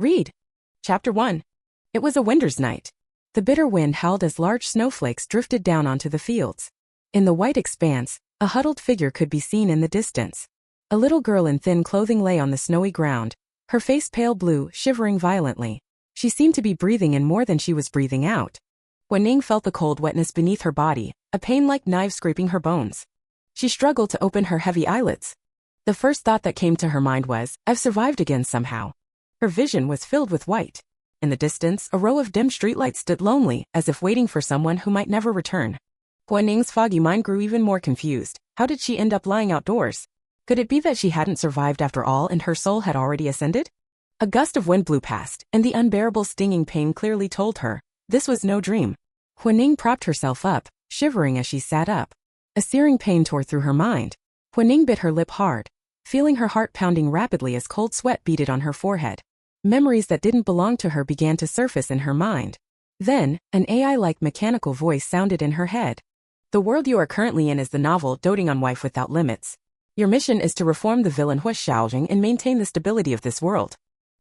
Read. Chapter 1. It was a winter's night. The bitter wind howled as large snowflakes drifted down onto the fields. In the white expanse, a huddled figure could be seen in the distance. A little girl in thin clothing lay on the snowy ground, her face pale blue, shivering violently. She seemed to be breathing in more than she was breathing out. Huo Ning felt the cold wetness beneath her body, a pain like knives scraping her bones. She struggled to open her heavy eyelids. The first thought that came to her mind was, I've survived again somehow. Her vision was filled with white. In the distance, a row of dim streetlights stood lonely, as if waiting for someone who might never return. Huo Ning's foggy mind grew even more confused. How did she end up lying outdoors? Could it be that she hadn't survived after all and her soul had already ascended? A gust of wind blew past, and the unbearable stinging pain clearly told her, this was no dream. Huo Ning propped herself up, shivering as she sat up. A searing pain tore through her mind. Huo Ning bit her lip hard, feeling her heart pounding rapidly as cold sweat beaded on her forehead. Memories that didn't belong to her began to surface in her mind. Then, an AI-like mechanical voice sounded in her head. The world you are currently in is the novel Doting on Wife Without Limits. Your mission is to reform the villain Huo Xiaozheng and maintain the stability of this world.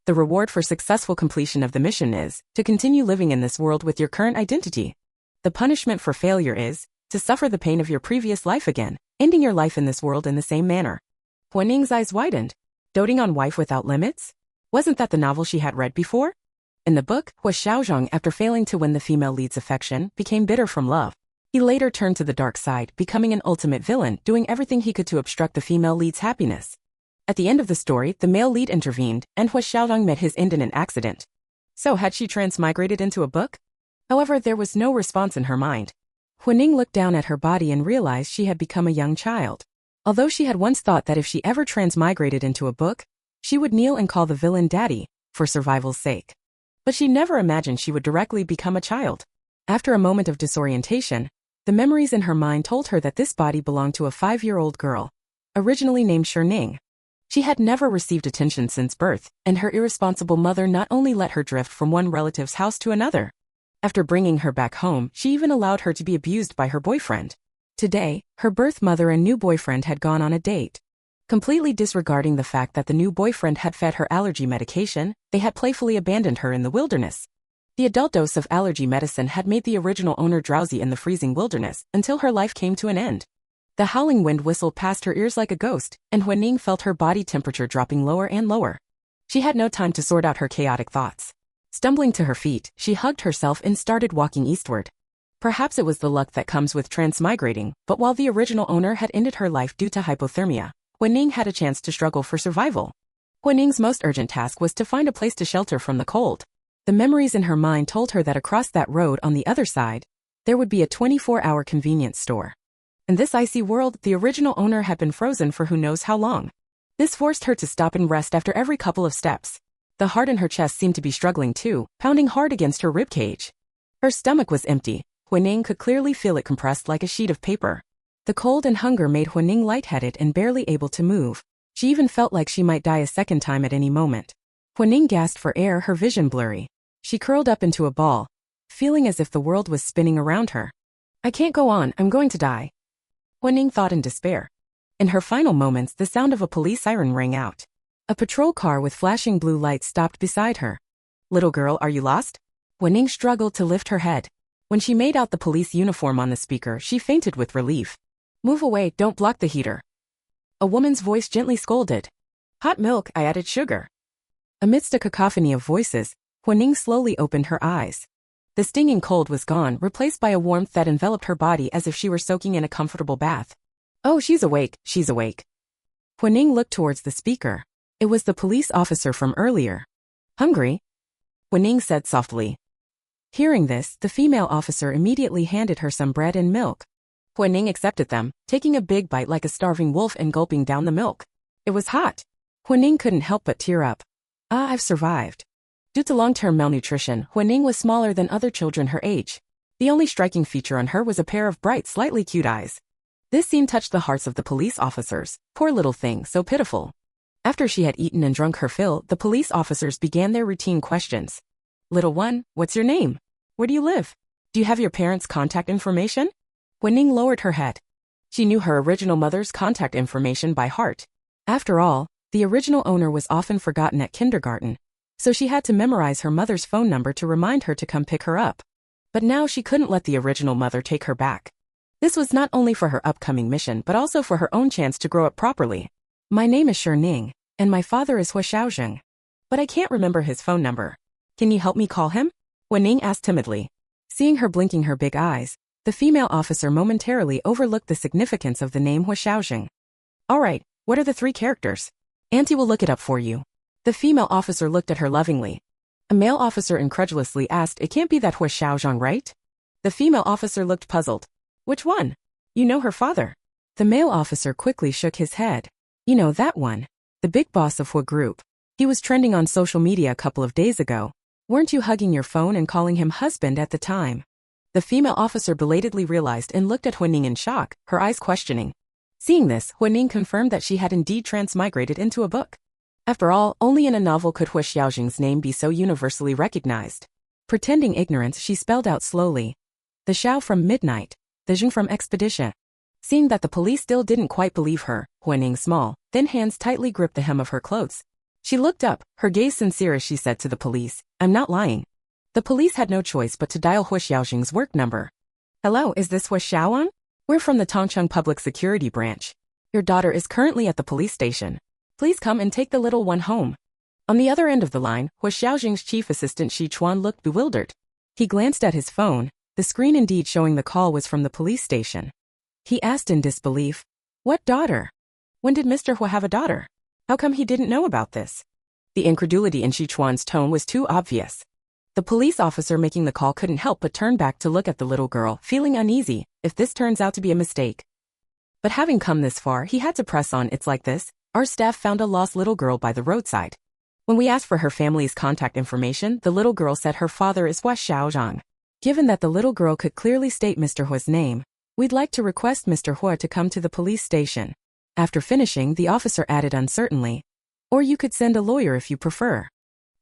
The reward for successful completion of the mission is to continue living in this world with your current identity. The punishment for failure is to suffer the pain of your previous life again, ending your life in this world in the same manner. Huo Ning's eyes widened. Doting on Wife Without Limits? Wasn't that the novel she had read before? In the book, Huo Xiaozheng, after failing to win the female lead's affection, became bitter from love. He later turned to the dark side, becoming an ultimate villain, doing everything he could to obstruct the female lead's happiness. At the end of the story, the male lead intervened, and Huo Xiaozheng met his end in an accident. So had she transmigrated into a book? However, there was no response in her mind. Huo Ning looked down at her body and realized she had become a young child. Although she had once thought that if she ever transmigrated into a book, she would kneel and call the villain daddy, for survival's sake. But she never imagined she would directly become a child. After a moment of disorientation, the memories in her mind told her that this body belonged to a 5-year-old girl, originally named Ning. She had never received attention since birth, and her irresponsible mother not only let her drift from one relative's house to another. After bringing her back home, she even allowed her to be abused by her boyfriend. Today, her birth mother and new boyfriend had gone on a date. Completely disregarding the fact that the new boyfriend had fed her allergy medication, they had playfully abandoned her in the wilderness. The adult dose of allergy medicine had made the original owner drowsy in the freezing wilderness until her life came to an end. The howling wind whistled past her ears like a ghost, and Huo Ning felt her body temperature dropping lower and lower. She had no time to sort out her chaotic thoughts. Stumbling to her feet, she hugged herself and started walking eastward. Perhaps it was the luck that comes with transmigrating, but while the original owner had ended her life due to hypothermia, Huo Ning had a chance to struggle for survival. Huo Ning's most urgent task was to find a place to shelter from the cold. The memories in her mind told her that across that road on the other side, there would be a 24-hour convenience store. In this icy world, the original owner had been frozen for who knows how long. This forced her to stop and rest after every couple of steps. The heart in her chest seemed to be struggling too, pounding hard against her ribcage. Her stomach was empty. Huo Ning could clearly feel it compressed like a sheet of paper. The cold and hunger made Huo Ning lightheaded and barely able to move. She even felt like she might die a second time at any moment. Huo Ning gasped for air, her vision blurry. She curled up into a ball, feeling as if the world was spinning around her. I can't go on, I'm going to die. Huo Ning thought in despair. In her final moments, the sound of a police siren rang out. A patrol car with flashing blue lights stopped beside her. Little girl, are you lost? Huo Ning struggled to lift her head. When she made out the police uniform on the speaker, she fainted with relief. Move away, don't block the heater. A woman's voice gently scolded. Hot milk, I added sugar. Amidst a cacophony of voices, Huo Ning slowly opened her eyes. The stinging cold was gone, replaced by a warmth that enveloped her body as if she were soaking in a comfortable bath. Oh, she's awake, she's awake. Huo Ning looked towards the speaker. It was the police officer from earlier. Hungry? Huo Ning said softly. Hearing this, the female officer immediately handed her some bread and milk. Huo Ning accepted them, taking a big bite like a starving wolf and gulping down the milk. It was hot. Huo Ning couldn't help but tear up. I've survived. Due to long-term malnutrition, Huo Ning was smaller than other children her age. The only striking feature on her was a pair of bright, slightly cute eyes. This scene touched the hearts of the police officers. Poor little thing, so pitiful. After she had eaten and drunk her fill, the police officers began their routine questions. Little one, what's your name? Where do you live? Do you have your parents' contact information? Huo Ning lowered her head. She knew her original mother's contact information by heart. After all, the original owner was often forgotten at kindergarten, so she had to memorize her mother's phone number to remind her to come pick her up. But now she couldn't let the original mother take her back. This was not only for her upcoming mission but also for her own chance to grow up properly. My name is Ning, and my father is Huo Xiaozheng. But I can't remember his phone number. Can you help me call him? Ning asked timidly. Seeing her blinking her big eyes, the female officer momentarily overlooked the significance of the name Huo Xiaozheng. All right, what are the 3 characters? Auntie will look it up for you. The female officer looked at her lovingly. A male officer incredulously asked, it can't be that Huo Xiaozheng, right? The female officer looked puzzled. Which one? You know her father. The male officer quickly shook his head. You know that one. The big boss of Huo Group. He was trending on social media a couple of days ago. Weren't you hugging your phone and calling him husband at the time? The female officer belatedly realized and looked at Huining in shock, her eyes questioning. Seeing this, Huining confirmed that she had indeed transmigrated into a book. After all, only in a novel could Huo Xiaozheng's name be so universally recognized. Pretending ignorance, she spelled out slowly. The Xiao from midnight, the Zheng from expedition. Seeing that the police still didn't quite believe her, Huining's small, thin hands tightly gripped the hem of her clothes. She looked up, her gaze sincere as she said to the police, I'm not lying. The police had no choice but to dial Huo Xiaozheng's work number. Hello, is this Huo Xiaozheng? We're from the Tongcheng Public Security Branch. Your daughter is currently at the police station. Please come and take the little one home. On the other end of the line, Huo Xiaozheng's chief assistant Shi Chuan looked bewildered. He glanced at his phone, the screen indeed showing the call was from the police station. He asked in disbelief, what daughter? When did Mr. Huo have a daughter? How come he didn't know about this? The incredulity in Shi Chuan's tone was too obvious. The police officer making the call couldn't help but turn back to look at the little girl, feeling uneasy, if this turns out to be a mistake. But having come this far, he had to press on. It's like this. Our staff found a lost little girl by the roadside. When we asked for her family's contact information, the little girl said her father is Huo Xiaozheng. Given that the little girl could clearly state Mr. Huo's name, we'd like to request Mr. Huo to come to the police station. After finishing, the officer added uncertainly, or you could send a lawyer if you prefer.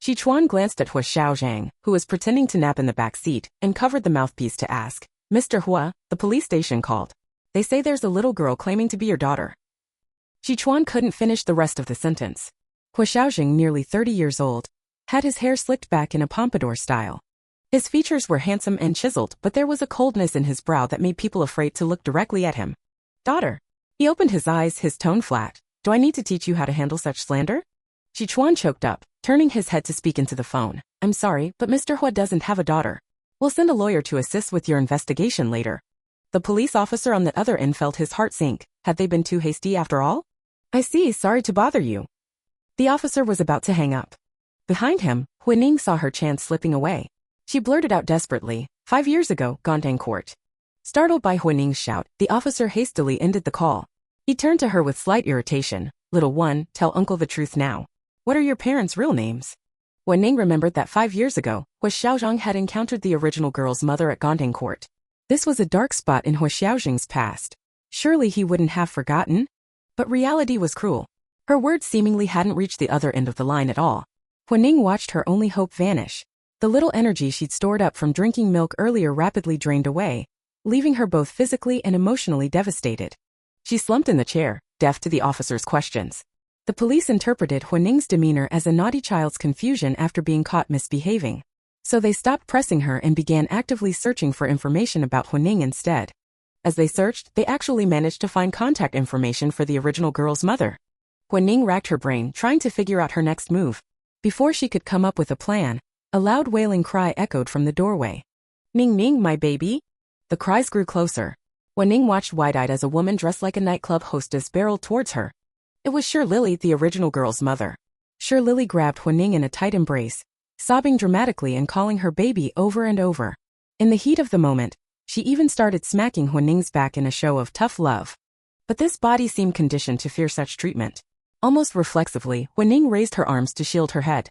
Shi Chuan glanced at Huo Xiaozheng, who was pretending to nap in the back seat, and covered the mouthpiece to ask, Mr. Huo, the police station called. They say there's a little girl claiming to be your daughter. Shi Chuan couldn't finish the rest of the sentence. Huo Xiaozheng, nearly 30 years old, had his hair slicked back in a pompadour style. His features were handsome and chiseled, but there was a coldness in his brow that made people afraid to look directly at him. Daughter. He opened his eyes, his tone flat. Do I need to teach you how to handle such slander? Shi Chuan choked up, turning his head to speak into the phone. I'm sorry, but Mr. Huo doesn't have a daughter. We'll send a lawyer to assist with your investigation later. The police officer on the other end felt his heart sink. Had they been too hasty after all? I see, sorry to bother you. The officer was about to hang up. Behind him, Huining saw her chance slipping away. She blurted out desperately, 5 years ago, Gondang Court. Startled by Huining's shout, the officer hastily ended the call. He turned to her with slight irritation. Little one, tell uncle the truth now. What are your parents' real names? Huining remembered that 5 years ago, Huo Xiaozheng had encountered the original girl's mother at Gondang Court. This was a dark spot in Huo Xiaozheng's past. Surely he wouldn't have forgotten? But reality was cruel. Her words seemingly hadn't reached the other end of the line at all. Huining watched her only hope vanish. The little energy she'd stored up from drinking milk earlier rapidly drained away, leaving her both physically and emotionally devastated. She slumped in the chair, deaf to the officer's questions. The police interpreted Huining's demeanor as a naughty child's confusion after being caught misbehaving. So they stopped pressing her and began actively searching for information about Huining instead. As they searched, they actually managed to find contact information for the original girl's mother. Huining racked her brain, trying to figure out her next move. Before she could come up with a plan, a loud wailing cry echoed from the doorway. Ning Ning, my baby? The cries grew closer. Huining watched wide-eyed as a woman dressed like a nightclub hostess barreled towards her. It was Sure Lily, the original girl's mother. Sure Lily grabbed Huining in a tight embrace, sobbing dramatically and calling her baby over and over. In the heat of the moment, she even started smacking Huining's back in a show of tough love. But this body seemed conditioned to fear such treatment. Almost reflexively, Huining raised her arms to shield her head.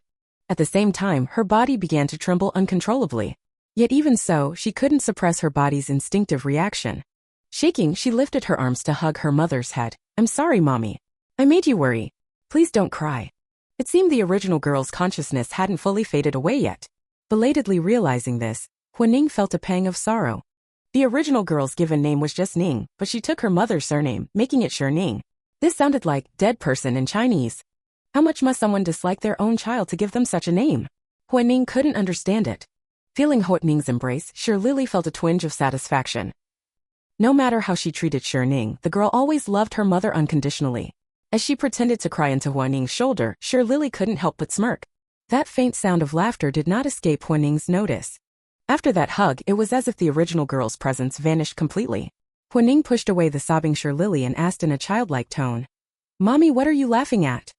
At the same time, her body began to tremble uncontrollably. Yet even so, she couldn't suppress her body's instinctive reaction. Shaking, she lifted her arms to hug her mother's head. I'm sorry, Mommy. I made you worry. Please don't cry. It seemed the original girl's consciousness hadn't fully faded away yet. Belatedly realizing this, Huining felt a pang of sorrow. The original girl's given name was just Ning, but she took her mother's surname, making it Sure Ning. This sounded like dead person in Chinese. How much must someone dislike their own child to give them such a name? Huo Ning couldn't understand it. Feeling Huo Ning's embrace, Shi Lily felt a twinge of satisfaction. No matter how she treated Shi Ning, the girl always loved her mother unconditionally. As she pretended to cry into Huo Ning's shoulder, Shi Lily couldn't help but smirk. That faint sound of laughter did not escape Huo Ning's notice. After that hug, it was as if the original girl's presence vanished completely. Huo Ning pushed away the sobbing Shi Lily and asked in a childlike tone, "Mommy, what are you laughing at?"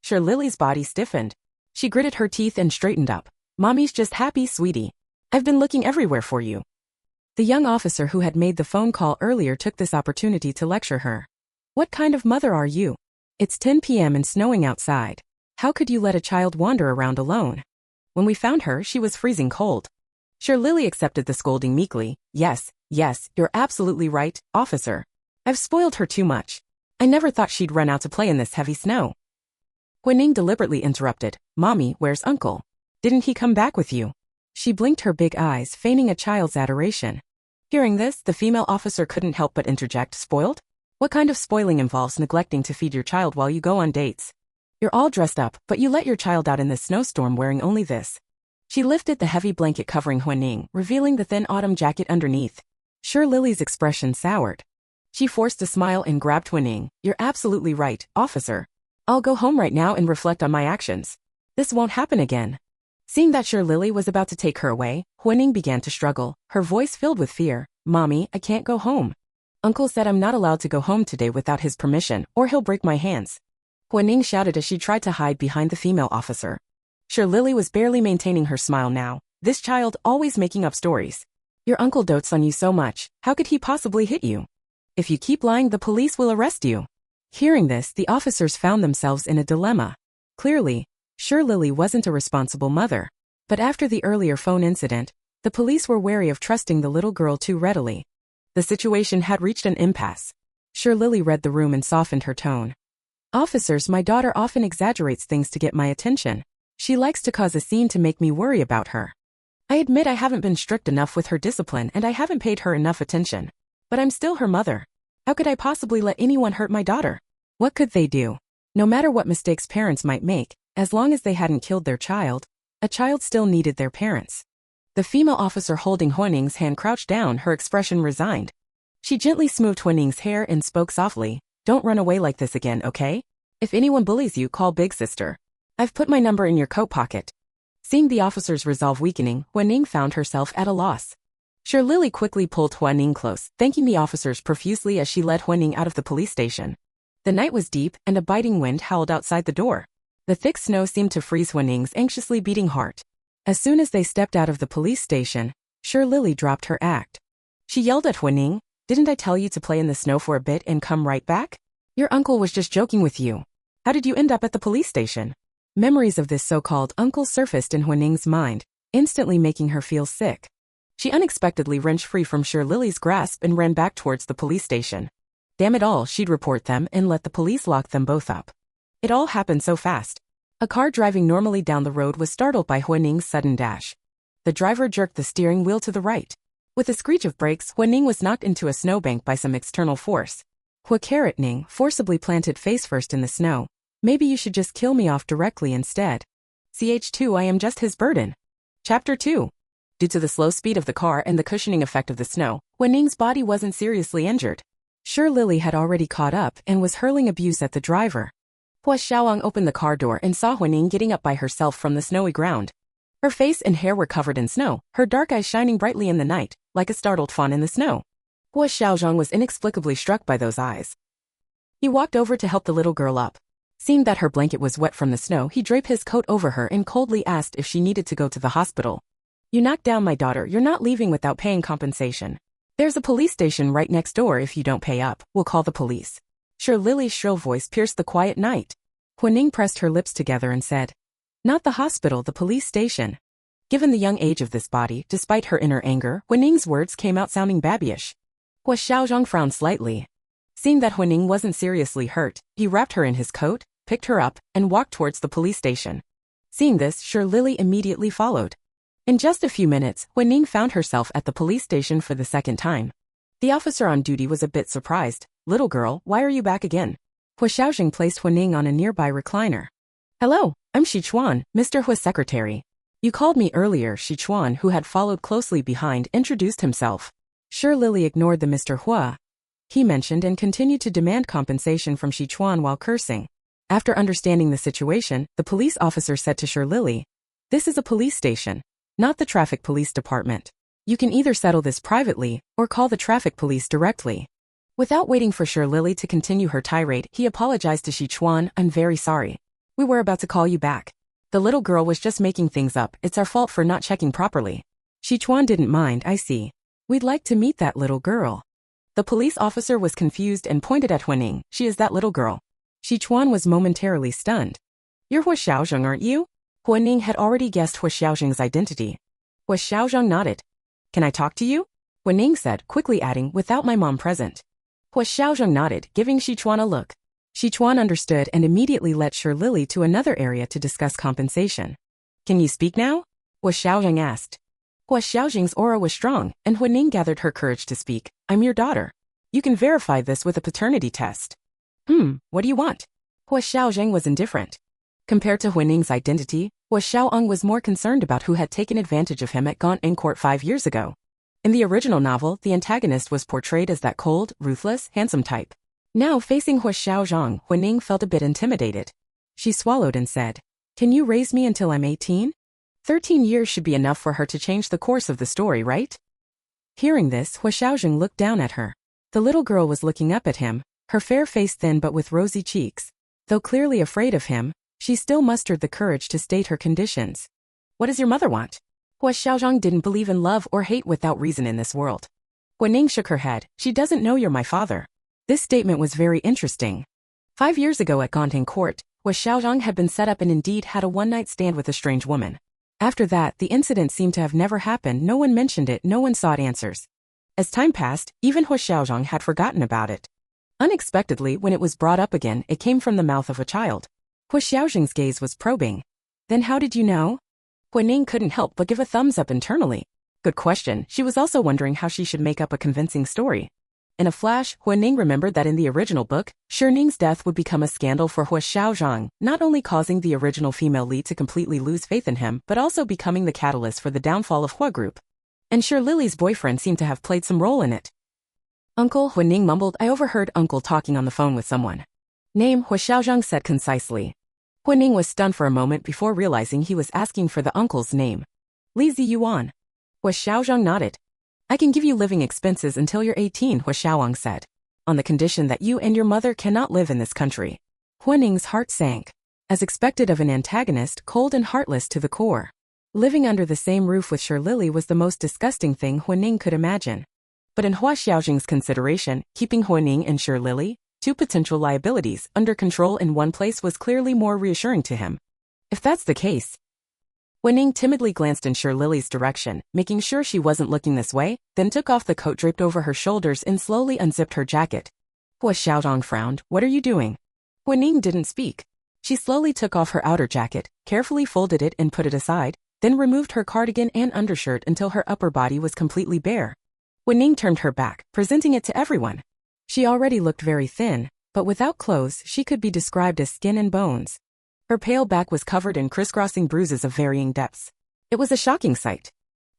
Shi Lily's body stiffened. She gritted her teeth and straightened up. "Mommy's just happy, sweetie. I've been looking everywhere for you." The young officer who had made the phone call earlier took this opportunity to lecture her. "What kind of mother are you? It's 10 p.m. and snowing outside. How could you let a child wander around alone? When we found her, she was freezing cold." Shi Lily accepted the scolding meekly. Yes, you're absolutely right, officer. I've spoiled her too much. I never thought she'd run out to play in this heavy snow." Huo Ning deliberately interrupted. "Mommy, where's Uncle? Didn't he come back with you?" She blinked her big eyes, feigning a child's adoration. Hearing this, the female officer couldn't help but interject, "Spoiled? What kind of spoiling involves neglecting to feed your child while you go on dates? You're all dressed up, but you let your child out in this snowstorm wearing only this." She lifted the heavy blanket covering Huo Ning, revealing the thin autumn jacket underneath. Shi Lily's expression soured. She forced a smile and grabbed Huo Ning. "You're absolutely right, officer. I'll go home right now and reflect on my actions. This won't happen again." Seeing that Shi Lily was about to take her away, Huo Ning began to struggle, her voice filled with fear. "Mommy, I can't go home. Uncle said I'm not allowed to go home today without his permission, or he'll break my hands." Huo Ning shouted as she tried to hide behind the female officer. Shi Lily was barely maintaining her smile now. This child always making up stories. "Your uncle dotes on you so much, how could he possibly hit you? If you keep lying, the police will arrest you." Hearing this, the officers found themselves in a dilemma. Clearly, Shi Lily wasn't a responsible mother. But after the earlier phone incident, the police were wary of trusting the little girl too readily. The situation had reached an impasse. Shi Lily read the room and softened her tone. "Officers, my daughter often exaggerates things to get my attention. She likes to cause a scene to make me worry about her. I admit I haven't been strict enough with her discipline and I haven't paid her enough attention. But I'm still her mother. How could I possibly let anyone hurt my daughter? What could they do? No matter what mistakes parents might make, as long as they hadn't killed their child, a child still needed their parents." The female officer holding Huo Ning's hand crouched down, her expression resigned. She gently smoothed Huo Ning's hair and spoke softly. "Don't run away like this again, okay? If anyone bullies you, call Big Sister. I've put my number in your coat pocket." Seeing the officer's resolve weakening, Huo Ning found herself at a loss. Shi Lily quickly pulled Huo Ning close, thanking the officers profusely as she led Huo Ning out of the police station. The night was deep, and a biting wind howled outside the door. The thick snow seemed to freeze Huo Ning's anxiously beating heart. As soon as they stepped out of the police station, Shi Lily dropped her act. She yelled at Huo Ning, "Didn't I tell you to play in the snow for a bit and come right back? Your uncle was just joking with you. How did you end up at the police station?" Memories of this so-called uncle surfaced in Huo Ning's mind, instantly making her feel sick. She unexpectedly wrenched free from Shi Lily's grasp and ran back towards the police station. Damn it all, she'd report them and let the police lock them both up. It all happened so fast. A car driving normally down the road was startled by Huo Ning's sudden dash. The driver jerked the steering wheel to the right. With a screech of brakes, Huo Ning was knocked into a snowbank by some external force. Huo Ning forcibly planted face first in the snow. "Maybe you should just kill me off directly instead. Ch2, I am just his burden." Chapter 2. Due to the slow speed of the car and the cushioning effect of the snow, Huo Ning's body wasn't seriously injured. Shi Lily had already caught up and was hurling abuse at the driver. Huo Xiaozheng opened the car door and saw Huo Ning getting up by herself from the snowy ground. Her face and hair were covered in snow, her dark eyes shining brightly in the night, like a startled fawn in the snow. Huo Xiaozheng was inexplicably struck by those eyes. He walked over to help the little girl up. Seeing that her blanket was wet from the snow, he draped his coat over her and coldly asked if she needed to go to the hospital. "You knocked down my daughter, you're not leaving without paying compensation. There's a police station right next door. If you don't pay up, we'll call the police." Shi Lily's shrill voice pierced the quiet night. Huo Ning pressed her lips together and said, "Not the hospital, the police station." Given the young age of this body, despite her inner anger, Huo Ning's words came out sounding babyish. Huo Xiaozheng frowned slightly. Seeing that Huo Ning wasn't seriously hurt, he wrapped her in his coat, picked her up, and walked towards the police station. Seeing this, Shi Lily immediately followed. In just a few minutes, Huo Ning found herself at the police station for the second time. The officer on duty was a bit surprised. "Little girl, why are you back again?" Huo Xiaozheng placed Huo Ning on a nearby recliner. Hello, I'm Sichuan, Mr. Hui's secretary. You called me earlier. Sichuan, who had followed closely behind, introduced himself. Sure, Lily ignored the Mr. Hua he mentioned and continued to demand compensation from Sichuan while cursing. After understanding the situation, the police officer said to Sure Lily, "This is a police station, not the traffic police department. You can either settle this privately or call the traffic police directly." Without waiting for Sure Lily to continue her tirade, he apologized to Sichuan. "I'm very sorry. We were about to call you back. The little girl was just making things up. It's our fault for not checking properly." Sichuan didn't mind. "I see. We'd like to meet that little girl." The police officer was confused and pointed at Huining. "She is that little girl." Sichuan was momentarily stunned. "You're Huo Xiaozheng, aren't you?" Huining had already guessed Huo Xiaozheng's identity. Huo Xiaozheng nodded. "Can I talk to you?" Huining said, quickly adding, "Without my mom present." Huo Xiaozheng nodded, giving Sichuan a look. Sichuan understood and immediately led Sure Lily to another area to discuss compensation. "Can you speak now?" Huo Xiaozheng asked. Huo Xiaozheng's aura was strong, and Huining gathered her courage to speak. "I'm your daughter. You can verify this with a paternity test." What do you want?" Huo Xiaozheng was indifferent. Compared to Huining's identity, Huo Xiaozheng was more concerned about who had taken advantage of him at Guanting Court 5 years ago. In the original novel, the antagonist was portrayed as that cold, ruthless, handsome type. Now, facing Huo Xiaozheng, Huining felt a bit intimidated. She swallowed and said, "Can you raise me until I'm 18? 13 years should be enough for her to change the course of the story, right?" Hearing this, Huo Xiaozheng looked down at her. The little girl was looking up at him, her fair face thin but with rosy cheeks. Though clearly afraid of him, she still mustered the courage to state her conditions. "What does your mother want?" Huo Xiaozheng didn't believe in love or hate without reason in this world. Huining shook her head. "She doesn't know you're my father." This statement was very interesting. 5 years ago at Guanting Court, Huo Xiaozheng had been set up and indeed had a one-night stand with a strange woman. After that, the incident seemed to have never happened. No one mentioned it, no one sought answers. As time passed, even Huo Xiaozheng had forgotten about it. Unexpectedly, when it was brought up again, it came from the mouth of a child. Huo Xiaozheng's gaze was probing. "Then how did you know?" Huining couldn't help but give a thumbs up internally. Good question. She was also wondering how she should make up a convincing story. In a flash, Huining remembered that in the original book, Ning's death would become a scandal for Huo Xiaozheng, not only causing the original female lead to completely lose faith in him, but also becoming the catalyst for the downfall of Huo Group. And Sure Lily's boyfriend seemed to have played some role in it. "Uncle," Huining mumbled. "I overheard Uncle talking on the phone with someone." "Name," Huo Xiaozheng said concisely. Huining was stunned for a moment before realizing he was asking for the uncle's name. "Li Ziyuan." Huo Xiaozheng nodded. "I can give you living expenses until you're 18, Huo Xiaozheng said, "on the condition that you and your mother cannot live in this country." Huining's heart sank. As expected of an antagonist, cold and heartless to the core. Living under the same roof with Sure Lily was the most disgusting thing Huining could imagine. But in Huo Xiaozheng's consideration, keeping Huining and Sure Lily, two potential liabilities, under control in one place was clearly more reassuring to him. If that's the case. Huining timidly glanced in Sure Lily's direction, making sure she wasn't looking this way, then took off the coat draped over her shoulders and slowly unzipped her jacket. Huo Xiaozheng frowned. "What are you doing?" Huining didn't speak. She slowly took off her outer jacket, carefully folded it and put it aside, then removed her cardigan and undershirt until her upper body was completely bare. Huining turned her back, presenting it to everyone. She already looked very thin, but without clothes she could be described as skin and bones. Her pale back was covered in crisscrossing bruises of varying depths. It was a shocking sight.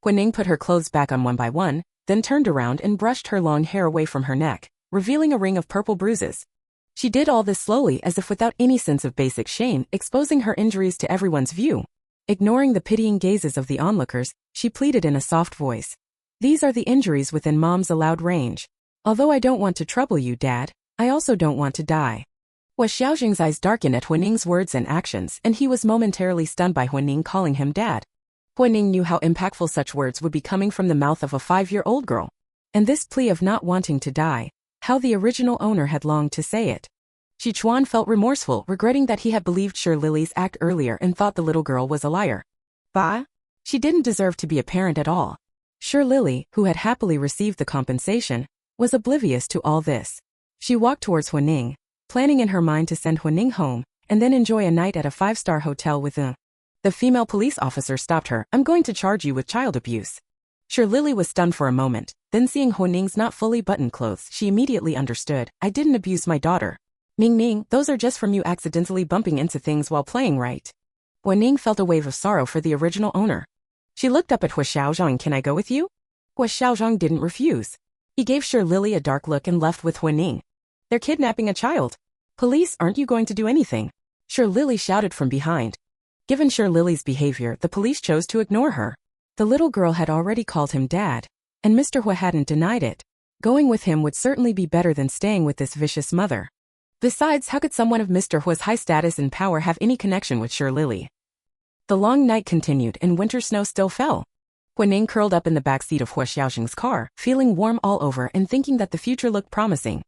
Huining put her clothes back on one by one, then turned around and brushed her long hair away from her neck, revealing a ring of purple bruises. She did all this slowly as if without any sense of basic shame, exposing her injuries to everyone's view. Ignoring the pitying gazes of the onlookers, she pleaded in a soft voice. "These are the injuries within Mom's allowed range. Although I don't want to trouble you, Dad, I also don't want to die." Huo Xiaozheng's eyes darkened at Huining's words and actions, and he was momentarily stunned by Huining calling him Dad. Huining knew how impactful such words would be coming from the mouth of a 5-year-old girl. And this plea of not wanting to die, how the original owner had longed to say it. Sichuan felt remorseful, regretting that he had believed Sure Lily's act earlier and thought the little girl was a liar. Bah! She didn't deserve to be a parent at all. Sure Lily, who had happily received the compensation, was oblivious to all this. She walked towards Huining, planning in her mind to send Huining home, and then enjoy a night at a 5-star hotel with him. The female police officer stopped her. "I'm going to charge you with child abuse." Sure Lily was stunned for a moment, then seeing Huining's not fully buttoned clothes, she immediately understood. "I didn't abuse my daughter. Ning Ning, those are just from you accidentally bumping into things while playing, right? Huo Ning felt a wave of sorrow for the original owner. She looked up at Huo Xiaozheng. Can I go with you? Huo Xiaozheng didn't refuse. He gave Sure Lily a dark look and left with Huo Ning. They're kidnapping a child. Police, aren't you going to do anything? Sure Lily shouted from behind. Given Sure Lily's behavior, the police chose to ignore her. The little girl had already called him dad, and Mr. Huo hadn't denied it. Going with him would certainly be better than staying with this vicious mother. Besides, how could someone of Mr. Huo's high status and power have any connection with Sure Lily? The long night continued and winter snow still fell. Huo Ning curled up in the back seat of Huo Xiaozheng's car, feeling warm all over and thinking that the future looked promising.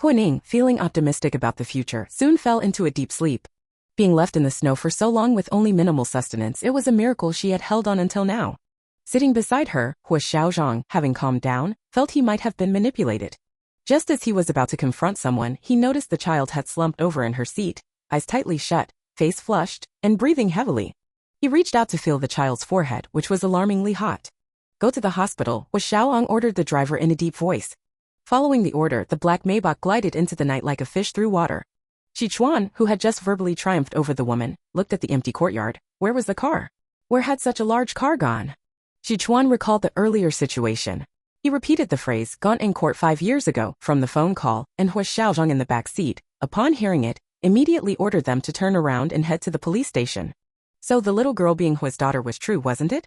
Huo Ning, feeling optimistic about the future, soon fell into a deep sleep. Being left in the snow for so long with only minimal sustenance, it was a miracle she had held on until now. Sitting beside her, Huo Xiaozheng, having calmed down, felt he might have been manipulated. Just as he was about to confront someone, he noticed the child had slumped over in her seat, eyes tightly shut, face flushed, and breathing heavily. He reached out to feel the child's forehead, which was alarmingly hot. Go to the hospital, Huo Xiaozheng ordered the driver in a deep voice. Following the order, the black Maybach glided into the night like a fish through water. Shi Chuan, who had just verbally triumphed over the woman, looked at the empty courtyard. Where was the car? Where had such a large car gone? Shi Chuan recalled the earlier situation. He repeated the phrase, gone in court 5 years ago, from the phone call, and Huo Xiaozheng in the back seat, upon hearing it, immediately ordered them to turn around and head to the police station. So the little girl being Huo's daughter was true, wasn't it?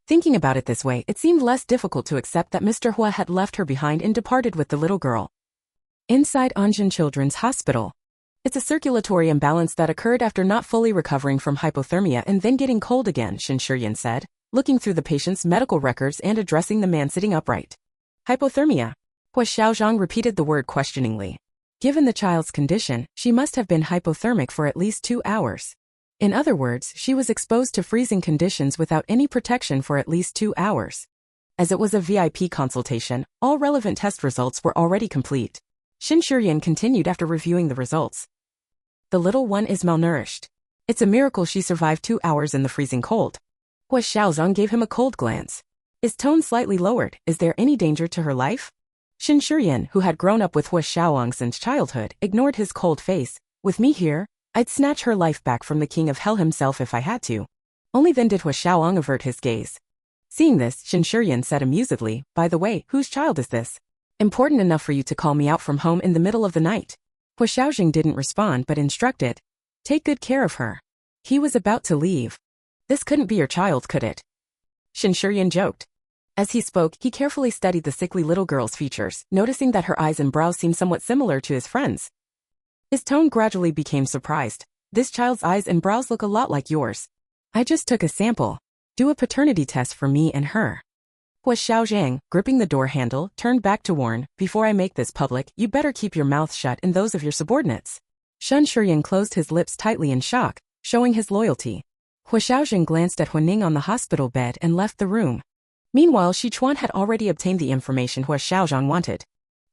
Thinking about it this way, it seemed less difficult to accept that Mr. Huo had left her behind and departed with the little girl. Inside Anjin Children's Hospital. It's a circulatory imbalance that occurred after not fully recovering from hypothermia and then getting cold again, Shin Shiyan said, looking through the patient's medical records and addressing the man sitting upright. Hypothermia. Huo Xiaozheng repeated the word questioningly. Given the child's condition, she must have been hypothermic for at least 2 hours. In other words, she was exposed to freezing conditions without any protection for at least 2 hours. As it was a VIP consultation, all relevant test results were already complete. Shin Shiyan continued after reviewing the results. The little one is malnourished. It's a miracle she survived 2 hours in the freezing cold. Huo Xiaozheng gave him a cold glance. His tone slightly lowered. Is there any danger to her life? Shin Shiyan, who had grown up with Huo Xiaozheng since childhood, ignored his cold face. With me here, I'd snatch her life back from the king of hell himself if I had to. Only then did Huo Xiaozheng avert his gaze. Seeing this, Shin Shiyan said amusedly, by the way, whose child is this? Important enough for you to call me out from home in the middle of the night. Huo Xiaozheng didn't respond but instructed. Take good care of her. He was about to leave. This couldn't be your child, could it? Shin Shiyan joked. As he spoke, he carefully studied the sickly little girl's features, noticing that her eyes and brows seemed somewhat similar to his friend's. His tone gradually became surprised. This child's eyes and brows look a lot like yours. I just took a sample. Do a paternity test for me and her. Huo Xiaozheng, gripping the door handle, turned back to warn, before I make this public, you better keep your mouth shut and those of your subordinates. Shin Shiyan closed his lips tightly in shock, showing his loyalty. Huo Xiaozheng glanced at Huo Ning on the hospital bed and left the room. Meanwhile, Shi Chuan had already obtained the information Huo Xiaozheng wanted.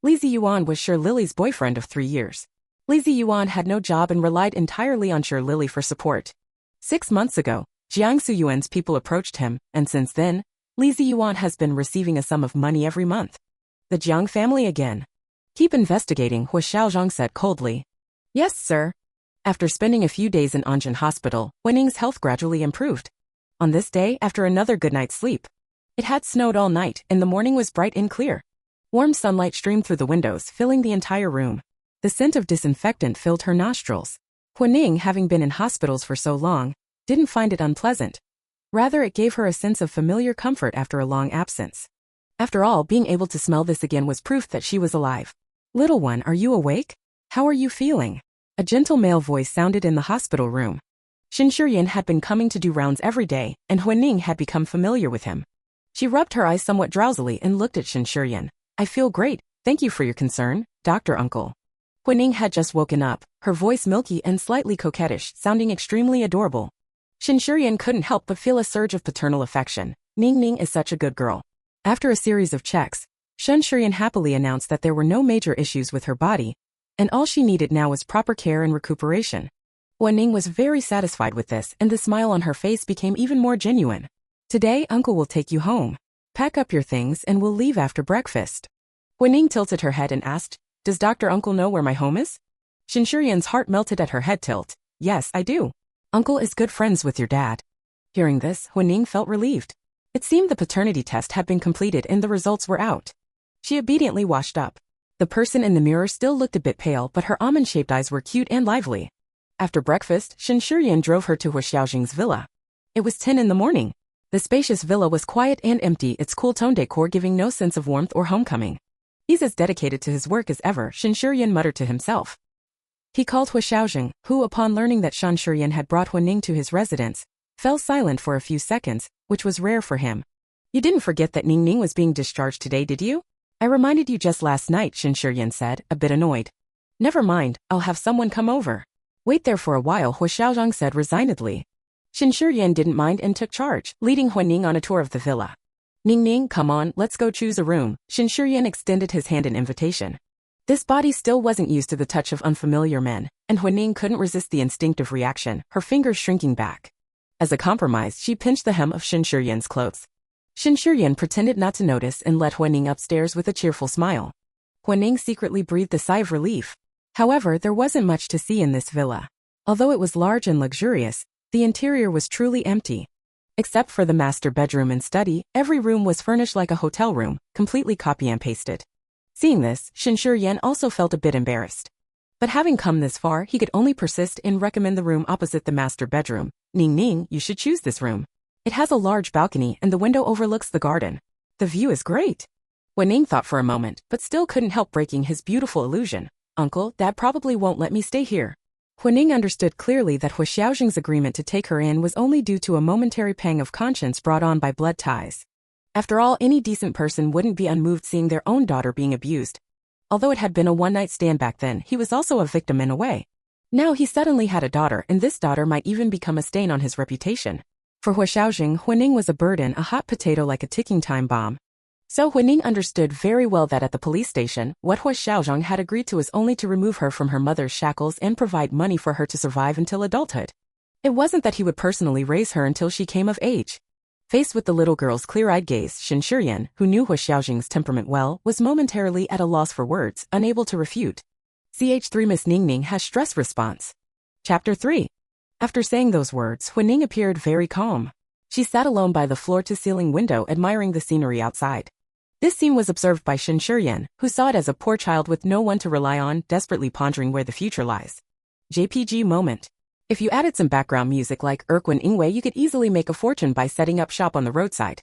Li Ziyuan was Sure Lily's boyfriend of 3 years. Li Ziyuan had no job and relied entirely on Sure Lily for support. 6 months ago, Jiangsu Yuan's people approached him, and since then, Li Ziyuan has been receiving a sum of money every month. The Jiang family again. Keep investigating, Huo Xiaozheng said coldly. Yes, sir. After spending a few days in Anjin Hospital, Huo Ning's health gradually improved. On this day, after another good night's sleep. It had snowed all night, and the morning was bright and clear. Warm sunlight streamed through the windows, filling the entire room. The scent of disinfectant filled her nostrils. Huo Ning, having been in hospitals for so long, didn't find it unpleasant. Rather, it gave her a sense of familiar comfort after a long absence. After all, being able to smell this again was proof that she was alive. Little one, are you awake? How are you feeling? A gentle male voice sounded in the hospital room. Shin Shiyan had been coming to do rounds every day, and Huo Ning had become familiar with him. She rubbed her eyes somewhat drowsily and looked at Shin Shiyan. I feel great, thank you for your concern, Dr. Uncle. Huo Ning had just woken up, her voice milky and slightly coquettish, sounding extremely adorable. Shin Shiyan couldn't help but feel a surge of paternal affection. Ning Ning is such a good girl. After a series of checks, Shin Shiyan happily announced that there were no major issues with her body, and all she needed now was proper care and recuperation. Huo Ning was very satisfied with this, and the smile on her face became even more genuine. Today, Uncle will take you home. Pack up your things and we'll leave after breakfast. Huo Ning tilted her head and asked, Does Dr. Uncle know where my home is? Shinshurian's heart melted at her head tilt. Yes, I do. Uncle is good friends with your dad. Hearing this, Huining felt relieved. It seemed the paternity test had been completed and the results were out. She obediently washed up. The person in the mirror still looked a bit pale, but her almond-shaped eyes were cute and lively. After breakfast, Shinshurian drove her to Huo Xiaozheng's villa. It was 10 in the morning. The spacious villa was quiet and empty, its cool tone decor giving no sense of warmth or homecoming. He's as dedicated to his work as ever, Shinshurian muttered to himself. He called Huo Xiaozheng, who, upon learning that Shinshurian had brought Huining to his residence, fell silent for a few seconds, which was rare for him. You didn't forget that Ning was being discharged today, did you? I reminded you just last night, Shinshurian said, a bit annoyed. Never mind, I'll have someone come over. Wait there for a while, Huo Xiaozheng said resignedly. Shinshurian didn't mind and took charge, leading Huining on a tour of the villa. Ning, come on, let's go choose a room. Shinshurian extended his hand in invitation. This body still wasn't used to the touch of unfamiliar men, and Huining couldn't resist the instinctive reaction, her fingers shrinking back. As a compromise, she pinched the hem of Shinshurian's clothes. Shinshurian pretended not to notice and led Huining upstairs with a cheerful smile. Huining secretly breathed a sigh of relief. However, there wasn't much to see in this villa. Although it was large and luxurious, the interior was truly empty. Except for the master bedroom and study, every room was furnished like a hotel room, completely copy and pasted. Seeing this, Shinshurian also felt a bit embarrassed. But having come this far, he could only persist and recommend the room opposite the master bedroom. Ning, you should choose this room. It has a large balcony and the window overlooks the garden. The view is great. Huining thought for a moment, but still couldn't help breaking his beautiful illusion. Uncle, Dad probably won't let me stay here. Huining understood clearly that Huo Xiaozheng's agreement to take her in was only due to a momentary pang of conscience brought on by blood ties. After all, any decent person wouldn't be unmoved seeing their own daughter being abused. Although it had been a one-night stand back then, he was also a victim in a way. Now he suddenly had a daughter, and this daughter might even become a stain on his reputation. For Huo Xiaozheng, Huining was a burden, a hot potato like a ticking time bomb. So Huining understood very well that at the police station, what Huo Xiaozheng had agreed to was only to remove her from her mother's shackles and provide money for her to survive until adulthood. It wasn't that he would personally raise her until she came of age. Faced with the little girl's clear-eyed gaze, Shinshurian, who knew Huo Xiaozheng's temperament well, was momentarily at a loss for words, unable to refute. Ch3 Miss Ning has stress response. Chapter 3. After saying those words, Huining appeared very calm. She sat alone by the floor-to-ceiling window admiring the scenery outside. This scene was observed by Shinshurian, who saw it as a poor child with no one to rely on, desperately pondering where the future lies. JPG moment. If you added some background music like Guo Guining, you could easily make a fortune by setting up shop on the roadside.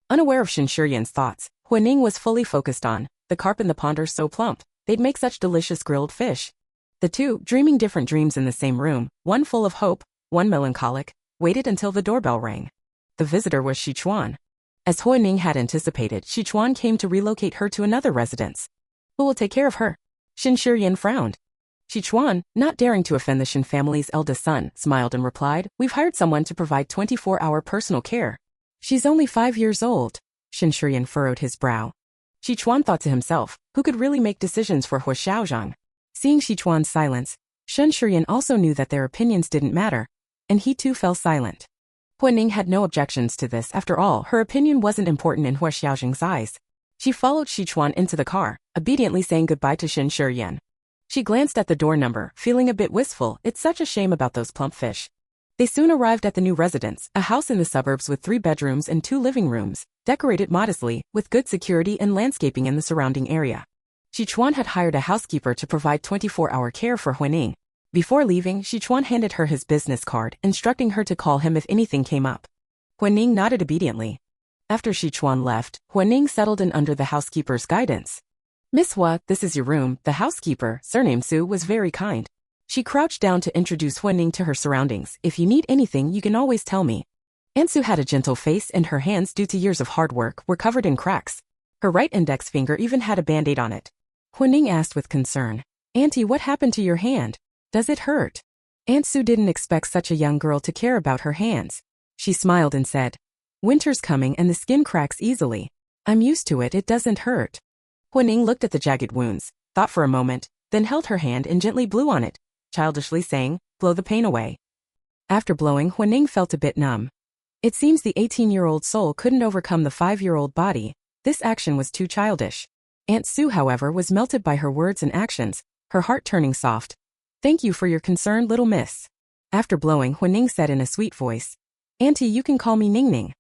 Unaware of Shinshurian's thoughts, Huining was fully focused on the carp in the pond are so plump, they'd make such delicious grilled fish. The two, dreaming different dreams in the same room, one full of hope, one melancholic, waited until the doorbell rang. The visitor was Sichuan. As Huining had anticipated, Sichuan came to relocate her to another residence. Who will take care of her? Shinshurian frowned. Sichuan, not daring to offend the Shin family's eldest son, smiled and replied, "We've hired someone to provide 24-hour personal care. She's only 5 years old." Shinshurian furrowed his brow. Sichuan thought to himself, who could really make decisions for Huo Xiaozheng? Seeing Sichuan's silence, Shinshurian also knew that their opinions didn't matter, and he too fell silent. Huining had no objections to this. After all, her opinion wasn't important in Huo Xiaozheng's eyes. She followed Sichuan into the car, obediently saying goodbye to Shinshurian. She glanced at the door number, feeling a bit wistful. It's such a shame about those plump fish. They soon arrived at the new residence, a house in the suburbs with 3 bedrooms and 2 living rooms, decorated modestly, with good security and landscaping in the surrounding area. Sichuan had hired a housekeeper to provide 24-hour care for Huining. Before leaving, Sichuan handed her his business card, instructing her to call him if anything came up. Huining nodded obediently. After Sichuan left, Huining settled in under the housekeeper's guidance. "Miss Hua, this is your room." The housekeeper, surnamed Su, was very kind. She crouched down to introduce Huining to her surroundings. "If you need anything, you can always tell me." Su had a gentle face and her hands, due to years of hard work, were covered in cracks. Her right index finger even had a band-aid on it. Huining asked with concern, "Auntie, what happened to your hand? Does it hurt?" Aunt Su didn't expect such a young girl to care about her hands. She smiled and said, "Winter's coming and the skin cracks easily. I'm used to it, it doesn't hurt." Huining looked at the jagged wounds, thought for a moment, then held her hand and gently blew on it, childishly saying, "Blow the pain away." After blowing, Huining felt a bit numb. It seems the 18-year-old soul couldn't overcome the 5-year-old body. This action was too childish. Aunt Su, however, was melted by her words and actions, her heart turning soft. Thank you for your concern, little miss. After blowing, Huining said in a sweet voice, Auntie, you can call me Ning Ning.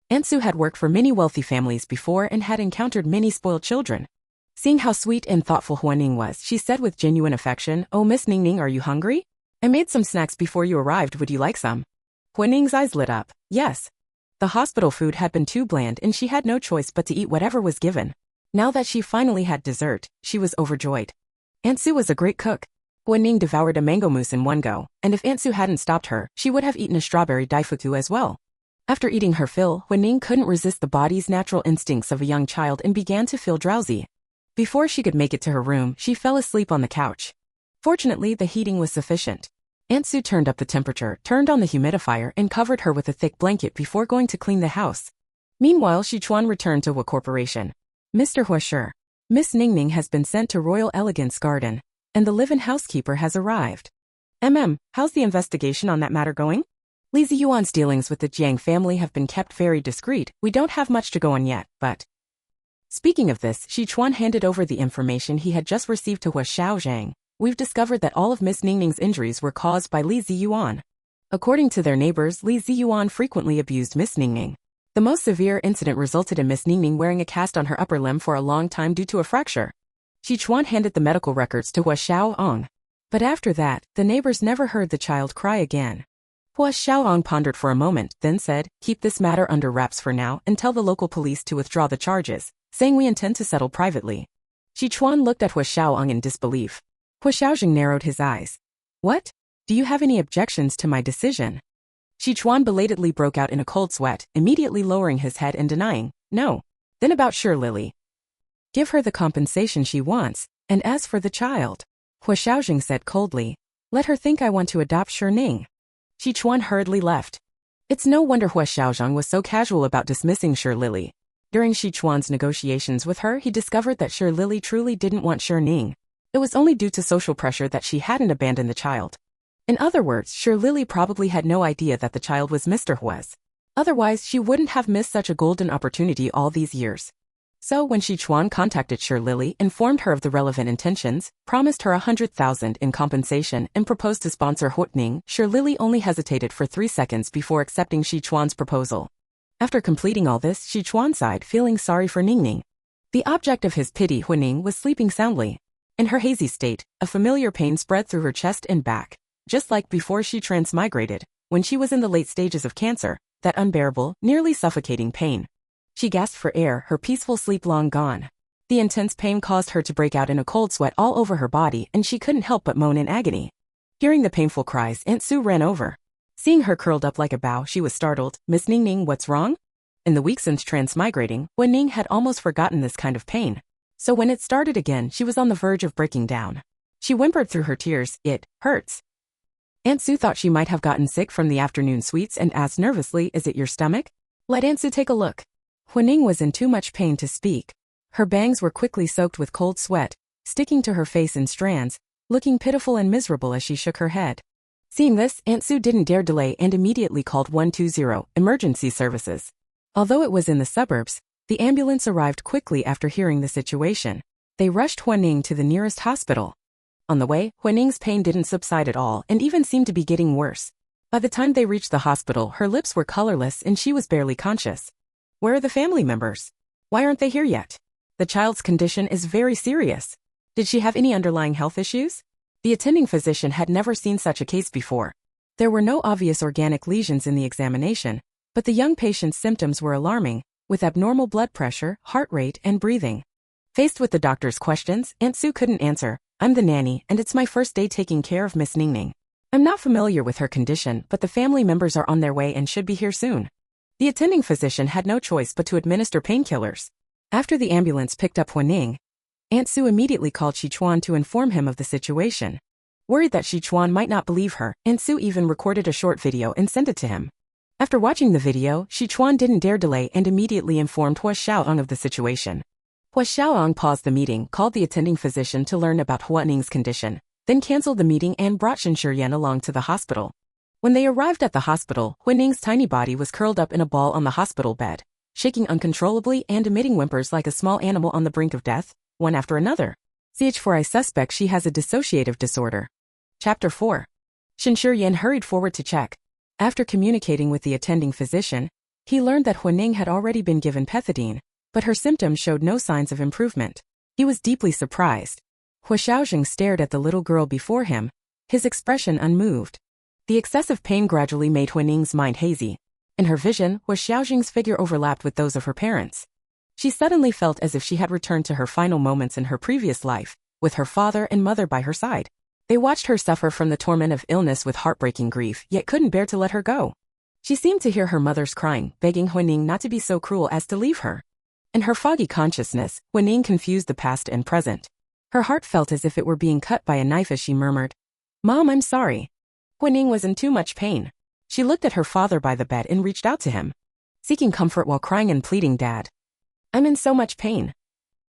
Ansu had worked for many wealthy families before and had encountered many spoiled children. Seeing how sweet and thoughtful Huining was, she said with genuine affection, Oh, Miss Ning Ning, are you hungry? I made some snacks before you arrived, would you like some? Huining's eyes lit up. Yes. The hospital food had been too bland and she had no choice but to eat whatever was given. Now that she finally had dessert, she was overjoyed. Ansu was a great cook. Huining devoured a mango mousse in one go, and if Ansu hadn't stopped her, she would have eaten a strawberry daifuku as well. After eating her fill, Huining couldn't resist the body's natural instincts of a young child and began to feel drowsy. Before she could make it to her room, she fell asleep on the couch. Fortunately, the heating was sufficient. Ansu turned up the temperature, turned on the humidifier, and covered her with a thick blanket before going to clean the house. Meanwhile, Sichuan returned to Huo Corporation. Mr. Huo Shi, Miss Ning Ning has been sent to Royal Elegance Garden, and the live-in housekeeper has arrived. How's the investigation on that matter going? Li Ziyuan's dealings with the Jiang family have been kept very discreet. We don't have much to go on yet, but... Speaking of this, Sichuan handed over the information he had just received to Huo Xiaozheng. We've discovered that all of Miss Ning Ning's injuries were caused by Li Ziyuan. According to their neighbors, Li Ziyuan frequently abused Miss Ning Ning. The most severe incident resulted in Miss Ning Ning wearing a cast on her upper limb for a long time due to a fracture. Sichuan handed the medical records to Huo Xiaozheng. But after that, the neighbors never heard the child cry again. Huo Xiaozheng pondered for a moment, then said, Keep this matter under wraps for now and tell the local police to withdraw the charges, saying we intend to settle privately. Sichuan looked at Huo Xiaozheng in disbelief. Huo Xiaozheng narrowed his eyes. What? Do you have any objections to my decision? Sichuan belatedly broke out in a cold sweat, immediately lowering his head and denying, No. Then about Shi Lily. Give her the compensation she wants, and as for the child, Huo Xiaozheng said coldly, Let her think I want to adopt Shi Ning. Sichuan hurriedly left. It's no wonder Huo Xiaozheng was so casual about dismissing Shi Lily. During Sichuan's negotiations with her, he discovered that Shi Lily truly didn't want Shi Ning. It was only due to social pressure that she hadn't abandoned the child. In other words, Shi Lily probably had no idea that the child was Mr. Huo's. Otherwise, she wouldn't have missed such a golden opportunity all these years. So when Sichuan contacted Shi Lily, informed her of the relevant intentions, promised her 100,000 in compensation, and proposed to sponsor Huining, Shi Lily only hesitated for 3 seconds before accepting Sichuan's proposal. After completing all this, Sichuan sighed, feeling sorry for Ning Ning. The object of his pity, Huining, was sleeping soundly. In her hazy state, a familiar pain spread through her chest and back, just like before she transmigrated, when she was in the late stages of cancer, that unbearable, nearly suffocating pain. She gasped for air, her peaceful sleep long gone. The intense pain caused her to break out in a cold sweat all over her body, and she couldn't help but moan in agony. Hearing the painful cries, Aunt Sue ran over. Seeing her curled up like a bough, she was startled. Miss Ning Ning, what's wrong? In the week since transmigrating, Huining had almost forgotten this kind of pain. So when it started again, she was on the verge of breaking down. She whimpered through her tears, It hurts. Aunt Sue thought she might have gotten sick from the afternoon sweets and asked nervously, Is it your stomach? Let Aunt Sue take a look. Huining was in too much pain to speak. Her bangs were quickly soaked with cold sweat, sticking to her face in strands, looking pitiful and miserable as she shook her head. Seeing this, Aunt Sue didn't dare delay and immediately called 120, emergency services. Although it was in the suburbs, the ambulance arrived quickly after hearing the situation. They rushed Huining to the nearest hospital. On the way, Huining's pain didn't subside at all and even seemed to be getting worse. By the time they reached the hospital, her lips were colorless and she was barely conscious. Where are the family members? Why aren't they here yet? The child's condition is very serious. Did she have any underlying health issues? The attending physician had never seen such a case before. There were no obvious organic lesions in the examination, but the young patient's symptoms were alarming, with abnormal blood pressure, heart rate, and breathing. Faced with the doctor's questions, Aunt Sue couldn't answer. I'm the nanny, and it's my first day taking care of Miss Ning Ning. I'm not familiar with her condition, but the family members are on their way and should be here soon. The attending physician had no choice but to administer painkillers. After the ambulance picked up Huining, Aunt Sue immediately called Sichuan to inform him of the situation. Worried that Sichuan might not believe her, Aunt Sue even recorded a short video and sent it to him. After watching the video, Sichuan didn't dare delay and immediately informed Huo Xiaozheng of the situation. Huo Xiaozheng paused the meeting, called the attending physician to learn about Huining's condition, then canceled the meeting and brought Shen Shiyan along to the hospital. When they arrived at the hospital, Huining's tiny body was curled up in a ball on the hospital bed, shaking uncontrollably and emitting whimpers like a small animal on the brink of death, one after another. CH4I suspect she has a dissociative disorder. Chapter 4. Shen hurried forward to check. After communicating with the attending physician, he learned that Huo had already been given pethidine, but her symptoms showed no signs of improvement. He was deeply surprised. Huo Xiaozheng stared at the little girl before him, his expression unmoved. The excessive pain gradually made Huo mind hazy. In her vision, Huo Xiaozheng's figure overlapped with those of her parents. She suddenly felt as if she had returned to her final moments in her previous life, with her father and mother by her side. They watched her suffer from the torment of illness with heartbreaking grief, yet couldn't bear to let her go. She seemed to hear her mother's crying, begging Huo not to be so cruel as to leave her. In her foggy consciousness, Huo confused the past and present. Her heart felt as if it were being cut by a knife as she murmured, "Mom, I'm sorry." Huo was in too much pain. She looked at her father by the bed and reached out to him, seeking comfort while crying and pleading, "Dad, I'm in so much pain.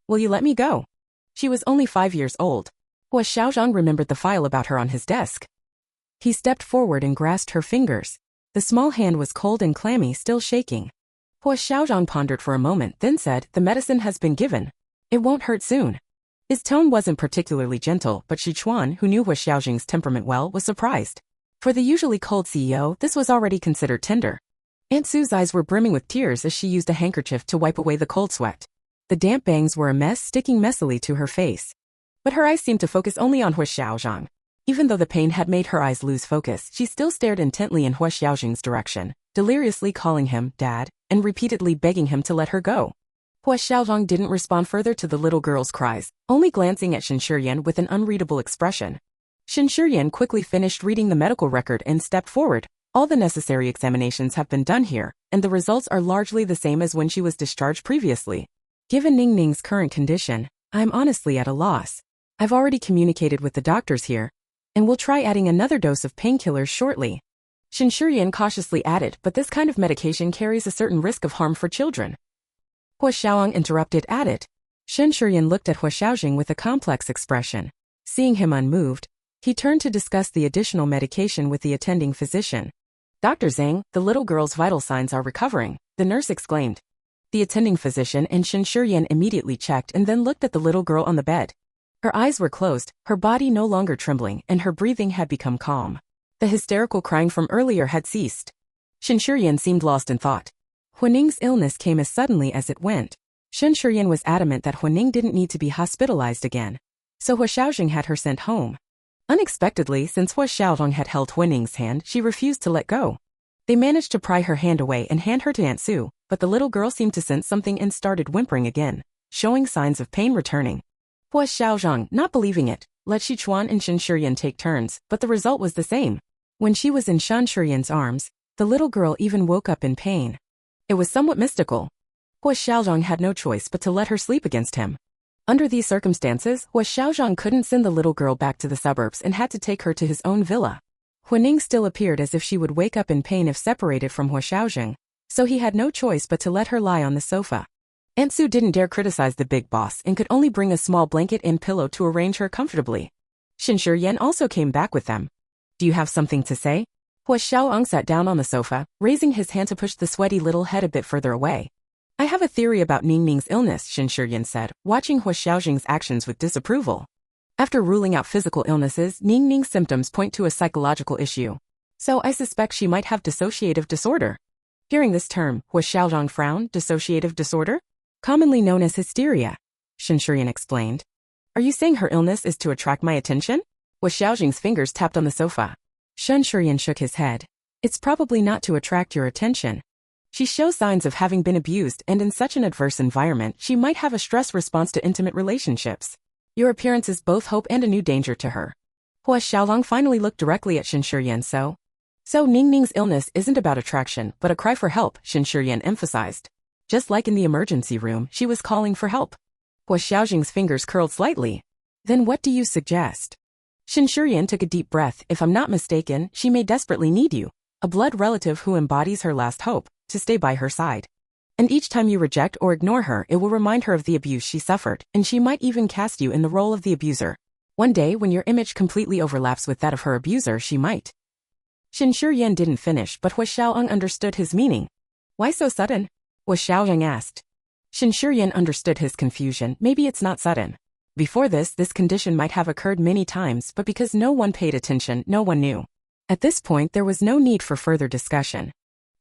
Will you let me go?" She was only 5 years old. Huo Xiaozheng remembered the file about her on his desk. He stepped forward and grasped her fingers. The small hand was cold and clammy, still shaking. Huo Xiaozheng pondered for a moment, then said, "The medicine has been given. It won't hurt soon." His tone wasn't particularly gentle, but Sichuan, who knew Huo Xiaozheng's temperament well, was surprised. For the usually cold CEO, this was already considered tender. Aunt Sue's eyes were brimming with tears as she used a handkerchief to wipe away the cold sweat. The damp bangs were a mess, sticking messily to her face. But her eyes seemed to focus only on Huo Xiaozheng. Even though the pain had made her eyes lose focus, she still stared intently in Huo Xiaozheng's direction, deliriously calling him "Dad," and repeatedly begging him to let her go. Huo Xiaozheng didn't respond further to the little girl's cries, only glancing at Shen with an unreadable expression. Shen quickly finished reading the medical record and stepped forward. "All the necessary examinations have been done here, and the results are largely the same as when she was discharged previously. Given Ning's current condition, I'm honestly at a loss. I've already communicated with the doctors here, and we'll try adding another dose of painkillers shortly." Shen cautiously added, "But this kind of medication carries a certain risk of harm for children." Huo Xiaozheng interrupted, added. Shen looked at Huo Xiaozheng with a complex expression. Seeing him unmoved, he turned to discuss the additional medication with the attending physician. "Dr. Zhang, the little girl's vital signs are recovering," the nurse exclaimed. The attending physician and Shen immediately checked and then looked at the little girl on the bed. Her eyes were closed, her body no longer trembling, and her breathing had become calm. The hysterical crying from earlier had ceased. Shen seemed lost in thought. Huo illness came as suddenly as it went. Shen was adamant that Huo didn't need to be hospitalized again, so Huo Xiaozheng had her sent home. Unexpectedly, since Huo Xiaozheng had held Huo hand, she refused to let go. They managed to pry her hand away and hand her to Aunt Sue, but the little girl seemed to sense something and started whimpering again, showing signs of pain returning. Huo Xiaozheng, not believing it, let Sichuan and Shen take turns, but the result was the same. When she was in Shen arms, the little girl even woke up in pain. It was somewhat mystical. Huo Xiaozheng had no choice but to let her sleep against him. Under these circumstances, Huo Xiaozheng couldn't send the little girl back to the suburbs and had to take her to his own villa. Huo still appeared as if she would wake up in pain if separated from Huo Xiaozheng, so he had no choice but to let her lie on the sofa. Aunt Sue didn't dare criticize the big boss and could only bring a small blanket and pillow to arrange her comfortably. Shen also came back with them. "Do you have something to say?" Huo Xiaozheng sat down on the sofa, raising his hand to push the sweaty little head a bit further away. "I have a theory about Ning's illness," Shen said, watching Huo Xiaozheng's actions with disapproval. "After ruling out physical illnesses, Ning's symptoms point to a psychological issue. So I suspect she might have dissociative disorder." Hearing this term, Huo Xiaozheng frowned. "Dissociative disorder? Commonly known as hysteria," Shen explained. "Are you saying her illness is to attract my attention?" Huo Xiaozheng's fingers tapped on the sofa. Shen shook his head. "It's probably not to attract your attention. She shows signs of having been abused, and in such an adverse environment, she might have a stress response to intimate relationships. Your appearance is both hope and a new danger to her." Huo Xiaozheng finally looked directly at Shen So Ning's illness isn't about attraction, but a cry for help, Shen emphasized. Just like in the emergency room, she was calling for help. Huo Xiaozheng's fingers curled slightly. "Then what do you suggest?" Shen took a deep breath. "If I'm not mistaken, she may desperately need you, a blood relative who embodies her last hope, to stay by her side. And each time you reject or ignore her, it will remind her of the abuse she suffered, and she might even cast you in the role of the abuser. One day, when your image completely overlaps with that of her abuser, she might." Shen didn't finish, but Huo Xiaozheng understood his meaning. "Why so sudden?" Huo Xiaozheng asked. Shen understood his confusion. "Maybe it's not sudden. Before this condition might have occurred many times, but because no one paid attention, no one knew. At this point, there was no need for further discussion.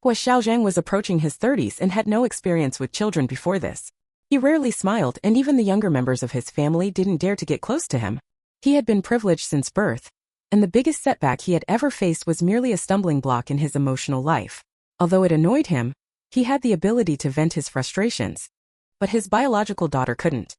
Huo Xiaozheng was approaching his 30s and had no experience with children before this. He rarely smiled, and even the younger members of his family didn't dare to get close to him. He had been privileged since birth, and the biggest setback he had ever faced was merely a stumbling block in his emotional life. Although it annoyed him, he had the ability to vent his frustrations. But his biological daughter couldn't.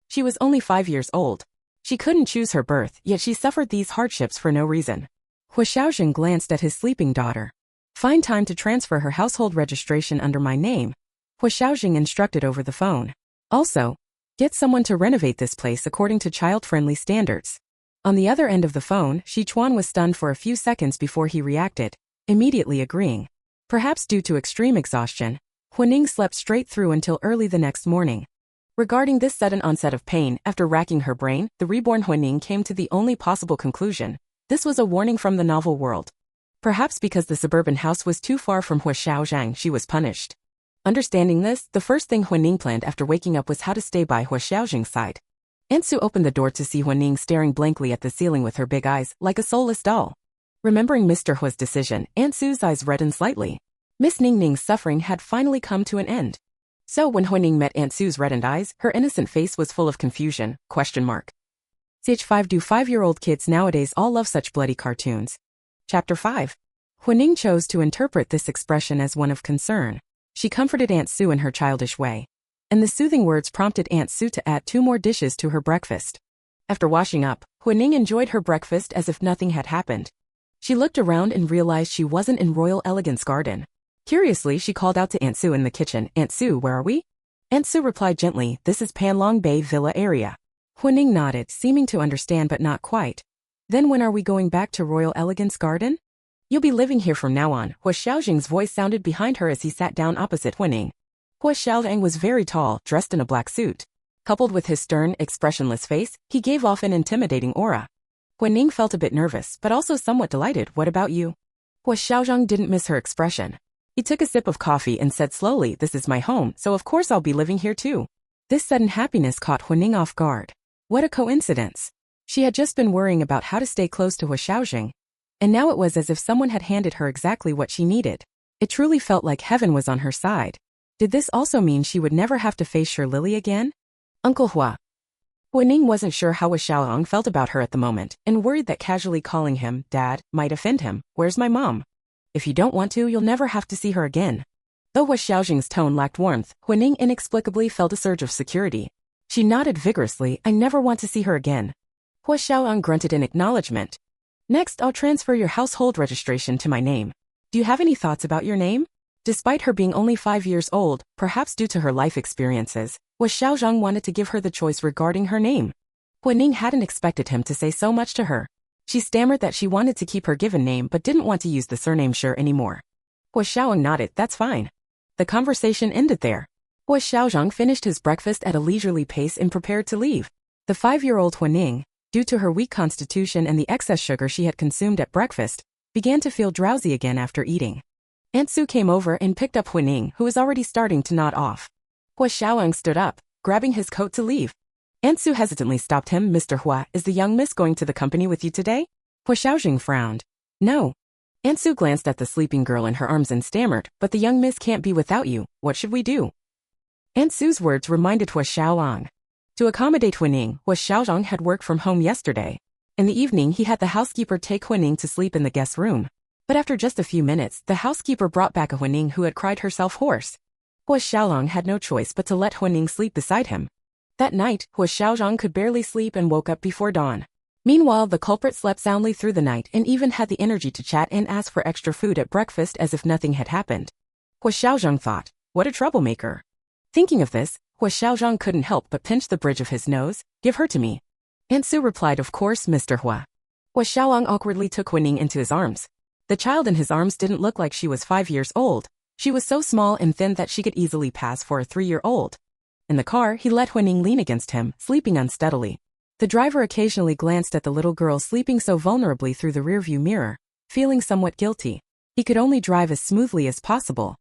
She was only 5 years old. She couldn't choose her birth, yet she suffered these hardships for no reason. Huo Xiaozheng glanced at his sleeping daughter. "Find time to transfer her household registration under my name," Huo Xiaozheng instructed over the phone. "Also, get someone to renovate this place according to child-friendly standards." On the other end of the phone, Shi Chuan was stunned for a few seconds before he reacted, immediately agreeing. Perhaps due to extreme exhaustion, Huining slept straight through until early the next morning. Regarding this sudden onset of pain, after racking her brain, the reborn Huining came to the only possible conclusion. This was a warning from the novel world. Perhaps because the suburban house was too far from Huo Xiaozheng, she was punished. Understanding this, the first thing Huining planned after waking up was how to stay by Huo Xiaozheng's side. Ansu opened the door to see Huining staring blankly at the ceiling with her big eyes, like a soulless doll. Remembering Mr. Huo's decision, Ansu's eyes reddened slightly. Miss Ningning's suffering had finally come to an end. So when Huining met Ansu's reddened eyes, her innocent face was full of confusion, ? Ch5 Do 5-year-old kids nowadays all love such bloody cartoons? Chapter 5. Huining chose to interpret this expression as one of concern. She comforted Aunt Sue in her childish way. And the soothing words prompted Aunt Sue to add 2 more dishes to her breakfast. After washing up, Huining enjoyed her breakfast as if nothing had happened. She looked around and realized she wasn't in Royal Elegance Garden. Curiously, she called out to Aunt Sue in the kitchen, "Aunt Sue, where are we?" Aunt Sue replied gently, "This is Panlong Bay Villa area." Huining nodded, seeming to understand but not quite. "Then when are we going back to Royal Elegance Garden?" "You'll be living here from now on," Huo Xiaozheng's voice sounded behind her as he sat down opposite Huining. Huo Xiaozheng was very tall, dressed in a black suit. Coupled with his stern, expressionless face, he gave off an intimidating aura. Huining felt a bit nervous, but also somewhat delighted. "What about you?" Huo Xiaozheng didn't miss her expression. He took a sip of coffee and said slowly, "This is my home, so of course I'll be living here too." This sudden happiness caught Huining off guard. What a coincidence. She had just been worrying about how to stay close to Huo Xiaozheng, and now it was as if someone had handed her exactly what she needed. It truly felt like heaven was on her side. Did this also mean she would never have to face Sure Lily again? Uncle Hua. Huining wasn't sure how Huo Xiaozheng felt about her at the moment, and worried that casually calling him Dad might offend him. "Where's my mom?" "If you don't want to, you'll never have to see her again." Though Huo Xiaozheng's tone lacked warmth, Huining inexplicably felt a surge of security. She nodded vigorously. "I never want to see her again." Huo Xiaozheng grunted in acknowledgement. "Next, I'll transfer your household registration to my name. Do you have any thoughts about your name?" Despite her being only 5 years old, perhaps due to her life experiences, Huo Xiaozheng wanted to give her the choice regarding her name. Huining hadn't expected him to say so much to her. She stammered that she wanted to keep her given name but didn't want to use the surname Sure anymore. Huo Xiaozheng nodded. "That's fine." The conversation ended there. Huo Xiaozheng finished his breakfast at a leisurely pace and prepared to leave. The 5-year-old Huining, due to her weak constitution and the excess sugar she had consumed at breakfast, began to feel drowsy again after eating. Aunt Sue came over and picked up Huining, who was already starting to nod off. Huo Xiaozheng stood up, grabbing his coat to leave. Aunt Sue hesitantly stopped him. "Mr. Hua, is the young miss going to the company with you today?" Huo Xiaozheng frowned. "No." Aunt Sue glanced at the sleeping girl in her arms and stammered, "But the young miss can't be without you. What should we do?" Aunt Sue's words reminded Huo Xiaozheng. To accommodate Huining, Huo Xiaozheng had worked from home yesterday. In the evening, he had the housekeeper take Huining to sleep in the guest room. But after just a few minutes, the housekeeper brought back a Huining who had cried herself hoarse. Huo Xiaozheng had no choice but to let Huining sleep beside him. That night, Huo Xiaozheng could barely sleep and woke up before dawn. Meanwhile, the culprit slept soundly through the night and even had the energy to chat and ask for extra food at breakfast as if nothing had happened. Huo Xiaozheng thought, "What a troublemaker." Thinking of this, Huo Xiaozheng couldn't help but pinch the bridge of his nose. "Give her to me." Aunt Sue replied, "Of course, Mr. Hua." Huo Xiaozheng awkwardly took Huining into his arms. The child in his arms didn't look like she was 5 years old. She was so small and thin that she could easily pass for a 3-year-old. In the car, he let Huining lean against him, sleeping unsteadily. The driver occasionally glanced at the little girl sleeping so vulnerably through the rearview mirror, feeling somewhat guilty. He could only drive as smoothly as possible.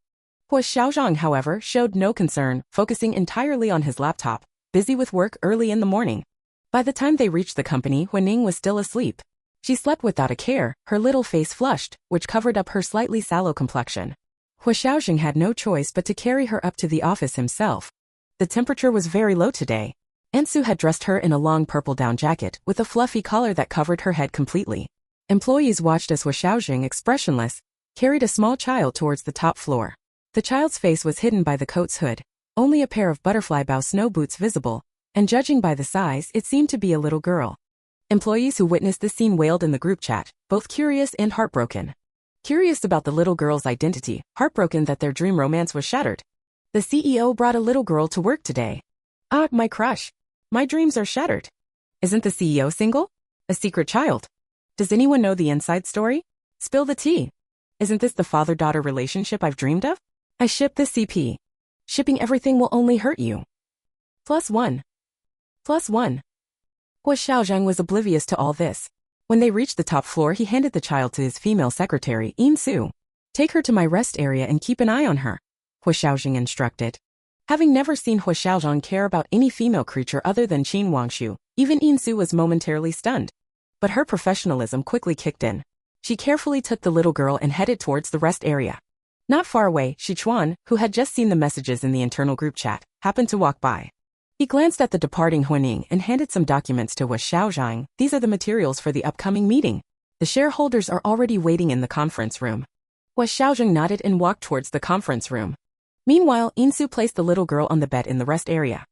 Huo Xiaozheng, however, showed no concern, focusing entirely on his laptop, busy with work early in the morning. By the time they reached the company, Huining was still asleep. She slept without a care, her little face flushed, which covered up her slightly sallow complexion. Huo Xiaozheng had no choice but to carry her up to the office himself. The temperature was very low today. Ansu had dressed her in a long purple down jacket with a fluffy collar that covered her head completely. Employees watched as Huo Xiaozheng, expressionless, carried a small child towards the top floor. The child's face was hidden by the coat's hood, only a pair of butterfly bow snow boots visible, and judging by the size, it seemed to be a little girl. Employees who witnessed this scene wailed in the group chat, both curious and heartbroken. Curious about the little girl's identity, heartbroken that their dream romance was shattered. The CEO brought a little girl to work today. Ah, my crush. My dreams are shattered. Isn't the CEO single? A secret child? Does anyone know the inside story? Spill the tea. Isn't this the father-daughter relationship I've dreamed of? I ship this CP. Shipping everything will only hurt you. +1. +1. Huo Xiaozheng was oblivious to all this. When they reached the top floor, he handed the child to his female secretary, Insu. Take her to my rest area and keep an eye on her, Huo Xiaozheng instructed. Having never seen Huo Xiaozheng care about any female creature other than Qin Wangshu, even Insu was momentarily stunned. But her professionalism quickly kicked in. She carefully took the little girl and headed towards the rest area. Not far away, Sichuan, who had just seen the messages in the internal group chat, happened to walk by. He glanced at the departing Huining and handed some documents to Huo Xiaozheng. These are the materials for the upcoming meeting. The shareholders are already waiting in the conference room. Huo Xiaozheng nodded and walked towards the conference room. Meanwhile, Insu placed the little girl on the bed in the rest area.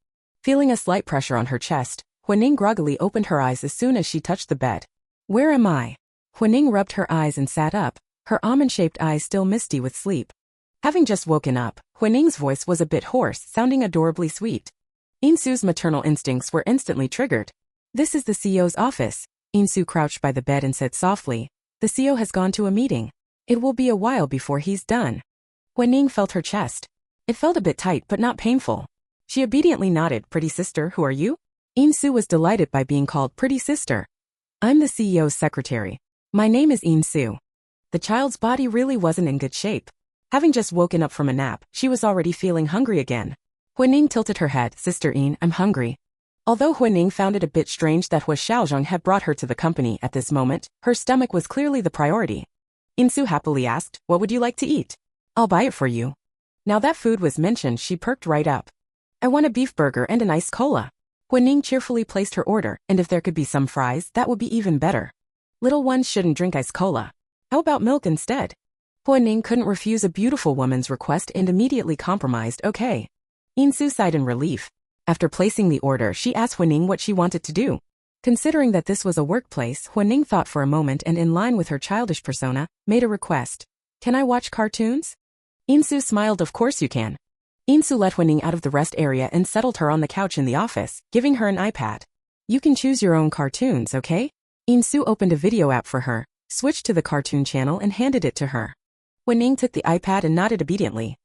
Feeling a slight pressure on her chest, Huining groggily opened her eyes as soon as she touched the bed. Where am I? Huining rubbed her eyes and sat up, her almond-shaped eyes still misty with sleep. Having just woken up, Huining's voice was a bit hoarse, sounding adorably sweet. Insu's maternal instincts were instantly triggered. This is the CEO's office. Insu crouched by the bed and said softly, the CEO has gone to a meeting. It will be a while before he's done. Huining felt her chest. It felt a bit tight but not painful. She obediently nodded. Pretty sister, who are you? Insu was delighted by being called pretty sister. I'm the CEO's secretary. My name is Insu. The child's body really wasn't in good shape. Having just woken up from a nap, she was already feeling hungry again. Huining tilted her head. Sister In, I'm hungry. Although Huining found it a bit strange that Huo Xiaozheng had brought her to the company at this moment, her stomach was clearly the priority. Insu happily asked, what would you like to eat? I'll buy it for you. Now that food was mentioned, she perked right up. I want a beef burger and an iced cola. Huining cheerfully placed her order, and if there could be some fries, that would be even better. Little ones shouldn't drink iced cola. How about milk instead? Huining couldn't refuse a beautiful woman's request and immediately compromised. Okay. Insu sighed in relief. After placing the order, she asked Huining what she wanted to do. Considering that this was a workplace, Huining thought for a moment and, in line with her childish persona, made a request. Can I watch cartoons? Insu smiled. Of course you can. Insu let Huining out of the rest area and settled her on the couch in the office, giving her an iPad. You can choose your own cartoons, okay? Insu opened a video app for her, switched to the cartoon channel and handed it to her. Huining took the iPad and nodded obediently.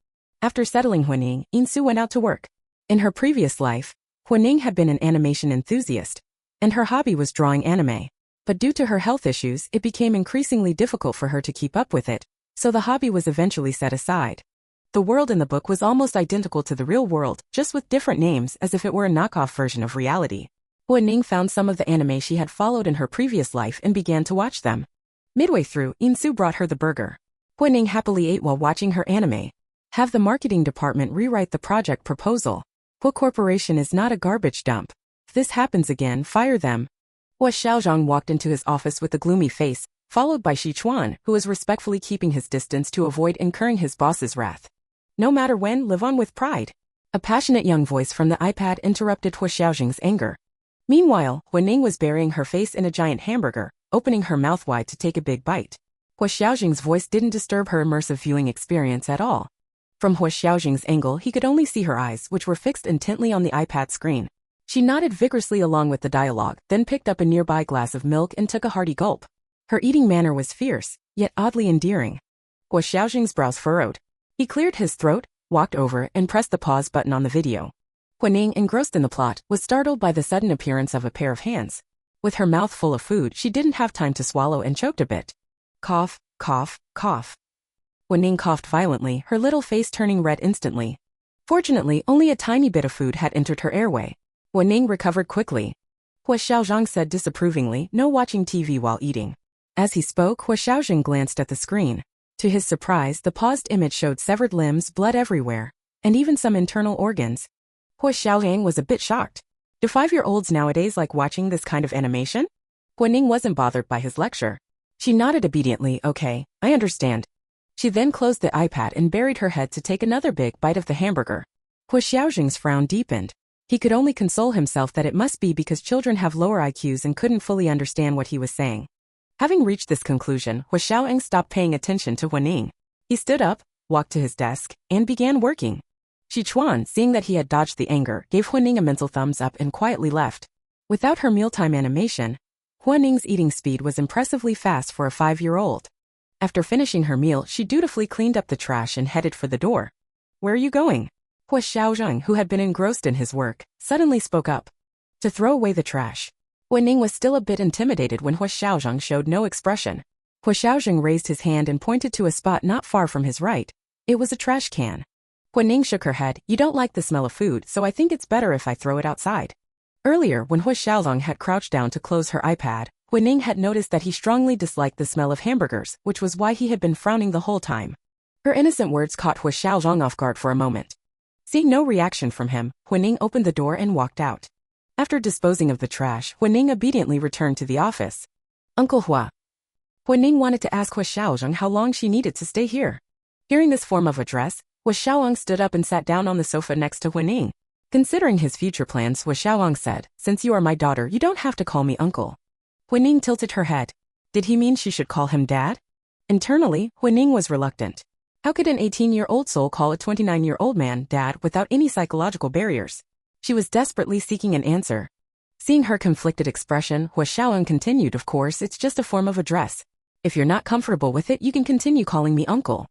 After settling Huining, Insu went out to work. In her previous life, Huining had been an animation enthusiast, and her hobby was drawing anime. But due to her health issues, it became increasingly difficult for her to keep up with it, so the hobby was eventually set aside. The world in the book was almost identical to the real world, just with different names as if it were a knockoff version of reality. Huining found some of the anime she had followed in her previous life and began to watch them. Midway through, Insu brought her the burger. Huining happily ate while watching her anime. Have the marketing department rewrite the project proposal. Huo Corporation is not a garbage dump. If this happens again, fire them. Huo Xiaozheng walked into his office with a gloomy face, followed by Sichuan, who was respectfully keeping his distance to avoid incurring his boss's wrath. No matter when, live on with pride. A passionate young voice from the iPad interrupted Huo Xiaozheng's anger. Meanwhile, Huining was burying her face in a giant hamburger, opening her mouth wide to take a big bite. Huo Xiaozheng's voice didn't disturb her immersive viewing experience at all. From Huo Xiaozheng's angle, he could only see her eyes, which were fixed intently on the iPad screen. She nodded vigorously along with the dialogue, then picked up a nearby glass of milk and took a hearty gulp. Her eating manner was fierce, yet oddly endearing. Huo Xiaozheng's brows furrowed. He cleared his throat, walked over, and pressed the pause button on the video. Huining, engrossed in the plot, was startled by the sudden appearance of a pair of hands. With her mouth full of food, she didn't have time to swallow and choked a bit. Cough, cough, cough. Huining coughed violently, her little face turning red instantly. Fortunately, only a tiny bit of food had entered her airway. Huining recovered quickly. Huo Xiaozheng said disapprovingly, no watching TV while eating. As he spoke, Huo Xiaozheng glanced at the screen. To his surprise, the paused image showed severed limbs, blood everywhere, and even some internal organs. Huo Xiaozheng was a bit shocked. Do 5-year-olds nowadays like watching this kind of animation? Huo Ning wasn't bothered by his lecture. She nodded obediently, okay, I understand. She then closed the iPad and buried her head to take another big bite of the hamburger. Huo Xiaozheng's frown deepened. He could only console himself that it must be because children have lower IQs and couldn't fully understand what he was saying. Having reached this conclusion, Huo Xiaozheng stopped paying attention to Huo Ning. He stood up, walked to his desk, and began working. Shi Chuan, seeing that he had dodged the anger, gave Huo Ning a mental thumbs up and quietly left. Without her mealtime animation, Huo Ning's eating speed was impressively fast for a 5-year-old. After finishing her meal, she dutifully cleaned up the trash and headed for the door. Where are you going? Huo Xiaozheng, who had been engrossed in his work, suddenly spoke up. To throw away the trash. Huo Ning was still a bit intimidated when Huo Xiaozheng showed no expression. Huo Xiaozheng raised his hand and pointed to a spot not far from his right. It was a trash can. Huo Ning shook her head. You don't like the smell of food, so I think it's better if I throw it outside. Earlier, when Huo Xiaozheng had crouched down to close her iPad, Huo Ning had noticed that he strongly disliked the smell of hamburgers, which was why he had been frowning the whole time. Her innocent words caught Huo Xiaozheng off guard for a moment. Seeing no reaction from him, Huo Ning opened the door and walked out. After disposing of the trash, Huo Ning obediently returned to the office. Uncle Huo. Huo Ning wanted to ask Huo Xiaozheng how long she needed to stay here. Hearing this form of address, Huo Xiaozheng stood up and sat down on the sofa next to Huo Ning. Considering his future plans, Huo Xiaozheng said, since you are my daughter, you don't have to call me uncle. Huo Ning tilted her head. Did he mean she should call him dad? Internally, Huo Ning was reluctant. How could an 18-year-old soul call a 29-year-old man dad without any psychological barriers? She was desperately seeking an answer. Seeing her conflicted expression, Huo Xiaozheng continued, of course, it's just a form of address. If you're not comfortable with it, you can continue calling me uncle.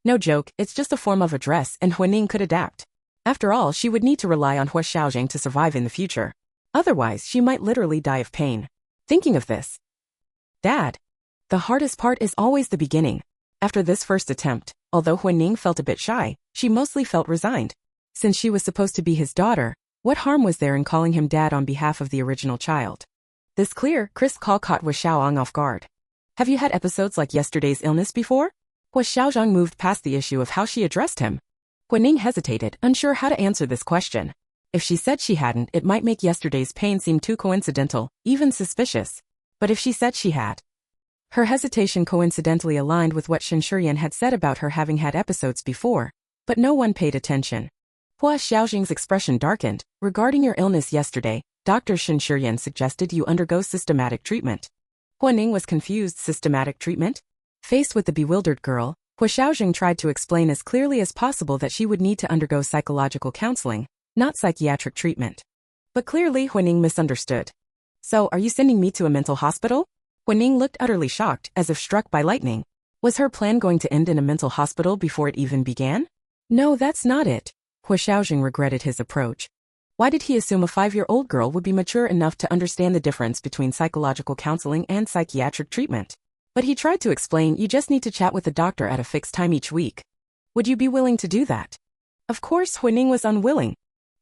No joke, it's just a form of address, and Huo Ning could adapt. After all, she would need to rely on Huo Xiaozheng to survive in the future. Otherwise, she might literally die of pain. Thinking of this. Dad. The hardest part is always the beginning. After this first attempt, although Huo Ning felt a bit shy, she mostly felt resigned. Since she was supposed to be his daughter, what harm was there in calling him dad on behalf of the original child? This clear, crisp call caught Huo Xiaozheng off guard. Have you had episodes like yesterday's illness before? Huo Xiaozheng moved past the issue of how she addressed him. Huo Ning hesitated, unsure how to answer this question. If she said she hadn't, it might make yesterday's pain seem too coincidental, even suspicious. But if she said she had, her hesitation coincidentally aligned with what Shen Shurian had said about her having had episodes before, but no one paid attention. Huo Xiaozheng's expression darkened. Regarding your illness yesterday, Dr. Shen Shurian suggested you undergo systematic treatment. Huo Ning was confused. Systematic treatment? Faced with the bewildered girl, Huo Xiaozheng tried to explain as clearly as possible that she would need to undergo psychological counseling, not psychiatric treatment. But clearly Huo Ning misunderstood. So, are you sending me to a mental hospital? Huo Ning looked utterly shocked, as if struck by lightning. Was her plan going to end in a mental hospital before it even began? No, that's not it. Huo Xiaozheng regretted his approach. Why did he assume a 5-year-old girl would be mature enough to understand the difference between psychological counseling and psychiatric treatment? But he tried to explain, you just need to chat with the doctor at a fixed time each week. Would you be willing to do that? Of course, Huo Ning was unwilling.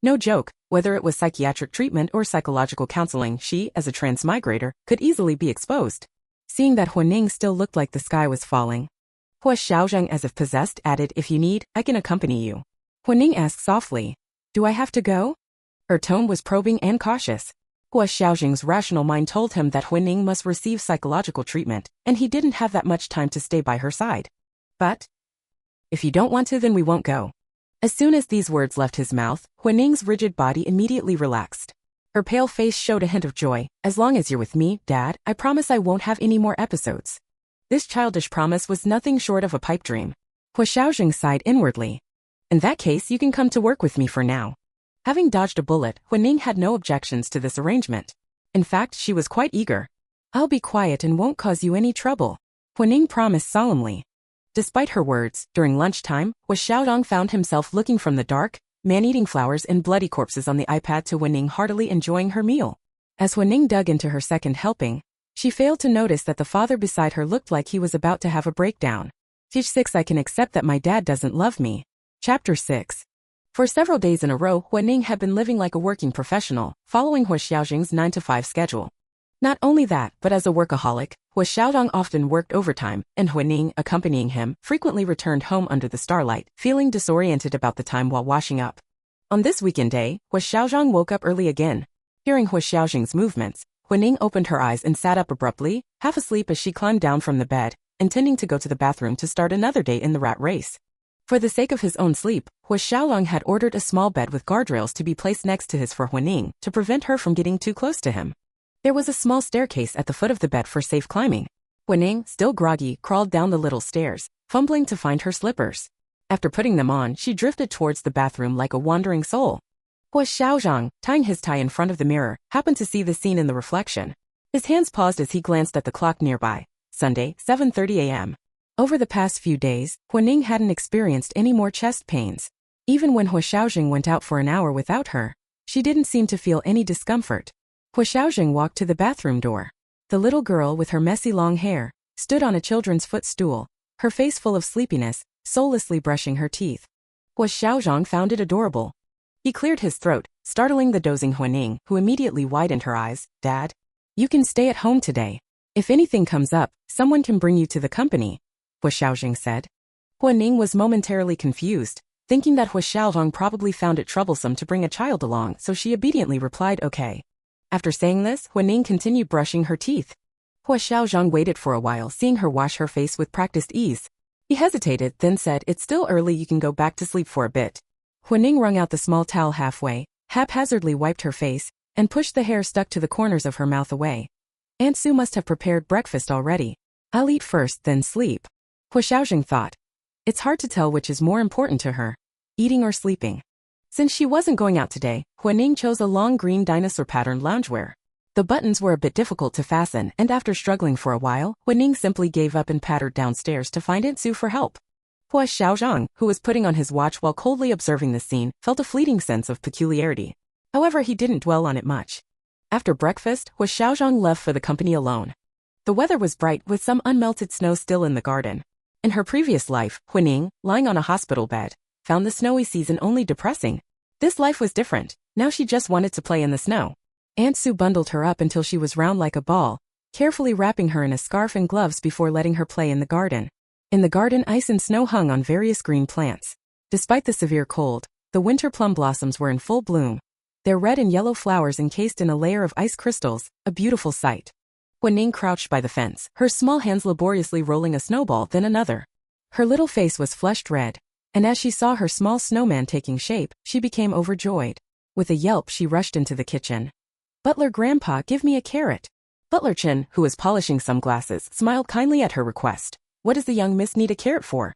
No joke, whether it was psychiatric treatment or psychological counseling, she, as a transmigrator, could easily be exposed. Seeing that Huo Ning still looked like the sky was falling, Huo Xiaozheng, as if possessed, added, if you need, I can accompany you. Huo Ning asked softly, do I have to go? Her tone was probing and cautious. Huo Xiaozheng's rational mind told him that Huo Ning must receive psychological treatment, and he didn't have that much time to stay by her side. But, if you don't want to, then we won't go. As soon as these words left his mouth, Huo Ning's rigid body immediately relaxed. Her pale face showed a hint of joy. As long as you're with me, Dad, I promise I won't have any more episodes. This childish promise was nothing short of a pipe dream. Huo Xiaozheng sighed inwardly. In that case, you can come to work with me for now. Having dodged a bullet, Huo Ning had no objections to this arrangement. In fact, she was quite eager. I'll be quiet and won't cause you any trouble, Huo Ning promised solemnly. Despite her words, during lunchtime, Huo Xiaozheng found himself looking from the dark, man-eating flowers and bloody corpses on the iPad to Huo Ning heartily enjoying her meal. As Huo Ning dug into her second helping, she failed to notice that the father beside her looked like he was about to have a breakdown. Stage 6. I can accept that my dad doesn't love me. Chapter 6. For several days in a row, Huo Guining had been living like a working professional, following Huo Xiaozheng's 9-to-5 schedule. Not only that, but as a workaholic, Huo Xiaozheng often worked overtime, and Huo Guining, accompanying him, frequently returned home under the starlight, feeling disoriented about the time while washing up. On this weekend day, Huo Xiaozheng woke up early again. Hearing Huo Xiaozheng's movements, Huo Guining opened her eyes and sat up abruptly, half asleep as she climbed down from the bed, intending to go to the bathroom to start another day in the rat race. For the sake of his own sleep, Huo Xiaozheng had ordered a small bed with guardrails to be placed next to his for Huo Guining to prevent her from getting too close to him. There was a small staircase at the foot of the bed for safe climbing. Huo Guining, still groggy, crawled down the little stairs, fumbling to find her slippers. After putting them on, she drifted towards the bathroom like a wandering soul. Huo Xiaozheng, tying his tie in front of the mirror, happened to see the scene in the reflection. His hands paused as he glanced at the clock nearby. Sunday, 7:30 a.m. Over the past few days, Huo Guining hadn't experienced any more chest pains. Even when Huo Xiaozheng went out for an hour without her, she didn't seem to feel any discomfort. Huo Xiaozheng walked to the bathroom door. The little girl, with her messy long hair, stood on a children's footstool, her face full of sleepiness, soullessly brushing her teeth. Huo Xiaozheng found it adorable. He cleared his throat, startling the dozing Huo Guining, who immediately widened her eyes. "Dad? You can stay at home today. If anything comes up, someone can bring you to the company," Huo Xiaozheng said. Huo Guining was momentarily confused, thinking that Huo Xiaozheng probably found it troublesome to bring a child along, so she obediently replied okay. After saying this, Huo Guining continued brushing her teeth. Huo Xiaozheng waited for a while, seeing her wash her face with practiced ease. He hesitated, then said, "It's still early, you can go back to sleep for a bit." Huo Guining wrung out the small towel halfway, haphazardly wiped her face, and pushed the hair stuck to the corners of her mouth away. "Aunt Sue must have prepared breakfast already. I'll eat first, then sleep," Huo Xiaozheng thought. It's hard to tell which is more important to her, eating or sleeping. Since she wasn't going out today, Huo Guining chose a long green dinosaur pattern loungewear. The buttons were a bit difficult to fasten, and after struggling for a while, Huo Guining simply gave up and pattered downstairs to find Aunt Sue for help. Huo Xiaozheng, who was putting on his watch while coldly observing the scene, felt a fleeting sense of peculiarity. However, he didn't dwell on it much. After breakfast, Huo Xiaozheng left for the company alone. The weather was bright, with some unmelted snow still in the garden. In her previous life, Huo Guining, lying on a hospital bed, found the snowy season only depressing. This life was different. Now she just wanted to play in the snow. Aunt Sue bundled her up until she was round like a ball, carefully wrapping her in a scarf and gloves before letting her play in the garden. In the garden, ice and snow hung on various green plants. Despite the severe cold, the winter plum blossoms were in full bloom. Their red and yellow flowers encased in a layer of ice crystals, a beautiful sight. Huo Guining crouched by the fence, her small hands laboriously rolling a snowball, then another. Her little face was flushed red, and as she saw her small snowman taking shape, she became overjoyed. With a yelp, she rushed into the kitchen. "Butler Grandpa, give me a carrot." Butler Chen, who was polishing some glasses, smiled kindly at her request. "What does the young miss need a carrot for?"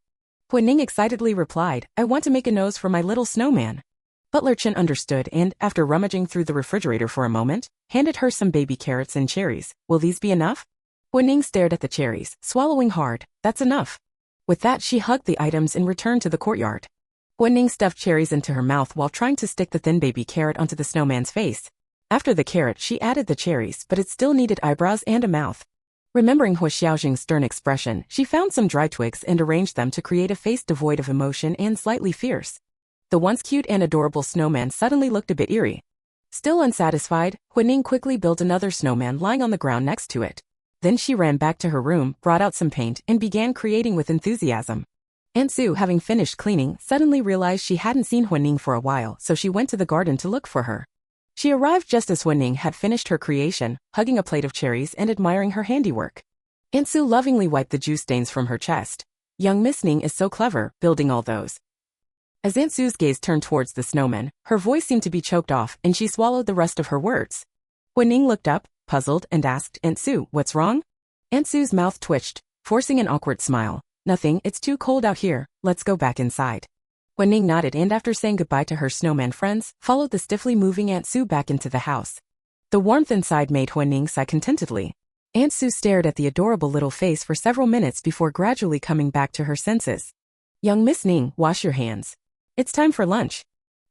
Huo Guining excitedly replied, "I want to make a nose for my little snowman." Butler Chen understood and, after rummaging through the refrigerator for a moment, handed her some baby carrots and cherries. "Will these be enough?" Huo Guining stared at the cherries, swallowing hard. "That's enough." With that, she hugged the items and returned to the courtyard. Huo Guining stuffed cherries into her mouth while trying to stick the thin baby carrot onto the snowman's face. After the carrot, she added the cherries, but it still needed eyebrows and a mouth. Remembering Huo Xiaozheng's stern expression, she found some dry twigs and arranged them to create a face devoid of emotion and slightly fierce. The once cute and adorable snowman suddenly looked a bit eerie. Still unsatisfied, Huo Guining quickly built another snowman lying on the ground next to it. Then she ran back to her room, brought out some paint, and began creating with enthusiasm. Aunt Sue, having finished cleaning, suddenly realized she hadn't seen Huo Guining for a while, so she went to the garden to look for her. She arrived just as Huo Guining had finished her creation, hugging a plate of cherries and admiring her handiwork. Aunt Sue lovingly wiped the juice stains from her chest. "Young Miss Ning is so clever, building all those." As Aunt Sue's gaze turned towards the snowman, her voice seemed to be choked off, and she swallowed the rest of her words. Huo Guining looked up, puzzled, and asked, "Aunt Sue, what's wrong?" Aunt Sue's mouth twitched, forcing an awkward smile. "Nothing, it's too cold out here, let's go back inside." Huo Guining nodded and, after saying goodbye to her snowman friends, followed the stiffly moving Aunt Sue back into the house. The warmth inside made Huo Guining sigh contentedly. Aunt Sue stared at the adorable little face for several minutes before gradually coming back to her senses. "Young Miss Ning, wash your hands. It's time for lunch."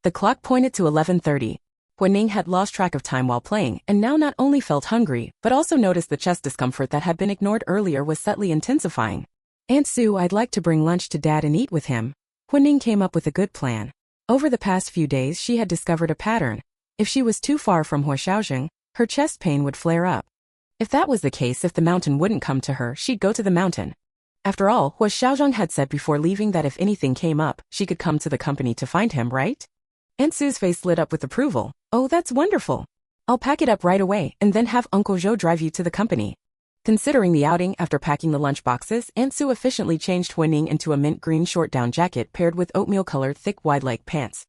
The clock pointed to 11:30. Huo Guining had lost track of time while playing, and now not only felt hungry, but also noticed the chest discomfort that had been ignored earlier was subtly intensifying. "Aunt Sue, I'd like to bring lunch to Dad and eat with him." Huo Guining came up with a good plan. Over the past few days she had discovered a pattern. If she was too far from Huo Xiaozheng, her chest pain would flare up. If that was the case, if the mountain wouldn't come to her, she'd go to the mountain. After all, Huo Xiaozheng had said before leaving that if anything came up, she could come to the company to find him, right? Aunt Sue's face lit up with approval. Oh, that's wonderful. I'll pack it up right away and then have Uncle Zhou drive you to the company. Considering the outing, after packing the lunch boxes, Aunt Sue efficiently changed Huining into a mint green short down jacket paired with oatmeal-colored thick wide-leg pants.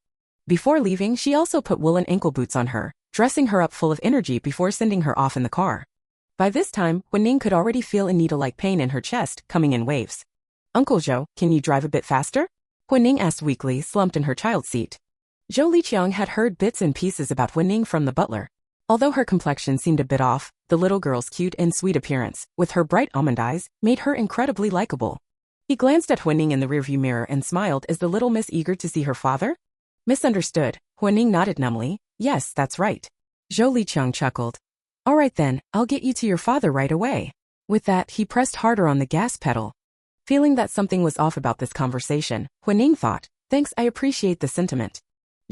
Before leaving, she also put woolen ankle boots on her, dressing her up full of energy before sending her off in the car. By this time, Huining could already feel a needle-like pain in her chest, coming in waves. Uncle Zhou, can you drive a bit faster? Huining asked weakly, slumped in her child seat. Zhou Liqiang had heard bits and pieces about Huining from the butler. Although her complexion seemed a bit off, the little girl's cute and sweet appearance, with her bright almond eyes, made her incredibly likable. He glanced at Huining in the rearview mirror and smiled. Is the little miss eager to see her father? Misunderstood. Huining nodded numbly. Yes, that's right. Zhou Liqiang chuckled. All right then, I'll get you to your father right away. With that, he pressed harder on the gas pedal. Feeling that something was off about this conversation, Huining thought, thanks, I appreciate the sentiment.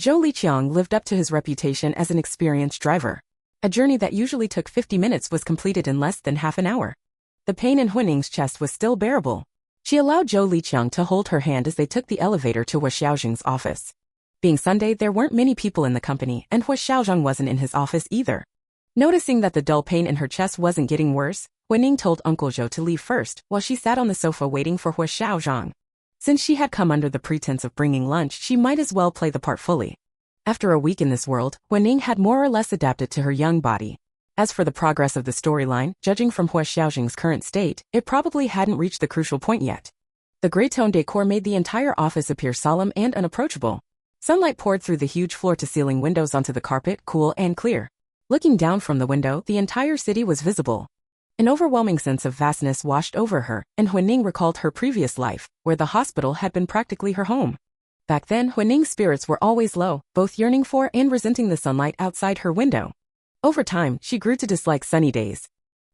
Zhou Liqiang lived up to his reputation as an experienced driver. A journey that usually took 50 minutes was completed in less than half an hour. The pain in Huining's chest was still bearable. She allowed Zhou Liqiang to hold her hand as they took the elevator to Huo Xiaozheng's office. Being Sunday, there weren't many people in the company, and Huo Xiaozheng wasn't in his office either. Noticing that the dull pain in her chest wasn't getting worse, Huining told Uncle Zhou to leave first, while she sat on the sofa waiting for Huo Xiaozheng. Since she had come under the pretense of bringing lunch, she might as well play the part fully. After a week in this world, Huining had more or less adapted to her young body. As for the progress of the storyline, judging from Huo Xiaozheng's current state, it probably hadn't reached the crucial point yet. The gray-tone decor made the entire office appear solemn and unapproachable. Sunlight poured through the huge floor-to-ceiling windows onto the carpet, cool and clear. Looking down from the window, the entire city was visible. An overwhelming sense of vastness washed over her, and Huining recalled her previous life, where the hospital had been practically her home. Back then, Huining's spirits were always low, both yearning for and resenting the sunlight outside her window. Over time, she grew to dislike sunny days.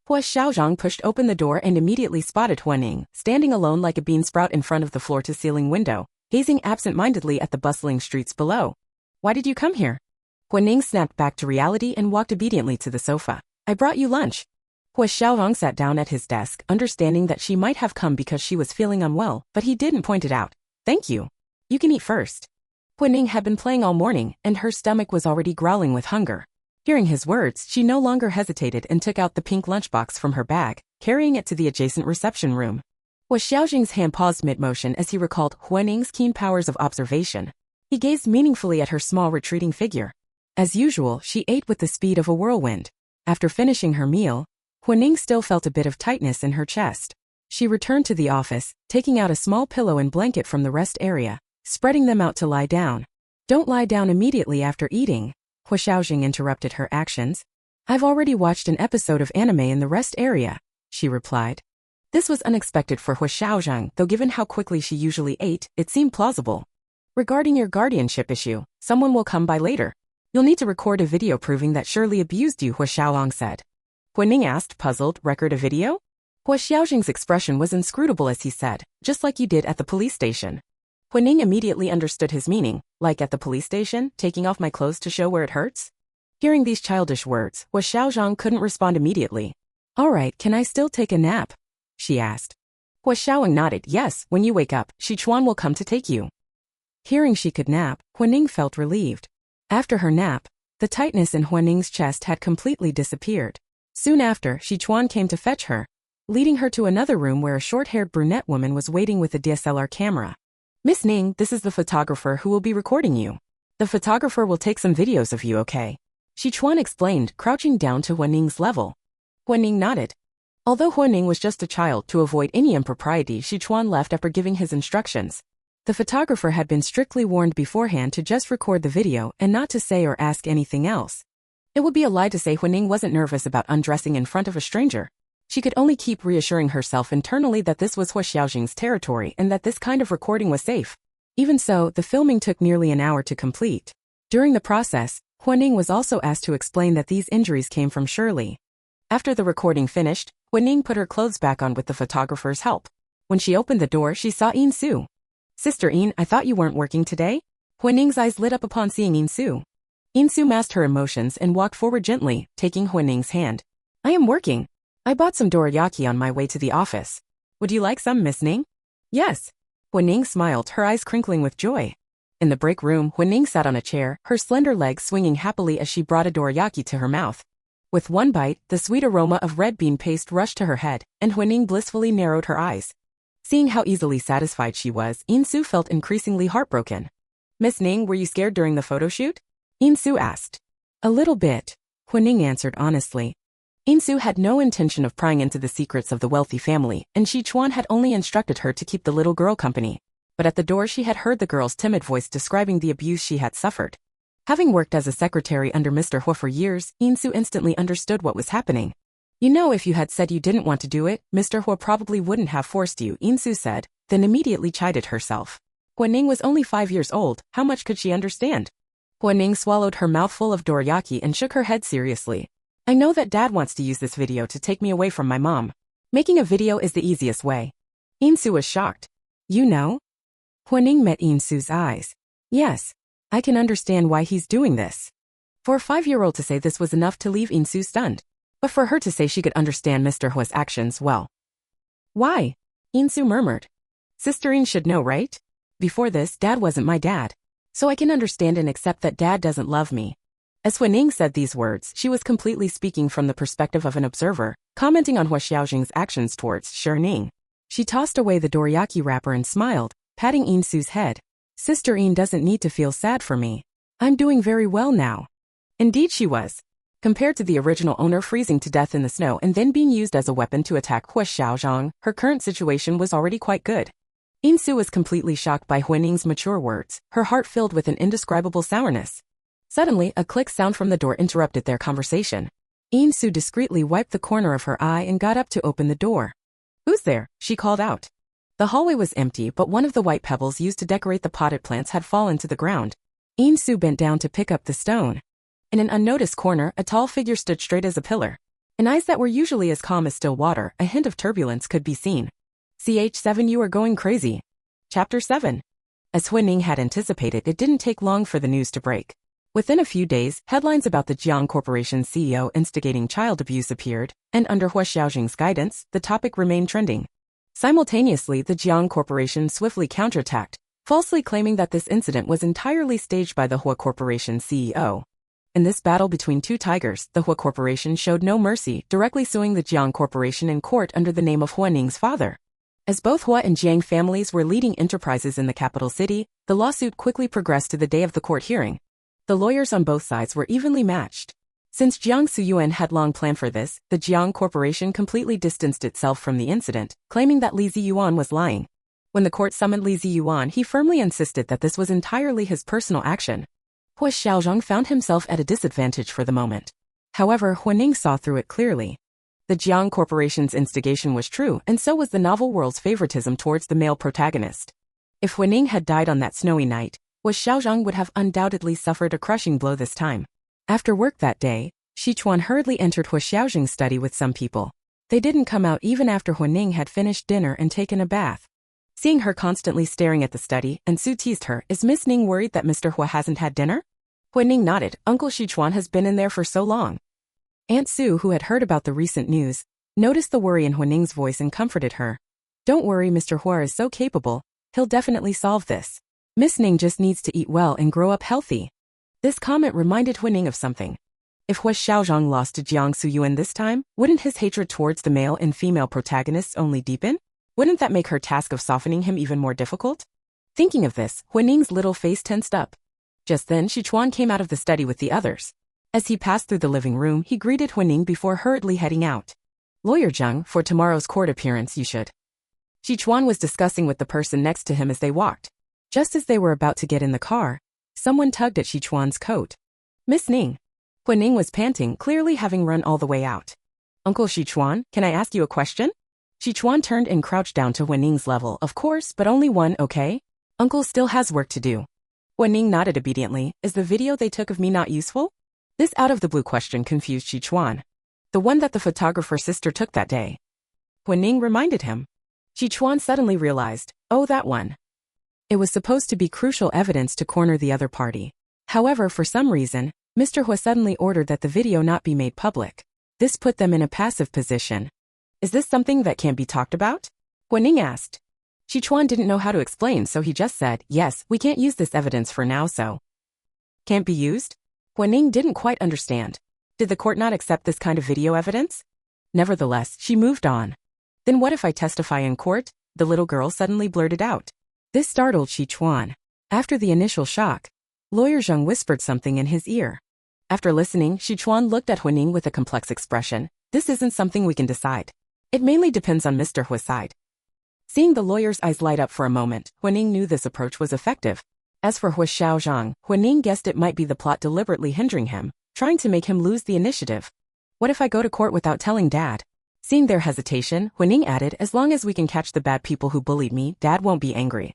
Huo Xiaozheng pushed open the door and immediately spotted Huining, standing alone like a bean sprout in front of the floor-to-ceiling window, gazing absent-mindedly at the bustling streets below. Why did you come here? Huining snapped back to reality and walked obediently to the sofa. I brought you lunch. Huo Xiaozheng sat down at his desk, understanding that she might have come because she was feeling unwell, but he didn't point it out. Thank you. You can eat first. Huining had been playing all morning, and her stomach was already growling with hunger. Hearing his words, she no longer hesitated and took out the pink lunchbox from her bag, carrying it to the adjacent reception room. Huo Xiaozheng's hand paused mid-motion as he recalled Huining's keen powers of observation. He gazed meaningfully at her small retreating figure. As usual, she ate with the speed of a whirlwind. After finishing her meal, Huining still felt a bit of tightness in her chest. She returned to the office, taking out a small pillow and blanket from the rest area, spreading them out to lie down. Don't lie down immediately after eating, Huo Xiaozheng interrupted her actions. I've already watched an episode of anime in the rest area, she replied. This was unexpected for Huo Xiaozheng, though given how quickly she usually ate, it seemed plausible. Regarding your guardianship issue, someone will come by later. You'll need to record a video proving that Shirley abused you, Huo Xiaozheng said. Huining asked, puzzled, record a video? Huo Xiaozheng's expression was inscrutable as he said, just like you did at the police station. Huining immediately understood his meaning, like at the police station, taking off my clothes to show where it hurts? Hearing these childish words, Huo Xiaozheng couldn't respond immediately. All right, can I still take a nap? She asked. Huo Xiaozheng nodded, yes, when you wake up, Sichuan will come to take you. Hearing she could nap, Huining felt relieved. After her nap, the tightness in Huining's chest had completely disappeared. Soon after, Sichuan came to fetch her, leading her to another room where a short-haired brunette woman was waiting with a DSLR camera. Miss Ning, this is the photographer who will be recording you. The photographer will take some videos of you, okay? Sichuan explained, crouching down to Huining's level. Huining nodded. Although Huining was just a child, to avoid any impropriety, Sichuan left after giving his instructions. The photographer had been strictly warned beforehand to just record the video and not to say or ask anything else. It would be a lie to say Huining wasn't nervous about undressing in front of a stranger. She could only keep reassuring herself internally that this was Huo Xiaozheng's territory and that this kind of recording was safe. Even so, the filming took nearly an hour to complete. During the process, Huining was also asked to explain that these injuries came from Shirley. After the recording finished, Huining put her clothes back on with the photographer's help. When she opened the door, she saw Yin Su. Sister Yin, I thought you weren't working today? Huining's eyes lit up upon seeing Insu. Insu masked her emotions and walked forward gently, taking Huining's hand. I am working. I bought some dorayaki on my way to the office. Would you like some, Miss Ning? Yes. Huining smiled, her eyes crinkling with joy. In the break room, Huining sat on a chair, her slender legs swinging happily as she brought a dorayaki to her mouth. With one bite, the sweet aroma of red bean paste rushed to her head, and Huining blissfully narrowed her eyes. Seeing how easily satisfied she was, Insu felt increasingly heartbroken. Miss Ning, were you scared during the photo shoot? Insu asked. A little bit, Huining answered honestly. Insu had no intention of prying into the secrets of the wealthy family, and Sichuan had only instructed her to keep the little girl company. But at the door she had heard the girl's timid voice describing the abuse she had suffered. Having worked as a secretary under Mr. Huo for years, Insu instantly understood what was happening. You know, if you had said you didn't want to do it, Mr. Huo probably wouldn't have forced you, Insu said, then immediately chided herself. Huining was only 5 years old, how much could she understand? Huining swallowed her mouthful of dorayaki and shook her head seriously. I know that Dad wants to use this video to take me away from my mom. Making a video is the easiest way. Insu was shocked. You know? Huining met Insu's eyes. Yes. I can understand why he's doing this. For a 5-year-old to say this was enough to leave Insu stunned. But for her to say she could understand Mr. Huo's actions, well. Why? Insu murmured. Sisterine should know, right? Before this, Dad wasn't my dad. So I can understand and accept that Dad doesn't love me. As Huining said these words, she was completely speaking from the perspective of an observer, commenting on Huo Xiaozheng's actions towards Ning. She tossed away the dorayaki wrapper and smiled, patting Insu's head. Sister In doesn't need to feel sad for me. I'm doing very well now. Indeed she was. Compared to the original owner freezing to death in the snow and then being used as a weapon to attack Huo Xiaozheng, her current situation was already quite good. Insu was completely shocked by Huining's mature words, her heart filled with an indescribable sourness. Suddenly, a click sound from the door interrupted their conversation. Insu discreetly wiped the corner of her eye and got up to open the door. Who's there? She called out. The hallway was empty, but one of the white pebbles used to decorate the potted plants had fallen to the ground. Insu bent down to pick up the stone. In an unnoticed corner, a tall figure stood straight as a pillar. In eyes that were usually as calm as still water, a hint of turbulence could be seen. CH7, you are going crazy. Chapter 7. As Huining had anticipated, it didn't take long for the news to break. Within a few days, headlines about the Jiang Corporation CEO instigating child abuse appeared, and under Huo Xiaozheng's guidance, the topic remained trending. Simultaneously, the Jiang Corporation swiftly counterattacked, falsely claiming that this incident was entirely staged by the Huo Corporation CEO. In this battle between two tigers, the Huo Corporation showed no mercy, directly suing the Jiang Corporation in court under the name of Huining's father. As both Huo and Jiang families were leading enterprises in the capital city, the lawsuit quickly progressed to the day of the court hearing. The lawyers on both sides were evenly matched. Since Jiang Suyuan had long planned for this, the Jiang Corporation completely distanced itself from the incident, claiming that Li Ziyuan was lying. When the court summoned Li Ziyuan, he firmly insisted that this was entirely his personal action. Huo Xiaozheng found himself at a disadvantage for the moment. However, Huining saw through it clearly. The Jiang Corporation's instigation was true, and so was the novel world's favoritism towards the male protagonist. If Huining had died on that snowy night, Huo Xiaozheng would have undoubtedly suffered a crushing blow this time. After work that day, Sichuan hurriedly entered Huo Xiaozheng's study with some people. They didn't come out even after Huining had finished dinner and taken a bath. Seeing her constantly staring at the study, and Su teased her, is Miss Ning worried that Mr. Huo hasn't had dinner? Huining nodded. Uncle Sichuan has been in there for so long. Aunt Su, who had heard about the recent news, noticed the worry in Huining's voice and comforted her. Don't worry, Mr. Huo is so capable, he'll definitely solve this. Miss Ning just needs to eat well and grow up healthy. This comment reminded Huining of something. If Huo Xiaozheng lost to Jiang Suyuan this time, wouldn't his hatred towards the male and female protagonists only deepen? Wouldn't that make her task of softening him even more difficult? Thinking of this, Huining's little face tensed up. Just then, Sichuan came out of the study with the others. As he passed through the living room, he greeted Huining before hurriedly heading out. Lawyer Zheng, for tomorrow's court appearance you should. Sichuan was discussing with the person next to him as they walked. Just as they were about to get in the car, someone tugged at Sichuan's coat. Miss Ning. Huining was panting, clearly having run all the way out. Uncle Sichuan, can I ask you a question? Sichuan turned and crouched down to Huining's level. Of course, but only one, okay? Uncle still has work to do. Huining nodded obediently. Is the video they took of me not useful? This out-of-the-blue question confused Sichuan. The one that the photographer's sister took that day. Huining reminded him. Sichuan suddenly realized, oh, that one. It was supposed to be crucial evidence to corner the other party. However, for some reason, Mr. Huo suddenly ordered that the video not be made public. This put them in a passive position. Is this something that can't be talked about? Huo Ning asked. Sichuan didn't know how to explain, so he just said, yes, we can't use this evidence for now, so. Can't be used? Huo Ning didn't quite understand. Did the court not accept this kind of video evidence? Nevertheless, she moved on. Then what if I testify in court? The little girl suddenly blurted out. This startled Sichuan. After the initial shock, Lawyer Zheng whispered something in his ear. After listening, Sichuan looked at Huo Ning with a complex expression. This isn't something we can decide. It mainly depends on Mr. Huo's side. Seeing the lawyer's eyes light up for a moment, Huo Ning knew this approach was effective. As for Huo Xiaozheng, Huo Ning guessed it might be the plot deliberately hindering him, trying to make him lose the initiative. What if I go to court without telling Dad? Seeing their hesitation, Huo Ning added, as long as we can catch the bad people who bullied me, Dad won't be angry.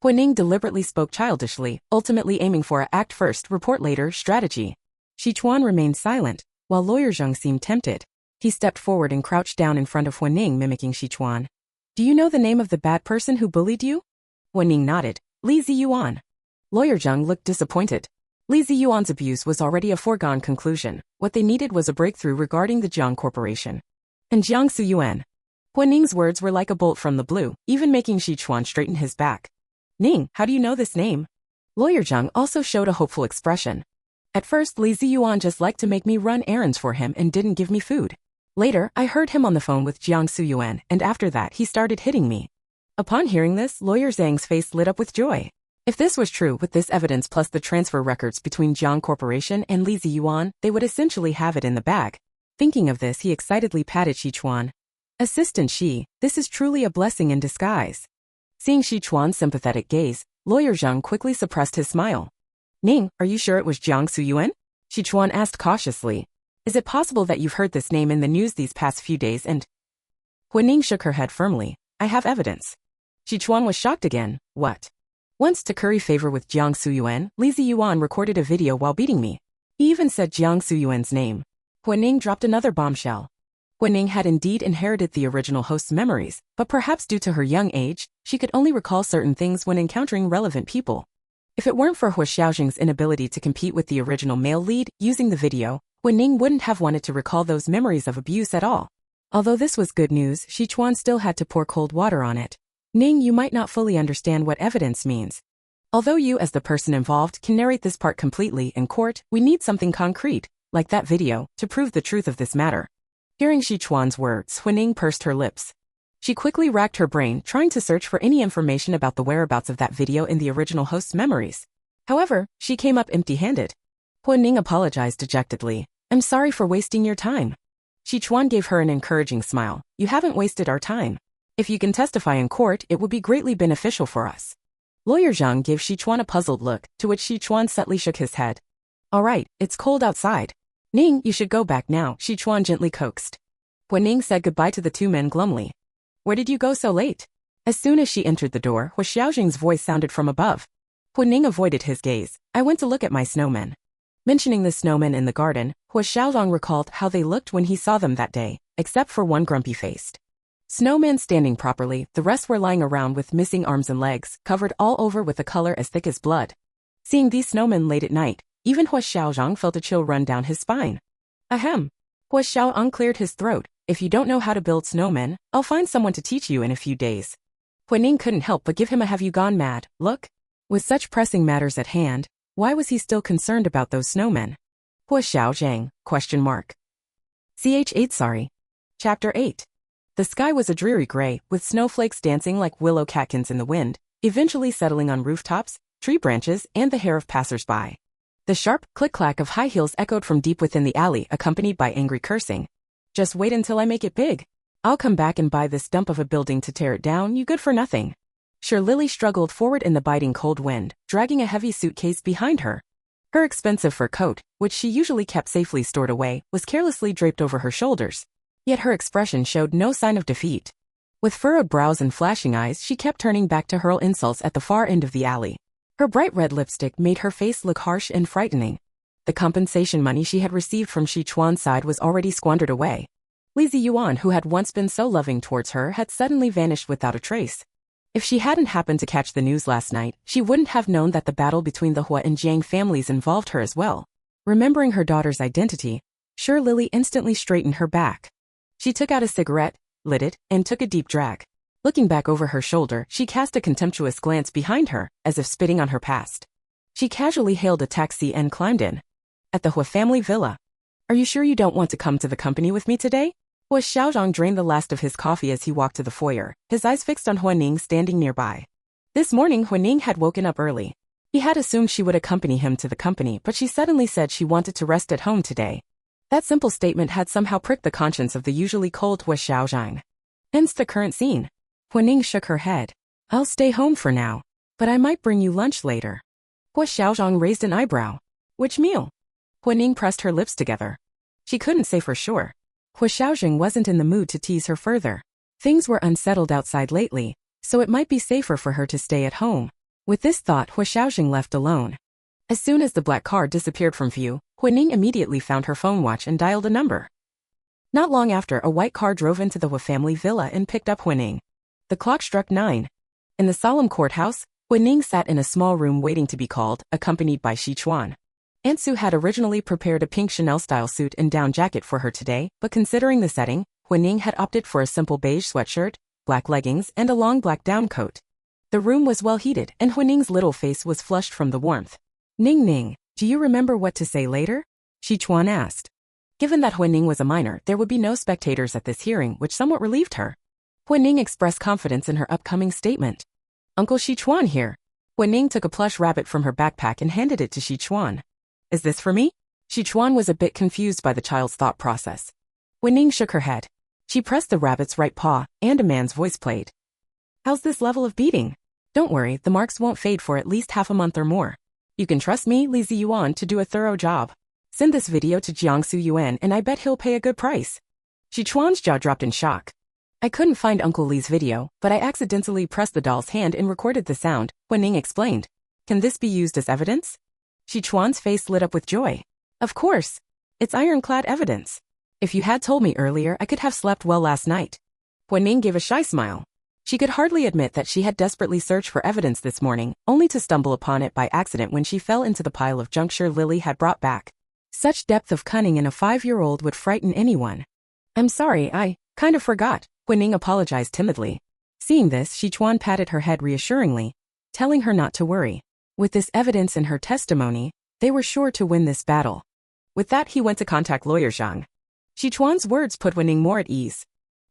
Huo Ning deliberately spoke childishly, ultimately aiming for a act first, report later strategy. Sichuan remained silent, while Lawyer Zheng seemed tempted. He stepped forward and crouched down in front of Huo Ning, mimicking Sichuan. Do you know the name of the bad person who bullied you? Huo Ning nodded. Li Ziyuan. Lawyer Zheng looked disappointed. Li Ziyuan's abuse was already a foregone conclusion. What they needed was a breakthrough regarding the Jiang Corporation. And Jiang Suyuan. Huo Ning's words were like a bolt from the blue, even making Sichuan straighten his back. Ning, how do you know this name? Lawyer Zheng also showed a hopeful expression. At first, Li Ziyuan just liked to make me run errands for him and didn't give me food. Later, I heard him on the phone with Jiang Suyuan, and after that he started hitting me. Upon hearing this, Lawyer Zhang's face lit up with joy. If this was true, with this evidence plus the transfer records between Jiang Corporation and Li Ziyuan, they would essentially have it in the bag. Thinking of this, he excitedly patted Sichuan. Assistant Shi, this is truly a blessing in disguise. Seeing Sichuan's sympathetic gaze, Lawyer Zheng quickly suppressed his smile. Ning, are you sure it was Jiang Suyuan? Sichuan asked cautiously. Is it possible that you've heard this name in the news these past few days and… Huo Ning shook her head firmly. I have evidence. Sichuan was shocked again. What? Once to curry favor with Jiang Suyuan, Li Ziyuan recorded a video while beating me. He even said Jiang Suyuan's name. Huo Ning dropped another bombshell. Huo Ning had indeed inherited the original host's memories, but perhaps due to her young age, she could only recall certain things when encountering relevant people. If it weren't for Huo Xiaozheng's inability to compete with the original male lead using the video, Huo Ning wouldn't have wanted to recall those memories of abuse at all. Although this was good news, Sichuan still had to pour cold water on it. Ning, you might not fully understand what evidence means. Although you as the person involved can narrate this part completely in court, we need something concrete, like that video, to prove the truth of this matter. Hearing Sichuan's words, Huo Ning pursed her lips. She quickly racked her brain, trying to search for any information about the whereabouts of that video in the original host's memories. However, she came up empty-handed. Huo Ning apologized dejectedly. I'm sorry for wasting your time. Sichuan gave her an encouraging smile. You haven't wasted our time. If you can testify in court, it would be greatly beneficial for us. Lawyer Zheng gave Sichuan a puzzled look, to which Sichuan subtly shook his head. All right, it's cold outside. Ning, you should go back now, Sichuan gently coaxed. Huo Ning said goodbye to the two men glumly. Where did you go so late? As soon as she entered the door, Huo Xiaozheng's voice sounded from above. Huo Ning avoided his gaze. I went to look at my snowmen. Mentioning the snowmen in the garden, Huo Xiaozheng recalled how they looked when he saw them that day, except for one grumpy-faced snowman standing properly. The rest were lying around with missing arms and legs, covered all over with a color as thick as blood. Seeing these snowmen late at night, even Huo Xiaozheng felt a chill run down his spine. Ahem. Huo Xiaozheng cleared his throat. If you don't know how to build snowmen, I'll find someone to teach you in a few days. Huo Ning couldn't help but give him a have you gone mad look. With such pressing matters at hand, why was he still concerned about those snowmen? Huo Xiaozheng, ? Ch8 sorry. Chapter 8. The sky was a dreary gray, with snowflakes dancing like willow catkins in the wind, eventually settling on rooftops, tree branches, and the hair of passers-by. The sharp click-clack of high heels echoed from deep within the alley, accompanied by angry cursing. Just wait until I make it big. I'll come back and buy this dump of a building to tear it down, you good for nothing. Sure, Lily struggled forward in the biting cold wind, dragging a heavy suitcase behind her. Her expensive fur coat, which she usually kept safely stored away, was carelessly draped over her shoulders. Yet her expression showed no sign of defeat. With furrowed brows and flashing eyes, she kept turning back to hurl insults at the far end of the alley. Her bright red lipstick made her face look harsh and frightening. The compensation money she had received from Sichuan's side was already squandered away. Li Ziyuan, who had once been so loving towards her, had suddenly vanished without a trace. If she hadn't happened to catch the news last night, she wouldn't have known that the battle between the Huo and Jiang families involved her as well. Remembering her daughter's identity, Lily instantly straightened her back. She took out a cigarette, lit it, and took a deep drag. Looking back over her shoulder, she cast a contemptuous glance behind her, as if spitting on her past. She casually hailed a taxi and climbed in. At the Huo family villa. Are you sure you don't want to come to the company with me today? Huo Xiaozheng drained the last of his coffee as he walked to the foyer, his eyes fixed on Huo Guining standing nearby. This morning Huo Guining had woken up early. He had assumed she would accompany him to the company, but she suddenly said she wanted to rest at home today. That simple statement had somehow pricked the conscience of the usually cold Huo Xiaozheng. Hence the current scene. Huo Guining shook her head. I'll stay home for now, but I might bring you lunch later. Huo Xiaozheng raised an eyebrow. Which meal? Huo Guining pressed her lips together. She couldn't say for sure. Huo Xiaozheng wasn't in the mood to tease her further. Things were unsettled outside lately, so it might be safer for her to stay at home. With this thought, Huo Xiaozheng left alone. As soon as the black car disappeared from view, Huo Guining immediately found her phone watch and dialed a number. Not long after, a white car drove into the Huo family villa and picked up Huo Guining. The clock struck 9. In the solemn courthouse, Huo Guining sat in a small room waiting to be called, accompanied by Shi Chuan. Aunt Su had originally prepared a pink Chanel-style suit and down jacket for her today, but considering the setting, Huo Guining had opted for a simple beige sweatshirt, black leggings, and a long black down coat. The room was well heated, and Huo Guining's little face was flushed from the warmth. Ning, do you remember what to say later? Shi Chuan asked. Given that Huo Guining was a minor, there would be no spectators at this hearing, which somewhat relieved her. Huo Guining expressed confidence in her upcoming statement. Uncle Shi Chuan here. Huo Guining took a plush rabbit from her backpack and handed it to Shi Chuan. Is this for me? Shi Chuan was a bit confused by the child's thought process. Huo Guining shook her head. She pressed the rabbit's right paw, and a man's voice played. How's this level of beating? Don't worry, the marks won't fade for at least half a month or more. You can trust me, Li Ziyuan, to do a thorough job. Send this video to Jiangsu Yuan and I bet he'll pay a good price. Shi Chuan's jaw dropped in shock. I couldn't find Uncle Li's video, but I accidentally pressed the doll's hand and recorded the sound, Huo Guining explained. Can this be used as evidence? Shi Chuan's face lit up with joy. Of course. It's ironclad evidence. If you had told me earlier, I could have slept well last night. Huo Guining gave a shy smile. She could hardly admit that she had desperately searched for evidence this morning, only to stumble upon it by accident when she fell into the pile of junk Lily had brought back. Such depth of cunning in a 5-year-old would frighten anyone. I'm sorry, I kind of forgot, Huo Guining apologized timidly. Seeing this, Shi Chuan patted her head reassuringly, telling her not to worry. With this evidence in her testimony, they were sure to win this battle. With that, he went to contact lawyer Zhang. Shi Chuan's words put Huo Guining more at ease.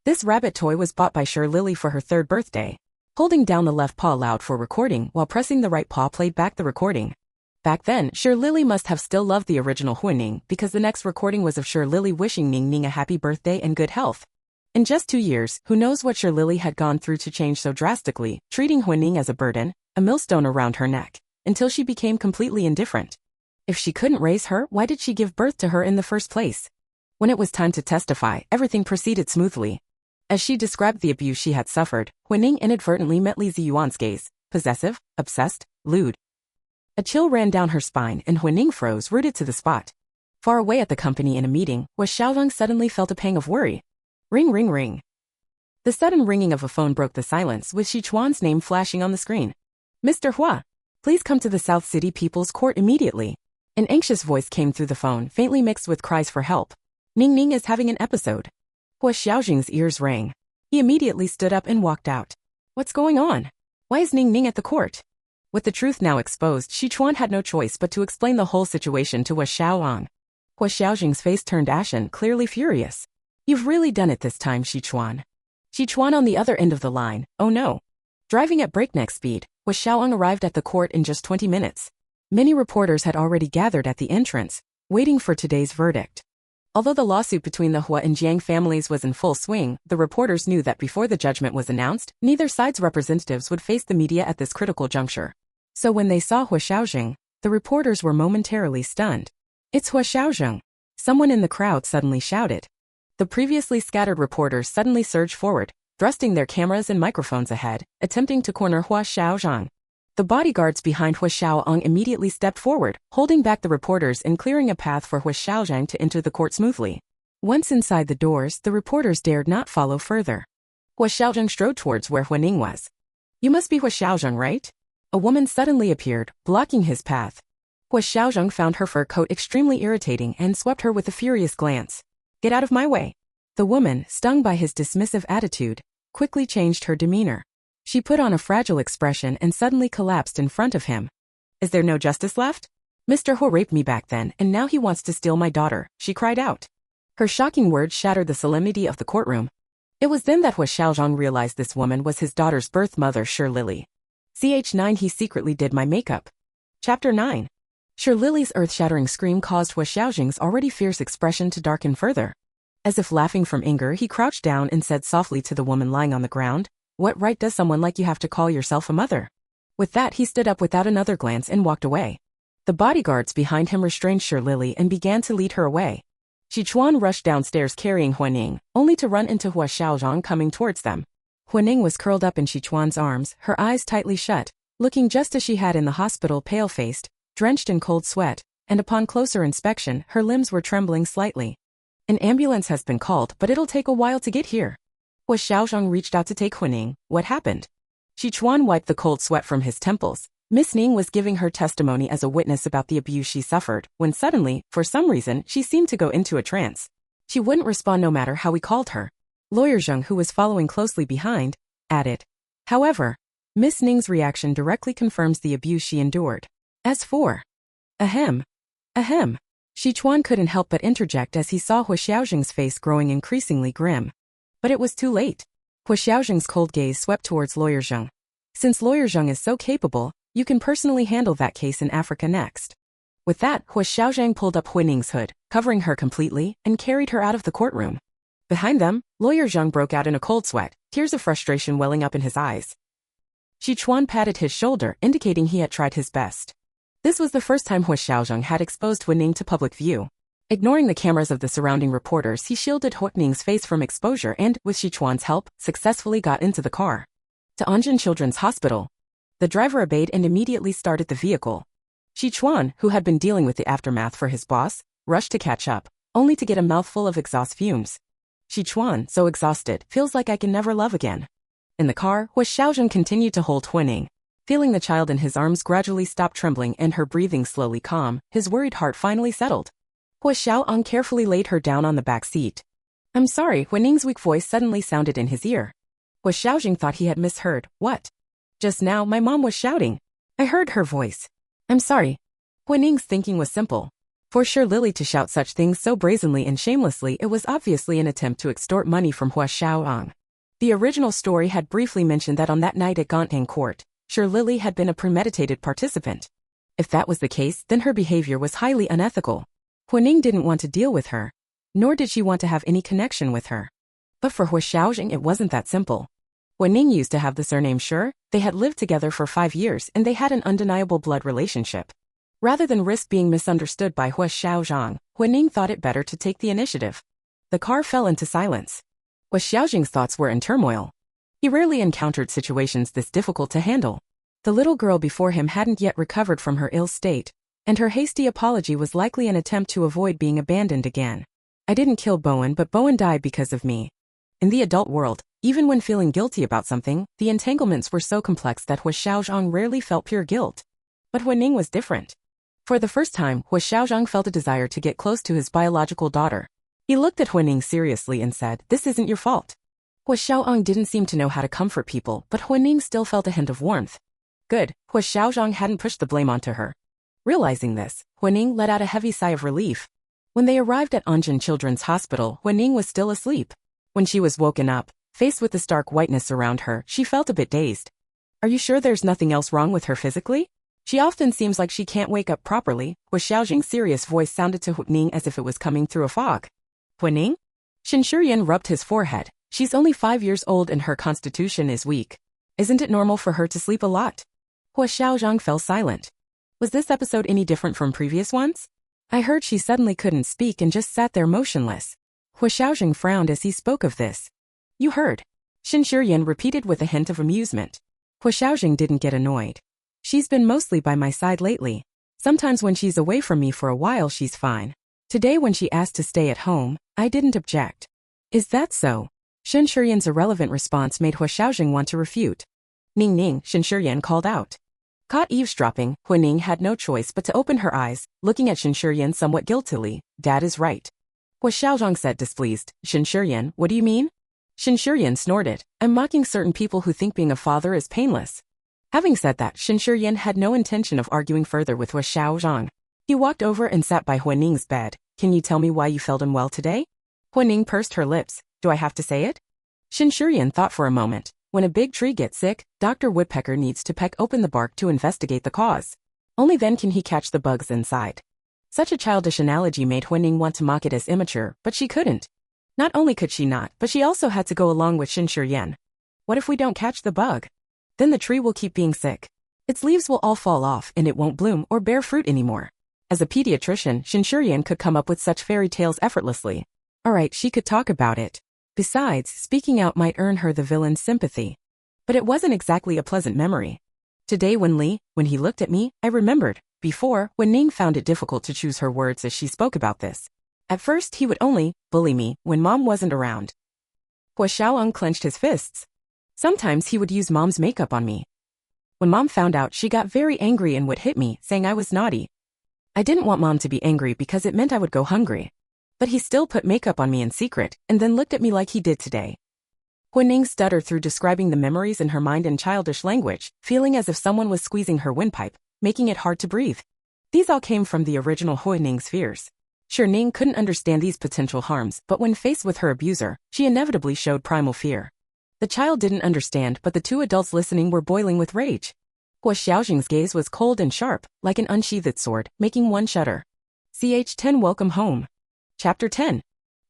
This rabbit toy was bought by Lily for her 3rd birthday. Holding down the left paw allowed for recording while pressing the right paw played back the recording. Back then, Lily must have still loved the original Huo Guining because the next recording was of Lily wishing Ning a happy birthday and good health. In just 2 years, who knows what Lily had gone through to change so drastically, treating Huo Guining as a burden, a millstone around her neck, until she became completely indifferent. If she couldn't raise her, why did she give birth to her in the first place? When it was time to testify, everything proceeded smoothly. As she described the abuse she had suffered, Huo Guining inadvertently met Li Ziyuan's gaze, possessive, obsessed, lewd. A chill ran down her spine and Huo Guining froze, rooted to the spot. Far away at the company in a meeting, Huo Xiaozheng suddenly felt a pang of worry. Ring ring ring. The sudden ringing of a phone broke the silence with Shi Chuan's name flashing on the screen. Mr. Hua, please come to the South City People's Court immediately. An anxious voice came through the phone, faintly mixed with cries for help. Ning is having an episode. Huo Xiaozheng's ears rang. He immediately stood up and walked out. What's going on? Why is Ning at the court? With the truth now exposed, Shi Chuan had no choice but to explain the whole situation to Huo Xiaozheng. Huo Xiaozheng's face turned ashen, clearly furious. You've really done it this time, Shi Chuan. Shi Chuan on the other end of the line, oh no. Driving at breakneck speed, Huo Xiaozheng arrived at the court in just 20 minutes. Many reporters had already gathered at the entrance, waiting for today's verdict. Although the lawsuit between the Huo and Jiang families was in full swing, the reporters knew that before the judgment was announced, neither side's representatives would face the media at this critical juncture. So when they saw Huo Xiaozheng, the reporters were momentarily stunned. It's Huo Xiaozheng. Someone in the crowd suddenly shouted. The previously scattered reporters suddenly surged forward, thrusting their cameras and microphones ahead, attempting to corner Huo Xiaozheng. The bodyguards behind Huo Xiaozheng immediately stepped forward, holding back the reporters and clearing a path for Huo Xiaozheng to enter the court smoothly. Once inside the doors, the reporters dared not follow further. Huo Xiaozheng strode towards where Huo Guining was. You must be Huo Xiaozheng, right? A woman suddenly appeared, blocking his path. Huo Xiaozheng found her fur coat extremely irritating and swept her with a furious glance. Get out of my way. The woman, stung by his dismissive attitude, quickly changed her demeanor. She put on a fragile expression and suddenly collapsed in front of him. Is there no justice left? Mr. Huo raped me back then, and now he wants to steal my daughter, she cried out. Her shocking words shattered the solemnity of the courtroom. It was then that Huo Xiaozheng realized this woman was his daughter's birth mother, Lily. Ch9 He secretly did my makeup. Chapter 9. Lily's earth-shattering scream caused Huo Xiaozheng's already fierce expression to darken further. As if laughing from anger, he crouched down and said softly to the woman lying on the ground, "What right does someone like you have to call yourself a mother?" With that, he stood up without another glance and walked away. The bodyguards behind him restrained Lily and began to lead her away. Sichuan rushed downstairs carrying Huining, only to run into Huo Xiaozheng coming towards them. Huining was curled up in Sichuan's arms, her eyes tightly shut, looking just as she had in the hospital, pale-faced, drenched in cold sweat, and upon closer inspection, her limbs were trembling slightly. An ambulance has been called, but it'll take a while to get here. Huo Xiaozheng reached out to take Huining. What happened? Sichuan wiped the cold sweat from his temples. Miss Ning was giving her testimony as a witness about the abuse she suffered, when suddenly, for some reason, she seemed to go into a trance. She wouldn't respond no matter how we called her. Lawyer Zheng, who was following closely behind, added. However, Miss Ning's reaction directly confirms the abuse she endured. As for... Ahem. Sichuan couldn't help but interject as he saw Huo Xiaozheng's face growing increasingly grim. But it was too late. Huo Xiaozheng's cold gaze swept towards Lawyer Zheng. Since Lawyer Zheng is so capable, you can personally handle that case in Africa next. With that, Huo Xiaozheng pulled up Huining's hood, covering her completely, and carried her out of the courtroom. Behind them, Lawyer Zheng broke out in a cold sweat, tears of frustration welling up in his eyes. Sichuan patted his shoulder, indicating he had tried his best. This was the first time Huo Xiaozheng had exposed Huining to public view. Ignoring the cameras of the surrounding reporters, he shielded Huining's face from exposure and, with Sichuan's help, successfully got into the car. To Anjin Children's Hospital. The driver obeyed and immediately started the vehicle. Sichuan, who had been dealing with the aftermath for his boss, rushed to catch up, only to get a mouthful of exhaust fumes. Sichuan, so exhausted, feels like I can never love again. In the car, Huo Xiaozheng continued to hold Huining. Feeling the child in his arms gradually stop trembling and her breathing slowly calm, his worried heart finally settled. Huo Xiaozheng carefully laid her down on the back seat. I'm sorry, Huining's weak voice suddenly sounded in his ear. Huo Xiaozheng thought he had misheard. What? Just now, my mom was shouting. I heard her voice. I'm sorry. Huining's thinking was simple. For Lily to shout such things so brazenly and shamelessly, it was obviously an attempt to extort money from Huo Xiaozheng. The original story had briefly mentioned that on that night at Guanting Court, Lily had been a premeditated participant. If that was the case, then her behavior was highly unethical. Huining didn't want to deal with her, nor did she want to have any connection with her. But for Huo Xiaozheng, it wasn't that simple. Huining used to have the surname Shi, they had lived together for 5 years and they had an undeniable blood relationship. Rather than risk being misunderstood by Huo Xiaozheng, Huining thought it better to take the initiative. The car fell into silence. Huo Xiaozheng's thoughts were in turmoil. He rarely encountered situations this difficult to handle. The little girl before him hadn't yet recovered from her ill state, and her hasty apology was likely an attempt to avoid being abandoned again. I didn't kill Bowen, but Bowen died because of me. In the adult world, even when feeling guilty about something, the entanglements were so complex that Huo Xiaozheng rarely felt pure guilt. But Huining was different. For the first time, Huo Xiaozheng felt a desire to get close to his biological daughter. He looked at Huining seriously and said, "This isn't your fault." Huo Xiaozheng didn't seem to know how to comfort people, but Huining still felt a hint of warmth. Good, Huo Xiaozheng hadn't pushed the blame onto her. Realizing this, Huining let out a heavy sigh of relief. When they arrived at Anjin Children's Hospital, Huining was still asleep. When she was woken up, faced with the stark whiteness around her, she felt a bit dazed. Are you sure there's nothing else wrong with her physically? She often seems like she can't wake up properly. Huo Xiaozheng's serious voice sounded to Huining as if it was coming through a fog. Huining? Shinshirian rubbed his forehead. She's only 5 years old and her constitution is weak. Isn't it normal for her to sleep a lot? Huo Xiaozheng fell silent. Was this episode any different from previous ones? I heard she suddenly couldn't speak and just sat there motionless. Huo Xiaozheng frowned as he spoke of this. You heard. Shinshirian repeated with a hint of amusement. Huo Xiaozheng didn't get annoyed. She's been mostly by my side lately. Sometimes when she's away from me for a while she's fine. Today when she asked to stay at home, I didn't object. Is that so? Shinshirian's irrelevant response made Huo Xiaozheng want to refute. Ning Ning, Shinshiryan called out. Caught eavesdropping, Huo Ning had no choice but to open her eyes, looking at Shinshiryan somewhat guiltily. Dad is right. Huo Xiaozheng said displeased. Shinshiryan, what do you mean? Shinshiryan snorted. I'm mocking certain people who think being a father is painless. Having said that, Shinshiryan had no intention of arguing further with Huo Xiaozheng. He walked over and sat by Huo Ning's bed. Can you tell me why you felt unwell today? Huo Ning pursed her lips. Do I have to say it? Shinshiryan thought for a moment. When a big tree gets sick, Dr. Woodpecker needs to peck open the bark to investigate the cause. Only then can he catch the bugs inside. Such a childish analogy made Huo Ning want to mock it as immature, but she couldn't. Not only could she not, but she also had to go along with Shinshiryan. What if we don't catch the bug? Then the tree will keep being sick. Its leaves will all fall off and it won't bloom or bear fruit anymore. As a pediatrician, Shinshiryan could come up with such fairy tales effortlessly. Alright, she could talk about it. Besides, speaking out might earn her the villain's sympathy. But it wasn't exactly a pleasant memory. Today when he looked at me, I remembered. Before, when Ning found it difficult to choose her words as she spoke about this. At first, he would only bully me when Mom wasn't around. Huo Xiaozheng clenched his fists. Sometimes he would use Mom's makeup on me. When Mom found out, she got very angry and would hit me, saying I was naughty. I didn't want Mom to be angry because it meant I would go hungry. But he still put makeup on me in secret, and then looked at me like he did today. Huo Ning stuttered through describing the memories in her mind in childish language, feeling as if someone was squeezing her windpipe, making it hard to breathe. These all came from the original Huo Ning's fears. Sure, Ning couldn't understand these potential harms, but when faced with her abuser, she inevitably showed primal fear. The child didn't understand, but the two adults listening were boiling with rage. Huo Xiaozheng's gaze was cold and sharp, like an unsheathed sword, making one shudder. Ch10 Welcome Home. Chapter 10.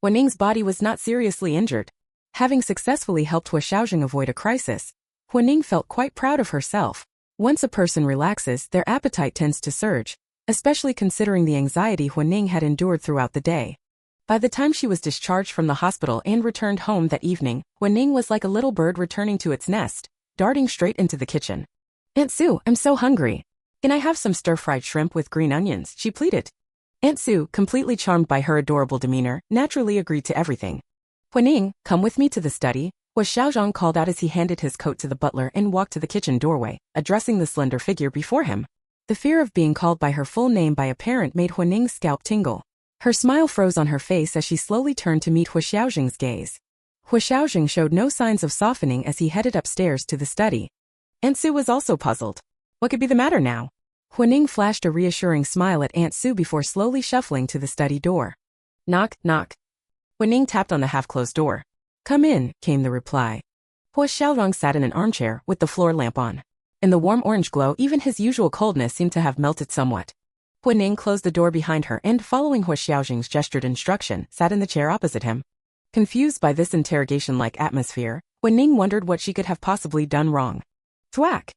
Huo Ning's body was not seriously injured. Having successfully helped Huo Xiaozheng avoid a crisis, Huo Ning felt quite proud of herself. Once a person relaxes, their appetite tends to surge, especially considering the anxiety Huo Ning had endured throughout the day. By the time she was discharged from the hospital and returned home that evening, Huo Ning was like a little bird returning to its nest, darting straight into the kitchen. Aunt Sue, I'm so hungry. Can I have some stir-fried shrimp with green onions? She pleaded. Aunt Sue, completely charmed by her adorable demeanor, naturally agreed to everything. Huo Ning, come with me to the study, Huo Xiaozheng called out as he handed his coat to the butler and walked to the kitchen doorway, addressing the slender figure before him. The fear of being called by her full name by a parent made Huo Ning's scalp tingle. Her smile froze on her face as she slowly turned to meet Huo Xiaozheng's gaze. Huo Xiaozheng showed no signs of softening as he headed upstairs to the study. Aunt Sue was also puzzled. What could be the matter now? Huo Ning flashed a reassuring smile at Aunt Sue before slowly shuffling to the study door. Knock, knock. Huo Ning tapped on the half-closed door. Come in, came the reply. Huo Xiaozheng sat in an armchair with the floor lamp on. In the warm orange glow, even his usual coldness seemed to have melted somewhat. Huo Ning closed the door behind her and, following Huo Xiaozheng's gestured instruction, sat in the chair opposite him. Confused by this interrogation-like atmosphere, Huo Ning wondered what she could have possibly done wrong. Thwack!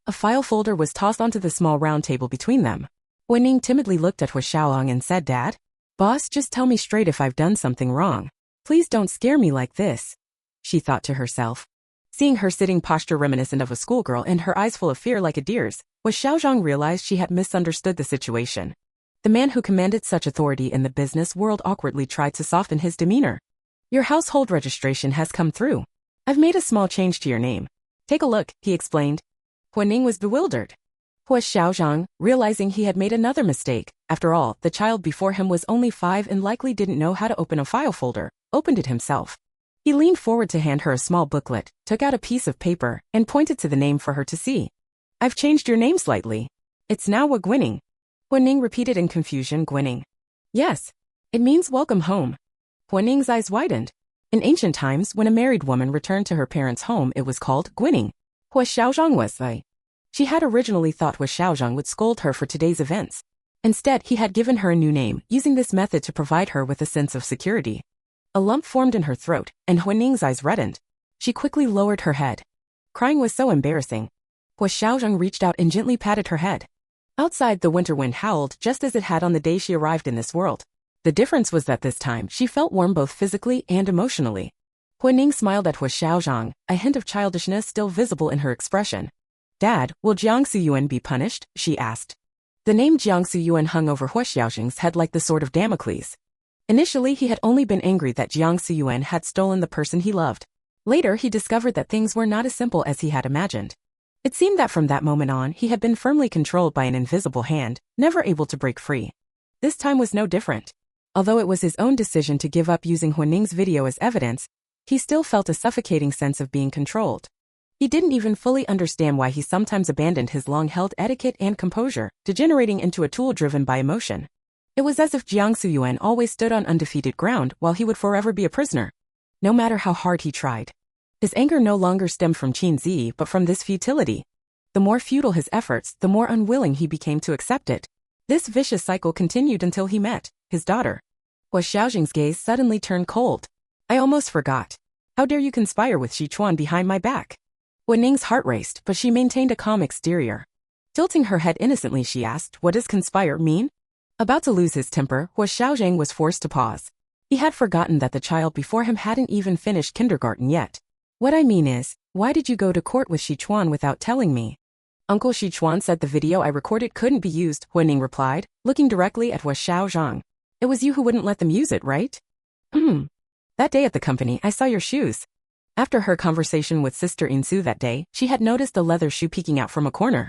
A file folder was tossed onto the small round table between them. Huo Ning timidly looked at Huo Xiaozheng and said, Dad? Boss, just tell me straight if I've done something wrong. Please don't scare me like this. She thought to herself. Seeing her sitting posture reminiscent of a schoolgirl and her eyes full of fear like a deer's, Huo Xiaozheng realized she had misunderstood the situation. The man who commanded such authority in the business world awkwardly tried to soften his demeanor. Your household registration has come through. I've made a small change to your name. Take a look, he explained. Huo Ning was bewildered. Huo Xiaozheng, realizing he had made another mistake, after all, the child before him was only 5 and likely didn't know how to open a file folder, opened it himself. He leaned forward to hand her a small booklet, took out a piece of paper, and pointed to the name for her to see. I've changed your name slightly. It's now Huo Guining. Huo Ning repeated in confusion, Guining. Yes. It means welcome home. Huo Ning's eyes widened. In ancient times, when a married woman returned to her parents' home, it was called Guining. Huo Xiaozheng was She had originally thought Huo Xiaozheng would scold her for today's events. Instead, he had given her a new name, using this method to provide her with a sense of security. A lump formed in her throat, and Huo Ning's eyes reddened. She quickly lowered her head. Crying was so embarrassing. Huo Xiaozheng reached out and gently patted her head. Outside, the winter wind howled just as it had on the day she arrived in this world. The difference was that this time, she felt warm both physically and emotionally. Huo Ning smiled at Huo Xiaozheng, a hint of childishness still visible in her expression. Dad, will Jiangsu Yuan be punished? She asked. The name Jiangsu Yuan hung over Huo Xiaozheng's head like the sword of Damocles. Initially, he had only been angry that Jiangsu Yuan had stolen the person he loved. Later, he discovered that things were not as simple as he had imagined. It seemed that from that moment on, he had been firmly controlled by an invisible hand, never able to break free. This time was no different. Although it was his own decision to give up using Huoning's video as evidence, he still felt a suffocating sense of being controlled. He didn't even fully understand why he sometimes abandoned his long-held etiquette and composure, degenerating into a tool driven by emotion. It was as if Jiang Suyuan always stood on undefeated ground while he would forever be a prisoner, no matter how hard he tried. His anger no longer stemmed from Qin Zi but from this futility. The more futile his efforts, the more unwilling he became to accept it. This vicious cycle continued until he met his daughter. Huo Xiaozheng's gaze suddenly turned cold. I almost forgot. How dare you conspire with Sichuan behind my back? Huo Ning's heart raced, but she maintained a calm exterior. Tilting her head innocently, she asked, what does conspire mean? About to lose his temper, Huo Xiaozheng was forced to pause. He had forgotten that the child before him hadn't even finished kindergarten yet. What I mean is, why did you go to court with Sichuan without telling me? Uncle Sichuan said the video I recorded couldn't be used, Huo Ning replied, looking directly at Huo Xiaozheng. It was you who wouldn't let them use it, right? That day at the company, I saw your shoes. After her conversation with Sister Insu that day, she had noticed a leather shoe peeking out from a corner.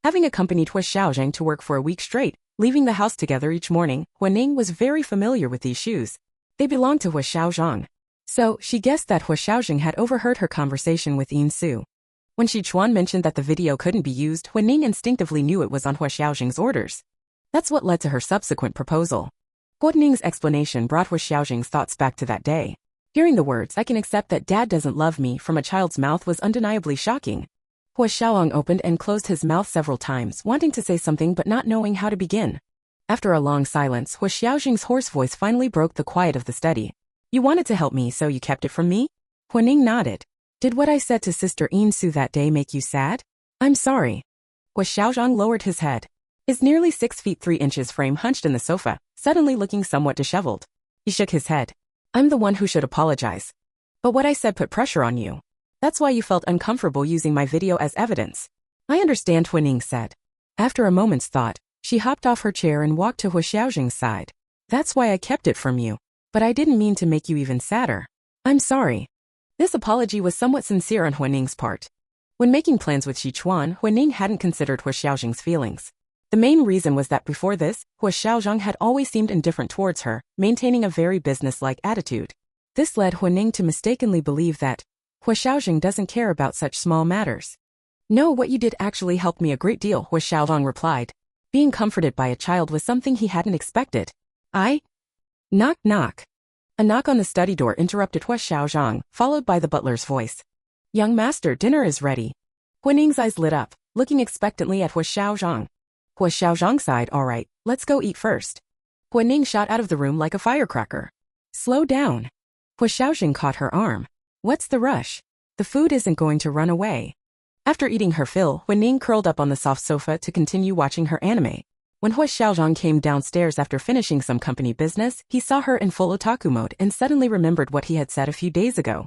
Having accompanied Huo Xiaozheng to work for a week straight, leaving the house together each morning, Huo Ning was very familiar with these shoes. They belonged to Huo Xiaozheng. So, she guessed that Huo Xiaozheng had overheard her conversation with Insu. When Sichuan mentioned that the video couldn't be used, Huo Ning instinctively knew it was on Huo Xiaozheng's orders. That's what led to her subsequent proposal. Huo Ning's explanation brought Huo Xiaozheng's thoughts back to that day. Hearing the words, I can accept that Dad doesn't love me, from a child's mouth was undeniably shocking. Huo Xiaozheng opened and closed his mouth several times, wanting to say something but not knowing how to begin. After a long silence, Huo Xiaozheng's hoarse voice finally broke the quiet of the study. You wanted to help me, so you kept it from me? Huo Ning nodded. Did what I said to Sister Insu that day make you sad? I'm sorry. Huo Xiaozheng lowered his head. His nearly 6 feet 3 inches frame hunched in the sofa, suddenly looking somewhat disheveled. He shook his head. I'm the one who should apologize. But what I said put pressure on you. That's why you felt uncomfortable using my video as evidence. I understand, Huo Ning said. After a moment's thought, she hopped off her chair and walked to Huo Xiaozheng's side. That's why I kept it from you. But I didn't mean to make you even sadder. I'm sorry. This apology was somewhat sincere on Huo Ning's part. When making plans with Sichuan, Huo Ning hadn't considered Huo Xiaozheng's feelings. The main reason was that before this, Huo Xiaozheng had always seemed indifferent towards her, maintaining a very business-like attitude. This led Huo Ning to mistakenly believe that Huo Xiaozheng doesn't care about such small matters. No, what you did actually helped me a great deal, Huo Xiaozheng replied. Being comforted by a child was something he hadn't expected. Knock knock. A knock on the study door interrupted Huo Xiaozheng, followed by the butler's voice. Young master, dinner is ready. Huo Ning's eyes lit up, looking expectantly at Huo Xiaozheng. Huo Xiaozheng sighed, all right, let's go eat first. Huo Ning shot out of the room like a firecracker. Slow down. Huo Xiaozheng caught her arm. What's the rush? The food isn't going to run away. After eating her fill, Huo Ning curled up on the soft sofa to continue watching her anime. When Huo Xiaozheng came downstairs after finishing some company business, he saw her in full otaku mode and suddenly remembered what he had said a few days ago.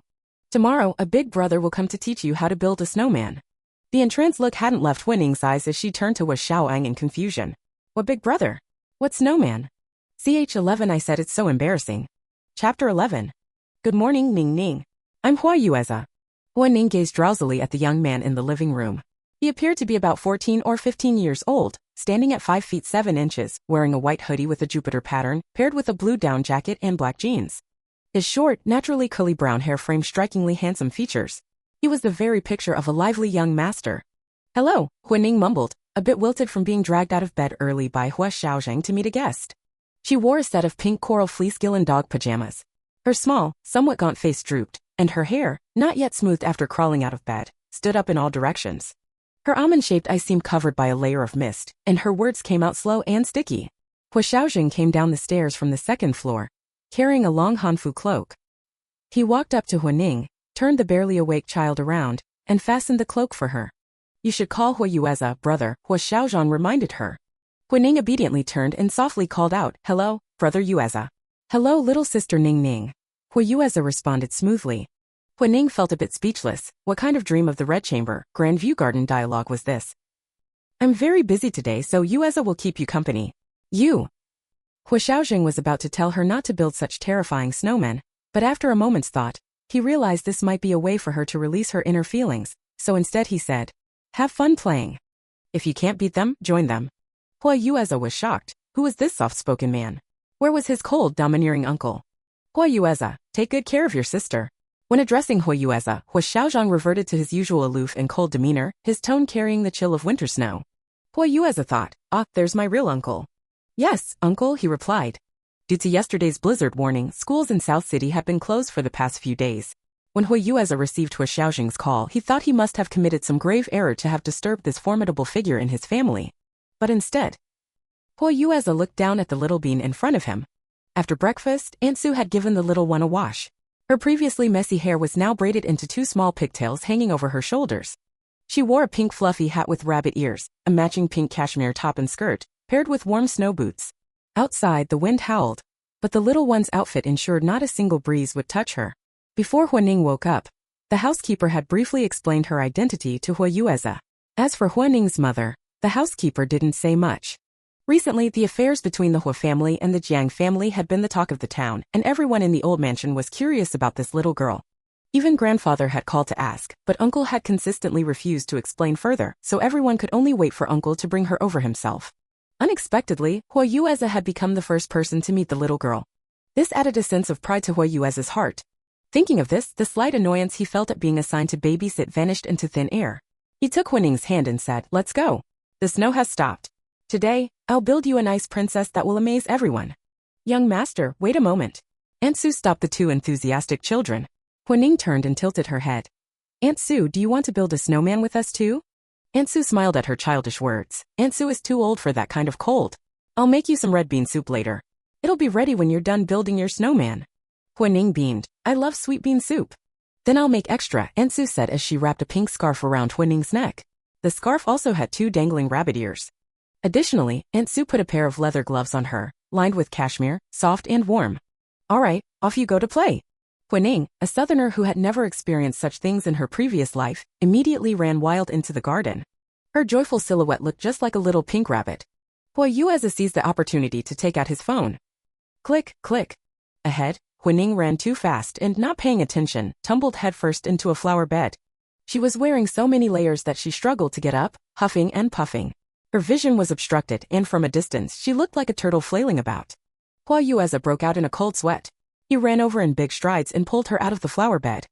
Tomorrow, a big brother will come to teach you how to build a snowman. The entranced look hadn't left Huo Ning's eyes as she turned to Huo Xiaozheng in confusion. What big brother? What snowman? CH11 I said, it's so embarrassing. Chapter 11. Good morning, Ning Ning. I'm Huo Yueza. Huo Ning gazed drowsily at the young man in the living room. He appeared to be about 14 or 15 years old, standing at 5 feet 7 inches, wearing a white hoodie with a Jupiter pattern, paired with a blue down jacket and black jeans. His short, naturally curly brown hair framed strikingly handsome features. He was the very picture of a lively young master. Hello, Huo Ning mumbled, a bit wilted from being dragged out of bed early by Huo Xiaozheng to meet a guest. She wore a set of pink coral fleece-gillen dog pajamas. Her small, somewhat gaunt face drooped, and her hair, not yet smoothed after crawling out of bed, stood up in all directions. Her almond-shaped eyes seemed covered by a layer of mist, and her words came out slow and sticky. Huo Xiaozheng came down the stairs from the second floor, carrying a long hanfu cloak. He walked up to Huo Ning, turned the barely awake child around, and fastened the cloak for her. You should call Huo Yueza, brother, Huo Xiaozheng reminded her. Huo Ning obediently turned and softly called out, hello, brother Yueza. Hello, little sister Ning Ning. Huo Yueza responded smoothly. Huo Ning felt a bit speechless. What kind of dream of the Red Chamber, Grand View Garden dialogue was this? I'm very busy today, so Yueza will keep you company. You. Huo Xiaozheng was about to tell her not to build such terrifying snowmen, but after a moment's thought, he realized this might be a way for her to release her inner feelings, so instead he said, Have fun playing. If you can't beat them, join them. Huo Yueze was shocked. Who was this soft-spoken man? Where was his cold, domineering uncle? Huo Yueze, take good care of your sister. When addressing Huo Yueze, Huo Xiaozheng reverted to his usual aloof and cold demeanor, his tone carrying the chill of winter snow. Huo Yueze thought, there's my real uncle. Yes, uncle, he replied. Due to yesterday's blizzard warning, schools in South City had been closed for the past few days. When Huo Yueze received Huo Xiaozheng's call, he thought he must have committed some grave error to have disturbed this formidable figure in his family. But instead, Huo Yueze looked down at the little bean in front of him. After breakfast, Aunt Sue had given the little one a wash. Her previously messy hair was now braided into 2 small pigtails hanging over her shoulders. She wore a pink fluffy hat with rabbit ears, a matching pink cashmere top and skirt, paired with warm snow boots. Outside, the wind howled, but the little one's outfit ensured not a single breeze would touch her. Before Huo woke up, the housekeeper had briefly explained her identity to Huo Yueze. As for Huo mother, the housekeeper didn't say much. Recently, the affairs between the Huo family and the Jiang family had been the talk of the town, and everyone in the old mansion was curious about this little girl. Even grandfather had called to ask, but uncle had consistently refused to explain further, so everyone could only wait for uncle to bring her over himself. Unexpectedly, Huo Yueze had become the first person to meet the little girl. This added a sense of pride to Huo Yueze's heart. Thinking of this, the slight annoyance he felt at being assigned to babysit vanished into thin air. He took Huining's hand and said, "Let's go. The snow has stopped. Today, I'll build you a nice princess that will amaze everyone." "Young master, wait a moment." Aunt Sue stopped the 2 enthusiastic children. Huining turned and tilted her head. "Aunt Sue, do you want to build a snowman with us too?" Aunt Sue smiled at her childish words. Aunt Sue is too old for that kind of cold. "I'll make you some red bean soup later. It'll be ready when you're done building your snowman." Huining beamed. "I love sweet bean soup." "Then I'll make extra," Aunt Sue said as she wrapped a pink scarf around Huining's neck. The scarf also had 2 dangling rabbit ears. Additionally, Aunt Sue put a pair of leather gloves on her, lined with cashmere, soft and warm. "All right, off you go to play." Huining, a southerner who had never experienced such things in her previous life, immediately ran wild into the garden. Her joyful silhouette looked just like a little pink rabbit. Huo Yueze seized the opportunity to take out his phone. Click, click. Ahead, Huining ran too fast and, not paying attention, tumbled headfirst into a flower bed. She was wearing so many layers that she struggled to get up, huffing and puffing. Her vision was obstructed, and from a distance she looked like a turtle flailing about. Huo Yueze broke out in a cold sweat. He ran over in big strides and pulled her out of the flower bed.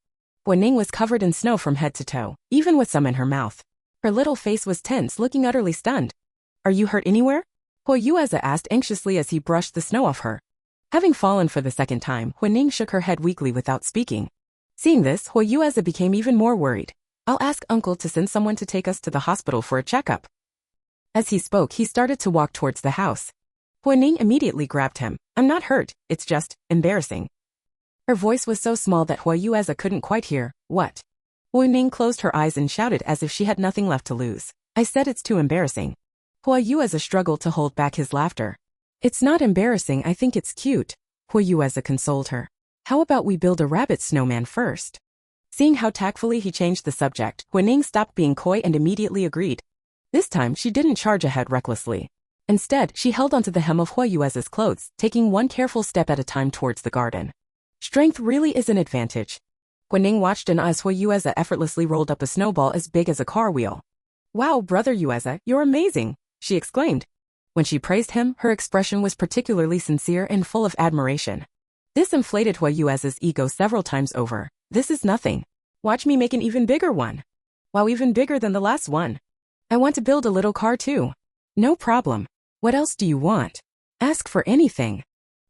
Huining was covered in snow from head to toe, even with some in her mouth. Her little face was tense, looking utterly stunned. "Are you hurt anywhere?" Huo Yueze asked anxiously as he brushed the snow off her. Having fallen for the second time, Huining shook her head weakly without speaking. Seeing this, Huo Yueze became even more worried. "I'll ask uncle to send someone to take us to the hospital for a checkup." As he spoke, he started to walk towards the house. Huining immediately grabbed him. "I'm not hurt, it's just embarrassing." Her voice was so small that Huo Yueze couldn't quite hear. "What?" Huining closed her eyes and shouted as if she had nothing left to lose. "I said it's too embarrassing." Huo Yueze struggled to hold back his laughter. "It's not embarrassing, I think it's cute." Huo Yueze consoled her. "How about we build a rabbit snowman first?" Seeing how tactfully he changed the subject, Huining stopped being coy and immediately agreed. This time, she didn't charge ahead recklessly. Instead, she held onto the hem of Huo Yueze's clothes, taking one careful step at a time towards the garden. Strength really is an advantage. Huining watched as Huo Yueze effortlessly rolled up a snowball as big as a car wheel. "Wow, brother Yueze, you're amazing," she exclaimed. When she praised him, her expression was particularly sincere and full of admiration. This inflated Huo Yueze's ego several times over. "This is nothing. Watch me make an even bigger one. Wow, even bigger than the last one. I want to build a little car too." "No problem. What else do you want? Ask for anything."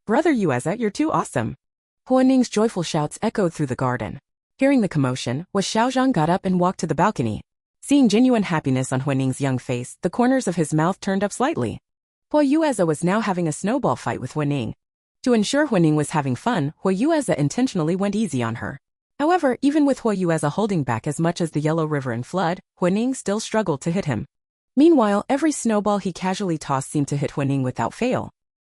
"Brother Yueze, you're too awesome." Huining's joyful shouts echoed through the garden. Hearing the commotion, Huo Xiaozheng got up and walked to the balcony. Seeing genuine happiness on Huining's young face, the corners of his mouth turned up slightly. Huo Yueze was now having a snowball fight with Huining. To ensure Huining was having fun, Huo Yueze intentionally went easy on her. However, even with Huo Yueze holding back as much as the Yellow River in flood, Huining still struggled to hit him. Meanwhile, every snowball he casually tossed seemed to hit Huining without fail.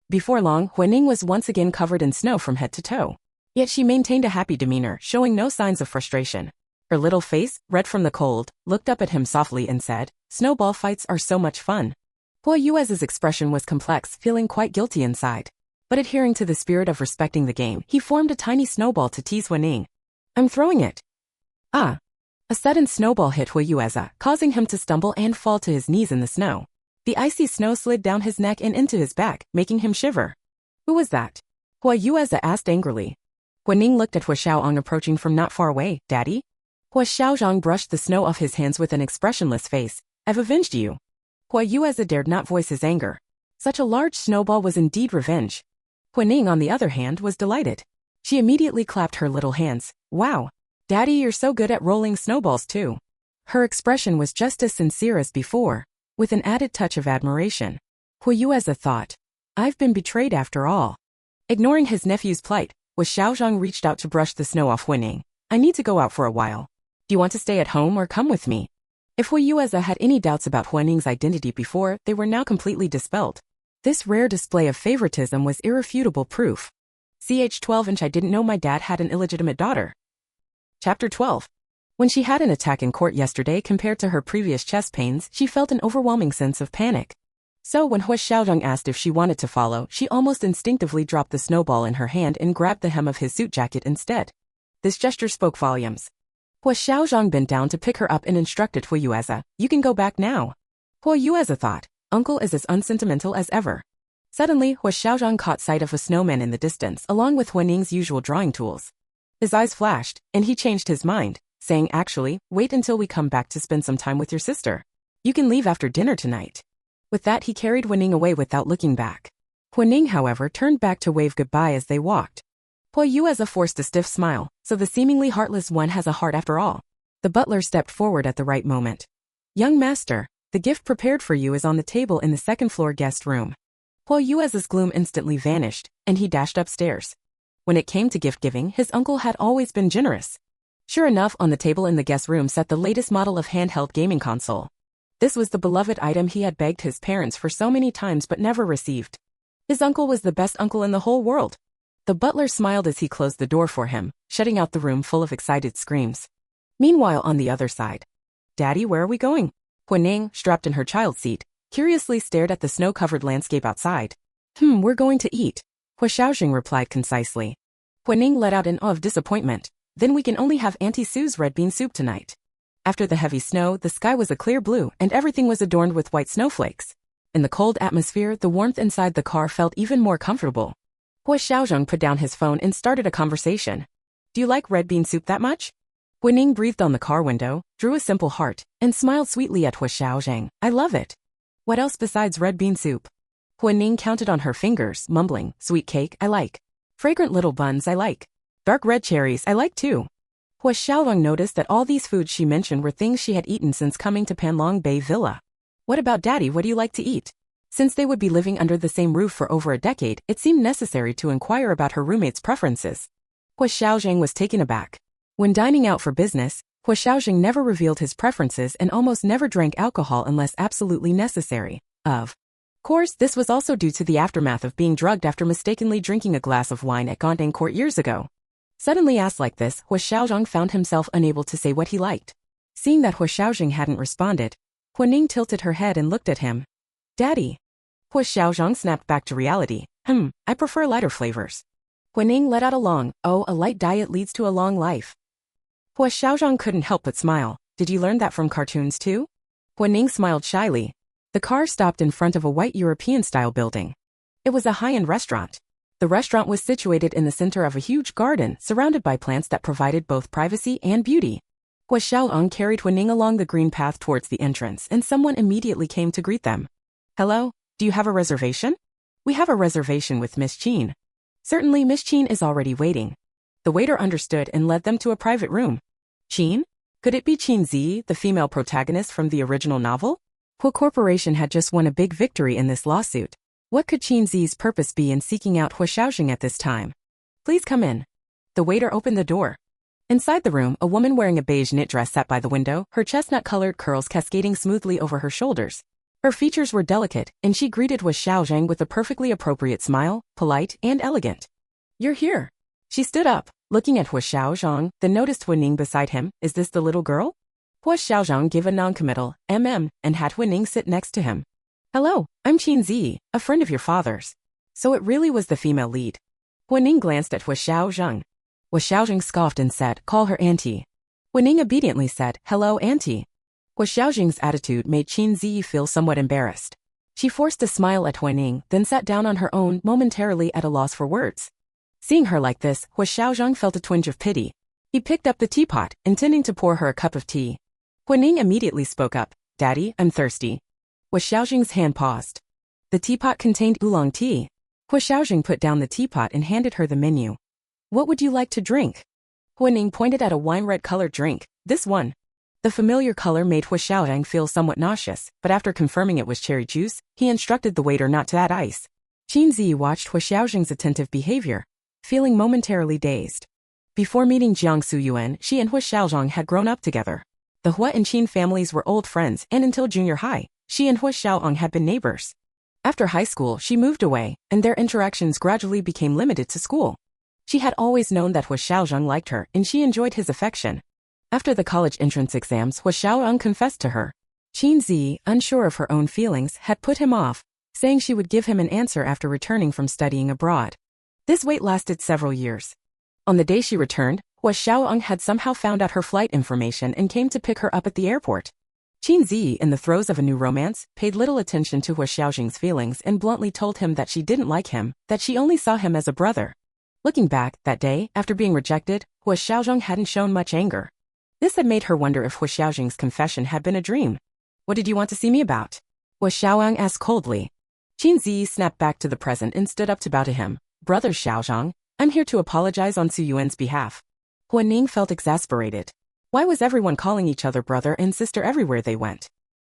Before long, Huining was once again covered in snow from head to toe. Yet she maintained a happy demeanor, showing no signs of frustration. Her little face, red from the cold, looked up at him softly and said, "Snowball fights are so much fun." Huo Yueze's expression was complex, feeling quite guilty inside. But adhering to the spirit of respecting the game, he formed a tiny snowball to tease Huining. "I'm throwing it." "Ah." A sudden snowball hit Huo Yueza, causing him to stumble and fall to his knees in the snow. The icy snow slid down his neck and into his back, making him shiver. Who was that? Huo Yueza asked angrily. Huo Ning looked at Huo Xiaozheng approaching from not far away. Daddy? Huo Xiaozheng brushed the snow off his hands with an expressionless face. I've avenged you. Huo Yueza dared not voice his anger. Such a large snowball was indeed revenge. Huo Ning, on the other hand, was delighted. She immediately clapped her little hands. Wow! Daddy, you're so good at rolling snowballs too. Her expression was just as sincere as before, with an added touch of admiration. Huo Yueza thought, I've been betrayed after all. Ignoring his nephew's plight, Huo Xiaozheng reached out to brush the snow off Huo Ning. I need to go out for a while. Do you want to stay at home or come with me? If Huo Yueza had any doubts about Huo Ning's identity before, they were now completely dispelled. This rare display of favoritism was irrefutable proof. Ch 12-inch I didn't know my dad had an illegitimate daughter. Chapter 12. When she had an attack in court yesterday compared to her previous chest pains, she felt an overwhelming sense of panic. So when Huo Xiaozheng asked if she wanted to follow, she almost instinctively dropped the snowball in her hand and grabbed the hem of his suit jacket instead. This gesture spoke volumes. Huo Xiaozheng bent down to pick her up and instructed Huo Yueza, you can go back now. Huo Yueza thought, Uncle is as unsentimental as ever. Suddenly, Huo Xiaozheng caught sight of a snowman in the distance along with Huo Ning's usual drawing tools. His eyes flashed, and he changed his mind, saying actually, wait until we come back to spend some time with your sister. You can leave after dinner tonight. With that he carried Huo Ning away without looking back. Huo Ning, however, turned back to wave goodbye as they walked. Huo Yueza forced a stiff smile, so the seemingly heartless one has a heart after all. The butler stepped forward at the right moment. Young master, the gift prepared for you is on the table in the second-floor guest room. Huo Yueza's gloom instantly vanished, and he dashed upstairs. When it came to gift-giving, his uncle had always been generous. Sure enough, on the table in the guest room sat the latest model of handheld gaming console. This was the beloved item he had begged his parents for so many times but never received. His uncle was the best uncle in the whole world. The butler smiled as he closed the door for him, shutting out the room full of excited screams. Meanwhile, on the other side. Daddy, where are we going? Huo Ning, strapped in her child seat, curiously stared at the snow-covered landscape outside. We're going to eat. Huo Xiaozheng replied concisely. Huo Ning let out an "oh" of disappointment. Then we can only have Auntie Sue's red bean soup tonight. After the heavy snow, the sky was a clear blue and everything was adorned with white snowflakes. In the cold atmosphere, the warmth inside the car felt even more comfortable. Huo Xiaozheng put down his phone and started a conversation. Do you like red bean soup that much? Huo Ning breathed on the car window, drew a simple heart, and smiled sweetly at Huo Xiaozheng. I love it. What else besides red bean soup? Huo Ning counted on her fingers, mumbling, sweet cake, I like. Fragrant little buns, I like. Dark red cherries, I like too. Huo Xiaozheng noticed that all these foods she mentioned were things she had eaten since coming to Panlong Bay Villa. What about Daddy, what do you like to eat? Since they would be living under the same roof for over a decade, it seemed necessary to inquire about her roommate's preferences. Huo Xiaozheng was taken aback. When dining out for business, Huo Xiaozheng never revealed his preferences and almost never drank alcohol unless absolutely necessary. Of course, this was also due to the aftermath of being drugged after mistakenly drinking a glass of wine at Gondang Court years ago. Suddenly asked like this, Huo Xiaozheng found himself unable to say what he liked. Seeing that Huo Xiaozheng hadn't responded, Huo Ning tilted her head and looked at him. Daddy. Huo Xiaozheng snapped back to reality. I prefer lighter flavors. Huo Ning let out a long, oh, a light diet leads to a long life. Huo Xiaozheng couldn't help but smile. Did you learn that from cartoons too? Huo Ning smiled shyly. The car stopped in front of a white European-style building. It was a high-end restaurant. The restaurant was situated in the center of a huge garden surrounded by plants that provided both privacy and beauty. Huo Xiaozheng carried Huo Ning along the green path towards the entrance and someone immediately came to greet them. Hello, do you have a reservation? We have a reservation with Miss Qin. Certainly, Miss Qin is already waiting. The waiter understood and led them to a private room. Qin? Could it be Qin Zi, the female protagonist from the original novel? Huo Corporation had just won a big victory in this lawsuit. What could Qin Zi's purpose be in seeking out Huo Xiaozheng at this time? Please come in. The waiter opened the door. Inside the room, a woman wearing a beige knit dress sat by the window, her chestnut-colored curls cascading smoothly over her shoulders. Her features were delicate, and she greeted Huo Xiaozheng with a perfectly appropriate smile, polite and elegant. You're here. She stood up, looking at Huo Xiaozheng, then noticed Huo Ning beside him. Is this the little girl? Huo Xiaozheng gave a non-committal, and had Huo Ning sit next to him. Hello, I'm Qin Zi, a friend of your father's. So it really was the female lead. Huo Ning glanced at Huo Xiaozheng. Huo Xiaozheng scoffed and said, call her auntie. Huo obediently said, "Hello, auntie." Huo Xiaozheng's attitude made Qin Ziyi feel somewhat embarrassed. She forced a smile at Huo, then sat down on her own, momentarily at a loss for words. Seeing her like this, Huo Xiaozheng felt a twinge of pity. He picked up the teapot, intending to pour her a cup of tea. Huo immediately spoke up, "Daddy, I'm thirsty." Huo Xiaozheng's hand paused. The teapot contained oolong tea. Huo Xiaozheng put down the teapot and handed her the menu. "What would you like to drink?" Huo pointed at a wine-red-colored drink. "This one." The familiar color made Huo Xiaozheng feel somewhat nauseous, but after confirming it was cherry juice, he instructed the waiter not to add ice. Qin Ziyi watched Huo Xiaozheng's attentive behavior, feeling momentarily dazed. Before meeting Jiang Suyuan, she and Huo Xiaozheng had grown up together. The Huo and Qin families were old friends, and until junior high, she and Huo Xiaozheng had been neighbors. After high school, she moved away, and their interactions gradually became limited to school. She had always known that Huo Xiaozheng liked her, and she enjoyed his affection. After the college entrance exams, Huo Xiaozheng confessed to her. Qin Ziyi, unsure of her own feelings, had put him off, saying she would give him an answer after returning from studying abroad. This wait lasted several years. On the day she returned, Huo Xiaozheng had somehow found out her flight information and came to pick her up at the airport. Qin Ziyi, in the throes of a new romance, paid little attention to Huo Xiaozheng's feelings and bluntly told him that she didn't like him, that she only saw him as a brother. Looking back, that day, after being rejected, Huo Xiaozheng hadn't shown much anger. This had made her wonder if Huo Xiaozheng's confession had been a dream. "What did you want to see me about?" Huo Xiaozheng asked coldly. Qin Ziyi snapped back to the present and stood up to bow to him. "Brother Xiaozheng, I'm here to apologize on Suyuan's behalf." Huo felt exasperated. Why was everyone calling each other brother and sister everywhere they went?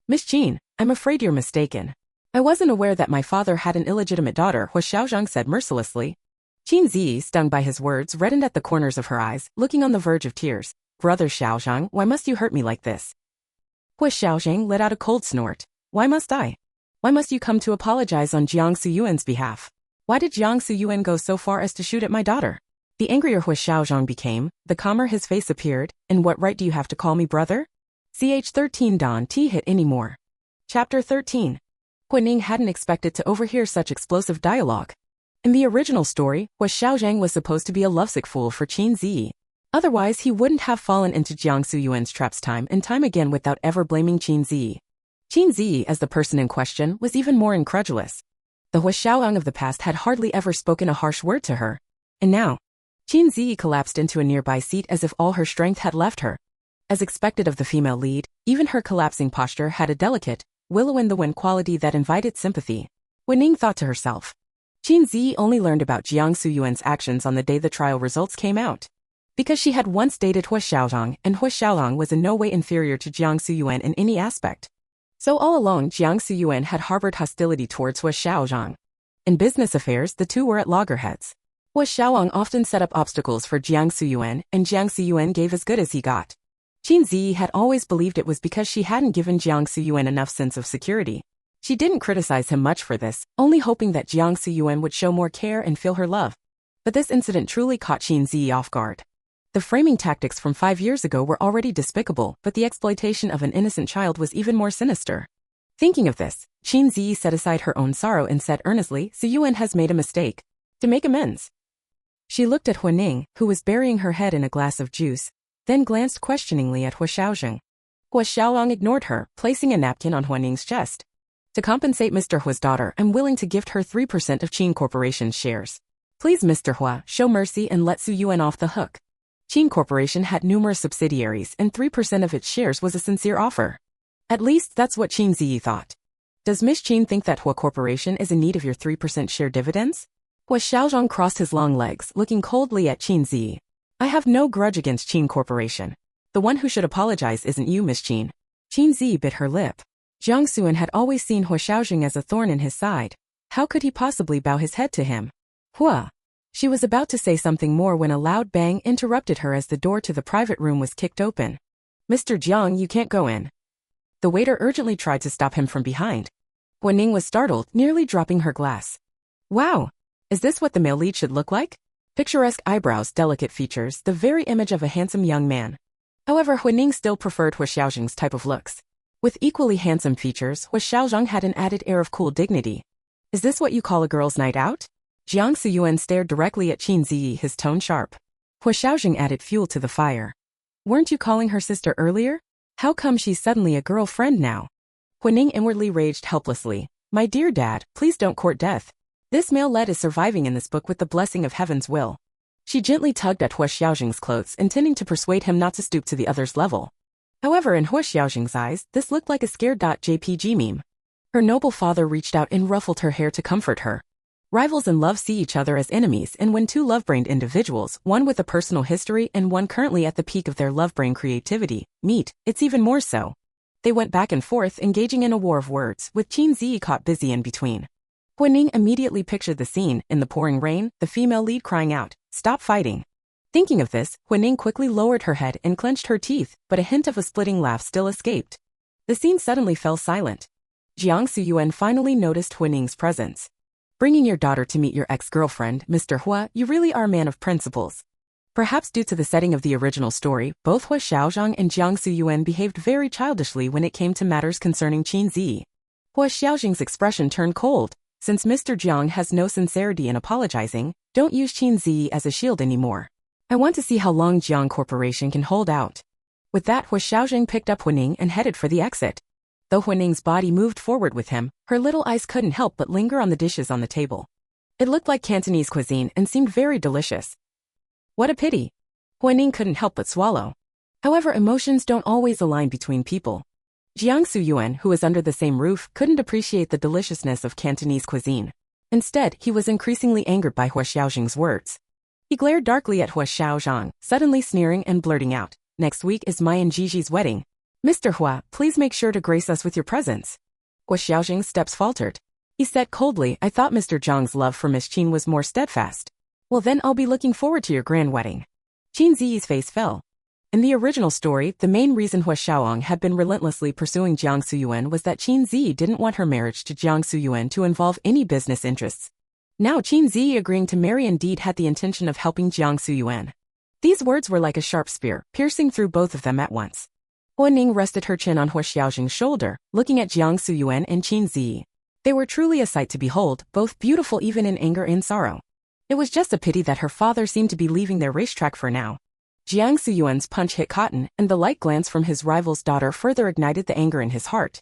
"Miss Qin, I'm afraid you're mistaken. I wasn't aware that my father had an illegitimate daughter," Huo Xiaozheng said mercilessly. Qin Ziyi, stung by his words, reddened at the corners of her eyes, looking on the verge of tears. "Brother Xiaozheng, why must you hurt me like this?" Huo Xiaozheng let out a cold snort. "Why must I? Why must you come to apologize on Jiang Suyuan's behalf? Why did Jiang Suyuan go so far as to shoot at my daughter?" The angrier Huo Xiaozheng became, the calmer his face appeared. "And what right do you have to call me brother?" Ch13 Don T hit anymore. Chapter 13. Huo hadn't expected to overhear such explosive dialogue. In the original story, Huo Xiaozheng was supposed to be a lovesick fool for Qin Ziyi. Otherwise, he wouldn't have fallen into Jiang Suyuan's traps time and time again without ever blaming Qin Ziyi. Qin Ziyi, as the person in question, was even more incredulous. The Huo Xiaozheng of the past had hardly ever spoken a harsh word to her. And now, Qin Ziyi collapsed into a nearby seat as if all her strength had left her. As expected of the female lead, even her collapsing posture had a delicate, will-o'-in-the-wind quality that invited sympathy. Huo thought to herself. Qin Ziyi only learned about Jiang Suyuan's actions on the day the trial results came out. Because she had once dated Huo Xiaozheng, and Huo Xiaozheng was in no way inferior to Jiang Suyuan in any aspect. So all along, Jiang Suyuan had harbored hostility towards Huo Xiaozheng. In business affairs, the two were at loggerheads. Huo Xiaozheng often set up obstacles for Jiang Suyuan, and Jiang Suyuan gave as good as he got. Qin Ziyi had always believed it was because she hadn't given Jiang Suyuan enough sense of security. She didn't criticize him much for this, only hoping that Jiang Suyuan would show more care and feel her love. But this incident truly caught Qin Ziyi off guard. The framing tactics from 5 years ago were already despicable, but the exploitation of an innocent child was even more sinister. Thinking of this, Qin Ziyi set aside her own sorrow and said earnestly, "Suyuan has made a mistake. To make amends." She looked at Huo, who was burying her head in a glass of juice, then glanced questioningly at Huo Xiaozheng. Huo Xiaozheng ignored her, placing a napkin on Huo chest. "To compensate Mr. Huo's daughter, I'm willing to gift her 3% of Qin Corporation's shares. Please, Mr. Huo, show mercy and let Suyuan off the hook." Qin Corporation had numerous subsidiaries, and 3% of its shares was a sincere offer. At least that's what Qin Ziyi thought. "Does Miss Qin think that Huo Corporation is in need of your 3% share dividends?" Huo Xiaozheng crossed his long legs, looking coldly at Qin Ziyi. "I have no grudge against Qin Corporation. The one who should apologize isn't you, Miss Qin." Qin Ziyi bit her lip. Jiang Suyuan had always seen Huo Xiaozheng as a thorn in his side. How could he possibly bow his head to him? "Huo." She was about to say something more when a loud bang interrupted her as the door to the private room was kicked open. "Mr. Jiang, you can't go in." The waiter urgently tried to stop him from behind. Huo was startled, nearly dropping her glass. "Wow! Is this what the male lead should look like? Picturesque eyebrows, delicate features, the very image of a handsome young man." However, Huo still preferred Huo Xiaozheng's type of looks. With equally handsome features, Huo Xiaozheng had an added air of cool dignity. "Is this what you call a girl's night out?" Jiang Suyuan stared directly at Qin Ziyi, his tone sharp. Huo Xiaozheng added fuel to the fire. Weren't you calling her sister earlier? How come she's suddenly a girlfriend now? Huining inwardly raged helplessly. My dear dad, please don't court death. This male lead is surviving in this book with the blessing of heaven's will. She gently tugged at Huo Xiaozheng's clothes, intending to persuade him not to stoop to the other's level. However, in Huo Xiaozheng's eyes, this looked like a scared.jpg meme. Her noble father reached out and ruffled her hair to comfort her. Rivals in love see each other as enemies, and when two love-brained individuals, one with a personal history and one currently at the peak of their love-brain creativity, meet, it's even more so. They went back and forth, engaging in a war of words, with Qin Ziyi caught busy in between. Huining immediately pictured the scene, in the pouring rain, the female lead crying out, "Stop fighting." Thinking of this, Huining quickly lowered her head and clenched her teeth, but a hint of a splitting laugh still escaped. The scene suddenly fell silent. Jiang Suyuan finally noticed Huining's presence. Bringing your daughter to meet your ex-girlfriend, Mr. Hua, you really are a man of principles. Perhaps due to the setting of the original story, both Huo Xiaozheng and Jiang Suyuan behaved very childishly when it came to matters concerning Qin Ziyi. Huo Xiaozheng's expression turned cold. Since Mr. Jiang has no sincerity in apologizing, don't use Qin Ziyi as a shield anymore. I want to see how long Jiang Corporation can hold out. With that, Huo Xiaozheng picked up Huining and headed for the exit. Though Huining's body moved forward with him, her little eyes couldn't help but linger on the dishes on the table. It looked like Cantonese cuisine and seemed very delicious. What a pity. Huining couldn't help but swallow. However, emotions don't always align between people. Jiang Suyuan, who was under the same roof, couldn't appreciate the deliciousness of Cantonese cuisine. Instead, he was increasingly angered by Huo Xiaozheng's words. He glared darkly at Huo Xiaozheng, suddenly sneering and blurting out, "Next week is my and Gigi's wedding. Mr. Hua, please make sure to grace us with your presence." Huo Xiaozheng's steps faltered. He said coldly, "I thought Mr. Zhang's love for Miss Qin was more steadfast. Well then I'll be looking forward to your grand wedding." Qin Ziyi's face fell. In the original story, the main reason Huo Xiaozheng had been relentlessly pursuing Jiang Suyuan was that Qin Ziyi didn't want her marriage to Jiang Suyuan to involve any business interests. Now Qin Ziyi agreeing to marry indeed had the intention of helping Jiang Suyuan. These words were like a sharp spear, piercing through both of them at once. Huining rested her chin on Huo Xiaozheng's shoulder, looking at Jiang Suyuan and Qin Ziyi. They were truly a sight to behold, both beautiful even in anger and sorrow. It was just a pity that her father seemed to be leaving their racetrack for now. Jiang Suyuan's punch hit cotton, and the light glance from his rival's daughter further ignited the anger in his heart.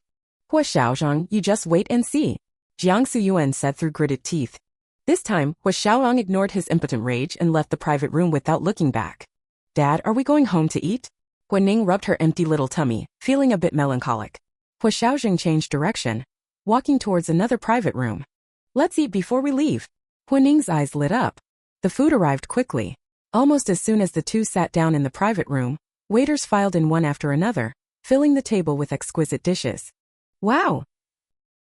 "Huo Xiaozheng, you just wait and see," Jiang Suyuan said through gritted teeth. This time, Huo Xiaozheng ignored his impotent rage and left the private room without looking back. "Dad, are we going home to eat?" Huining rubbed her empty little tummy, feeling a bit melancholic. Huo Xiaozheng changed direction, walking towards another private room. "Let's eat before we leave." Huining's eyes lit up. The food arrived quickly. Almost as soon as the two sat down in the private room, waiters filed in one after another, filling the table with exquisite dishes. "Wow!"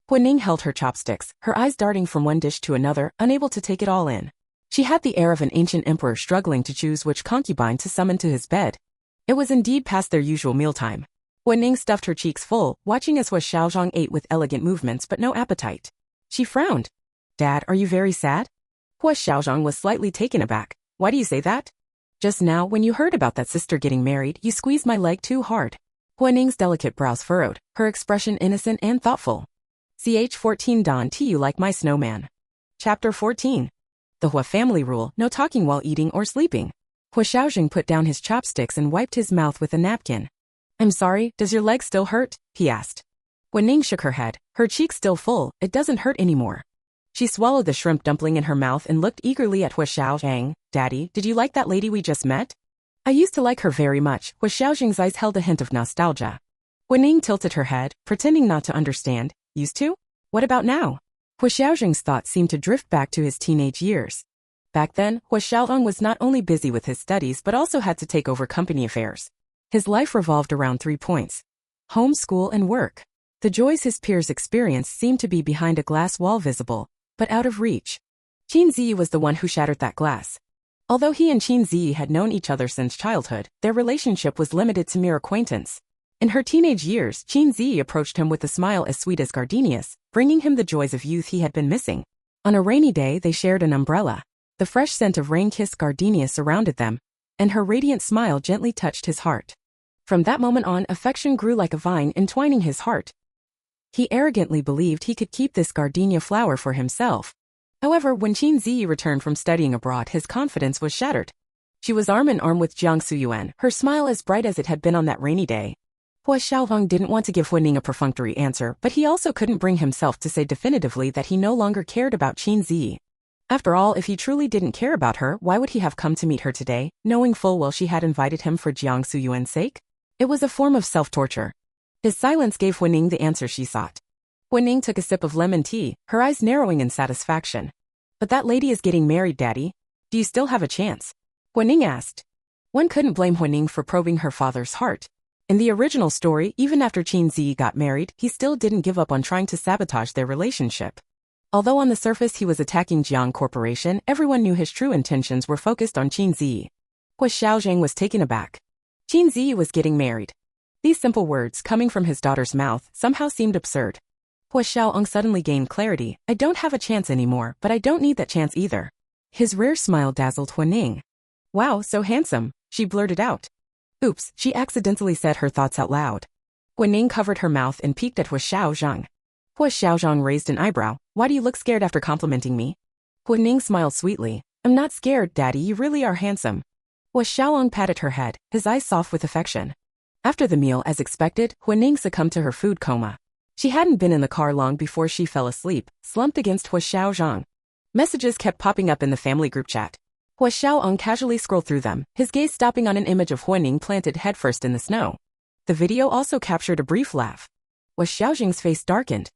Huining held her chopsticks, her eyes darting from one dish to another, unable to take it all in. She had the air of an ancient emperor struggling to choose which concubine to summon to his bed. It was indeed past their usual mealtime. Huining stuffed her cheeks full, watching as Huo Xiaozheng ate with elegant movements but no appetite. She frowned. "Dad, are you very sad?" Huo Xiaozheng was slightly taken aback. "Why do you say that?" "Just now, when you heard about that sister getting married, you squeezed my leg too hard." Huining's delicate brows furrowed, her expression innocent and thoughtful. Ch14 Don T you like my snowman. Chapter 14. The Hua family rule, no talking while eating or sleeping. Huo Xiaozheng put down his chopsticks and wiped his mouth with a napkin. "I'm sorry, does your leg still hurt?" he asked. Huining shook her head, her cheeks still full. "It doesn't hurt anymore." She swallowed the shrimp dumpling in her mouth and looked eagerly at Huo Xiaozheng. "Daddy, did you like that lady we just met?" "I used to like her very much." Huo Xiaozheng's eyes held a hint of nostalgia. Huining tilted her head, pretending not to understand. "Used to? What about now?" Huo Xiaozheng's thoughts seemed to drift back to his teenage years. Back then, Huo Xiaozheng was not only busy with his studies but also had to take over company affairs. His life revolved around 3 points: home, school, and work. The joys his peers experienced seemed to be behind a glass wall, visible, but out of reach. Qin Ziyi was the one who shattered that glass. Although he and Qin Ziyi had known each other since childhood, their relationship was limited to mere acquaintance. In her teenage years, Qin Ziyi approached him with a smile as sweet as gardenias, bringing him the joys of youth he had been missing. On a rainy day, they shared an umbrella. The fresh scent of rain-kissed gardenia surrounded them, and her radiant smile gently touched his heart. From that moment on, affection grew like a vine, entwining his heart. He arrogantly believed he could keep this gardenia flower for himself. However, when Qin Ziyi returned from studying abroad, his confidence was shattered. She was arm in arm with Jiang Suyuan, her smile as bright as it had been on that rainy day. Huo Xiaozheng didn't want to give Huining a perfunctory answer, but he also couldn't bring himself to say definitively that he no longer cared about Qin Zi. After all, if he truly didn't care about her, why would he have come to meet her today, knowing full well she had invited him for Jiang Suyuan's sake? It was a form of self-torture. His silence gave Huining the answer she sought. Huining took a sip of lemon tea, her eyes narrowing in satisfaction. But that lady is getting married, Daddy. Do you still have a chance? Huining asked. One couldn't blame Huining for probing her father's heart. In the original story, even after Qin Zi got married, he still didn't give up on trying to sabotage their relationship. Although on the surface he was attacking Jiang Corporation, everyone knew his true intentions were focused on Qin Zi. Huo Xiaozheng was taken aback. Qin Zi was getting married. These simple words, coming from his daughter's mouth, somehow seemed absurd. Huo Xiaozheng suddenly gained clarity. I don't have a chance anymore, but I don't need that chance either. His rare smile dazzled Huining. Wow, so handsome, she blurted out. Oops, she accidentally said her thoughts out loud. Huining covered her mouth and peeked at Huo Xiaozheng. Huo Xiaozheng raised an eyebrow. Why do you look scared after complimenting me? Huining smiled sweetly. I'm not scared, Daddy, you really are handsome. Huo Xiaozheng patted her head, his eyes soft with affection. After the meal, as expected, Huining succumbed to her food coma. She hadn't been in the car long before she fell asleep, slumped against Huo Xiaozheng. Messages kept popping up in the family group chat. Huo Xiaozheng casually scrolled through them, his gaze stopping on an image of Huining planted headfirst in the snow. The video also captured a brief laugh. Huo Xiaozheng's face darkened.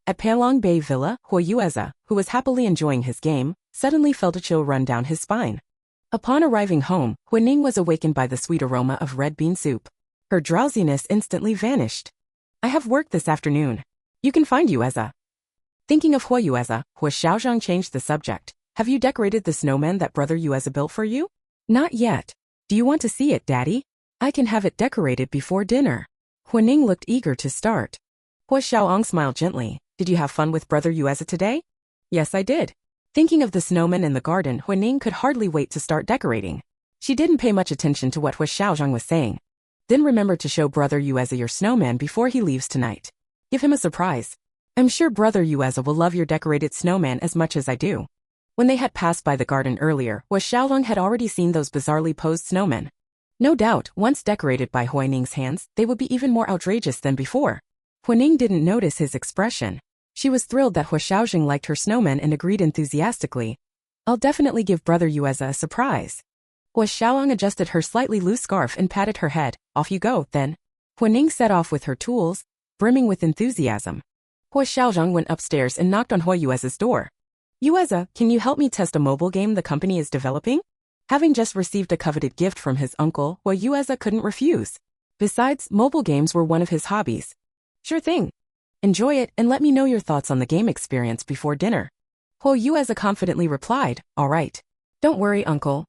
At Panlong Bay Villa, Huo Yueze, who was happily enjoying his game, suddenly felt a chill run down his spine. Upon arriving home, Huining was awakened by the sweet aroma of red bean soup. Her drowsiness instantly vanished. I have work this afternoon. You can find Yueze. Thinking of Huo Yueze, Huo Xiaozheng changed the subject. Have you decorated the snowman that brother Yueze built for you? Not yet. Do you want to see it, Daddy? I can have it decorated before dinner. Huining looked eager to start. Huo Xiaozheng smiled gently. Did you have fun with brother Yueze today? Yes, I did. Thinking of the snowman in the garden, Huining could hardly wait to start decorating. She didn't pay much attention to what Huo Xiaozheng was saying. Then remember to show brother Yueze your snowman before he leaves tonight. Give him a surprise. I'm sure brother Yueze will love your decorated snowman as much as I do. When they had passed by the garden earlier, Huo Xiaozheng had already seen those bizarrely posed snowmen. No doubt, once decorated by Huining's hands, they would be even more outrageous than before. Huining didn't notice his expression. She was thrilled that Huo Xiaozheng liked her snowman and agreed enthusiastically. I'll definitely give brother Yueze a surprise. Huo Xiaozheng adjusted her slightly loose scarf and patted her head. Off you go, then. Huining set off with her tools, brimming with enthusiasm. Huo Xiaozheng went upstairs and knocked on Huo Yueze's door. Yueze, can you help me test a mobile game the company is developing? Having just received a coveted gift from his uncle, Huo Yueze couldn't refuse. Besides, mobile games were one of his hobbies. Sure thing. Enjoy it and let me know your thoughts on the game experience before dinner. Huo Yueze confidently replied, all right. Don't worry, uncle.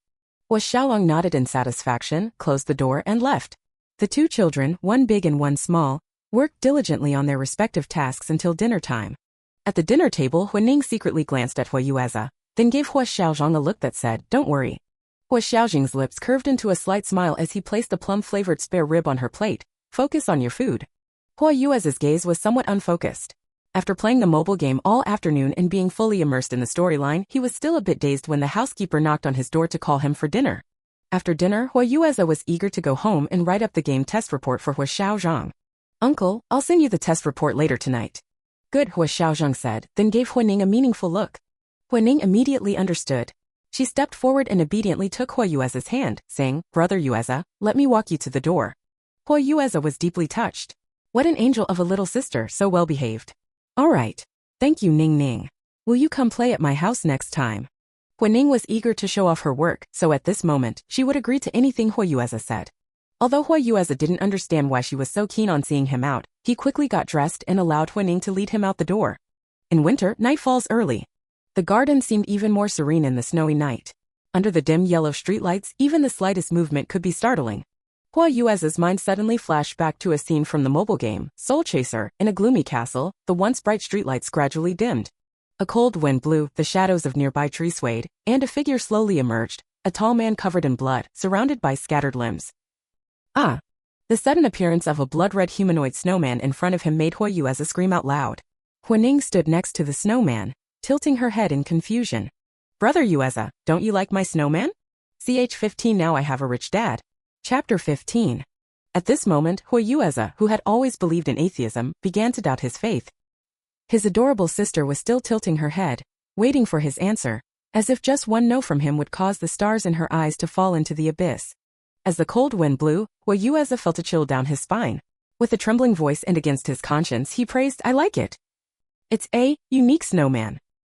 Huo Xiaozheng nodded in satisfaction, closed the door and left. The two children, one big and one small, worked diligently on their respective tasks until dinner time. At the dinner table, Huining secretly glanced at Huo Yueze, then gave Huo Xiaozheng a look that said, don't worry. Huo Xiaozheng's lips curved into a slight smile as he placed a plum-flavored spare rib on her plate. Focus on your food. Huo Yueze's gaze was somewhat unfocused. After playing the mobile game all afternoon and being fully immersed in the storyline, he was still a bit dazed when the housekeeper knocked on his door to call him for dinner. After dinner, Huo Yueze was eager to go home and write up the game test report for Huo Xiaozheng. Uncle, I'll send you the test report later tonight. Good, Huo Xiaozheng said, then gave Huining a meaningful look. Huining immediately understood. She stepped forward and obediently took Huo Yueze's hand, saying, Brother Yueze, let me walk you to the door. Huo Yueze was deeply touched. What an angel of a little sister, so well behaved. All right. Thank you, Ning Ning. Will you come play at my house next time? Huining was eager to show off her work, so at this moment, she would agree to anything Huo Yueze said. Although Huo Yueze didn't understand why she was so keen on seeing him out, he quickly got dressed and allowed Huining to lead him out the door. In winter, night falls early. The garden seemed even more serene in the snowy night. Under the dim yellow streetlights, even the slightest movement could be startling. Huo Yueze's mind suddenly flashed back to a scene from the mobile game, Soul Chaser. In a gloomy castle, the once bright streetlights gradually dimmed. A cold wind blew, the shadows of nearby trees swayed, and a figure slowly emerged, a tall man covered in blood, surrounded by scattered limbs. Ah! The sudden appearance of a blood-red humanoid snowman in front of him made Huo Yueze scream out loud. Huining stood next to the snowman, tilting her head in confusion. Brother Yueze, don't you like my snowman? Ch 15 Now I have a rich dad. Chapter 15. At this moment, Huo Xiaozheng, who had always believed in atheism, began to doubt his faith. His adorable sister was still tilting her head, waiting for his answer, as if just one no from him would cause the stars in her eyes to fall into the abyss. As the cold wind blew, Huo Xiaozheng felt a chill down his spine. With a trembling voice and against his conscience, he praised, "I like it. It's a unique snowman."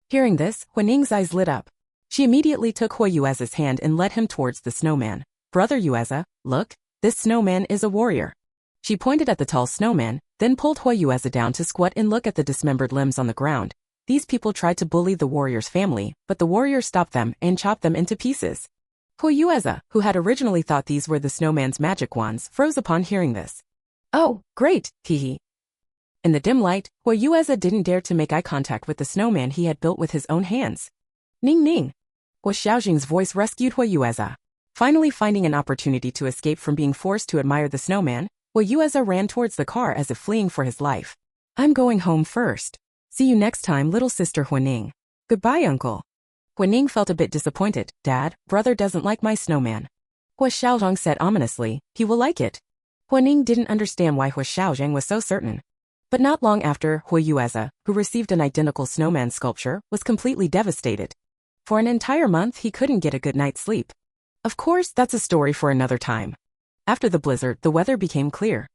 Hearing this, Huaning's eyes lit up. She immediately took Huo Xiaozheng's hand and led him towards the snowman. "Brother Xiaozheng, look, this snowman is a warrior." She pointed at the tall snowman, then pulled Huo Xiaozheng down to squat and look at the dismembered limbs on the ground. These people tried to bully the warrior's family, but the warrior stopped them and chopped them into pieces. Huo Xiaozheng, who had originally thought these were the snowman's magic wands, froze upon hearing this. "Oh, great, hehe." In the dim light, Huo Xiaozheng didn't dare to make eye contact with the snowman he had built with his own hands. "Ning ning." Huo Xiaozheng's voice rescued Huo Xiaozheng. Finally finding an opportunity to escape from being forced to admire the snowman, Huo Xiaozheng ran towards the car as if fleeing for his life. "I'm going home first. See you next time, little sister Huaning." "Goodbye, uncle." Huaning felt a bit disappointed. "Dad, brother doesn't like my snowman." Huo Xiaozheng said ominously, "He will like it." Huaning didn't understand why Huo Xiaozheng was so certain. But not long after, Huo Xiaozheng, who received an identical snowman sculpture, was completely devastated. For an entire month he couldn't get a good night's sleep. Of course, that's a story for another time. After the blizzard, the weather became clear.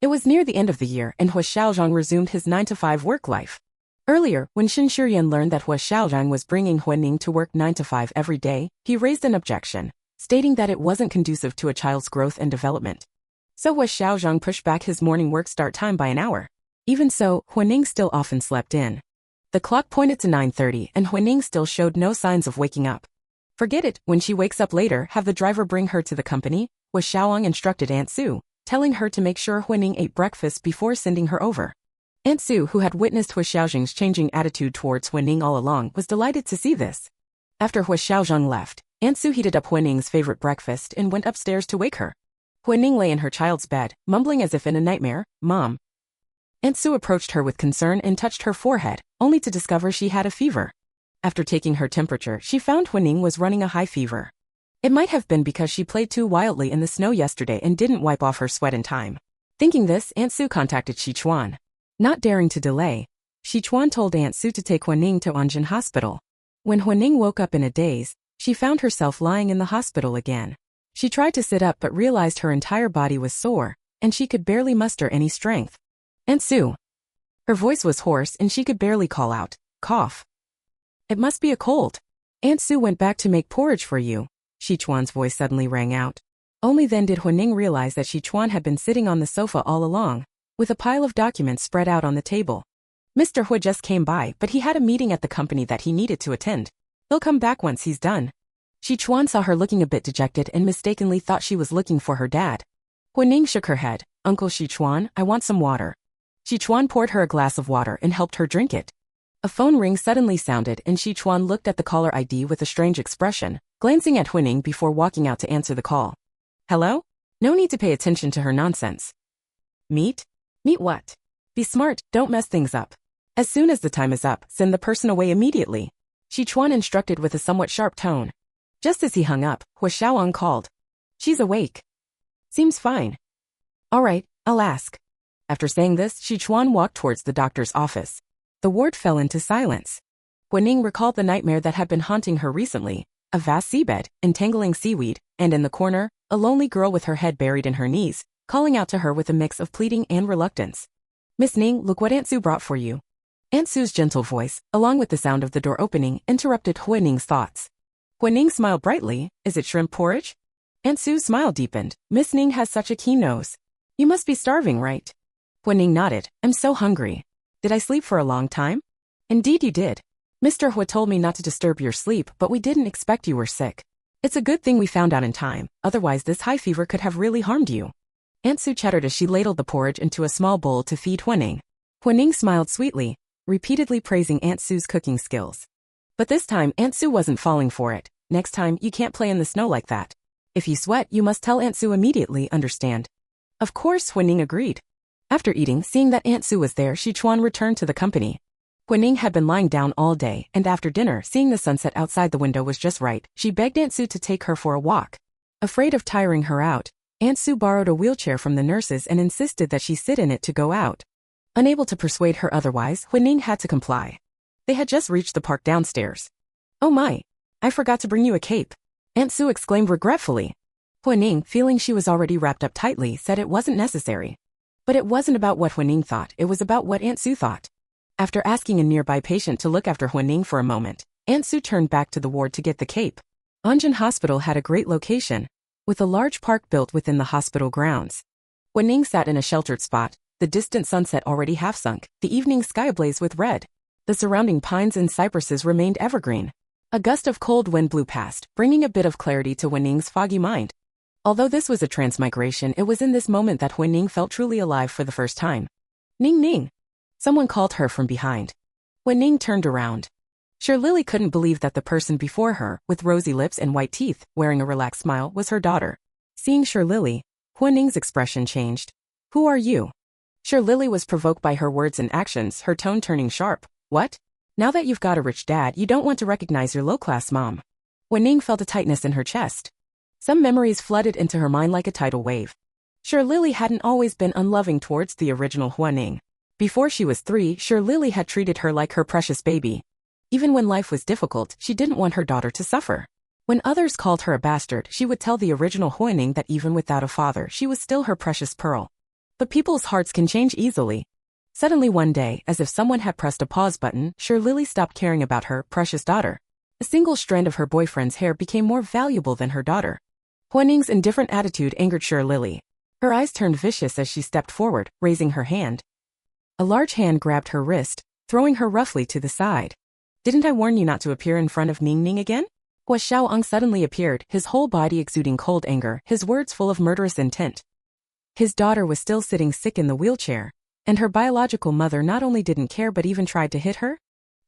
It was near the end of the year and Huo Xiaozheng resumed his 9-to-5 work life. Earlier, when Xin Shurian learned that Huo Xiaozheng was bringing Huaning to work 9 to 5 every day, he raised an objection, stating that it wasn't conducive to a child's growth and development. So Huo Xiaozheng pushed back his morning work start time by an hour. Even so, Huaning still often slept in. The clock pointed to 9:30 and Huaning still showed no signs of waking up. "Forget it, when she wakes up later, have the driver bring her to the company," Huo Xiaozheng instructed Aunt Su, telling her to make sure Huaning ate breakfast before sending her over. Aunt Su, who had witnessed Huo Xiaozheng's changing attitude towards Huaning all along, was delighted to see this. After Huo Xiaozheng left, Aunt Su heated up Huaning's favorite breakfast and went upstairs to wake her. Huaning lay in her child's bed, mumbling as if in a nightmare, "Mom." Aunt Su approached her with concern and touched her forehead, only to discover she had a fever. After taking her temperature, she found Huaning was running a high fever. It might have been because she played too wildly in the snow yesterday and didn't wipe off her sweat in time. Thinking this, Aunt Su contacted Sichuan. Not daring to delay, Sichuan told Aunt Su to take Huaning to Anjin Hospital. When Huaning woke up in a daze, she found herself lying in the hospital again. She tried to sit up but realized her entire body was sore, and she could barely muster any strength. "Aunt Su." Her voice was hoarse and she could barely call out, "Cough. It must be a cold." "Aunt Su went back to make porridge for you," Sichuan's voice suddenly rang out. Only then did Huaning realize that Sichuan had been sitting on the sofa all along, with a pile of documents spread out on the table. Mr. Huo just came by, but he had a meeting at the company that he needed to attend. He'll come back once he's done. Sichuan saw her looking a bit dejected and mistakenly thought she was looking for her dad. Huaning shook her head. "Uncle Sichuan, I want some water." Sichuan poured her a glass of water and helped her drink it. A phone ring suddenly sounded and Sichuan looked at the caller ID with a strange expression, glancing at Huaning before walking out to answer the call. "Hello? No need to pay attention to her nonsense." "Meet? Meet what? Be smart, don't mess things up. As soon as the time is up, send the person away immediately," Sichuan instructed with a somewhat sharp tone. Just as he hung up, Huo Xiaozheng called. "She's awake. Seems fine." "All right, I'll ask." After saying this, Sichuan walked towards the doctor's office. The ward fell into silence. Huaning recalled the nightmare that had been haunting her recently, a vast seabed, entangling seaweed, and in the corner, a lonely girl with her head buried in her knees, calling out to her with a mix of pleading and reluctance. "Miss Ning, look what Aunt Su brought for you." Aunt Su's gentle voice, along with the sound of the door opening, interrupted Huaning's thoughts. Huaning smiled brightly. "Is it shrimp porridge?" Aunt Su's smile deepened. "Miss Ning has such a keen nose. You must be starving, right?" Huaning nodded. "I'm so hungry. Did I sleep for a long time?" "Indeed you did. Mr. Huo told me not to disturb your sleep, but we didn't expect you were sick. It's a good thing we found out in time, otherwise this high fever could have really harmed you." Aunt Su chattered as she ladled the porridge into a small bowl to feed Huaning. Huaning smiled sweetly, repeatedly praising Aunt Su's cooking skills. But this time Aunt Su wasn't falling for it. "Next time, you can't play in the snow like that. If you sweat, you must tell Aunt Su immediately, understand?" Of course, Huaning agreed. After eating, seeing that Aunt Su was there, Sichuan returned to the company. Guining had been lying down all day, and after dinner, seeing the sunset outside the window was just right. She begged Aunt Sue to take her for a walk. Afraid of tiring her out, Aunt Sue borrowed a wheelchair from the nurses and insisted that she sit in it to go out. Unable to persuade her otherwise, Guining had to comply. They had just reached the park downstairs. "Oh my, I forgot to bring you a cape," Aunt Sue exclaimed regretfully. Guining, feeling she was already wrapped up tightly, said it wasn't necessary. But it wasn't about what Guining thought, it was about what Aunt Sue thought. After asking a nearby patient to look after Guining for a moment, Aunt Sue turned back to the ward to get the cape. Anjin Hospital had a great location, with a large park built within the hospital grounds. Guining sat in a sheltered spot, the distant sunset already half sunk, the evening sky ablaze with red. The surrounding pines and cypresses remained evergreen. A gust of cold wind blew past, bringing a bit of clarity to Guining's foggy mind. Although this was a transmigration, it was in this moment that Guining felt truly alive for the first time. "Ning Ning!" Someone called her from behind. Guining turned around. Lily couldn't believe that the person before her, with rosy lips and white teeth, wearing a relaxed smile, was her daughter. Seeing Lily, Guining's expression changed. "Who are you?" Lily was provoked by her words and actions, her tone turning sharp. "What? Now that you've got a rich dad, you don't want to recognize your low-class mom?" Guining felt a tightness in her chest. Some memories flooded into her mind like a tidal wave. Lily hadn't always been unloving towards the original Guining. Before she was 3, Lily had treated her like her precious baby. Even when life was difficult, she didn't want her daughter to suffer. When others called her a bastard, she would tell the original Guining that even without a father, she was still her precious pearl. But people's hearts can change easily. Suddenly one day, as if someone had pressed a pause button, Lily stopped caring about her precious daughter. A single strand of her boyfriend's hair became more valuable than her daughter. Guining's indifferent attitude angered Lily. Her eyes turned vicious as she stepped forward, raising her hand. A large hand grabbed her wrist, throwing her roughly to the side. "Didn't I warn you not to appear in front of Ning Ning again?" Huo Xiaozheng suddenly appeared, his whole body exuding cold anger, his words full of murderous intent. His daughter was still sitting sick in the wheelchair, and her biological mother not only didn't care but even tried to hit her?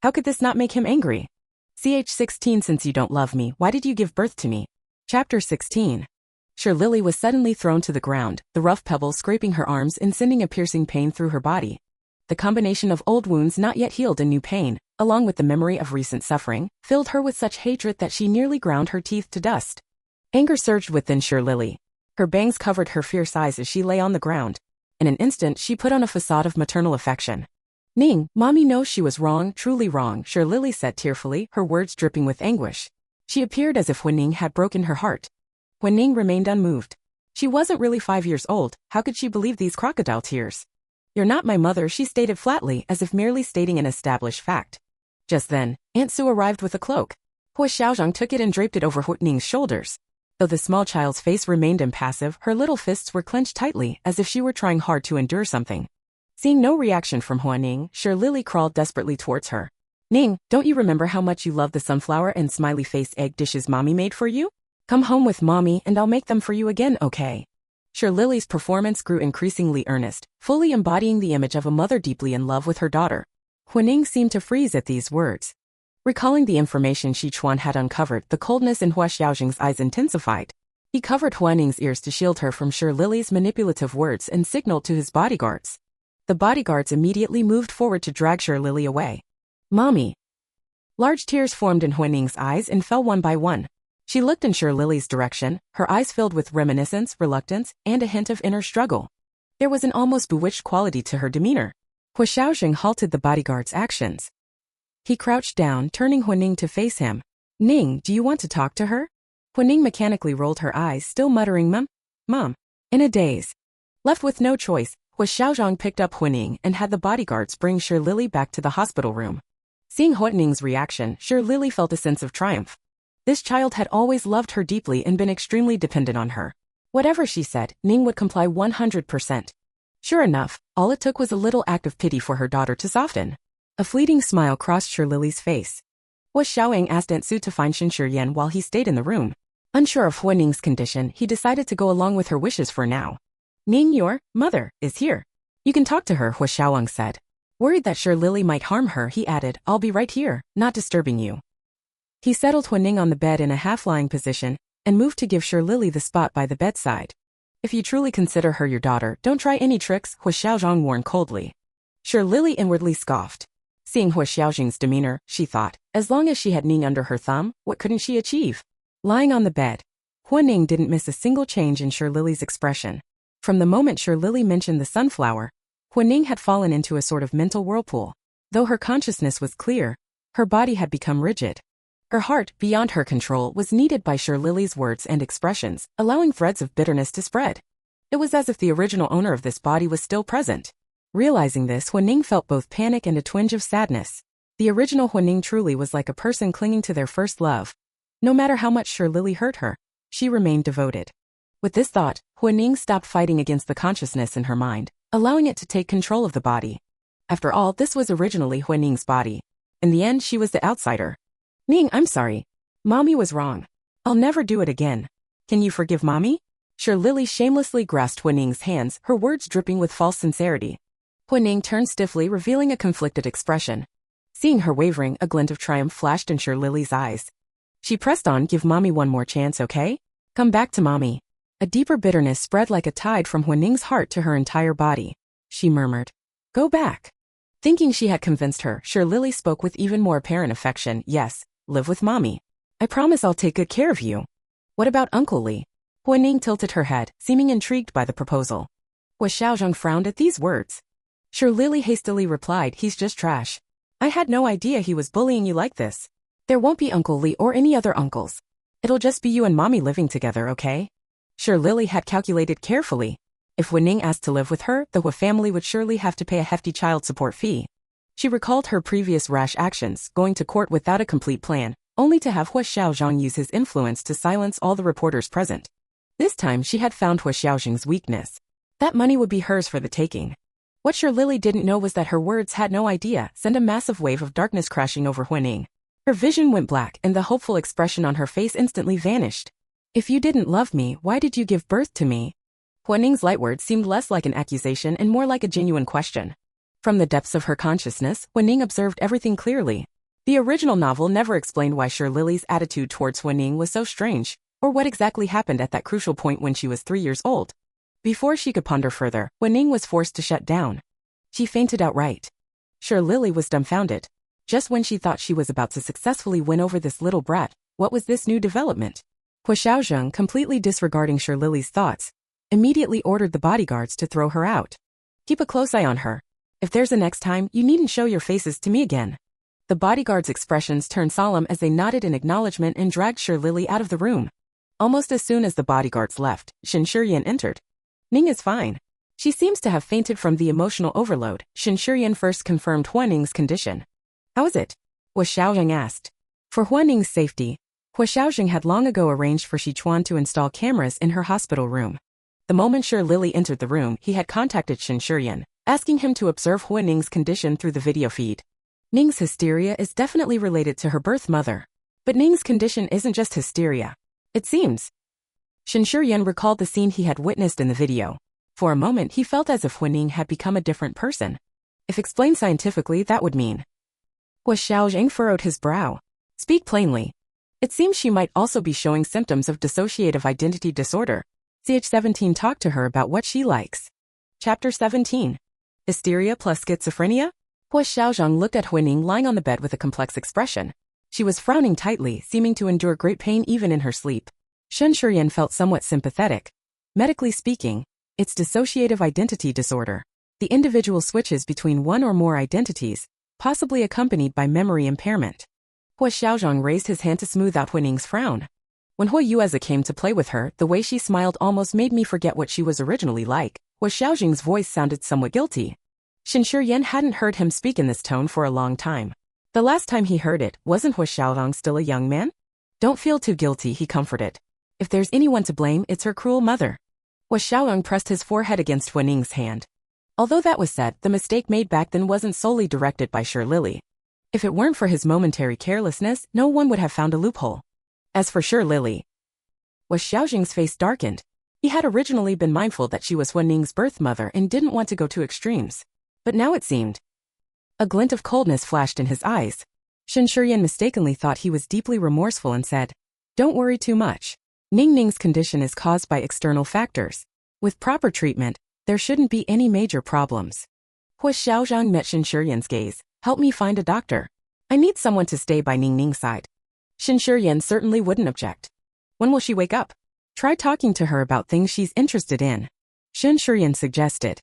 How could this not make him angry? Ch16 Since you don't love me, why did you give birth to me? Chapter 16. Lily was suddenly thrown to the ground, the rough pebbles scraping her arms and sending a piercing pain through her body. The combination of old wounds not yet healed and new pain, along with the memory of recent suffering, filled her with such hatred that she nearly ground her teeth to dust. Anger surged within Lily. Her bangs covered her fierce eyes as she lay on the ground. In an instant, she put on a facade of maternal affection. "Ning, Mommy knows she was wrong, truly wrong," Lily said tearfully, her words dripping with anguish. She appeared as if Guining had broken her heart. Guining remained unmoved. She wasn't really 5 years old, how could she believe these crocodile tears? "You're not my mother," she stated flatly, as if merely stating an established fact. Just then, Aunt Sue arrived with a cloak. Huo Xiaozheng took it and draped it over Guining's shoulders. Though the small child's face remained impassive, her little fists were clenched tightly, as if she were trying hard to endure something. Seeing no reaction from Guining, Lily crawled desperately towards her. "Ning, don't you remember how much you love the sunflower and smiley face egg dishes Mommy made for you? Come home with Mommy and I'll make them for you again, okay?" Lily's performance grew increasingly earnest, fully embodying the image of a mother deeply in love with her daughter. Guining seemed to freeze at these words. Recalling the information Shi Chuan had uncovered, the coldness in Huo Xiaozheng's eyes intensified. He covered Guining's ears to shield her from Lily's manipulative words and signaled to his bodyguards. The bodyguards immediately moved forward to drag Lily away. "Mommy!" Large tears formed in Guining's eyes and fell one by one. She looked in Lily's direction, her eyes filled with reminiscence, reluctance, and a hint of inner struggle. There was an almost bewitched quality to her demeanor. Huo Xiaozheng halted the bodyguard's actions. He crouched down, turning Guining to face him. "Ning, do you want to talk to her?" Guining mechanically rolled her eyes, still muttering Mom. In a daze. Left with no choice, Huo Xiaozheng picked up Guining and had the bodyguards bring Lily back to the hospital room. Seeing Guining's reaction, Lily felt a sense of triumph. This child had always loved her deeply and been extremely dependent on her. Whatever she said, Ning would comply 100%. Sure enough, all it took was a little act of pity for her daughter to soften. A fleeting smile crossed Lily's face. Huo Xiaozheng asked Aunt Sue to find Yan while he stayed in the room. Unsure of Guining's condition, he decided to go along with her wishes for now. "Ning, your mother is here. You can talk to her," Huo Xiaozheng said. Worried that Lily might harm her, he added, "I'll be right here, not disturbing you." He settled Guining on the bed in a half-lying position and moved to give Lily the spot by the bedside. "If you truly consider her your daughter, don't try any tricks," Huo Xiaozheng warned coldly. Lily inwardly scoffed. Seeing Huo Xiaozheng's demeanor, she thought, as long as she had Ning under her thumb, what couldn't she achieve? Lying on the bed, Huo Ning didn't miss a single change in Lily's expression. From the moment Lily mentioned the sunflower, Huo Ning had fallen into a sort of mental whirlpool. Though her consciousness was clear, her body had become rigid. Her heart, beyond her control, was kneaded by Lily's words and expressions, allowing threads of bitterness to spread. It was as if the original owner of this body was still present. Realizing this, Huo Ning felt both panic and a twinge of sadness. The original Huo Ning truly was like a person clinging to their first love. No matter how much Lily hurt her, she remained devoted. With this thought, Huo Ning stopped fighting against the consciousness in her mind, allowing it to take control of the body. After all, this was originally Huo Ning's body. In the end, she was the outsider. Ning, I'm sorry. Mommy was wrong. I'll never do it again. Can you forgive Mommy? Lily shamelessly grasped Huo Ning's hands, her words dripping with false sincerity. Huo Ning turned stiffly, revealing a conflicted expression. Seeing her wavering, a glint of triumph flashed in Lily's eyes. She pressed on, give Mommy one more chance, okay? Come back to Mommy. A deeper bitterness spread like a tide from Huo Ning's heart to her entire body. She murmured, go back. Thinking she had convinced her, Lily spoke with even more apparent affection, yes, live with Mommy. I promise I'll take good care of you. What about Uncle Li? Huo Ning tilted her head, seeming intrigued by the proposal. Huo Xiaozheng frowned at these words. Lily hastily replied, he's just trash. I had no idea he was bullying you like this. There won't be Uncle Li or any other uncles. It'll just be you and Mommy living together, okay? Lily had calculated carefully. If Huo Ning asked to live with her, the Huo family would surely have to pay a hefty child support fee. She recalled her previous rash actions, going to court without a complete plan, only to have Huo Xiaozheng use his influence to silence all the reporters present. This time she had found Huo Xiaozheng's weakness. That money would be hers for the taking. What Lily didn't know was that her words had no idea sent a massive wave of darkness crashing over Huo Ning. Her vision went black and the hopeful expression on her face instantly vanished. If you didn't love me, why did you give birth to me? Huo Ning's light words seemed less like an accusation and more like a genuine question. From the depths of her consciousness, Huo Ning observed everything clearly. The original novel never explained why Lily's attitude towards Huo Ning was so strange, or what exactly happened at that crucial point when she was 3 years old. Before she could ponder further, Huo Ning was forced to shut down. She fainted outright. Lily was dumbfounded. Just when she thought she was about to successfully win over this little brat, what was this new development? Huo Xiaozheng, completely disregarding Lily's thoughts, immediately ordered the bodyguards to throw her out. Keep a close eye on her. If there's a next time, you needn't show your faces to me again. The bodyguards' expressions turned solemn as they nodded in acknowledgement and dragged Lily out of the room. Almost as soon as the bodyguards left, Shiryan entered. Ning is fine. She seems to have fainted from the emotional overload. Shiryan first confirmed Huo Ning's condition. How is it? Huo Xiaozheng asked. For Huo Ning's safety, Huo Xiaozheng had long ago arranged for Sichuan to install cameras in her hospital room. The moment Lily entered the room, he had contacted Shiryan, asking him to observe Huo Ning's condition through the video feed. Ning's hysteria is definitely related to her birth mother. But Ning's condition isn't just hysteria. It seems. Shiryan recalled the scene he had witnessed in the video. For a moment, he felt as if Huo Ning had become a different person. If explained scientifically, that would mean. Huo Xiaozheng furrowed his brow. Speak plainly. It seems she might also be showing symptoms of dissociative identity disorder. CH17 talked to her about what she likes. Chapter 17. Hysteria plus schizophrenia? Huo Xiaozheng looked at Huo Ning lying on the bed with a complex expression. She was frowning tightly, seeming to endure great pain even in her sleep. Shiryan felt somewhat sympathetic. Medically speaking, it's dissociative identity disorder. The individual switches between one or more identities, possibly accompanied by memory impairment. Huo Xiaozheng raised his hand to smooth out Huo Ning's frown. When Huo Yueze came to play with her, the way she smiled almost made me forget what she was originally like. Huo Xiaozheng's voice sounded somewhat guilty. Shiryan hadn't heard him speak in this tone for a long time. The last time he heard it, wasn't Huo Xiaozheng still a young man? Don't feel too guilty, he comforted. If there's anyone to blame, it's her cruel mother. Huo Xiaozheng pressed his forehead against Huo Ning's hand. Although that was said, the mistake made back then wasn't solely directed by Lily. If it weren't for his momentary carelessness, no one would have found a loophole. As for Lily, Huo Xiaozheng's face darkened. He had originally been mindful that she was Huo Ning's birth mother and didn't want to go to extremes. But now it seemed. A glint of coldness flashed in his eyes. Shiryan mistakenly thought he was deeply remorseful and said, don't worry too much. Ning's condition is caused by external factors. With proper treatment, there shouldn't be any major problems. Huo Xiaozheng met Shiryan's gaze, Help me find a doctor. I need someone to stay by Ningning's side. Xin Shiyan certainly wouldn't object. When will she wake up? Try talking to her about things she's interested in. Xin Shiyan suggested.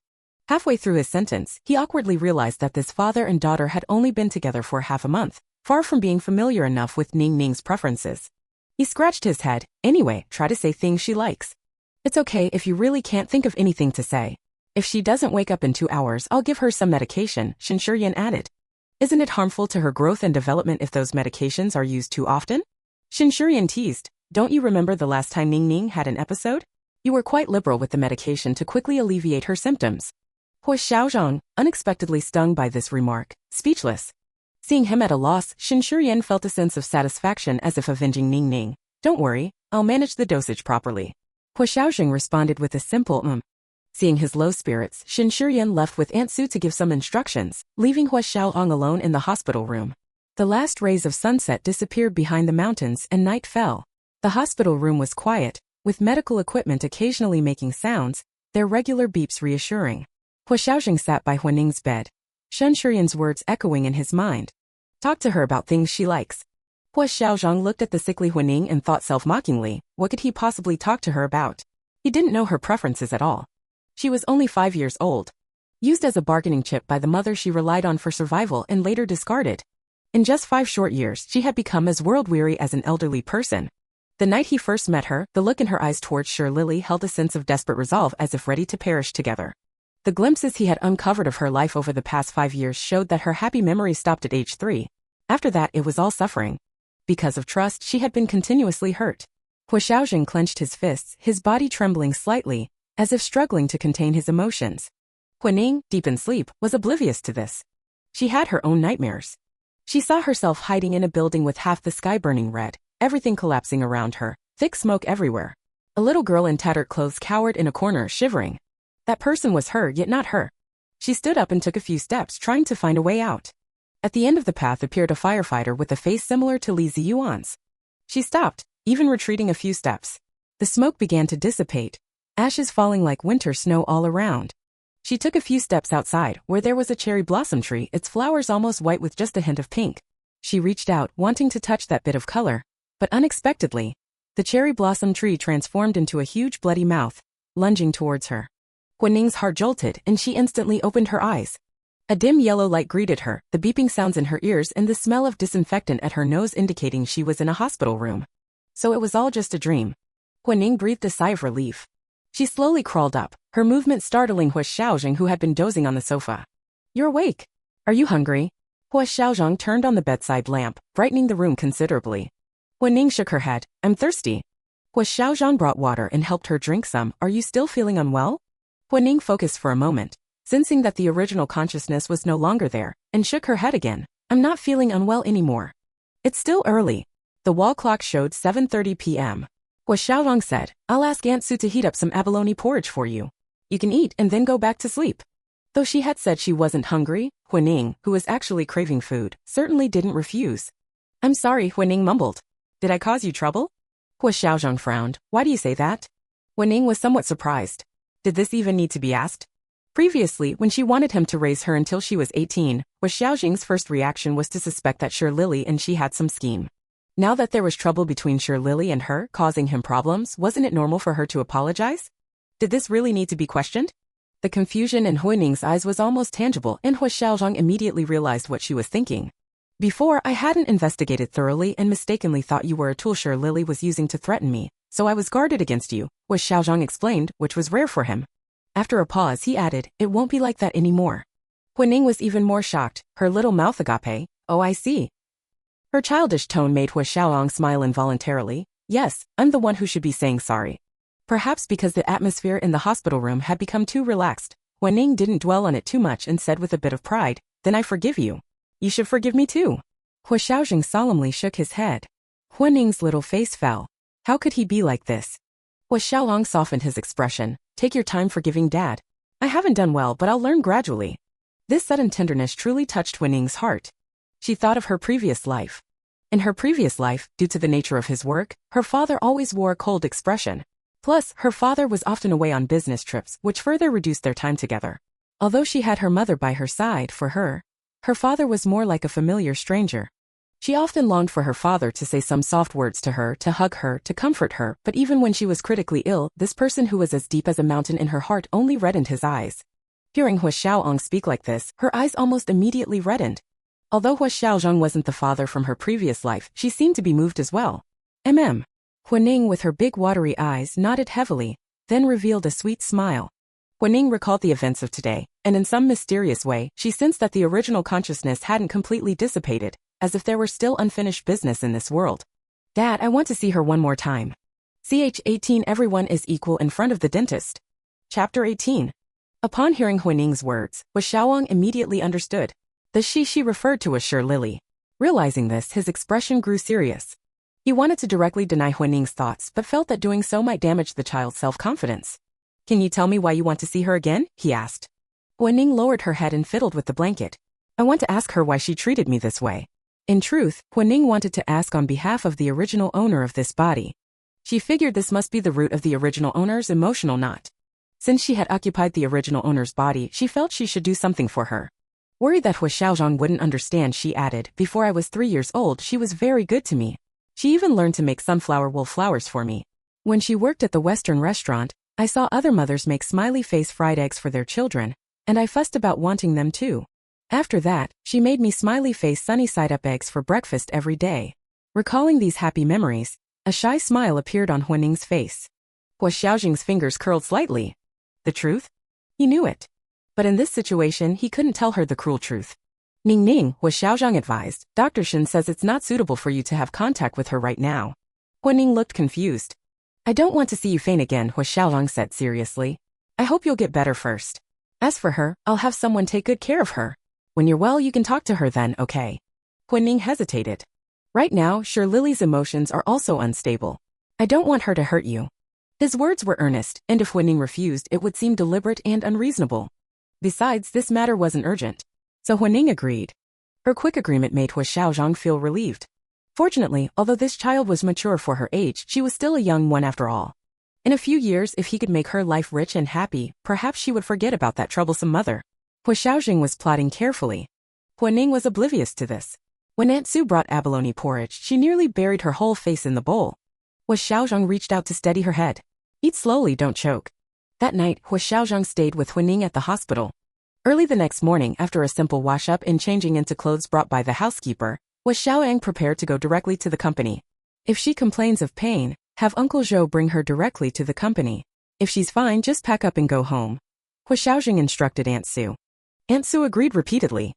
Halfway through his sentence, he awkwardly realized that this father and daughter had only been together for half a month, far from being familiar enough with Ningning's preferences. He scratched his head. Anyway, try to say things she likes. It's okay if you really can't think of anything to say. If she doesn't wake up in 2 hours, I'll give her some medication, Xin Shiyan added. Isn't it harmful to her growth and development if those medications are used too often? Xin Shiyan teased. Don't you remember the last time Ningning had an episode? You were quite liberal with the medication to quickly alleviate her symptoms. Huo Xiaozheng, unexpectedly stung by this remark, speechless. Seeing him at a loss, Xin Shiyan felt a sense of satisfaction as if avenging Ningning. Don't worry, I'll manage the dosage properly. Huo Xiaozheng responded with a simple Seeing his low spirits, Xin Shiyan left with Aunt Su to give some instructions, leaving Huo Xiaozheng alone in the hospital room. The last rays of sunset disappeared behind the mountains and night fell. The hospital room was quiet, with medical equipment occasionally making sounds, their regular beeps reassuring. Huo Xiaozheng sat by Huining's bed, Xin Shiyan's words echoing in his mind. Talk to her about things she likes. Huo Xiaozheng looked at the sickly Huining and thought self-mockingly, what could he possibly talk to her about? He didn't know her preferences at all. She was only 5 years old. Used as a bargaining chip by the mother she relied on for survival and later discarded. In just 5 short years, she had become as world-weary as an elderly person. The night he first met her, the look in her eyes towards Shirley held a sense of desperate resolve as if ready to perish together. The glimpses he had uncovered of her life over the past 5 years showed that her happy memory stopped at age 3. After that, it was all suffering. Because of trust, she had been continuously hurt. Huo Xiaozheng clenched his fists, his body trembling slightly, as if struggling to contain his emotions. Huining, deep in sleep, was oblivious to this. She had her own nightmares. She saw herself hiding in a building with half the sky burning red, everything collapsing around her, thick smoke everywhere. A little girl in tattered clothes cowered in a corner, shivering. That person was her, yet not her. She stood up and took a few steps, trying to find a way out. At the end of the path appeared a firefighter with a face similar to Li Ziyuan's. She stopped, even retreating a few steps. The smoke began to dissipate, ashes falling like winter snow all around. She took a few steps outside, where there was a cherry blossom tree, its flowers almost white with just a hint of pink. She reached out, wanting to touch that bit of color, but unexpectedly, the cherry blossom tree transformed into a huge bloody mouth, lunging towards her. Huining's heart jolted, and she instantly opened her eyes. A dim yellow light greeted her, the beeping sounds in her ears and the smell of disinfectant at her nose indicating she was in a hospital room. So it was all just a dream. Huining breathed a sigh of relief. She slowly crawled up, her movement startling Huo Xiaozheng, who had been dozing on the sofa. You're awake. Are you hungry? Huo Xiaozheng turned on the bedside lamp, brightening the room considerably. Huining shook her head. I'm thirsty. Huo Xiaozheng brought water and helped her drink some. Are you still feeling unwell? Huining focused for a moment, sensing that the original consciousness was no longer there, and shook her head again. I'm not feeling unwell anymore. It's still early. The wall clock showed 7:30 p.m. Huo Xiaozheng said, I'll ask Aunt Su to heat up some abalone porridge for you. You can eat and then go back to sleep. Though she had said she wasn't hungry, Huining, who was actually craving food, certainly didn't refuse. I'm sorry, Huining mumbled. Did I cause you trouble? Huo Xiaozheng frowned. Why do you say that? Huining was somewhat surprised. Did this even need to be asked? Previously, when she wanted him to raise her until she was 18, Huo Xiaozheng's first reaction was to suspect that Shirley and she had some scheme. Now that there was trouble between Shirley and her, causing him problems, wasn't it normal for her to apologize? Did this really need to be questioned? The confusion in Huining's eyes was almost tangible, and Huo Xiaozheng immediately realized what she was thinking. Before, I hadn't investigated thoroughly and mistakenly thought you were a tool Shirley was using to threaten me, so I was guarded against you, Huo Xiaozheng explained, which was rare for him. After a pause, he added, it won't be like that anymore. Huining was even more shocked, her little mouth agape. Oh, I see. Her childish tone made Huo Xiaozheng smile involuntarily. Yes, I'm the one who should be saying sorry. Perhaps because the atmosphere in the hospital room had become too relaxed, Huining didn't dwell on it too much and said with a bit of pride, then I forgive you. You should forgive me too. Huo Xiaozheng solemnly shook his head. Huining's little face fell. How could he be like this? Huo Xiaozheng softened his expression. Take your time forgiving Dad. I haven't done well, but I'll learn gradually. This sudden tenderness truly touched Huining's heart. She thought of her previous life. In her previous life, due to the nature of his work, her father always wore a cold expression. Plus, her father was often away on business trips, which further reduced their time together. Although she had her mother by her side, for her, Her father was more like a familiar stranger. She often longed for her father to say some soft words to her, to hug her, to comfort her, but even when she was critically ill, this person who was as deep as a mountain in her heart only reddened his eyes. Hearing Huo Xiaozheng speak like this, her eyes almost immediately reddened. Although Huo Xiaozheng wasn't the father from her previous life, she seemed to be moved as well. Huo Guining, with her big watery eyes, nodded heavily, then revealed a sweet smile. Huo Guining recalled the events of today, and in some mysterious way, she sensed that the original consciousness hadn't completely dissipated, as if there were still unfinished business in this world. Dad, I want to see her one more time. Ch18 Everyone is equal in front of the dentist. Chapter 18. Upon hearing Huo Guining's words, Huo Xiaozheng immediately understood. The she referred to was sure Lily. Realizing this, his expression grew serious. He wanted to directly deny Huo Guining's thoughts, but felt that doing so might damage the child's self-confidence. Can you tell me why you want to see her again? He asked. Huo Guining lowered her head and fiddled with the blanket. I want to ask her why she treated me this way. In truth, Huo Guining wanted to ask on behalf of the original owner of this body. She figured this must be the root of the original owner's emotional knot. Since she had occupied the original owner's body, she felt she should do something for her. Worried that Huo Xiaozheng wouldn't understand, she added, before I was 3 years old, she was very good to me. She even learned to make sunflower wool flowers for me. When she worked at the Western restaurant, I saw other mothers make smiley face fried eggs for their children, and I fussed about wanting them too. After that, she made me smiley face sunny side up eggs for breakfast every day. Recalling these happy memories, a shy smile appeared on Huo Guining's face. Huo Xiaozheng's fingers curled slightly. The truth? He knew it. But in this situation, he couldn't tell her the cruel truth. Ning, Huo Xiaozheng advised, Dr. Shen says it's not suitable for you to have contact with her right now. Huo Guining looked confused. I don't want to see you faint again, Huo Xiaozheng said seriously. I hope you'll get better first. As for her, I'll have someone take good care of her. When you're well, you can talk to her then, okay? Huo Guining hesitated. Right now, sure Lily's emotions are also unstable. I don't want her to hurt you. His words were earnest, and if Huo Guining refused, it would seem deliberate and unreasonable. Besides, this matter wasn't urgent. So Huo Guining agreed. Her quick agreement made Huo Xiaozheng feel relieved. Fortunately, although this child was mature for her age, she was still a young one after all. In a few years, if he could make her life rich and happy, perhaps she would forget about that troublesome mother. Huo Xiaozheng was plotting carefully. Huo Guining was oblivious to this. When Aunt Sue brought abalone porridge, she nearly buried her whole face in the bowl. Huo Xiaozheng reached out to steady her head. Eat slowly, don't choke. That night, Huo Xiaozheng stayed with Huo Guining at the hospital. Early the next morning, after a simple wash-up and changing into clothes brought by the housekeeper, Huo Xiaozheng prepared to go directly to the company. If she complains of pain, have Uncle Zhou bring her directly to the company. If she's fine, just pack up and go home. Huo Xiaozheng instructed Aunt Sue. Aunt Sue agreed repeatedly.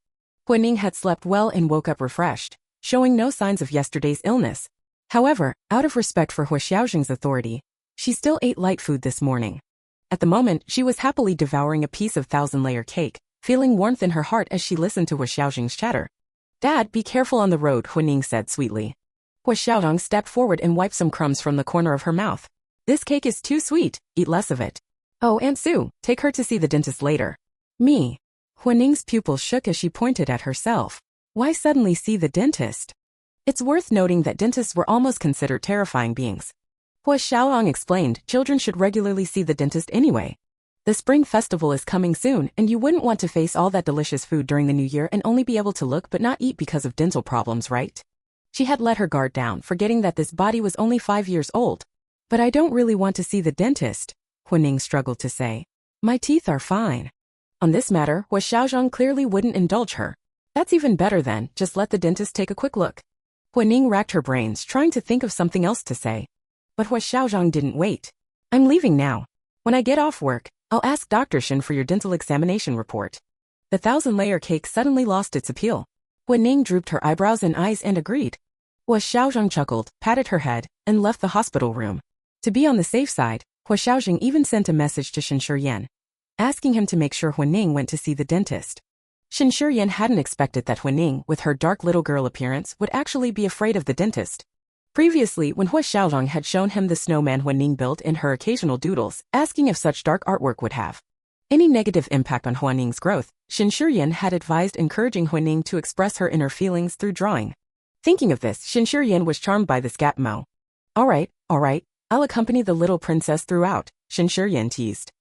Huo Guining had slept well and woke up refreshed, showing no signs of yesterday's illness. However, out of respect for Huo Xiaozheng's authority, she still ate light food this morning. At the moment, she was happily devouring a piece of thousand-layer cake, feeling warmth in her heart as she listened to Huo Xiaozheng's chatter. Dad, be careful on the road, Huo Guining said sweetly. Huo Xiaozheng stepped forward and wiped some crumbs from the corner of her mouth. This cake is too sweet, eat less of it. Oh, Aunt Sue, take her to see the dentist later. Me. Huo Guining's pupils shook as she pointed at herself. Why suddenly see the dentist? It's worth noting that dentists were almost considered terrifying beings. Huo Xiaozheng explained, children should regularly see the dentist anyway. The spring festival is coming soon, and you wouldn't want to face all that delicious food during the new year and only be able to look but not eat because of dental problems, right? She had let her guard down, forgetting that this body was only 5 years old. But I don't really want to see the dentist, Huo Guining struggled to say. My teeth are fine. On this matter, Huo Xiaozheng clearly wouldn't indulge her. That's even better then, just let the dentist take a quick look. Huo Guining racked her brains, trying to think of something else to say. But Huo Xiaozheng didn't wait. I'm leaving now. When I get off work, I'll ask Dr. Shen for your dental examination report. The thousand-layer cake suddenly lost its appeal. Huo Guining drooped her eyebrows and eyes and agreed. Huo Xiaozheng chuckled, patted her head, and left the hospital room. To be on the safe side, Huo Xiaozheng even sent a message to Shen Shiyan, asking him to make sure Huo Guining went to see the dentist. Shen Shiyan hadn't expected that Huo Guining, with her dark little girl appearance, would actually be afraid of the dentist. Previously, when Huo Xiaozheng had shown him the snowman Huo Guining built in her occasional doodles, asking if such dark artwork would have any negative impact on Huo Guining's growth, Shen Shiyan had advised encouraging Huo Guining to express her inner feelings through drawing. Thinking of this, Shen Shiyan was charmed by this Gatmo. All right, I'll accompany the little princess throughout, Shen Shiyan teased.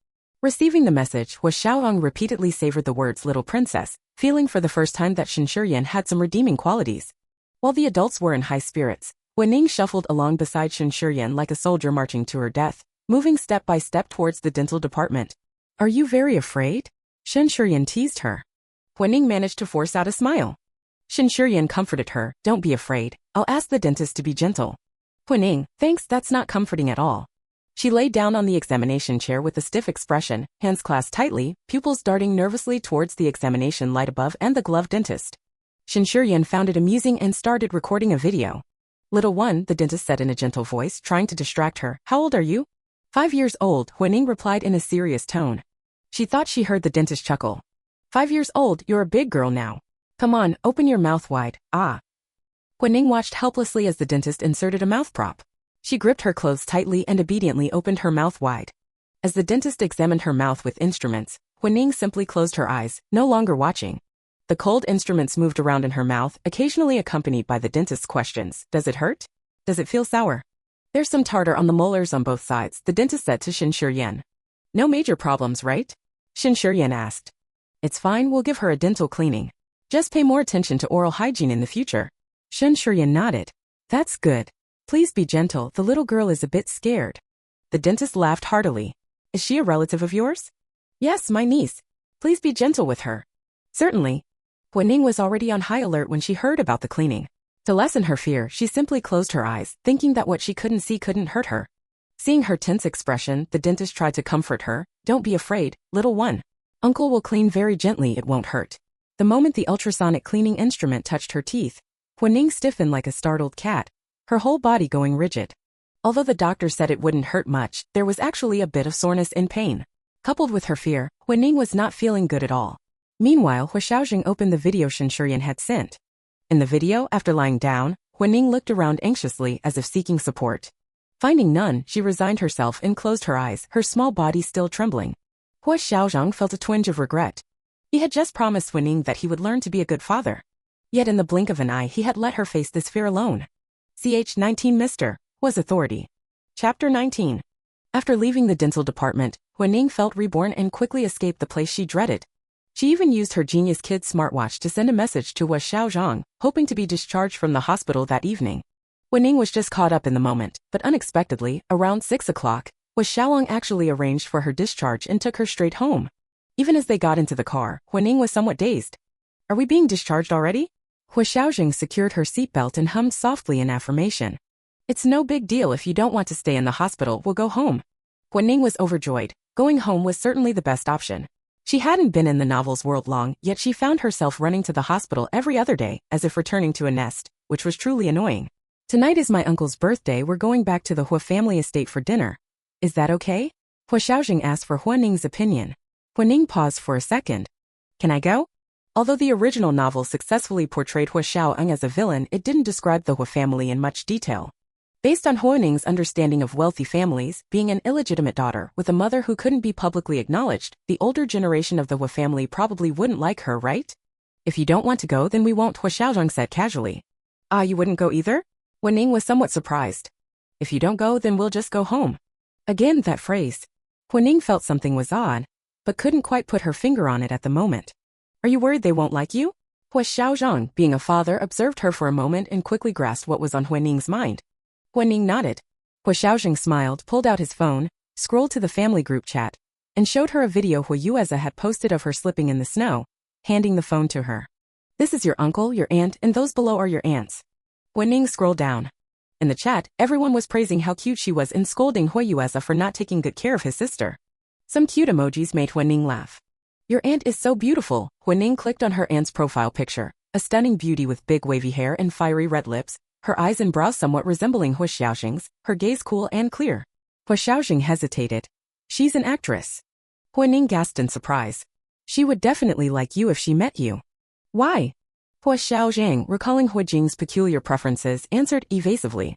Receiving the message, Huo Xiaozheng repeatedly savored the words little princess, feeling for the first time that Shen Shiyan had some redeeming qualities. While the adults were in high spirits, Guining shuffled along beside Shen Shiyan like a soldier marching to her death, moving step by step towards the dental department. Are you very afraid? Shen Shiyan teased her. Guining managed to force out a smile. Shen Shiyan comforted her, don't be afraid, I'll ask the dentist to be gentle. Guining, thanks, that's not comforting at all. She lay down on the examination chair with a stiff expression, hands clasped tightly, pupils darting nervously towards the examination light above and the gloved dentist. Shen Shiyan found it amusing and started recording a video. Little one, the dentist said in a gentle voice, trying to distract her. How old are you? 5 years old, Guining replied in a serious tone. She thought she heard the dentist chuckle. 5 years old, you're a big girl now. Come on, open your mouth wide, ah. Guining watched helplessly as the dentist inserted a mouth prop. She gripped her clothes tightly and obediently opened her mouth wide. As the dentist examined her mouth with instruments, Guining simply closed her eyes, no longer watching. The cold instruments moved around in her mouth, occasionally accompanied by the dentist's questions. Does it hurt? Does it feel sour? There's some tartar on the molars on both sides, the dentist said to Shen Shiyan. No major problems, right? Shen Shiyan asked. It's fine, we'll give her a dental cleaning. Just pay more attention to oral hygiene in the future. Shen Shiyan nodded. That's good. Please be gentle, the little girl is a bit scared. The dentist laughed heartily. Is she a relative of yours? Yes, my niece. Please be gentle with her. Certainly. Guining was already on high alert when she heard about the cleaning. To lessen her fear, she simply closed her eyes, thinking that what she couldn't see couldn't hurt her. Seeing her tense expression, the dentist tried to comfort her. Don't be afraid, little one. Uncle will clean very gently, it won't hurt. The moment the ultrasonic cleaning instrument touched her teeth, Guining stiffened like a startled cat, her whole body going rigid. Although the doctor said it wouldn't hurt much, there was actually a bit of soreness and pain. Coupled with her fear, Guining was not feeling good at all. Meanwhile, Huo Xiaozheng opened the video Shen Shiyan had sent. In the video, after lying down, Guining looked around anxiously as if seeking support. Finding none, she resigned herself and closed her eyes, her small body still trembling. Huo Xiaozheng felt a twinge of regret. He had just promised Guining that he would learn to be a good father. Yet in the blink of an eye he had let her face this fear alone. Ch19 Mr. was authority. Chapter 19. After leaving the dental department, Guining felt reborn and quickly escaped the place she dreaded. She even used her Genius Kid smartwatch to send a message to Huo Xiaozheng, hoping to be discharged from the hospital that evening. Guining was just caught up in the moment, but unexpectedly, around 6 o'clock, Huo Xiaozheng actually arranged for her discharge and took her straight home. Even as they got into the car, Guining was somewhat dazed. Are we being discharged already? Huo Xiaozheng secured her seatbelt and hummed softly in affirmation. It's no big deal if you don't want to stay in the hospital, we'll go home. Guining was overjoyed. Going home was certainly the best option. She hadn't been in the novel's world long, yet she found herself running to the hospital every other day, as if returning to a nest, which was truly annoying. Tonight is my uncle's birthday, we're going back to the Huo family estate for dinner. Is that okay? Huo Xiaozheng asked for Guining's opinion. Guining paused for a second. Can I go? Although the original novel successfully portrayed Huo Xiaozheng as a villain, it didn't describe the Huo family in much detail. Based on Guining's understanding of wealthy families, being an illegitimate daughter with a mother who couldn't be publicly acknowledged, the older generation of the Huo family probably wouldn't like her, right? If you don't want to go, then we won't, Huo Xiaozheng said casually. Ah, you wouldn't go either? Guining was somewhat surprised. If you don't go, then we'll just go home. Again, that phrase. Guining felt something was odd, but couldn't quite put her finger on it at the moment. Are you worried they won't like you? Huo Xiaozheng, being a father, observed her for a moment and quickly grasped what was on Guining's mind. Guining nodded. Huo Xiaozheng smiled, pulled out his phone, scrolled to the family group chat, and showed her a video Huo Yueza had posted of her slipping in the snow, handing the phone to her. This is your uncle, your aunt, and those below are your aunts. Guining scrolled down. In the chat, everyone was praising how cute she was and scolding Huo Yueza for not taking good care of his sister. Some cute emojis made Guining laugh. Your aunt is so beautiful. Guining clicked on her aunt's profile picture, a stunning beauty with big wavy hair and fiery red lips, her eyes and brows somewhat resembling Huo Xiaozheng's, her gaze cool and clear. Huo Xiaozheng hesitated. She's an actress. Guining gasped in surprise. She would definitely like you if she met you. Why? Huo Xiaozheng, recalling Huo Jing's peculiar preferences, answered evasively.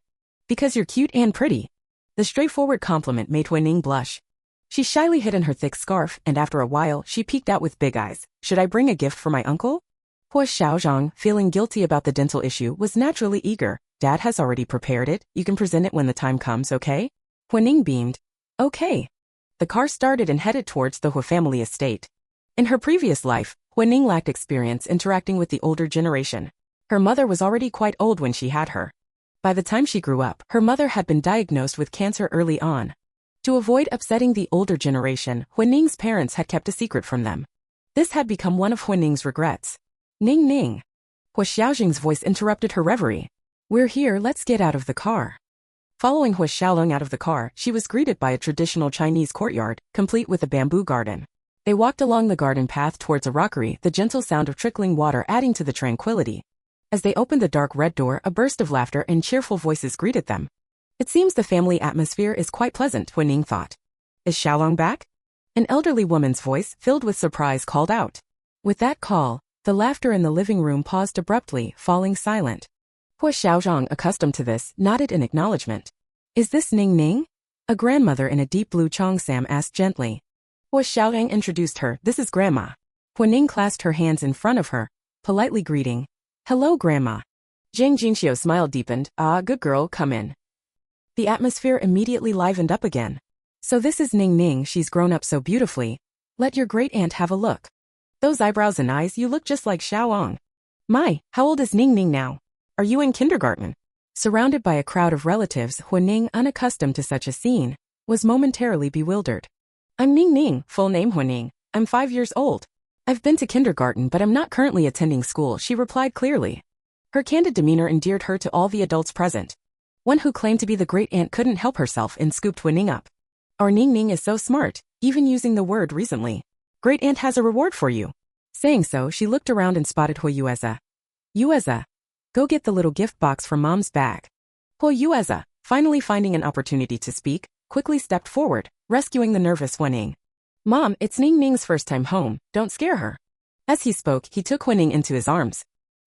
Because you're cute and pretty. The straightforward compliment made Guining blush. She shyly hid in her thick scarf, and after a while, she peeked out with big eyes. Should I bring a gift for my uncle? Huo Xiaozheng, feeling guilty about the dental issue, was naturally eager. Dad has already prepared it. You can present it when the time comes, okay? Guining beamed. Okay. The car started and headed towards the Huo family estate. In her previous life, Huo lacked experience interacting with the older generation. Her mother was already quite old when she had her. By the time she grew up, her mother had been diagnosed with cancer early on. To avoid upsetting the older generation, Huo parents had kept a secret from them. This had become one of Huo regrets. Ning. Huo Xiaozheng's voice interrupted her reverie. We're here, let's get out of the car. Following Huo Xiaozheng out of the car, she was greeted by a traditional Chinese courtyard, complete with a bamboo garden. They walked along the garden path towards a rockery, the gentle sound of trickling water adding to the tranquility. As they opened the dark red door, a burst of laughter and cheerful voices greeted them. It seems the family atmosphere is quite pleasant, Huo thought. Is Xiaolong back? An elderly woman's voice, filled with surprise, called out. With that call, the laughter in the living room paused abruptly, falling silent. Huo Xiaozheng, accustomed to this, nodded in acknowledgement. Is this Ning? A grandmother in a deep blue cheongsam asked gently. Huo Xiaozheng introduced her. This is Grandma. Huo clasped her hands in front of her, politely greeting. Hello, Grandma. Zhang Jinxiu smile deepened. Ah, good girl, come in. The atmosphere immediately livened up again. So this is Ning, she's grown up so beautifully. Let your great-aunt have a look. Those eyebrows and eyes, you look just like Xiaolong. My, how old is Ning now? Are you in kindergarten? Surrounded by a crowd of relatives, Huo, unaccustomed to such a scene, was momentarily bewildered. I'm Ning, full name Huo. I'm 5 years old. I've been to kindergarten but I'm not currently attending school, she replied clearly. Her candid demeanor endeared her to all the adults present. One who claimed to be the great-aunt couldn't help herself and scooped Huo up. Our Ning is so smart, even using the word recently. Great-aunt has a reward for you. Saying so, she looked around and spotted Huo Yueza. Go get the little gift box from Mom's bag. Huo Yueza, finally finding an opportunity to speak, quickly stepped forward, rescuing the nervous Huo. Mom, it's Ning's first time home, don't scare her. As he spoke, he took Huo into his arms.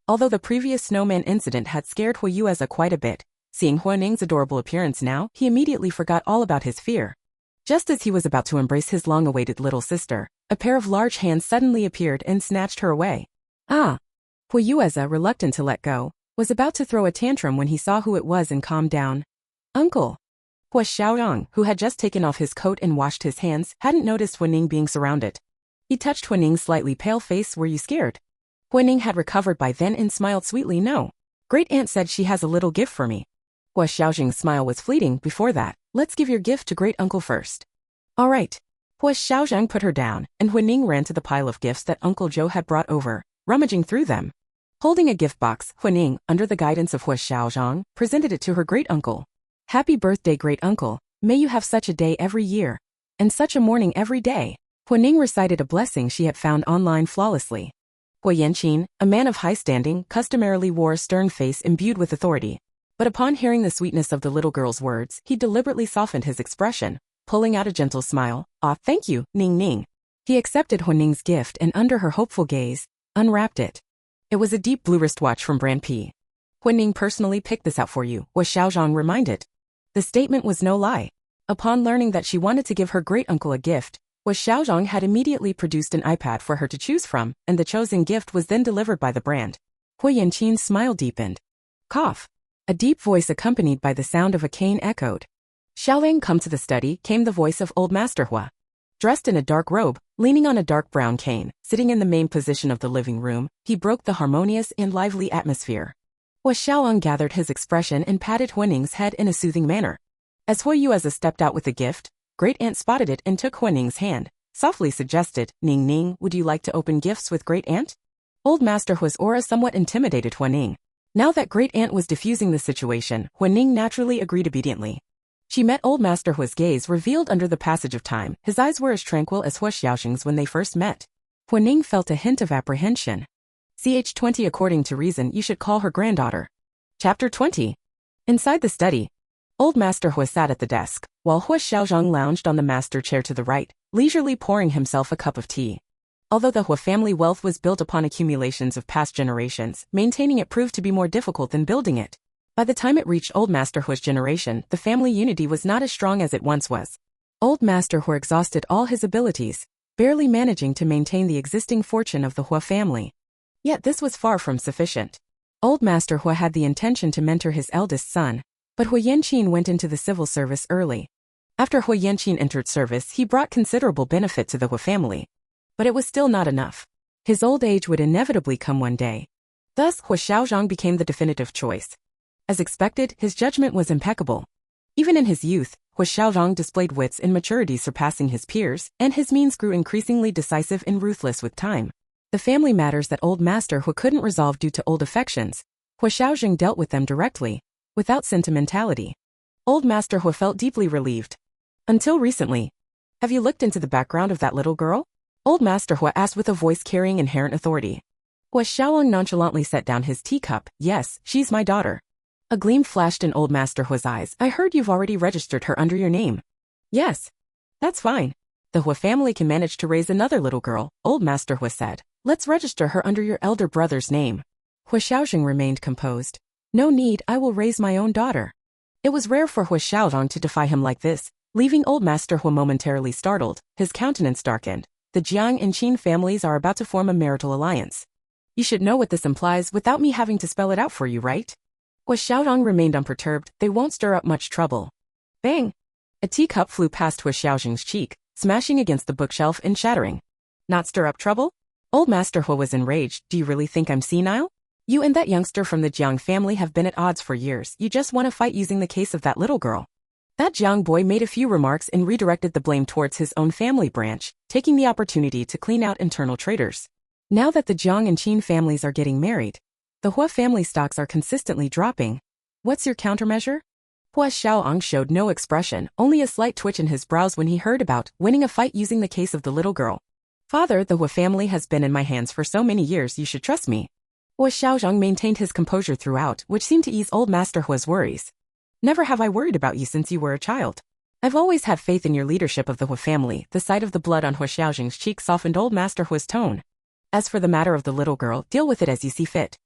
Although the previous snowman incident had scared Huo Yueza quite a bit, seeing Huo's adorable appearance now, he immediately forgot all about his fear. Just as he was about to embrace his long-awaited little sister, a pair of large hands suddenly appeared and snatched her away. Ah! Huo Yueza, reluctant to let go, was about to throw a tantrum when he saw who it was and calmed down. Uncle! Huo Xiaozheng, who had just taken off his coat and washed his hands, hadn't noticed Huo being surrounded. He touched Huo's slightly pale face. Were you scared? Huo had recovered by then and smiled sweetly. No. Great-aunt said she has a little gift for me. Huo Xiaozheng's smile was fleeting. Before that, let's give your gift to great-uncle first. All right. Huo Xiaozheng put her down, and Huo ran to the pile of gifts that Uncle Joe had brought over, rummaging through them. Holding a gift box, Huo, under the guidance of Huo Xiaozheng, presented it to her great-uncle. Happy birthday, great-uncle. May you have such a day every year. And such a morning every day. Huo recited a blessing she had found online flawlessly. Huo Yanqin, a man of high standing, customarily wore a stern face imbued with authority. But upon hearing the sweetness of the little girl's words, he deliberately softened his expression, pulling out a gentle smile. Ah, thank you, Ning. He accepted Huo's gift and under her hopeful gaze, unwrapped it. It was a deep blue wristwatch from brand P. Huo personally picked this out for you, Huo Xiaozheng reminded. The statement was no lie. Upon learning that she wanted to give her great-uncle a gift, Huo Xiaozheng had immediately produced an iPad for her to choose from, and the chosen gift was then delivered by the brand. Huo Yanqin's smile deepened. Cough. A deep voice accompanied by the sound of a cane echoed. Xiaoling, come to the study, came the voice of old Master Huo. Dressed in a dark robe, leaning on a dark brown cane, sitting in the main position of the living room, he broke the harmonious and lively atmosphere. Huo Xiaolong gathered his expression and patted Huo's head in a soothing manner. As Huo Yueza stepped out with the gift, Great-aunt spotted it and took Huo's hand, softly suggested, Ning, would you like to open gifts with Great-aunt? Old Master Huo's aura somewhat intimidated Huo. Now that Great-aunt was diffusing the situation, Huo naturally agreed obediently. She met Old Master Huo's gaze revealed under the passage of time. His eyes were as tranquil as Huo Xiaozheng's when they first met. Huo felt a hint of apprehension. Ch20 According to reason, you should call her granddaughter. Chapter 20. Inside the study, Old Master Huo sat at the desk, while Huo Xiaozheng lounged on the master chair to the right, leisurely pouring himself a cup of tea. Although the Huo family wealth was built upon accumulations of past generations, maintaining it proved to be more difficult than building it. By the time it reached Old Master Huo's generation, the family unity was not as strong as it once was. Old Master Huo exhausted all his abilities, barely managing to maintain the existing fortune of the Huo family. Yet this was far from sufficient. Old Master Huo had the intention to mentor his eldest son, but Huo Yanqin went into the civil service early. After Huo Yanqin entered service, he brought considerable benefit to the Huo family. But it was still not enough. His old age would inevitably come one day. Thus, Huo Xiaozheng became the definitive choice. As expected, his judgment was impeccable. Even in his youth, Huo Xiaozheng displayed wits and maturity surpassing his peers, and his means grew increasingly decisive and ruthless with time. The family matters that old Master Huo couldn't resolve due to old affections, Huo Xiaozheng dealt with them directly, without sentimentality. Old Master Huo felt deeply relieved. Until recently. Have you looked into the background of that little girl? Old Master Huo asked with a voice carrying inherent authority. Huo Xiaozheng nonchalantly set down his teacup. Yes, she's my daughter. A gleam flashed in Old Master Huo's eyes. I heard you've already registered her under your name. Yes. That's fine. The Huo family can manage to raise another little girl, Old Master Huo said. Let's register her under your elder brother's name. Huo Xiaozheng remained composed. No need, I will raise my own daughter. It was rare for Huo Xiaozheng to defy him like this, leaving Old Master Huo momentarily startled, his countenance darkened. The Jiang and Qin families are about to form a marital alliance. You should know what this implies without me having to spell it out for you, right? Huo Xiaozheng remained unperturbed. They won't stir up much trouble. Bang! A teacup flew past Huo Xiaozheng's cheek, smashing against the bookshelf and shattering. Not stir up trouble? Old Master Huo was enraged. Do you really think I'm senile? You and that youngster from the Jiang family have been at odds for years. You just want to fight using the case of that little girl. That Jiang boy made a few remarks and redirected the blame towards his own family branch, taking the opportunity to clean out internal traitors. Now that the Jiang and Qin families are getting married, the Huo family stocks are consistently dropping. What's your countermeasure? Huo Xiaozheng showed no expression, only a slight twitch in his brows when he heard about winning a fight using the case of the little girl. Father, the Huo family has been in my hands for so many years, you should trust me. Huo Xiaozheng maintained his composure throughout, which seemed to ease Old Master Huo's worries. Never have I worried about you since you were a child. I've always had faith in your leadership of the Huo family. The sight of the blood on Huo Xiaozheng's cheek softened Old Master Huo's tone. As for the matter of the little girl, deal with it as you see fit.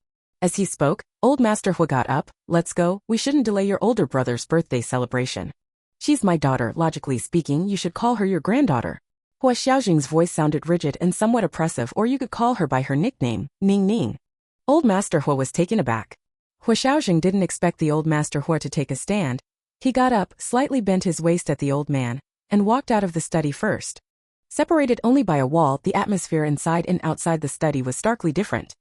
As he spoke, Old Master Huo got up. Let's go, we shouldn't delay your older brother's birthday celebration. She's my daughter, logically speaking, you should call her your granddaughter. Huo Xiaozheng's voice sounded rigid and somewhat oppressive, or you could call her by her nickname, Ning Ning. Old Master Huo was taken aback. Huo Xiaozheng didn't expect the Old Master Huo to take a stand. He got up, slightly bent his waist at the old man, and walked out of the study first. Separated only by a wall, the atmosphere inside and outside the study was starkly different.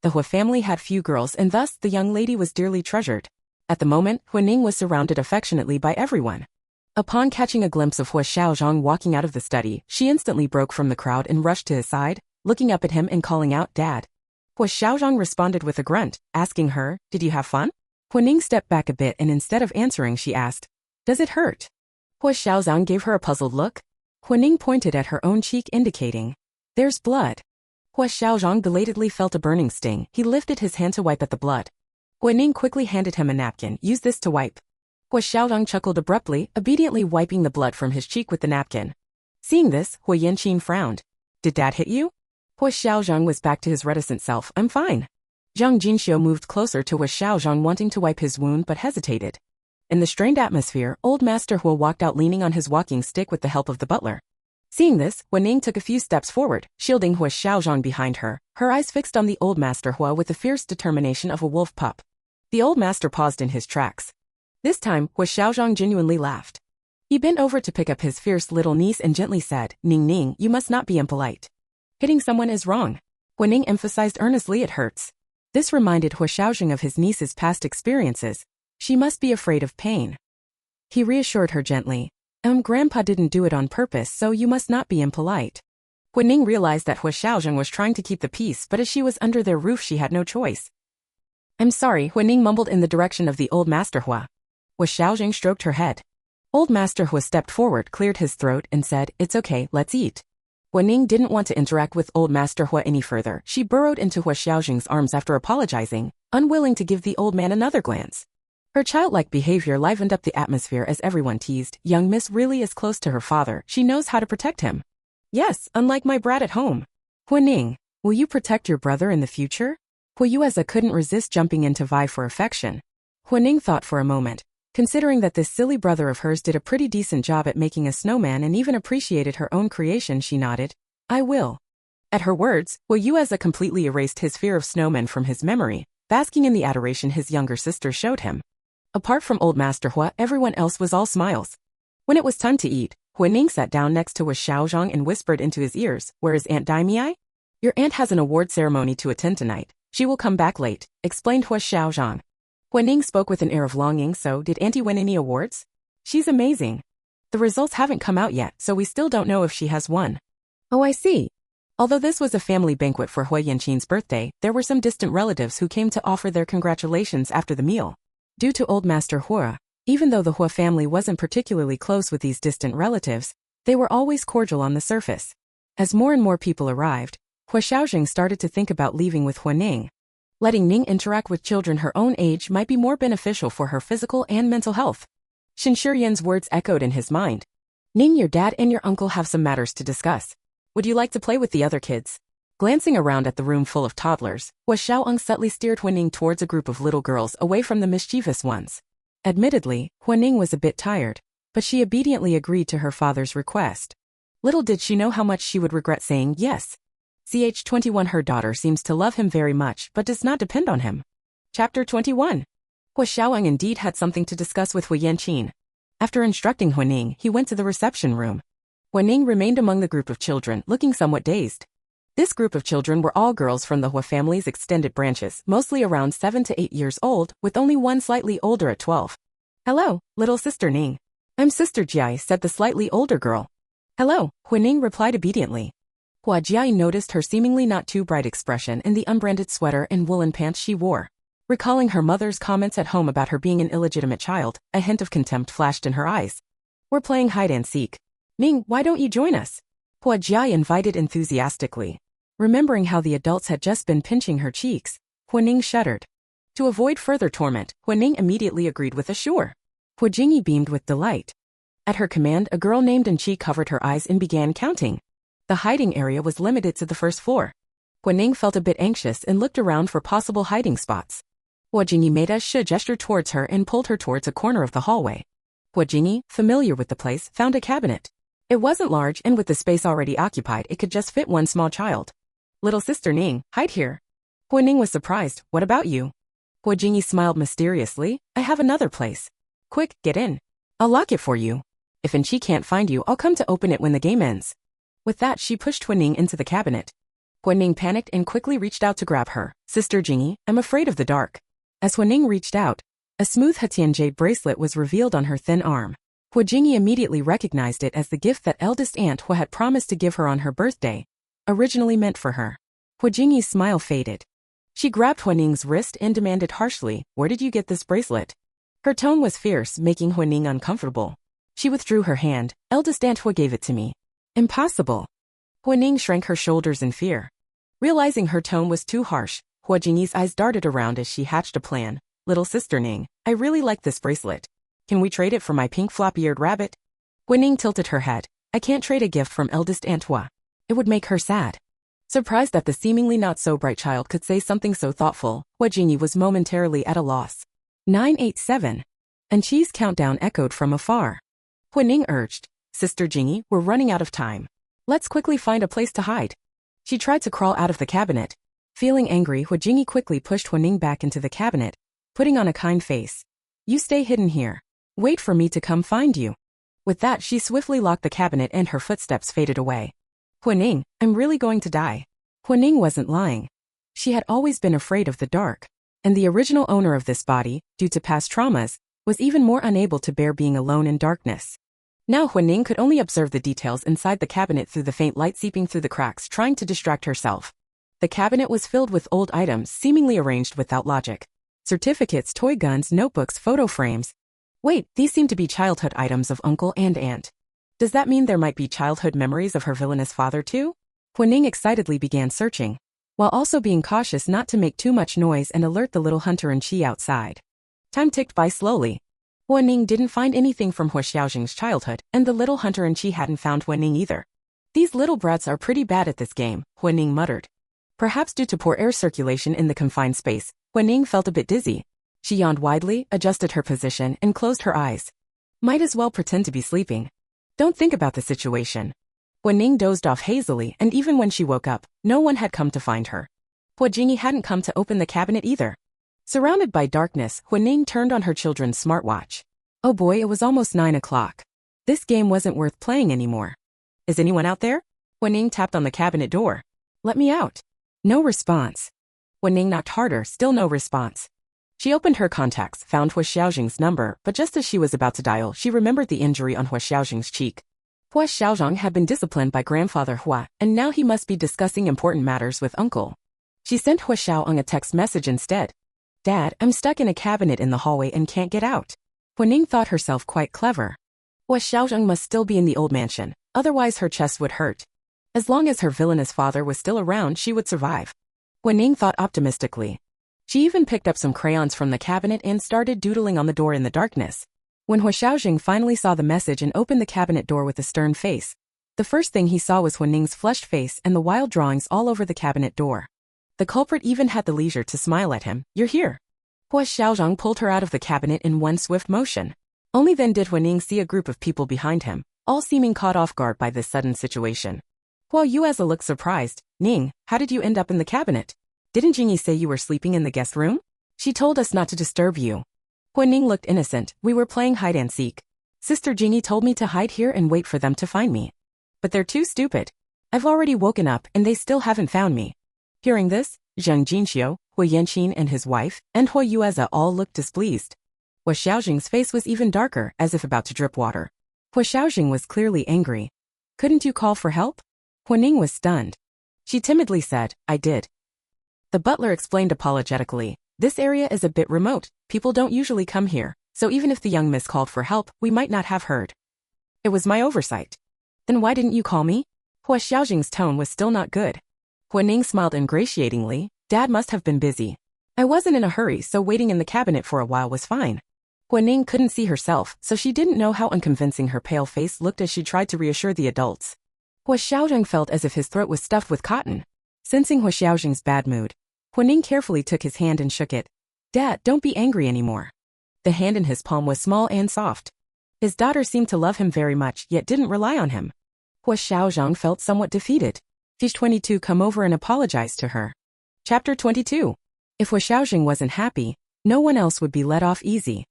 The Huo family had few girls and thus the young lady was dearly treasured. At the moment, Huo Ning was surrounded affectionately by everyone. Upon catching a glimpse of Huo Xiaozheng walking out of the study, she instantly broke from the crowd and rushed to his side, looking up at him and calling out, Dad. Huo Xiaozheng responded with a grunt, asking her, Did you have fun? Huo Ning stepped back a bit and instead of answering she asked, Does it hurt? Huo Xiaozheng gave her a puzzled look. Huo Ning pointed at her own cheek indicating, There's blood. Huo Xiaozheng belatedly felt a burning sting. He lifted his hand to wipe at the blood. Huo Ning quickly handed him a napkin. Use this to wipe. Huo Xiaozheng chuckled abruptly, obediently wiping the blood from his cheek with the napkin. Seeing this, Huo Yanqin frowned. Did Dad hit you? Huo Xiaozheng was back to his reticent self. I'm fine. Zhang Jinxiu moved closer to Huo Xiaozheng wanting to wipe his wound but hesitated. In the strained atmosphere, Old Master Huo walked out leaning on his walking stick with the help of the butler. Seeing this, Huo Ning took a few steps forward, shielding Huo Xiaozheng behind her, her eyes fixed on the Old Master Huo with the fierce determination of a wolf pup. The Old Master paused in his tracks. This time, Huo Xiaozheng genuinely laughed. He bent over to pick up his fierce little niece and gently said, Ning Ning, you must not be impolite. Hitting someone is wrong. Huo Ning emphasized earnestly it hurts. This reminded Huo Xiaozheng of his niece's past experiences. She must be afraid of pain. He reassured her gently. Grandpa didn't do it on purpose, so you must not be impolite. Huo Ning realized that Huo Xiaozheng was trying to keep the peace, but as she was under their roof she had no choice. I'm sorry, Huo Ning mumbled in the direction of the Old Master Huo. Huo Xiaozheng stroked her head. Old Master Huo stepped forward, cleared his throat, and said, It's okay, let's eat. Huo Ning didn't want to interact with Old Master Huo any further. She burrowed into Huo Xiaozheng's arms after apologizing, unwilling to give the old man another glance. Her childlike behavior livened up the atmosphere as everyone teased, Young Miss really is close to her father, she knows how to protect him. Yes, unlike my brat at home. Huo Ning, will you protect your brother in the future? Huo Yueza couldn't resist jumping in to vie for affection. Huo Ning thought for a moment. Considering that this silly brother of hers did a pretty decent job at making a snowman and even appreciated her own creation, she nodded. I will. At her words, Huo Yueza completely erased his fear of snowmen from his memory, basking in the adoration his younger sister showed him. Apart from Old Master Huo, everyone else was all smiles. When it was time to eat, Huo Ning sat down next to Huo Xiaozheng and whispered into his ears, Where is Aunt Daimei? Your aunt has an award ceremony to attend tonight. She will come back late, explained Huo Xiaozheng. Huining spoke with an air of longing. So, did Auntie win any awards? She's amazing. The results haven't come out yet, so we still don't know if she has won. Oh, I see. Although this was a family banquet for Huo Yanqing's birthday, there were some distant relatives who came to offer their congratulations after the meal. Due to Old Master Huo, even though the Huo family wasn't particularly close with these distant relatives, they were always cordial on the surface. As more and more people arrived, Huo Xiaozheng started to think about leaving with Huining. Letting Ning interact with children her own age might be more beneficial for her physical and mental health. Xin Shiyan's words echoed in his mind. Ning, your dad and your uncle have some matters to discuss. Would you like to play with the other kids? Glancing around at the room full of toddlers, Huo Xiaozheng subtly steered Huining towards a group of little girls away from the mischievous ones. Admittedly, Huining was a bit tired, but she obediently agreed to her father's request. Little did she know how much she would regret saying yes. Ch21 Her daughter seems to love him very much but does not depend on him. Chapter 21. Huo Xiaozheng indeed had something to discuss with Huo Yanqing. After instructing Huining, he went to the reception room. Huining remained among the group of children, looking somewhat dazed. This group of children were all girls from the Huo family's extended branches, mostly around 7 to 8 years old, with only one slightly older at 12. Hello, little sister Ning. I'm Sister Jiai, said the slightly older girl. Hello, Huining replied obediently. Hua Jiai noticed her seemingly not too bright expression in the unbranded sweater and woolen pants she wore. Recalling her mother's comments at home about her being an illegitimate child, a hint of contempt flashed in her eyes. We're playing hide and seek. Ning, why don't you join us? Hua Jiai invited enthusiastically. Remembering how the adults had just been pinching her cheeks, Huining shuddered. To avoid further torment, Huining immediately agreed with a sure. Huo Jingyi beamed with delight. At her command, a girl named Anqi covered her eyes and began counting. The hiding area was limited to the first floor. Huining felt a bit anxious and looked around for possible hiding spots. Huo Jingyi made a gesture towards her and pulled her towards a corner of the hallway. Huo Jingyi, familiar with the place, found a cabinet. It wasn't large, and with the space already occupied, it could just fit one small child. Little sister Ning, hide here. Huining was surprised. What about you? Huo Jingyi smiled mysteriously. I have another place. Quick, get in. I'll lock it for you. If Anqi can't find you, I'll come to open it when the game ends. With that, she pushed Huining into the cabinet. Huining panicked and quickly reached out to grab her. Sister Jingyi, I'm afraid of the dark. As Huining reached out, a smooth Hetian jade bracelet was revealed on her thin arm. Huo Jingyi immediately recognized it as the gift that eldest aunt Huo had promised to give her on her birthday, originally meant for her. Huo Jingyi's smile faded. She grabbed Huining's wrist and demanded harshly, where did you get this bracelet? Her tone was fierce, making Huining uncomfortable. She withdrew her hand. Eldest aunt Huo gave it to me. Impossible. Huining shrank her shoulders in fear. Realizing her tone was too harsh, Huo Jingyi's eyes darted around as she hatched a plan. Little sister Ning, I really like this bracelet. Can we trade it for my pink floppy-eared rabbit? Huining tilted her head. I can't trade a gift from eldest aunt Huo. It would make her sad. Surprised that the seemingly not-so-bright child could say something so thoughtful, Huo Jingyi was momentarily at a loss. 987. Anqi's countdown echoed from afar. Huining urged. Sister Jingyi, we're running out of time. Let's quickly find a place to hide. She tried to crawl out of the cabinet. Feeling angry, Huo Jingyi quickly pushed Huining back into the cabinet, putting on a kind face. You stay hidden here. Wait for me to come find you. With that, she swiftly locked the cabinet and her footsteps faded away. Huining, I'm really going to die. Huining wasn't lying. She had always been afraid of the dark, and the original owner of this body, due to past traumas, was even more unable to bear being alone in darkness. Now Huining could only observe the details inside the cabinet through the faint light seeping through the cracks, trying to distract herself. The cabinet was filled with old items seemingly arranged without logic. Certificates, toy guns, notebooks, photo frames. Wait, these seem to be childhood items of uncle and aunt. Does that mean there might be childhood memories of her villainous father too? Huining excitedly began searching, while also being cautious not to make too much noise and alert the little hunter Anqi outside. Time ticked by slowly. Huining didn't find anything from Huo Xiaozheng's childhood, and the little hunter Anqi hadn't found Huining either. These little brats are pretty bad at this game, Huining muttered. Perhaps due to poor air circulation in the confined space, Huining felt a bit dizzy. She yawned widely, adjusted her position, and closed her eyes. Might as well pretend to be sleeping. Don't think about the situation. Huining dozed off hazily, and even when she woke up, no one had come to find her. Huo Jingyi hadn't come to open the cabinet either. Surrounded by darkness, Huining turned on her children's smartwatch. Oh boy, it was almost 9 o'clock. This game wasn't worth playing anymore. Is anyone out there? Huining tapped on the cabinet door. Let me out. No response. Huo Guining knocked harder, still no response. She opened her contacts, found Huo Xiaozheng's number, but just as she was about to dial, she remembered the injury on Huo Xiaozheng's cheek. Huo Xiaozheng had been disciplined by grandfather Hua, and now he must be discussing important matters with uncle. She sent Huo Xiaozheng a text message instead. Dad, I'm stuck in a cabinet in the hallway and can't get out. Huo Guining thought herself quite clever. Huo Xiaozheng must still be in the old mansion, otherwise her chest would hurt. As long as her villainous father was still around, she would survive. Huo Guining thought optimistically. She even picked up some crayons from the cabinet and started doodling on the door in the darkness. When Huo Xiaozheng finally saw the message and opened the cabinet door with a stern face, the first thing he saw was Huo Guining's flushed face and the wild drawings all over the cabinet door. The culprit even had the leisure to smile at him. You're here. Huo Xiaozheng pulled her out of the cabinet in one swift motion. Only then did Huo Guining see a group of people behind him, all seeming caught off guard by this sudden situation. Huo Yueza looked surprised. Ning, how did you end up in the cabinet? Didn't Jingyi say you were sleeping in the guest room? She told us not to disturb you. Huo Guining looked innocent. We were playing hide and seek. Sister Jingyi told me to hide here and wait for them to find me. But they're too stupid. I've already woken up and they still haven't found me. Hearing this, Zheng Jinxiu, Huo Yanqin and his wife, and Huo Yueza all looked displeased. Huo Xiaozheng's face was even darker, as if about to drip water. Huo Xiaozheng was clearly angry. Couldn't you call for help? Huo Guining was stunned. She timidly said, I did. The butler explained apologetically, this area is a bit remote, people don't usually come here, so even if the young miss called for help, we might not have heard. It was my oversight. Then why didn't you call me? Huo Xiaozheng's tone was still not good. Huo Guining smiled ingratiatingly, Dad must have been busy. I wasn't in a hurry, so waiting in the cabinet for a while was fine. Huo Guining couldn't see herself, so she didn't know how unconvincing her pale face looked as she tried to reassure the adults. Huo Xiaozheng felt as if his throat was stuffed with cotton. Sensing Huo Xiaozheng's bad mood, Huo Guining carefully took his hand and shook it. Dad, don't be angry anymore. The hand in his palm was small and soft. His daughter seemed to love him very much, yet didn't rely on him. Huo Xiaozheng felt somewhat defeated. Page 22 come over and apologized to her. Chapter 22. If Huo Xiaozheng wasn't happy, no one else would be let off easy.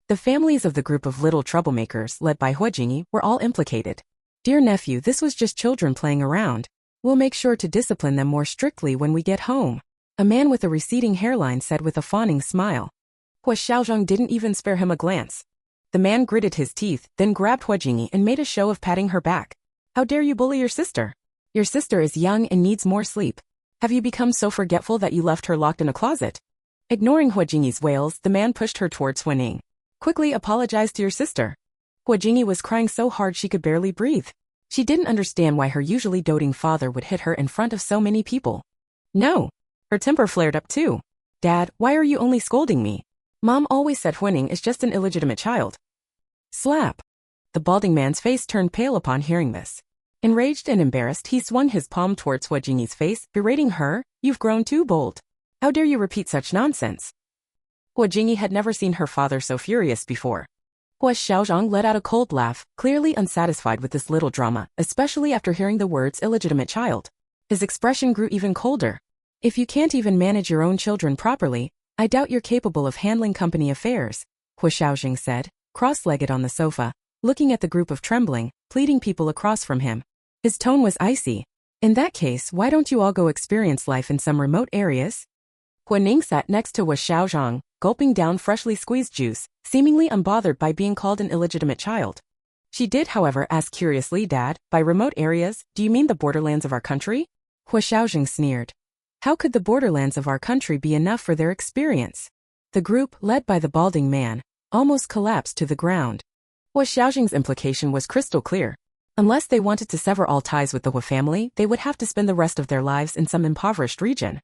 The families of the group of little troublemakers led by Huo Jingyi were all implicated. Dear nephew, this was just children playing around. We'll make sure to discipline them more strictly when we get home. A man with a receding hairline said with a fawning smile. Huo Xiaozheng didn't even spare him a glance. The man gritted his teeth, then grabbed Huo Jingyi and made a show of patting her back. How dare you bully your sister? Your sister is young and needs more sleep. Have you become so forgetful that you left her locked in a closet? Ignoring Huo Jingyi's wails, the man pushed her towards Huo Guining. Quickly apologize to your sister. Huo Jingyi was crying so hard she could barely breathe. She didn't understand why her usually doting father would hit her in front of so many people. No. Her temper flared up too. Dad, why are you only scolding me? Mom always said Huo Guining is just an illegitimate child. Slap. The balding man's face turned pale upon hearing this. Enraged and embarrassed, he swung his palm towards Huo Jingyi's face, berating her, You've grown too bold. How dare you repeat such nonsense? Huo Jingyi had never seen her father so furious before. Huo Xiaozheng let out a cold laugh, clearly unsatisfied with this little drama, especially after hearing the words illegitimate child. His expression grew even colder. If you can't even manage your own children properly, I doubt you're capable of handling company affairs, Huo Xiaozheng said, cross-legged on the sofa, looking at the group of trembling, pleading people across from him. His tone was icy. In that case, why don't you all go experience life in some remote areas? Huo Guining sat next to Huo Xiaozheng, gulping down freshly squeezed juice, seemingly unbothered by being called an illegitimate child. She did, however, ask curiously, Dad, by remote areas, do you mean the borderlands of our country? Huo Xiaozheng sneered. How could the borderlands of our country be enough for their experience? The group, led by the balding man, almost collapsed to the ground. Huo Xiaozheng's implication was crystal clear. Unless they wanted to sever all ties with the Huo family, they would have to spend the rest of their lives in some impoverished region.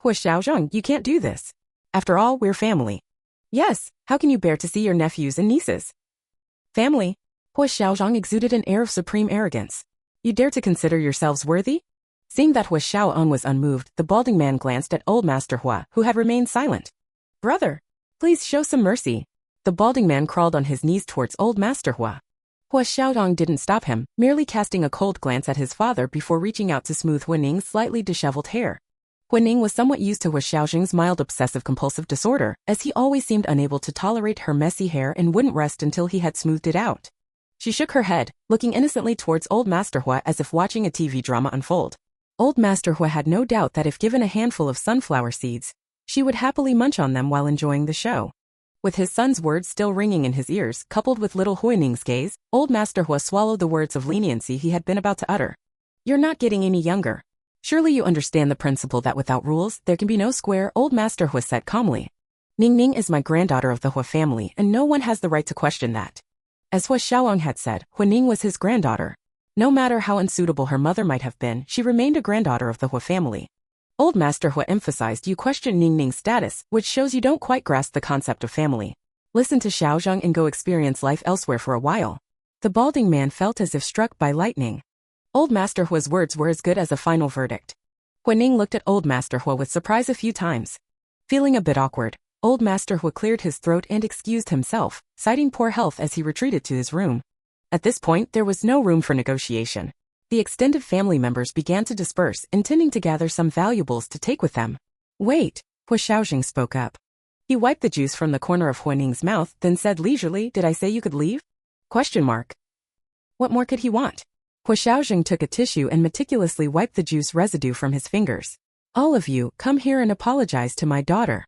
Huo Xiaozheng, you can't do this. After all, we're family. Yes, how can you bear to see your nephews and nieces? Family. Huo Xiaozheng exuded an air of supreme arrogance. You dare to consider yourselves worthy? Seeing that Huo Xiaozheng was unmoved, the balding man glanced at old Master Hua, who had remained silent. Brother, please show some mercy. The balding man crawled on his knees towards old Master Hua. Huo Xiaozheng didn't stop him, merely casting a cold glance at his father before reaching out to smooth Huo Guining's slightly disheveled hair. Huo Guining was somewhat used to Huo Xiaozheng's mild obsessive-compulsive disorder, as he always seemed unable to tolerate her messy hair and wouldn't rest until he had smoothed it out. She shook her head, looking innocently towards old Master Hua as if watching a TV drama unfold. Old Master Hua had no doubt that if given a handful of sunflower seeds, she would happily munch on them while enjoying the show. With his son's words still ringing in his ears, coupled with little Huining's gaze, Old Master Hua swallowed the words of leniency he had been about to utter. You're not getting any younger. Surely you understand the principle that without rules, there can be no square, Old Master Hua said calmly. Ning Ning is my granddaughter of the Hua family, and no one has the right to question that. As Huo Xiaozheng had said, Huining was his granddaughter. No matter how unsuitable her mother might have been, she remained a granddaughter of the Hua family. Old Master Hua emphasized you question Ning Ning's status, which shows you don't quite grasp the concept of family. Listen to Xiaozheng and go experience life elsewhere for a while. The balding man felt as if struck by lightning. Old Master Hua's words were as good as a final verdict. Huining looked at Old Master Hua with surprise a few times. Feeling a bit awkward, Old Master Hua cleared his throat and excused himself, citing poor health as he retreated to his room. At this point, there was no room for negotiation. The extended family members began to disperse, intending to gather some valuables to take with them. Wait, Huo Xiaozheng spoke up. He wiped the juice from the corner of Huining's mouth, then said leisurely, did I say you could leave? ? What more could he want? Huo Xiaozheng took a tissue and meticulously wiped the juice residue from his fingers. All of you, come here and apologize to my daughter.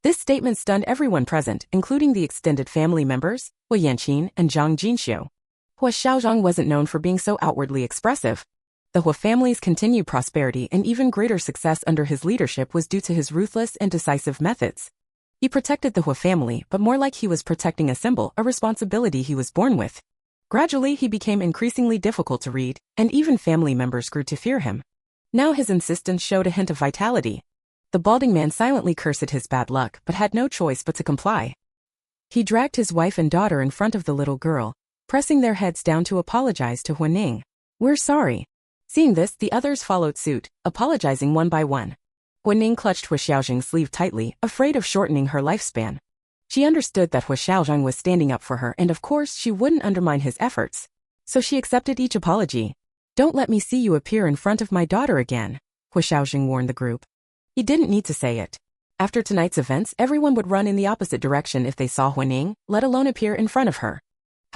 This statement stunned everyone present, including the extended family members, Huo Yanqin and Zhang Jinxiu. Huo Xiaozheng wasn't known for being so outwardly expressive. The Huo family's continued prosperity and even greater success under his leadership was due to his ruthless and decisive methods. He protected the Huo family, but more like he was protecting a symbol, a responsibility he was born with. Gradually, he became increasingly difficult to read, and even family members grew to fear him. Now his insistence showed a hint of vitality. The balding man silently cursed his bad luck, but had no choice but to comply. He dragged his wife and daughter in front of the little girl, pressing their heads down to apologize to Huining. We're sorry. Seeing this, the others followed suit, apologizing one by one. Huining clutched Huo Xiaozheng's sleeve tightly, afraid of shortening her lifespan. She understood that Huo Xiaozheng was standing up for her, and of course she wouldn't undermine his efforts. So she accepted each apology. Don't let me see you appear in front of my daughter again, Huo Xiaozheng warned the group. He didn't need to say it. After tonight's events, everyone would run in the opposite direction if they saw Huining, let alone appear in front of her.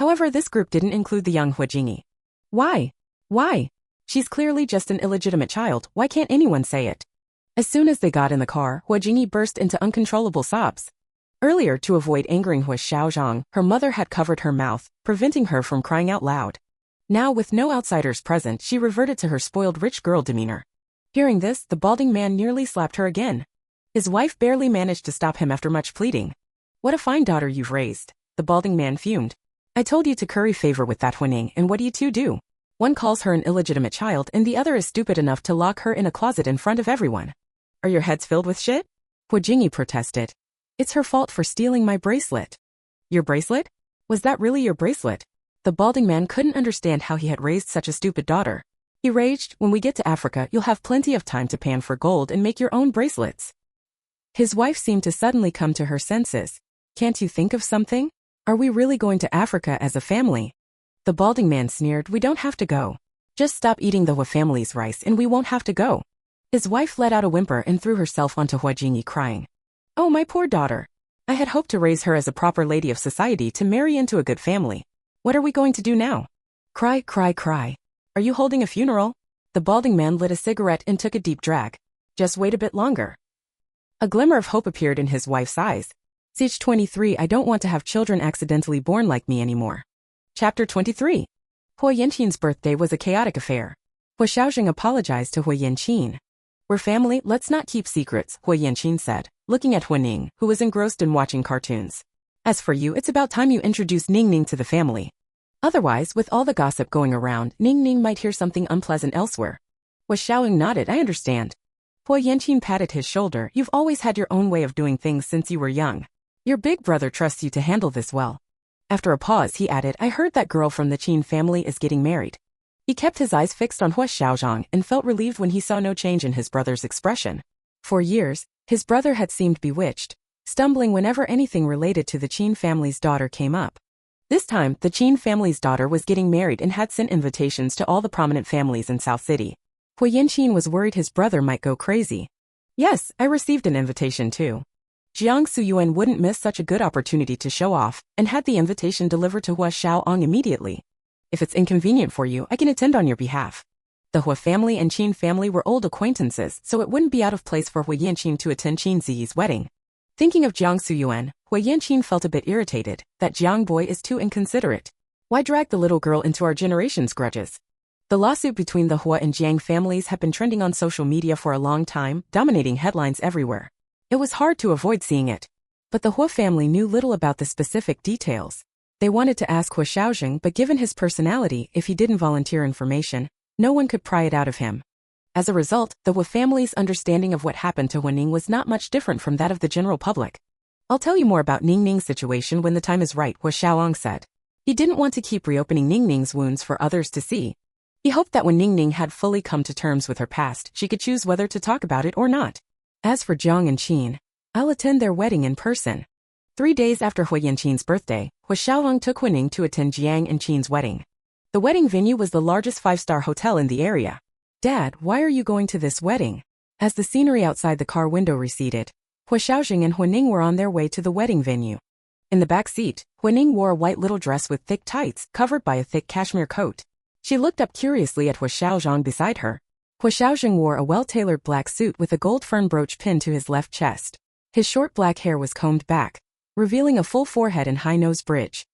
However, this group didn't include the young Huo Jingyi. Why? Why? She's clearly just an illegitimate child, why can't anyone say it? As soon as they got in the car, Huo Jingyi burst into uncontrollable sobs. Earlier, to avoid angering Huo Xiaozheng, her mother had covered her mouth, preventing her from crying out loud. Now, with no outsiders present, she reverted to her spoiled rich girl demeanor. Hearing this, the balding man nearly slapped her again. His wife barely managed to stop him after much pleading. What a fine daughter you've raised, the balding man fumed. I told you to curry favor with that Huining, and what do you two do? One calls her an illegitimate child, and the other is stupid enough to lock her in a closet in front of everyone. Are your heads filled with shit? Huo Jingyi protested. It's her fault for stealing my bracelet. Your bracelet? Was that really your bracelet? The balding man couldn't understand how he had raised such a stupid daughter. He raged, when we get to Africa, you'll have plenty of time to pan for gold and make your own bracelets. His wife seemed to suddenly come to her senses. Can't you think of something? Are we really going to Africa as a family? The balding man sneered, we don't have to go. Just stop eating the Huo family's rice and we won't have to go. His wife let out a whimper and threw herself onto Huo Jingyi crying. Oh, my poor daughter. I had hoped to raise her as a proper lady of society to marry into a good family. What are we going to do now? Cry, cry, cry. Are you holding a funeral? The balding man lit a cigarette and took a deep drag. Just wait a bit longer. A glimmer of hope appeared in his wife's eyes. Stage 23, I don't want to have children accidentally born like me anymore. Chapter 23. Huo Yanqin's birthday was a chaotic affair. Huo Xiaozheng apologized to Huo Yanqin. We're family, let's not keep secrets, Huo Yanqin said, looking at Huining, who was engrossed in watching cartoons. As for you, it's about time you introduce Ning Ning to the family. Otherwise, with all the gossip going around, Ning Ning might hear something unpleasant elsewhere. Huo Xiaozheng nodded, I understand. Huo Yanqin patted his shoulder, you've always had your own way of doing things since you were young. Your big brother trusts you to handle this well. After a pause, he added, I heard that girl from the Qin family is getting married. He kept his eyes fixed on Huo Xiaozheng and felt relieved when he saw no change in his brother's expression. For years, his brother had seemed bewitched, stumbling whenever anything related to the Qin family's daughter came up. This time, the Qin family's daughter was getting married and had sent invitations to all the prominent families in South City. Huo Yanqin was worried his brother might go crazy. Yes, I received an invitation too. Jiang Suyuan wouldn't miss such a good opportunity to show off, and had the invitation delivered to Huo Xiaozheng immediately. If it's inconvenient for you, I can attend on your behalf. The Huo family and Qin family were old acquaintances, so it wouldn't be out of place for Huo Yanqin to attend Qin Ziyi's wedding. Thinking of Jiang Suyuan, Huo Yanqin felt a bit irritated. That Jiang boy is too inconsiderate. Why drag the little girl into our generation's grudges? The lawsuit between the Huo and Jiang families had been trending on social media for a long time, dominating headlines everywhere. It was hard to avoid seeing it. But the Huo family knew little about the specific details. They wanted to ask Huo Xiaozheng, but given his personality, if he didn't volunteer information, no one could pry it out of him. As a result, the Huo family's understanding of what happened to Huo Ning was not much different from that of the general public. I'll tell you more about Ning Ning's situation when the time is right, Huo Xiaozheng said. He didn't want to keep reopening Ning Ning's wounds for others to see. He hoped that when Ning Ning had fully come to terms with her past, she could choose whether to talk about it or not. As for Jiang and Qin, I'll attend their wedding in person. 3 days after Huo Yanqin's birthday, Huo Xiaozheng took Huo Ning to attend Jiang and Qin's wedding. The wedding venue was the largest 5-star hotel in the area. Dad, why are you going to this wedding? As the scenery outside the car window receded, Huo Xiaozheng and Huo Ning were on their way to the wedding venue. In the back seat, Huo Ning wore a white little dress with thick tights, covered by a thick cashmere coat. She looked up curiously at Huo Xiaozheng beside her. Huo Xiaozheng wore a well-tailored black suit with a gold fern brooch pinned to his left chest. His short black hair was combed back, revealing a full forehead and high nose bridge.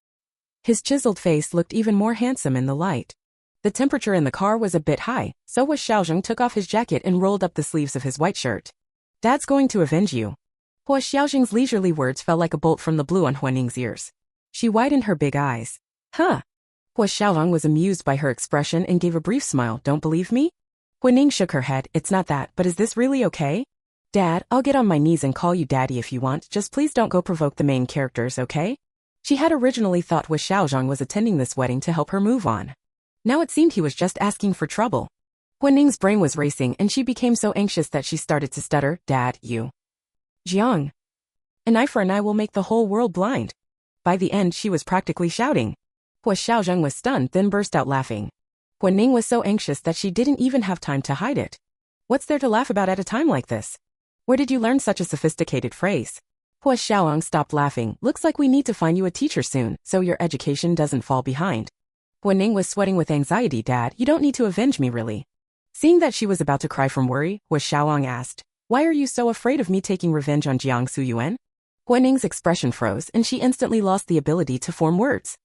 His chiseled face looked even more handsome in the light. The temperature in the car was a bit high, so Huo Xiaozheng took off his jacket and rolled up the sleeves of his white shirt. Dad's going to avenge you. Huo Xiaozheng's leisurely words fell like a bolt from the blue on Huo Ning's ears. She widened her big eyes. Huh? Huo Xiaozheng was amused by her expression and gave a brief smile. Don't believe me? Huo Ning shook her head. It's not that, but is this really okay? Dad, I'll get on my knees and call you Daddy if you want, just please don't go provoke the main characters, okay? She had originally thought Huo Xiaozheng was attending this wedding to help her move on. Now it seemed he was just asking for trouble. Huo Ning's brain was racing and she became so anxious that she started to stutter. Dad, you. Jiang. An eye for an eye will make the whole world blind. By the end she was practically shouting. Huo Xiaozheng was stunned, then burst out laughing. Huo Ning was so anxious that she didn't even have time to hide it. What's there to laugh about at a time like this? Where did you learn such a sophisticated phrase? Huo Xiaozheng stopped laughing. Looks like we need to find you a teacher soon, so your education doesn't fall behind. Huo Ning was sweating with anxiety. Dad, you don't need to avenge me really. Seeing that she was about to cry from worry, Huo Xiaozheng asked, why are you so afraid of me taking revenge on Jiang Suyuan? Huo Ning's expression froze and she instantly lost the ability to form words.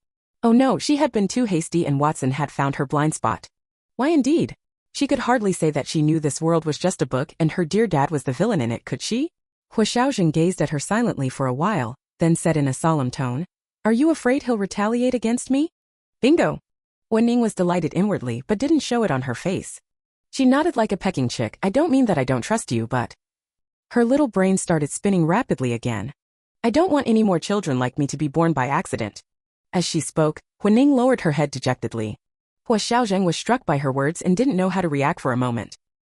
Oh no, she had been too hasty and Watson had found her blind spot. Why indeed? She could hardly say that she knew this world was just a book and her dear dad was the villain in it, could she? Huo Xiaozheng gazed at her silently for a while, then said in a solemn tone, are you afraid he'll retaliate against me? Bingo! Huo Ning was delighted inwardly but didn't show it on her face. She nodded like a pecking chick. I don't mean that I don't trust you, but... Her little brain started spinning rapidly again. I don't want any more children like me to be born by accident. As she spoke, Huo Ning lowered her head dejectedly. Huo Xiaozheng was struck by her words and didn't know how to react for a moment.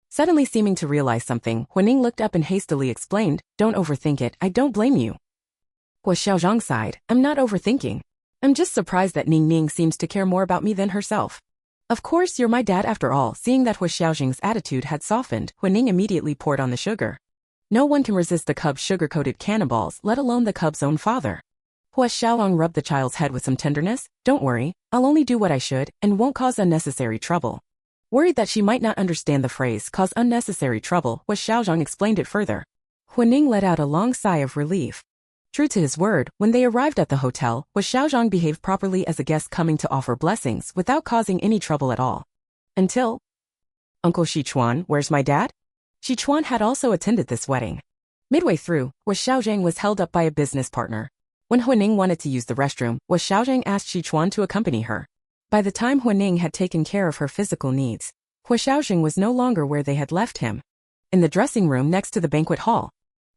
Suddenly seeming to realize something, Huo Ning looked up and hastily explained, don't overthink it, I don't blame you. Huo Xiaozheng sighed, I'm not overthinking. I'm just surprised that Ning Ning seems to care more about me than herself. Of course you're my dad after all. Seeing that Huo Xiaozheng's attitude had softened, Huo Ning immediately poured on the sugar. No one can resist the cub's sugar-coated cannonballs, let alone the cub's own father. Huo Xiaozheng rubbed the child's head with some tenderness. Don't worry, I'll only do what I should and won't cause unnecessary trouble. Worried that she might not understand the phrase cause unnecessary trouble, Huo Xiaozheng explained it further. Huo Ning let out a long sigh of relief. True to his word, when they arrived at the hotel, Huo Xiaozheng behaved properly as a guest coming to offer blessings without causing any trouble at all. Until... Uncle Sichuan, where's my dad? Sichuan had also attended this wedding. Midway through, Huo Xiaozheng was held up by a business partner. When Huo Ning wanted to use the restroom, Huo Xiaozheng asked Sichuan to accompany her. By the time Huo Ning had taken care of her physical needs, Huo Xiaozheng was no longer where they had left him. In the dressing room next to the banquet hall,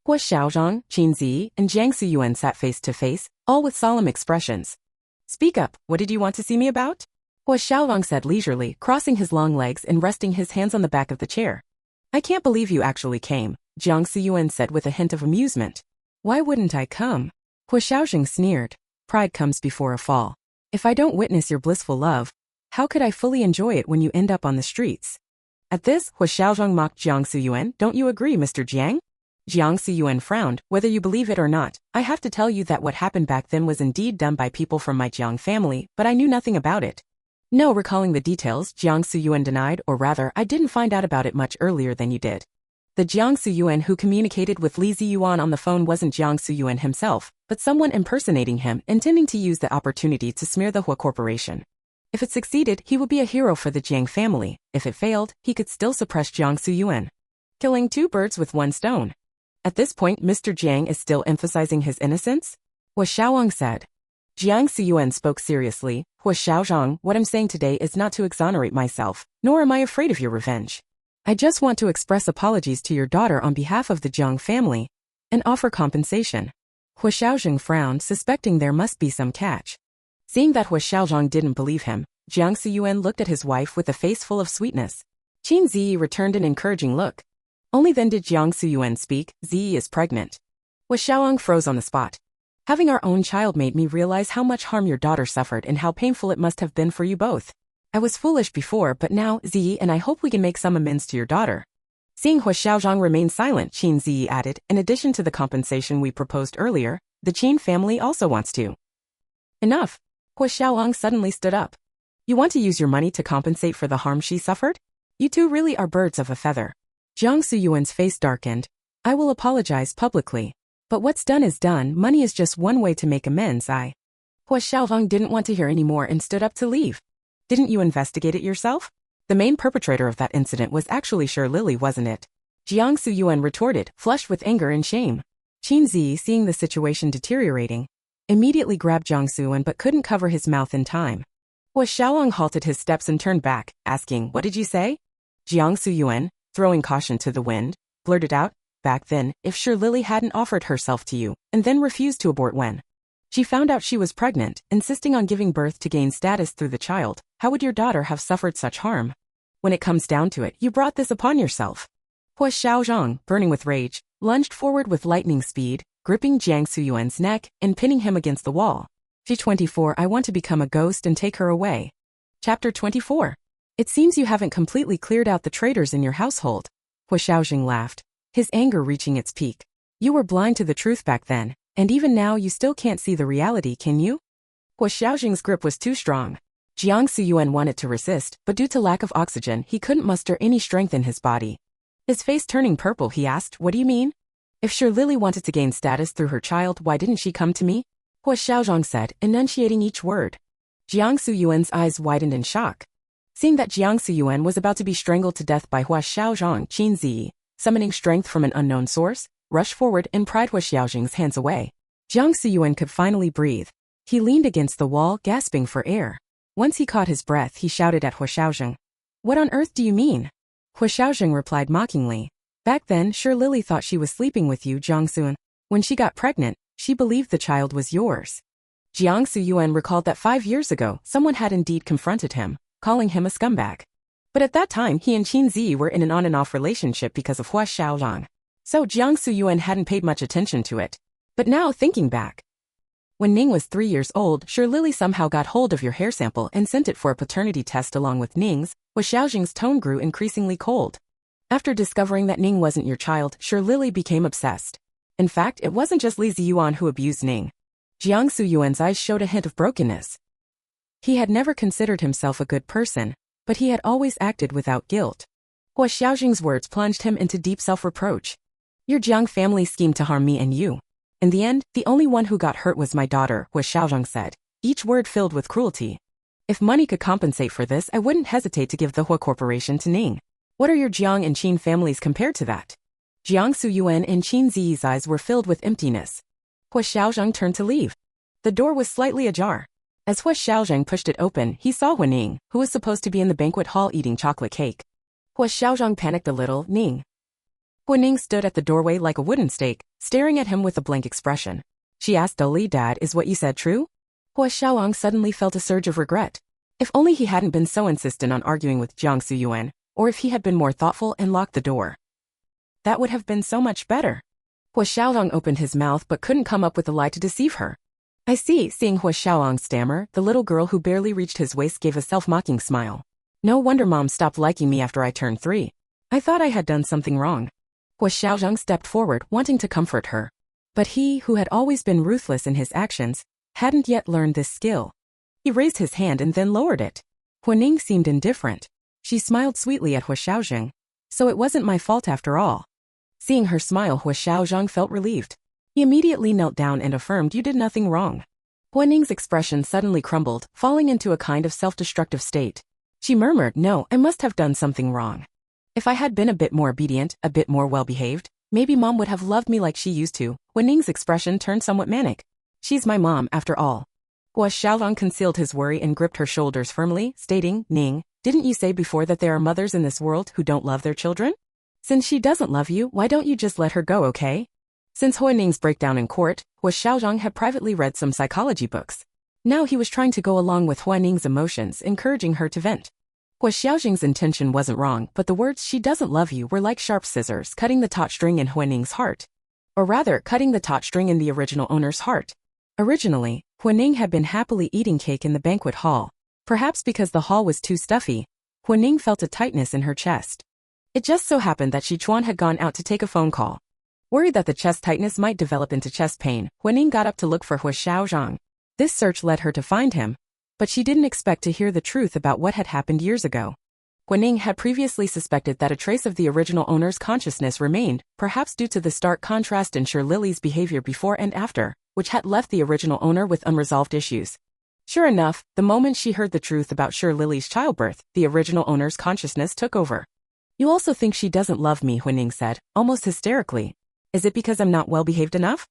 Huo Xiaozheng, Qin Ziyi, and Jiang Suyuan sat face to face, all with solemn expressions. Speak up, what did you want to see me about? Huo Xiaozheng said leisurely, crossing his long legs and resting his hands on the back of the chair. I can't believe you actually came, Jiang Suyuan said with a hint of amusement. Why wouldn't I come? Huo Xiaozheng sneered. Pride comes before a fall. If I don't witness your blissful love, how could I fully enjoy it when you end up on the streets? At this, Huo Xiaozheng mocked Jiang Suyuan. Don't you agree, Mr. Jiang? Jiang Suyuan frowned. Whether you believe it or not, I have to tell you that what happened back then was indeed done by people from my Jiang family, but I knew nothing about it. No, recalling the details, Jiang Suyuan denied, or rather, I didn't find out about it much earlier than you did. The Jiang Suyuan who communicated with Li Ziyuan on the phone wasn't Jiang Suyuan himself, but someone impersonating him, intending to use the opportunity to smear the Huo Corporation. If it succeeded, he would be a hero for the Jiang family. If it failed, he could still suppress Jiang Suyuan. Killing two birds with one stone. At this point, Mr. Jiang is still emphasizing his innocence? Huo Xiaozheng said. Jiang Suyuan spoke seriously. Huo Xiaozheng, what I'm saying today is not to exonerate myself, nor am I afraid of your revenge. I just want to express apologies to your daughter on behalf of the Jiang family and offer compensation. Huo Xiaozheng frowned, suspecting there must be some catch. Seeing that Huo Xiaozheng didn't believe him, Jiang Suyuan looked at his wife with a face full of sweetness. Qin Ziyi returned an encouraging look. Only then did Jiang Suyuan speak. Ziyi is pregnant. Huo Xiaozheng froze on the spot. Having our own child made me realize how much harm your daughter suffered and how painful it must have been for you both. I was foolish before, but now, Ziyi, and I hope we can make some amends to your daughter. Seeing Huo Xiaozheng remain silent, Qin Ziyi added, in addition to the compensation we proposed earlier, the Qin family also wants to. Enough. Huo Xiaozheng suddenly stood up. You want to use your money to compensate for the harm she suffered? You two really are birds of a feather. Jiang Suyuan's face darkened. I will apologize publicly. But what's done is done. Money is just one way to make amends. Huo Xiaozheng didn't want to hear any more and stood up to leave. Didn't you investigate it yourself? The main perpetrator of that incident was actually Shi Lily, wasn't it? Jiang Suyuan retorted, flushed with anger and shame. Qin Ziyi, seeing the situation deteriorating, immediately grabbed Jiang Suyuan but couldn't cover his mouth in time. Huo Xiaozheng halted his steps and turned back, asking, what did you say? Jiang Suyuan, throwing caution to the wind, blurted out, back then, if Shi Lily hadn't offered herself to you, and then refused to abort when she found out she was pregnant, insisting on giving birth to gain status through the child, how would your daughter have suffered such harm? When it comes down to it, you brought this upon yourself. Huo Xiaozheng, burning with rage, lunged forward with lightning speed, gripping Jiang Suyuan's neck and pinning him against the wall. G24, I want to become a ghost and take her away. Chapter 24. It seems you haven't completely cleared out the traitors in your household. Huo Xiaozheng laughed, his anger reaching its peak. You were blind to the truth back then, and even now you still can't see the reality, can you? Huo Xiaozheng's grip was too strong. Jiang Suyuan wanted to resist, but due to lack of oxygen, he couldn't muster any strength in his body. His face turning purple, he asked, what do you mean? If Shi Lily wanted to gain status through her child, why didn't she come to me? Huo Xiaozheng said, enunciating each word. Jiang Suyuan's eyes widened in shock. Seeing that Jiang Suyuan was about to be strangled to death by Huo Xiaozheng, Qin Ziyi, summoning strength from an unknown source, rushed forward and pried Huo Xiaozheng's hands away. Jiang Suyuan could finally breathe. He leaned against the wall, gasping for air. Once he caught his breath, he shouted at Huo Xiaozheng. What on earth do you mean? Huo Xiaozheng replied mockingly. Back then, Shi Lily thought she was sleeping with you, Jiang Suyuan. When she got pregnant, she believed the child was yours. Jiang Suyuan recalled that 5 years ago, someone had indeed confronted him, calling him a scumbag. But at that time, he and Qin Ziyi were in an on-and-off relationship because of Huo Xiaozheng. So Jiang Suyuan hadn't paid much attention to it. But now, thinking back, when Ning was 3 years old, Shi Lily somehow got hold of your hair sample and sent it for a paternity test along with Ning's. Huo Xiaozheng's tone grew increasingly cold. After discovering that Ning wasn't your child, Shi Lily became obsessed. In fact, it wasn't just Li Ziyuan who abused Ning. Jiang Suyuan's eyes showed a hint of brokenness. He had never considered himself a good person, but he had always acted without guilt. Huo Xiaozheng's words plunged him into deep self-reproach. Your Jiang family schemed to harm me and you. In the end, the only one who got hurt was my daughter, Huo Xiaozheng said, each word filled with cruelty. If money could compensate for this, I wouldn't hesitate to give the Huo Corporation to Ning. What are your Jiang and Qin families compared to that? Jiang Suyuan and Qin Ziyi's eyes were filled with emptiness. Huo Xiaozheng turned to leave. The door was slightly ajar. As Huo Xiaozheng pushed it open, he saw Huo Ning, who was supposed to be in the banquet hall eating chocolate cake. Huo Xiaozheng panicked a little. Ning. Huo Ning stood at the doorway like a wooden stake, staring at him with a blank expression. She asked dully, Dad, is what you said true? Huo Xiaozheng suddenly felt a surge of regret. If only he hadn't been so insistent on arguing with Jiang Suyuan, or if he had been more thoughtful and locked the door. That would have been so much better. Huo Xiaozheng opened his mouth but couldn't come up with a lie to deceive her. I see, seeing Huo Xiaozheng stammer, the little girl who barely reached his waist gave a self-mocking smile. No wonder Mom stopped liking me after I turned 3. I thought I had done something wrong. Huo Xiaozheng stepped forward, wanting to comfort her. But he, who had always been ruthless in his actions, hadn't yet learned this skill. He raised his hand and then lowered it. Huo Huo seemed indifferent. She smiled sweetly at Huo Xiaozheng. So it wasn't my fault after all. Seeing her smile, Huo Xiaozheng felt relieved. He immediately knelt down and affirmed you did nothing wrong. Huo expression suddenly crumbled, falling into a kind of self-destructive state. She murmured, no, I must have done something wrong. If I had been a bit more obedient, a bit more well-behaved, maybe Mom would have loved me like she used to. Huo expression turned somewhat manic. She's my mom, after all. Huo Xiaozheng concealed his worry and gripped her shoulders firmly, stating, Ning, didn't you say before that there are mothers in this world who don't love their children? Since she doesn't love you, why don't you just let her go, okay? Since Huo breakdown in court, Huo Xiaozheng had privately read some psychology books. Now he was trying to go along with Huo emotions, encouraging her to vent. Huo Xiaozheng's intention wasn't wrong, but the words she doesn't love you were like sharp scissors cutting the taut string in Huo heart. Or rather, cutting the taut string in the original owner's heart. Originally, Huo had been happily eating cake in the banquet hall. Perhaps because the hall was too stuffy, Huo felt a tightness in her chest. It just so happened that Sichuan had gone out to take a phone call. Worried that the chest tightness might develop into chest pain, Huo got up to look for Huo Xiaozheng. This search led her to find him, but she didn't expect to hear the truth about what had happened years ago. Huo had previously suspected that a trace of the original owner's consciousness remained, perhaps due to the stark contrast in Lily's behavior before and after, which had left the original owner with unresolved issues. Sure enough, the moment she heard the truth about Lily's childbirth, the original owner's consciousness took over. You also think she doesn't love me, Huo said, almost hysterically. Is it because I'm not well-behaved enough?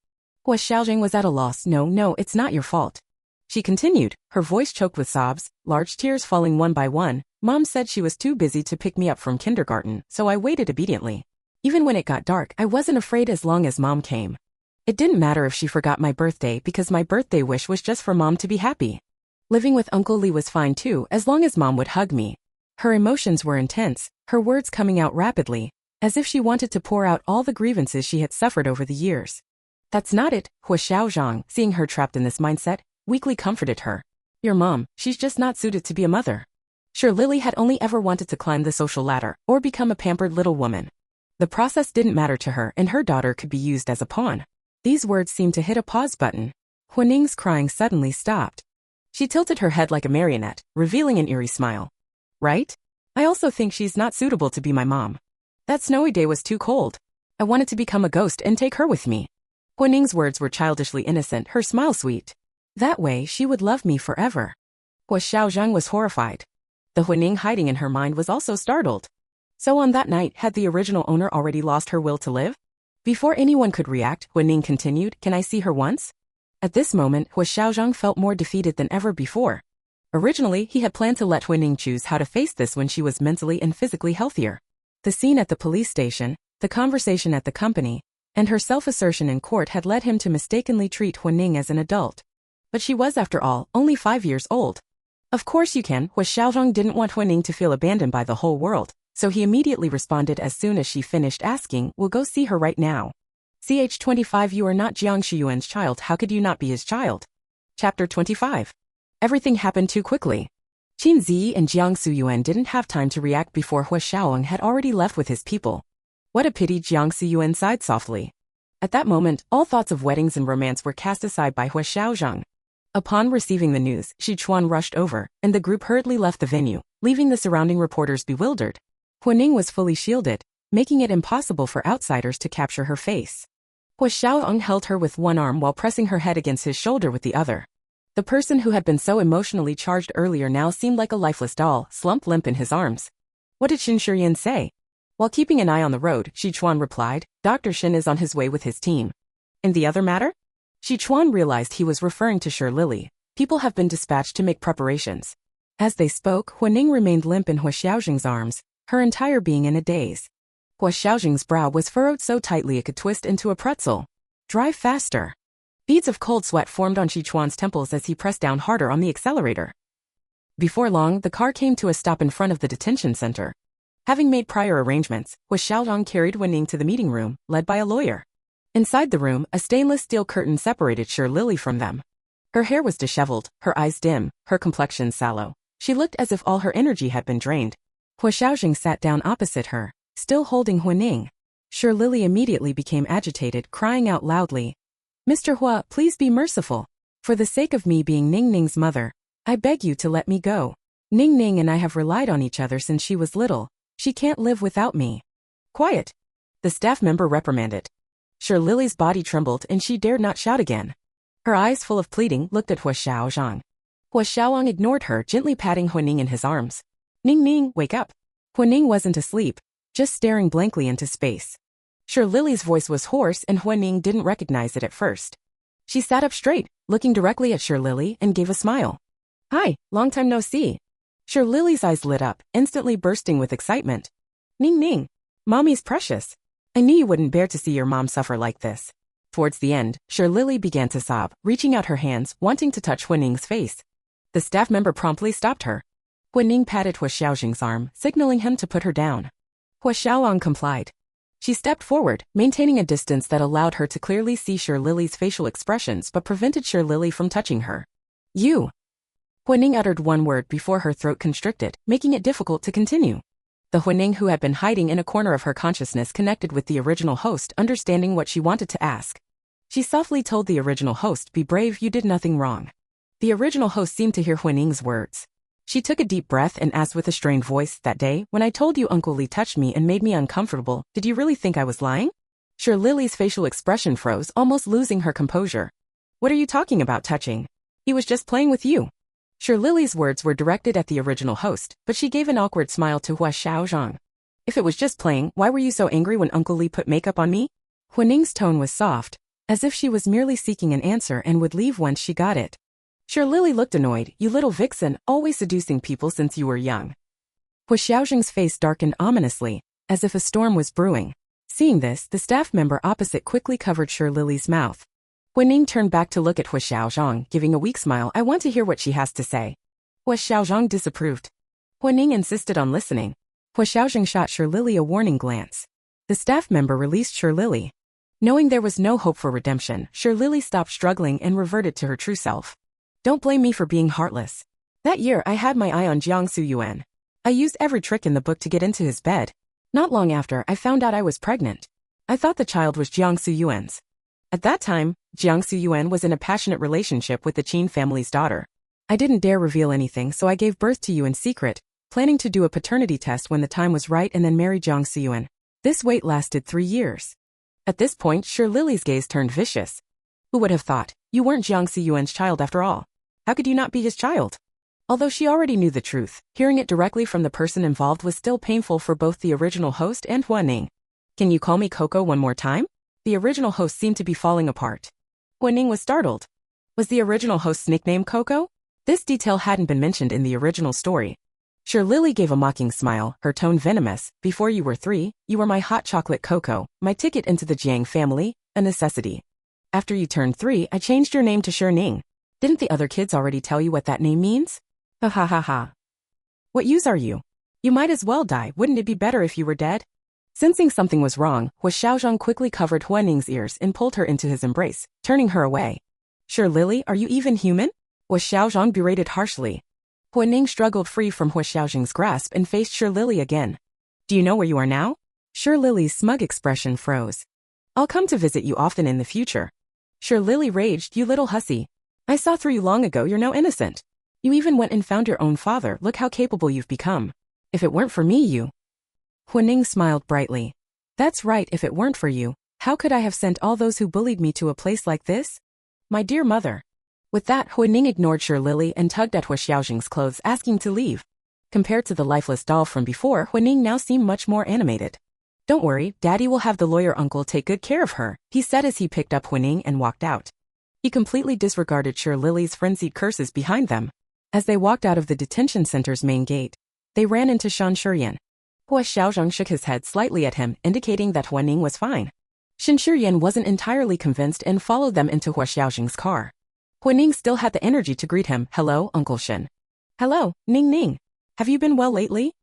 Huo Xiaozheng was at a loss. No, it's not your fault. She continued, her voice choked with sobs, large tears falling one by one. Mom said she was too busy to pick me up from kindergarten, so I waited obediently. Even when it got dark, I wasn't afraid as long as Mom came. It didn't matter if she forgot my birthday because my birthday wish was just for Mom to be happy. Living with Uncle Lee was fine too, as long as Mom would hug me. Her emotions were intense, her words coming out rapidly, as if she wanted to pour out all the grievances she had suffered over the years. That's not it, Huo Xiaozheng, seeing her trapped in this mindset, weakly comforted her. Your mom, she's just not suited to be a mother. Sure, Lily had only ever wanted to climb the social ladder, or become a pampered little woman. The process didn't matter to her and her daughter could be used as a pawn. These words seemed to hit a pause button. Huo crying suddenly stopped. She tilted her head like a marionette, revealing an eerie smile. Right? I also think she's not suitable to be my mom. That snowy day was too cold. I wanted to become a ghost and take her with me. Huo words were childishly innocent, her smile sweet. That way, she would love me forever. Huo Xiaozheng was horrified. The Huo hiding in her mind was also startled. So on that night, had the original owner already lost her will to live? Before anyone could react, Huo continued, can I see her once? At this moment, Huo Xiaozheng felt more defeated than ever before. Originally, he had planned to let Huo choose how to face this when she was mentally and physically healthier. The scene at the police station, the conversation at the company, and her self-assertion in court had led him to mistakenly treat Huo as an adult. But she was, after all, only 5 years old. Of course you can, Huo Xiaozheng didn't want Huo to feel abandoned by the whole world, so he immediately responded as soon as she finished asking, we'll go see her right now. Ch25 You are not Jiang Shiyuan's child, how could you not be his child? Chapter 25. Everything happened too quickly. Qin Ziyi and Jiang Suyuan didn't have time to react before Huo Xiaozheng had already left with his people. What a pity, Jiang Suyuan sighed softly. At that moment, all thoughts of weddings and romance were cast aside by Huo Xiaozheng. Upon receiving the news, Sichuan rushed over, and the group hurriedly left the venue, leaving the surrounding reporters bewildered. Huo was fully shielded, making it impossible for outsiders to capture her face. Huo Xiaozheng held her with one arm while pressing her head against his shoulder with the other. The person who had been so emotionally charged earlier now seemed like a lifeless doll, slumped limp in his arms. What did Xin Shiyan say? While keeping an eye on the road, Sichuan replied, Dr. Shin is on his way with his team. In the other matter? Sichuan realized he was referring to Lily. People have been dispatched to make preparations. As they spoke, Huo remained limp in Huo Xiaozheng's arms, her entire being in a daze. Huo Xiaozheng's brow was furrowed so tightly it could twist into a pretzel. Drive faster. Beads of cold sweat formed on Sichuan's temples as he pressed down harder on the accelerator. Before long, the car came to a stop in front of the detention center. Having made prior arrangements, Huo Xiaozheng carried Huo to the meeting room, led by a lawyer. Inside the room, a stainless steel curtain separated Lily from them. Her hair was disheveled, her eyes dim, her complexion sallow. She looked as if all her energy had been drained. Huo Xiaozheng sat down opposite her, still holding Huo. Lily immediately became agitated, crying out loudly, Mr. Huo, please be merciful. For the sake of me being Ning Ning's mother, I beg you to let me go. Ning Ning and I have relied on each other since she was little. She can't live without me. Quiet. The staff member reprimanded. Sure Lily's body trembled and she dared not shout again. Her eyes full of pleading looked at Huo Xiaozheng. Huo Xiaozheng ignored her, gently patting Huo Ning in his arms. Ning Ning, wake up. Huo Ning wasn't asleep, just staring blankly into space. Sure Lily's voice was hoarse and Huo Ning didn't recognize it at first. She sat up straight, looking directly at Sure Lily and gave a smile. Hi, long time no see. Sure Lily's eyes lit up, instantly bursting with excitement. Ning Ning, Mommy's precious. I knew you wouldn't bear to see your mom suffer like this. Towards the end, Sure Lily began to sob, reaching out her hands, wanting to touch Huo Ning's face. The staff member promptly stopped her. Huo Ning patted Huo Xiaozheng's arm, signaling him to put her down. Huo Xiaozheng complied. She stepped forward, maintaining a distance that allowed her to clearly see Sure Lily's facial expressions but prevented Sure Lily from touching her. You. Huo Ning uttered one word before her throat constricted, making it difficult to continue. The Huo Ning who had been hiding in a corner of her consciousness connected with the original host, understanding what she wanted to ask. She softly told the original host, be brave, you did nothing wrong. The original host seemed to hear Huo Ning's words. She took a deep breath and asked with a strained voice, that day, when I told you Uncle Li touched me and made me uncomfortable, did you really think I was lying? Sure Lily's facial expression froze, almost losing her composure. What are you talking about touching? He was just playing with you. Sure Lily's words were directed at the original host, but she gave an awkward smile to Huo Xiaozheng. If it was just playing, why were you so angry when Uncle Li put makeup on me? Huo Ning's tone was soft, as if she was merely seeking an answer and would leave once she got it. Sure Lily looked annoyed, you little vixen, always seducing people since you were young. Huo Xiaozheng's face darkened ominously, as if a storm was brewing. Seeing this, the staff member opposite quickly covered Sure Lily's mouth. Huo Ning turned back to look at Huo Xiaozheng, giving a weak smile. I want to hear what she has to say. Huo Xiaozheng disapproved. Huo Ning insisted on listening. Huo Xiaozheng shot Sure Lily a warning glance. The staff member released Sure Lily. Knowing there was no hope for redemption, Sure Lily stopped struggling and reverted to her true self. Don't blame me for being heartless. That year I had my eye on Jiangsu Yuan. I used every trick in the book to get into his bed. Not long after, I found out I was pregnant. I thought the child was Jiangsu Yuan's. At that time, Jiangsu Yuan was in a passionate relationship with the Qin family's daughter. I didn't dare reveal anything, so I gave birth to you in secret, planning to do a paternity test when the time was right and then marry Jiangsu Yuan. This wait lasted 3 years. At this point, Sure Lily's gaze turned vicious. Who would have thought? You weren't Jiangsu Yuan's child after all. How could you not be his child? Although she already knew the truth, hearing it directly from the person involved was still painful for both the original host and Huo Ning. Can you call me Coco one more time? The original host seemed to be falling apart. Huo Ning was startled. Was the original host's nickname Coco? This detail hadn't been mentioned in the original story. Sure Lily gave a mocking smile, her tone venomous. Before you were 3, you were my hot chocolate Coco, my ticket into the Jiang family, a necessity. After you turned 3, I changed your name to Sure Ning. Didn't the other kids already tell you what that name means? Ha ha ha ha. What use are you? You might as well die, wouldn't it be better if you were dead? Sensing something was wrong, Huo Xiaozheng quickly covered Huo Ning's ears and pulled her into his embrace, turning her away. Sure Lily, are you even human? Huo Xiaozheng berated harshly. Huo Ning struggled free from Huo Xiaozheng's grasp and faced Sure Lily again. Do you know where you are now? Sure Lily's smug expression froze. I'll come to visit you often in the future. Sure Lily raged, you little hussy. I saw through you long ago, you're no innocent. You even went and found your own father, look how capable you've become. If it weren't for me you... Huo Ning smiled brightly. That's right, if it weren't for you, how could I have sent all those who bullied me to a place like this? My dear mother. With that, Huo Ning ignored Sure Lily and tugged at Huo Xiaozheng's clothes, asking to leave. Compared to the lifeless doll from before, Huo Ning now seemed much more animated. Don't worry, Daddy will have the lawyer uncle take good care of her, he said as he picked up Huo Ning and walked out. He completely disregarded Sure Lily's frenzied curses behind them. As they walked out of the detention center's main gate, they ran into Shan Shuryan. Huo Xiaozheng shook his head slightly at him, indicating that Huo Ning was fine. Shan Shuryan wasn't entirely convinced and followed them into Huo Xiaozheng's car. Huo Ning still had the energy to greet him. Hello, Uncle Shan. Hello, Ning Ning. Have you been well lately?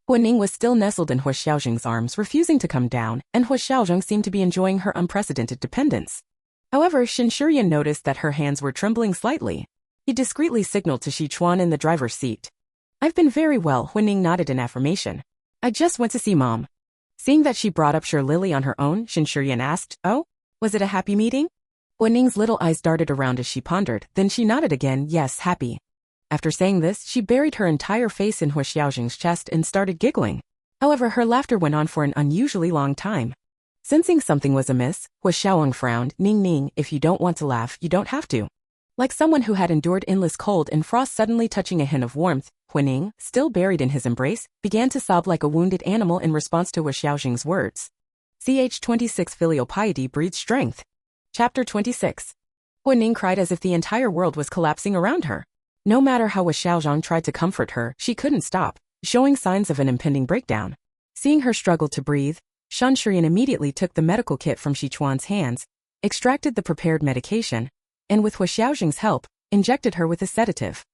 Huo Ning was still nestled in Huo Xiaozheng's arms, refusing to come down, and Huo Xiaozheng seemed to be enjoying her unprecedented dependence. However, Shan Shuryan noticed that her hands were trembling slightly. He discreetly signaled to Shi Chuan in the driver's seat. I've been very well, Huo Ning nodded in affirmation. I just went to see Mom. Seeing that she brought up Sure Lily on her own, Shan Shuryan asked, Oh, was it a happy meeting? Huo Ning's little eyes darted around as she pondered, then she nodded again, yes, happy. After saying this, she buried her entire face in Huo Xiaozheng's chest and started giggling. However, her laughter went on for an unusually long time. Sensing something was amiss, Huo Xiaozheng frowned. Ning, if you don't want to laugh, you don't have to. Like someone who had endured endless cold and frost suddenly touching a hint of warmth, Huining, still buried in his embrace, began to sob like a wounded animal in response to Huo Xiaozheng's words. Ch 26 Filial piety breeds strength. Chapter 26. Huining cried as if the entire world was collapsing around her. No matter how Huo Xiaozheng tried to comfort her, she couldn't stop, showing signs of an impending breakdown. Seeing her struggle to breathe, Shan Shiyan immediately took the medical kit from Sichuan's hands, extracted the prepared medication, and with Huo Xiaozheng's help, injected her with a sedative.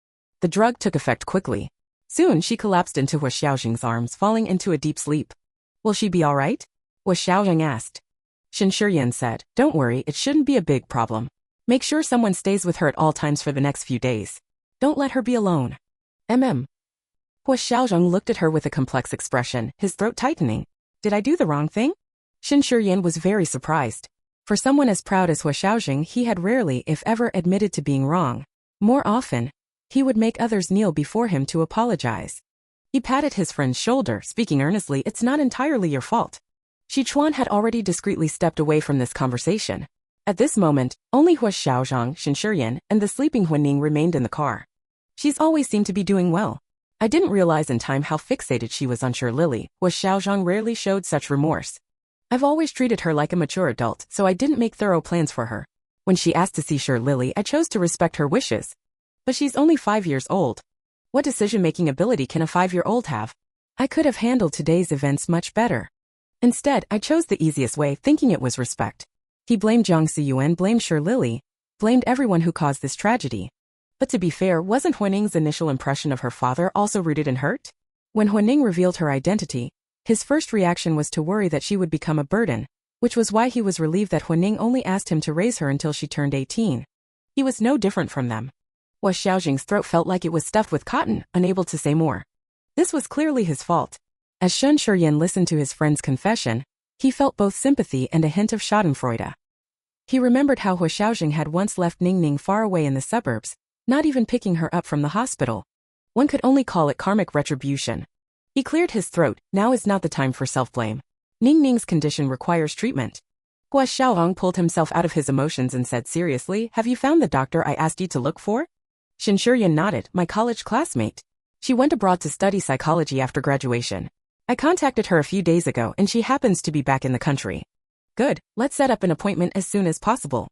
The drug took effect quickly. Soon she collapsed into Huo Xiaozheng's arms, falling into a deep sleep. Will she be all right? Huo Xiaozheng asked. Shan Shiyan said, don't worry, it shouldn't be a big problem. Make sure someone stays with her at all times for the next few days. Don't let her be alone. Huo Xiaozheng looked at her with a complex expression, his throat tightening. Did I do the wrong thing? Shan Shiyan was very surprised. For someone as proud as Huo Xiaozheng, he had rarely, if ever, admitted to being wrong. More often, he would make others kneel before him to apologize. He patted his friend's shoulder, speaking earnestly, it's not entirely your fault. Sichuan had already discreetly stepped away from this conversation. At this moment, only Huo Xiaozheng, Shan Shiyan, and the sleeping Huining remained in the car. She's always seemed to be doing well. I didn't realize in time how fixated she was on Lily. Huo Xiaozheng rarely showed such remorse. I've always treated her like a mature adult, so I didn't make thorough plans for her. When she asked to see Lily, I chose to respect her wishes. But she's only 5 years old. What decision-making ability can a 5-year-old have? I could have handled today's events much better. Instead, I chose the easiest way, thinking it was respect. He blamed Jiang Siyuan, blamed Lily, blamed everyone who caused this tragedy. But to be fair, wasn't Huining's initial impression of her father also rooted in hurt? When Huining revealed her identity, his first reaction was to worry that she would become a burden, which was why he was relieved that Huining only asked him to raise her until she turned 18. He was no different from them. Huo Xiaozheng's throat felt like it was stuffed with cotton, unable to say more. This was clearly his fault. As Shan Shiyan listened to his friend's confession, he felt both sympathy and a hint of schadenfreude. He remembered how Huo Xiaozheng had once left Ning far away in the suburbs, not even picking her up from the hospital. One could only call it karmic retribution. He cleared his throat. Now is not the time for self-blame. Ning's condition requires treatment. Huo Xiaozheng pulled himself out of his emotions and said seriously, have you found the doctor I asked you to look for? Shan Shiyan nodded, my college classmate. She went abroad to study psychology after graduation. I contacted her a few days ago and she happens to be back in the country. Good, let's set up an appointment as soon as possible.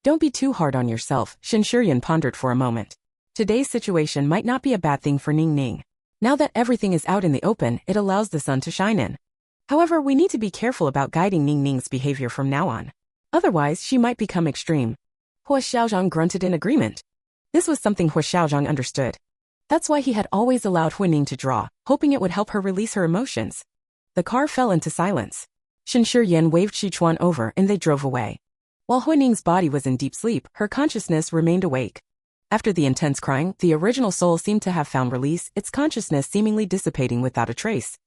Don't be too hard on yourself, Shan Shiyan pondered for a moment. Today's situation might not be a bad thing for Ning. Now that everything is out in the open, it allows the sun to shine in. However, we need to be careful about guiding Ning's behavior from now on. Otherwise, she might become extreme. Huo Xiaozheng grunted in agreement. This was something Huo Xiaozheng understood. That's why he had always allowed Huining to draw, hoping it would help her release her emotions. The car fell into silence. Shan Shiyan waved Sichuan over and they drove away. While Huining's body was in deep sleep, her consciousness remained awake. After the intense crying, the original soul seemed to have found release, its consciousness seemingly dissipating without a trace.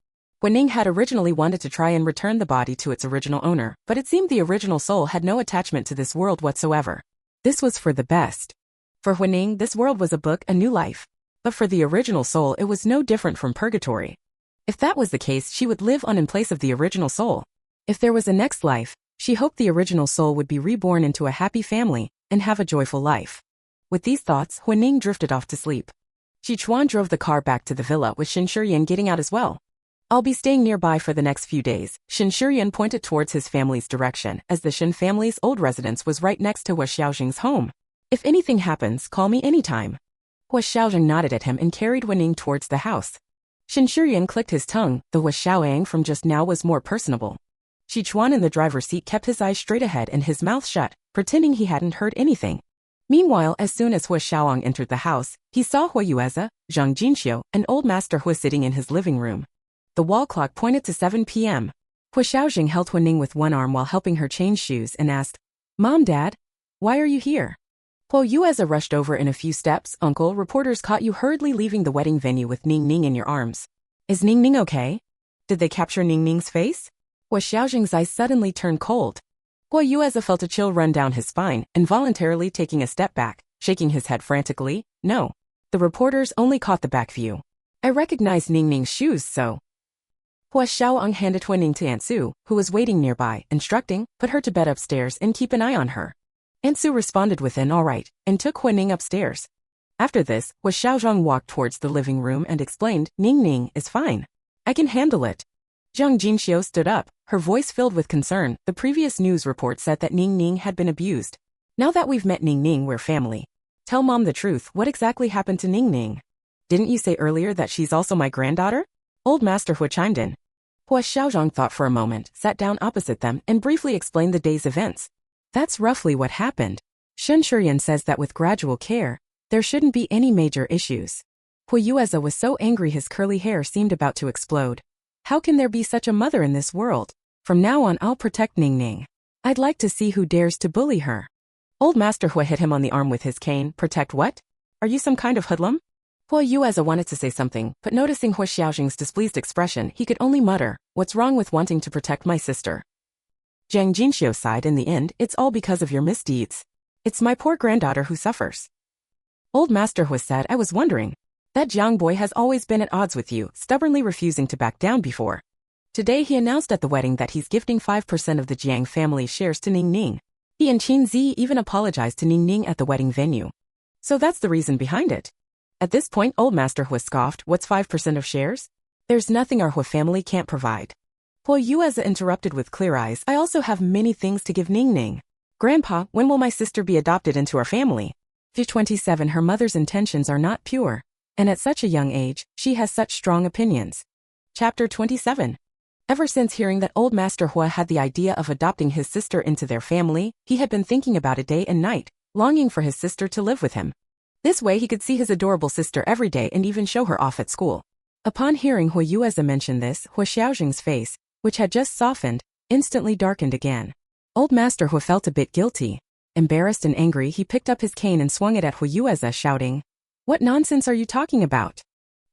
Huining had originally wanted to try and return the body to its original owner, but it seemed the original soul had no attachment to this world whatsoever. This was for the best. For Huining, this world was a book, a new life. But for the original soul, it was no different from purgatory. If that was the case, she would live on in place of the original soul. If there was a next life, she hoped the original soul would be reborn into a happy family and have a joyful life. With these thoughts, Huining drifted off to sleep. Sichuan drove the car back to the villa with Shan Shiyan getting out as well. I'll be staying nearby for the next few days. Shan Shiyan pointed towards his family's direction, as the Shan family's old residence was right next to Huo Xiaozheng's home. If anything happens, call me anytime. Huo Xiaozheng nodded at him and carried Huining towards the house. Shan Shiyan clicked his tongue. The Huo Xiaozheng from just now was more personable. Sichuan in the driver's seat kept his eyes straight ahead and his mouth shut, pretending he hadn't heard anything. Meanwhile, as soon as Huo Xiaozheng entered the house, he saw Huo Yueze, Zhang Jinxiu, and old Master Huo sitting in his living room. The wall clock pointed to 7 p.m. Huo Xiaozheng held Huining with one arm while helping her change shoes and asked, Mom, Dad, why are you here? Huo Yueze rushed over in a few steps. Uncle, reporters caught you hurriedly leaving the wedding venue with Ning in your arms. Is Ning okay? Did they capture Ning's face? Huo Xiaozheng's eyes suddenly turned cold. Huo Yueze felt a chill run down his spine, involuntarily taking a step back, shaking his head frantically. No. The reporters only caught the back view. I recognized Ningning's shoes, so. Huo Xiaozheng handed Huining to Aunt Su, who was waiting nearby, instructing, put her to bed upstairs and keep an eye on her. Aunt Su responded with an all right, and took Huining upstairs. After this, Huo Xiaozheng walked towards the living room and explained, Ningning is fine. I can handle it. Zhang Jinxiu stood up, her voice filled with concern. The previous news report said that Ningning had been abused. Now that we've met Ningning, we're family. Tell Mom the truth, what exactly happened to Ningning? Didn't you say earlier that she's also my granddaughter? Old Master Huo chimed in. Huo Xiaozheng thought for a moment, sat down opposite them, and briefly explained the day's events. That's roughly what happened. Shen Shiyan says that with gradual care, there shouldn't be any major issues. Huo Yueze was so angry his curly hair seemed about to explode. How can there be such a mother in this world? From now on I'll protect Ningning. I'd like to see who dares to bully her. Old Master Huo hit him on the arm with his cane. Protect what? Are you some kind of hoodlum? Huo Yueze wanted to say something, but noticing Huo Xiaozheng's displeased expression, he could only mutter, what's wrong with wanting to protect my sister? Zhang Jinxiu sighed. In the end, it's all because of your misdeeds. It's my poor granddaughter who suffers. Old Master Huo said, I was wondering. That Jiang boy has always been at odds with you, stubbornly refusing to back down before. Today he announced at the wedding that he's gifting 5% of the Jiang family shares to Ningning. He and Qin Zi even apologized to Ningning at the wedding venue. So that's the reason behind it. At this point, Old Master Huo scoffed, what's 5% of shares? There's nothing our Huo family can't provide. Huo Yueze interrupted with clear eyes, I also have many things to give Ningning. Grandpa, when will my sister be adopted into our family? 27 Her mother's intentions are not pure. And at such a young age, she has such strong opinions. Chapter 27. Ever since hearing that Old Master Huo had the idea of adopting his sister into their family, he had been thinking about it day and night, longing for his sister to live with him. This way he could see his adorable sister every day and even show her off at school. Upon hearing Huo Yueze mention this, Huo Xiaozheng's face, which had just softened, instantly darkened again. Old Master Huo felt a bit guilty. Embarrassed and angry, he picked up his cane and swung it at Huo Yueze, shouting, What nonsense are you talking about?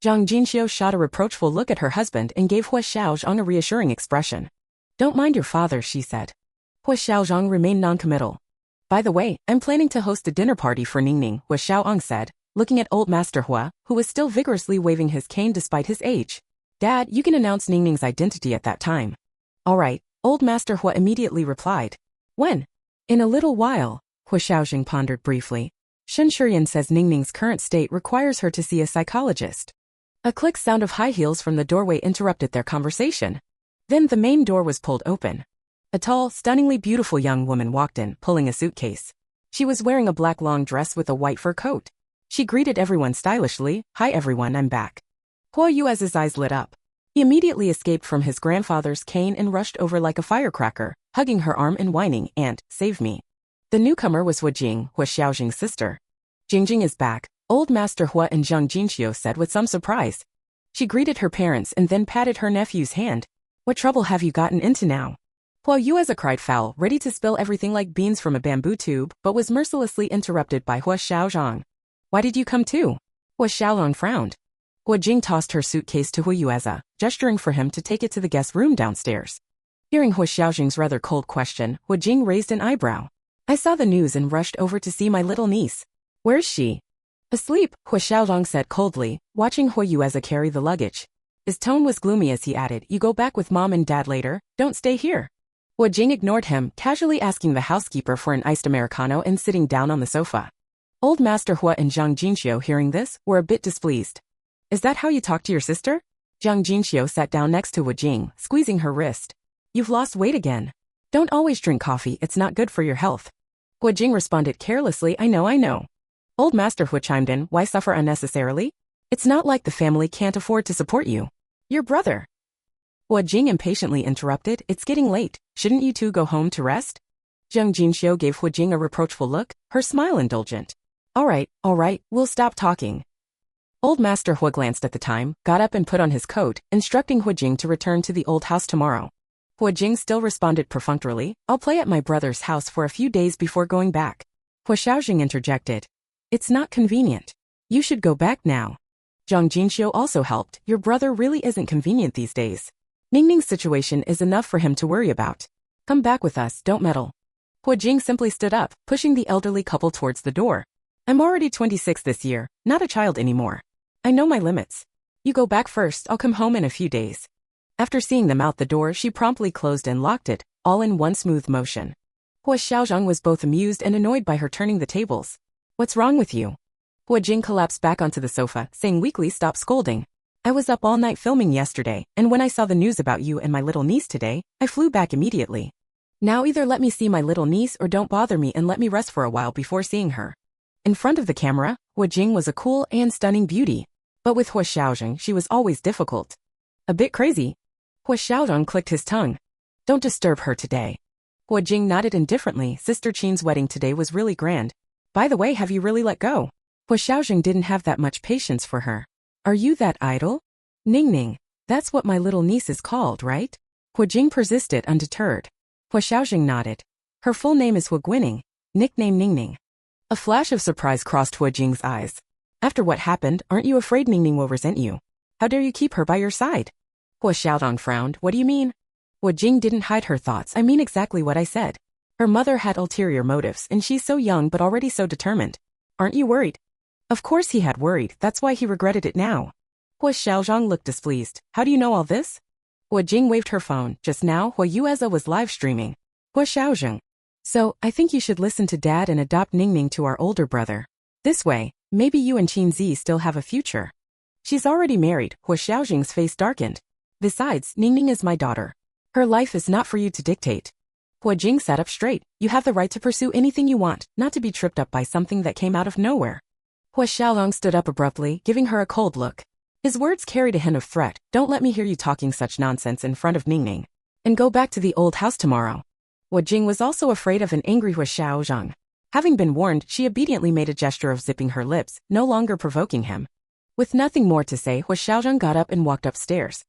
Zhang Jinxiu shot a reproachful look at her husband and gave Huo Xiaozheng a reassuring expression. Don't mind your father, she said. Huo Xiaozheng remained noncommittal. By the way, I'm planning to host a dinner party for Ningning, Huo Xiaozheng said, looking at Old Master Huo, who was still vigorously waving his cane despite his age. Dad, you can announce Ningning's identity at that time. All right, Old Master Huo immediately replied. When? In a little while, Huo Xiaozheng pondered briefly. Shen Shiyan says Ningning's current state requires her to see a psychologist. A click sound of high heels from the doorway interrupted their conversation. Then the main door was pulled open. A tall, stunningly beautiful young woman walked in, pulling a suitcase. She was wearing a black long dress with a white fur coat. She greeted everyone stylishly, Hi everyone, I'm back. Huo Yueze's eyes lit up. He immediately escaped from his grandfather's cane and rushed over like a firecracker, hugging her arm and whining, Aunt, save me. The newcomer was Huo Jing, Huo Xiaozheng's sister. Jingjing is back, Old Master Huo and Zhang Jinxiu said with some surprise. She greeted her parents and then patted her nephew's hand. What trouble have you gotten into now? Huo Yueze cried foul, ready to spill everything like beans from a bamboo tube, but was mercilessly interrupted by Huo Xiaozheng. Why did you come too? Huo Xiaozheng frowned. Huo Jing tossed her suitcase to Huo Yueze, gesturing for him to take it to the guest room downstairs. Hearing Huo Xiaozheng's rather cold question, Huo Jing raised an eyebrow. I saw the news and rushed over to see my little niece. Where's she? Asleep, Huo Xiaozheng said coldly, watching Huo Yueze carry the luggage. His tone was gloomy as he added, You go back with Mom and Dad later, don't stay here. Huo Jing ignored him, casually asking the housekeeper for an iced Americano and sitting down on the sofa. Old Master Huo and Zhang Jinxiu, hearing this, were a bit displeased. Is that how you talk to your sister? Zhang Jinxiu sat down next to Huo Jing, squeezing her wrist. You've lost weight again. Don't always drink coffee, it's not good for your health. Huo Jing responded carelessly, I know. Old Master Huo chimed in, why suffer unnecessarily? It's not like the family can't afford to support you. Your brother. Huo Jing impatiently interrupted, it's getting late, shouldn't you two go home to rest? Zhang Jinxiu gave Huo Jing a reproachful look, her smile indulgent. All right, we'll stop talking. Old Master Huo glanced at the time, got up and put on his coat, instructing Huo Jing to return to the old house tomorrow. Huo Jing still responded perfunctorily, I'll play at my brother's house for a few days before going back. Huo Xiaozheng interjected. It's not convenient. You should go back now. Zhang Jinxiu also helped, your brother really isn't convenient these days. Ningning's situation is enough for him to worry about. Come back with us, don't meddle. Huo Jing simply stood up, pushing the elderly couple towards the door. I'm already 26 this year, not a child anymore. I know my limits. You go back first, I'll come home in a few days. After seeing them out the door, she promptly closed and locked it, all in one smooth motion. Huo Xiaozheng was both amused and annoyed by her turning the tables. What's wrong with you? Huo Jing collapsed back onto the sofa, saying weakly, stop scolding. I was up all night filming yesterday, and when I saw the news about you and my little niece today, I flew back immediately. Now either let me see my little niece or don't bother me and let me rest for a while before seeing her. In front of the camera, Huo Jing was a cool and stunning beauty. But with Huo Xiaozheng, she was always difficult. A bit crazy. Huo Xiaozheng clicked his tongue. Don't disturb her today. Huo Jing nodded indifferently. Sister Qin's wedding today was really grand. By the way, have you really let go? Huo Xiaozheng didn't have that much patience for her. Are you that idle? Ning Ning, that's what my little niece is called, right? Huo Jing persisted undeterred. Huo Xiaozheng nodded. Her full name is Huo Guining, nickname Ning Ning. A flash of surprise crossed Huo Jing's eyes. After what happened, aren't you afraid Ning Ning will resent you? How dare you keep her by your side? Huo Xiaodong frowned. What do you mean? Huo Jing didn't hide her thoughts. I mean exactly what I said. Her mother had ulterior motives, and she's so young but already so determined. Aren't you worried? Of course he had worried, that's why he regretted it now. Huo Xiaozheng looked displeased. How do you know all this? Huo Jing waved her phone. Just now, Huo Yueza was live streaming. Huo Xiaozheng. So, I think you should listen to Dad and adopt Ning Ning to our older brother. This way, maybe you and Qin Zi still have a future. She's already married. Huo Xiaozheng's face darkened. Besides, Ning Ning is my daughter. Her life is not for you to dictate. Huo Jing sat up straight. You have the right to pursue anything you want, not to be tripped up by something that came out of nowhere. Huo Xiaolong stood up abruptly, giving her a cold look. His words carried a hint of threat. Don't let me hear you talking such nonsense in front of Ning Ning. And go back to the old house tomorrow. Huo Jing was also afraid of an angry Huo Xiaozheng. Having been warned, she obediently made a gesture of zipping her lips, no longer provoking him. With nothing more to say, Huo Xiaozheng got up and walked upstairs.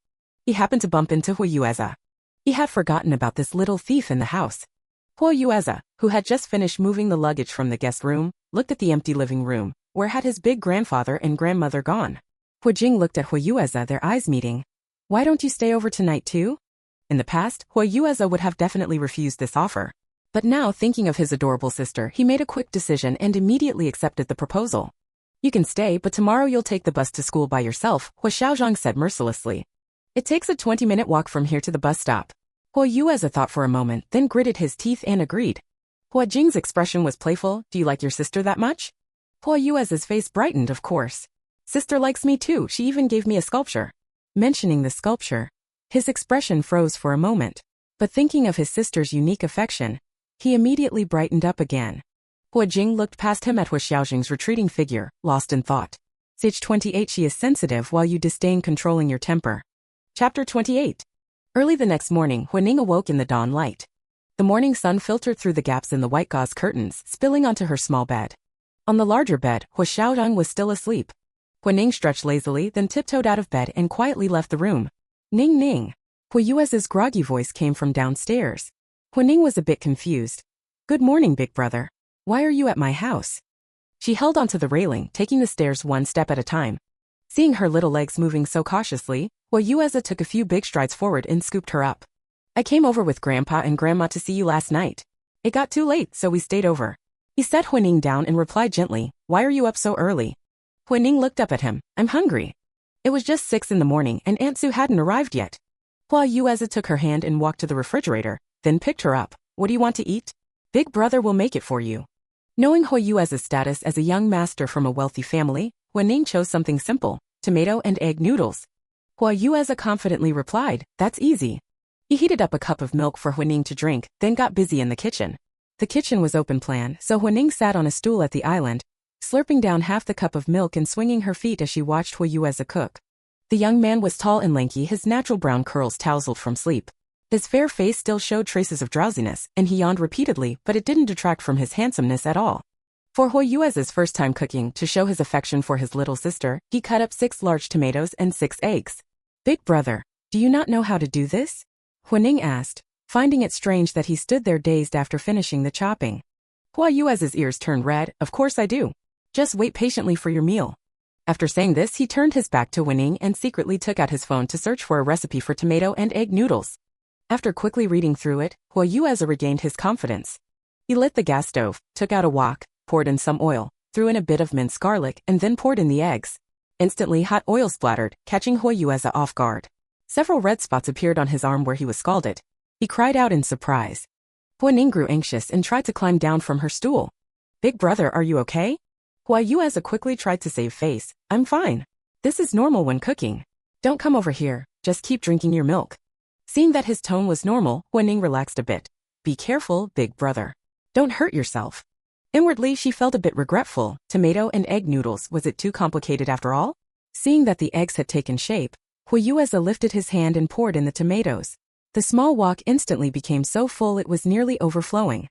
He happened to bump into Huo Yueza. He had forgotten about this little thief in the house. Huo Yueza, who had just finished moving the luggage from the guest room, looked at the empty living room. Where had his big grandfather and grandmother gone? Huo Jing looked at Huo Yueza, their eyes meeting. Why don't you stay over tonight too? In the past, Huo Yueza would have definitely refused this offer. But now, thinking of his adorable sister, he made a quick decision and immediately accepted the proposal. You can stay, but tomorrow you'll take the bus to school by yourself, Huo Xiaozheng said mercilessly. It takes a 20-minute walk from here to the bus stop. Huo Yueza thought for a moment, then gritted his teeth and agreed. Huo Jing's expression was playful. Do you like your sister that much? Huo Yueza's face brightened, of course. Sister likes me too, she even gave me a sculpture. Mentioning the sculpture, his expression froze for a moment. But thinking of his sister's unique affection, he immediately brightened up again. Huo Jing looked past him at Huo Xiaozheng's retreating figure, lost in thought. Sage 28. She is sensitive while you disdain controlling your temper. Chapter 28. Early the next morning, Huining awoke in the dawn light. The morning sun filtered through the gaps in the white gauze curtains, spilling onto her small bed. On the larger bed, Huo Xiaozheng was still asleep. Huining stretched lazily, then tiptoed out of bed and quietly left the room. Ning Ning. Huo Yueza's groggy voice came from downstairs. Huining was a bit confused. Good morning, big brother. Why are you at my house? She held onto the railing, taking the stairs one step at a time. Seeing her little legs moving so cautiously, Huo Yueza took a few big strides forward and scooped her up. I came over with Grandpa and Grandma to see you last night. It got too late, so we stayed over. He set Huining down and replied gently, Why are you up so early? Huining looked up at him. I'm hungry. It was just 6 in the morning and Aunt Sue hadn't arrived yet. Huo Yueza took her hand and walked to the refrigerator, then picked her up. What do you want to eat? Big brother will make it for you. Knowing Huo Yueza's status as a young master from a wealthy family, Huining chose something simple, tomato and egg noodles. Huo Yueza confidently replied, That's easy. He heated up a cup of milk for Huining to drink, then got busy in the kitchen. The kitchen was open plan, so Huining sat on a stool at the island, slurping down half the cup of milk and swinging her feet as she watched Huo Yueza cook. The young man was tall and lanky, his natural brown curls tousled from sleep. His fair face still showed traces of drowsiness, and he yawned repeatedly, but it didn't detract from his handsomeness at all. For Huo Yueza's first time cooking, to show his affection for his little sister, he cut up 6 large tomatoes and 6 eggs. Big brother, do you not know how to do this? Huining asked, finding it strange that he stood there dazed after finishing the chopping. Huo Yueza's ears turned red. Of course I do. Just wait patiently for your meal. After saying this, he turned his back to Huining and secretly took out his phone to search for a recipe for tomato and egg noodles. After quickly reading through it, Huo Yueza regained his confidence. He lit the gas stove, took out a wok, poured in some oil, threw in a bit of minced garlic, and then poured in the eggs. Instantly hot oil splattered, catching Huo Yueza off guard. Several red spots appeared on his arm where he was scalded. He cried out in surprise. Huo Ning grew anxious and tried to climb down from her stool. Big brother, are you okay? Huo Yueza quickly tried to save face. I'm fine. This is normal when cooking. Don't come over here, just keep drinking your milk. Seeing that his tone was normal, Huo Ning relaxed a bit. Be careful, big brother. Don't hurt yourself. Inwardly, she felt a bit regretful. Tomato and egg noodles, was it too complicated after all? Seeing that the eggs had taken shape, Huo Yueza lifted his hand and poured in the tomatoes. The small wok instantly became so full it was nearly overflowing.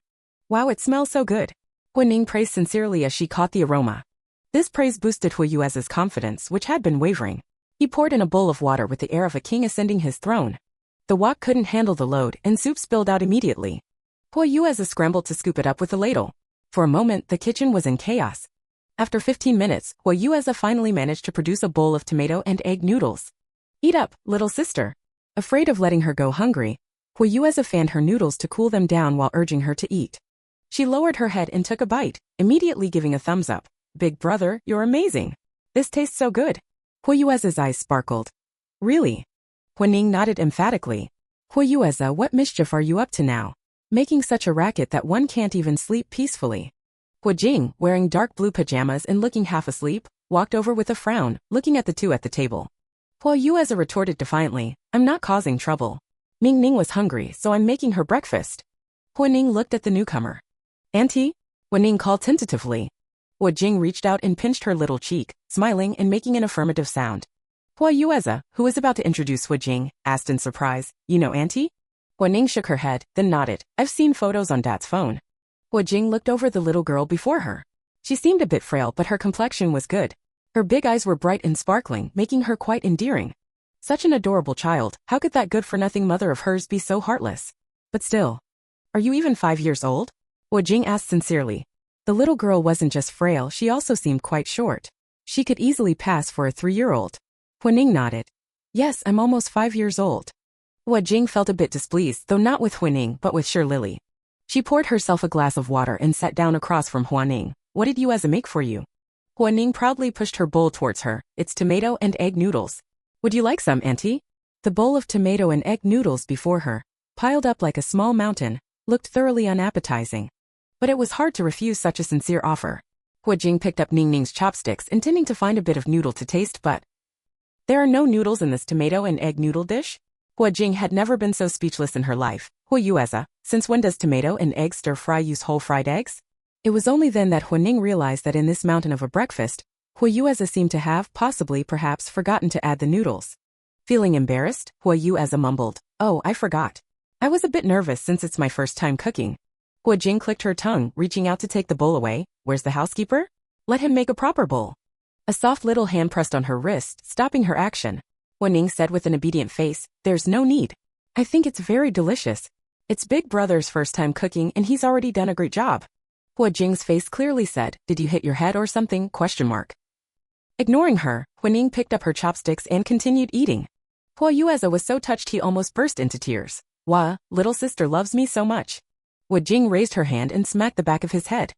Wow, it smells so good. Huo Ning praised sincerely as she caught the aroma. This praise boosted Huo Yueza's confidence, which had been wavering. He poured in a bowl of water with the air of a king ascending his throne. The wok couldn't handle the load, and soup spilled out immediately. Huo Yueza scrambled to scoop it up with a ladle. For a moment, the kitchen was in chaos. After 15 minutes, Huo Yueza finally managed to produce a bowl of tomato and egg noodles. Eat up, little sister. Afraid of letting her go hungry, Huo Yueza fanned her noodles to cool them down while urging her to eat. She lowered her head and took a bite, immediately giving a thumbs up. Big brother, you're amazing. This tastes so good. Huo Yueza's eyes sparkled. Really? Huo Ning nodded emphatically. Huo Yueza, what mischief are you up to now? Making such a racket that one can't even sleep peacefully. Huo Jing, wearing dark blue pajamas and looking half asleep, walked over with a frown, looking at the two at the table. Huo Yueza retorted defiantly, I'm not causing trouble. Ming Ning was hungry, so I'm making her breakfast. Huo Ning looked at the newcomer. Auntie? Huo Ning called tentatively. Huo Jing reached out and pinched her little cheek, smiling and making an affirmative sound. Huo Yueza, who was about to introduce Huo Jing, asked in surprise, you know Auntie? Huo Ning shook her head, then nodded. I've seen photos on Dad's phone. Huo Jing looked over the little girl before her. She seemed a bit frail, but her complexion was good. Her big eyes were bright and sparkling, making her quite endearing. Such an adorable child, how could that good-for-nothing mother of hers be so heartless? But still. Are you even 5 years old? Huo Jing asked sincerely. The little girl wasn't just frail, she also seemed quite short. She could easily pass for a 3-year-old. Huo Ning nodded. Yes, I'm almost 5 years old. Huo Jing felt a bit displeased, though not with Huo Ning, but with Shi Lily. She poured herself a glass of water and sat down across from Huo Ning. What did Yueza make for you? Huo Ning proudly pushed her bowl towards her. It's tomato and egg noodles. Would you like some, Auntie? The bowl of tomato and egg noodles before her, piled up like a small mountain, looked thoroughly unappetizing. But it was hard to refuse such a sincere offer. Huo Jing picked up Ning Ning's chopsticks, intending to find a bit of noodle to taste, but there are no noodles in this tomato and egg noodle dish? Huo Jing had never been so speechless in her life. Huo Yueza, since when does tomato and egg stir-fry use whole fried eggs? It was only then that Huo Ning realized that in this mountain of a breakfast, Huo Yueza seemed to have, possibly perhaps, forgotten to add the noodles. Feeling embarrassed, Huo Yueza mumbled, oh, I forgot. I was a bit nervous since it's my first time cooking. Huo Jing clicked her tongue, reaching out to take the bowl away. Where's the housekeeper? Let him make a proper bowl. A soft little hand pressed on her wrist, stopping her action. Huo Ning said with an obedient face, there's no need. I think it's very delicious. It's Big Brother's first time cooking and he's already done a great job. Huo Jing's face clearly said, did you hit your head or something? Ignoring her, Huo Ning picked up her chopsticks and continued eating. Huo Yueza was so touched he almost burst into tears. Wah, little sister loves me so much. Huo Jing raised her hand and smacked the back of his head.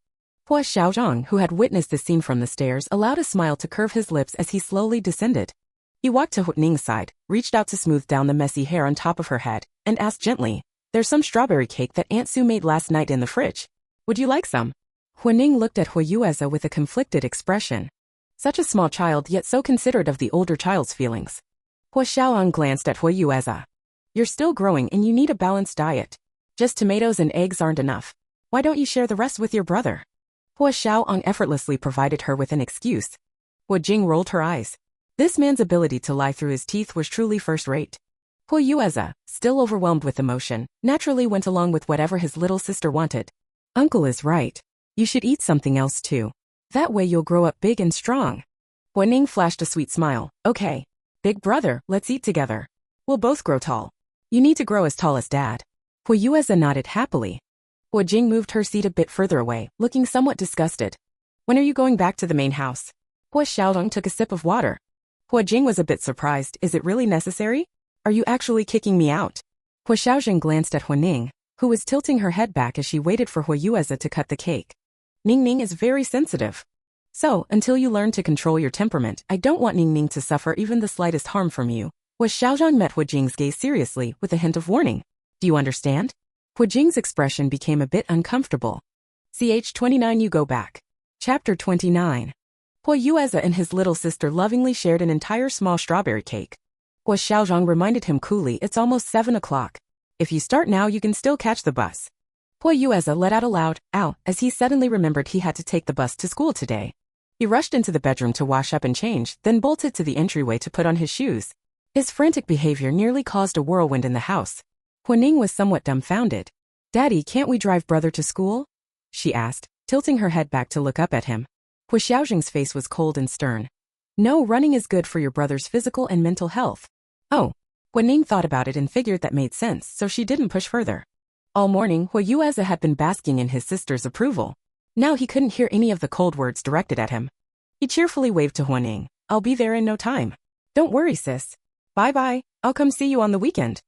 Huo Xiaozheng, who had witnessed this scene from the stairs, allowed a smile to curve his lips as he slowly descended. He walked to Huo Ning's side, reached out to smooth down the messy hair on top of her head, and asked gently, there's some strawberry cake that Aunt Sue made last night in the fridge. Would you like some? Huo Ning looked at Huo Yueza with a conflicted expression. Such a small child, yet so considerate of the older child's feelings. Huo Xiaozheng glanced at Huo Yueza. You're still growing and you need a balanced diet. Just tomatoes and eggs aren't enough. Why don't you share the rest with your brother? Huo Xiaozheng effortlessly provided her with an excuse. Huo Jing rolled her eyes. This man's ability to lie through his teeth was truly first-rate. Huo Yueza, still overwhelmed with emotion, naturally went along with whatever his little sister wanted. Uncle is right. You should eat something else too. That way you'll grow up big and strong. Huo Ning flashed a sweet smile. Okay. Big brother, let's eat together. We'll both grow tall. You need to grow as tall as Dad. Huo Yueza nodded happily. Huo Jing moved her seat a bit further away, looking somewhat disgusted. When are you going back to the main house? Huo Xiaozheng took a sip of water. Huo Jing was a bit surprised. Is it really necessary? Are you actually kicking me out? Huo Xiaozheng glanced at Huo Ning, who was tilting her head back as she waited for Huo Yueza to cut the cake. Ning Ning is very sensitive. So, until you learn to control your temperament, I don't want Ning Ning to suffer even the slightest harm from you. Huo Xiaozheng met Huo Jing's gaze seriously with a hint of warning. Do you understand? Huo Jing's expression became a bit uncomfortable. Ch 29 You go back. Chapter 29. Huo Yueze and his little sister lovingly shared an entire small strawberry cake. Huo Xiaozheng reminded him coolly it's almost 7 o'clock. If you start now you can still catch the bus. Huo Yueze let out a loud, ow, as he suddenly remembered he had to take the bus to school today. He rushed into the bedroom to wash up and change, then bolted to the entryway to put on his shoes. His frantic behavior nearly caused a whirlwind in the house. Huining was somewhat dumbfounded. Daddy, can't we drive brother to school? She asked, tilting her head back to look up at him. Huo Xiaozheng's face was cold and stern. No, running is good for your brother's physical and mental health. Oh. Huining thought about it and figured that made sense, so she didn't push further. All morning, Huo Yueze had been basking in his sister's approval. Now he couldn't hear any of the cold words directed at him. He cheerfully waved to Huining. I'll be there in no time. Don't worry, sis. Bye-bye, I'll come see you on the weekend.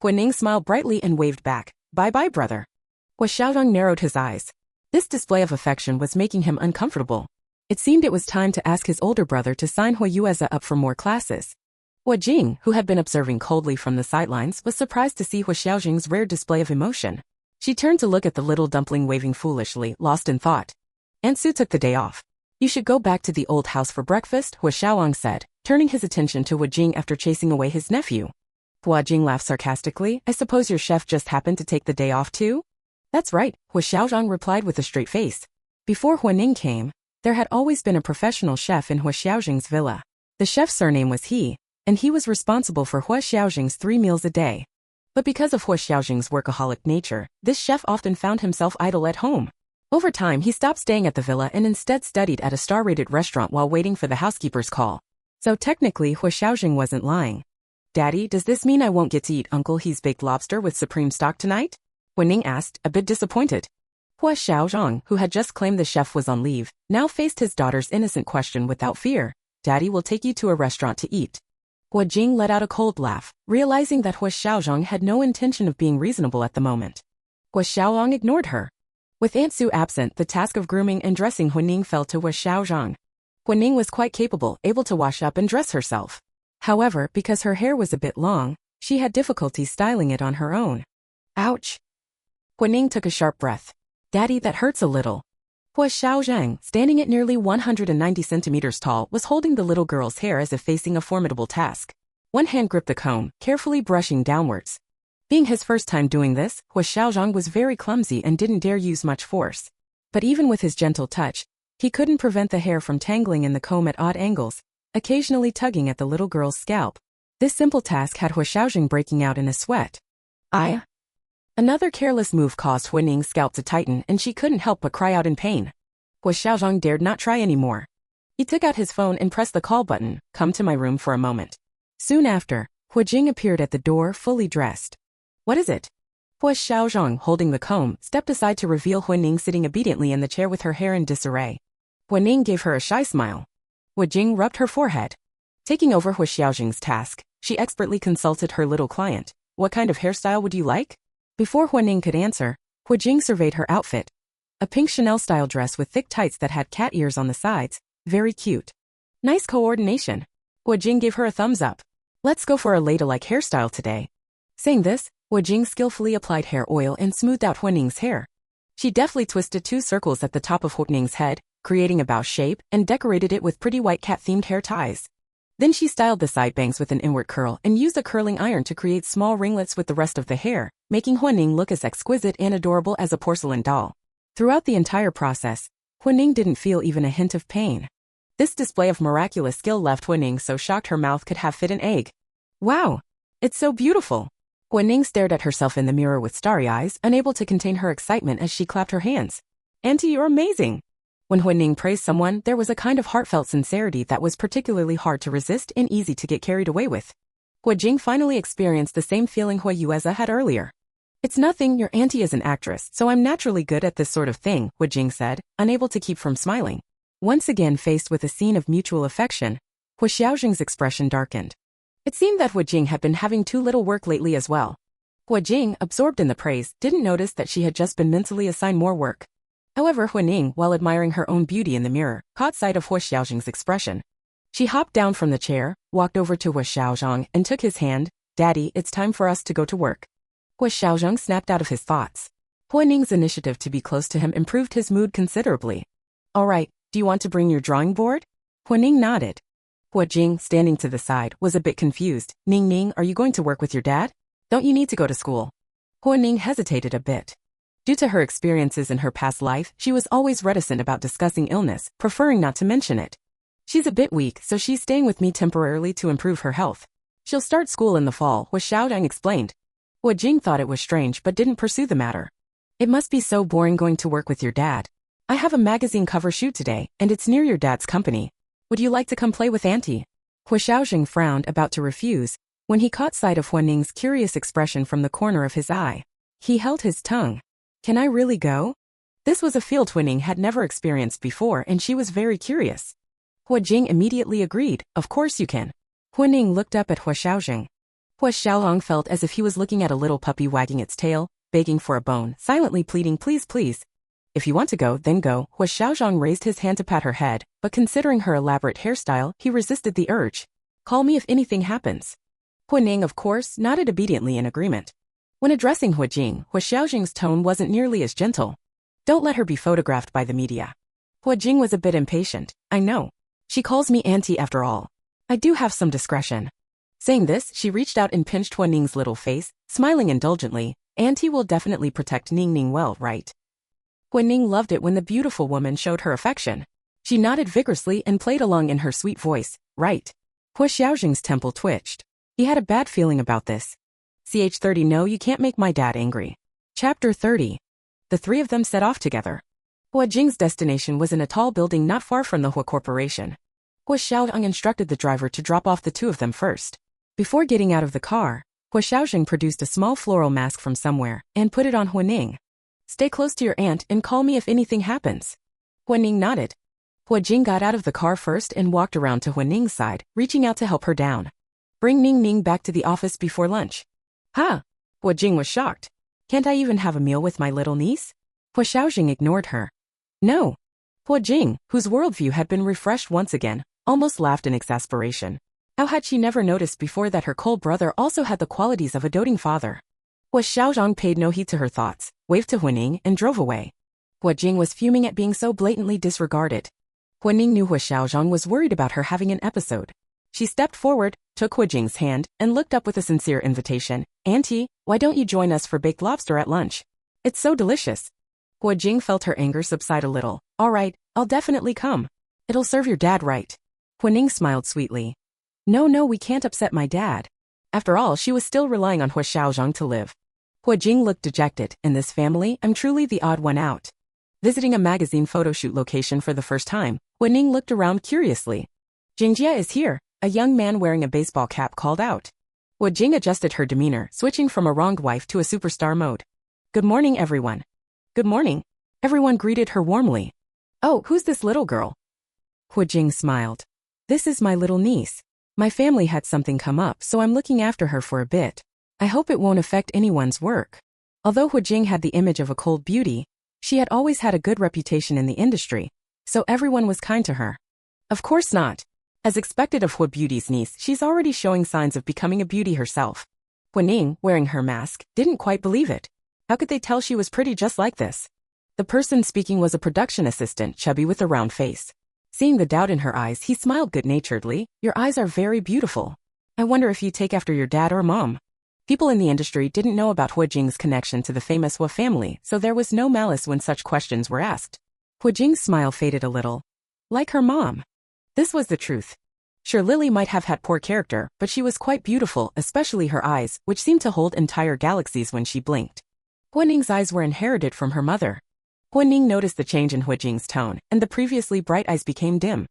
Huining smiled brightly and waved back. Bye-bye, brother. Huo Xiaozheng narrowed his eyes. This display of affection was making him uncomfortable. It seemed it was time to ask his older brother to sign Huo Yueze up for more classes. Huo Jing, who had been observing coldly from the sidelines, was surprised to see Huo Xiaozheng's rare display of emotion. She turned to look at the little dumpling waving foolishly, lost in thought. Aunt Su took the day off. You should go back to the old house for breakfast, Huo Xiaozheng said, turning his attention to Huo Jing after chasing away his nephew. Huo Jing laughed sarcastically. I suppose your chef just happened to take the day off too? That's right, Huo Xiaozheng replied with a straight face. Before Huining came, there had always been a professional chef in Huo Xiaozheng's villa. The chef's surname was He, and he was responsible for Huo Xiaozheng's 3 meals a day. But because of Huo Xiaozheng's workaholic nature, this chef often found himself idle at home. Over time, he stopped staying at the villa and instead studied at a star-rated restaurant while waiting for the housekeeper's call. So technically, Huo Xiaozheng wasn't lying. Daddy, does this mean I won't get to eat Uncle He's baked lobster with supreme stock tonight? Huining asked, a bit disappointed. Huo Xiaozheng, who had just claimed the chef was on leave, now faced his daughter's innocent question without fear. Daddy will take you to a restaurant to eat. Huo Jing let out a cold laugh, realizing that Huo Xiaozheng had no intention of being reasonable at the moment. Huo Xiaozheng ignored her. With Aunt Su absent, the task of grooming and dressing Huining fell to Huo Xiaozheng. Huining was quite capable, able to wash up and dress herself. However, because her hair was a bit long, she had difficulty styling it on her own. Ouch! Huining took a sharp breath. Daddy, that hurts a little. Huo Xiaozheng, standing at nearly 190 centimeters tall, was holding the little girl's hair as if facing a formidable task. One hand gripped the comb, carefully brushing downwards. Being his first time doing this, Huo Xiaozheng was very clumsy and didn't dare use much force. But even with his gentle touch, he couldn't prevent the hair from tangling in the comb at odd angles, occasionally tugging at the little girl's scalp. This simple task had Huo Xiaozheng breaking out in a sweat. Another careless move caused Huining's scalp to tighten and she couldn't help but cry out in pain. Huo Xiaozheng dared not try anymore. He took out his phone and pressed the call button. Come to my room for a moment. Soon after, Huo Jing appeared at the door, fully dressed. What is it? Huo Xiaozheng, holding the comb, stepped aside to reveal Huining sitting obediently in the chair with her hair in disarray. Huining gave her a shy smile. Huo Jing rubbed her forehead. Taking over Huo Xiaozheng's task, she expertly consulted her little client. What kind of hairstyle would you like? Before Huining could answer, Huo Jing surveyed her outfit. A pink Chanel-style dress with thick tights that had cat ears on the sides. Very cute. Nice coordination. Huo Jing gave her a thumbs up. Let's go for a ladylike hairstyle today. Saying this, Huo Jing skillfully applied hair oil and smoothed out Huining's hair. She deftly twisted 2 circles at the top of Huining's head, creating a bow shape, and decorated it with pretty white cat-themed hair ties. Then she styled the side bangs with an inward curl and used a curling iron to create small ringlets with the rest of the hair, making Huining look as exquisite and adorable as a porcelain doll. Throughout the entire process, Huining didn't feel even a hint of pain. This display of miraculous skill left Huining so shocked her mouth could have fit an egg. Wow! It's so beautiful! Huining stared at herself in the mirror with starry eyes, unable to contain her excitement as she clapped her hands. Auntie, you're amazing! When Huining praised someone, there was a kind of heartfelt sincerity that was particularly hard to resist and easy to get carried away with. Huo Jing finally experienced the same feeling Huo Yueze had earlier. It's nothing, your auntie is an actress, so I'm naturally good at this sort of thing, Huo Jing said, unable to keep from smiling. Once again faced with a scene of mutual affection, Huo Xiaozheng's expression darkened. It seemed that Huo Jing had been having too little work lately as well. Huo Jing, absorbed in the praise, didn't notice that she had just been mentally assigned more work. However, Huining, while admiring her own beauty in the mirror, caught sight of Huo Xiaozheng's expression. She hopped down from the chair, walked over to Huo Xiaozheng and took his hand. "Daddy, it's time for us to go to work." Huo Xiaozheng snapped out of his thoughts. Huining's initiative to be close to him improved his mood considerably. "All right, do you want to bring your drawing board?" Huining nodded. Huo Jing, standing to the side, was a bit confused. "Ning, are you going to work with your dad? Don't you need to go to school?" Huining hesitated a bit. Due to her experiences in her past life, she was always reticent about discussing illness, preferring not to mention it. "She's a bit weak, so she's staying with me temporarily to improve her health. She'll start school in the fall," Huo Xiaozheng explained. Huo Jing thought it was strange but didn't pursue the matter. "It must be so boring going to work with your dad. I have a magazine cover shoot today, and it's near your dad's company. Would you like to come play with Auntie?" Huo Xiaozheng frowned, about to refuse, when he caught sight of Huining's curious expression from the corner of his eye. He held his tongue. "Can I really go?" This was a field Huining had never experienced before, and she was very curious. Huo Jing immediately agreed. "Of course you can." Huining looked up at Huo Xiaozheng. Huo Xiaozheng felt as if he was looking at a little puppy wagging its tail, begging for a bone, silently pleading, "Please, please. If you want to go, then go." Huo Xiaozheng raised his hand to pat her head, but considering her elaborate hairstyle, he resisted the urge. "Call me if anything happens." Huining, of course, nodded obediently in agreement. When addressing Huo Jing, Huo Xiaozheng's tone wasn't nearly as gentle. "Don't let her be photographed by the media." Huo Jing was a bit impatient. "I know. She calls me Auntie after all. I do have some discretion." Saying this, she reached out and pinched Huining's little face, smiling indulgently. "Auntie will definitely protect Ning well, right?" Huining loved it when the beautiful woman showed her affection. She nodded vigorously and played along in her sweet voice. "Right." Huo Xiaozheng's temple twitched. He had a bad feeling about this. Ch30 No, you can't make my dad angry. Chapter 30. The three of them set off together. Huo Jing's destination was in a tall building not far from the Huo Corporation. Huo Xiaozheng instructed the driver to drop off the two of them first. Before getting out of the car, Huo Xiaozheng produced a small floral mask from somewhere and put it on Huining. "Stay close to your aunt and call me if anything happens." Huining nodded. Huo Jing got out of the car first and walked around to Huining's side, reaching out to help her down. "Bring Ning back to the office before lunch." "Huh?" Huo Jing was shocked. "Can't I even have a meal with my little niece?" Huo Xiaozheng ignored her. "No." Huo Jing, whose worldview had been refreshed once again, almost laughed in exasperation. How had she never noticed before that her cold brother also had the qualities of a doting father? Huo Xiaozheng paid no heed to her thoughts, waved to Huining, and drove away. Huo Jing was fuming at being so blatantly disregarded. Huining knew Huo Xiaozheng was worried about her having an episode. She stepped forward, took Huo Jing's hand, and looked up with a sincere invitation. "Auntie, why don't you join us for baked lobster at lunch? It's so delicious." Huo Jing felt her anger subside a little. "All right, I'll definitely come. It'll serve your dad right." Huining smiled sweetly. No, we can't upset my dad." After all, she was still relying on Huo Xiaozheng to live. Huo Jing looked dejected. "In this family, I'm truly the odd one out." Visiting a magazine photoshoot location for the first time, Huining looked around curiously. "Jingjie is here," a young man wearing a baseball cap called out. Huo Jing adjusted her demeanor, switching from a wronged wife to a superstar mode. "Good morning, everyone." "Good morning." Everyone greeted her warmly. "Oh, who's this little girl?" Huo Jing smiled. "This is my little niece. My family had something come up, so I'm looking after her for a bit. I hope it won't affect anyone's work." Although Huo Jing had the image of a cold beauty, she had always had a good reputation in the industry, so everyone was kind to her. Of course not. As expected of Huo Beauty's niece, she's already showing signs of becoming a beauty herself. Huining, wearing her mask, didn't quite believe it. How could they tell she was pretty just like this? The person speaking was a production assistant, chubby with a round face. Seeing the doubt in her eyes, he smiled good-naturedly. "Your eyes are very beautiful. I wonder if you take after your dad or mom." People in the industry didn't know about Huo Jing's connection to the famous Huo family, so there was no malice when such questions were asked. Huo Jing's smile faded a little. Like her mom. This was the truth. Sure, Lily might have had poor character, but she was quite beautiful, especially her eyes, which seemed to hold entire galaxies when she blinked. Huining's eyes were inherited from her mother. Huining noticed the change in Huo Jing's tone, and the previously bright eyes became dim.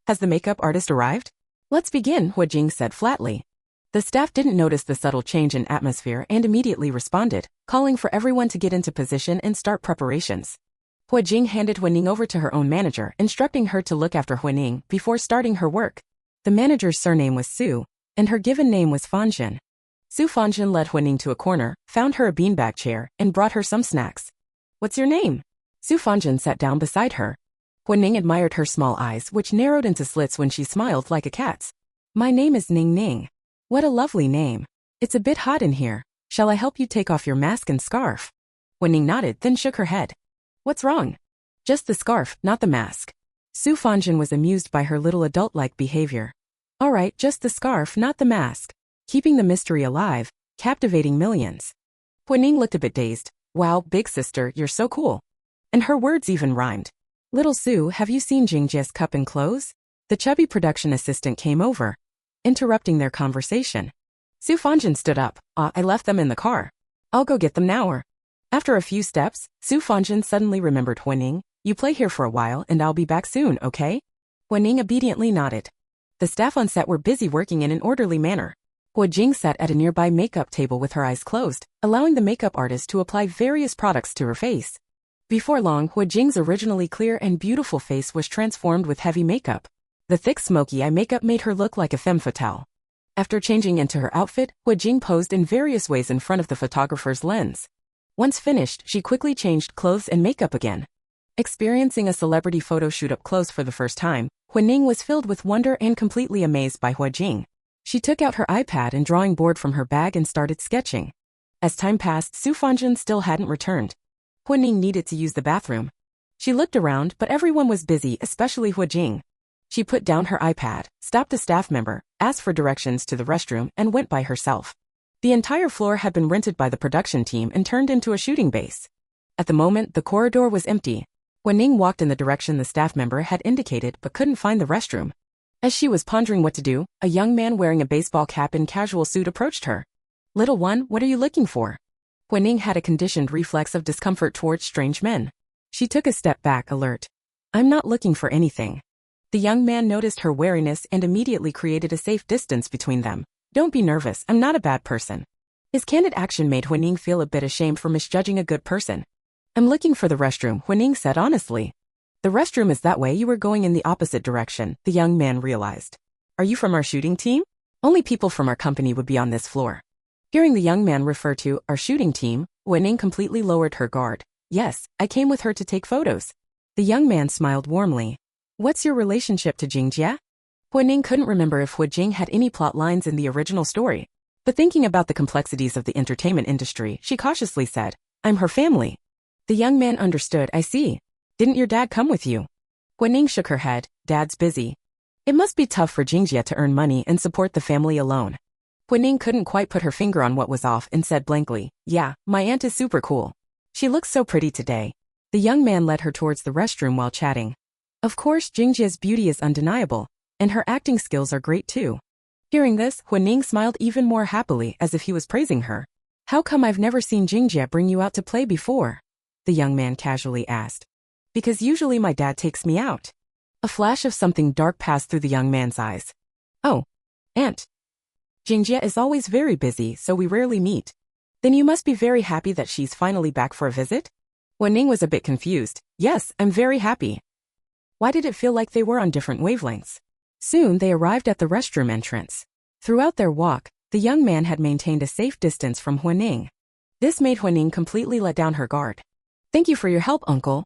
"Has the makeup artist arrived?" "Let's begin," Huo Jing said flatly. The staff didn't notice the subtle change in atmosphere and immediately responded, calling for everyone to get into position and start preparations. Huo Jing handed Huining over to her own manager, instructing her to look after Huining before starting her work. The manager's surname was Su, and her given name was Fanjin. Su Fanjin led Huining to a corner, found her a beanbag chair, and brought her some snacks. "What's your name?" Su Fanjin sat down beside her. Huo Ning admired her small eyes, which narrowed into slits when she smiled like a cat's. My name is Ning Ning. What a lovely name. It's a bit hot in here. Shall I help you take off your mask and scarf? Huo Ning nodded, then shook her head. What's wrong? Just the scarf, not the mask. Su Fanjin was amused by her little adult-like behavior. All right, just the scarf, not the mask. Keeping the mystery alive, captivating millions. Huo Ning looked a bit dazed. Wow, big sister, you're so cool. And her words even rhymed. Little Su, have you seen Jingjia's cup and clothes? The chubby production assistant came over, interrupting their conversation. Su Fanjin stood up. I left them in the car. I'll go get them now. After a few steps, Su Fanjin suddenly remembered Huo Ning. You play here for a while and I'll be back soon, okay? Huo Ning obediently nodded. The staff on set were busy working in an orderly manner. Huo Jing sat at a nearby makeup table with her eyes closed, allowing the makeup artist to apply various products to her face. Before long, Huo Jing's originally clear and beautiful face was transformed with heavy makeup. The thick smoky eye makeup made her look like a femme fatale. After changing into her outfit, Huo Jing posed in various ways in front of the photographer's lens. Once finished, she quickly changed clothes and makeup again. Experiencing a celebrity photo shoot up close for the first time, Huo Ning was filled with wonder and completely amazed by Huo Jing. She took out her iPad and drawing board from her bag and started sketching. As time passed, Su Fanjin still hadn't returned. Huo Ning needed to use the bathroom. She looked around, but everyone was busy, especially Huo Jing. She put down her iPad, stopped a staff member, asked for directions to the restroom, and went by herself. The entire floor had been rented by the production team and turned into a shooting base. At the moment, the corridor was empty. Huo Ning walked in the direction the staff member had indicated but couldn't find the restroom. As she was pondering what to do, a young man wearing a baseball cap and casual suit approached her. Little one, what are you looking for? Huo Ning had a conditioned reflex of discomfort towards strange men. She took a step back, alert. I'm not looking for anything. The young man noticed her wariness and immediately created a safe distance between them. Don't be nervous, I'm not a bad person. His candid action made Huo Ning feel a bit ashamed for misjudging a good person. I'm looking for the restroom, Huo Ning said honestly. The restroom is that way, you were going in the opposite direction, the young man realized. Are you from our shooting team? Only people from our company would be on this floor. Hearing the young man refer to our shooting team, Huo Ning completely lowered her guard. Yes, I came with her to take photos. The young man smiled warmly. What's your relationship to Jingjia? Huo Ning couldn't remember if Huo Jing had any plot lines in the original story. But thinking about the complexities of the entertainment industry, she cautiously said, I'm her family. The young man understood. I see. Didn't your dad come with you? Huo Ning shook her head. Dad's busy. It must be tough for Jingjia to earn money and support the family alone. Huo Ning couldn't quite put her finger on what was off and said blankly, yeah, my aunt is super cool. She looks so pretty today. The young man led her towards the restroom while chatting. Of course, Jingjia's beauty is undeniable, and her acting skills are great too. Hearing this, Huo Ning smiled even more happily as if he was praising her. How come I've never seen Jingjia bring you out to play before? The young man casually asked. Because usually my dad takes me out. A flash of something dark passed through the young man's eyes. Oh, aunt. Jingjia is always very busy, so we rarely meet. Then you must be very happy that she's finally back for a visit? Huo Ning was a bit confused. Yes, I'm very happy. Why did it feel like they were on different wavelengths? Soon they arrived at the restroom entrance. Throughout their walk, the young man had maintained a safe distance from Huo Ning. This made Huo Ning completely let down her guard. Thank you for your help, uncle.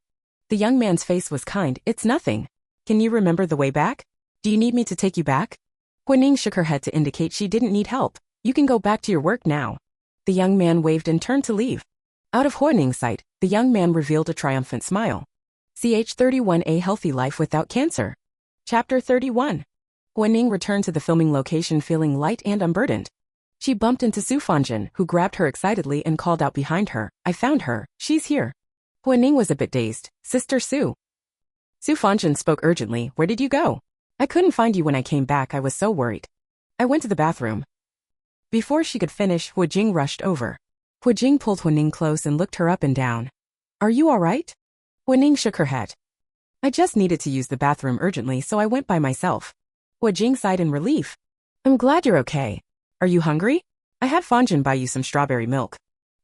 The young man's face was kind. It's nothing. Can you remember the way back? Do you need me to take you back? Huo Ning shook her head to indicate she didn't need help. You can go back to your work now. The young man waved and turned to leave. Out of Huo Ning's sight, the young man revealed a triumphant smile. CH31 A Healthy Life Without Cancer. Chapter 31. Huo Ning returned to the filming location feeling light and unburdened. She bumped into Su Fanjin, who grabbed her excitedly and called out behind her, I found her, she's here. Huo Ning was a bit dazed. Sister Su. Su Fanjin spoke urgently. Where did you go? I couldn't find you when I came back. I was so worried. I went to the bathroom. Before she could finish, Huo Jing rushed over. Huo Jing pulled Huo Ning close and looked her up and down. Are you all right? Huo Ning shook her head. I just needed to use the bathroom urgently, so I went by myself. Huo Jing sighed in relief. I'm glad you're okay. Are you hungry? I had Fanjin buy you some strawberry milk.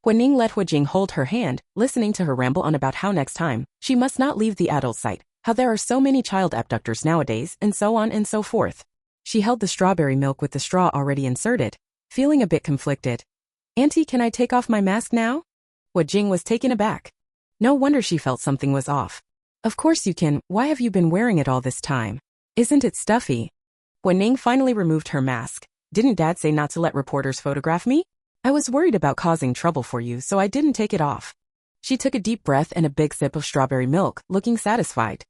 Huo Ning let Huo Jing hold her hand, listening to her ramble on about how next time, she must not leave the adult site, how there are so many child abductors nowadays, and so on and so forth. She held the strawberry milk with the straw already inserted, feeling a bit conflicted. Auntie, can I take off my mask now? Huo Jing was taken aback. No wonder she felt something was off. Of course you can, why have you been wearing it all this time? Isn't it stuffy? When Ning finally removed her mask, didn't Dad say not to let reporters photograph me? I was worried about causing trouble for you, so I didn't take it off. She took a deep breath and a big sip of strawberry milk, looking satisfied.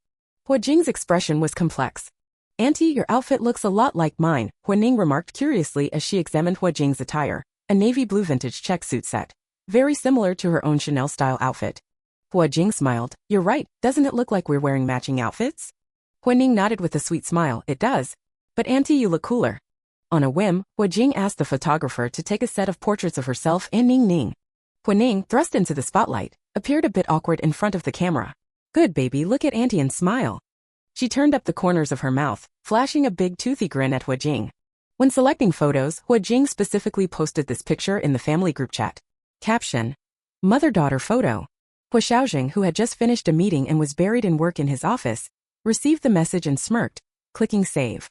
Huo Jing's expression was complex. Auntie, your outfit looks a lot like mine, Huo Ning remarked curiously as she examined Huo Jing's attire, a navy blue vintage check suit set. Very similar to her own Chanel-style outfit. Huo Jing smiled. You're right, doesn't it look like we're wearing matching outfits? Huo Ning nodded with a sweet smile. It does. But Auntie, you look cooler. On a whim, Huo Jing asked the photographer to take a set of portraits of herself and Ning Ning. Huo Ning, thrust into the spotlight, appeared a bit awkward in front of the camera. Good baby, look at Auntie and smile. She turned up the corners of her mouth, flashing a big toothy grin at Huo Jing. When selecting photos, Huo Jing specifically posted this picture in the family group chat. Caption: Mother-daughter photo. Huo Xiaozheng, who had just finished a meeting and was buried in work in his office, received the message and smirked, clicking save.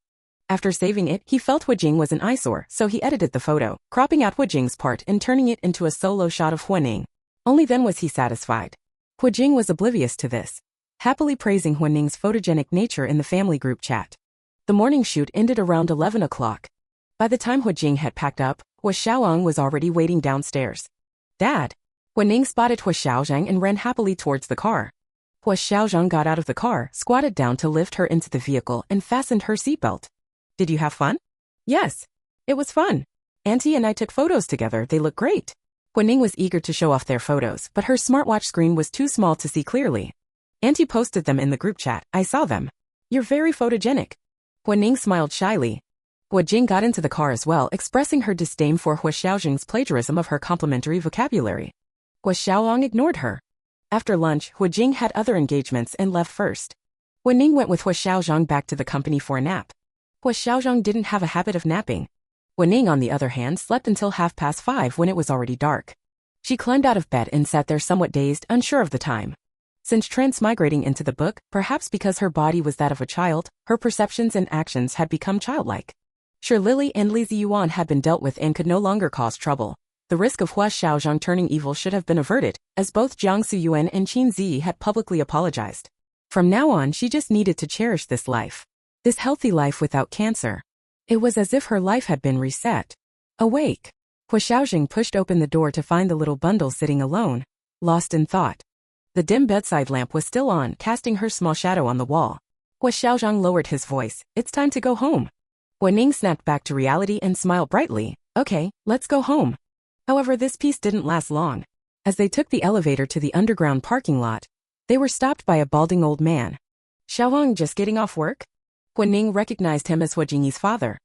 After saving it, he felt Huo Jing was an eyesore, so he edited the photo, cropping out Huo Jing's part and turning it into a solo shot of Huo Ning. Only then was he satisfied. Huo Jing was oblivious to this, happily praising Huo Ning's photogenic nature in the family group chat. The morning shoot ended around 11 o'clock. By the time Huo Jing had packed up, Huo Xiaozheng was already waiting downstairs. Dad! Huo Ning spotted Huo Xiaozheng and ran happily towards the car. Huo Xiaozheng got out of the car, squatted down to lift her into the vehicle and fastened her seatbelt. Did you have fun? Yes. It was fun. Auntie and I took photos together, they look great. Huo Ning was eager to show off their photos, but her smartwatch screen was too small to see clearly. Auntie posted them in the group chat, I saw them. You're very photogenic. Huo Ning smiled shyly. Huo Jing got into the car as well, expressing her disdain for Huo Xiaozheng's plagiarism of her complimentary vocabulary. Huo Xiaozheng ignored her. After lunch, Huo Jing had other engagements and left first. Huo Ning went with Huo Xiaozheng back to the company for a nap. Huo Xiaozheng didn't have a habit of napping. Huo Ning, on the other hand, slept until 5:30 when it was already dark. She climbed out of bed and sat there somewhat dazed, unsure of the time. Since transmigrating into the book, perhaps because her body was that of a child, her perceptions and actions had become childlike. Sure, Lily and Li Ziyuan had been dealt with and could no longer cause trouble. The risk of Huo Xiaozheng turning evil should have been averted, as both Jiang Suyuan and Qin Zi had publicly apologized. From now on, she just needed to cherish this life. This healthy life without cancer. It was as if her life had been reset. Awake. Huo Xiaozheng pushed open the door to find the little bundle sitting alone, lost in thought. The dim bedside lamp was still on, casting her small shadow on the wall. Huo Xiaozheng lowered his voice. It's time to go home. Huo Ning snapped back to reality and smiled brightly. Okay, let's go home. However, this peace didn't last long. As they took the elevator to the underground parking lot, they were stopped by a balding old man. Xiaozheng, just getting off work? Huo Ning recognized him as Huo Jingyi's father.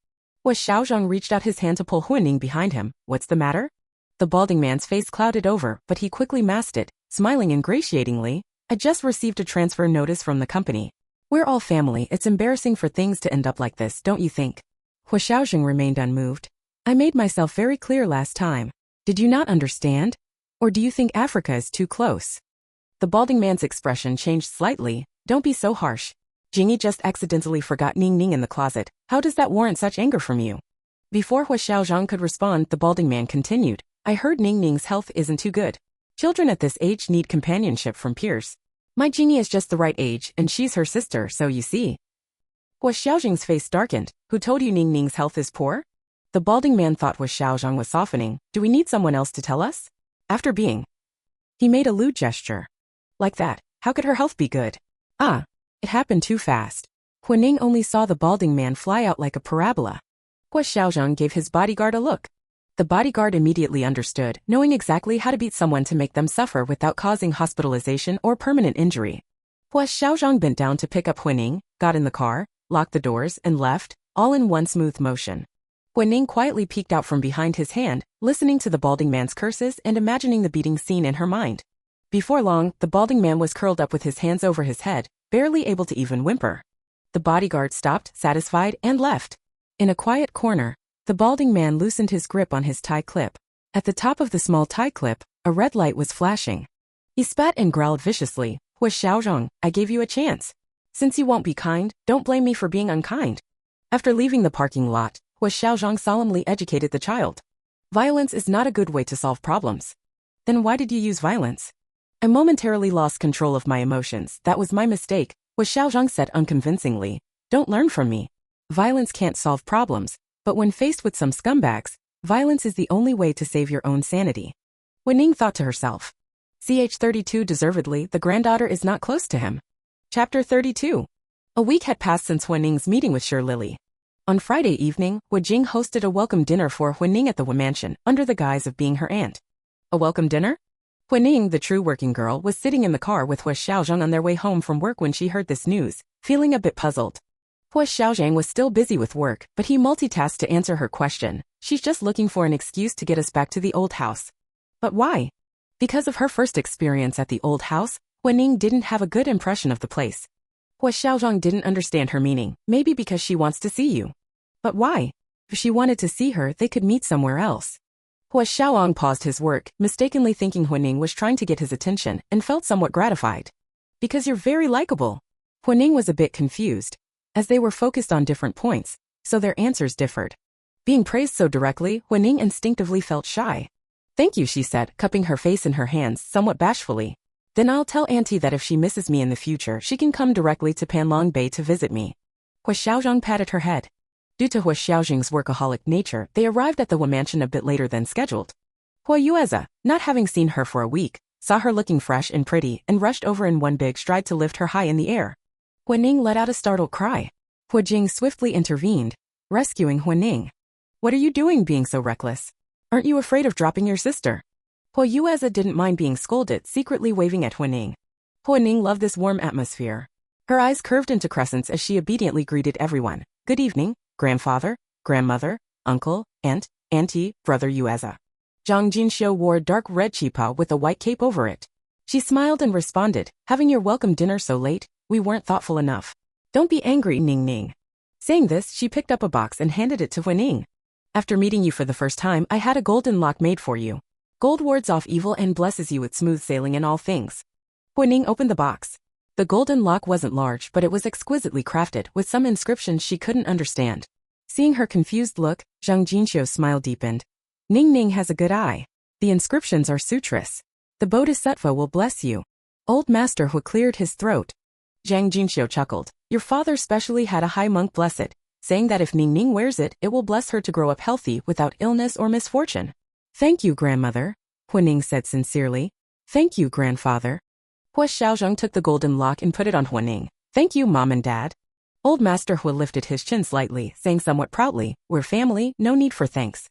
Huo Xiaozheng reached out his hand to pull Huo Ning behind him. What's the matter? The balding man's face clouded over, but he quickly masked it, smiling ingratiatingly. I just received a transfer notice from the company. We're all family, it's embarrassing for things to end up like this, don't you think? Huo Xiaozheng remained unmoved. I made myself very clear last time. Did you not understand? Or do you think Africa is too close? The balding man's expression changed slightly. Don't be so harsh. Jingyi just accidentally forgot Ning Ning in the closet. How does that warrant such anger from you? Before Huo Xiaozheng could respond, the balding man continued. I heard Ning Ning's health isn't too good. Children at this age need companionship from peers. My Jingyi is just the right age, and she's her sister, so you see. Huo Xiaozheng's face darkened. Who told you Ning Ning's health is poor? The balding man thought Huo Xiaozheng was softening. Do we need someone else to tell us? After being. He made a lewd gesture. Like that, how could her health be good? Ah, it happened too fast. Huo Ning only saw the balding man fly out like a parabola. Huo Xiaozheng gave his bodyguard a look. The bodyguard immediately understood, knowing exactly how to beat someone to make them suffer without causing hospitalization or permanent injury. Huo Xiaozheng bent down to pick up Huo Ning, got in the car, locked the doors, and left, all in one smooth motion. Huo Ning quietly peeked out from behind his hand, listening to the balding man's curses and imagining the beating scene in her mind. Before long, the balding man was curled up with his hands over his head, barely able to even whimper. The bodyguard stopped, satisfied, and left. In a quiet corner, the balding man loosened his grip on his tie clip. At the top of the small tie clip, a red light was flashing. He spat and growled viciously. Huo Xiaozheng, I gave you a chance. Since you won't be kind, don't blame me for being unkind. After leaving the parking lot, Huo Xiaozheng solemnly educated the child. Violence is not a good way to solve problems. Then why did you use violence? I momentarily lost control of my emotions. That was my mistake, Huo Xiaozheng said unconvincingly. Don't learn from me. Violence can't solve problems, but when faced with some scumbags, violence is the only way to save your own sanity. Huining thought to herself. Ch32 deservedly, the granddaughter is not close to him. Chapter 32. A week had passed since Huining's meeting with Shi Lily. On Friday evening, Huo Jing hosted a welcome dinner for Huining at the mansion, under the guise of being her aunt. A welcome dinner? Huining, the true working girl, was sitting in the car with Huo Xiaozheng on their way home from work when she heard this news, feeling a bit puzzled. Huo Xiaozheng was still busy with work, but he multitasked to answer her question. She's just looking for an excuse to get us back to the old house. But why? Because of her first experience at the old house, Huining didn't have a good impression of the place. Huo Xiaozheng didn't understand her meaning, maybe because she wants to see you. But why? If she wanted to see her, they could meet somewhere else. Huo Xiaozheng paused his work, mistakenly thinking Huining was trying to get his attention, and felt somewhat gratified. Because you're very likable. Huining was a bit confused, as they were focused on different points, so their answers differed. Being praised so directly, Huining instinctively felt shy. Thank you, she said, cupping her face in her hands somewhat bashfully. Then I'll tell Auntie that if she misses me in the future, she can come directly to Panlong Bay to visit me. Huo Xiaozheng patted her head. Due to Huo Xiaozheng's workaholic nature, they arrived at the mansion a bit later than scheduled. Huo Yueze, not having seen her for a week, saw her looking fresh and pretty and rushed over in one big stride to lift her high in the air. Huining let out a startled cry. Huo Jing swiftly intervened, rescuing Huining. What are you doing being so reckless? Aren't you afraid of dropping your sister? Huo Yueze didn't mind being scolded, secretly waving at Huining. Huining loved this warm atmosphere. Her eyes curved into crescents as she obediently greeted everyone. Good evening, grandfather, grandmother, uncle, aunt, auntie, brother Yueze. Zhang Jinxiu wore dark red chipa with a white cape over it. She smiled and responded, having your welcome dinner so late, we weren't thoughtful enough. Don't be angry, Ning Ning. Saying this, she picked up a box and handed it to Huining. After meeting you for the first time, I had a golden lock made for you. Gold wards off evil and blesses you with smooth sailing in all things. Huining opened the box. The golden lock wasn't large, but it was exquisitely crafted, with some inscriptions she couldn't understand. Seeing her confused look, Zhang Jinxiu's smile deepened. Ning Ning has a good eye. The inscriptions are sutras. The Bodhisattva will bless you. Old Master Huo cleared his throat. Zhang Jinxiu chuckled. Your father specially had a high monk bless it, saying that if Ning Ning wears it, it will bless her to grow up healthy without illness or misfortune. Thank you, grandmother, Huining said sincerely. Thank you, grandfather. Huo Xiaozheng took the golden lock and put it on Huining. Thank you, Mom and Dad. Old Master Huo lifted his chin slightly, saying somewhat proudly, we're family, no need for thanks.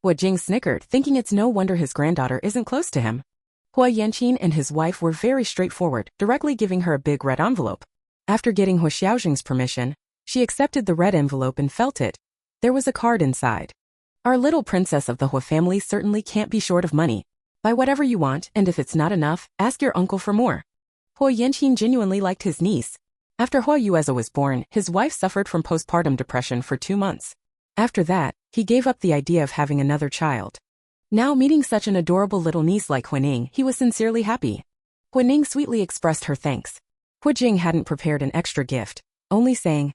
Huo Jing snickered, thinking it's no wonder his granddaughter isn't close to him. Huo Yanqin and his wife were very straightforward, directly giving her a big red envelope. After getting Huo Xiaozheng's permission, she accepted the red envelope and felt it. There was a card inside. Our little princess of the Huo family certainly can't be short of money. Buy whatever you want, and if it's not enough, ask your uncle for more. Huo Yanqin genuinely liked his niece. After Huo Yueze was born, his wife suffered from postpartum depression for 2 months. After that, he gave up the idea of having another child. Now meeting such an adorable little niece like Huining, he was sincerely happy. Huining sweetly expressed her thanks. Huo Jing hadn't prepared an extra gift, only saying,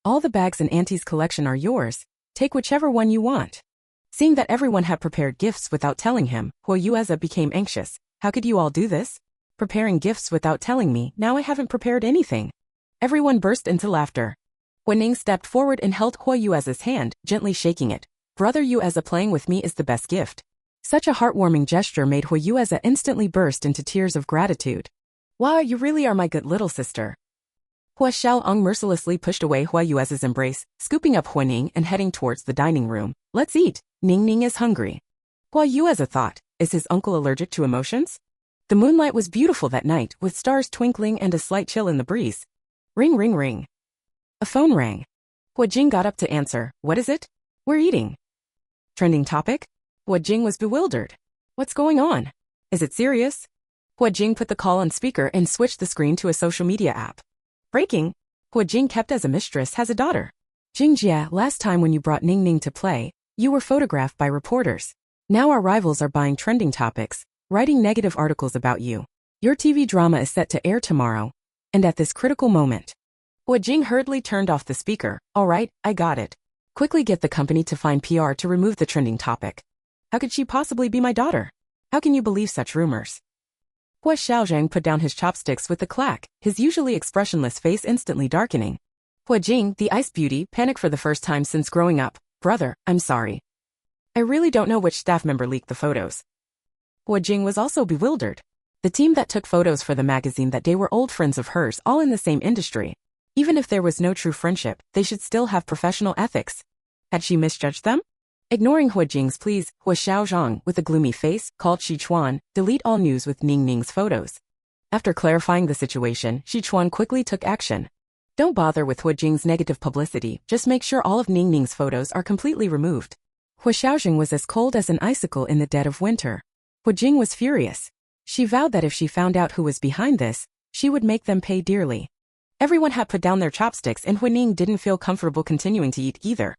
all the bags in Auntie's collection are yours, take whichever one you want. Seeing that everyone had prepared gifts without telling him, Huo Yueze became anxious. How could you all do this? Preparing gifts without telling me, now I haven't prepared anything. Everyone burst into laughter. Huining stepped forward and held Huo Yueze's hand, gently shaking it. Brother Yueze playing with me is the best gift. Such a heartwarming gesture made Huo Yueze instantly burst into tears of gratitude. Wow, you really are my good little sister. Huo Xiaozheng mercilessly pushed away Huo Yueze's embrace, scooping up Huining and heading towards the dining room. Let's eat. Ning Ning is hungry. Huo Yueze thought, is his uncle allergic to emotions? The moonlight was beautiful that night, with stars twinkling and a slight chill in the breeze. Ring ring ring. A phone rang. Huo Jing got up to answer. What is it? We're eating. Trending topic? Huo Jing was bewildered. What's going on? Is it serious? Huo Jing put the call on speaker and switched the screen to a social media app. Breaking. Huo Jing, kept as a mistress, has a daughter. Jingjia, last time when you brought Ning Ning to play, you were photographed by reporters. Now our rivals are buying trending topics, writing negative articles about you. Your TV drama is set to air tomorrow. And at this critical moment. Huo Jing hurriedly turned off the speaker. All right, I got it. Quickly get the company to find PR to remove the trending topic. How could she possibly be my daughter? How can you believe such rumors? Huo Xiaozheng put down his chopsticks with a clack, his usually expressionless face instantly darkening. Huo Jing, the ice beauty, panicked for the first time since growing up. Brother, I'm sorry. I really don't know which staff member leaked the photos. Huo Jing was also bewildered. The team that took photos for the magazine that day were old friends of hers, all in the same industry. Even if there was no true friendship, they should still have professional ethics. Had she misjudged them? Ignoring Huo Jing's pleas, Huo Xiaozheng, with a gloomy face, called Shi Chuan, delete all news with Ning Ning's photos. After clarifying the situation, Shi Chuan quickly took action. Don't bother with Huo Jing's negative publicity, just make sure all of Ning Ning's photos are completely removed. Huo Xiaozheng was as cold as an icicle in the dead of winter. Huo Jing was furious. She vowed that if she found out who was behind this, she would make them pay dearly. Everyone had put down their chopsticks and Huo Ning didn't feel comfortable continuing to eat either.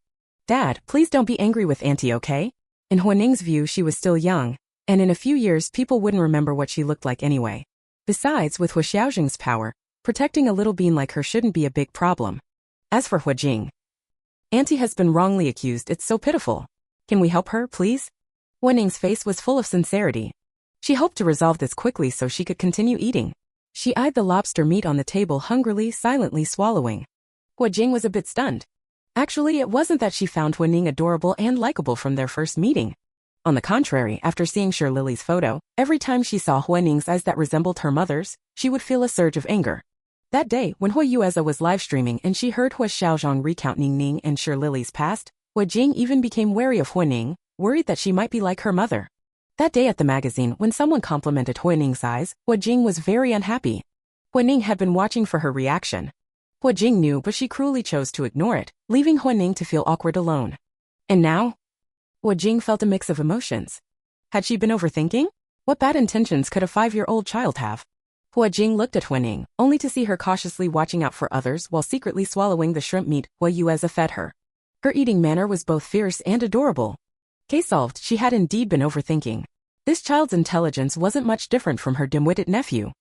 Dad, please don't be angry with Auntie, okay? In Huo Ning's view, she was still young, and in a few years people wouldn't remember what she looked like anyway. Besides, with Huo Xiaozheng's power, protecting a little bean like her shouldn't be a big problem. As for Huo Jing, Auntie has been wrongly accused, it's so pitiful. Can we help her, please? Huo Ning's face was full of sincerity. She hoped to resolve this quickly so she could continue eating. She eyed the lobster meat on the table hungrily, silently swallowing. Huo Jing was a bit stunned. Actually, it wasn't that she found Huo Ning adorable and likable from their first meeting. On the contrary, after seeing Shi Lily's photo, every time she saw Huo Ning's eyes that resembled her mother's, she would feel a surge of anger. That day, when Huo Yueza was live streaming and she heard Huo Xiaozheng recount Ning Ning and Shi Lily's past, Huo Jing even became wary of Huo Ning, worried that she might be like her mother. That day at the magazine, when someone complimented Huo Ning's eyes, Huo Jing was very unhappy. Huo Ning had been watching for her reaction. Huo Jing knew, but she cruelly chose to ignore it, leaving Huo Ning to feel awkward alone. And now? Huo Jing felt a mix of emotions. Had she been overthinking? What bad intentions could a 5-year-old child have? Huo Jing looked at Huo Ning, only to see her cautiously watching out for others while secretly swallowing the shrimp meat Huo Yueza fed her. Her eating manner was both fierce and adorable. Case solved, she had indeed been overthinking. This child's intelligence wasn't much different from her dim-witted nephew.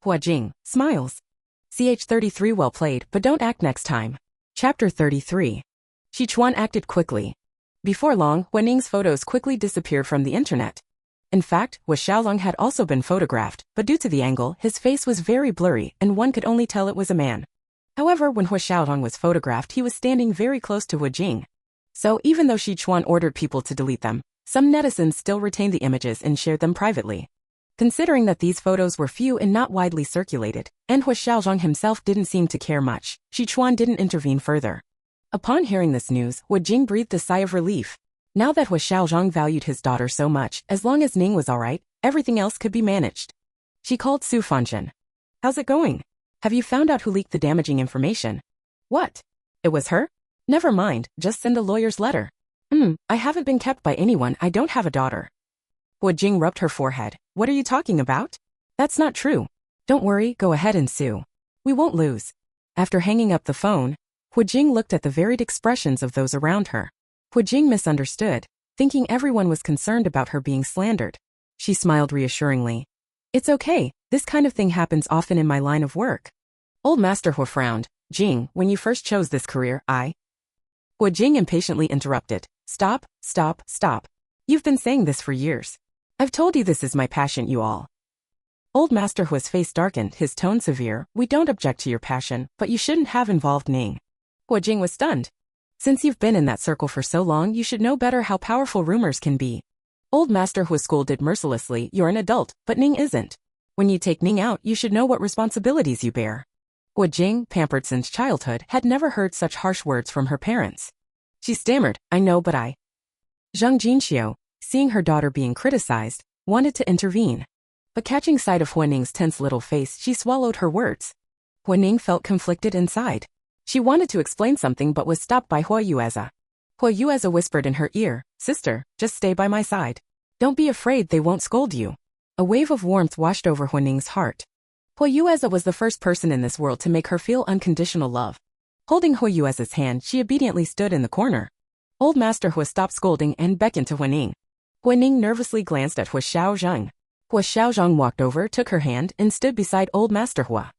Huo Jing smiles. CH33 well played, but don't act next time. Chapter 33. Shi Chuan acted quickly. Before long, Huo Ning's photos quickly disappeared from the internet. In fact, Huo Xiaozheng had also been photographed, but due to the angle, his face was very blurry and one could only tell it was a man. However, when Huo Xiaozheng was photographed, he was standing very close to Huo Jing. So even though Shi Chuan ordered people to delete them, some netizens still retained the images and shared them privately. Considering that these photos were few and not widely circulated, and Huo Xiaozheng himself didn't seem to care much, Shi Chuan didn't intervene further. Upon hearing this news, Huo Jing breathed a sigh of relief. Now that Huo Xiaozheng valued his daughter so much, as long as Ning was alright, everything else could be managed. She called Su Fanzhen. How's it going? Have you found out who leaked the damaging information? What? It was her? Never mind, just send a lawyer's letter. I haven't been kept by anyone, I don't have a daughter. Huo Jing rubbed her forehead. What are you talking about? That's not true. Don't worry, go ahead and sue. We won't lose. After hanging up the phone, Huo Jing looked at the varied expressions of those around her. Huo Jing misunderstood, thinking everyone was concerned about her being slandered. She smiled reassuringly. It's okay, this kind of thing happens often in my line of work. Old Master Huo frowned. Jing, when you first chose this career, Huo Jing impatiently interrupted. Stop, stop, stop. You've been saying this for years. I've told you this is my passion, you all. Old Master Huo's face darkened, his tone severe. We don't object to your passion, but you shouldn't have involved Ning. Huo Jing was stunned. Since you've been in that circle for so long, you should know better how powerful rumors can be. Old Master Huo scolded mercilessly. You're an adult, but Ning isn't. When you take Ning out, you should know what responsibilities you bear. Huo Jing, pampered since childhood, had never heard such harsh words from her parents. She stammered, I know, but Zhang Jinxiu, seeing her daughter being criticized, wanted to intervene. But catching sight of Huo Ning's tense little face, she swallowed her words. Huo Ning felt conflicted inside. She wanted to explain something but was stopped by Huo Yueza. Huo Yueza whispered in her ear, Sister, just stay by my side. Don't be afraid, they won't scold you. A wave of warmth washed over Huo Ning's heart. Huo Yueza was the first person in this world to make her feel unconditional love. Holding Huo Yueza's hand, she obediently stood in the corner. Old Master Huo stopped scolding and beckoned to Huo Ning. Huo Ning nervously glanced at Huo Xiaozheng. Huo Xiaozheng walked over, took her hand, and stood beside Old Master Huo.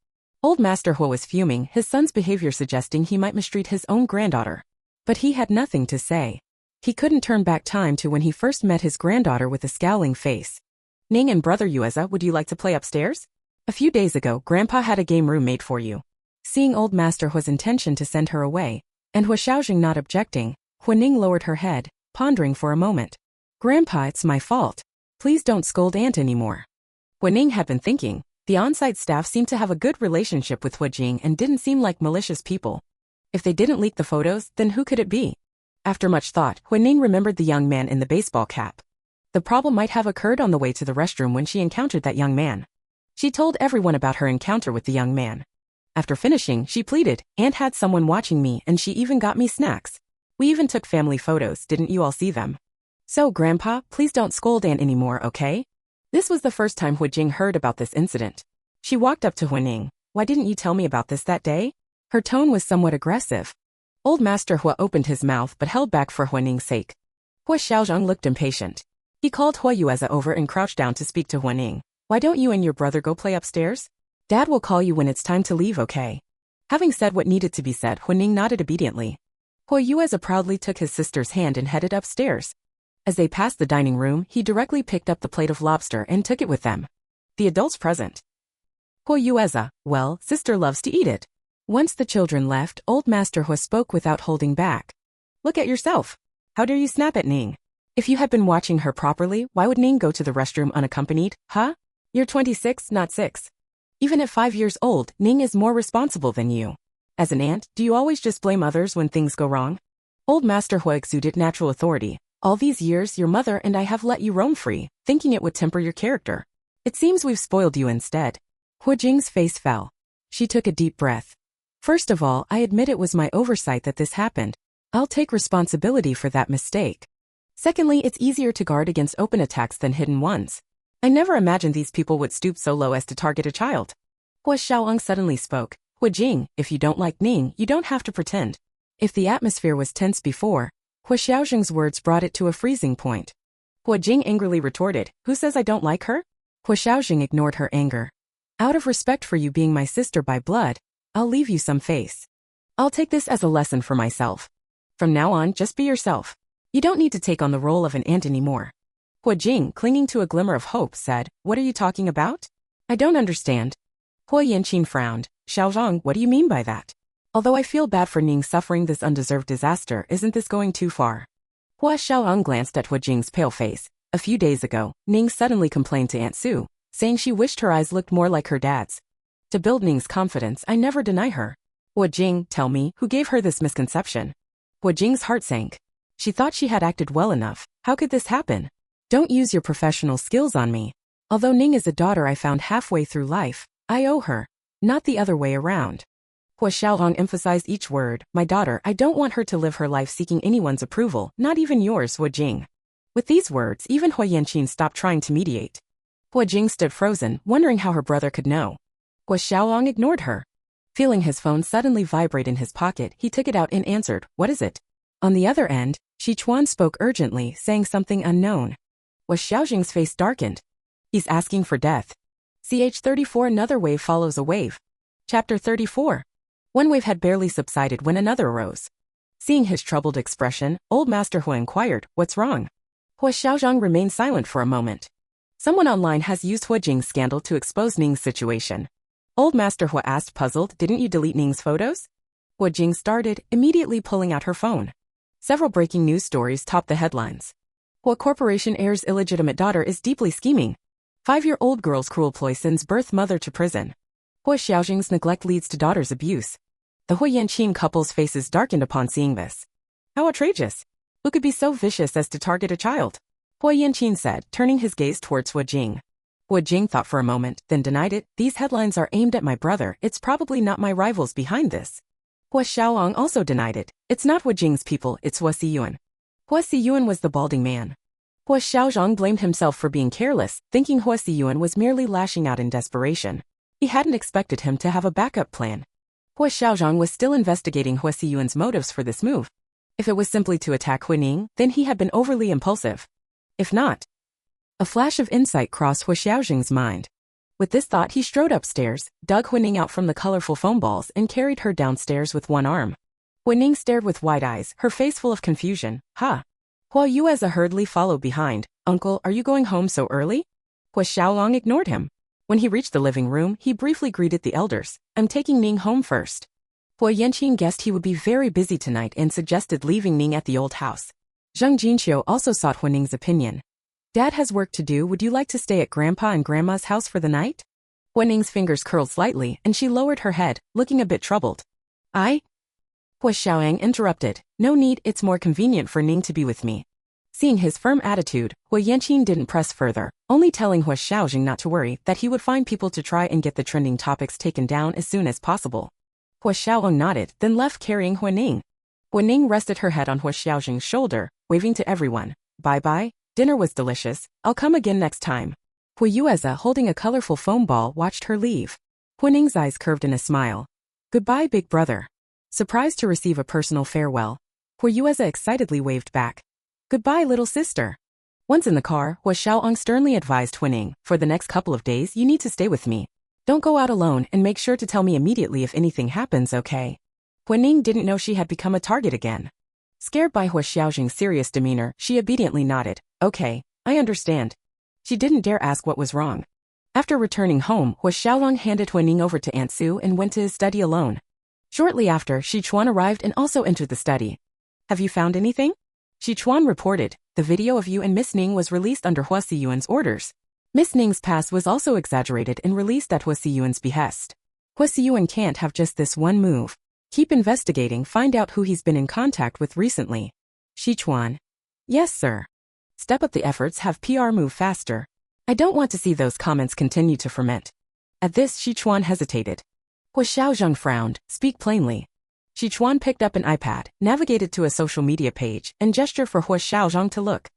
Old Master Huo was fuming, his son's behavior suggesting he might mistreat his own granddaughter. But he had nothing to say. He couldn't turn back time to when he first met his granddaughter with a scowling face. Ning and brother Yueza, would you like to play upstairs? A few days ago, Grandpa had a game room made for you. Seeing old master Huo's intention to send her away, and Huo Xiaozheng not objecting, Huo Ning lowered her head, pondering for a moment. Grandpa, it's my fault. Please don't scold Aunt anymore. Huo Ning had been thinking. The on-site staff seemed to have a good relationship with Huo Jing and didn't seem like malicious people. If they didn't leak the photos, then who could it be? After much thought, Huo Ning remembered the young man in the baseball cap. The problem might have occurred on the way to the restroom when she encountered that young man. She told everyone about her encounter with the young man. After finishing, she pleaded, Aunt had someone watching me and she even got me snacks. We even took family photos, didn't you all see them? So, Grandpa, please don't scold Aunt anymore, okay? This was the first time Huo Jing heard about this incident. She walked up to Huo Ning. Why didn't you tell me about this that day? Her tone was somewhat aggressive. Old Master Huo opened his mouth but held back for Huo Ning's sake. Huo Xiaozheng looked impatient. He called Huo Yueza over and crouched down to speak to Huo Ning. Why don't you and your brother go play upstairs? Dad will call you when it's time to leave, okay? Having said what needed to be said, Huo Ning nodded obediently. Huo Yueza proudly took his sister's hand and headed upstairs. As they passed the dining room, he directly picked up the plate of lobster and took it with them. The adults present. Huo Yueza, well, sister loves to eat it. Once the children left, old Master Huo spoke without holding back. Look at yourself. How dare you snap at Ning? If you had been watching her properly, why would Ning go to the restroom unaccompanied, huh? You're 26, not 6. Even at 5 years old, Ning is more responsible than you. As an aunt, do you always just blame others when things go wrong? Old Master Huo exuded natural authority. All these years, your mother and I have let you roam free, thinking it would temper your character. It seems we've spoiled you instead. Huo Jing's face fell. She took a deep breath. First of all, I admit it was my oversight that this happened. I'll take responsibility for that mistake. Secondly, it's easier to guard against open attacks than hidden ones. I never imagined these people would stoop so low as to target a child. Huo Xiaozheng suddenly spoke. Huo Jing, if you don't like Ning, you don't have to pretend. If the atmosphere was tense before, Huo Xiaozheng's words brought it to a freezing point. Huo Jing angrily retorted, who says I don't like her? Huo Xiaozheng ignored her anger. Out of respect for you being my sister by blood, I'll leave you some face. I'll take this as a lesson for myself. From now on, just be yourself. You don't need to take on the role of an aunt anymore. Huo Jing, clinging to a glimmer of hope, said, what are you talking about? I don't understand. Huo Yanqin frowned. Xiaozheng, what do you mean by that? Although I feel bad for Ning suffering this undeserved disaster, isn't this going too far? Huo Xiaozheng glanced at Huo Jing's pale face. A few days ago, Ning suddenly complained to Aunt Su, saying she wished her eyes looked more like her dad's. To build Ning's confidence, I never deny her. Huo Jing, tell me, who gave her this misconception? Huo Jing's heart sank. She thought she had acted well enough. How could this happen? Don't use your professional skills on me. Although Ning is a daughter I found halfway through life, I owe her. Not the other way around. Huo Xiaozheng emphasized each word. My daughter, I don't want her to live her life seeking anyone's approval, not even yours, Huo Jing. With these words, even Huo Yanqin stopped trying to mediate. Huo Jing stood frozen, wondering how her brother could know. Huo Xiaozheng ignored her. Feeling his phone suddenly vibrate in his pocket, he took it out and answered, what is it? On the other end, Shi Chuan spoke urgently, saying something unknown. Huo Xiaozheng's face darkened. He's asking for death. CH34 Another wave follows a wave. Chapter 34. One wave had barely subsided when another arose. Seeing his troubled expression, old Master Huo inquired, what's wrong? Huo Xiaozheng remained silent for a moment. Someone online has used Huo Jing's scandal to expose Ning's situation. Old Master Huo asked, puzzled, didn't you delete Ning's photos? Huo Jing started, immediately pulling out her phone. Several breaking news stories topped the headlines. Huo Corporation heir's illegitimate daughter is deeply scheming. 5-year-old girl's cruel ploy sends birth mother to prison. Huo Xiaozheng's neglect leads to daughter's abuse. The Huo Yanqin couple's faces darkened upon seeing this. How outrageous! Who could be so vicious as to target a child? Huo Yanqin said, turning his gaze towards Huo Jing. Huo Jing thought for a moment, then denied it. These headlines are aimed at my brother. It's probably not my rivals behind this. Huo Xiaozheng also denied it. It's not Huo Jing's people, it's Huo Xiyuan. Huo Xiyuan was the balding man. Huo Xiaozheng blamed himself for being careless, thinking Huo Xiyuan was merely lashing out in desperation. He hadn't expected him to have a backup plan. Huo Xiaozheng was still investigating Huo Xiyuan's motives for this move. If it was simply to attack Huo Ning, then he had been overly impulsive. If not, a flash of insight crossed Huo Xiaozheng's mind. With this thought, he strode upstairs, dug Huo Ning out from the colorful foam balls and carried her downstairs with one arm. Huo Ning stared with wide eyes, her face full of confusion. Ha! Huo Yueza hurriedly followed behind. Uncle, are you going home so early? Huo Xiaozheng ignored him. When he reached the living room, he briefly greeted the elders. I'm taking Ning home first. Huo Yanqing guessed he would be very busy tonight and suggested leaving Ning at the old house. Zhang Jinqiu also sought Huo Ning's opinion. Dad has work to do. Would you like to stay at Grandpa and Grandma's house for the night? Huo Ning's fingers curled slightly and she lowered her head, looking a bit troubled. Huo Xiaozheng interrupted. No need, it's more convenient for Ning to be with me. Seeing his firm attitude, Huo Yanqing didn't press further, only telling Huo Xiaozheng not to worry, that he would find people to try and get the trending topics taken down as soon as possible. Huo Xiaozheng nodded, then left carrying Huo Ning. Huo Ning rested her head on Huo Xiaozheng's shoulder, waving to everyone. Bye-bye, dinner was delicious, I'll come again next time. Huo Yueze, holding a colorful foam ball, watched her leave. Huo Ning's eyes curved in a smile. Goodbye, big brother. Surprised to receive a personal farewell, Huo Yueze excitedly waved back. Goodbye, little sister. Once in the car, Huo Xiaozheng sternly advised Huo Ning, for the next couple of days you need to stay with me. Don't go out alone and make sure to tell me immediately if anything happens, okay? Huo Ning didn't know she had become a target again. Scared by Huo Xiaozheng's serious demeanor, she obediently nodded. Okay, I understand. She didn't dare ask what was wrong. After returning home, Huo Xiaozheng handed Huo Ning over to Aunt Su and went to his study alone. Shortly after, Shi Chuan arrived and also entered the study. Have you found anything? Shi Chuan reported. The video of you and Miss Ning was released under Huo Xiyuan's orders. Miss Ning's past was also exaggerated and released at Huo Xiyuan's behest. Huo Xiyuan can't have just this one move. Keep investigating, find out who he's been in contact with recently. Shi Chuan. Yes, sir. Step up the efforts, have PR move faster. I don't want to see those comments continue to ferment. At this, Shi Chuan hesitated. Huo Xiaozheng frowned. Speak plainly. Shi Chuan picked up an iPad, navigated to a social media page, and gestured for Huo Xiaozheng to look.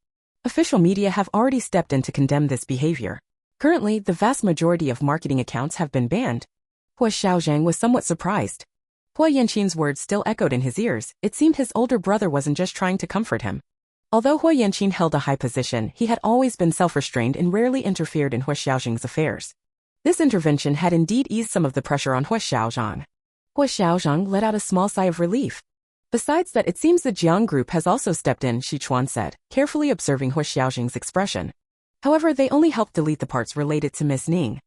Official media have already stepped in to condemn this behavior. Currently, the vast majority of marketing accounts have been banned. Huo Xiaozheng was somewhat surprised. Huo Yanqing's words still echoed in his ears. It seemed his older brother wasn't just trying to comfort him. Although Huo Yanqing held a high position, he had always been self-restrained and rarely interfered in Huo Xiaozheng's affairs. This intervention had indeed eased some of the pressure on Huo Xiaozheng. Huo Xiaozheng let out a small sigh of relief. Besides that, it seems the Jiang group has also stepped in, Shi Chuan said, carefully observing Huo Xiaozheng's expression. However, they only helped delete the parts related to Miss Ning.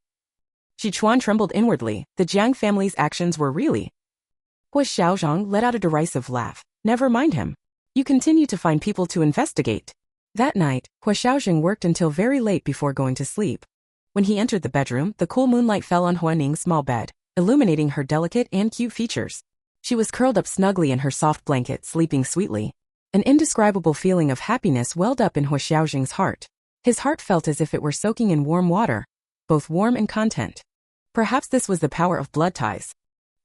Shi Chuan trembled inwardly. The Jiang family's actions were really... Huo Xiaozheng let out a derisive laugh. Never mind him. You continue to find people to investigate. That night, Huo Xiaozheng worked until very late before going to sleep. When he entered the bedroom, the cool moonlight fell on Huo Ning's small bed, illuminating her delicate and cute features. She was curled up snugly in her soft blanket, sleeping sweetly. An indescribable feeling of happiness welled up in Huo Xiaozheng's heart. His heart felt as if it were soaking in warm water, both warm and content. Perhaps this was the power of blood ties.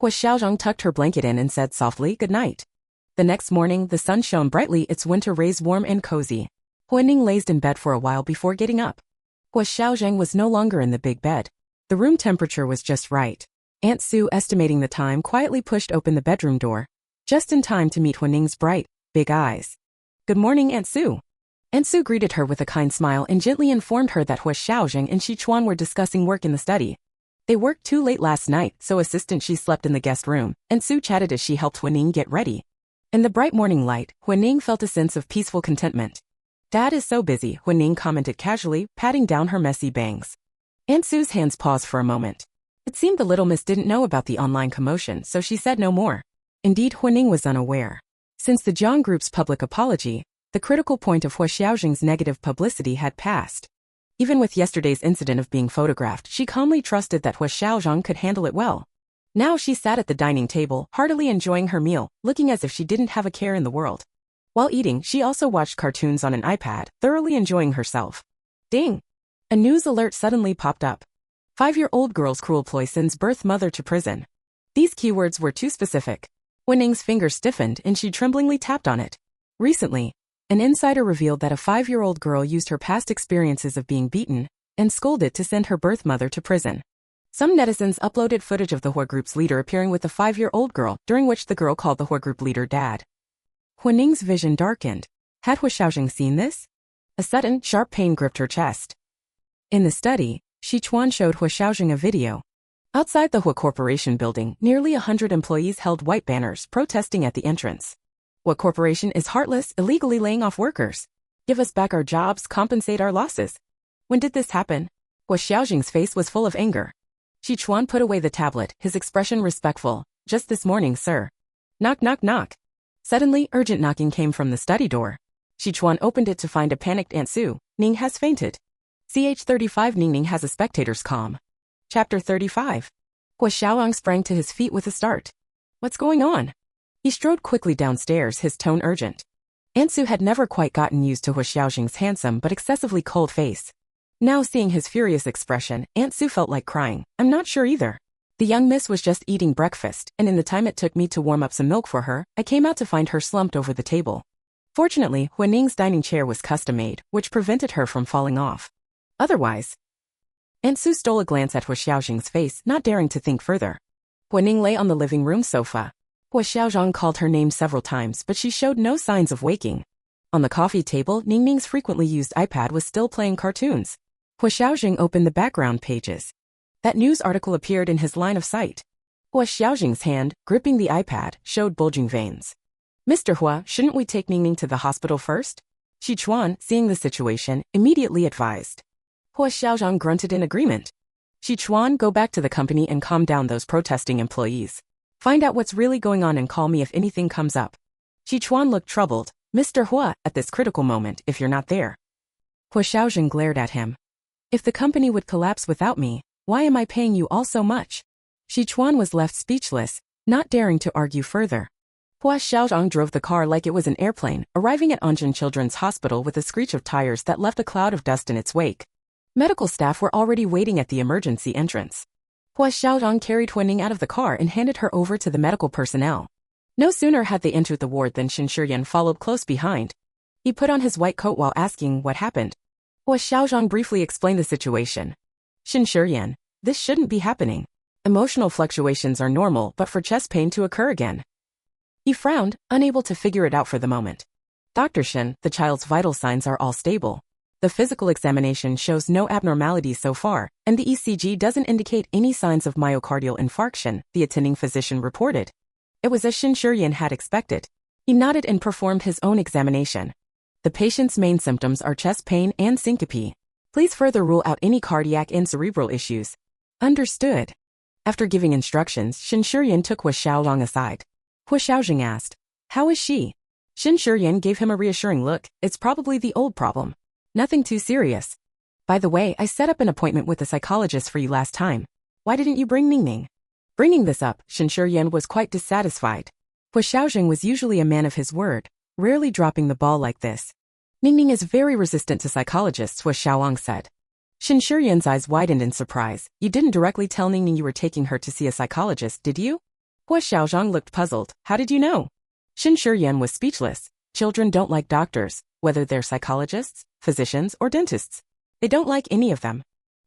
Huo Xiaozheng tucked her blanket in and said softly, "Good night." The next morning, the sun shone brightly, its winter rays warm and cozy. Huo Ning lazed in bed for a while before getting up. Huo Xiaozheng was no longer in the big bed. The room temperature was just right. Aunt Su, estimating the time, quietly pushed open the bedroom door, just in time to meet Huo Ning's bright, big eyes. "Good morning, Aunt Su." Aunt Su greeted her with a kind smile and gently informed her that Huo Xiaozheng and Shi Chuan were discussing work in the study. They worked too late last night, so Assistant Shi slept in the guest room, and Su chatted as she helped Huo Ning get ready. In the bright morning light, Huo Ning felt a sense of peaceful contentment. "Dad is so busy," Huo Ning commented casually, patting down her messy bangs. Aunt Su's hands paused for a moment. It seemed the little miss didn't know about the online commotion, so she said no more. Indeed, Huo Ning was unaware. Since the Jiang Group's public apology, the critical point of Huo Xiaozheng's negative publicity had passed. Even with yesterday's incident of being photographed, she calmly trusted that Huo Xiaozheng could handle it well. Now she sat at the dining table, heartily enjoying her meal, looking as if she didn't have a care in the world. While eating, she also watched cartoons on an iPad, thoroughly enjoying herself. Ding! A news alert suddenly popped up. 5-year-old girl's cruel ploy sends birth mother to prison. These keywords were too specific. Huo Ning's fingers stiffened and she tremblingly tapped on it. Recently, an insider revealed that a 5-year-old girl used her past experiences of being beaten and scolded to send her birth mother to prison. Some netizens uploaded footage of the Huo Group's leader appearing with a 5-year-old girl, during which the girl called the Huo Group leader Dad. Huo Ning's vision darkened. Had Huo Xiaozheng seen this? A sudden, sharp pain gripped her chest. In the study, Shi Chuan showed Huo Xiaozheng a video. Outside the Huo Corporation building, nearly 100 employees held white banners protesting at the entrance. Huo Corporation is heartless, illegally laying off workers. Give us back our jobs, compensate our losses. When did this happen? Huo Xiaozheng's face was full of anger. Sichuan put away the tablet, his expression respectful. Just this morning, sir. Knock knock knock. Suddenly, urgent knocking came from the study door. Sichuan opened it to find a panicked Aunt Sue. Ning has fainted. CH35 Ning has a spectator's calm. Chapter 35. Huo Xiaozheng sprang to his feet with a start. What's going on? He strode quickly downstairs, his tone urgent. Aunt Sue had never quite gotten used to Huo Xiaozheng's handsome but excessively cold face. Now seeing his furious expression, Aunt Sue felt like crying. I'm not sure either. The young miss was just eating breakfast, and in the time it took me to warm up some milk for her, I came out to find her slumped over the table. Fortunately, Huo Ning's dining chair was custom-made, which prevented her from falling off. Otherwise, Aunt Sue stole a glance at Huo Xiaozheng's face, not daring to think further. Huo Ning lay on the living room sofa. Huo Xiaozheng called her name several times, but she showed no signs of waking. On the coffee table, Ning's frequently used iPad was still playing cartoons. Huo Xiaozheng opened the background pages. That news article appeared in his line of sight. Huo Xiaozheng's hand, gripping the iPad, showed bulging veins. Mr. Huo, shouldn't we take Ning to the hospital first? Sichuan, seeing the situation, immediately advised. Huo Xiaozheng grunted in agreement. Sichuan, go back to the company and calm down those protesting employees. Find out what's really going on and call me if anything comes up. Sichuan looked troubled. Mr. Huo, at this critical moment, if you're not there. Huo Xiaozheng glared at him. If the company would collapse without me, why am I paying you all so much? Sichuan was left speechless, not daring to argue further. Huo Xiaozheng drove the car like it was an airplane, arriving at Anjin Children's Hospital with a screech of tires that left a cloud of dust in its wake. Medical staff were already waiting at the emergency entrance. Huo Xiaozheng carried Huo Ning out of the car and handed her over to the medical personnel. No sooner had they entered the ward than Shen Shiyan followed close behind. He put on his white coat while asking what happened. Huo Xiaozheng briefly explained the situation. Shen Shiyan, this shouldn't be happening. Emotional fluctuations are normal, but for chest pain to occur again. He frowned, unable to figure it out for the moment. Dr. Shen, the child's vital signs are all stable. The physical examination shows no abnormalities so far, and the ECG doesn't indicate any signs of myocardial infarction, the attending physician reported. It was as Shen Shiyan had expected. He nodded and performed his own examination. The patient's main symptoms are chest pain and syncope. Please further rule out any cardiac and cerebral issues. Understood. After giving instructions, Shen Shiyan took Huo Xiaozheng aside. Huo Xiaozheng asked, how is she? Shen Shiyan gave him a reassuring look. It's probably the old problem. Nothing too serious. By the way, I set up an appointment with a psychologist for you last time. Why didn't you bring Ning? Bringing this up, Shen Shiyan was quite dissatisfied. Huo Xiaozheng was usually a man of his word, rarely dropping the ball like this. Ning is very resistant to psychologists, Huo Xiaozheng said. Shen Shiyan's eyes widened in surprise. You didn't directly tell Ning you were taking her to see a psychologist, did you? Huo Xiaozheng looked puzzled. How did you know? Shen Shiyan was speechless. Children don't like doctors, whether they're psychologists, physicians, or dentists. They don't like any of them.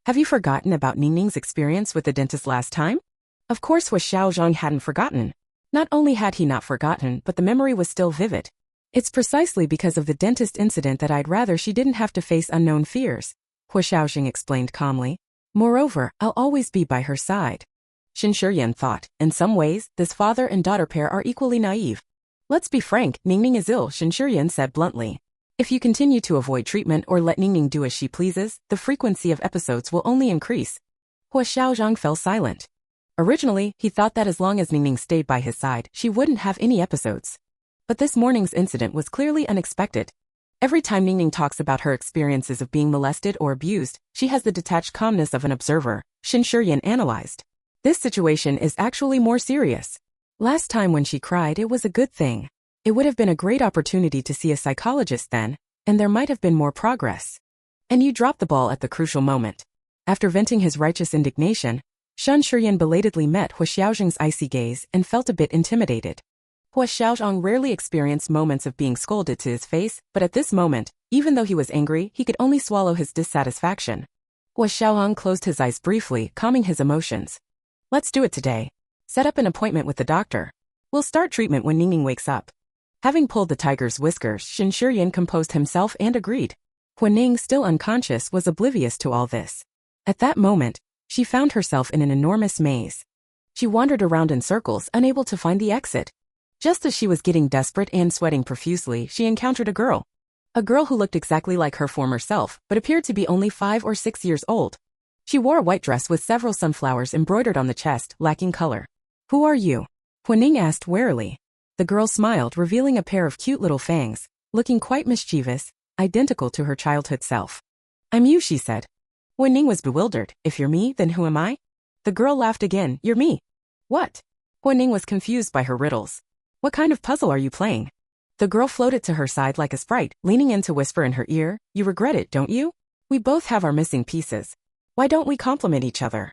Have you forgotten about Ning's experience with the dentist last time? Of course Huo Xiaozheng hadn't forgotten. Not only had he not forgotten, but the memory was still vivid. It's precisely because of the dentist incident that I'd rather she didn't have to face unknown fears, Huo Xiaozheng explained calmly. Moreover, I'll always be by her side. Shen Shiyan thought, in some ways, this father and daughter pair are equally naive. Let's be frank, Ning is ill, Shen Shiyan said bluntly. If you continue to avoid treatment or let Ning do as she pleases, the frequency of episodes will only increase. Huo Xiaozheng fell silent. Originally, he thought that as long as Ning stayed by his side, she wouldn't have any episodes. But this morning's incident was clearly unexpected. Every time Ning talks about her experiences of being molested or abused, she has the detached calmness of an observer, Shen Shiyan analyzed. This situation is actually more serious. Last time when she cried, it was a good thing. It would have been a great opportunity to see a psychologist then, and there might have been more progress. And you dropped the ball at the crucial moment. After venting his righteous indignation, Shen Shiyan belatedly met Huo Xiaozheng's icy gaze and felt a bit intimidated. Huo Xiaozheng rarely experienced moments of being scolded to his face, but at this moment, even though he was angry, he could only swallow his dissatisfaction. Huo Xiaozheng closed his eyes briefly, calming his emotions. Let's do it today. Set up an appointment with the doctor. We'll start treatment when Ning wakes up. Having pulled the tiger's whiskers, Shen Shiyan composed himself and agreed. Huo Ning, still unconscious, was oblivious to all this. At that moment, she found herself in an enormous maze. She wandered around in circles, unable to find the exit. Just as she was getting desperate and sweating profusely, she encountered a girl. A girl who looked exactly like her former self, but appeared to be only 5 or 6 years old. She wore a white dress with several sunflowers embroidered on the chest, lacking color. Who are you? Huo Ning asked warily. The girl smiled, revealing a pair of cute little fangs, looking quite mischievous, identical to her childhood self. I'm you, she said. Huo Ning was bewildered. If you're me, then who am I? The girl laughed again. You're me. What? Huo Ning was confused by her riddles. What kind of puzzle are you playing? The girl floated to her side like a sprite, leaning in to whisper in her ear, You regret it, don't you? We both have our missing pieces. Why don't we complement each other?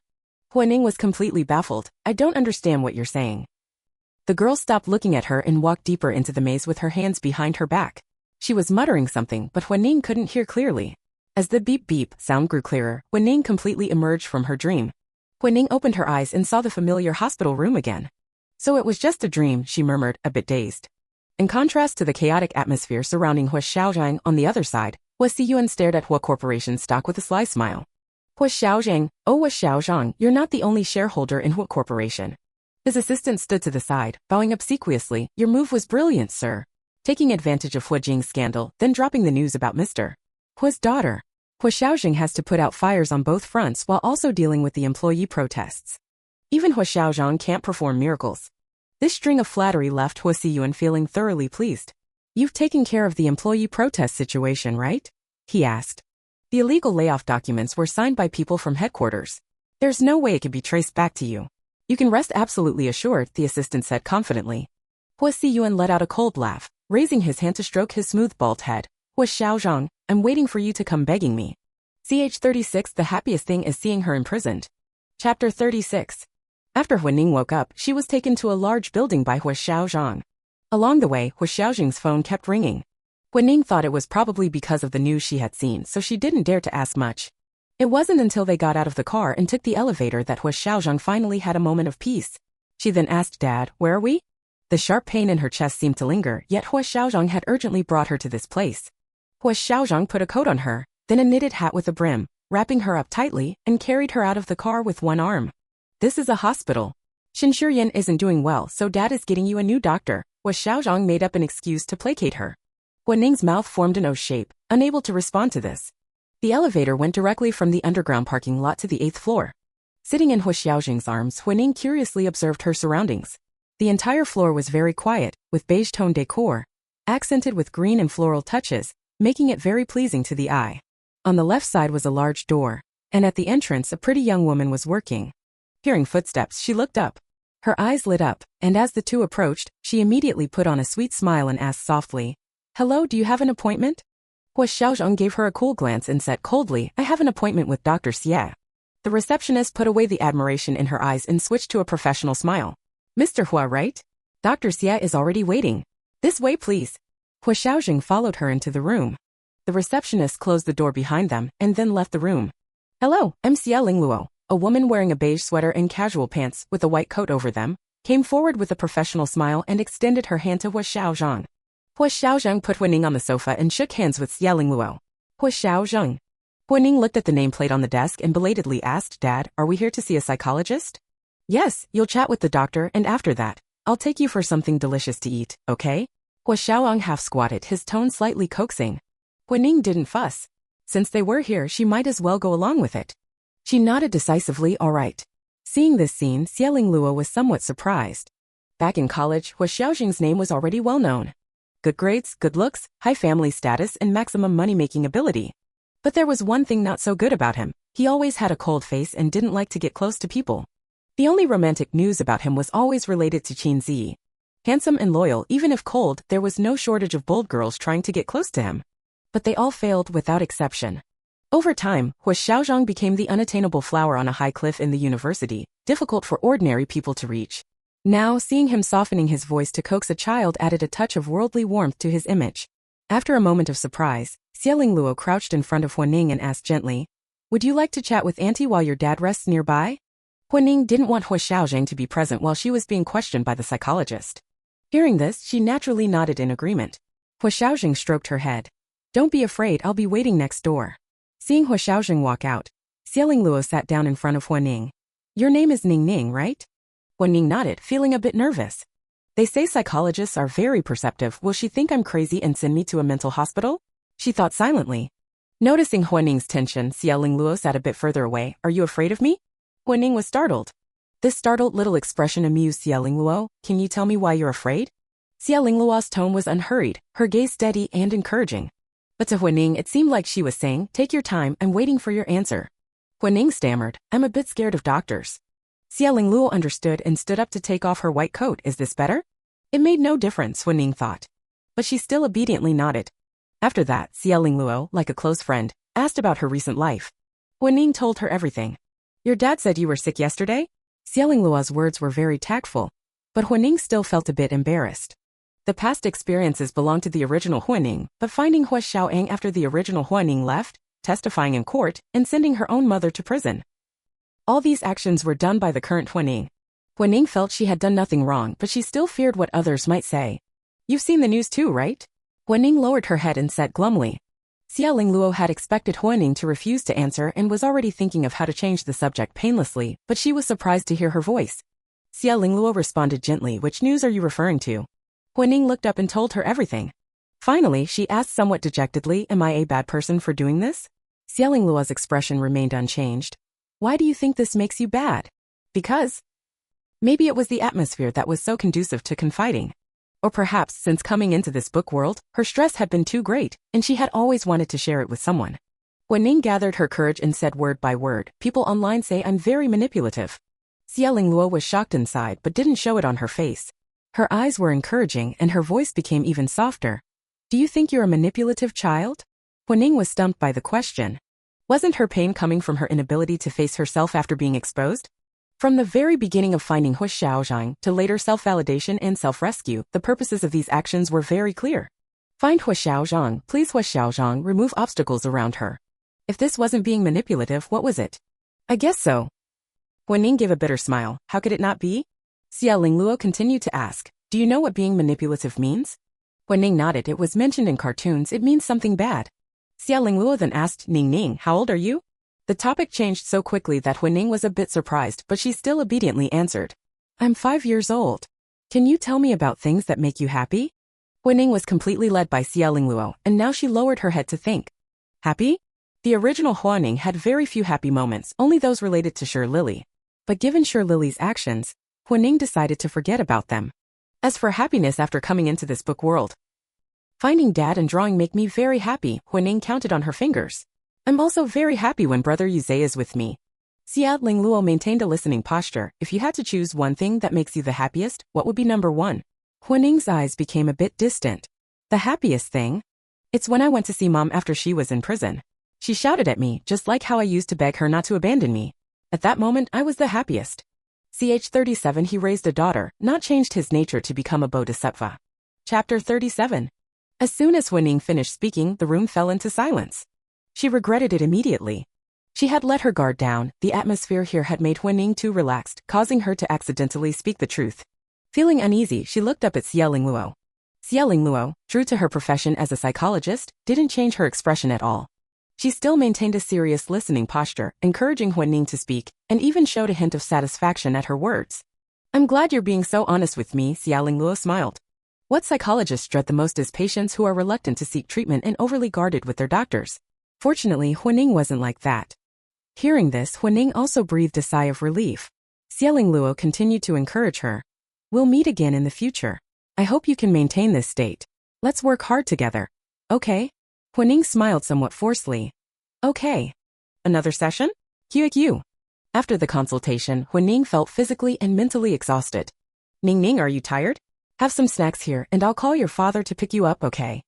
Huo Ning was completely baffled. I don't understand what you're saying. The girl stopped looking at her and walked deeper into the maze with her hands behind her back. She was muttering something, but Huo Ning couldn't hear clearly. As the beep-beep sound grew clearer, Huo Ning completely emerged from her dream. Huo Ning opened her eyes and saw the familiar hospital room again. So it was just a dream, she murmured, a bit dazed. In contrast to the chaotic atmosphere surrounding Huo Xiaozheng on the other side, Huo Siyuan stared at Huo Corporation stock with a sly smile. Huo Xiaozheng, oh Huo Xiaozheng, you're not the only shareholder in Huo Corporation. His assistant stood to the side, bowing obsequiously. Your move was brilliant, sir. Taking advantage of Huo Jing's scandal, then dropping the news about Mr. Huo's daughter. Huo Xiaozheng has to put out fires on both fronts while also dealing with the employee protests. Even Huo Xiaozheng can't perform miracles. This string of flattery left Huo Siyuan feeling thoroughly pleased. You've taken care of the employee protest situation, right? He asked. The illegal layoff documents were signed by people from headquarters. There's no way it could be traced back to you. You can rest absolutely assured, the assistant said confidently. Huo Siyuan let out a cold laugh, raising his hand to stroke his smooth bald head. Huo Xiaozheng, I'm waiting for you to come begging me. CH36 The happiest thing is seeing her imprisoned. Chapter 36. After Huo Ning woke up, she was taken to a large building by Huo Xiaozheng. Along the way, Huo Xiaozheng's phone kept ringing. Huo Ning thought it was probably because of the news she had seen, so she didn't dare to ask much. It wasn't until they got out of the car and took the elevator that Huo Xiaozheng finally had a moment of peace. She then asked, Dad, where are we? The sharp pain in her chest seemed to linger, yet Huo Xiaozheng had urgently brought her to this place. Huo Xiaozheng put a coat on her, then a knitted hat with a brim, wrapping her up tightly, and carried her out of the car with one arm. This is a hospital. Shinshuryan isn't doing well, so Dad is getting you a new doctor. Huo Xiaozheng made up an excuse to placate her. Huo Ning's mouth formed an O shape, unable to respond to this. The elevator went directly from the underground parking lot to the 8th floor. Sitting in Huo Xiaozheng's arms, Huo Ning curiously observed her surroundings. The entire floor was very quiet, with beige-tone decor, accented with green and floral touches, making it very pleasing to the eye. On the left side was a large door, and at the entrance a pretty young woman was working. Hearing footsteps, she looked up. Her eyes lit up, and as the two approached, she immediately put on a sweet smile and asked softly, Hello, do you have an appointment? Huo Xiaozheng gave her a cool glance and said coldly, I have an appointment with Dr. Xie. The receptionist put away the admiration in her eyes and switched to a professional smile. Mr. Hua, right? Dr. Xie is already waiting. This way, please. Huo Xiaozheng followed her into the room. The receptionist closed the door behind them and then left the room. Hello, I'm Xie Lingluo. A woman wearing a beige sweater and casual pants with a white coat over them came forward with a professional smile and extended her hand to Huo Xiaozheng. Huo Xiaozheng put Huo Ning on the sofa and shook hands with Xie Lingluo. Huo Xiaozheng. Huo Ning looked at the nameplate on the desk and belatedly asked, Dad, are we here to see a psychologist? Yes, you'll chat with the doctor and after that, I'll take you for something delicious to eat, okay? Huo Xiaozheng half squatted, his tone slightly coaxing. Huo Ning didn't fuss. Since they were here, she might as well go along with it. She nodded decisively, all right. Seeing this scene, Xie Lingluo was somewhat surprised. Back in college, Huo Xiaozheng's name was already well known. Good grades, good looks, high family status, and maximum money-making ability. But there was one thing not so good about him. He always had a cold face and didn't like to get close to people. The only romantic news about him was always related to Qin Zi. Handsome and loyal, even if cold, there was no shortage of bold girls trying to get close to him. But they all failed without exception. Over time, Huo Xiaozheng became the unattainable flower on a high cliff in the university, difficult for ordinary people to reach. Now, seeing him softening his voice to coax a child added a touch of worldly warmth to his image. After a moment of surprise, Xie Lingluo crouched in front of Huo Ning and asked gently, Would you like to chat with Auntie while your dad rests nearby? Huo Ning didn't want Huo Xiaozheng to be present while she was being questioned by the psychologist. Hearing this, she naturally nodded in agreement. Huo Xiaozheng stroked her head. Don't be afraid, I'll be waiting next door. Seeing Huo Xiaozheng walk out, Xie Lingluo sat down in front of Huo Ning. Your name is Ning Ning, right? Huo Ning nodded, feeling a bit nervous. They say psychologists are very perceptive. Will she think I'm crazy and send me to a mental hospital? She thought silently. Noticing Huaning's tension, Xiaoling Luo sat a bit further away. Are you afraid of me? Huaning was startled. This startled little expression amused Xiaoling Luo. Can you tell me why you're afraid? Xiaoling Luo's tone was unhurried, her gaze steady and encouraging. But to Huaning it seemed like she was saying, take your time, I'm waiting for your answer. Huaning stammered, I'm a bit scared of doctors. Xiaoling Luo understood and stood up to take off her white coat. Is this better? It made no difference, Huaning thought. But she still obediently nodded. After that, Xiaoling Luo, like a close friend, asked about her recent life. Huaning told her everything. Your dad said you were sick yesterday? Xiaoling Luo's words were very tactful, but Huaning still felt a bit embarrassed. The past experiences belonged to the original Huaning, but finding Huo Xiaozheng after the original Huaning left, testifying in court, and sending her own mother to prison. All these actions were done by the current Huaning. Huaning felt she had done nothing wrong, but she still feared what others might say. You've seen the news too, right? Huaning lowered her head and said glumly. Xiaoling Luo had expected Huaning to refuse to answer and was already thinking of how to change the subject painlessly, but she was surprised to hear her voice. Xiaoling Luo responded gently, which news are you referring to? Huaning looked up and told her everything. Finally, she asked somewhat dejectedly, am I a bad person for doing this? Xiaoling Luo's expression remained unchanged. Why do you think this makes you bad? Because maybe it was the atmosphere that was so conducive to confiding. Or perhaps, since coming into this book world, her stress had been too great, and she had always wanted to share it with someone. Huaning gathered her courage and said word by word, people online say I'm very manipulative. Xiaoling Luo was shocked inside but didn't show it on her face. Her eyes were encouraging and her voice became even softer. Do you think you're a manipulative child? Huaning was stumped by the question. Wasn't her pain coming from her inability to face herself after being exposed? From the very beginning of finding Huo Xiaozheng to later self-validation and self-rescue, the purposes of these actions were very clear. Find Huo Xiaozheng, please Huo Xiaozheng, remove obstacles around her. If this wasn't being manipulative, what was it? I guess so. Huaning gave a bitter smile. How could it not be? Xiaoling Luo continued to ask, do you know what being manipulative means? Huaning nodded. It was mentioned in cartoons. It means something bad. Xiaoling Luo then asked, Ning Ning, how old are you? The topic changed so quickly that Huaning was a bit surprised, but she still obediently answered. I'm 5 years old. Can you tell me about things that make you happy? Huaning was completely led by Xiaoling Luo, and now she lowered her head to think. Happy? The original Huaning had very few happy moments, only those related to Sure Lily. But given Sure Lily's actions, Huaning decided to forget about them. As for happiness after coming into this book world, finding dad and drawing make me very happy, Huaning counted on her fingers. I'm also very happy when brother Yuzhe is with me. Xiaoling Luo maintained a listening posture. If you had to choose one thing that makes you the happiest, what would be number one? Huaning's eyes became a bit distant. The happiest thing? It's when I went to see mom after she was in prison. She shouted at me, just like how I used to beg her not to abandon me. At that moment, I was the happiest. Ch 37 He raised a daughter, not changed his nature to become a bodhisattva. Chapter 37. As soon as Huaning finished speaking, the room fell into silence. She regretted it immediately. She had let her guard down. The atmosphere here had made Huaning too relaxed, causing her to accidentally speak the truth. Feeling uneasy, she looked up at Xiaoling Luo. Xiaoling Luo, true to her profession as a psychologist, didn't change her expression at all. She still maintained a serious listening posture, encouraging Huaning to speak, and even showed a hint of satisfaction at her words. I'm glad you're being so honest with me, Xiaoling Luo smiled. What psychologists dread the most is patients who are reluctant to seek treatment and overly guarded with their doctors. Fortunately, Huaning wasn't like that. Hearing this, Huaning also breathed a sigh of relief. Xiaoling Luo continued to encourage her. We'll meet again in the future. I hope you can maintain this state. Let's work hard together. Okay? Huaning smiled somewhat forcefully. Okay. Another session? QQ. After the consultation, Huaning felt physically and mentally exhausted. Ning Ning, are you tired? Have some snacks here and I'll call your father to pick you up, okay?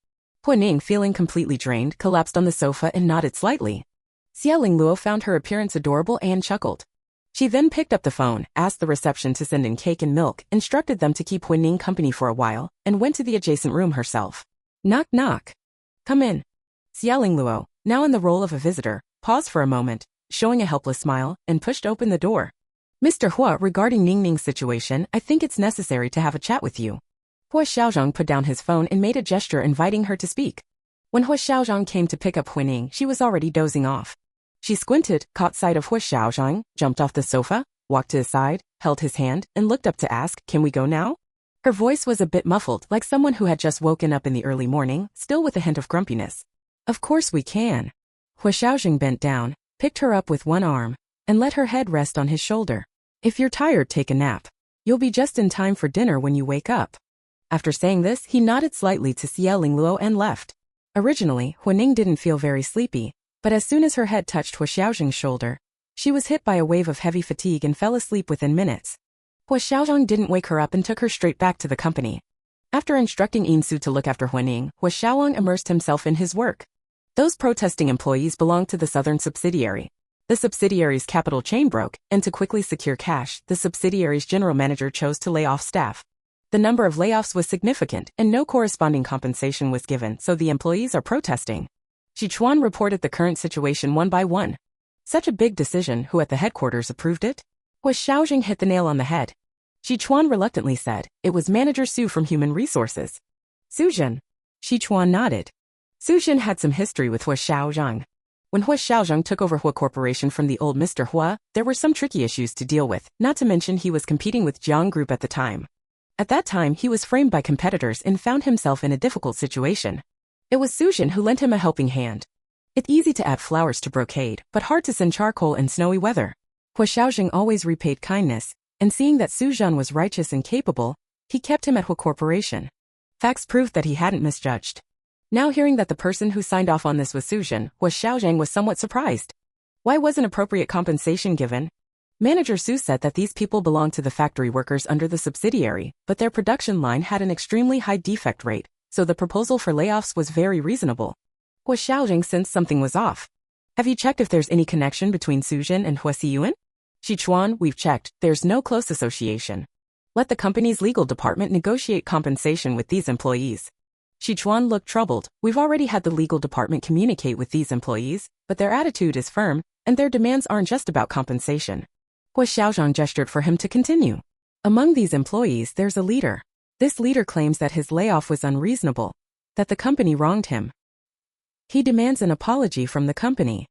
Huaning, feeling completely drained, collapsed on the sofa and nodded slightly. Xiaoling Luo found her appearance adorable and chuckled. She then picked up the phone, asked the reception to send in cake and milk, instructed them to keep Huaning company for a while, and went to the adjacent room herself. Knock knock. Come in. Xiaoling Luo, now in the role of a visitor, paused for a moment, showing a helpless smile, and pushed open the door. Mr. Huo, regarding Ning Ning's situation, I think it's necessary to have a chat with you. Huo Xiaozheng put down his phone and made a gesture inviting her to speak. When Huo Xiaozheng came to pick up Huaning, she was already dozing off. She squinted, caught sight of Huo Xiaozheng, jumped off the sofa, walked to his side, held his hand, and looked up to ask, can we go now? Her voice was a bit muffled, like someone who had just woken up in the early morning, still with a hint of grumpiness. Of course we can. Huo Xiaozheng bent down, picked her up with one arm, and let her head rest on his shoulder. If you're tired, take a nap. You'll be just in time for dinner when you wake up. After saying this, he nodded slightly to Xie Lingluo and left. Originally, Huo didn't feel very sleepy, but as soon as her head touched Huo Xiaozheng's shoulder, she was hit by a wave of heavy fatigue and fell asleep within minutes. Huo Xiaozheng didn't wake her up and took her straight back to the company. After instructing Insu to look after Huo Xiaozheng immersed himself in his work. Those protesting employees belonged to the southern subsidiary. The subsidiary's capital chain broke, and to quickly secure cash, the subsidiary's general manager chose to lay off staff. The number of layoffs was significant, and no corresponding compensation was given, so the employees are protesting. Sichuan reported the current situation one by one. Such a big decision, who at the headquarters approved it? Huo Xiaozheng hit the nail on the head. Sichuan reluctantly said, it was Manager Su from Human Resources. Suzhen. Sichuan nodded. Suzhen had some history with Huo Xiaozheng. When Huo Xiaozheng took over Huo Corporation from the old Mr. Huo, there were some tricky issues to deal with, not to mention he was competing with Jiang Group at the time. At that time, he was framed by competitors and found himself in a difficult situation. It was Suzhen who lent him a helping hand. It's easy to add flowers to brocade, but hard to send charcoal in snowy weather. Huo Xiaozheng always repaid kindness, and seeing that Suzhen was righteous and capable, he kept him at Huo Corporation. Facts proved that he hadn't misjudged. Now hearing that the person who signed off on this was Suzhen, Huo Xiaozheng was somewhat surprised. Why wasn't appropriate compensation given? Manager Su said that these people belonged to the factory workers under the subsidiary, but their production line had an extremely high defect rate, so the proposal for layoffs was very reasonable. Huo Xiaozheng sensed something was off. Have you checked if there's any connection between Suzhen and Huo Xiyuan? Sichuan, we've checked, there's no close association. Let the company's legal department negotiate compensation with these employees. Sichuan looked troubled. We've already had the legal department communicate with these employees, but their attitude is firm, and their demands aren't just about compensation. Huo Xiaozheng gestured for him to continue. Among these employees, there's a leader. This leader claims that his layoff was unreasonable, that the company wronged him. He demands an apology from the company.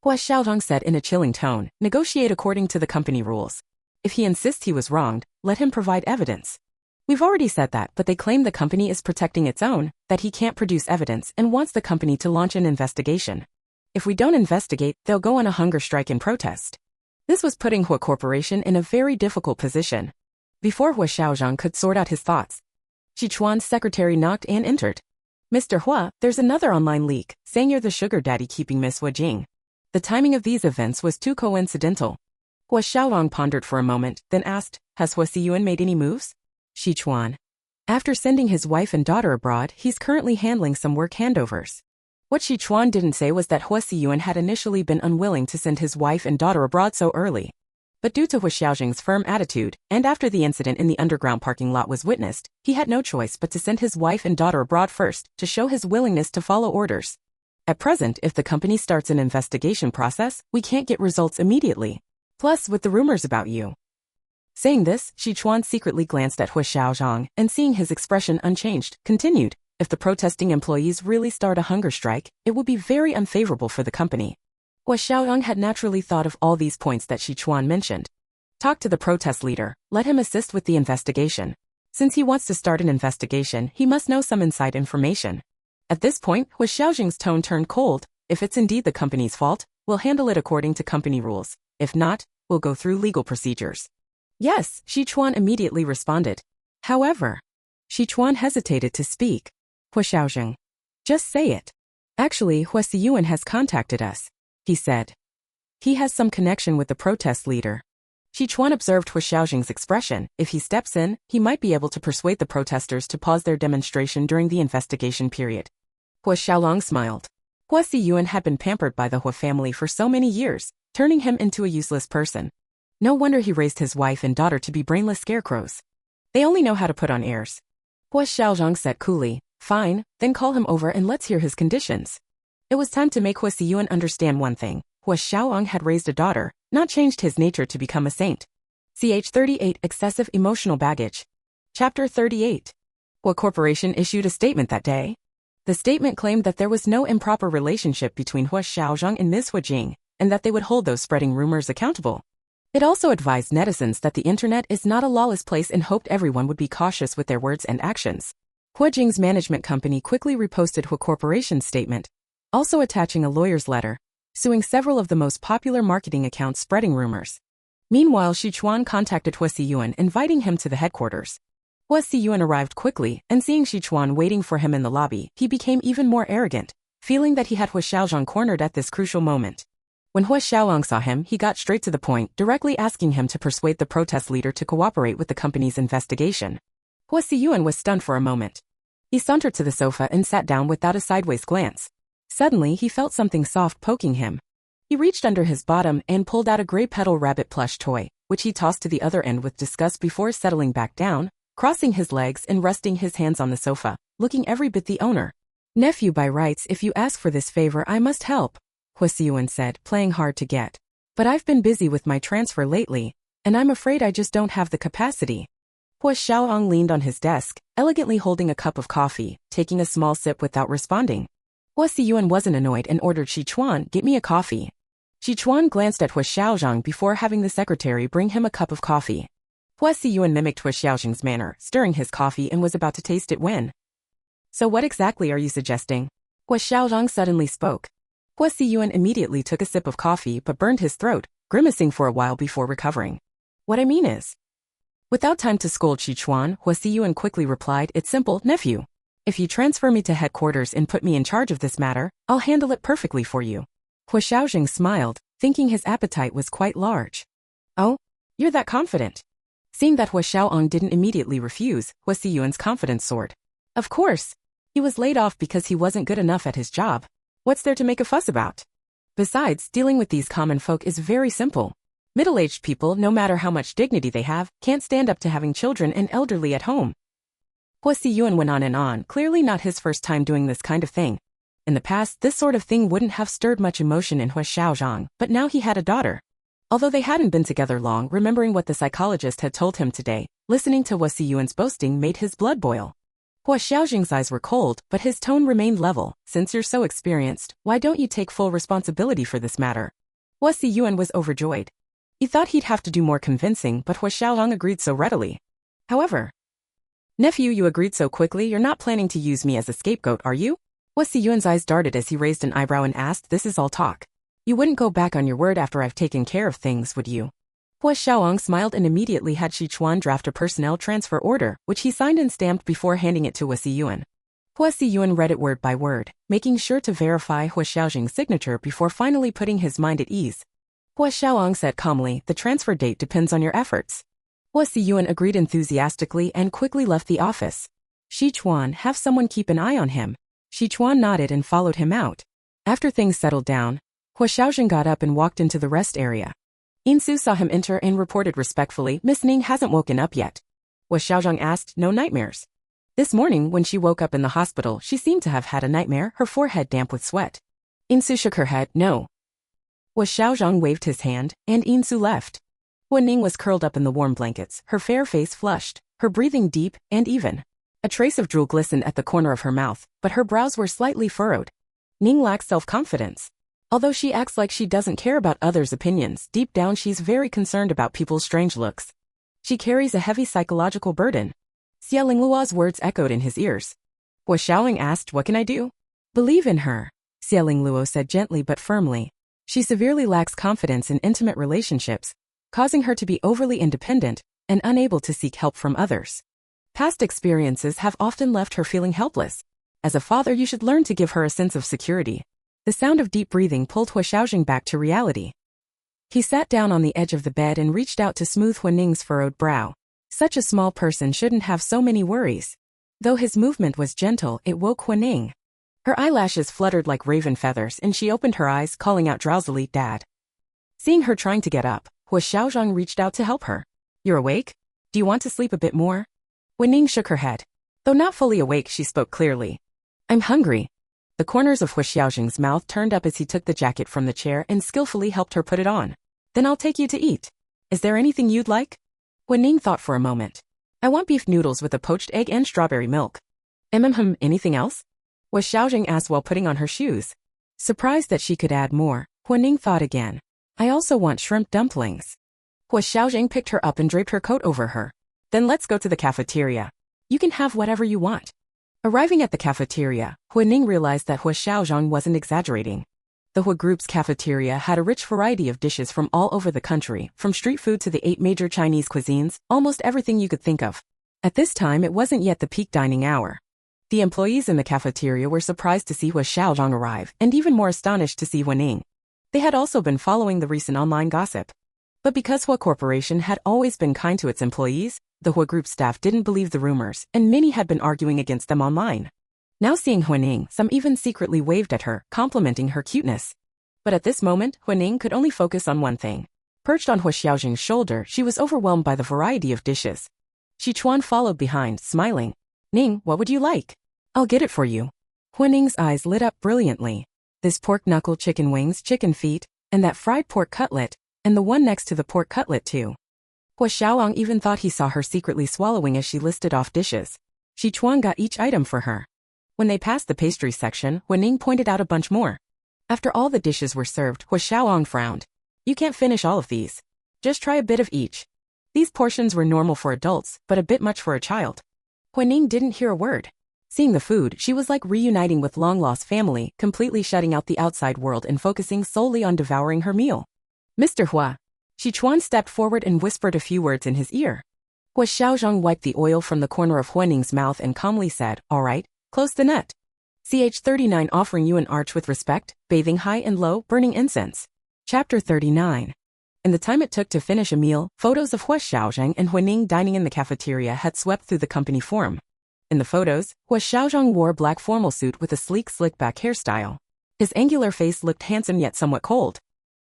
Huo Xiaozheng said in a chilling tone, negotiate according to the company rules. If he insists he was wronged, let him provide evidence. We've already said that, but they claim the company is protecting its own, that he can't produce evidence and wants the company to launch an investigation. If we don't investigate, they'll go on a hunger strike in protest. This was putting Huo Corporation in a very difficult position. Before Huo Xiaozheng could sort out his thoughts, Sichuan's secretary knocked and entered. Mr. Huo, there's another online leak, saying you're the sugar daddy keeping Miss Huo Jing. The timing of these events was too coincidental. Huo Xiaozheng pondered for a moment, then asked, has Huo Xiyuan made any moves? Sichuan. After sending his wife and daughter abroad, he's currently handling some work handovers. What Sichuan didn't say was that Huo Xiyuan had initially been unwilling to send his wife and daughter abroad so early. But due to Huo Xiaozheng's firm attitude, and after the incident in the underground parking lot was witnessed, he had no choice but to send his wife and daughter abroad first, to show his willingness to follow orders. At present, if the company starts an investigation process, we can't get results immediately. Plus, with the rumors about you. Saying this, Sichuan secretly glanced at Huo Xiaozheng, and seeing his expression unchanged, continued, if the protesting employees really start a hunger strike, it will be very unfavorable for the company. Huo Xiaozheng had naturally thought of all these points that Sichuan mentioned. Talk to the protest leader, let him assist with the investigation. Since he wants to start an investigation, he must know some inside information. At this point, Huo Xiaozheng's tone turned cold. If it's indeed the company's fault, we'll handle it according to company rules. If not, we'll go through legal procedures. Yes, Sichuan immediately responded. However, Sichuan hesitated to speak. Huo Xiaozheng. Just say it. Actually, Huo Xiyuan has contacted us, he said. He has some connection with the protest leader. Sichuan observed Huo Xiaozheng's expression. If he steps in, he might be able to persuade the protesters to pause their demonstration during the investigation period. Huo Xiaolong smiled. Huo Xiyuan had been pampered by the Huo family for so many years, turning him into a useless person. No wonder he raised his wife and daughter to be brainless scarecrows. They only know how to put on airs. Huo Xiaozheng said coolly, fine, then call him over and let's hear his conditions. It was time to make Huo Xiyuan understand one thing. Huo Xiaozheng had raised a daughter, not changed his nature to become a saint. Ch 38 Excessive Emotional Baggage. Chapter 38. Huo Corporation issued a statement that day. The statement claimed that there was no improper relationship between Huo Xiaozheng and Ms. Huo Jing, and that they would hold those spreading rumors accountable. It also advised netizens that the internet is not a lawless place and hoped everyone would be cautious with their words and actions. Huo Jing's management company quickly reposted Huo Corporation's statement, also attaching a lawyer's letter, suing several of the most popular marketing accounts spreading rumors. Meanwhile, Sichuan contacted Huo Xiaozheng, inviting him to the headquarters. Huo Xiaozheng arrived quickly, and seeing Sichuan waiting for him in the lobby, he became even more arrogant, feeling that he had Huo Xiaozheng cornered at this crucial moment. When Huo Xiaozheng saw him, he got straight to the point, directly asking him to persuade the protest leader to cooperate with the company's investigation. Huo Xiaozheng was stunned for a moment. He sauntered to the sofa and sat down without a sideways glance. Suddenly, he felt something soft poking him. He reached under his bottom and pulled out a gray petal rabbit plush toy, which he tossed to the other end with disgust before settling back down, crossing his legs and resting his hands on the sofa, looking every bit the owner. "Nephew, by rights, if you ask for this favor, I must help," Huo Xiaozheng said, playing hard to get. "But I've been busy with my transfer lately, and I'm afraid I just don't have the capacity." Huo Xiaozheng leaned on his desk, elegantly holding a cup of coffee, taking a small sip without responding. Huo Xiaozheng wasn't annoyed and ordered Sichuan, "Get me a coffee." Sichuan glanced at Huo Xiaozheng before having the secretary bring him a cup of coffee. Huo Xiaozheng mimicked Huo Xiaozheng's manner, stirring his coffee, and was about to taste it when. "So what exactly are you suggesting?" Huo Xiaozheng suddenly spoke. Huo Xiaozheng immediately took a sip of coffee but burned his throat, grimacing for a while before recovering. "What I mean is..." Without time to scold Sichuan, Huo Xiaozheng quickly replied, "It's simple, nephew. If you transfer me to headquarters and put me in charge of this matter, I'll handle it perfectly for you." Huo Xiaozheng smiled, thinking his appetite was quite large. "Oh? You're that confident?" Seeing that Huo Xiaozheng didn't immediately refuse, Huo Xiaozheng's confidence soared. "Of course. He was laid off because he wasn't good enough at his job. What's there to make a fuss about? Besides, dealing with these common folk is very simple. Middle-aged people, no matter how much dignity they have, can't stand up to having children and elderly at home." Huo Xiaozheng went on and on, clearly not his first time doing this kind of thing. In the past, this sort of thing wouldn't have stirred much emotion in Huo Xiaozheng, but now he had a daughter. Although they hadn't been together long, remembering what the psychologist had told him today, listening to Huo Xiaozheng's boasting made his blood boil. Huo Xiaozheng's eyes were cold, but his tone remained level. "Since you're so experienced, why don't you take full responsibility for this matter?" Huo Xiaozheng was overjoyed. He thought he'd have to do more convincing, but Huo Xiaozheng agreed so readily. However, "Nephew, you agreed so quickly, you're not planning to use me as a scapegoat, are you?" Huo Xiaozheng's eyes darted as he raised an eyebrow and asked, "This is all talk. You wouldn't go back on your word after I've taken care of things, would you?" Huo Xiaozheng smiled and immediately had Sichuan draft a personnel transfer order, which he signed and stamped before handing it to Huo Xiaozheng. Huo Xiaozheng read it word by word, making sure to verify Huo Xiaozheng's signature before finally putting his mind at ease. Huo Xiaozheng said calmly, "The transfer date depends on your efforts." Huo Xiaozheng agreed enthusiastically and quickly left the office. "Sichuan, have someone keep an eye on him." Sichuan nodded and followed him out. After things settled down, Huo Xiaozheng got up and walked into the rest area. Insu saw him enter and reported respectfully, "Miss Ning hasn't woken up yet." Huo Xiaozheng asked, "No nightmares?" This morning, when she woke up in the hospital, she seemed to have had a nightmare, her forehead damp with sweat. Insu shook her head, "No." Huo Xiaozheng waved his hand, and Insu left. Huo Ning was curled up in the warm blankets, her fair face flushed, her breathing deep and even. A trace of drool glistened at the corner of her mouth, but her brows were slightly furrowed. Ning lacks self-confidence. Although she acts like she doesn't care about others' opinions, deep down she's very concerned about people's strange looks. She carries a heavy psychological burden. Xia Lingluo's words echoed in his ears. Huo Xiaozheng asked, "What can I do?" "Believe in her," Xia Lingluo said gently but firmly. She severely lacks confidence in intimate relationships, causing her to be overly independent and unable to seek help from others. Past experiences have often left her feeling helpless. As a father, you should learn to give her a sense of security. The sound of deep breathing pulled Huo Xiaozheng back to reality. He sat down on the edge of the bed and reached out to smooth Huo Ning's furrowed brow. Such a small person shouldn't have so many worries. Though his movement was gentle, it woke Huo Ning. Her eyelashes fluttered like raven feathers and she opened her eyes, calling out drowsily, "Dad." Seeing her trying to get up, Huo Xiaozheng reached out to help her. "You're awake? Do you want to sleep a bit more?" Huo Ning shook her head. Though not fully awake, she spoke clearly. "I'm hungry." The corners of Huo Xiaozheng's mouth turned up as he took the jacket from the chair and skillfully helped her put it on. "Then I'll take you to eat. Is there anything you'd like?" Huo Ning thought for a moment. "I want beef noodles with a poached egg and strawberry milk." Anything else?" Huo Xiaozheng asked while putting on her shoes. Surprised that she could add more, Huo Ning thought again. "I also want shrimp dumplings." Huo Xiaozheng picked her up and draped her coat over her. "Then let's go to the cafeteria. You can have whatever you want." Arriving at the cafeteria, Huo Ning realized that Huo Xiaozheng wasn't exaggerating. The Huo Group's cafeteria had a rich variety of dishes from all over the country, from street food to the 8 major Chinese cuisines, almost everything you could think of. At this time it wasn't yet the peak dining hour. The employees in the cafeteria were surprised to see Huo Xiaozheng arrive, and even more astonished to see Huo Guining. They had also been following the recent online gossip. But because Huo Corporation had always been kind to its employees, the Huo Group staff didn't believe the rumors, and many had been arguing against them online. Now seeing Huo Guining, some even secretly waved at her, complimenting her cuteness. But at this moment, Huo Guining could only focus on one thing. Perched on Huo Xiaozheng's shoulder, she was overwhelmed by the variety of dishes. Chuan followed behind, smiling. "Ning, what would you like? I'll get it for you." Huo Guining's eyes lit up brilliantly. This pork knuckle chicken wings, chicken feet, and that fried pork cutlet, and the one next to the pork cutlet too. Huo Xiaozheng even thought he saw her secretly swallowing as she listed off dishes. Chuan got each item for her. When they passed the pastry section, Huo Guining pointed out a bunch more. After all the dishes were served, Huo Xiaozheng frowned. "You can't finish all of these. Just try a bit of each." These portions were normal for adults, but a bit much for a child. Huo Guining didn't hear a word. Seeing the food, she was like reuniting with long-lost family, completely shutting out the outside world and focusing solely on devouring her meal. "Mr. Hua." Chuan stepped forward and whispered a few words in his ear. Huo Xiaozheng wiped the oil from the corner of Huo Guining's mouth and calmly said, "All right, close the net." Ch39 offering you an arch with respect, bathing high and low, burning incense. Chapter 39. In the time it took to finish a meal, photos of Huo Xiaozheng and Huo Guining dining in the cafeteria had swept through the company forum. In the photos, Huo Xiaozheng wore a black formal suit with a sleek slick-back hairstyle. His angular face looked handsome yet somewhat cold.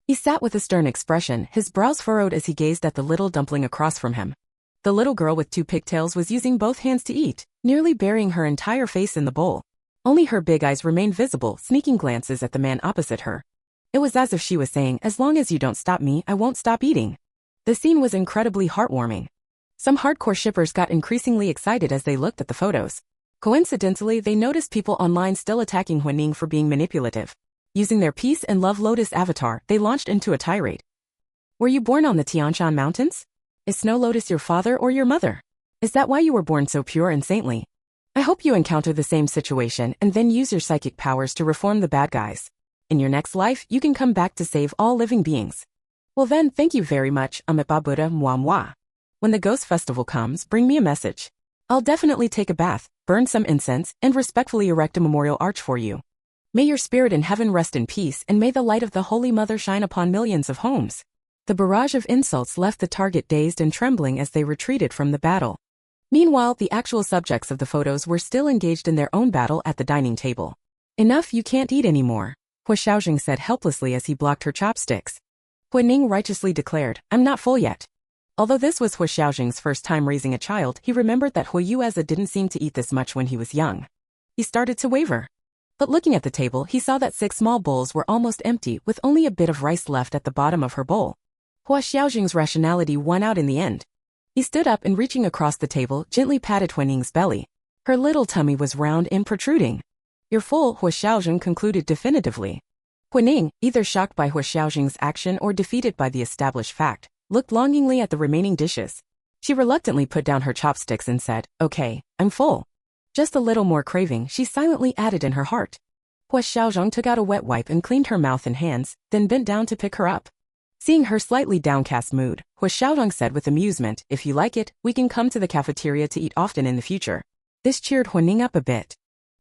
He sat with a stern expression, his brows furrowed as he gazed at the little dumpling across from him. The little girl with 2 pigtails was using both hands to eat, nearly burying her entire face in the bowl. Only her big eyes remained visible, sneaking glances at the man opposite her. It was as if she was saying, "As long as you don't stop me, I won't stop eating." The scene was incredibly heartwarming. Some hardcore shippers got increasingly excited as they looked at the photos. Coincidentally, they noticed people online still attacking Huo Guining for being manipulative. Using their peace and love lotus avatar, they launched into a tirade. "Were you born on the Tianshan Mountains? Is Snow Lotus your father or your mother? Is that why you were born so pure and saintly? I hope you encounter the same situation and then use your psychic powers to reform the bad guys. In your next life, you can come back to save all living beings. Well then, thank you very much, Amitabha Buddha Mwamwa. When the Ghost Festival comes, bring me a message. I'll definitely take a bath, burn some incense, and respectfully erect a memorial arch for you. May your spirit in heaven rest in peace, and may the light of the Holy Mother shine upon millions of homes." The barrage of insults left the target dazed and trembling as they retreated from the battle. Meanwhile, the actual subjects of the photos were still engaged in their own battle at the dining table. "Enough, you can't eat anymore," Huo Xiaozheng said helplessly as he blocked her chopsticks. Huo Guining righteously declared, "I'm not full yet." Although this was Huo Xiaozheng's first time raising a child, he remembered that Huo Yueze didn't seem to eat this much when he was young. He started to waver. But looking at the table, he saw that 6 small bowls were almost empty, with only a bit of rice left at the bottom of her bowl. Huo Xiaozheng's rationality won out in the end. He stood up and reaching across the table, gently patted Huo Guining's belly. Her little tummy was round and protruding. "You're full," Huo Xiaozheng concluded definitively. Huo Guining, either shocked by Huo Xiaozheng's action or defeated by the established fact, looked longingly at the remaining dishes. She reluctantly put down her chopsticks and said, "Okay, I'm full." Just a little more craving, she silently added in her heart. Huo Xiaozheng took out a wet wipe and cleaned her mouth and hands, then bent down to pick her up. Seeing her slightly downcast mood, Huo Xiaozheng said with amusement, "If you like it, we can come to the cafeteria to eat often in the future." This cheered Huo Guining up a bit.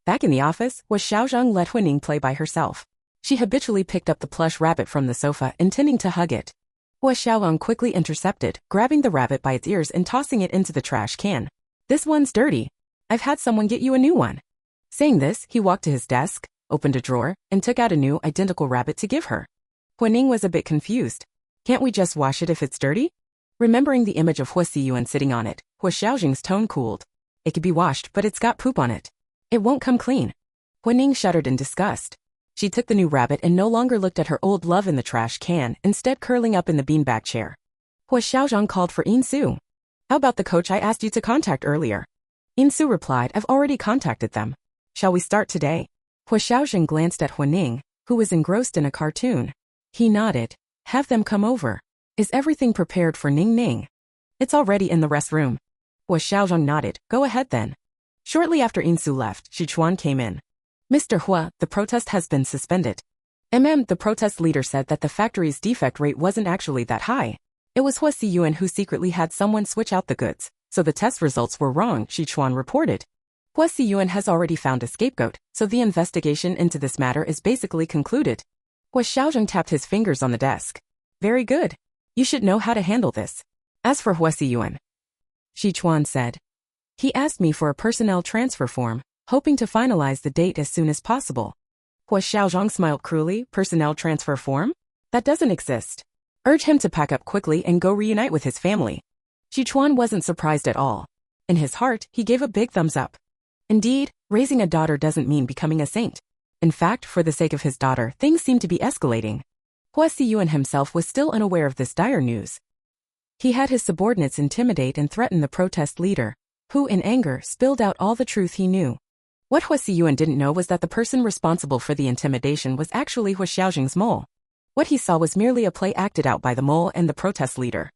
Back in the office, Huo Xiaozheng let Huo Guining play by herself. She habitually picked up the plush rabbit from the sofa, intending to hug it. Huo Xiaozheng quickly intercepted, grabbing the rabbit by its ears and tossing it into the trash can. "This one's dirty. I've had someone get you a new one." Saying this, he walked to his desk, opened a drawer, and took out a new, identical rabbit to give her. Huo Guining was a bit confused. "Can't we just wash it if it's dirty?" Remembering the image of Huo Xiyuan sitting on it, Huo Xiaozheng's tone cooled. "It could be washed, but it's got poop on it. It won't come clean." Huo Guining shuddered in disgust. She took the new rabbit and no longer looked at her old love in the trash can, instead curling up in the beanbag chair. Huo Xiaozheng called for Insu. "How about the coach I asked you to contact earlier?" Insu replied, "I've already contacted them. Shall we start today?" Huo Xiaozheng glanced at Huo Guining, who was engrossed in a cartoon. He nodded. "Have them come over. Is everything prepared for Ning Ning?" "It's already in the rest room." Huo Xiaozheng nodded. "Go ahead then." Shortly after Insu left, Chuan came in. "Mr. Hua, the protest has been suspended." The protest leader said that the factory's defect rate wasn't actually that high. It was Huo Xiaozheng who secretly had someone switch out the goods, so the test results were wrong, Sichuan reported. Huo Xiaozheng has already found a scapegoat, so the investigation into this matter is basically concluded. Huo Xiaozheng tapped his fingers on the desk. Very good. You should know how to handle this. As for Huo Xiaozheng, Sichuan said. He asked me for a personnel transfer form, hoping to finalize the date as soon as possible. Huo Xiaozheng smiled cruelly. Personnel transfer form? That doesn't exist. Urge him to pack up quickly and go reunite with his family. Sichuan wasn't surprised at all. In his heart, he gave a big thumbs up. Indeed, raising a daughter doesn't mean becoming a saint. In fact, for the sake of his daughter, things seemed to be escalating. Huo Xiaozheng himself was still unaware of this dire news. He had his subordinates intimidate and threaten the protest leader, who, in anger, spilled out all the truth he knew. What Huo Xiaozheng didn't know was that the person responsible for the intimidation was actually Huo Xiaozheng's mole. What he saw was merely a play acted out by the mole and the protest leader.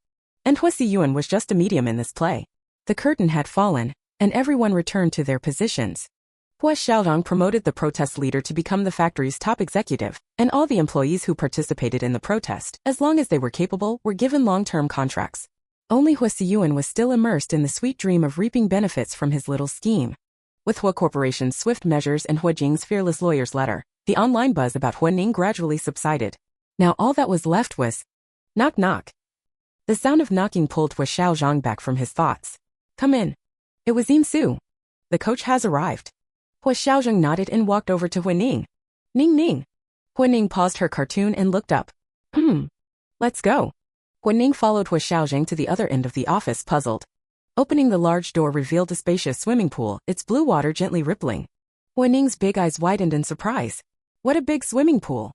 And Huo Xiaozheng was just a medium in this play. The curtain had fallen, and everyone returned to their positions. Huo Xiaozheng promoted the protest leader to become the factory's top executive, and all the employees who participated in the protest, as long as they were capable, were given long-term contracts. Only Huo Xiaozheng was still immersed in the sweet dream of reaping benefits from his little scheme. With Huo Corporation's swift measures and Huo Jing's fearless lawyer's letter, the online buzz about Huo Ning gradually subsided. Now all that was left was... knock knock. The sound of knocking pulled Huo Xiaozheng back from his thoughts. Come in. It was Su. The coach has arrived. Huo Xiaozheng nodded and walked over to Huo Ning. Ning Ning. Huo Ning paused her cartoon and looked up. Let's go. Huo Ning followed Huo Xiaozheng to the other end of the office, puzzled. Opening the large door revealed a spacious swimming pool, its blue water gently rippling. Huo Ning's big eyes widened in surprise. What a big swimming pool.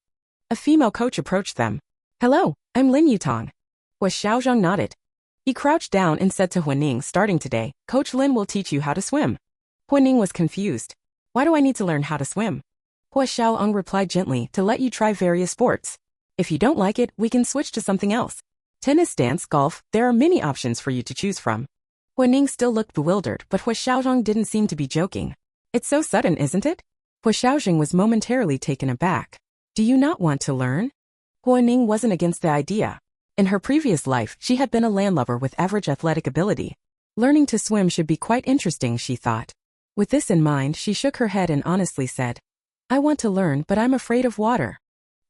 A female coach approached them. Hello, I'm Lin Yutong. Huo Xiaozheng nodded. He crouched down and said to Huo Ning, starting today, Coach Lin will teach you how to swim. Huo Ning was confused. Why do I need to learn how to swim? Huo Xiaozheng replied gently, to let you try various sports. If you don't like it, we can switch to something else. Tennis, dance, golf, there are many options for you to choose from. Huo Ning still looked bewildered, but Huo Xiaozheng didn't seem to be joking. It's so sudden, isn't it? Huo Xiaozheng was momentarily taken aback. Do you not want to learn? Huo Ning wasn't against the idea. In her previous life, she had been a landlubber with average athletic ability. Learning to swim should be quite interesting, she thought. With this in mind, she shook her head and honestly said, I want to learn, but I'm afraid of water.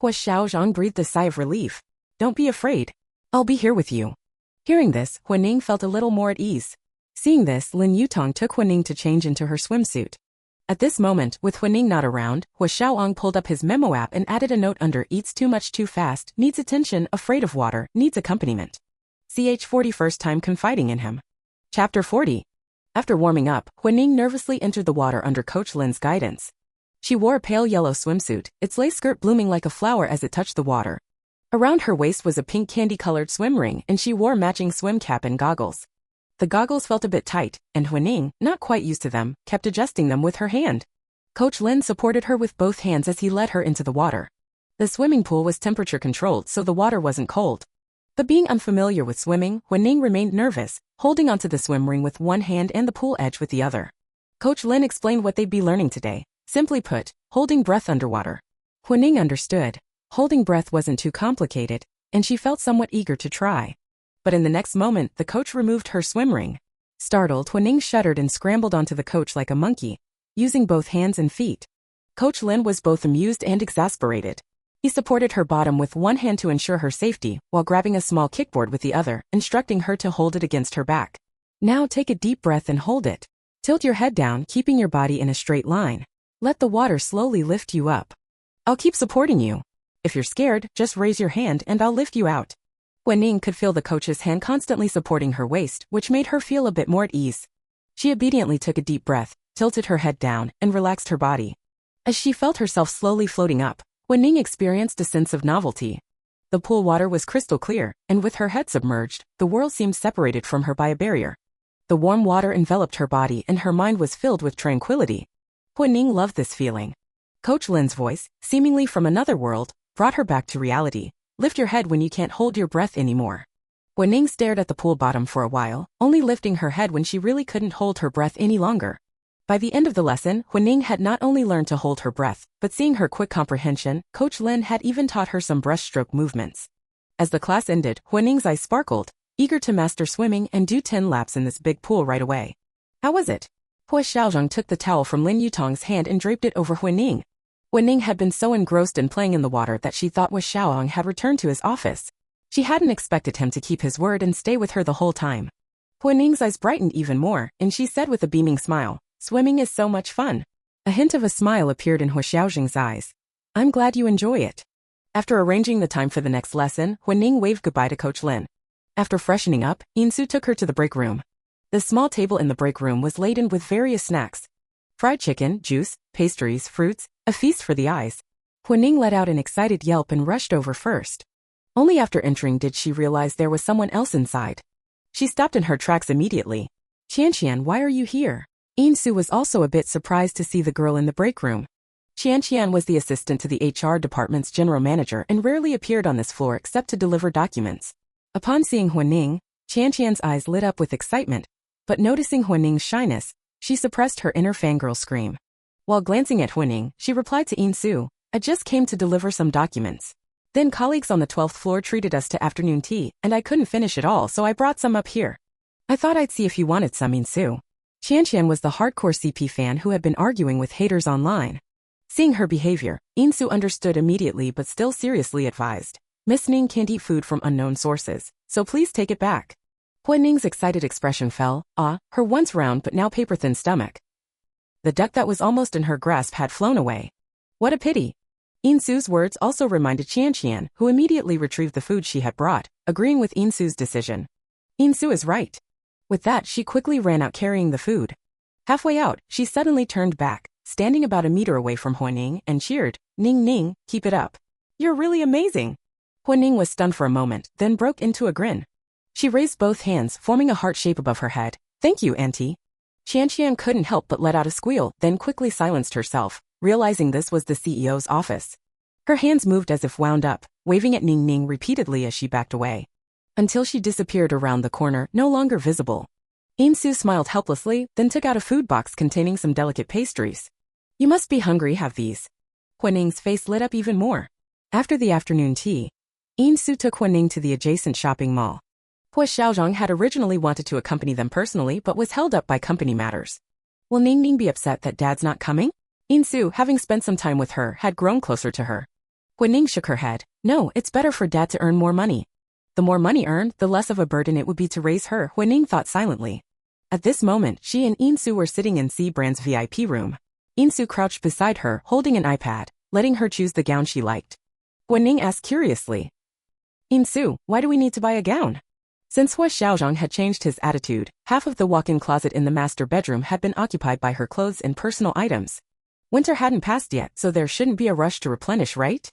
Huo Xiaozheng breathed a sigh of relief. Don't be afraid. I'll be here with you. Hearing this, Huo Ning felt a little more at ease. Seeing this, Lin Yutong took Huo Ning to change into her swimsuit. At this moment, with Huo Ning not around, Huo Xiaozheng pulled up his memo app and added a note under eats too much too fast, needs attention, afraid of water, needs accompaniment. CH 41st time confiding in him. Chapter 40. After warming up, Huo Ning nervously entered the water under Coach Lin's guidance. She wore a pale yellow swimsuit, its lace skirt blooming like a flower as it touched the water. Around her waist was a pink candy-colored swim ring, and she wore matching swim cap and goggles. The goggles felt a bit tight, and Huo Ning, not quite used to them, kept adjusting them with her hand. Coach Lin supported her with both hands as he led her into the water. The swimming pool was temperature-controlled, so the water wasn't cold. But being unfamiliar with swimming, Huo Ning remained nervous, holding onto the swim ring with one hand and the pool edge with the other. Coach Lin explained what they'd be learning today. Simply put, holding breath underwater. Huo Ning understood. Holding breath wasn't too complicated, and she felt somewhat eager to try. But in the next moment, the coach removed her swim ring. Startled, Huo Ning shuddered and scrambled onto the coach like a monkey, using both hands and feet. Coach Lin was both amused and exasperated. He supported her bottom with one hand to ensure her safety, while grabbing a small kickboard with the other, instructing her to hold it against her back. Now take a deep breath and hold it. Tilt your head down, keeping your body in a straight line. Let the water slowly lift you up. I'll keep supporting you. If you're scared, just raise your hand and I'll lift you out. Huo Ning could feel the coach's hand constantly supporting her waist, which made her feel a bit more at ease. She obediently took a deep breath, tilted her head down, and relaxed her body. As she felt herself slowly floating up, Huo Ning experienced a sense of novelty. The pool water was crystal clear, and with her head submerged, the world seemed separated from her by a barrier. The warm water enveloped her body and her mind was filled with tranquility. Huo Ning loved this feeling. Coach Lin's voice, seemingly from another world, brought her back to reality. Lift your head when you can't hold your breath anymore. Huo Ning stared at the pool bottom for a while, only lifting her head when she really couldn't hold her breath any longer. By the end of the lesson, Huining had not only learned to hold her breath, but seeing her quick comprehension, Coach Lin had even taught her some breaststroke movements. As the class ended, Huining's eyes sparkled, eager to master swimming and do 10 laps in this big pool right away. How was it? Huo Xiaozheng took the towel from Lin Yutong's hand and draped it over Huining. Huining had been so engrossed in playing in the water that she thought Huo Xiaozheng had returned to his office. She hadn't expected him to keep his word and stay with her the whole time. Huining's eyes brightened even more, and she said with a beaming smile, "Swimming is so much fun." A hint of a smile appeared in Huo Xiaozheng's eyes. "I'm glad you enjoy it." After arranging the time for the next lesson, Huining waved goodbye to Coach Lin. After freshening up, Insu took her to the break room. The small table in the break room was laden with various snacks. Fried chicken, juice, pastries, fruits, a feast for the eyes. Huining let out an excited yelp and rushed over first. Only after entering did she realize there was someone else inside. She stopped in her tracks immediately. "Qianqian, why are you here?" Insu was also a bit surprised to see the girl in the break room. Qianqian was the assistant to the HR department's general manager and rarely appeared on this floor except to deliver documents. Upon seeing Huining, Qianqian's eyes lit up with excitement, but noticing Huining's shyness, she suppressed her inner fangirl scream. While glancing at Huining, she replied to Insu, "I just came to deliver some documents. Then colleagues on the 12th floor treated us to afternoon tea, and I couldn't finish it all, so I brought some up here. I thought I'd see if you wanted some." Insu. Qianqian was the hardcore CP fan who had been arguing with haters online. Seeing her behavior, Insu understood immediately but still seriously advised, "Miss Ning can't eat food from unknown sources, so please take it back." Huining's excited expression fell, her once round but now paper-thin stomach. The duck that was almost in her grasp had flown away. What a pity. Insu's words also reminded Qianqian, who immediately retrieved the food she had brought, agreeing with Insu's decision. Insu is right. With that, she quickly ran out carrying the food. Halfway out, she suddenly turned back, standing about a meter away from Huining, and cheered, "Ning Ning, keep it up. You're really amazing." Huining was stunned for a moment, then broke into a grin. She raised both hands, forming a heart shape above her head. "Thank you, Auntie." Qianqian couldn't help but let out a squeal, then quickly silenced herself, realizing this was the CEO's office. Her hands moved as if wound up, waving at Ning Ning repeatedly as she backed away, until she disappeared around the corner, no longer visible. Insu smiled helplessly, then took out a food box containing some delicate pastries. "You must be hungry, have these." Huining's face lit up even more. After the afternoon tea, Insu took Huining to the adjacent shopping mall. Huo Xiaozheng had originally wanted to accompany them personally but was held up by company matters. Will Ning Ning be upset that Dad's not coming? Insu, having spent some time with her, had grown closer to her. Huining shook her head. "No, it's better for Dad to earn more money." The more money earned, the less of a burden it would be to raise her, Huining thought silently. At this moment, she and Insu were sitting in C Brand's VIP room. Insu crouched beside her, holding an iPad, letting her choose the gown she liked. Huining asked curiously, "Insu, why do we need to buy a gown?" Since Huo Xiaozheng had changed his attitude, half of the walk-in closet in the master bedroom had been occupied by her clothes and personal items. Winter hadn't passed yet, so there shouldn't be a rush to replenish, right?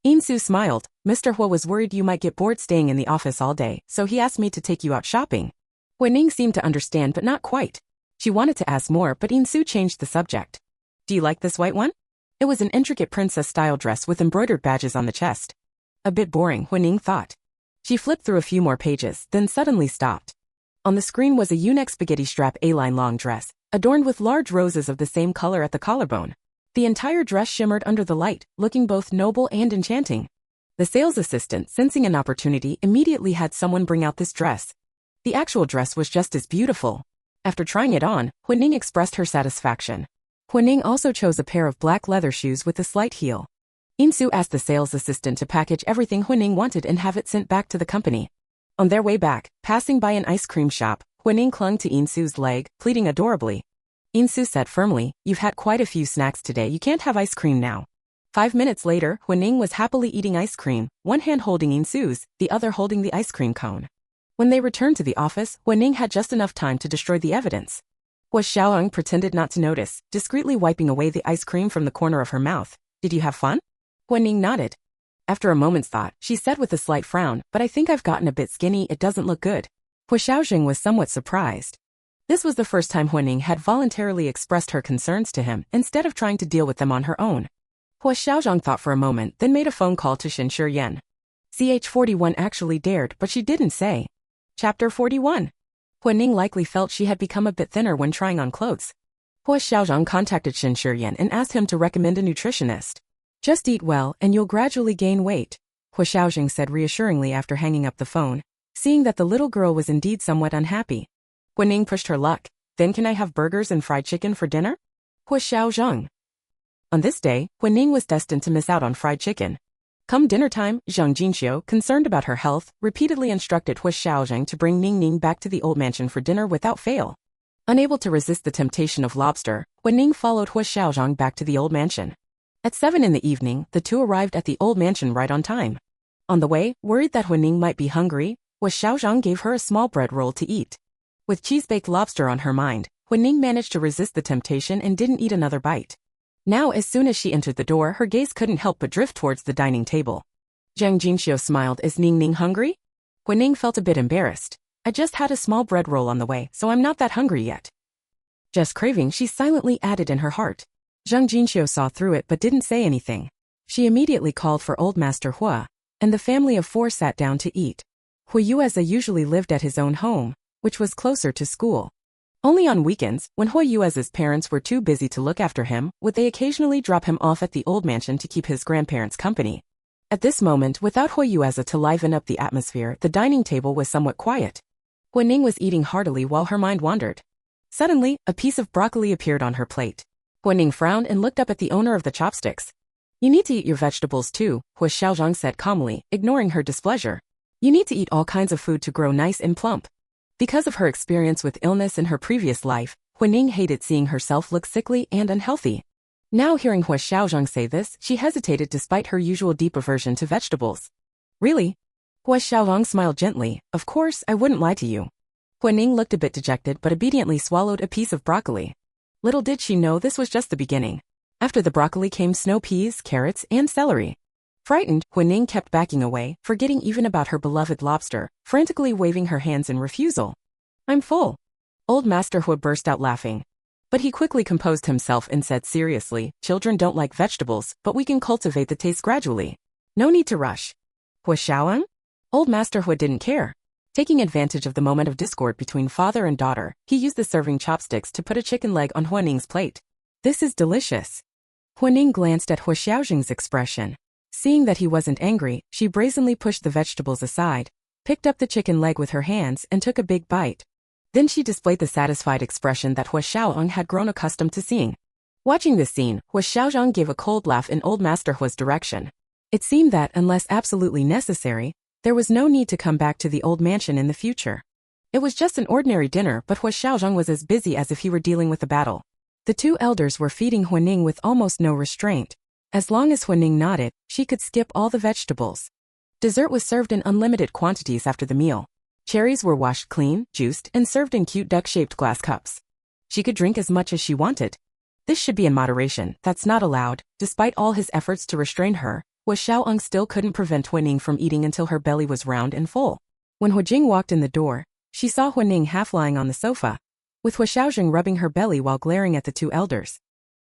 Insu smiled. "Mr. Huo was worried you might get bored staying in the office all day, so he asked me to take you out shopping." Huining seemed to understand but not quite. She wanted to ask more, but Insu changed the subject. "Do you like this white one?" It was an intricate princess-style dress with embroidered badges on the chest. A bit boring, Huining thought. She flipped through a few more pages, then suddenly stopped. On the screen was a U-neck spaghetti strap A-line long dress, adorned with large roses of the same color at the collarbone. The entire dress shimmered under the light, looking both noble and enchanting. The sales assistant, sensing an opportunity, immediately had someone bring out this dress. The actual dress was just as beautiful. After trying it on, Huining expressed her satisfaction. Huining also chose a pair of black leather shoes with a slight heel. Insu asked the sales assistant to package everything Huining wanted and have it sent back to the company. On their way back, passing by an ice cream shop, Huining clung to Insu's leg, pleading adorably. Insu said firmly, "You've had quite a few snacks today, you can't have ice cream now." 5 minutes later, Huining was happily eating ice cream, one hand holding Insu's, the other holding the ice cream cone. When they returned to the office, Huining had just enough time to destroy the evidence. Huo Xiaozheng pretended not to notice, discreetly wiping away the ice cream from the corner of her mouth. "Did you have fun?" Huining nodded. After a moment's thought, she said with a slight frown, "But I think I've gotten a bit skinny, it doesn't look good." Huo Xiaozheng was somewhat surprised. This was the first time Huining had voluntarily expressed her concerns to him, instead of trying to deal with them on her own. Huo Xiaozheng thought for a moment, then made a phone call to Shenshi Yan. CH41 actually dared, but she didn't say. Chapter 41. Huining likely felt she had become a bit thinner when trying on clothes. Huo Xiaozheng contacted Shen Shiyan and asked him to recommend a nutritionist. Just eat well and you'll gradually gain weight, Huo Xiaozheng said reassuringly after hanging up the phone, seeing that the little girl was indeed somewhat unhappy. Guining pushed her luck. Then can I have burgers and fried chicken for dinner? Huo Xiaozheng. On this day, Guining was destined to miss out on fried chicken. Come dinner time, Zhang Jinxiu, concerned about her health, repeatedly instructed Huo Xiaozheng to bring Ning back to the old mansion for dinner without fail. Unable to resist the temptation of lobster, Guining followed Huo Xiaozheng back to the old mansion. At 7 in the evening, the two arrived at the old mansion right on time. On the way, worried that Guining might be hungry, Huo Xiaozheng gave her a small bread roll to eat. With cheese-baked lobster on her mind, Guining managed to resist the temptation and didn't eat another bite. Now as soon as she entered the door, her gaze couldn't help but drift towards the dining table. Zhang Jinxiu smiled. Is Ning hungry? Guining felt a bit embarrassed. I just had a small bread roll on the way, so I'm not that hungry yet. Just craving, she silently added in her heart. Zhang Jinxiu saw through it but didn't say anything. She immediately called for old Master Hua, and the family of 4 sat down to eat. Huo Yueze usually lived at his own home, which was closer to school. Only on weekends, when Huo Yueze's parents were too busy to look after him, would they occasionally drop him off at the old mansion to keep his grandparents company. At this moment, without Huo Yueze to liven up the atmosphere, the dining table was somewhat quiet. Guining was eating heartily while her mind wandered. Suddenly, a piece of broccoli appeared on her plate. Guining frowned and looked up at the owner of the chopsticks. You need to eat your vegetables too, Huo Xiaozheng said calmly, ignoring her displeasure. You need to eat all kinds of food to grow nice and plump. Because of her experience with illness in her previous life, Guining hated seeing herself look sickly and unhealthy. Now hearing Huo Xiaozheng say this, she hesitated despite her usual deep aversion to vegetables. Really? Huo Xiaozheng smiled gently. Of course, I wouldn't lie to you. Guining looked a bit dejected but obediently swallowed a piece of broccoli. Little did she know this was just the beginning. After the broccoli came snow peas, carrots, and celery. Frightened, Guining kept backing away, forgetting even about her beloved lobster, frantically waving her hands in refusal. I'm full. Old Master Hua burst out laughing. But he quickly composed himself and said seriously, children don't like vegetables, but we can cultivate the taste gradually. No need to rush. Huo Xiaozheng? Old Master Hua didn't care. Taking advantage of the moment of discord between father and daughter, he used the serving chopsticks to put a chicken leg on Huining's plate. This is delicious. Huining glanced at Huo Xiaozheng's expression. Seeing that he wasn't angry, she brazenly pushed the vegetables aside, picked up the chicken leg with her hands and took a big bite. Then she displayed the satisfied expression that Huo Xiaozheng had grown accustomed to seeing. Watching this scene, Huo Xiaozheng gave a cold laugh in old Master Hua's direction. It seemed that, unless absolutely necessary, there was no need to come back to the old mansion in the future. It was just an ordinary dinner, but Huo Xiaozheng was as busy as if he were dealing with a battle. The two elders were feeding Huining with almost no restraint. As long as Huining nodded, she could skip all the vegetables. Dessert was served in unlimited quantities after the meal. Cherries were washed clean, juiced, and served in cute duck-shaped glass cups. She could drink as much as she wanted. This should be in moderation, that's not allowed. Despite all his efforts to restrain her, Huo Xiaozheng still couldn't prevent Huining from eating until her belly was round and full. When Huo Jing walked in the door, she saw Huining half lying on the sofa, with Huo Xiaozheng rubbing her belly while glaring at the two elders.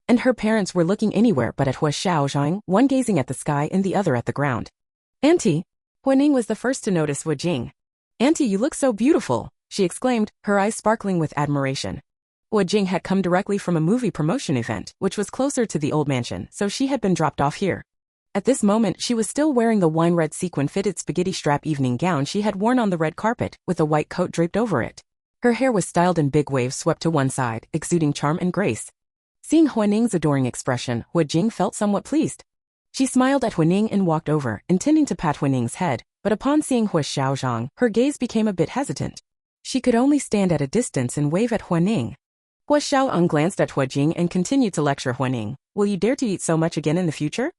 And her parents were looking anywhere but at Huo Xiaozheng, one gazing at the sky and the other at the ground. Auntie! Huining was the first to notice Huo Jing. Auntie, you look so beautiful, she exclaimed, her eyes sparkling with admiration. Huo Jing had come directly from a movie promotion event, which was closer to the old mansion, so she had been dropped off here. At this moment, she was still wearing the wine-red sequin-fitted spaghetti strap evening gown she had worn on the red carpet, with a white coat draped over it. Her hair was styled in big waves swept to one side, exuding charm and grace. Seeing Huining's adoring expression, Huo Jing felt somewhat pleased. She smiled at Huining and walked over, intending to pat Huining's head, but upon seeing Huo Xiaozheng, her gaze became a bit hesitant. She could only stand at a distance and wave at Huining. Huo Xiaozheng glanced at Huo Jing and continued to lecture Huining. Will you dare to eat so much again in the future?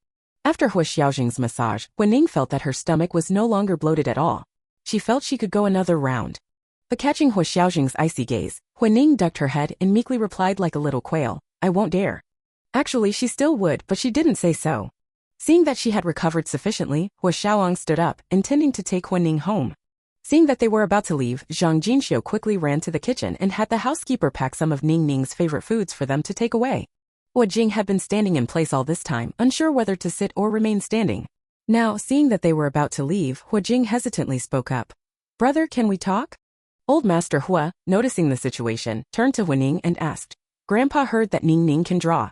After Huo Xiaozheng's massage, Huining felt that her stomach was no longer bloated at all. She felt she could go another round. But catching Huo Xiaozheng's icy gaze, Huining ducked her head and meekly replied like a little quail, I won't dare. Actually, she still would, but she didn't say so. Seeing that she had recovered sufficiently, Huo Xiaozheng stood up, intending to take Huining home. Seeing that they were about to leave, Zhang Jinxiu quickly ran to the kitchen and had the housekeeper pack some of Ning's favorite foods for them to take away. Huo Jing had been standing in place all this time, unsure whether to sit or remain standing. Now, seeing that they were about to leave, Huo Jing hesitantly spoke up. Brother, can we talk? Old Master Hua, noticing the situation, turned to Huining and asked, Grandpa heard that Ning Ning can draw.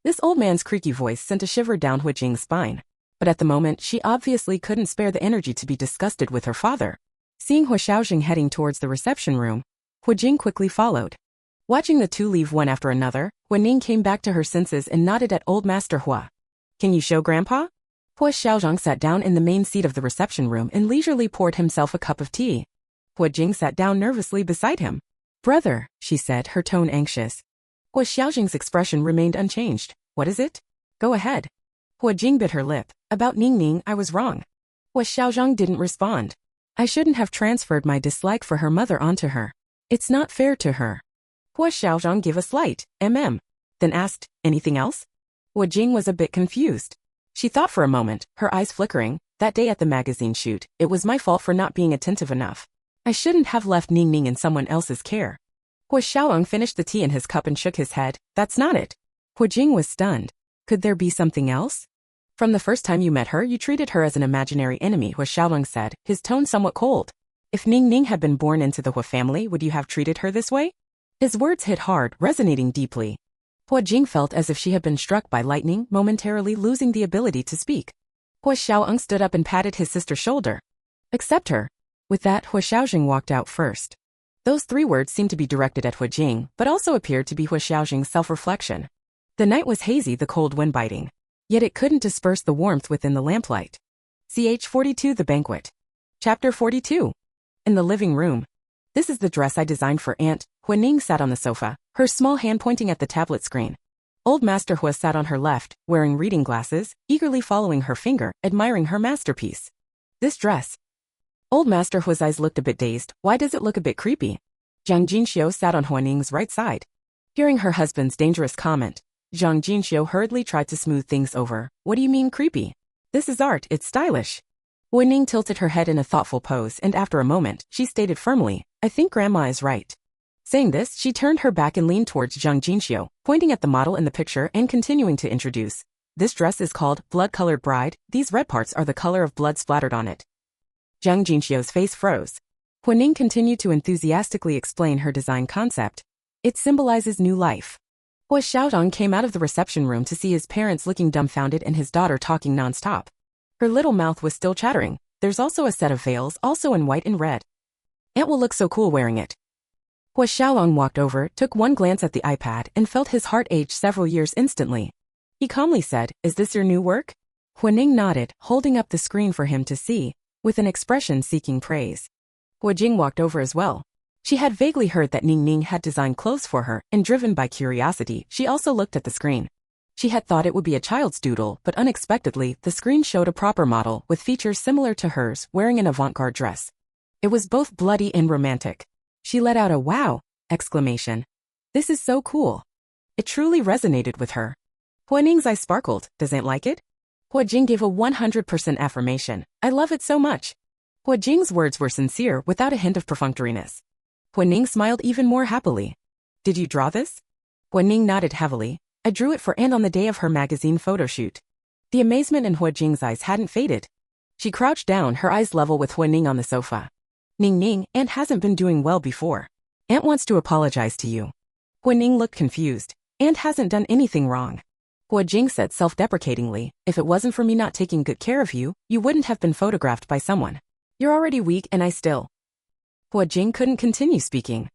This old man's creaky voice sent a shiver down Huo Jing's spine. But at the moment, she obviously couldn't spare the energy to be disgusted with her father. Seeing Huo Xiaozheng heading towards the reception room, Huo Jing quickly followed. Watching the two leave one after another, Huo Ning came back to her senses and nodded at old Master Hua. Can you show Grandpa? Huo Xiaozheng sat down in the main seat of the reception room and leisurely poured himself a cup of tea. Huo Jing sat down nervously beside him. Brother, she said, her tone anxious. Huo Xiaozheng's expression remained unchanged. What is it? Go ahead. Huo Jing bit her lip. About Ning Ning, I was wrong. Huo Xiaozheng didn't respond. I shouldn't have transferred my dislike for her mother onto her. It's not fair to her. Huo Xiaozheng gave a slight then asked, anything else? Huo Jing was a bit confused. She thought for a moment, her eyes flickering. That day at the magazine shoot, it was my fault for not being attentive enough. I shouldn't have left Ning Ning in someone else's care. Huo Xiaozheng finished the tea in his cup and shook his head. That's not it. Huo Jing was stunned. Could there be something else? From the first time you met her, you treated her as an imaginary enemy, Huo Xiaozheng said, his tone somewhat cold. If Ning Ning had been born into the Huo family, would you have treated her this way? His words hit hard, resonating deeply. Huo Jing felt as if she had been struck by lightning, momentarily losing the ability to speak. Huo Xiaozheng stood up and patted his sister's shoulder. Accept her. With that, Huo Xiaozheng walked out first. Those 3 words seemed to be directed at Huo Jing, but also appeared to be Huo Xiaozheng's self-reflection. The night was hazy, the cold wind biting. Yet it couldn't disperse the warmth within the lamplight. Ch 42 The Banquet. Chapter 42. In the living room. This is the dress I designed for Aunt. Huo Ning sat on the sofa, her small hand pointing at the tablet screen. Old Master Hua sat on her left, wearing reading glasses, eagerly following her finger, admiring her masterpiece. This dress. Old Master Hua's eyes looked a bit dazed. Why does it look a bit creepy? Zhang Jinxiu sat on Huo Ning's right side. Hearing her husband's dangerous comment, Zhang Jinxiu hurriedly tried to smooth things over. What do you mean creepy? This is art, it's stylish. Huo Ning tilted her head in a thoughtful pose and after a moment, she stated firmly, I think Grandma is right. Saying this, she turned her back and leaned towards Zhang Jinxiu, pointing at the model in the picture and continuing to introduce. This dress is called Blood-Colored Bride. These red parts are the color of blood splattered on it. Zhang Jinxiu's face froze. Huo Ning continued to enthusiastically explain her design concept. It symbolizes new life. Huo Xiaozheng came out of the reception room to see his parents looking dumbfounded and his daughter talking non-stop. Her little mouth was still chattering. There's also a set of veils, also in white and red. Aunt will look so cool wearing it. Huo Xiaozheng walked over, took one glance at the iPad, and felt his heart age several years instantly. He calmly said, Is this your new work? Huo Ning nodded, holding up the screen for him to see, with an expression seeking praise. Huo Jing walked over as well. She had vaguely heard that Ning Ning had designed clothes for her, and driven by curiosity, she also looked at the screen. She had thought it would be a child's doodle, but unexpectedly, the screen showed a proper model with features similar to hers, wearing an avant-garde dress. It was both bloody and romantic. She let out a wow exclamation. This is so cool. It truly resonated with her. Huo Ning's eyes sparkled. Does Aunt like it? Huo Jing gave a 100% affirmation. I love it so much. Huo Jing's words were sincere without a hint of perfunctoriness. Huo Ning smiled even more happily. Did you draw this? Huo Ning nodded heavily. I drew it for Aunt on the day of her magazine photo shoot. The amazement in Huo Jing's eyes hadn't faded. She crouched down, her eyes level with Huo Ning on the sofa. Ning Ning, Aunt hasn't been doing well before. Aunt wants to apologize to you. Huo Ning looked confused. Aunt hasn't done anything wrong. Huo Jing said self-deprecatingly, if it wasn't for me not taking good care of you, you wouldn't have been photographed by someone. You're already weak and I still. Huo Jing couldn't continue speaking.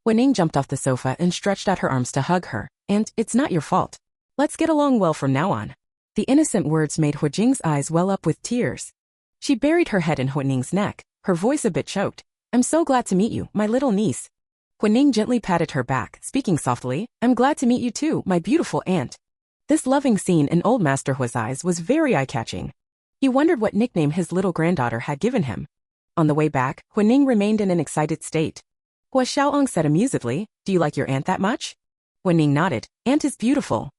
Huo Ning jumped off the sofa and stretched out her arms to hug her. And it's not your fault. Let's get along well from now on. The innocent words made Huo Jing's eyes well up with tears. She buried her head in Huo Ning's neck, her voice a bit choked. I'm so glad to meet you, my little niece. Huo Ning gently patted her back, speaking softly, I'm glad to meet you too, my beautiful aunt. This loving scene in old Master Huo's eyes was very eye-catching. He wondered what nickname his little granddaughter had given him. On the way back, Huo Ning remained in an excited state. Huo Xiaozheng said amusedly, do you like your aunt that much? Huo Ning nodded, Aunt is beautiful.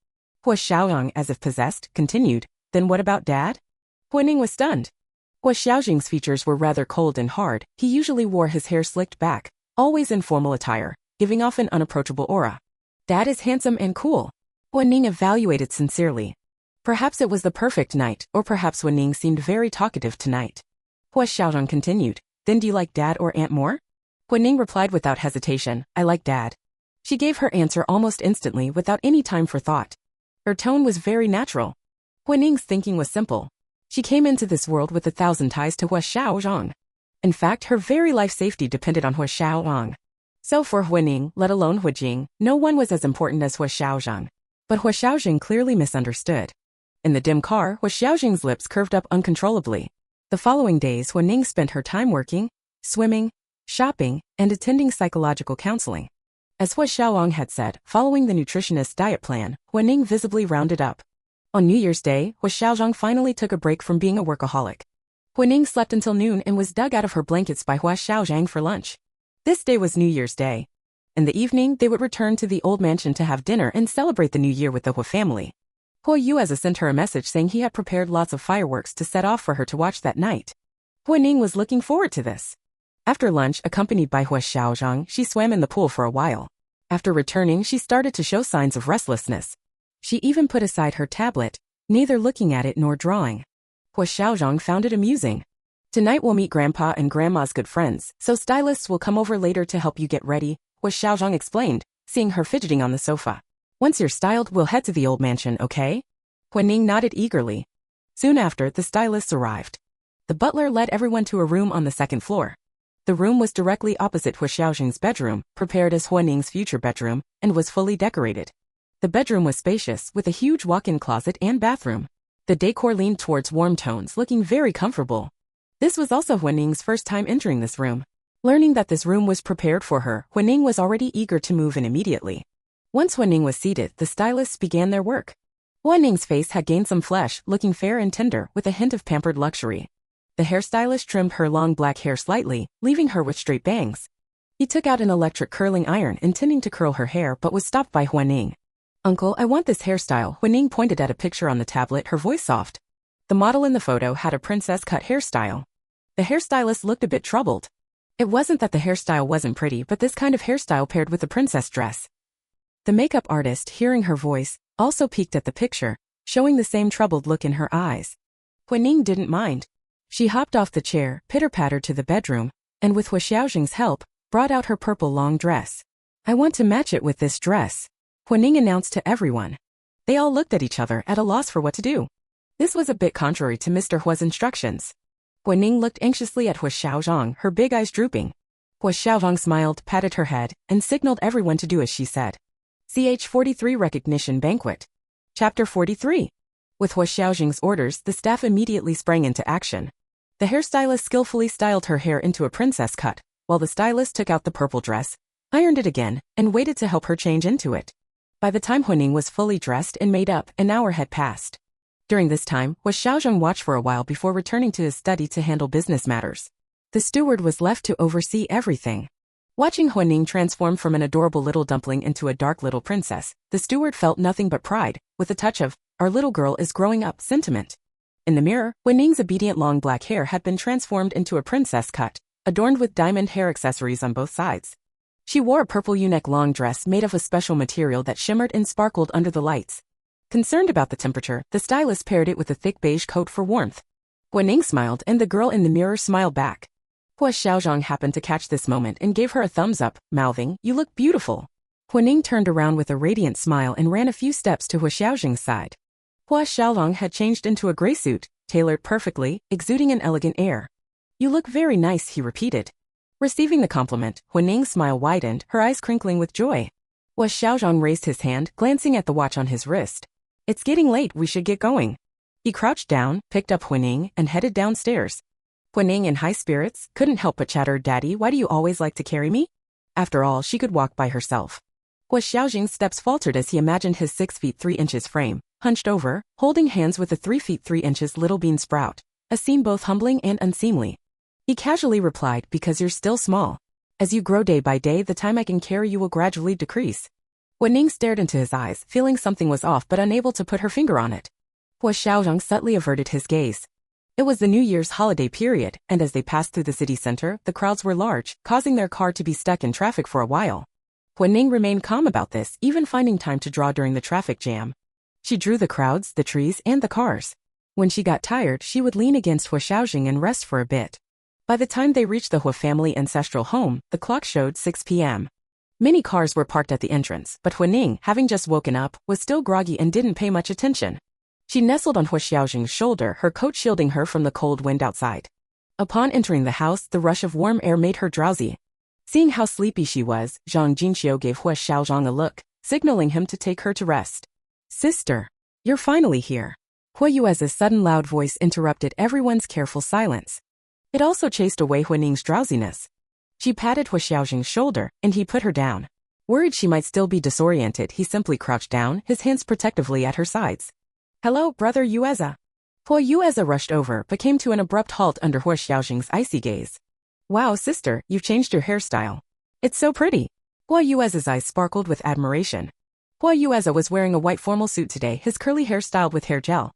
Huo Xiaozheng, as if possessed, continued, then what about Dad? Huo Ning was stunned. Huo Xiaozheng's features were rather cold and hard. He usually wore his hair slicked back, always in formal attire, giving off an unapproachable aura. Dad is handsome and cool. Huo Ning evaluated sincerely. Perhaps it was the perfect night, or perhaps Huo Ning seemed very talkative tonight. Huo Xiaozheng continued, then do you like Dad or Aunt more? Huo Ning replied without hesitation, I like Dad. She gave her answer almost instantly without any time for thought. Her tone was very natural. Huo Guining's thinking was simple. She came into this world with 1,000 ties to Huo Xiaozheng. In fact, her very life safety depended on Huo Xiaozheng. So for Huo Guining, let alone Huo Jing, no one was as important as Huo Xiaozheng. But Huo Xiaozheng clearly misunderstood. In the dim car, Huo Xiaozheng's lips curved up uncontrollably. The following days, Huo Guining spent her time working, swimming, shopping, and attending psychological counseling. As Huo Xiaozheng had said, following the nutritionist's diet plan, Huo Guining visibly rounded up. On New Year's Day, Huo Xiaozheng finally took a break from being a workaholic. Huo Guining slept until noon and was dug out of her blankets by Huo Xiaozheng for lunch. This day was New Year's Day. In the evening, they would return to the old mansion to have dinner and celebrate the new year with the Huo family. Huo Yueze sent her a message saying he had prepared lots of fireworks to set off for her to watch that night. Huo Guining was looking forward to this. After lunch, accompanied by Huo Xiaozheng, she swam in the pool for a while. After returning, she started to show signs of restlessness. She even put aside her tablet, neither looking at it nor drawing. Huo Xiaozheng found it amusing. Tonight we'll meet Grandpa and Grandma's good friends, so stylists will come over later to help you get ready, Huo Xiaozheng explained, seeing her fidgeting on the sofa. Once you're styled, we'll head to the old mansion, okay? Huo Guining nodded eagerly. Soon after, the stylists arrived. The butler led everyone to a room on the second floor. The room was directly opposite Huo Xiaozheng's bedroom, prepared as Huo Guining's future bedroom, and was fully decorated. The bedroom was spacious, with a huge walk-in closet and bathroom. The decor leaned towards warm tones, looking very comfortable. This was also Huo Guining's first time entering this room. Learning that this room was prepared for her, Huo Guining was already eager to move in immediately. Once Huo Guining was seated, the stylists began their work. Huo Guining's face had gained some flesh, looking fair and tender, with a hint of pampered luxury. The hairstylist trimmed her long black hair slightly, leaving her with straight bangs. He took out an electric curling iron, intending to curl her hair, but was stopped by Huo Guining. "Uncle, I want this hairstyle." Huo Guining pointed at a picture on the tablet, her voice soft. The model in the photo had a princess-cut hairstyle. The hairstylist looked a bit troubled. It wasn't that the hairstyle wasn't pretty, but this kind of hairstyle paired with the princess dress. The makeup artist, hearing her voice, also peeked at the picture, showing the same troubled look in her eyes. Huo Guining didn't mind. She hopped off the chair, pitter-pattered to the bedroom, and with Huo Xiaozheng's help, brought out her purple long dress. "I want to match it with this dress," Huo Guining announced to everyone. They all looked at each other, at a loss for what to do. This was a bit contrary to Mr. Huo's instructions. Huo Guining looked anxiously at Huo Xiaozheng, her big eyes drooping. Huo Xiaozheng smiled, patted her head, and signaled everyone to do as she said. CH 43 Recognition Banquet. Chapter 43. With Huo Xiaozheng's orders, the staff immediately sprang into action. The hairstylist skillfully styled her hair into a princess cut, while the stylist took out the purple dress, ironed it again, and waited to help her change into it. By the time Huo Guining was fully dressed and made up, an hour had passed. During this time, Huo Xiaozheng watched for a while before returning to his study to handle business matters. The steward was left to oversee everything. Watching Huo Guining transform from an adorable little dumpling into a dark little princess, the steward felt nothing but pride, with a touch of, "Our little girl is growing up" sentiment. In the mirror, Huo Guining's obedient long black hair had been transformed into a princess cut, adorned with diamond hair accessories on both sides. She wore a purple U-neck long dress made of a special material that shimmered and sparkled under the lights. Concerned about the temperature, the stylist paired it with a thick beige coat for warmth. Huo Guining smiled, and the girl in the mirror smiled back. Huo Xiaozheng happened to catch this moment and gave her a thumbs up, mouthing, "You look beautiful." Huo Guining turned around with a radiant smile and ran a few steps to Huo Xiaozheng's side. Huo Xiaozheng had changed into a gray suit, tailored perfectly, exuding an elegant air. "You look very nice," he repeated. Receiving the compliment, Huo Guining's smile widened, her eyes crinkling with joy. Huo Xiaozheng raised his hand, glancing at the watch on his wrist. "It's getting late, we should get going." He crouched down, picked up Huo Guining, and headed downstairs. Huo Guining, in high spirits, couldn't help but chatter, "Daddy, why do you always like to carry me?" After all, she could walk by herself. Huo Xiaozheng's steps faltered as he imagined his 6 feet 3 inches frame, hunched over, holding hands with a 3 feet 3 inches little bean sprout, a scene both humbling and unseemly. He casually replied, "Because you're still small. As you grow day by day, the time I can carry you will gradually decrease." Huo Guining stared into his eyes, feeling something was off but unable to put her finger on it. Huo Xiaozheng subtly averted his gaze. It was the New Year's holiday period, and as they passed through the city center, the crowds were large, causing their car to be stuck in traffic for a while. Huo Guining remained calm about this, even finding time to draw during the traffic jam. She drew the crowds, the trees, and the cars. When she got tired, she would lean against Huo Xiaozheng and rest for a bit. By the time they reached the Huo family ancestral home, the clock showed 6 p.m. Many cars were parked at the entrance, but Huo Ning, having just woken up, was still groggy and didn't pay much attention. She nestled on Huo Xiaozheng's shoulder, her coat shielding her from the cold wind outside. Upon entering the house, the rush of warm air made her drowsy. Seeing how sleepy she was, Zhang Jinxiu gave Huo Xiaozheng a look, signaling him to take her to rest. Sister, you're finally here. Huo Yue's sudden loud voice interrupted everyone's careful silence. It also chased away Huo Ning's drowsiness. She patted Huo Xiaozheng's shoulder, and he put her down. Worried she might still be disoriented, he simply crouched down, his hands protectively at her sides. Hello, brother Yueza. Huo Yueza rushed over, but came to an abrupt halt under Huo Xiaozheng's icy gaze. Wow, sister, you've changed your hairstyle. It's so pretty. Huo Yueza's eyes sparkled with admiration. Huo Yueza was wearing a white formal suit today, his curly hair styled with hair gel.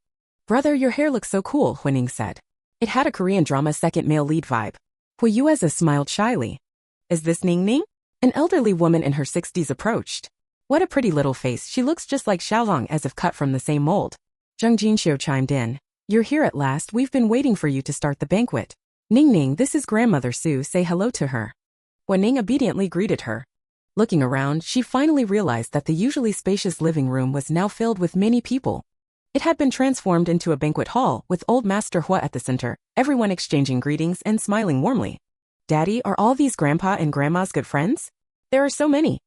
Brother, your hair looks so cool, Huo Ning said. It had a Korean drama second male lead vibe. Huo Yueza smiled shyly. Is this Ning Ning? An elderly woman in her 60s approached. What a pretty little face, she looks just like Xiaolong as if cut from the same mold. Zhang Jinxiu chimed in. You're here at last, we've been waiting for you to start the banquet. Ning Ning, this is grandmother Su, say hello to her. Huo Ning obediently greeted her. Looking around, she finally realized that the usually spacious living room was now filled with many people. It had been transformed into a banquet hall, with old Master Huo at the center, everyone exchanging greetings and smiling warmly. Daddy, are all these grandpa and grandma's good friends? There are so many.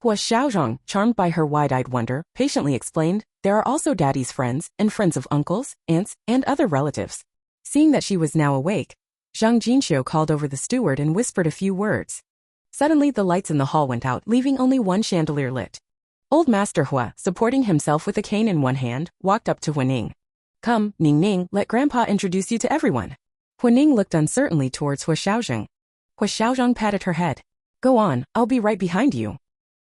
Huo Xiaozheng, charmed by her wide-eyed wonder, patiently explained, there are also Daddy's friends, and friends of uncles, aunts, and other relatives. Seeing that she was now awake, Zhang Jinxiu called over the steward and whispered a few words. Suddenly the lights in the hall went out, leaving only one chandelier lit. Old Master Huo, supporting himself with a cane in one hand, walked up to Huo Ning. Come, Ning Ning, let Grandpa introduce you to everyone. Huo Ning looked uncertainly towards Huo Xiaozheng. Huo Xiaozheng patted her head. Go on, I'll be right behind you.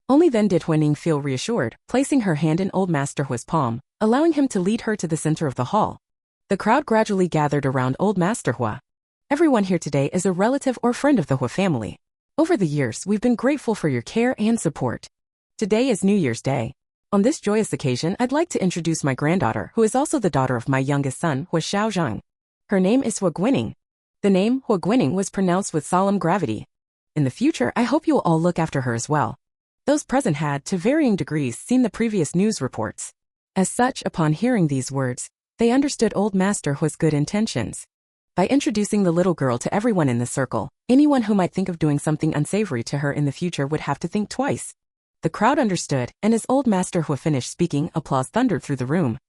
Only then did Huo Ning feel reassured, placing her hand in Old Master Huo's palm, allowing him to lead her to the center of the hall. The crowd gradually gathered around Old Master Huo. Everyone here today is a relative or friend of the Huo family. Over the years, we've been grateful for your care and support. Today is New Year's Day. On this joyous occasion, I'd like to introduce my granddaughter, who is also the daughter of my youngest son, Huo Xiaozheng. Her name is Huo Guining. The name, Huo Guining, was pronounced with solemn gravity. In the future, I hope you'll all look after her as well. Those present had, to varying degrees, seen the previous news reports. As such, upon hearing these words, they understood Old Master Huo's good intentions. By introducing the little girl to everyone in the circle, anyone who might think of doing something unsavory to her in the future would have to think twice. The crowd understood, and as Old Master Huo finished speaking, applause thundered through the room.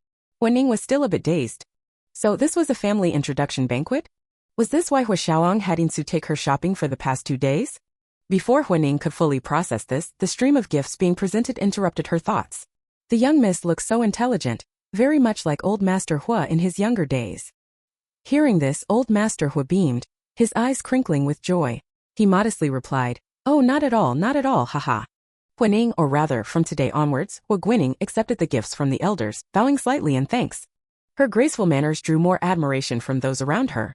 Huo Ning was still a bit dazed. So this was a family introduction banquet? Was this why Huo Xiaolong had Insu take her shopping for the past 2 days? Before Huo Ning could fully process this, the stream of gifts being presented interrupted her thoughts. The young miss looked so intelligent, very much like Old Master Huo in his younger days. Hearing this, Old Master Huo beamed, his eyes crinkling with joy. He modestly replied, Oh, not at all, haha. Huo Ning, or rather, from today onwards, Huo Guining accepted the gifts from the elders, bowing slightly in thanks. Her graceful manners drew more admiration from those around her.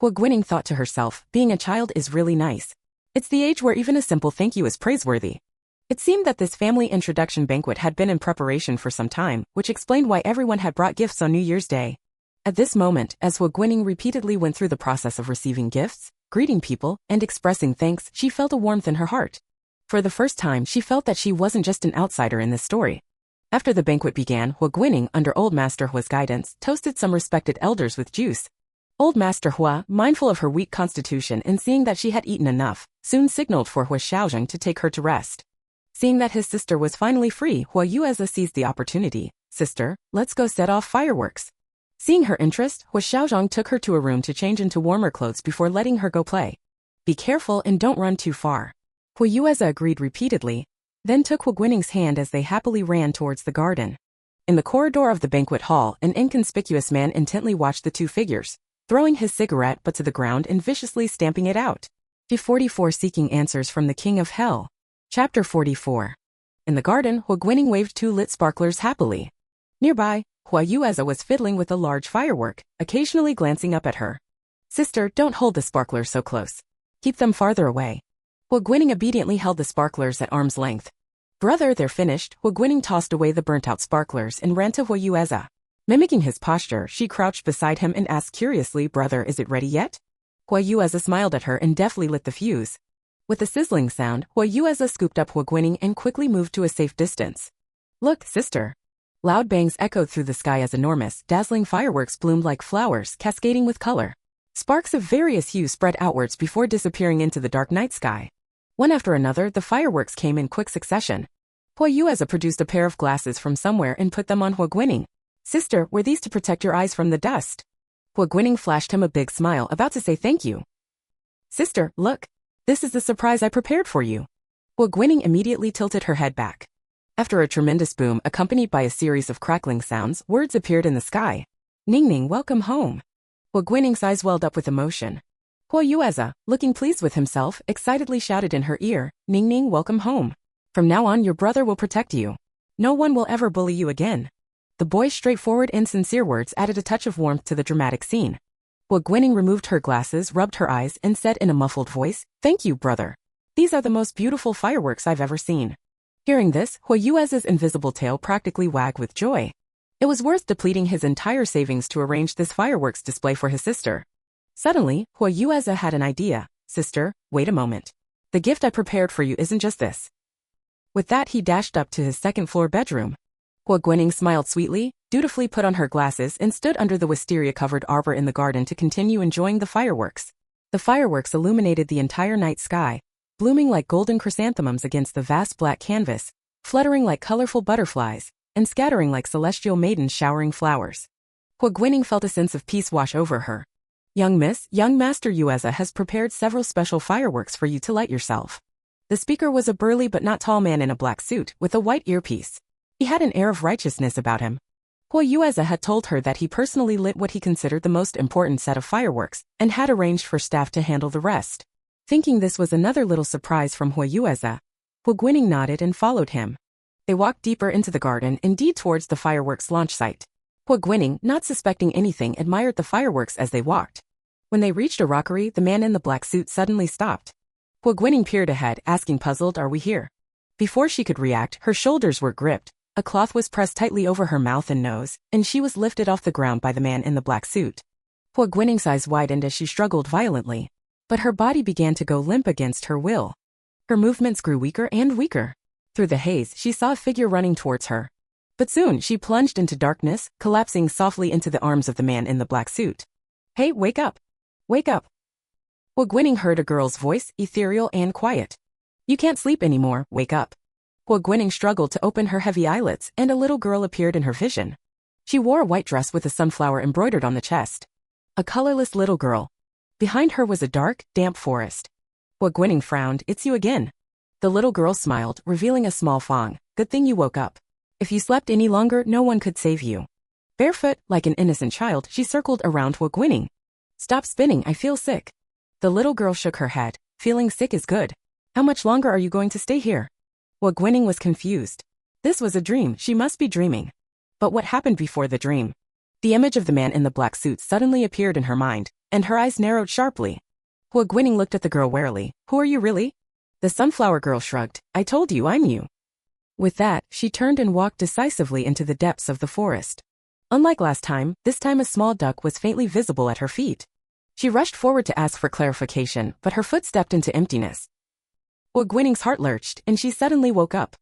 Huo Guining thought to herself, being a child is really nice. It's the age where even a simple thank you is praiseworthy. It seemed that this family introduction banquet had been in preparation for some time, which explained why everyone had brought gifts on New Year's Day. At this moment, as Huo Guining repeatedly went through the process of receiving gifts, greeting people, and expressing thanks, she felt a warmth in her heart. For the first time, she felt that she wasn't just an outsider in this story. After the banquet began, Huo Guining, under Old Master Huo's guidance, toasted some respected elders with juice. Old Master Huo, mindful of her weak constitution and seeing that she had eaten enough, soon signaled for Huo Xiaozheng to take her to rest. Seeing that his sister was finally free, Huo Yueza seized the opportunity. Sister, let's go set off fireworks. Seeing her interest, Huo Xiaozheng took her to a room to change into warmer clothes before letting her go play. Be careful and don't run too far. Huo Yueza agreed repeatedly, then took Huo Guining's hand as they happily ran towards the garden. In the corridor of the banquet hall, an inconspicuous man intently watched the two figures, throwing his cigarette butt to the ground and viciously stamping it out. 44 Seeking Answers from the King of Hell. Chapter 44. In the garden, Huo Guining waved 2 lit sparklers happily. Nearby, Huo Yueza was fiddling with a large firework, occasionally glancing up at her. Sister, don't hold the sparklers so close. Keep them farther away. Huo Guining obediently held the sparklers at arm's length. Brother, they're finished. Huo Guining tossed away the burnt-out sparklers and ran to Huo Yueza. Mimicking his posture, she crouched beside him and asked curiously, Brother, is it ready yet? Huo Yueza smiled at her and deftly lit the fuse. With a sizzling sound, Huo Yueza scooped up Huo Guining and quickly moved to a safe distance. "Look, sister." Loud bangs echoed through the sky as enormous, dazzling fireworks bloomed like flowers, cascading with color. Sparks of various hues spread outwards before disappearing into the dark night sky. One after another, the fireworks came in quick succession. Huo Yueza produced a pair of glasses from somewhere and put them on Huo Guining. "Sister, were these to protect your eyes from the dust?" Huo Guining flashed him a big smile, about to say thank you. "Sister, look. This is the surprise I prepared for you." Huo Guining immediately tilted her head back. After a tremendous boom accompanied by a series of crackling sounds, words appeared in the sky. "Ning Ning, welcome home." Huo Guining's eyes welled up with emotion. Huo Yueza, looking pleased with himself, excitedly shouted in her ear, "Ning Ning, welcome home. From now on your brother will protect you. No one will ever bully you again." The boy's straightforward and sincere words added a touch of warmth to the dramatic scene. Huo Guining removed her glasses, rubbed her eyes, and said in a muffled voice, "Thank you, brother. These are the most beautiful fireworks I've ever seen." Hearing this, Huo Yueza's invisible tail practically wagged with joy. It was worth depleting his entire savings to arrange this fireworks display for his sister. Suddenly, Huo Yueza had an idea. "Sister, wait a moment. The gift I prepared for you isn't just this." With that, he dashed up to his second-floor bedroom. Huo Guining smiled sweetly, dutifully put on her glasses, and stood under the wisteria-covered arbor in the garden to continue enjoying the fireworks. The fireworks illuminated the entire night sky, blooming like golden chrysanthemums against the vast black canvas, fluttering like colorful butterflies, and scattering like celestial maidens showering flowers. Huo Guining felt a sense of peace wash over her. "Young Master Yueza has prepared several special fireworks for you to light yourself." The speaker was a burly but not tall man in a black suit, with a white earpiece. He had an air of righteousness about him. Huo Yueza had told her that he personally lit what he considered the most important set of fireworks, and had arranged for staff to handle the rest. Thinking this was another little surprise from Huo Yueza, Huo Guining nodded and followed him. They walked deeper into the garden, indeed towards the fireworks launch site. Huo Guining, not suspecting anything, admired the fireworks as they walked. When they reached a rockery, the man in the black suit suddenly stopped. Huo Guining peered ahead, asking puzzled, "Are we here?" Before she could react, her shoulders were gripped, a cloth was pressed tightly over her mouth and nose, and she was lifted off the ground by the man in the black suit. Huo Guining's eyes widened as she struggled violently, but her body began to go limp against her will. Her movements grew weaker and weaker. Through the haze, she saw a figure running towards her. But soon, she plunged into darkness, collapsing softly into the arms of the man in the black suit. "Hey, wake up! Wake up!" Huo Guining heard a girl's voice, ethereal and quiet. "You can't sleep anymore, wake up." Huo Guining struggled to open her heavy eyelids, and a little girl appeared in her vision. She wore a white dress with a sunflower embroidered on the chest. A colorless little girl. Behind her was a dark, damp forest. Huo Guining frowned. "It's you again." The little girl smiled, revealing a small fong. "Good thing you woke up. If you slept any longer, no one could save you." Barefoot, like an innocent child, she circled around Huo Guining. "Stop spinning, I feel sick." The little girl shook her head. "Feeling sick is good. How much longer are you going to stay here?" Huo Guining was confused. This was a dream, she must be dreaming. But what happened before the dream? The image of the man in the black suit suddenly appeared in her mind, and her eyes narrowed sharply. Huo Guining looked at the girl warily. "Who are you really?" The sunflower girl shrugged. "I told you, I'm you." With that, she turned and walked decisively into the depths of the forest. Unlike last time, this time a small duck was faintly visible at her feet. She rushed forward to ask for clarification, but her foot stepped into emptiness. Huo Guining's heart lurched, and she suddenly woke up.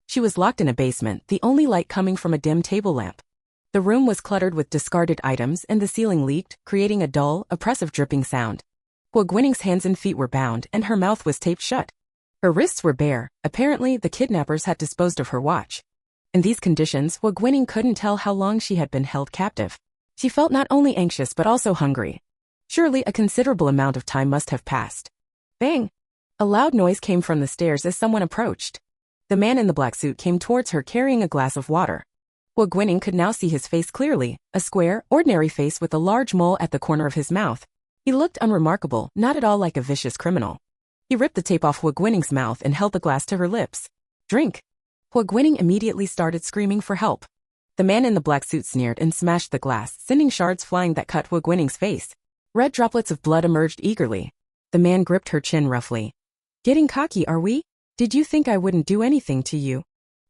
She was locked in a basement, the only light coming from a dim table lamp. The room was cluttered with discarded items, and the ceiling leaked, creating a dull, oppressive dripping sound. Huo Guining's hands and feet were bound, and her mouth was taped shut. Her wrists were bare. Apparently, the kidnappers had disposed of her watch. In these conditions, Huo Guining couldn't tell how long she had been held captive. She felt not only anxious but also hungry. Surely a considerable amount of time must have passed. Bang! A loud noise came from the stairs as someone approached. The man in the black suit came towards her carrying a glass of water. Huo Guining could now see his face clearly, a square, ordinary face with a large mole at the corner of his mouth. He looked unremarkable, not at all like a vicious criminal. He ripped the tape off Huo Guining's mouth and held the glass to her lips. "Drink." Huo Guining immediately started screaming for help. The man in the black suit sneered and smashed the glass, sending shards flying that cut Huo Guining's face. Red droplets of blood emerged eagerly. The man gripped her chin roughly. "Getting cocky, are we? Did you think I wouldn't do anything to you?"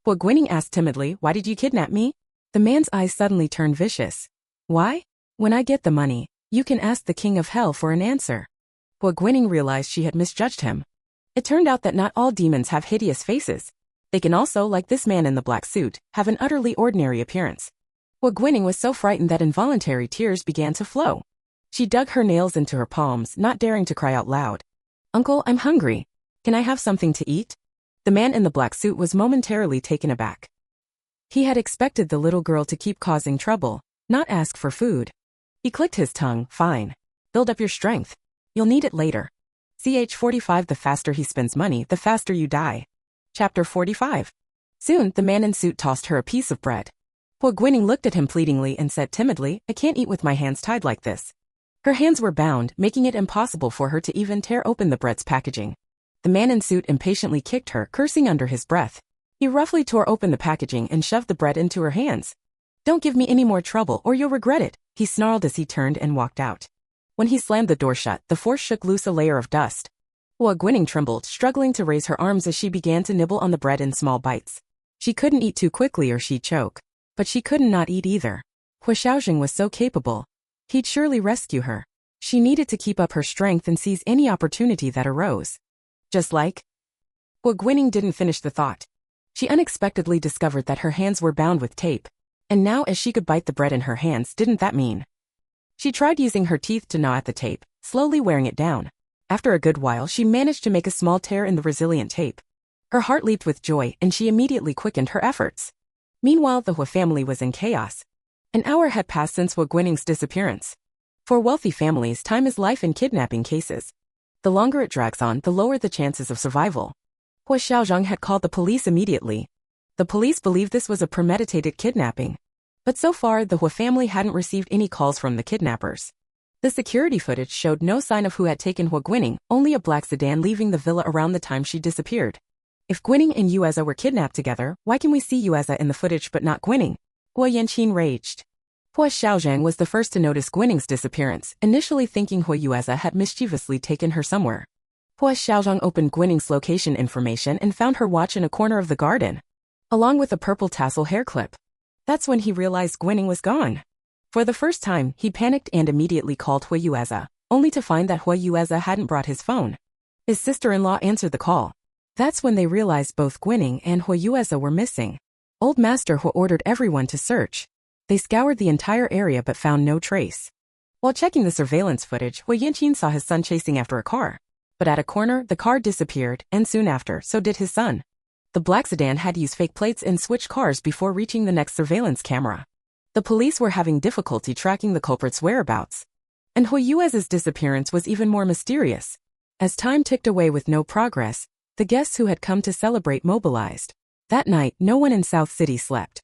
Huo Guining asked timidly, "Why did you kidnap me?" The man's eyes suddenly turned vicious. "Why? When I get the money, you can ask the king of hell for an answer." Huo Guining realized she had misjudged him. It turned out that not all demons have hideous faces. They can also, like this man in the black suit, have an utterly ordinary appearance. Huo Guining was so frightened that involuntary tears began to flow. She dug her nails into her palms, not daring to cry out loud. "Uncle, I'm hungry. Can I have something to eat?" The man in the black suit was momentarily taken aback. He had expected the little girl to keep causing trouble, not ask for food. He clicked his tongue. "Fine. Build up your strength. You'll need it later." Ch 45. The faster he spends money, the faster you die. Chapter 45. Soon, the man in suit tossed her a piece of bread. Huo Guining looked at him pleadingly and said timidly, "I can't eat with my hands tied like this." Her hands were bound, making it impossible for her to even tear open the bread's packaging. The man in suit impatiently kicked her, cursing under his breath. He roughly tore open the packaging and shoved the bread into her hands. "Don't give me any more trouble or you'll regret it," he snarled as he turned and walked out. When he slammed the door shut, the force shook loose a layer of dust. Huo Guining trembled, struggling to raise her arms as she began to nibble on the bread in small bites. She couldn't eat too quickly or she'd choke. But she couldn't not eat either. Huo Xiaozheng was so capable. He'd surely rescue her. She needed to keep up her strength and seize any opportunity that arose. Just like... Huo Guining didn't finish the thought. She unexpectedly discovered that her hands were bound with tape. And now as she could bite the bread in her hands, didn't that mean? She tried using her teeth to gnaw at the tape, slowly wearing it down. After a good while, she managed to make a small tear in the resilient tape. Her heart leaped with joy, and she immediately quickened her efforts. Meanwhile, the Huo family was in chaos. An hour had passed since Huo Guining's disappearance. For wealthy families, time is life in kidnapping cases. The longer it drags on, the lower the chances of survival. Huo Xiaozheng had called the police immediately. The police believed this was a premeditated kidnapping. But so far, the Huo family hadn't received any calls from the kidnappers. The security footage showed no sign of who had taken Huo Guining, only a black sedan leaving the villa around the time she disappeared. If Guining and Yueza were kidnapped together, why can we see Yueza in the footage but not Guining? Huo Yanqin raged. Huo Xiaozheng was the first to notice Guining's disappearance, initially thinking Huo Yueza had mischievously taken her somewhere. Huo Xiaozheng opened Guining's location information and found her watch in a corner of the garden, along with a purple tassel hair clip. That's when he realized Guining was gone. For the first time, he panicked and immediately called Huo Yueza, only to find that Huo Yueza hadn't brought his phone. His sister-in-law answered the call. That's when they realized both Guining and Huo Yueza were missing. Old Master Huo ordered everyone to search. They scoured the entire area but found no trace. While checking the surveillance footage, Huo Yanqin saw his son chasing after a car. But at a corner, the car disappeared, and soon after, so did his son. The black sedan had used fake plates and switched cars before reaching the next surveillance camera. The police were having difficulty tracking the culprit's whereabouts. And Huo Yueza's disappearance was even more mysterious. As time ticked away with no progress, the guests who had come to celebrate mobilized. That night, no one in South City slept.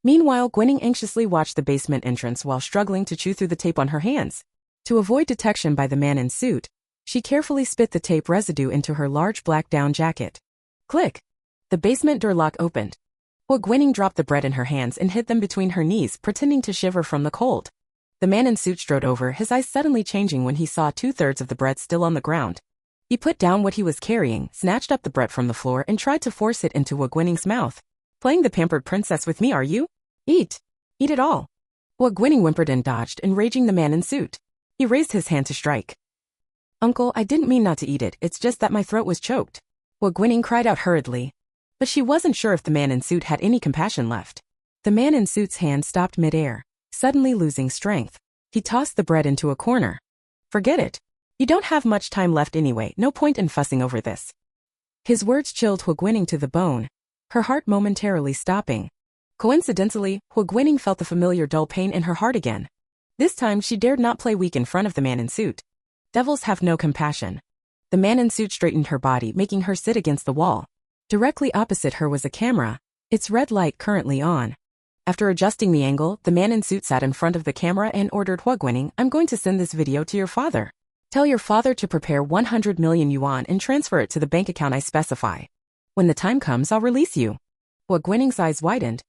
Meanwhile, Guining anxiously watched the basement entrance while struggling to chew through the tape on her hands. To avoid detection by the man in suit, she carefully spit the tape residue into her large black down jacket. Click! The basement door lock opened. Huo Guining dropped the bread in her hands and hid them between her knees, pretending to shiver from the cold. The man in suit strode over, his eyes suddenly changing when he saw 2/3 of the bread still on the ground. He put down what he was carrying, snatched up the bread from the floor and tried to force it into Huo Guining's mouth. "Playing the pampered princess with me, are you? Eat. Eat it all." Huo Guining whimpered and dodged, enraging the man in suit. He raised his hand to strike. "Uncle, I didn't mean not to eat it, it's just that my throat was choked." Huo Guining cried out hurriedly. But she wasn't sure if the man in suit had any compassion left. The man in suit's hand stopped midair, suddenly losing strength. He tossed the bread into a corner. "Forget it. You don't have much time left anyway, no point in fussing over this." His words chilled Huo Guining to the bone, her heart momentarily stopping. Coincidentally, Huo Guining felt the familiar dull pain in her heart again. This time she dared not play weak in front of the man in suit. Devils have no compassion. The man in suit straightened her body, making her sit against the wall. Directly opposite her was a camera, its red light currently on. After adjusting the angle, the man in suit sat in front of the camera and ordered Huo Guining, "I'm going to send this video to your father. Tell your father to prepare 100 million yuan and transfer it to the bank account I specify. When the time comes, I'll release you." Huo Guining's eyes widened.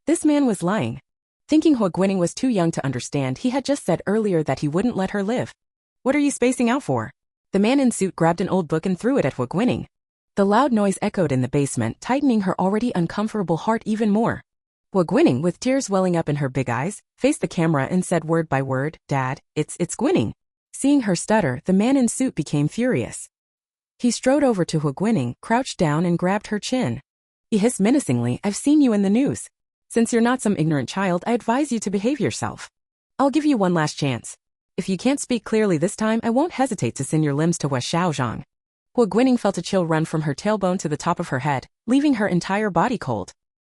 This man was lying. Thinking Huo Guining was too young to understand, he had just said earlier that he wouldn't let her live. "What are you spacing out for?" The man in suit grabbed an old book and threw it at Huo Guining. The loud noise echoed in the basement, tightening her already uncomfortable heart even more. Huo Guining, with tears welling up in her big eyes, faced the camera and said word by word, "Dad, it's Guining." Seeing her stutter, the man in suit became furious. He strode over to Huo Guining, crouched down and grabbed her chin. He hissed menacingly, "I've seen you in the news. Since you're not some ignorant child, I advise you to behave yourself. I'll give you one last chance. If you can't speak clearly this time, I won't hesitate to send your limbs to Huo Xiaozheng." Huo Guining felt a chill run from her tailbone to the top of her head, leaving her entire body cold.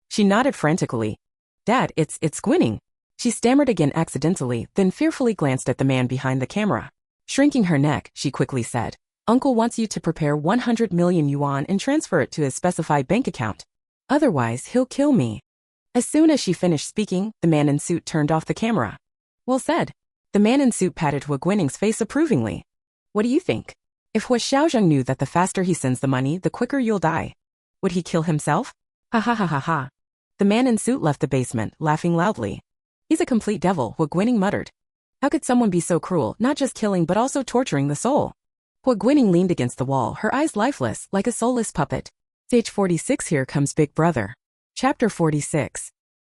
She nodded frantically. "Dad, it's Guining." She stammered again accidentally, then fearfully glanced at the man behind the camera. Shrinking her neck, she quickly said, "Uncle wants you to prepare 100 million yuan and transfer it to his specified bank account. Otherwise, he'll kill me." As soon as she finished speaking, the man in suit turned off the camera. "Well said." The man in suit patted Huo Guining's face approvingly. "What do you think? If Huo Xiaozheng knew that the faster he sends the money, the quicker you'll die, would he kill himself?" "Ha ha ha ha ha." The man in suit left the basement, laughing loudly. "He's a complete devil," Huo Guining muttered. "How could someone be so cruel, not just killing but also torturing the soul?" Huo Guining leaned against the wall, her eyes lifeless, like a soulless puppet. Stage 46. Here comes Big Brother. Chapter 46.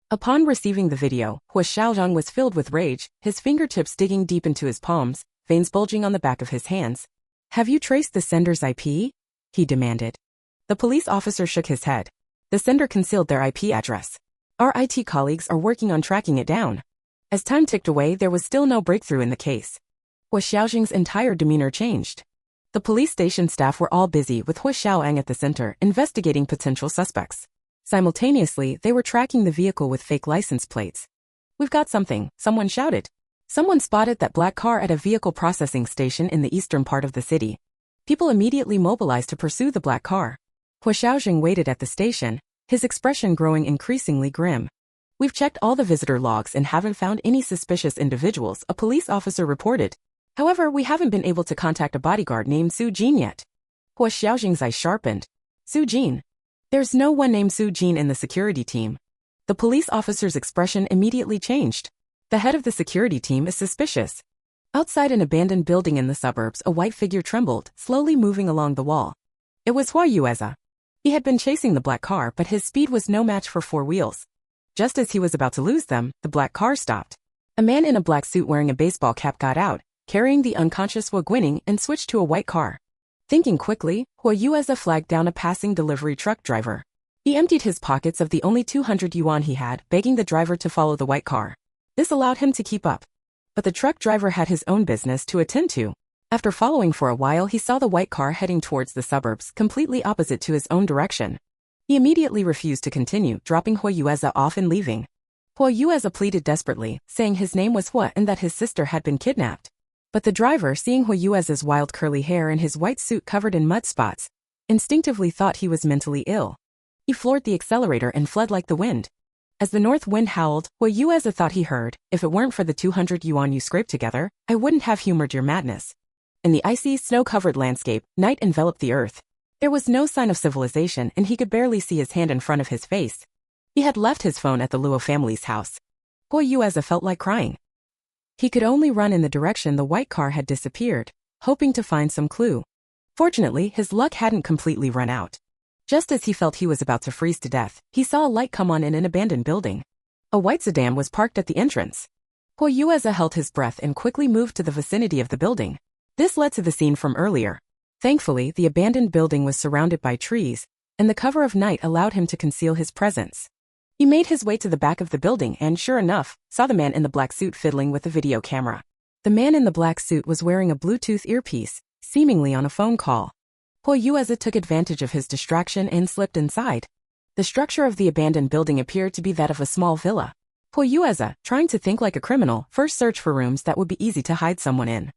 Upon receiving the video, Huo Xiaozheng was filled with rage, his fingertips digging deep into his palms, veins bulging on the back of his hands. "Have you traced the sender's IP?" he demanded. The police officer shook his head. The sender concealed their IP address. "Our IT colleagues are working on tracking it down." As time ticked away, there was still no breakthrough in the case. Huo Xiaozheng's entire demeanor changed. The police station staff were all busy with Huo Xiaozheng at the center, investigating potential suspects. Simultaneously, they were tracking the vehicle with fake license plates. "We've got something," someone shouted. Someone spotted that black car at a vehicle processing station in the eastern part of the city. People immediately mobilized to pursue the black car. Huo Xiaozheng waited at the station, his expression growing increasingly grim. "We've checked all the visitor logs and haven't found any suspicious individuals," a police officer reported. "However, we haven't been able to contact a bodyguard named Su Jin yet." Huo Xiaozheng's eyes sharpened. "Su Jin? There's no one named Su Jin in the security team." The police officer's expression immediately changed. "The head of the security team is suspicious." Outside an abandoned building in the suburbs, a white figure trembled, slowly moving along the wall. It was Huo Xiaozheng. He had been chasing the black car, but his speed was no match for four wheels. Just as he was about to lose them, the black car stopped. A man in a black suit wearing a baseball cap got out, carrying the unconscious Huo Guining, and switched to a white car. Thinking quickly, Huo Xiaozheng flagged down a passing delivery truck driver. He emptied his pockets of the only 200 yuan he had, begging the driver to follow the white car. This allowed him to keep up. But the truck driver had his own business to attend to. After following for a while, he saw the white car heading towards the suburbs, completely opposite to his own direction. He immediately refused to continue, dropping Huo Xiaozheng off and leaving. Huo Xiaozheng pleaded desperately, saying his name was Huo and that his sister had been kidnapped. But the driver, seeing Huo Xiaozheng's wild curly hair and his white suit covered in mud spots, instinctively thought he was mentally ill. He floored the accelerator and fled like the wind. As the north wind howled, Huo Xiaozheng thought he heard, "If it weren't for the 200 yuan you scraped together, I wouldn't have humored your madness." In the icy, snow-covered landscape, night enveloped the earth. There was no sign of civilization, and he could barely see his hand in front of his face. He had left his phone at the Luo family's house. Huo Xiaozheng felt like crying. He could only run in the direction the white car had disappeared, hoping to find some clue. Fortunately, his luck hadn't completely run out. Just as he felt he was about to freeze to death, he saw a light come on in an abandoned building. A white sedan was parked at the entrance. Huo Xiaozheng held his breath and quickly moved to the vicinity of the building. This led to the scene from earlier. Thankfully, the abandoned building was surrounded by trees, and the cover of night allowed him to conceal his presence. He made his way to the back of the building and, sure enough, saw the man in the black suit fiddling with the video camera. The man in the black suit was wearing a Bluetooth earpiece, seemingly on a phone call. Huo Xiaozheng took advantage of his distraction and slipped inside. The structure of the abandoned building appeared to be that of a small villa. Huo Xiaozheng, trying to think like a criminal, first searched for rooms that would be easy to hide someone in.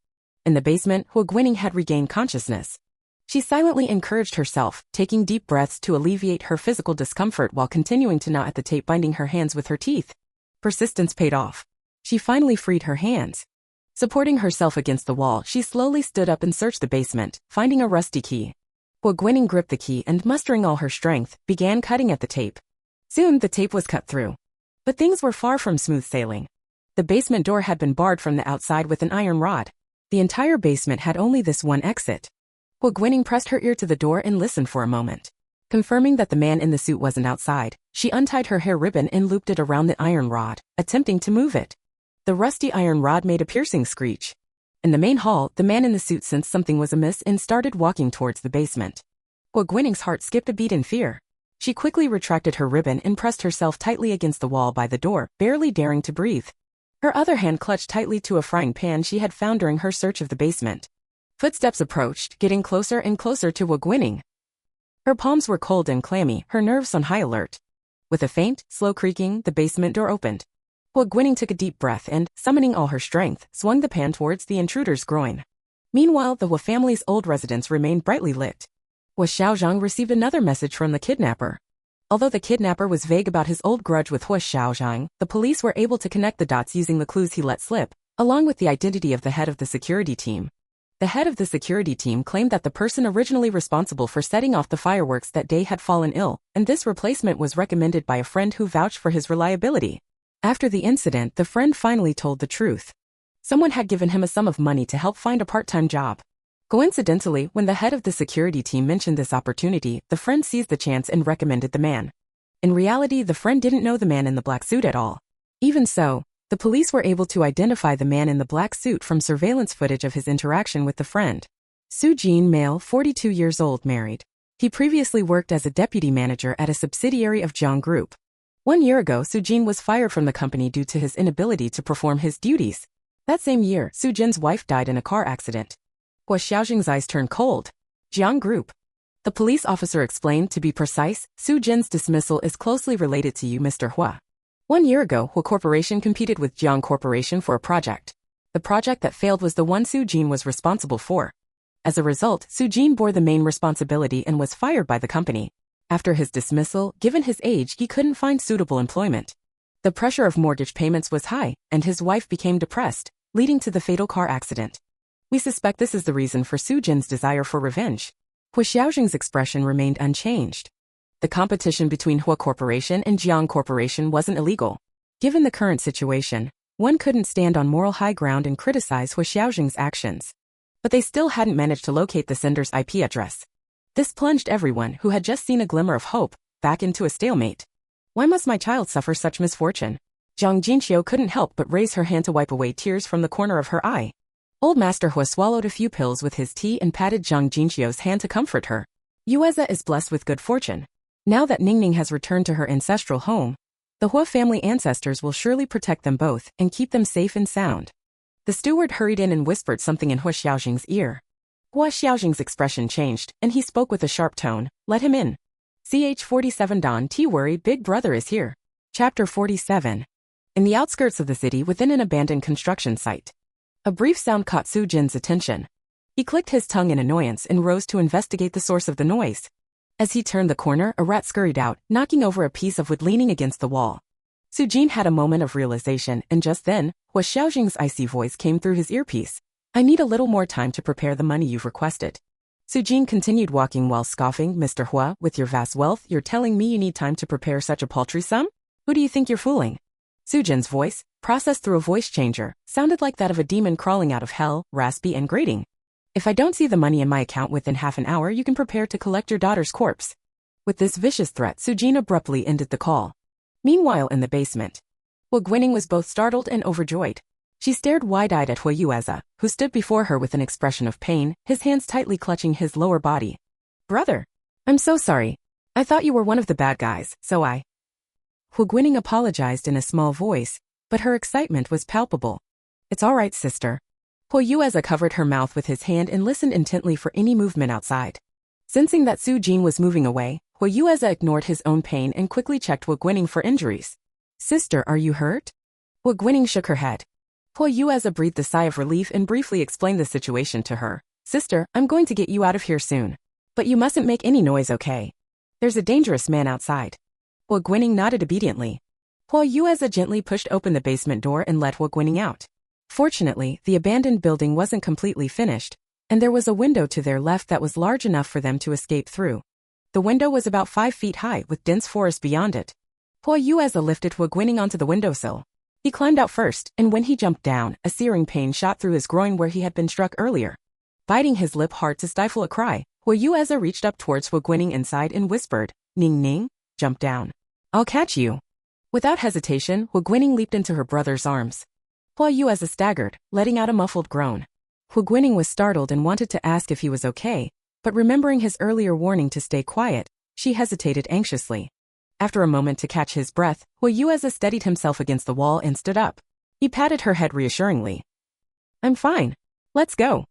In the basement, Huo Guining had regained consciousness. She silently encouraged herself, taking deep breaths to alleviate her physical discomfort while continuing to gnaw at the tape binding her hands with her teeth. Persistence paid off. She finally freed her hands. Supporting herself against the wall, she slowly stood up and searched the basement, finding a rusty key. Huo Guining gripped the key and, mustering all her strength, began cutting at the tape. Soon, the tape was cut through. But things were far from smooth sailing. The basement door had been barred from the outside with an iron rod. The entire basement had only this one exit. Huo Guining pressed her ear to the door and listened for a moment. Confirming that the man in the suit wasn't outside, she untied her hair ribbon and looped it around the iron rod, attempting to move it. The rusty iron rod made a piercing screech. In the main hall, the man in the suit sensed something was amiss and started walking towards the basement. Huo Guining's heart skipped a beat in fear. She quickly retracted her ribbon and pressed herself tightly against the wall by the door, barely daring to breathe. Her other hand clutched tightly to a frying pan she had found during her search of the basement. Footsteps approached, getting closer and closer to Huo Guining. Her palms were cold and clammy, her nerves on high alert. With a faint, slow creaking, the basement door opened. Huo Guining took a deep breath and, summoning all her strength, swung the pan towards the intruder's groin. Meanwhile, the Huo family's old residence remained brightly lit. Huo Xiaozheng received another message from the kidnapper. Although the kidnapper was vague about his old grudge with Huo Xiaozheng, the police were able to connect the dots using the clues he let slip, along with the identity of the head of the security team. The head of the security team claimed that the person originally responsible for setting off the fireworks that day had fallen ill, and this replacement was recommended by a friend who vouched for his reliability. After the incident, the friend finally told the truth. Someone had given him a sum of money to help find a part-time job. Coincidentally, when the head of the security team mentioned this opportunity, the friend seized the chance and recommended the man. In reality, the friend didn't know the man in the black suit at all. Even so, the police were able to identify the man in the black suit from surveillance footage of his interaction with the friend. Su Jin, male, 42 years old, married. He previously worked as a deputy manager at a subsidiary of Jiang Group. 1 year ago, Su Jin was fired from the company due to his inability to perform his duties. That same year, Su Jin's wife died in a car accident. Huo Xiaozheng's eyes turned cold. Jiang Group. The police officer explained, to be precise, Su Jin's dismissal is closely related to you, Mr. Hua. 1 year ago, Huo Corporation competed with Jiang Corporation for a project. The project that failed was the one Su Jin was responsible for. As a result, Su Jin bore the main responsibility and was fired by the company. After his dismissal, given his age, he couldn't find suitable employment. The pressure of mortgage payments was high, and his wife became depressed, leading to the fatal car accident. We suspect this is the reason for Su Jin's desire for revenge. Huo Xiaozheng's expression remained unchanged. The competition between Huo Corporation and Jiang Corporation wasn't illegal. Given the current situation, one couldn't stand on moral high ground and criticize Huo Xiaozheng's actions. But they still hadn't managed to locate the sender's IP address. This plunged everyone who had just seen a glimmer of hope back into a stalemate. Why must my child suffer such misfortune? Zhang Jinxiu couldn't help but raise her hand to wipe away tears from the corner of her eye. Old Master Huo swallowed a few pills with his tea and patted Zhang Jinxiu's hand to comfort her. Yueza is blessed with good fortune. Now that Ningning has returned to her ancestral home, the Huo family ancestors will surely protect them both and keep them safe and sound. The steward hurried in and whispered something in Huo Xiaozheng's ear. Huo Xiaozheng's expression changed, and he spoke with a sharp tone. Let him in. CH-47 Don T. Worry, Big Brother is here. Chapter 47. In the outskirts of the city within an abandoned construction site. A brief sound caught Su Jin's attention. He clicked his tongue in annoyance and rose to investigate the source of the noise. As he turned the corner, a rat scurried out, knocking over a piece of wood leaning against the wall. Su Jin had a moment of realization, and just then, Huo Xiaozheng's icy voice came through his earpiece. I need a little more time to prepare the money you've requested. Su Jin continued walking while scoffing. Mr. Hua, with your vast wealth, you're telling me you need time to prepare such a paltry sum? Who do you think you're fooling? Su Jin's voice, processed through a voice changer, sounded like that of a demon crawling out of hell, raspy and grating. If I don't see the money in my account within half an hour, you can prepare to collect your daughter's corpse. With this vicious threat, Su Jin abruptly ended the call. Meanwhile, in the basement, Huo Guining was both startled and overjoyed. She stared wide-eyed at Huo Yueza, who stood before her with an expression of pain, his hands tightly clutching his lower body. Brother, I'm so sorry. I thought you were one of the bad guys, so I... Huo Guining apologized in a small voice, but her excitement was palpable. It's all right, sister. Huo Yueza covered her mouth with his hand and listened intently for any movement outside. Sensing that Su Jin was moving away, Huo Yueza ignored his own pain and quickly checked Huo Guining for injuries. Sister, are you hurt? Huo Guining shook her head. Huo Yueza breathed a sigh of relief and briefly explained the situation to her. Sister, I'm going to get you out of here soon. But you mustn't make any noise, okay? There's a dangerous man outside. Huo Guining nodded obediently. Huo Yueza gently pushed open the basement door and let Huo Guining out. Fortunately, the abandoned building wasn't completely finished, and there was a window to their left that was large enough for them to escape through. The window was about 5 feet high with dense forest beyond it. Huo Yueza lifted Huo Guining onto the windowsill. He climbed out first, and when he jumped down, a searing pain shot through his groin where he had been struck earlier. Biting his lip hard to stifle a cry, Huo Yueza reached up towards Huo Guining inside and whispered, Ning Ning, jump down. I'll catch you. Without hesitation, Huo Guining leaped into her brother's arms. Huo Yueza staggered, letting out a muffled groan. Huo Guining was startled and wanted to ask if he was okay, but remembering his earlier warning to stay quiet, she hesitated anxiously. After a moment to catch his breath, Huo Yueze steadied himself against the wall and stood up. He patted her head reassuringly. I'm fine. Let's go.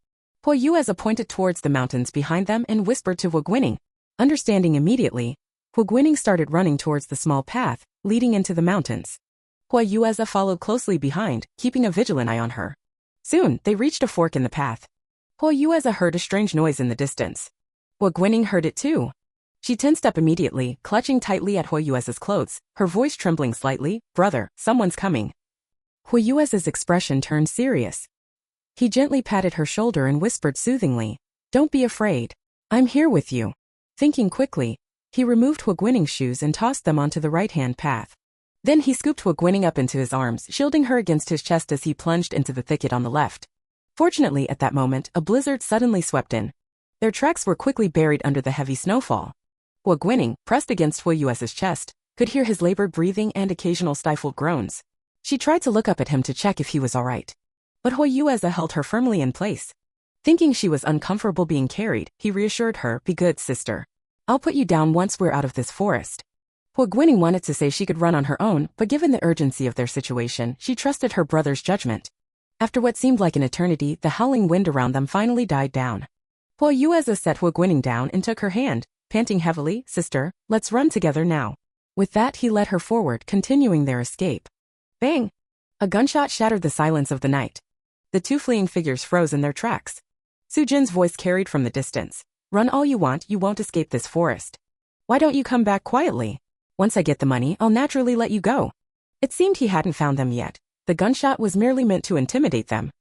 Huo Yueze pointed towards the mountains behind them and whispered to Huo Guining. Understanding immediately, Huo Guining started running towards the small path, leading into the mountains. Huo Yueze followed closely behind, keeping a vigilant eye on her. Soon, they reached a fork in the path. Huo Yueze heard a strange noise in the distance. Huo Guining heard it too. She tensed up immediately, clutching tightly at Huo Yueze's clothes, her voice trembling slightly. Brother, someone's coming. Huo Yueze's expression turned serious. He gently patted her shoulder and whispered soothingly, Don't be afraid. I'm here with you. Thinking quickly, he removed Huo Guining's shoes and tossed them onto the right-hand path. Then he scooped Huo Guining up into his arms, shielding her against his chest as he plunged into the thicket on the left. Fortunately, at that moment, a blizzard suddenly swept in. Their tracks were quickly buried under the heavy snowfall. Huo Guining, pressed against Huo Yueze's chest, could hear his labored breathing and occasional stifled groans. She tried to look up at him to check if he was all right. But Huo Yueze held her firmly in place. Thinking she was uncomfortable being carried, he reassured her, Be good, sister. I'll put you down once we're out of this forest. Huo Guining wanted to say she could run on her own, but given the urgency of their situation, she trusted her brother's judgment. After what seemed like an eternity, the howling wind around them finally died down. Huo Yueze set Huo Guining down and took her hand, panting heavily, Sister, let's run together now. With that, he led her forward, continuing their escape. Bang! A gunshot shattered the silence of the night. The two fleeing figures froze in their tracks. Su Jin's voice carried from the distance. Run all you won't escape this forest. Why don't you come back quietly? Once I get the money, I'll naturally let you go. It seemed he hadn't found them yet. The gunshot was merely meant to intimidate them.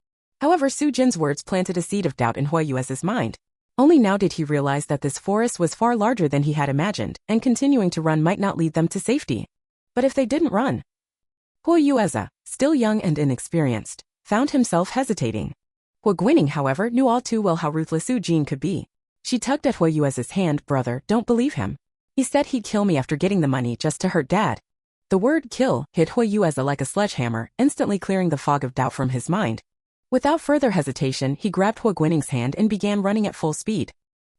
However, Su Jin's words planted a seed of doubt in Huo Yueze's mind. Only now did he realize that this forest was far larger than he had imagined, and continuing to run might not lead them to safety. But if they didn't run? Huo Yueze, still young and inexperienced, found himself hesitating. Huo Guining, however, knew all too well how ruthless Su Jin could be. She tugged at Huo Yueze's hand. Brother, don't believe him. He said he'd kill me after getting the money just to hurt Dad. The word kill hit Huo Yueze like a sledgehammer, instantly clearing the fog of doubt from his mind. Without further hesitation, he grabbed Huo Guining's hand and began running at full speed.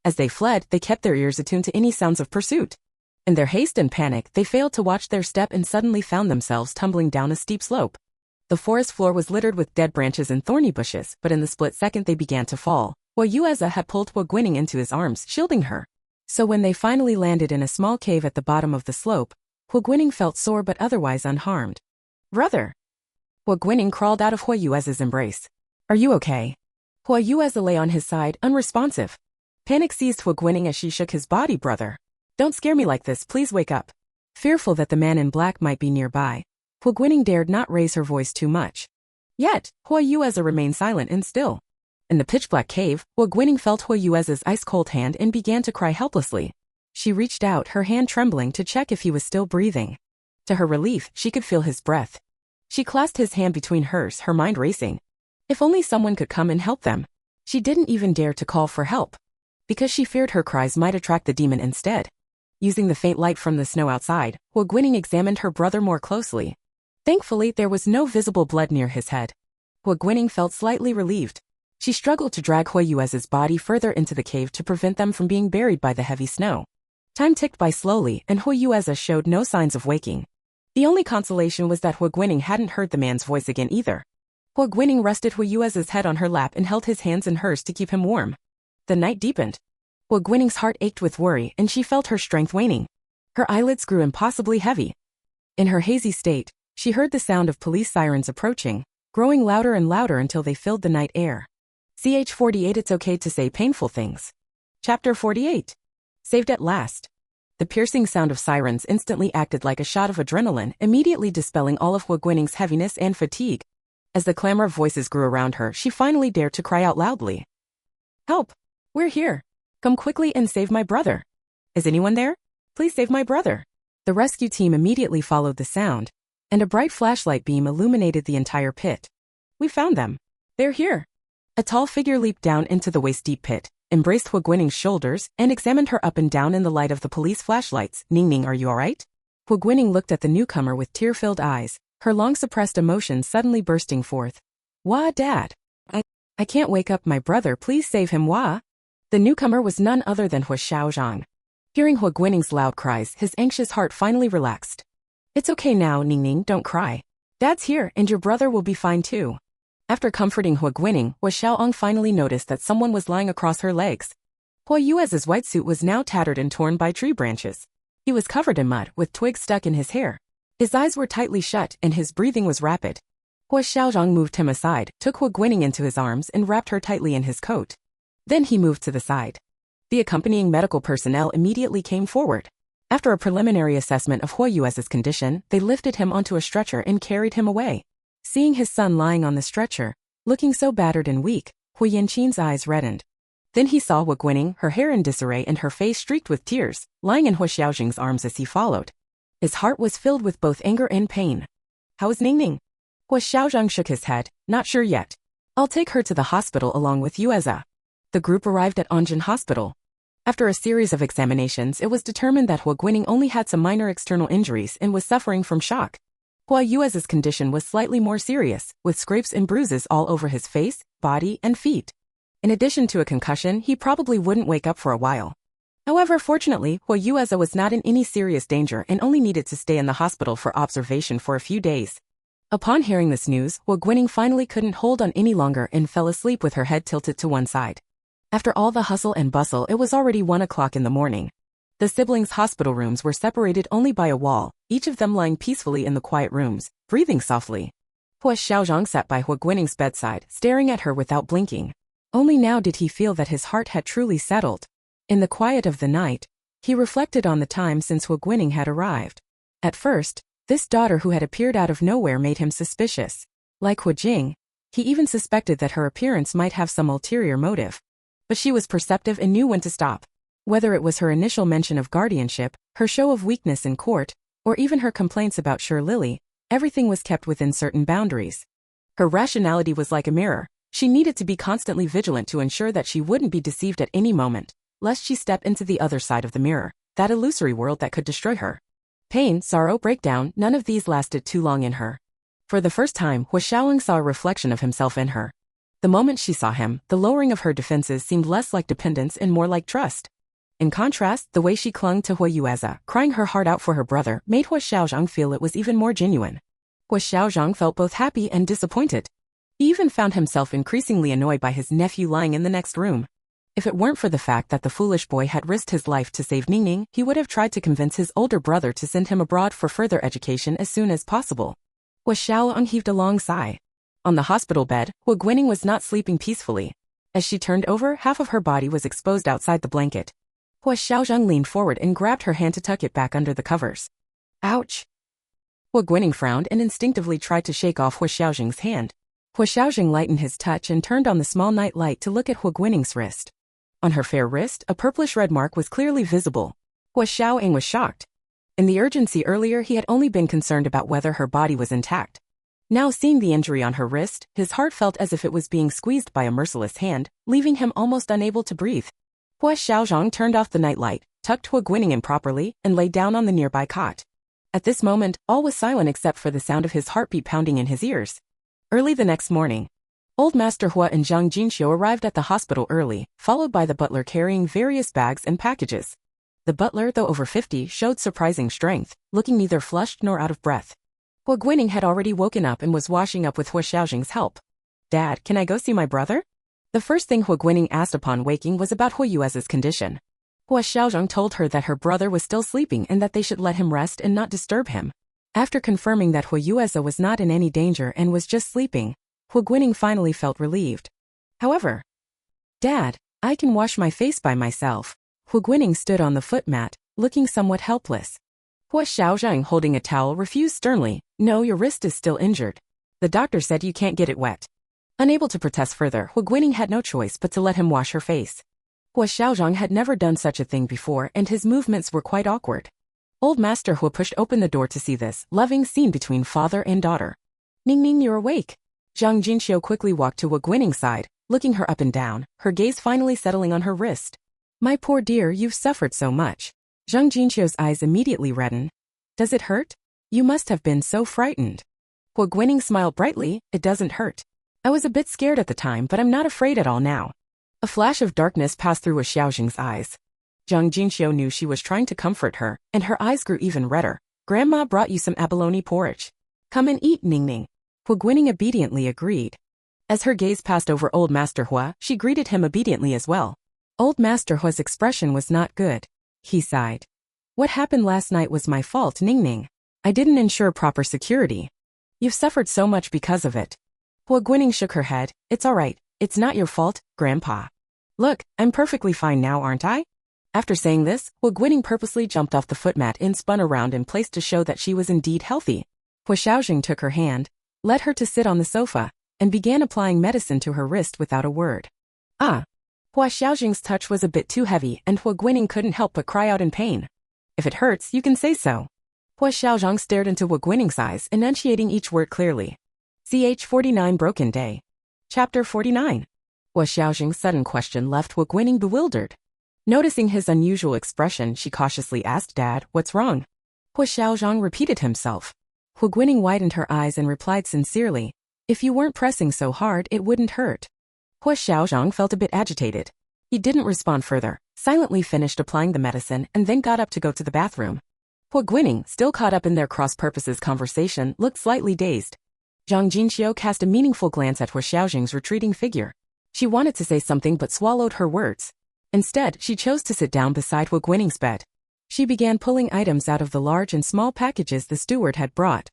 As they fled, they kept their ears attuned to any sounds of pursuit. In their haste and panic, they failed to watch their step and suddenly found themselves tumbling down a steep slope. The forest floor was littered with dead branches and thorny bushes, but in the split second they began to fall. Huo Yueze had pulled Huo Guining into his arms, shielding her. So when they finally landed in a small cave at the bottom of the slope, Huo Guining felt sore but otherwise unharmed. Brother! Huo Guining crawled out of Huo Yueze's embrace. Are you okay? Huo Yueze lay on his side, unresponsive. Panic seized Huo Guining as she shook his body. Brother! Don't scare me like this, please wake up. Fearful that the man in black might be nearby, Huo Guining dared not raise her voice too much. Yet, Huo Yueze remained silent and still. In the pitch-black cave, Huo Guining felt Huo Yueze's ice-cold hand and began to cry helplessly. She reached out, her hand trembling, to check if he was still breathing. To her relief, she could feel his breath. She clasped his hand between hers, her mind racing. If only someone could come and help them. She didn't even dare to call for help, because she feared her cries might attract the demon instead. Using the faint light from the snow outside, Huo Guining examined her brother more closely. Thankfully, there was no visible blood near his head. Huo Guining felt slightly relieved. She struggled to drag Huo Yueze's body further into the cave to prevent them from being buried by the heavy snow. Time ticked by slowly, and Huo Yueze showed no signs of waking. The only consolation was that Huo Guining hadn't heard the man's voice again either. Huo Guining rested Huo Yueze's head on her lap and held his hands in hers to keep him warm. The night deepened. Huo Guining's heart ached with worry, and she felt her strength waning. Her eyelids grew impossibly heavy. In her hazy state, she heard the sound of police sirens approaching, growing louder and louder until they filled the night air. Ch 48. It's okay to say painful things. Chapter 48. Saved at last. The piercing sound of sirens instantly acted like a shot of adrenaline, immediately dispelling all of Huo Guining's heaviness and fatigue. As the clamor of voices grew around her, she finally dared to cry out loudly. Help! We're here! Come quickly and save my brother! Is anyone there? Please save my brother! The rescue team immediately followed the sound, and a bright flashlight beam illuminated the entire pit. We found them. They're here. A tall figure leaped down into the waist-deep pit, embraced Huo Guining's shoulders, and examined her up and down in the light of the police flashlights. Ning Ning, are you alright? Huo Guining looked at the newcomer with tear-filled eyes, her long-suppressed emotions suddenly bursting forth. Wah, Dad! I can't wake up my brother, please save him, Hua. The newcomer was none other than Huo Xiaozheng. Hearing Huo Guining's loud cries, his anxious heart finally relaxed. It's okay now, Ningning, don't cry. Dad's here, and your brother will be fine too. After comforting Huo Guining, Huo Xiaozheng finally noticed that someone was lying across her legs. Huo Yuez's white suit was now tattered and torn by tree branches. He was covered in mud, with twigs stuck in his hair. His eyes were tightly shut, and his breathing was rapid. Huo Xiaozheng moved him aside, took Huo Guining into his arms, and wrapped her tightly in his coat. Then he moved to the side. The accompanying medical personnel immediately came forward. After a preliminary assessment of Huo Yuez's condition, they lifted him onto a stretcher and carried him away. Seeing his son lying on the stretcher, looking so battered and weak, Huo Yanqin's eyes reddened. Then he saw Huo Guining, her hair in disarray and her face streaked with tears, lying in Huo Xiaozheng's arms as he followed. His heart was filled with both anger and pain. How is Ningning? Huo Xiaozheng shook his head, not sure yet. I'll take her to the hospital along with Yueza. The group arrived at Anjin Hospital. After a series of examinations, it was determined that Huo Guining only had some minor external injuries and was suffering from shock. Huo Yuez's condition was slightly more serious, with scrapes and bruises all over his face, body, and feet. In addition to a concussion, he probably wouldn't wake up for a while. However, fortunately, Huo Yueza was not in any serious danger and only needed to stay in the hospital for observation for a few days. Upon hearing this news, Huo Guining finally couldn't hold on any longer and fell asleep with her head tilted to one side. After all the hustle and bustle, it was already 1 o'clock in the morning. The siblings' hospital rooms were separated only by a wall, each of them lying peacefully in the quiet rooms, breathing softly. Huo Xiaozheng sat by Huo Guining's bedside, staring at her without blinking. Only now did he feel that his heart had truly settled. In the quiet of the night, he reflected on the time since Huo Guining had arrived. At first, this daughter who had appeared out of nowhere made him suspicious. Like Huo Jing, he even suspected that her appearance might have some ulterior motive. But she was perceptive and knew when to stop. Whether it was her initial mention of guardianship, her show of weakness in court, or even her complaints about Sure Lily, everything was kept within certain boundaries. Her rationality was like a mirror. She needed to be constantly vigilant to ensure that she wouldn't be deceived at any moment, lest she step into the other side of the mirror, that illusory world that could destroy her. Pain, sorrow, breakdown, none of these lasted too long in her. For the first time, Huo Xiaozheng saw a reflection of himself in her. The moment she saw him, the lowering of her defenses seemed less like dependence and more like trust. In contrast, the way she clung to Huo Yueza, crying her heart out for her brother, made Huo Xiaozheng feel it was even more genuine. Huo Xiaozheng felt both happy and disappointed. He even found himself increasingly annoyed by his nephew lying in the next room. If it weren't for the fact that the foolish boy had risked his life to save Ningning, he would have tried to convince his older brother to send him abroad for further education as soon as possible. Huo Xiaozheng heaved a long sigh. On the hospital bed, Huo Guining was not sleeping peacefully. As she turned over, half of her body was exposed outside the blanket. Huo Xiaozheng leaned forward and grabbed her hand to tuck it back under the covers. Ouch! Huo Guining frowned and instinctively tried to shake off Huo Xiaozheng's hand. Huo Xiaozheng lightened his touch and turned on the small night light to look at Huo Guining's wrist. On her fair wrist, a purplish red mark was clearly visible. Huo Xiaozheng was shocked. In the urgency earlier, he had only been concerned about whether her body was intact. Now seeing the injury on her wrist, his heart felt as if it was being squeezed by a merciless hand, leaving him almost unable to breathe. Huo Xiaozheng turned off the nightlight, tucked Huo Guining in properly, and lay down on the nearby cot. At this moment, all was silent except for the sound of his heartbeat pounding in his ears. Early the next morning, Old Master Hua and Zhang Jinxiu arrived at the hospital early, followed by the butler carrying various bags and packages. The butler, though over 50, showed surprising strength, looking neither flushed nor out of breath. Huo Guining had already woken up and was washing up with Huo Xiaozheng's help. Dad, can I go see my brother? The first thing Huo Guining asked upon waking was about Huo Yuez's condition. Huo Xiaozheng told her that her brother was still sleeping and that they should let him rest and not disturb him. After confirming that Huo Yueza was not in any danger and was just sleeping, Huo Guining finally felt relieved. However, Dad, I can wash my face by myself. Huo Guining stood on the footmat, looking somewhat helpless. Huo Xiaozheng, holding a towel, refused sternly. No, your wrist is still injured. The doctor said you can't get it wet. Unable to protest further, Huo Guining had no choice but to let him wash her face. Huo Xiaozheng had never done such a thing before and his movements were quite awkward. Old Master Huo pushed open the door to see this loving scene between father and daughter. Ningning, you're awake. Zhang Jinxiu quickly walked to Huo Guining's side, looking her up and down, her gaze finally settling on her wrist. My poor dear, you've suffered so much. Zhang Jinxiu's eyes immediately reddened. Does it hurt? You must have been so frightened. Huo Guining smiled brightly. It doesn't hurt. I was a bit scared at the time, but I'm not afraid at all now. A flash of darkness passed through Huo Xiaozheng's eyes. Zhang Jinxiu knew she was trying to comfort her, and her eyes grew even redder. Grandma brought you some abalone porridge. Come and eat, Ning Ning. Huo Guining obediently agreed. As her gaze passed over Old Master Hua, she greeted him obediently as well. Old Master Hua's expression was not good. He sighed. What happened last night was my fault, Ning Ning. I didn't ensure proper security. You've suffered so much because of it. Huo Guining shook her head. It's all right. It's not your fault, Grandpa. Look, I'm perfectly fine now, aren't I? After saying this, Huo Guining purposely jumped off the footmat and spun around in place to show that she was indeed healthy. Huo Xiaozheng took her hand, led her to sit on the sofa, and began applying medicine to her wrist without a word. Ah! Huo Xiaozheng's touch was a bit too heavy, and Huo Guining couldn't help but cry out in pain. If it hurts, you can say so. Huo Xiaozheng stared into Huo Guining's eyes, enunciating each word clearly. Ch 49 Broken Day. Chapter 49. Huo Xiaozheng's sudden question left Huo Guining bewildered. Noticing his unusual expression, she cautiously asked, Dad, what's wrong? Huo Xiaozheng repeated himself. Huo Guining widened her eyes and replied sincerely, if you weren't pressing so hard, it wouldn't hurt. Huo Xiaozheng felt a bit agitated. He didn't respond further, silently finished applying the medicine, and then got up to go to the bathroom. Huo Guining, still caught up in their cross-purposes conversation, looked slightly dazed. Zhang Jinxiu cast a meaningful glance at Huo Xiaozheng's retreating figure. She wanted to say something but swallowed her words. Instead, she chose to sit down beside Huo Guining's bed. She began pulling items out of the large and small packages the steward had brought.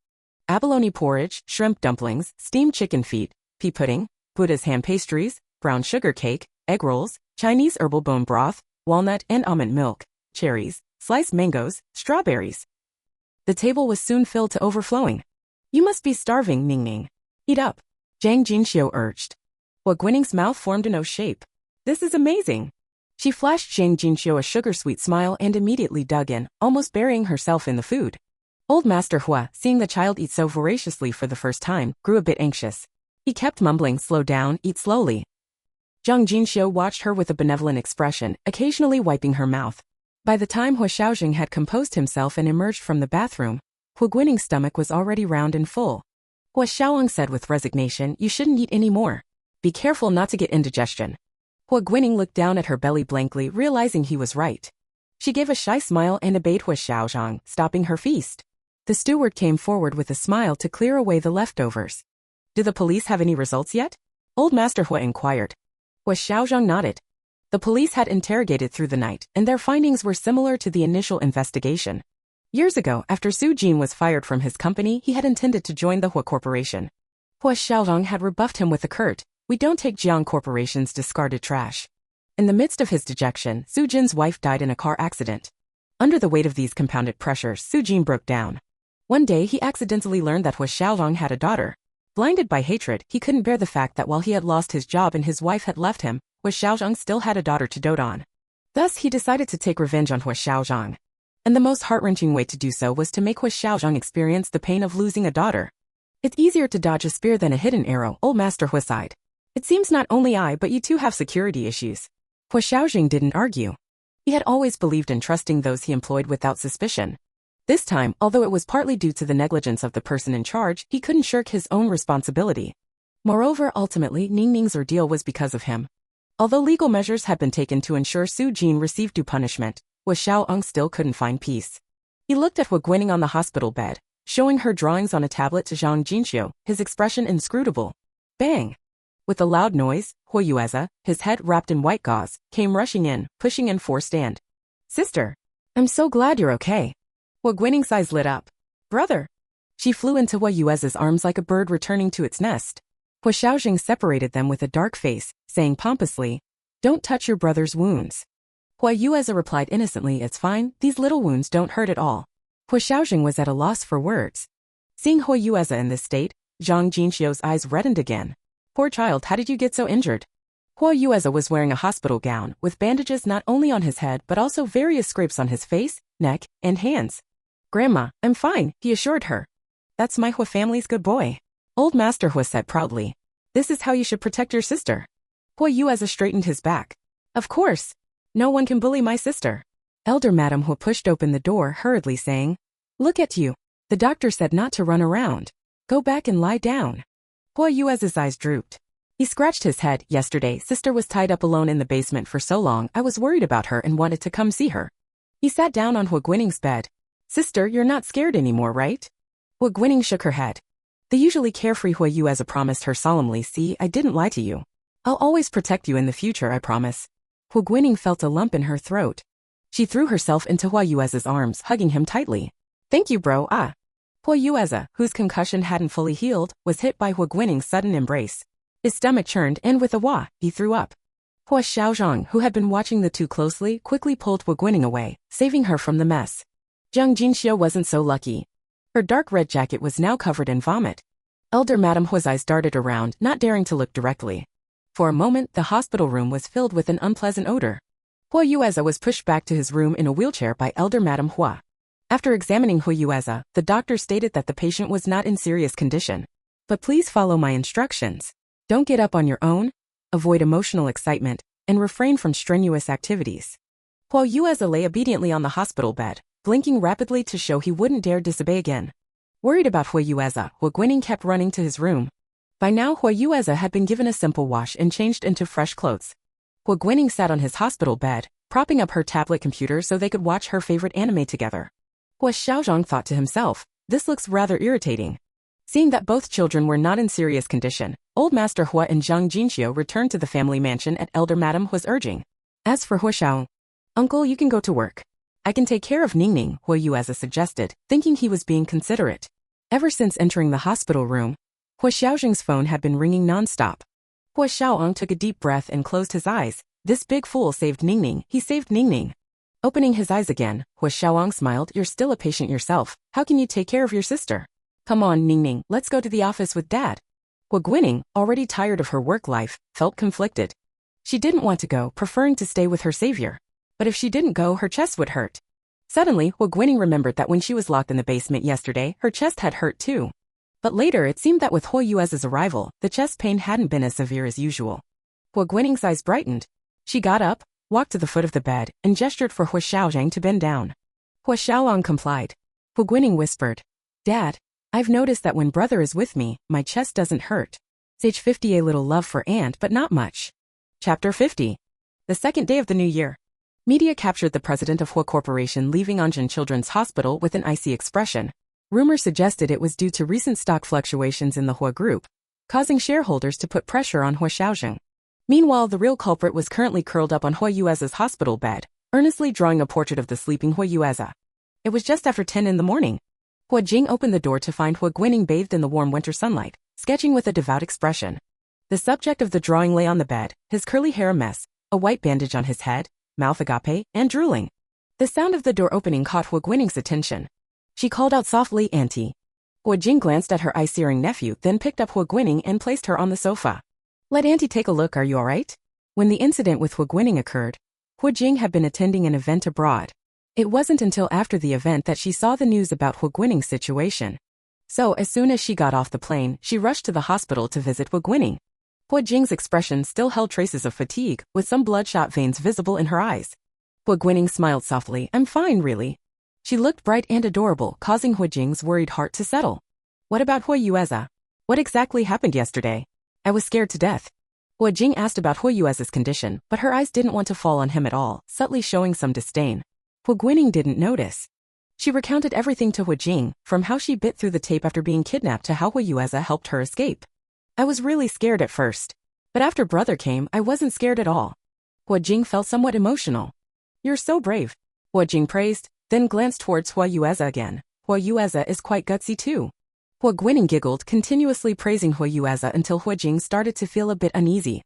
Abalone porridge, shrimp dumplings, steamed chicken feet, pea pudding, Buddha's ham pastries, brown sugar cake, egg rolls, Chinese herbal bone broth, walnut and almond milk, cherries, sliced mangoes, strawberries. The table was soon filled to overflowing. You must be starving, Ning Ning. Eat up, Zhang Jinxiu urged. Huo Guining's mouth formed an O shape. This is amazing. She flashed Zhang Jinxiu a sugar-sweet smile and immediately dug in, almost burying herself in the food. Old Master Hua, seeing the child eat so voraciously for the first time, grew a bit anxious. He kept mumbling, slow down, eat slowly. Zhang Jinxiu watched her with a benevolent expression, occasionally wiping her mouth. By the time Huo Xiaozheng had composed himself and emerged from the bathroom, Huo Guining's stomach was already round and full. Huo Xiaozheng said with resignation, you shouldn't eat any more. Be careful not to get indigestion. Huo Guining looked down at her belly blankly, realizing he was right. She gave a shy smile and obeyed Huo Xiaozheng, stopping her feast. The steward came forward with a smile to clear away the leftovers. Do the police have any results yet? Old Master Hua inquired. Huo Xiaozheng nodded. The police had interrogated through the night, and their findings were similar to the initial investigation. Years ago, after Su Jin was fired from his company, he had intended to join the Huo Corporation. Huo Xiaozheng had rebuffed him with a curt, we don't take Jiang Corporation's discarded trash. In the midst of his dejection, Su Jin's wife died in a car accident. Under the weight of these compounded pressures, Su Jin broke down. One day he accidentally learned that Huo Xiaozheng had a daughter. Blinded by hatred, he couldn't bear the fact that while he had lost his job and his wife had left him, Huo Xiaozheng still had a daughter to dote on. Thus he decided to take revenge on Huo Xiaozheng. And the most heart-wrenching way to do so was to make Huo Xiaozheng experience the pain of losing a daughter. It's easier to dodge a spear than a hidden arrow, Old Master Hua sighed. It seems not only I but you too have security issues. Huo Xiaozheng didn't argue. He had always believed in trusting those he employed without suspicion. This time, although it was partly due to the negligence of the person in charge, he couldn't shirk his own responsibility. Moreover, ultimately, Ning Ning's ordeal was because of him. Although legal measures had been taken to ensure Su Jin received due punishment, Huo Xiaozheng still couldn't find peace. He looked at Huo Guining on the hospital bed, showing her drawings on a tablet to Zhang Jinxiu, his expression inscrutable. Bang! With a loud noise, Huo Yueza, his head wrapped in white gauze, came rushing in, pushing in for stand. Sister! I'm so glad you're okay. Huo Guining's eyes lit up. Brother! She flew into Huo Yueza's arms like a bird returning to its nest. Huo Xiaozheng separated them with a dark face, saying pompously, Don't touch your brother's wounds. Huo Yueza replied innocently, It's fine, these little wounds don't hurt at all. Huo Xiaozheng was at a loss for words. Seeing Huo Yueza in this state, Zhang Jinxiu's eyes reddened again. Poor child, how did you get so injured? Huo Yueza was wearing a hospital gown, with bandages not only on his head but also various scrapes on his face, neck, and hands. Grandma, I'm fine, he assured her. That's my Hua family's good boy. Old Master Hua said proudly. This is how you should protect your sister. Huo Yueza straightened his back. Of course. No one can bully my sister. Elder Madam Hua pushed open the door hurriedly saying, Look at you. The doctor said not to run around. Go back and lie down. Huo Yueza's eyes drooped. He scratched his head. Yesterday, sister was tied up alone in the basement for so long I was worried about her and wanted to come see her. He sat down on Huo Guining's bed. Sister, you're not scared anymore, right? Huo Guining shook her head. The usually carefree Huo Yueza promised her solemnly, see, I didn't lie to you. I'll always protect you in the future, I promise. Huo Guining felt a lump in her throat. She threw herself into Huo Yueza's arms, hugging him tightly. Thank you, bro, ah. Huo Yueza, whose concussion hadn't fully healed, was hit by Huo Guining's sudden embrace. His stomach churned and with a wah, he threw up. Huo Xiaozheng, who had been watching the two closely, quickly pulled Huo Guining away, saving her from the mess. Zhang Jinxiu wasn't so lucky. Her dark red jacket was now covered in vomit. Elder Madame Huo's eyes darted around, not daring to look directly. For a moment, the hospital room was filled with an unpleasant odor. Huo Yueza was pushed back to his room in a wheelchair by Elder Madame Hua. After examining Huo Yueza, the doctor stated that the patient was not in serious condition. But please follow my instructions. Don't get up on your own, avoid emotional excitement, and refrain from strenuous activities. Huo Yueza lay obediently on the hospital bed, blinking rapidly to show he wouldn't dare disobey again. Worried about Huo Yueza, Huo Guining kept running to his room. By now, Huo Yueza had been given a simple wash and changed into fresh clothes. Huo Guining sat on his hospital bed, propping up her tablet computer so they could watch her favorite anime together. Huo Xiaozheng thought to himself, this looks rather irritating. Seeing that both children were not in serious condition, Old Master Hua and Zhang Jinxiu returned to the family mansion at Elder Madame Hua's urging. As for Huo Xiao, Uncle, you can go to work. I can take care of Ningning, Huo Yueza suggested, thinking he was being considerate. Ever since entering the hospital room, Huo Xiaozheng's phone had been ringing non-stop. Huo Xiaozheng took a deep breath and closed his eyes. This big fool saved Ningning, he saved Ningning. Opening his eyes again, Huo Xiaozheng smiled, you're still a patient yourself, how can you take care of your sister? Come on, Ningning, let's go to the office with Dad. Huo Guining, already tired of her work life, felt conflicted. She didn't want to go, preferring to stay with her savior. But if she didn't go, her chest would hurt. Suddenly, Huo Guining remembered that when she was locked in the basement yesterday, her chest had hurt too. But later it seemed that with Huo Yueza's arrival, the chest pain hadn't been as severe as usual. Huo Guining's eyes brightened. She got up, walked to the foot of the bed, and gestured for Huo Xiaozheng to bend down. Huo Xiaozheng complied. Huo Guining whispered, Dad, I've noticed that when brother is with me, my chest doesn't hurt. Stage 50 A little love for aunt but not much. Chapter 50. The second day of the new year. Media captured the president of Huo Corporation leaving Anjin Children's Hospital with an icy expression. Rumor suggested it was due to recent stock fluctuations in the Huo Group, causing shareholders to put pressure on Huo Xiaozheng. Meanwhile, the real culprit was currently curled up on Huo Yueza's hospital bed, earnestly drawing a portrait of the sleeping Huo Yueza. It was just after 10 in the morning. Huo Jing opened the door to find Huo Guining bathed in the warm winter sunlight, sketching with a devout expression. The subject of the drawing lay on the bed, his curly hair a mess, a white bandage on his head, mouth agape, and drooling. The sound of the door opening caught Huo Guining's attention. She called out softly, Auntie. Huo Jing glanced at her eye-searing nephew, then picked up Huo Guining and placed her on the sofa. Let Auntie take a look, are you alright? When the incident with Huo Guining occurred, Huo Jing had been attending an event abroad. It wasn't until after the event that she saw the news about Huo Guining's situation. So as soon as she got off the plane, she rushed to the hospital to visit Huo Guining. Huo Jing's expression still held traces of fatigue, with some bloodshot veins visible in her eyes. Huo Guining smiled softly, I'm fine, really. She looked bright and adorable, causing Huo Jing's worried heart to settle. What about Huo Yueza? What exactly happened yesterday? I was scared to death. Huo Jing asked about Huo Yueza's condition, but her eyes didn't want to fall on him at all, subtly showing some disdain. Huo Guining didn't notice. She recounted everything to Huo Jing, from how she bit through the tape after being kidnapped to how Huo Yueza helped her escape. I was really scared at first. But after brother came, I wasn't scared at all. Huo Jing felt somewhat emotional. You're so brave. Huo Jing praised, then glanced towards Huo Yueza again. Huo Yueza is quite gutsy too. Huo Guining giggled, continuously praising Huo Yueza until Huo Jing started to feel a bit uneasy.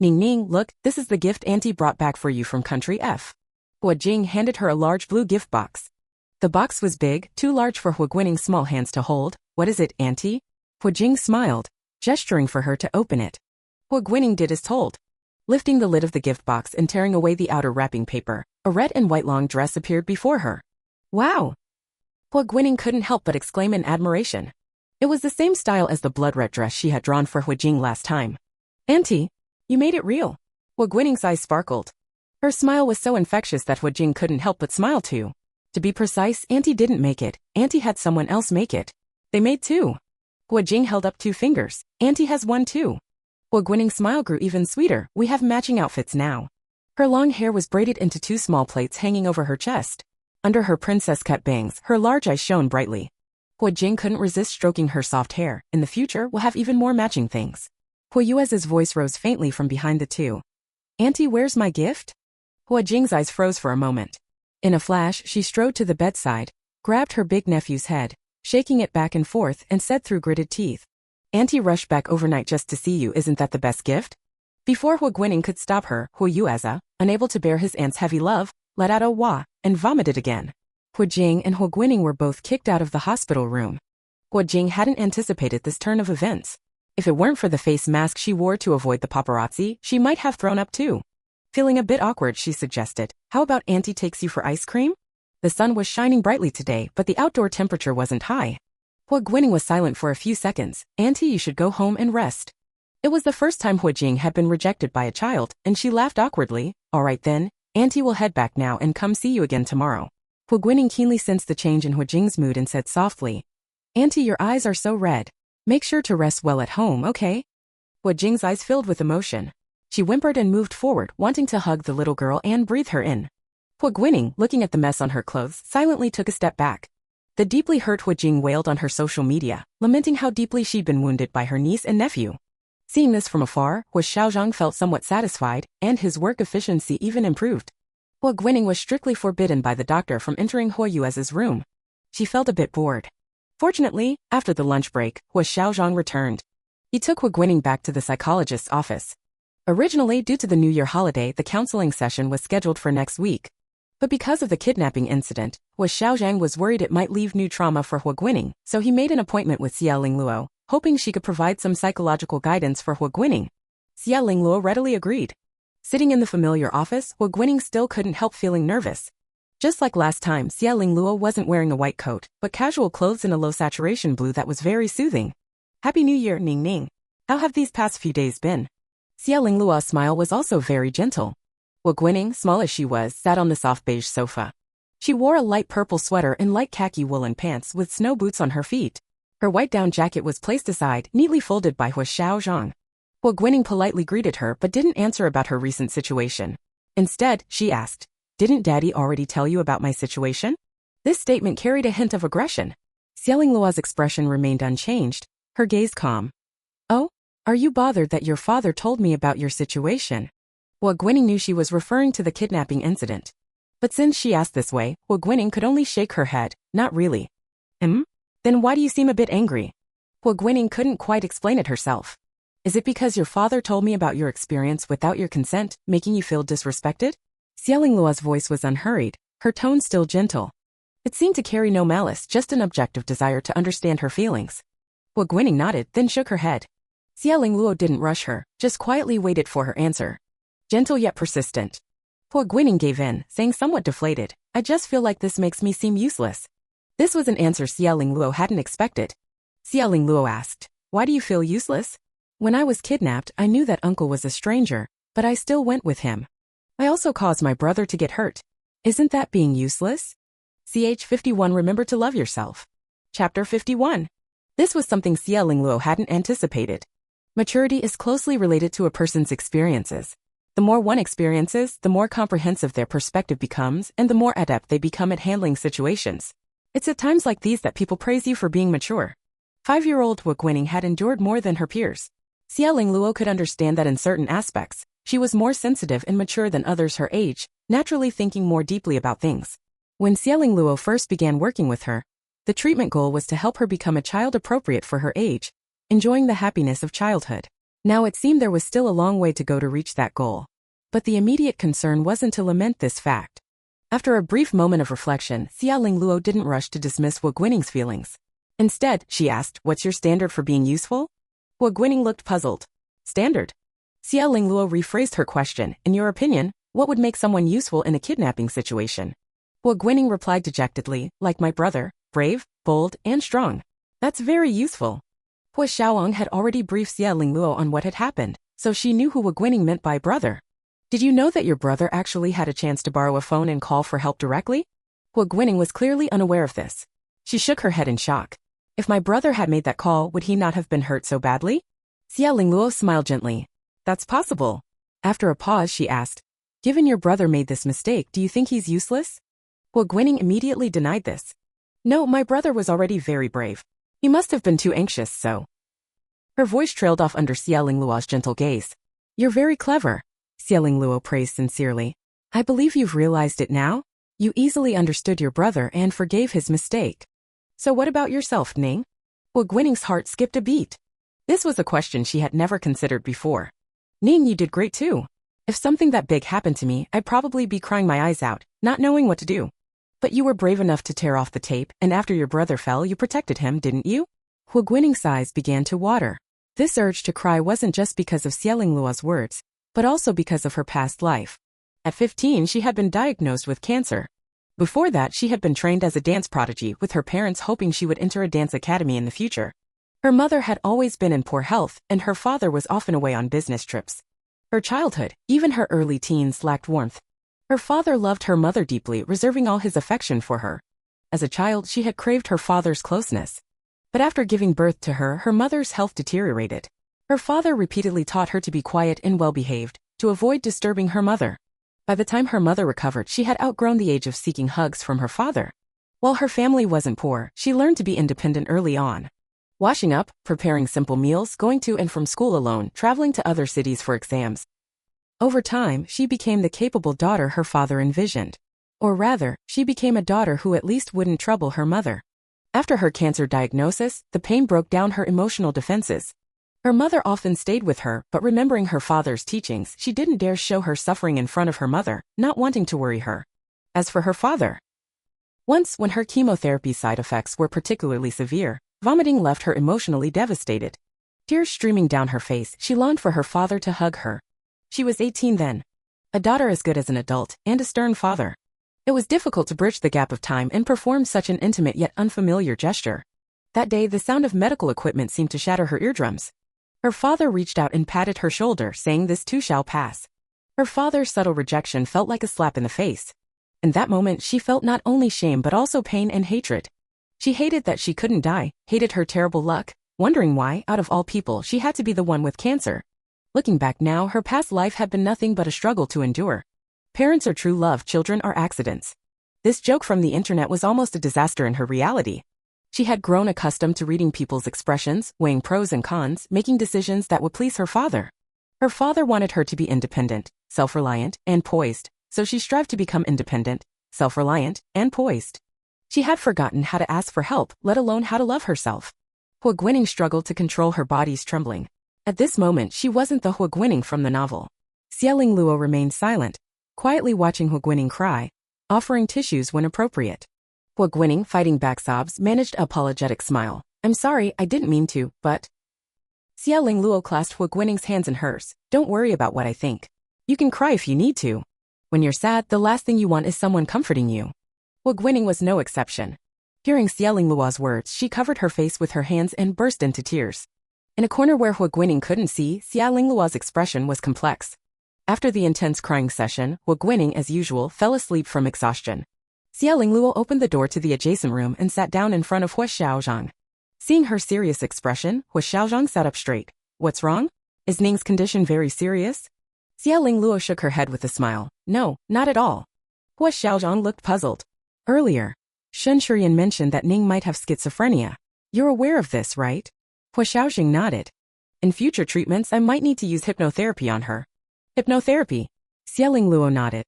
Ning Ning, look, this is the gift Auntie brought back for you from Country F. Huo Jing handed her a large blue gift box. The box was big, too large for Huo Guining's small hands to hold. What is it, Auntie? Huo Jing smiled, gesturing for her to open it. Huo Guining did as told. Lifting the lid of the gift box and tearing away the outer wrapping paper, a red and white long dress appeared before her. Wow! Huo Guining couldn't help but exclaim in admiration. It was the same style as the blood-red dress she had drawn for Huo Jing last time. Auntie, you made it real. Huo Guining's eyes sparkled. Her smile was so infectious that Huo Jing couldn't help but smile too. To be precise, Auntie didn't make it. Auntie had someone else make it. They made two. Huo Jing held up 2 fingers. Auntie has one too. Huo Guining's smile grew even sweeter. We have matching outfits now. Her long hair was braided into 2 small plaits hanging over her chest. Under her princess-cut bangs, her large eyes shone brightly. Huo Jing couldn't resist stroking her soft hair. In the future, we'll have even more matching things. Huo Yuez's voice rose faintly from behind the 2. Auntie, where's my gift? Huo Jing's eyes froze for a moment. In a flash, she strode to the bedside, grabbed her big nephew's head, shaking it back and forth, and said through gritted teeth, Auntie rushed back overnight just to see you. Isn't that the best gift? Before Huo Guining could stop her, Huo Yueze, unable to bear his aunt's heavy love, let out a wah and vomited again. Huo Jing and Huo Guining were both kicked out of the hospital room. Huo Jing hadn't anticipated this turn of events. If it weren't for the face mask she wore to avoid the paparazzi, she might have thrown up too. Feeling a bit awkward, she suggested, how about Auntie takes you for ice cream? The sun was shining brightly today, but the outdoor temperature wasn't high. Huo Guining was silent for a few seconds. Auntie, you should go home and rest. It was the first time Huo Jing had been rejected by a child, and she laughed awkwardly. All right then, Auntie will head back now and come see you again tomorrow. Huo Guining keenly sensed the change in Huo Jing's mood and said softly, Auntie, your eyes are so red. Make sure to rest well at home, okay? Huo Jing's eyes filled with emotion. She whimpered and moved forward, wanting to hug the little girl and breathe her in. Huo Guining, looking at the mess on her clothes, silently took a step back. The deeply hurt Huo Jing wailed on her social media, lamenting how deeply she'd been wounded by her niece and nephew. Seeing this from afar, Huo Xiaozheng felt somewhat satisfied, and his work efficiency even improved. Huo Guining was strictly forbidden by the doctor from entering Huo Yuez's room. She felt a bit bored. Fortunately, after the lunch break, Huo Xiaozheng returned. He took Huo Guining back to the psychologist's office. Originally, due to the New Year holiday, the counseling session was scheduled for next week. But because of the kidnapping incident, Huo Xiaozheng was worried it might leave new trauma for Huo Guining, so he made an appointment with Xia Lingluo, hoping she could provide some psychological guidance for Huo Guining. Xia Lingluo readily agreed. Sitting in the familiar office, Huo Guining still couldn't help feeling nervous. Just like last time, Xia Lingluo wasn't wearing a white coat, but casual clothes in a low-saturation blue that was very soothing. Happy New Year, Ning Ning. How have these past few days been? Xia Lingluo's smile was also very gentle. Huo Guining, small as she was, sat on the soft beige sofa. She wore a light purple sweater and light khaki woolen pants with snow boots on her feet. Her white down jacket was placed aside, neatly folded by Huo Xiaozheng. Huo Guining politely greeted her but didn't answer about her recent situation. Instead, she asked, Didn't Daddy already tell you about my situation? This statement carried a hint of aggression. Xia Lingluo's expression remained unchanged, her gaze calm. Oh? Are you bothered that your father told me about your situation? Huo Guining knew she was referring to the kidnapping incident. But since she asked this way, Huo Guining could only shake her head. Not really. Then why do you seem a bit angry? Huo Guining couldn't quite explain it herself. Is it because your father told me about your experience without your consent, making you feel disrespected? Xia Lingluo's voice was unhurried, her tone still gentle. It seemed to carry no malice, just an objective desire to understand her feelings. Huo Guining nodded, then shook her head. Xia Lingluo didn't rush her, just quietly waited for her answer. Gentle yet persistent. Huo Guining gave in, saying somewhat deflated, I just feel like this makes me seem useless. This was an answer Xia Lingluo hadn't expected. Xia Lingluo asked, Why do you feel useless? When I was kidnapped, I knew that uncle was a stranger, but I still went with him. I also caused my brother to get hurt. Isn't that being useless? Ch 51 Remember to love yourself. Chapter 51. This was something Xia Lingluo hadn't anticipated. Maturity is closely related to a person's experiences. The more one experiences, the more comprehensive their perspective becomes, and the more adept they become at handling situations. It's at times like these that people praise you for being mature. 5-year-old Huo Guining had endured more than her peers. Xia Lingluo could understand that in certain aspects, she was more sensitive and mature than others her age, naturally thinking more deeply about things. When Xia Lingluo first began working with her, the treatment goal was to help her become a child appropriate for her age, enjoying the happiness of childhood. Now it seemed there was still a long way to go to reach that goal. But the immediate concern wasn't to lament this fact. After a brief moment of reflection, Xia Lingluo didn't rush to dismiss Huo Guining's feelings. Instead, she asked, What's your standard for being useful? Huo Guining looked puzzled. Standard? Xia Lingluo rephrased her question, In your opinion, what would make someone useful in a kidnapping situation? Huo Guining replied dejectedly, Like my brother, brave, bold, and strong. That's very useful. Huo Xiaozheng had already briefed Xia Lingluo on what had happened, so she knew who Huo Guining meant by brother. Did you know that your brother actually had a chance to borrow a phone and call for help directly? Huo Guining was clearly unaware of this. She shook her head in shock. If my brother had made that call, would he not have been hurt so badly? Xia Lingluo smiled gently. That's possible. After a pause, she asked, given your brother made this mistake, do you think he's useless? Huo Guining immediately denied this. No, my brother was already very brave. He must have been too anxious, so. Her voice trailed off under Xia Lingluo's gentle gaze. You're very clever, Xia Lingluo praised sincerely. I believe you've realized it now. You easily understood your brother and forgave his mistake. So what about yourself, Ning? Huo Guining's heart skipped a beat. This was a question she had never considered before. Ning, you did great too. If something that big happened to me, I'd probably be crying my eyes out, not knowing what to do. But you were brave enough to tear off the tape, and after your brother fell, you protected him, didn't you? Huo Guining's eyes began to water. This urge to cry wasn't just because of Xia Lingluo's words, but also because of her past life. At 15, she had been diagnosed with cancer. Before that, she had been trained as a dance prodigy, with her parents hoping she would enter a dance academy in the future. Her mother had always been in poor health, and her father was often away on business trips. Her childhood, even her early teens, lacked warmth. Her father loved her mother deeply, reserving all his affection for her. As a child, she had craved her father's closeness. But after giving birth to her, her mother's health deteriorated. Her father repeatedly taught her to be quiet and well-behaved, to avoid disturbing her mother. By the time her mother recovered, she had outgrown the age of seeking hugs from her father. While her family wasn't poor, she learned to be independent early on. Washing up, preparing simple meals, going to and from school alone, traveling to other cities for exams. Over time, she became the capable daughter her father envisioned. Or rather, she became a daughter who at least wouldn't trouble her mother. After her cancer diagnosis, the pain broke down her emotional defenses. Her mother often stayed with her, but remembering her father's teachings, she didn't dare show her suffering in front of her mother, not wanting to worry her. As for her father, once when her chemotherapy side effects were particularly severe, vomiting left her emotionally devastated. Tears streaming down her face, she longed for her father to hug her. She was 18 then. A daughter as good as an adult, and a stern father. It was difficult to bridge the gap of time and perform such an intimate yet unfamiliar gesture. That day, the sound of medical equipment seemed to shatter her eardrums. Her father reached out and patted her shoulder, saying this too shall pass. Her father's subtle rejection felt like a slap in the face. In that moment, she felt not only shame but also pain and hatred. She hated that she couldn't die, hated her terrible luck, wondering why, out of all people, she had to be the one with cancer. Looking back now, her past life had been nothing but a struggle to endure. Parents are true love, children are accidents. This joke from the internet was almost a disaster in her reality. She had grown accustomed to reading people's expressions, weighing pros and cons, making decisions that would please her father. Her father wanted her to be independent, self-reliant, and poised, so she strived to become independent, self-reliant, and poised. She had forgotten how to ask for help, let alone how to love herself. Huo Guining struggled to control her body's trembling. At this moment, she wasn't the Huo Guining from the novel. Xia Lingluo remained silent, quietly watching Huo Guining cry, offering tissues when appropriate. Huo Guining, fighting back sobs, managed an apologetic smile. I'm sorry, I didn't mean to, but... Xia Lingluo clasped Huo Guining's hands in hers. Don't worry about what I think. You can cry if you need to. When you're sad, the last thing you want is someone comforting you. Huo Guining was no exception. Hearing Xia Lingluo's words, she covered her face with her hands and burst into tears. In a corner where Huo Guining couldn't see, Xia Lingluo's expression was complex. After the intense crying session, Huo Guining, as usual, fell asleep from exhaustion. Xia Lingluo opened the door to the adjacent room and sat down in front of Huo Xiaozheng. Seeing her serious expression, Huo Xiaozheng sat up straight. What's wrong? Is Ning's condition very serious? Xia Lingluo shook her head with a smile. No, not at all. Huo Xiaozheng looked puzzled. Earlier, Shun Shurian mentioned that Ning might have schizophrenia. You're aware of this, right? Huo Xiaozheng nodded. In future treatments, I might need to use hypnotherapy on her. Hypnotherapy? Xia Lingluo nodded.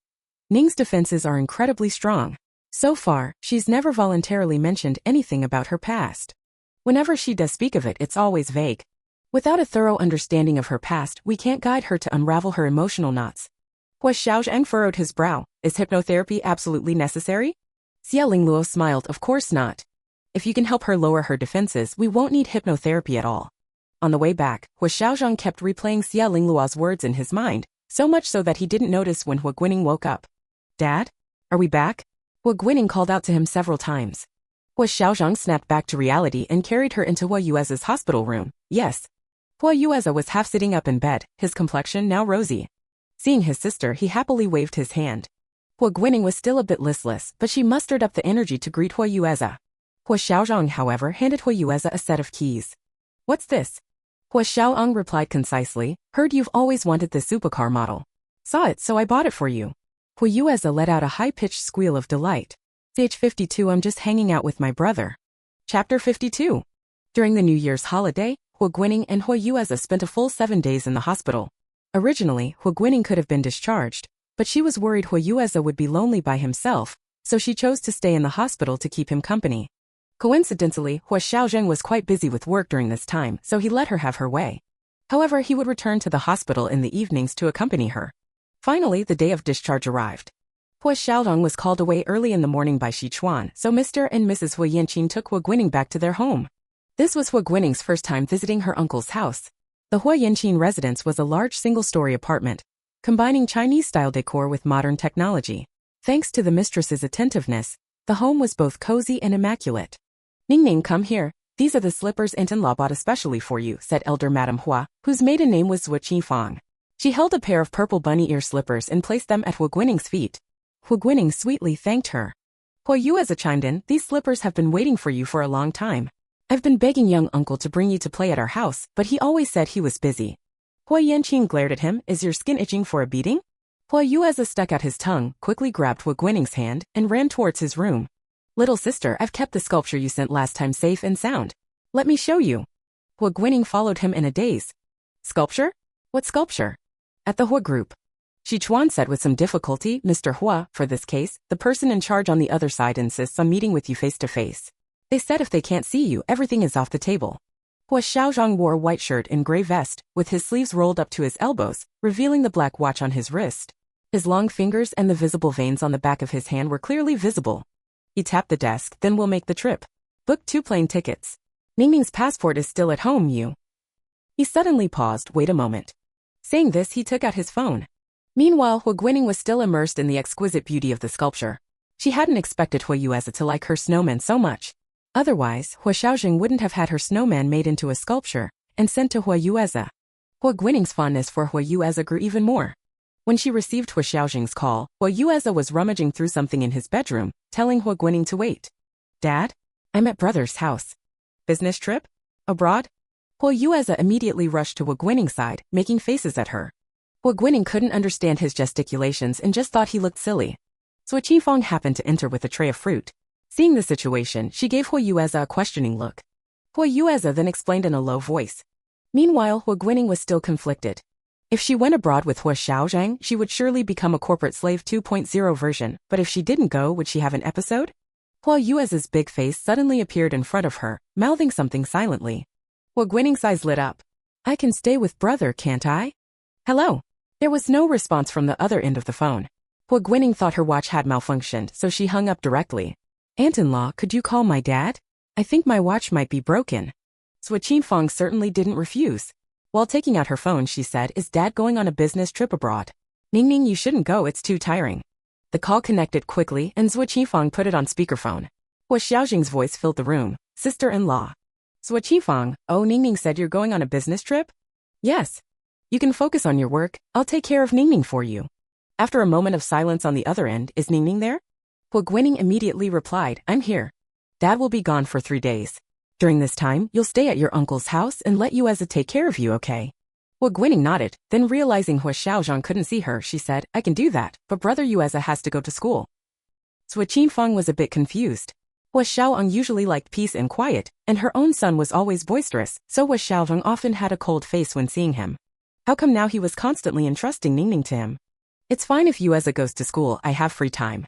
Ning's defenses are incredibly strong. So far, she's never voluntarily mentioned anything about her past. Whenever she does speak of it, it's always vague. Without a thorough understanding of her past, we can't guide her to unravel her emotional knots. Huo Xiaozheng furrowed his brow. Is hypnotherapy absolutely necessary? Xia Lingluo smiled. Of course not. If you can help her lower her defenses, we won't need hypnotherapy at all. On the way back, Huo Xiaozheng kept replaying Xia Lingluo's words in his mind, so much so that he didn't notice when Huo Guining woke up. Dad? Are we back? Huo Guining called out to him several times. Huo Xiaozheng snapped back to reality and carried her into Huo Yueza's hospital room. Yes. Huo Yueza was half sitting up in bed, his complexion now rosy. Seeing his sister, he happily waved his hand. Huo Guining was still a bit listless, but she mustered up the energy to greet Huo Yueza. Huo Xiaozheng, however, handed Huo Yueza a set of keys. What's this? Huo Xiaozheng replied concisely, heard you've always wanted this supercar model. Saw it, so I bought it for you. Huo Yueze let out a high-pitched squeal of delight. Age 52, I'm just hanging out with my brother. Chapter 52. During the New Year's holiday, Huo Guining and Huo Yueze spent a full 7 days in the hospital. Originally, Huo Guining could have been discharged, but she was worried Huo Yueze would be lonely by himself, so she chose to stay in the hospital to keep him company. Coincidentally, Huo Xiaozheng was quite busy with work during this time, so he let her have her way. However, he would return to the hospital in the evenings to accompany her. Finally, the day of discharge arrived. Huo Xiaozheng was called away early in the morning by Xi Chuan, so Mr. and Mrs. Huo Yanqing took Huo Guining back to their home. This was Huo Guining's first time visiting her uncle's house. The Huo Yanqing residence was a large single-story apartment, combining Chinese-style decor with modern technology. Thanks to the mistress's attentiveness, the home was both cozy and immaculate. Ningning, come here. These are the slippers Aunt-in-law bought especially for you, said elder Madame Hua, whose maiden name was Zhuo Qifang. She held a pair of purple bunny ear slippers and placed them at Huo Guining's feet. Huo Guining sweetly thanked her. Huo Yueze chimed in, these slippers have been waiting for you for a long time. I've been begging young uncle to bring you to play at our house, but he always said he was busy. Huo Yanqing glared at him, is your skin itching for a beating? Huo Yueze stuck out his tongue, quickly grabbed Huo Guining's hand, and ran towards his room. Little sister, I've kept the sculpture you sent last time safe and sound. Let me show you. Huo Guining followed him in a daze. Sculpture? What sculpture? At the Huo group. Xi Chuan said with some difficulty, Mr. Hua, for this case, the person in charge on the other side insists on meeting with you face to face. They said if they can't see you, everything is off the table. Huo Xiaozheng wore a white shirt and gray vest, with his sleeves rolled up to his elbows, revealing the black watch on his wrist. His long fingers and the visible veins on the back of his hand were clearly visible. He tapped the desk, then we'll make the trip. Book 2 plane tickets. Ningning's passport is still at home, you. He suddenly paused, wait a moment. Saying this, he took out his phone. Meanwhile, Huo Guining was still immersed in the exquisite beauty of the sculpture. She hadn't expected Huo Yueze to like her snowman so much. Otherwise, Huo Xiaozheng wouldn't have had her snowman made into a sculpture and sent to Huo Yueze. Huo Guining's fondness for Huo Yueze grew even more. When she received Huo Xiaozheng's call, Huo Yueze was rummaging through something in his bedroom, telling Huo Guining to wait. Dad? I'm at brother's house. Business trip? Abroad? Huo Yueze immediately rushed to Huo Guining's side, making faces at her. Huo Guining couldn't understand his gesticulations and just thought he looked silly. Zhuo Qifang happened to enter with a tray of fruit. Seeing the situation, she gave Huo Yueze a questioning look. Huo Yueze then explained in a low voice. Meanwhile, Huo Guining was still conflicted. If she went abroad with Huo Xiaozheng, she would surely become a corporate slave 2.0 version, but if she didn't go, would she have an episode? Huo Yueze's big face suddenly appeared in front of her, mouthing something silently. Huo Guining's eyes lit up. I can stay with brother, can't I? Hello. There was no response from the other end of the phone. Huo Guining thought her watch had malfunctioned, so she hung up directly. Aunt-in-law, could you call my dad? I think my watch might be broken. Zhuo Qifang certainly didn't refuse. While taking out her phone, she said, is Dad going on a business trip abroad? Ningning, you shouldn't go, it's too tiring. The call connected quickly, and Zhuo Qifang put it on speakerphone. Huo Xiaozheng's voice filled the room. Sister-in-law. Zhuo Qifang, oh, Ningning said you're going on a business trip? Yes. You can focus on your work, I'll take care of Ningning for you. After a moment of silence on the other end, is Ningning there? Huo Guining immediately replied, I'm here. Dad will be gone for 3 days. During this time, you'll stay at your uncle's house and let Yueze take care of you, okay? Huo Guining nodded, then realizing Huo Xiaozheng couldn't see her, she said, I can do that, but brother Yueze has to go to school. Zhuo Qifang was a bit confused. Huo Xiaozheng usually liked peace and quiet, and her own son was always boisterous, so Huo Xiaozheng often had a cold face when seeing him. How come now he was constantly entrusting Ningning to him? It's fine if Yueze goes to school, I have free time.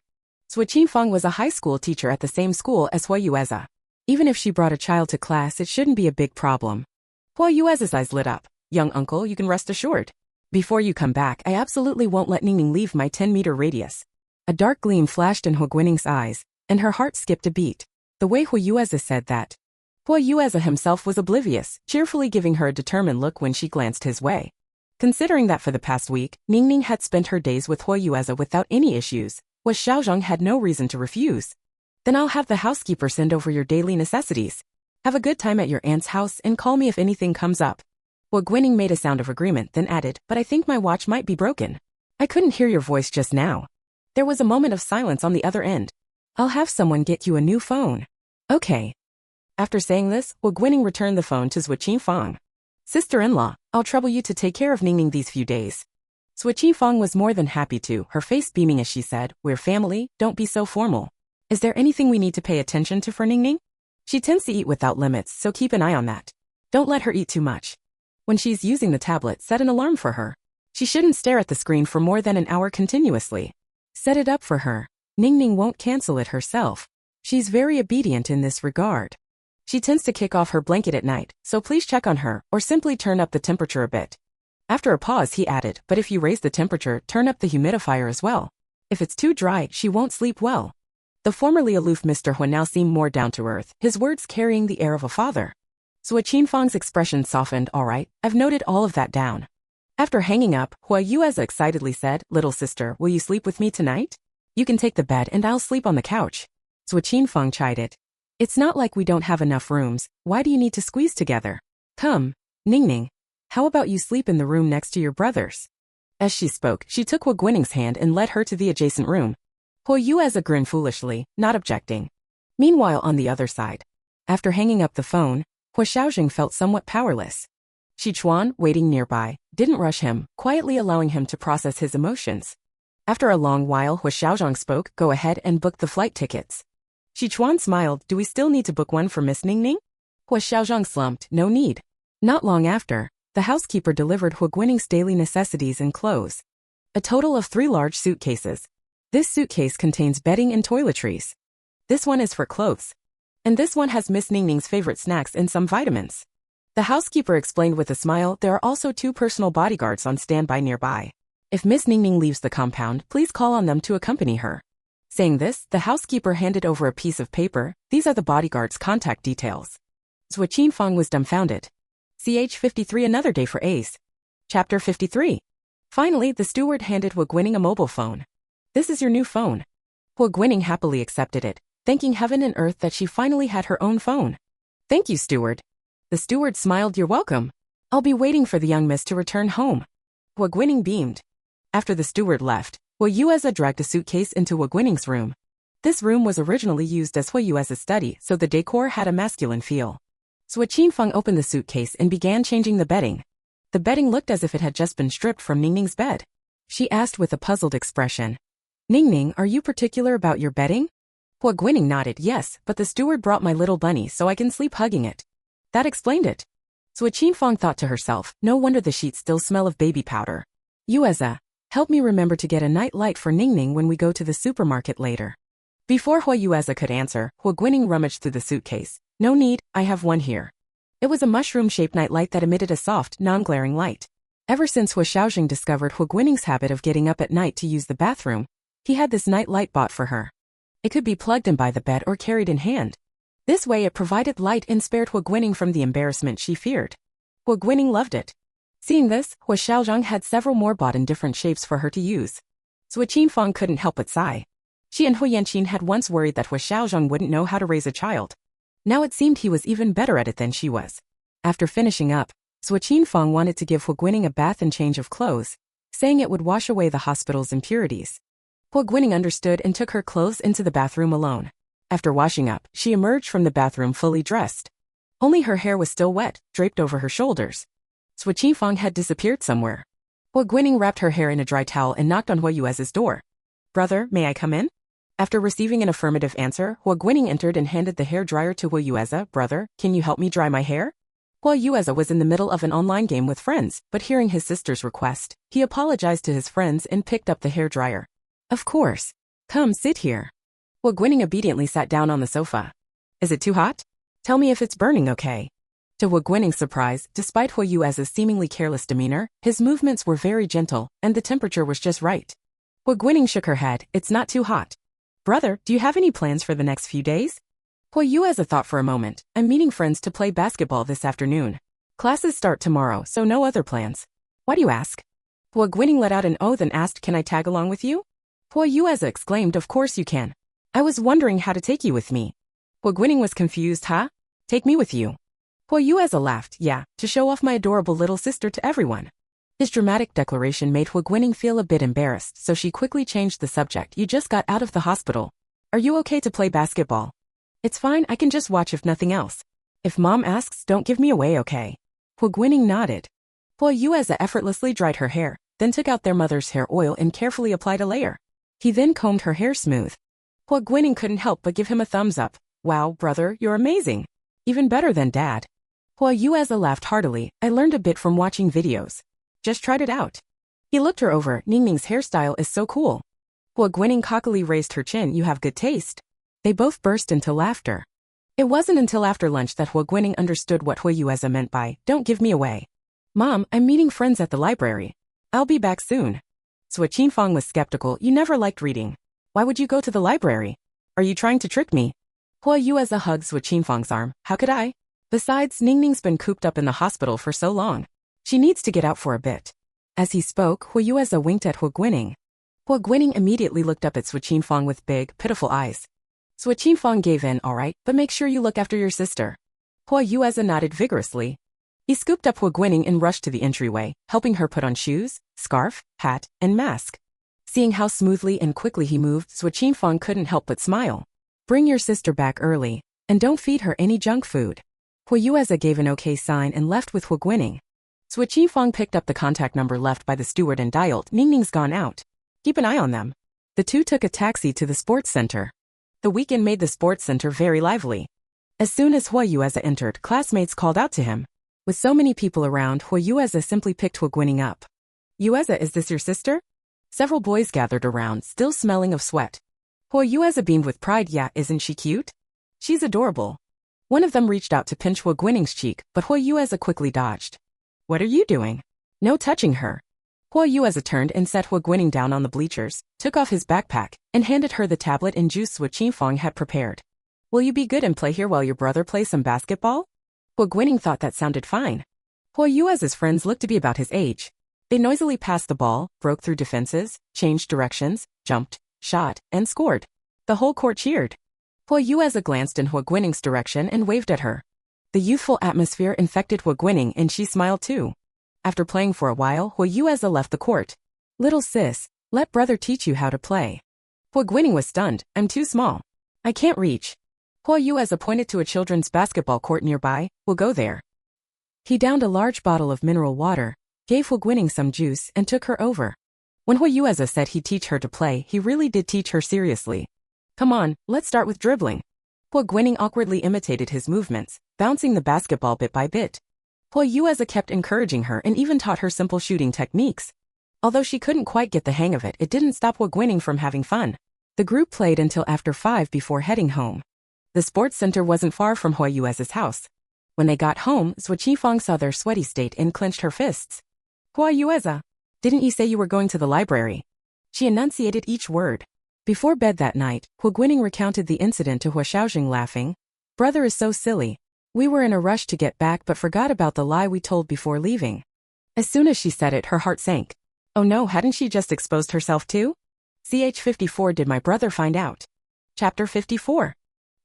Zhuo Qifang was a high school teacher at the same school as Huo Yueze. Even if she brought a child to class, it shouldn't be a big problem. Huo Yueze's eyes lit up. Young uncle, you can rest assured. Before you come back, I absolutely won't let Ningning leave my 10-meter radius. A dark gleam flashed in Huo Guining's eyes, and her heart skipped a beat. The way Huo Yueze said that. Huo Yueze himself was oblivious, cheerfully giving her a determined look when she glanced his way. Considering that for the past week, Ningning had spent her days with Huo Yueze without any issues, Huo Xiaozheng had no reason to refuse. Then I'll have the housekeeper send over your daily necessities. Have a good time at your aunt's house and call me if anything comes up. Huo Guining made a sound of agreement, then added, but I think my watch might be broken. I couldn't hear your voice just now. There was a moment of silence on the other end. I'll have someone get you a new phone. Okay. After saying this, Huo Guining returned the phone to Zhuo Qifang. Sister-in-law, I'll trouble you to take care of Ningning these few days. Sui Qifeng was more than happy to, her face beaming as she said, we're family, don't be so formal. Is there anything we need to pay attention to for Ningning? She tends to eat without limits, so keep an eye on that. Don't let her eat too much. When she's using the tablet, set an alarm for her. She shouldn't stare at the screen for more than an hour continuously. Set it up for her. Ningning won't cancel it herself. She's very obedient in this regard. She tends to kick off her blanket at night, so please check on her, or simply turn up the temperature a bit. After a pause he added, but if you raise the temperature, turn up the humidifier as well. If it's too dry, she won't sleep well. The formerly aloof Mr. Huo now seemed more down to earth, his words carrying the air of a father. Sui Qifeng's expression softened. All right, I've noted all of that down. After hanging up, Huo Yueza excitedly said, little sister, will you sleep with me tonight? You can take the bed and I'll sleep on the couch. Sui Qifeng chided. It's not like we don't have enough rooms, why do you need to squeeze together? Come, Ningning. How about you sleep in the room next to your brothers? As she spoke, she took Huo Guining's hand and led her to the adjacent room. Huo Yueza grinned foolishly, not objecting. Meanwhile on the other side. After hanging up the phone, Huo Xiaozheng felt somewhat powerless. Shi Chuan, waiting nearby, didn't rush him, quietly allowing him to process his emotions. After a long while Huo Xiaozheng spoke, go ahead and book the flight tickets. Shi Chuan smiled, do we still need to book one for Miss Ningning? Huo Xiaozheng slumped, no need. Not long after, the housekeeper delivered Huo Guining's daily necessities and clothes. A total of 3 large suitcases. This suitcase contains bedding and toiletries. This one is for clothes. And this one has Miss Ningning's favorite snacks and some vitamins. The housekeeper explained with a smile, there are also 2 personal bodyguards on standby nearby. If Miss Ningning leaves the compound, please call on them to accompany her. Saying this, the housekeeper handed over a piece of paper. These are the bodyguards' contact details. Sui Qifeng was dumbfounded. Ch 53 another day for Ace. Chapter 53. Finally, the steward handed Huo Guining a mobile phone. This is your new phone. Huo Guining happily accepted it, thanking heaven and earth that she finally had her own phone. Thank you, steward. The steward smiled, you're welcome. I'll be waiting for the young miss to return home. Huo Guining beamed. After the steward left, Huo Yueza dragged a suitcase into Huo Guining's room. This room was originally used as Huo Yueza's study, so the decor had a masculine feel. Sui Qifeng opened the suitcase and began changing the bedding. The bedding looked as if it had just been stripped from Ningning's bed. She asked with a puzzled expression. Ningning, are you particular about your bedding? Huo Guining nodded, yes, but the steward brought my little bunny so I can sleep hugging it. That explained it. Sui Qifeng thought to herself, no wonder the sheets still smell of baby powder. Yueza, help me remember to get a night light for Ningning when we go to the supermarket later. Before Huo Yueza could answer, Huo Guining rummaged through the suitcase. No need, I have one here. It was a mushroom-shaped nightlight that emitted a soft, non-glaring light. Ever since Huo Xiaozheng discovered Huo Guining's habit of getting up at night to use the bathroom, he had this night light bought for her. It could be plugged in by the bed or carried in hand. This way it provided light and spared Huo Guining from the embarrassment she feared. Huo Guining loved it. Seeing this, Huo Xiaozheng had several more bought in different shapes for her to use. Sui Qifeng couldn't help but sigh. She and Huo Yanqin had once worried that Huo Xiaozheng wouldn't know how to raise a child. Now it seemed he was even better at it than she was. After finishing up, Sui Qifeng wanted to give Huo Guining a bath and change of clothes, saying it would wash away the hospital's impurities. Huo Guining understood and took her clothes into the bathroom alone. After washing up, she emerged from the bathroom fully dressed. Only her hair was still wet, draped over her shoulders. Sui Qifeng had disappeared somewhere. Huo Guining wrapped her hair in a dry towel and knocked on Huo Yueza's door. Brother, may I come in? After receiving an affirmative answer, Huo Guining entered and handed the hair dryer to Huo Yueza. Brother, can you help me dry my hair? Huo Yueza was in the middle of an online game with friends, but hearing his sister's request, he apologized to his friends and picked up the hair dryer. Of course. Come sit here. Huo Guining obediently sat down on the sofa. Is it too hot? Tell me if it's burning okay. To Huo Guining's surprise, despite Huo Yueza's seemingly careless demeanor, his movements were very gentle, and the temperature was just right. Huo Guining shook her head, it's not too hot. Brother, do you have any plans for the next few days? Huo Yueza thought for a moment, I'm meeting friends to play basketball this afternoon. Classes start tomorrow, so no other plans. Why do you ask? Huo Guining let out an oath and asked, can I tag along with you? Huo Yueza exclaimed, of course you can. I was wondering how to take you with me. Huo Guining was confused, huh? Take me with you. Huo Yueza laughed, yeah, to show off my adorable little sister to everyone. His dramatic declaration made Huo Guining feel a bit embarrassed, so she quickly changed the subject. You just got out of the hospital. Are you okay to play basketball? It's fine, I can just watch if nothing else. If mom asks, don't give me away, okay? Huo Guining nodded. Huo Yueza effortlessly dried her hair, then took out their mother's hair oil and carefully applied a layer. He then combed her hair smooth. Huo Guining couldn't help but give him a thumbs up. Wow, brother, you're amazing. Even better than dad. Huo Yueza laughed heartily. I learned a bit from watching videos. Just tried it out. He looked her over. Ningning's hairstyle is so cool. Huo Guining cockily raised her chin. You have good taste. They both burst into laughter. It wasn't until after lunch that Huo Guining understood what Huo Yueza meant by, don't give me away. Mom, I'm meeting friends at the library. I'll be back soon. Suo Qinfang was skeptical. You never liked reading. Why would you go to the library? Are you trying to trick me? Huo Yueza hugged Suo Qinfang's arm. How could I? Besides, Ningning's been cooped up in the hospital for so long. She needs to get out for a bit. As he spoke, Huo Yueza winked at Huo Guining. Huo Guining immediately looked up at Suo Qinfang with big, pitiful eyes. Suo Qinfang gave in. All right, but make sure you look after your sister. Huo Yueza nodded vigorously. He scooped up Huo Guining and rushed to the entryway, helping her put on shoes, scarf, hat, and mask. Seeing how smoothly and quickly he moved, Suo Qinfang couldn't help but smile. Bring your sister back early, and don't feed her any junk food. Huo Yueza gave an okay sign and left with Huo Guining. Suo Qinfang picked up the contact number left by the steward and dialed. Ningning's gone out. Keep an eye on them. The two took a taxi to the sports center. The weekend made the sports center very lively. As soon as Huo Yueza entered, classmates called out to him. With so many people around, Huo Yueza simply picked Huo Guining up. Yueza, is this your sister? Several boys gathered around, still smelling of sweat. Huo Yueza beamed with pride. Yeah, isn't she cute? She's adorable. One of them reached out to pinch Huo Guining's cheek, but Huo Yueza quickly dodged. What are you doing? No touching her. Huo Yueza turned and set Huo Guining down on the bleachers, took off his backpack, and handed her the tablet and juice Suo Qinfang had prepared. Will you be good and play here while your brother plays some basketball? Huo Guining thought that sounded fine. Huo Yueza's friends looked to be about his age. They noisily passed the ball, broke through defenses, changed directions, jumped, shot, and scored. The whole court cheered. Huo Yueza glanced in Huo Guining's direction and waved at her. The youthful atmosphere infected Huo Guining and she smiled too. After playing for a while, Huo Yueza left the court. Little sis, let brother teach you how to play. Huo Guining was stunned. I'm too small. I can't reach. Huo Yueza pointed to a children's basketball court nearby. We'll go there. He downed a large bottle of mineral water, gave Huo Guining some juice, and took her over. When Huo Yueza said he'd teach her to play, he really did teach her seriously. Come on, let's start with dribbling. Huo Guining awkwardly imitated his movements, bouncing the basketball bit by bit. Huo Yueza kept encouraging her and even taught her simple shooting techniques. Although she couldn't quite get the hang of it, it didn't stop Huo Guining from having fun. The group played until after 5 before heading home. The sports center wasn't far from Huo Yueza's house. When they got home, Suo Qinfang saw their sweaty state and clenched her fists. Huo Yueza, didn't you say you were going to the library? She enunciated each word. Before bed that night, Huo Guining recounted the incident to Huo Xiaozheng, laughing. Brother is so silly. We were in a rush to get back but forgot about the lie we told before leaving. As soon as she said it, her heart sank. Oh no, hadn't she just exposed herself too? Ch54 did my brother find out? Chapter 54.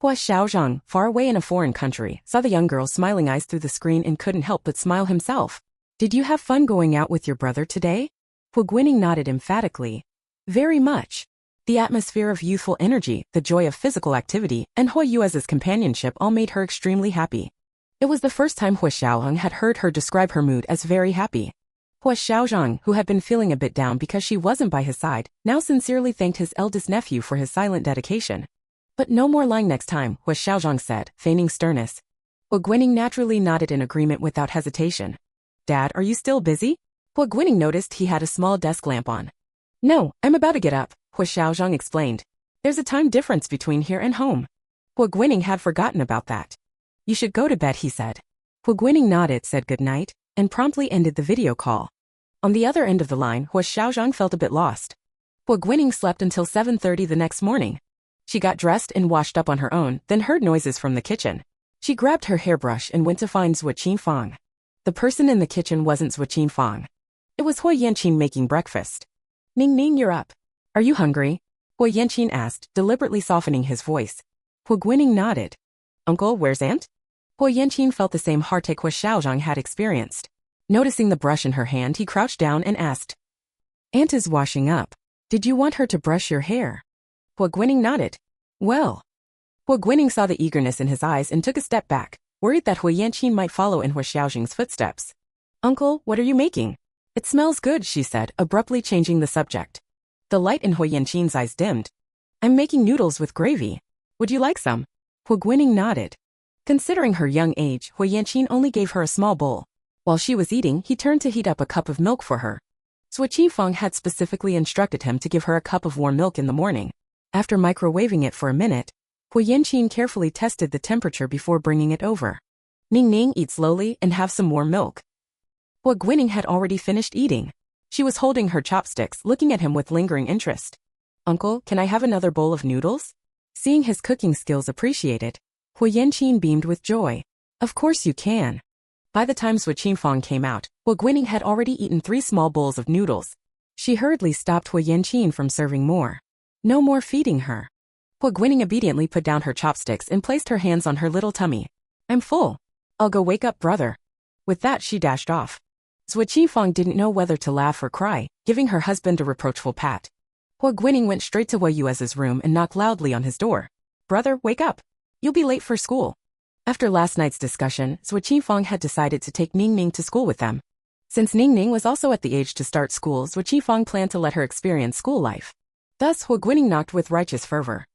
Huo Xiaozheng, far away in a foreign country, saw the young girl's smiling eyes through the screen and couldn't help but smile himself. Did you have fun going out with your brother today? Huo Guining nodded emphatically. Very much. The atmosphere of youthful energy, the joy of physical activity, and Huo Yueza's companionship all made her extremely happy. It was the first time Huo Xiaozheng had heard her describe her mood as very happy. Huo Xiaozheng, who had been feeling a bit down because she wasn't by his side, now sincerely thanked his eldest nephew for his silent dedication. But no more lying next time, Huo Xiaozheng said, feigning sternness. Huo Guining naturally nodded in agreement without hesitation. Dad, are you still busy? Huo Guining noticed he had a small desk lamp on. No, I'm about to get up, Huo Xiaozheng explained. There's a time difference between here and home. Huo Guining had forgotten about that. You should go to bed, he said. Huo Guining nodded, said goodnight, and promptly ended the video call. On the other end of the line, Huo Xiaozheng felt a bit lost. Huo Guining slept until 7:30 the next morning. She got dressed and washed up on her own, then heard noises from the kitchen. She grabbed her hairbrush and went to find Suo Qinfang. The person in the kitchen wasn't Suo Qinfang. It was Huo Yanqing making breakfast. Ning, you're up. Are you hungry? Huo Yanqing asked, deliberately softening his voice. Huo Guining nodded. Uncle, where's Aunt? Huo Yanqing felt the same heartache Huo Xiaozheng had experienced. Noticing the brush in her hand, he crouched down and asked. Aunt is washing up. Did you want her to brush your hair? Huo Guining nodded. Well. Huo Guining saw the eagerness in his eyes and took a step back. worried that Huo Yanqing might follow in Huo Xiaozheng's footsteps. Uncle, what are you making? It smells good, she said, abruptly changing the subject. The light in Huo Yanqing's eyes dimmed. I'm making noodles with gravy. Would you like some? Huo Guining nodded. Considering her young age, Huo Yanqing only gave her a small bowl. While she was eating, he turned to heat up a cup of milk for her. Zhuo Qifeng had specifically instructed him to give her a cup of warm milk in the morning. After microwaving it for a minute, Huo Yanqing carefully tested the temperature before bringing it over. Ning Ning, eat slowly and have some warm milk. Huo Guining had already finished eating. She was holding her chopsticks, looking at him with lingering interest. Uncle, can I have another bowl of noodles? Seeing his cooking skills appreciated, Huo Yanqing beamed with joy. Of course you can. By the time Zhuo Qifeng came out, Huo Guining had already eaten 3 small bowls of noodles. She hurriedly stopped Huo Yanqing from serving more. No more feeding her. Huo Guining obediently put down her chopsticks and placed her hands on her little tummy. I'm full. I'll go wake up brother. With that she dashed off. Zhuo Qifeng didn't know whether to laugh or cry, giving her husband a reproachful pat. Huo Guining went straight to Huo Yueza's room and knocked loudly on his door. Brother, wake up. You'll be late for school. After last night's discussion, Zhuo Qifeng had decided to take Ning Ning to school with them. Since Ning Ning was also at the age to start school, Zhuo Qifeng planned to let her experience school life. Thus, Huo Guining knocked with righteous fervor.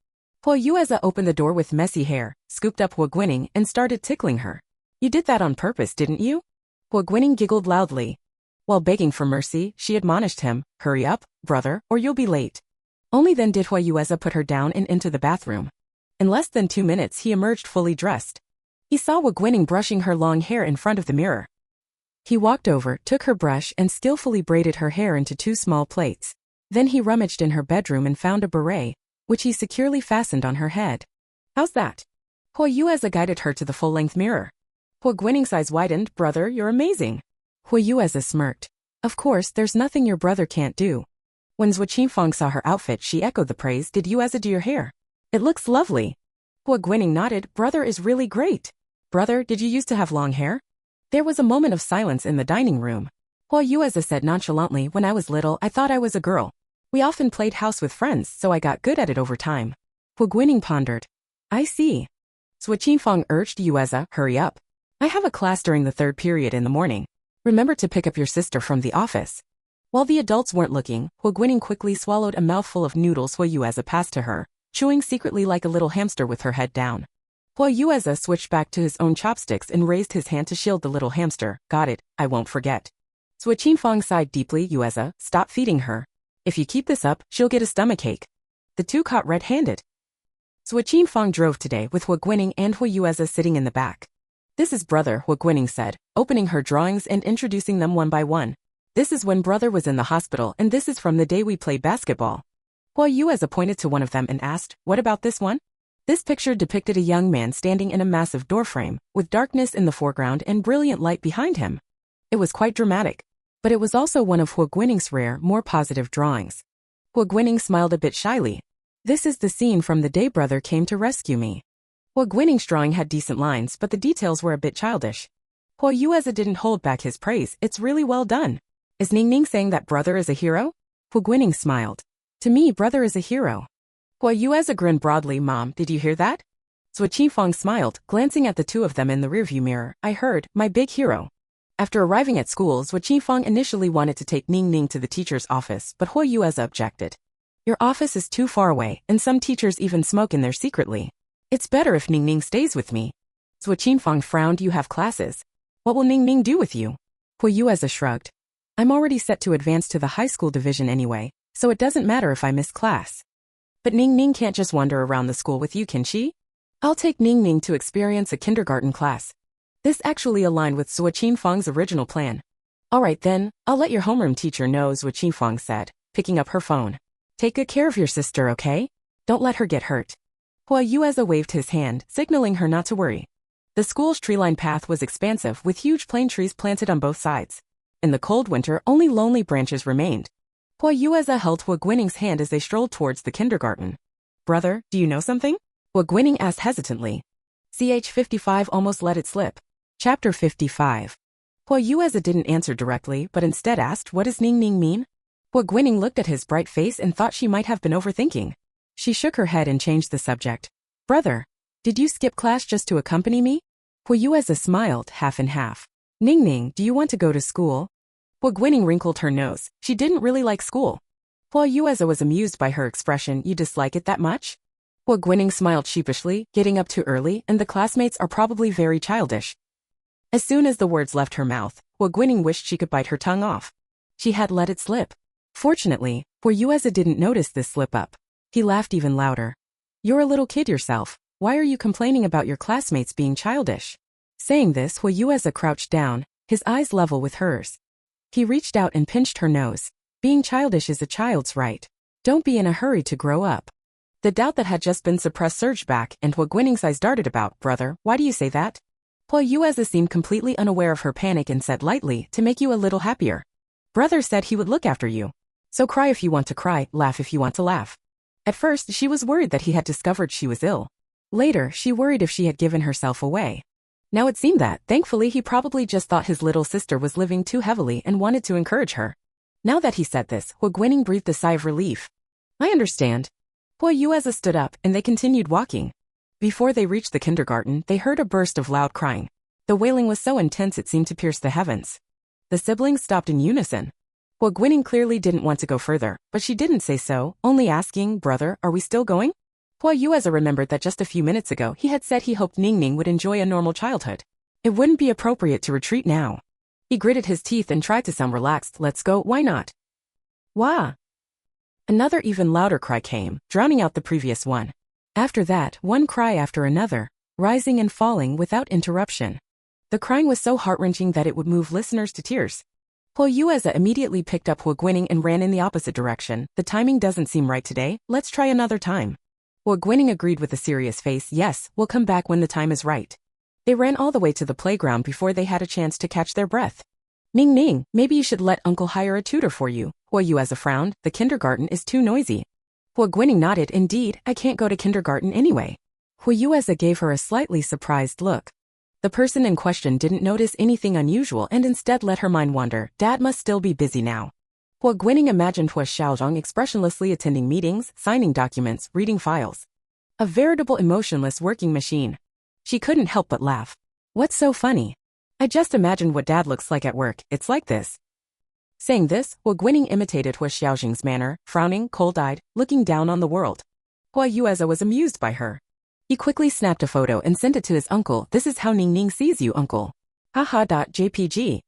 Huo Yueza opened the door with messy hair, scooped up Huo Guining, and started tickling her. You did that on purpose, didn't you? Huo Guining giggled loudly. While begging for mercy, she admonished him, hurry up, brother, or you'll be late. Only then did Huo Yueza put her down and into the bathroom. In less than 2 minutes he emerged fully dressed. He saw Huo Guining brushing her long hair in front of the mirror. He walked over, took her brush and skillfully braided her hair into 2 small plaits. Then he rummaged in her bedroom and found a beret, which he securely fastened on her head. How's that? Huo Yueza guided her to the full-length mirror. Huo Guining's eyes widened. Brother, you're amazing. Huo Yueza smirked. Of course, there's nothing your brother can't do. When Zhuo Qifeng saw her outfit, she echoed the praise. Did Yueza do your hair? It looks lovely. Huo Guining nodded. Brother is really great. Brother, did you used to have long hair? There was a moment of silence in the dining room. Huo Yueza said nonchalantly, when I was little, I thought I was a girl. We often played house with friends, so I got good at it over time. Huo Guining pondered. I see. Zhuo Qifeng urged Yueza, hurry up. I have a class during the 3rd period in the morning. Remember to pick up your sister from the office. While the adults weren't looking, Huo Guining quickly swallowed a mouthful of noodles Huo Yueza passed to her, chewing secretly like a little hamster with her head down. Huo Yueza switched back to his own chopsticks and raised his hand to shield the little hamster. Got it, I won't forget. Zhuo Qifeng sighed deeply. Yueza, stop feeding her. If you keep this up, she'll get a stomachache. The two caught red-handed. Zhuo Qifeng drove today with Huo Guining and Huo Yueza sitting in the back. This is brother, Huo Guining said, opening her drawings and introducing them one by one. This is when brother was in the hospital and this is from the day we played basketball. Huo Yueza pointed to one of them and asked, what about this one? This picture depicted a young man standing in a massive doorframe, with darkness in the foreground and brilliant light behind him. It was quite dramatic. But it was also one of Huo Guining's rare, more positive drawings. Huo Guining smiled a bit shyly. This is the scene from the day brother came to rescue me. Huo Guining's drawing had decent lines, but the details were a bit childish. Huo Yueza didn't hold back his praise. It's really well done. Is Ning Ning saying that brother is a hero? Huo Guining smiled. To me, brother is a hero. Huo Yueza grinned broadly. Mom, did you hear that? Zhuo Qifeng smiled, glancing at the two of them in the rearview mirror. I heard, my big hero. After arriving at school, Zhuo Qifeng initially wanted to take Ning Ning to the teacher's office, but Huo Yueza objected. Your office is too far away, and some teachers even smoke in there secretly. It's better if Ning Ning stays with me. Zhuo Qifeng frowned. You have classes. What will Ning Ning do with you? Huo Yueza shrugged. I'm already set to advance to the high school division anyway, so it doesn't matter if I miss class. But Ning Ning can't just wander around the school with you, can she? I'll take Ning Ning to experience a kindergarten class. This actually aligned with Zhuo Qifeng's original plan. All right then, I'll let your homeroom teacher know, Zhuo Qifeng said, picking up her phone. Take good care of your sister, okay? Don't let her get hurt. Huo Yueza waved his hand, signaling her not to worry. The school's tree-lined path was expansive, with huge plane trees planted on both sides. In the cold winter, only lonely branches remained. Huo Yueza held Huo Guining's hand as they strolled towards the kindergarten. Brother, do you know something? Huo Guining asked hesitantly. CH 55 almost let it slip. Chapter 55. Huo Yueza didn't answer directly, but instead asked, what does Ning Ning mean? Huo Guining looked at his bright face and thought she might have been overthinking. She shook her head and changed the subject. Brother, did you skip class just to accompany me? Huo Yueza smiled, half and half. Ning Ning, do you want to go to school? Huo Guining wrinkled her nose. She didn't really like school. Huo Yueza was amused by her expression. You dislike it that much? Huo Guining smiled sheepishly, getting up too early, and the classmates are probably very childish. As soon as the words left her mouth, Huo Guining wished she could bite her tongue off. She had let it slip. Fortunately, Huo Yueza didn't notice this slip-up. He laughed even louder. You're a little kid yourself. Why are you complaining about your classmates being childish? Saying this, Huo Yueza crouched down, his eyes level with hers. He reached out and pinched her nose. Being childish is a child's right. Don't be in a hurry to grow up. The doubt that had just been suppressed surged back, and Huo Guining's eyes darted about. Brother, why do you say that? Huo Yueza seemed completely unaware of her panic and said lightly, to make you a little happier. Brother said he would look after you. So cry if you want to cry, laugh if you want to laugh. At first, she was worried that he had discovered she was ill. Later, she worried if she had given herself away. Now it seemed that, thankfully, he probably just thought his little sister was living too heavily and wanted to encourage her. Now that he said this, Huo Guining breathed a sigh of relief. I understand. Huo Yueza stood up, and they continued walking. Before they reached the kindergarten, they heard a burst of loud crying. The wailing was so intense it seemed to pierce the heavens. The siblings stopped in unison. Huo Guining clearly didn't want to go further, but she didn't say so, only asking, Brother, are we still going? Huo Yueza remembered that just a few minutes ago he had said he hoped Ning Ning would enjoy a normal childhood. It wouldn't be appropriate to retreat now. He gritted his teeth and tried to sound relaxed. Let's go, why not? Wah! Another even louder cry came, drowning out the previous one. After that, one cry after another, rising and falling without interruption. The crying was so heart-wrenching that it would move listeners to tears. Huo Yueza immediately picked up Huo Guining and ran in the opposite direction. The timing doesn't seem right today, let's try another time. Huo Guining agreed with a serious face. Yes, we'll come back when the time is right. They ran all the way to the playground before they had a chance to catch their breath. Ning Ning, maybe you should let Uncle hire a tutor for you. Huo Yueza frowned. The kindergarten is too noisy. Huo Guining nodded. Indeed, I can't go to kindergarten anyway. Huo Yueza gave her a slightly surprised look. The person in question didn't notice anything unusual and instead let her mind wander. Dad must still be busy now. Huo Guining imagined Huo Xiaozheng expressionlessly attending meetings, signing documents, reading files. A veritable emotionless working machine. She couldn't help but laugh. What's so funny? I just imagined what Dad looks like at work. It's like this. Saying this, Huo Guining imitated Huo Xiaozheng's manner, frowning, cold-eyed, looking down on the world. Huo Yueza was amused by her. He quickly snapped a photo and sent it to his uncle. This is how Ning Ning sees you, uncle. Haha.jpg.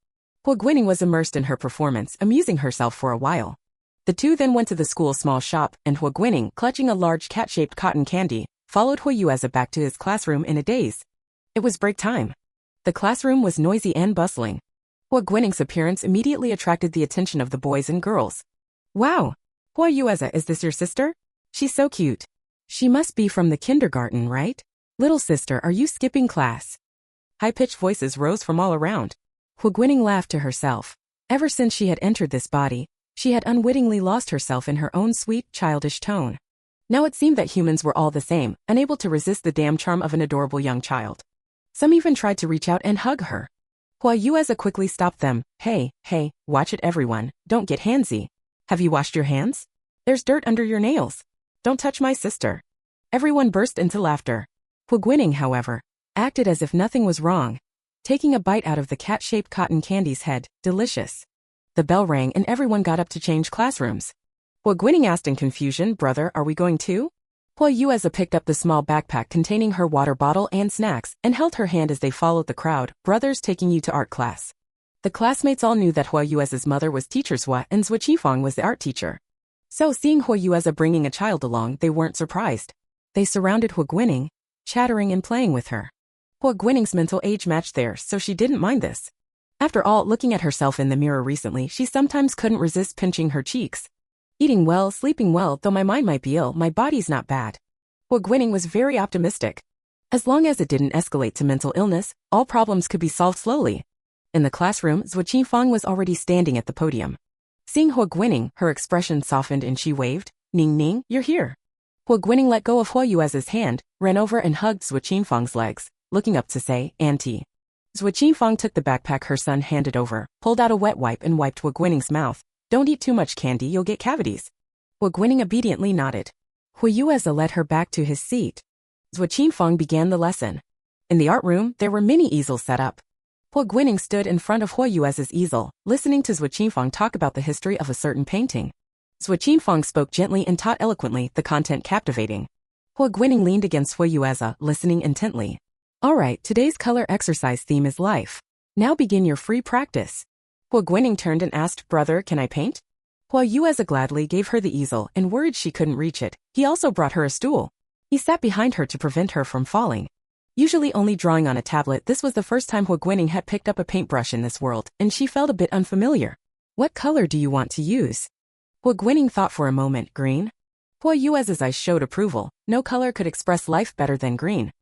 Huo Guining was immersed in her performance, amusing herself for a while. The two then went to the school's small shop, and Huo Guining, clutching a large cat-shaped cotton candy, followed Huo Yueza back to his classroom in a daze. It was break time. The classroom was noisy and bustling. Huo Guining's appearance immediately attracted the attention of the boys and girls. Wow! Huo Yueza, is this your sister? She's so cute. She must be from the kindergarten, right? Little sister, are you skipping class? High-pitched voices rose from all around. Huo Guining laughed to herself. Ever since she had entered this body, she had unwittingly lost herself in her own sweet, childish tone. Now it seemed that humans were all the same, unable to resist the damn charm of an adorable young child. Some even tried to reach out and hug her. Huo Yueza quickly stopped them. Hey, watch it everyone, don't get handsy. Have you washed your hands? There's dirt under your nails. Don't touch my sister. Everyone burst into laughter. Huo Guining, however, acted as if nothing was wrong. Taking a bite out of the cat-shaped cotton candy's head, delicious. The bell rang and everyone got up to change classrooms. Huo Guining asked in confusion, Brother, are we going too? Huo Yueza picked up the small backpack containing her water bottle and snacks and held her hand as they followed the crowd. Brothers taking you to art class. The classmates all knew that Huo Yueza's mother was teacher Zhua and Zhua Qifang was the art teacher. So seeing Huo Yueza bringing a child along, they weren't surprised. They surrounded Huo Guining, chattering and playing with her. Huo Guining's mental age matched theirs, so she didn't mind this. After all, looking at herself in the mirror recently, she sometimes couldn't resist pinching her cheeks. Eating well, sleeping well, though my mind might be ill, my body's not bad. Huo Guining was very optimistic. As long as it didn't escalate to mental illness, all problems could be solved slowly. In the classroom, Zhua Qifang was already standing at the podium. Seeing Huo Guining, her expression softened and she waved. Ning Ning, you're here. Huo Guining let go of Huo Yueza's hand, ran over and hugged Zhua Qifang's legs, looking up to say, Auntie. Zhua Qifang took the backpack her son handed over, pulled out a wet wipe and wiped Huo Guining's mouth. Don't eat too much candy, you'll get cavities. Huo Guining obediently nodded. Huo Yueza led her back to his seat. Zhua Qifang began the lesson. In the art room, there were many easels set up. Huo Guining stood in front of Huo Yuez's easel, listening to Zhuo Qinfang talk about the history of a certain painting. Zhuo Qinfang spoke gently and taught eloquently, the content captivating. Huo Guining leaned against Huo Yueze, listening intently. Alright, today's color exercise theme is life. Now begin your free practice. Huo Guining turned and asked, Brother, can I paint? Huo Yueze gladly gave her the easel and worried she couldn't reach it. He also brought her a stool. He sat behind her to prevent her from falling. Usually only drawing on a tablet, this was the first time Huo Guining had picked up a paintbrush in this world, and she felt a bit unfamiliar. What color do you want to use? Huo Guining thought for a moment. Green? Huo Yuez's eyes showed approval. No color could express life better than green.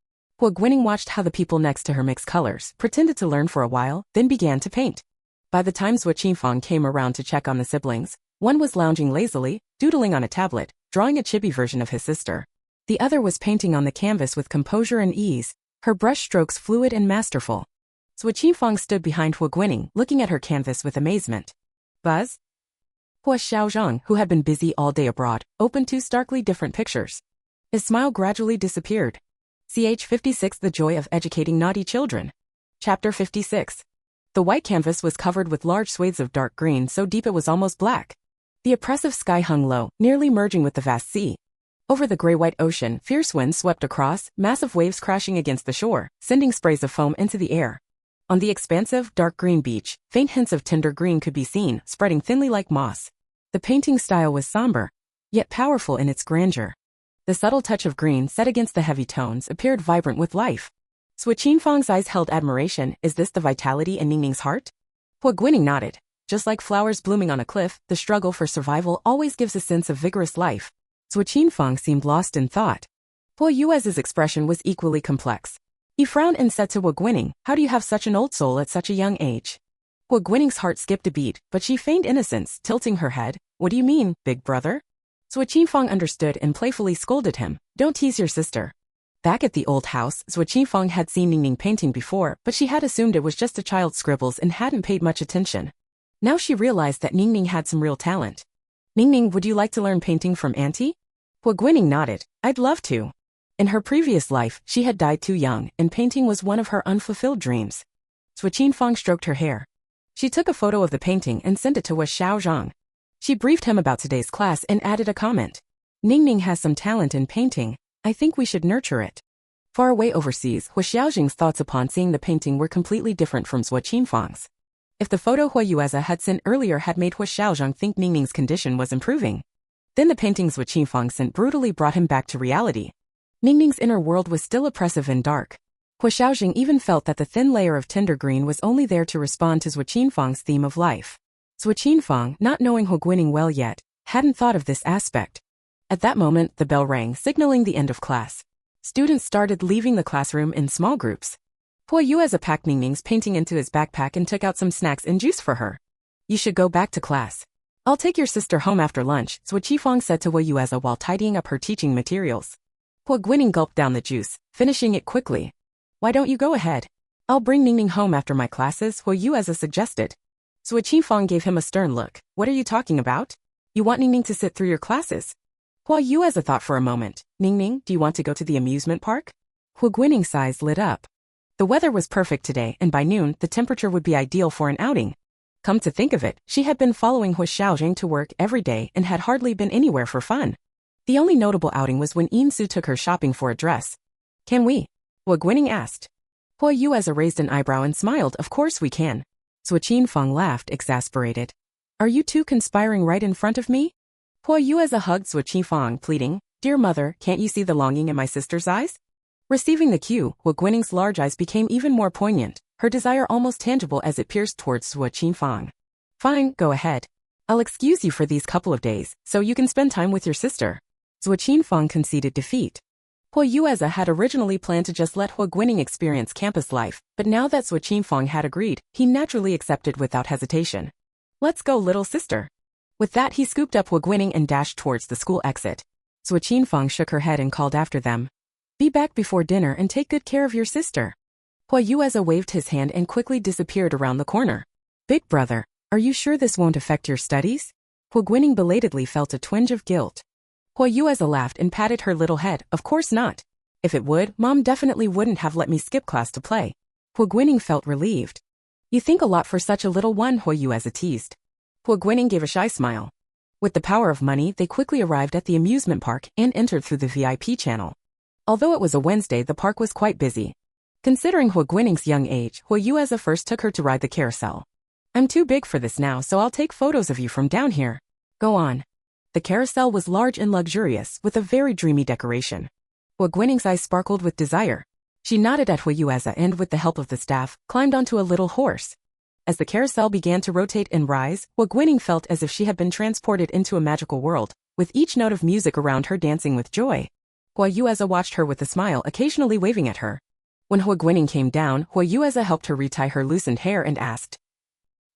Huo Guining watched how the people next to her mixed colors, pretended to learn for a while, then began to paint. By the time Zhuo Qinfang came around to check on the siblings, one was lounging lazily, doodling on a tablet, drawing a chibi version of his sister. The other was painting on the canvas with composure and ease, her brush strokes fluid and masterful. Zhuo Qinfang stood behind Huo Guining, looking at her canvas with amazement. Buzz? Huo Xiaozheng, who had been busy all day abroad, opened two starkly different pictures. His smile gradually disappeared. Ch 56 The Joy of Educating Naughty Children. Chapter 56. The white canvas was covered with large swathes of dark green so deep it was almost black. The oppressive sky hung low, nearly merging with the vast sea. Over the gray-white ocean, fierce winds swept across, massive waves crashing against the shore, sending sprays of foam into the air. On the expansive, dark green beach, faint hints of tender green could be seen, spreading thinly like moss. The painting style was somber, yet powerful in its grandeur. The subtle touch of green set against the heavy tones appeared vibrant with life. Zhuo Qinfang's eyes held admiration. Is this the vitality in Ningning's heart? Huo Guining nodded. Just like flowers blooming on a cliff, the struggle for survival always gives a sense of vigorous life. Zhuo Qinfang seemed lost in thought. Huo Yuez's expression was equally complex. He frowned and said to Huo Guining, How do you have such an old soul at such a young age? Huo Guining's heart skipped a beat, but she feigned innocence, tilting her head. What do you mean, big brother? Zhuo Qinfang understood and playfully scolded him. Don't tease your sister. Back at the old house, Zhuo Qinfang had seen Ningning painting before, but she had assumed it was just a child's scribbles and hadn't paid much attention. Now she realized that Ningning had some real talent. Ningning, would you like to learn painting from Auntie? Huo Guining nodded. I'd love to. In her previous life, she had died too young, and painting was one of her unfulfilled dreams. Zhuo Qinfang stroked her hair. She took a photo of the painting and sent it to Huo Xiaozheng. She briefed him about today's class and added a comment. Ningning has some talent in painting. I think we should nurture it. Far away overseas, Huo Xiaozheng's thoughts upon seeing the painting were completely different from Zhuo Qinfang's. If the photo Huo Yueze had sent earlier had made Huo Xiaozheng think Ningning's condition was improving, then the painting Zhuo Qinfang sent brutally brought him back to reality. Ningning's inner world was still oppressive and dark. Huo Xiaozheng even felt that the thin layer of tender green was only there to respond to Zhuo Qinfang's theme of life. Zhuo Qinfang, not knowing Huo Guining well yet, hadn't thought of this aspect. At that moment, the bell rang, signaling the end of class. Students started leaving the classroom in small groups. Huo Yueze packed Ningning's painting into his backpack and took out some snacks and juice for her. You should go back to class. I'll take your sister home after lunch, Zhuo Qinfang said to Huo Yueze while tidying up her teaching materials. Huo Guining gulped down the juice, finishing it quickly. Why don't you go ahead? I'll bring Ningning home after my classes, Huo Yueze suggested. Zhuo Qinfang gave him a stern look. What are you talking about? You want Ningning to sit through your classes? Huo Yueze thought for a moment. Ningning, do you want to go to the amusement park? Huo Guining's eyes lit up. The weather was perfect today, and by noon, the temperature would be ideal for an outing. Come to think of it, she had been following Huo Xiaozheng to work every day and had hardly been anywhere for fun. The only notable outing was when Insu took her shopping for a dress. Can we? Huo Guining asked. Huo Yueze raised an eyebrow and smiled. Of course we can. Zhuo Qinfang laughed, exasperated. Are you two conspiring right in front of me? Huo Yueze hugged Zhuo Qinfang, pleading, Dear mother, can't you see the longing in my sister's eyes? Receiving the cue, Huo Guining's large eyes became even more poignant, her desire almost tangible as it pierced towards Zhuo Qinfang. Fine, go ahead. I'll excuse you for these couple of days, so you can spend time with your sister. Zhuo Qinfang conceded defeat. Huo Yueze had originally planned to just let Huo Guining experience campus life, but now that Zhuo Qinfang had agreed, he naturally accepted without hesitation. Let's go, little sister. With that, he scooped up Huo Guining and dashed towards the school exit. Zhuo Qinfang shook her head and called after them. Be back before dinner and take good care of your sister. Huo Yueze waved his hand and quickly disappeared around the corner. Big brother, are you sure this won't affect your studies? Huo Guining belatedly felt a twinge of guilt. Huo Yueze laughed and patted her little head. Of course not. If it would, Mom definitely wouldn't have let me skip class to play. Huo Guining felt relieved. You think a lot for such a little one, Huo Yueza teased. Huo Guining gave a shy smile. With the power of money, they quickly arrived at the amusement park and entered through the VIP channel. Although it was a Wednesday, the park was quite busy. Considering Huo Guining's young age, Huo Yueza first took her to ride the carousel. I'm too big for this now, so I'll take photos of you from down here. Go on. The carousel was large and luxurious, with a very dreamy decoration. Huo Guining's eyes sparkled with desire. She nodded at Huo Yueza and, with the help of the staff, climbed onto a little horse. As the carousel began to rotate and rise, Huo Guining felt as if she had been transported into a magical world, with each note of music around her dancing with joy. Huo Yueza watched her with a smile, occasionally waving at her. When Huo Guining came down, Huo Yueza helped her retie her loosened hair and asked,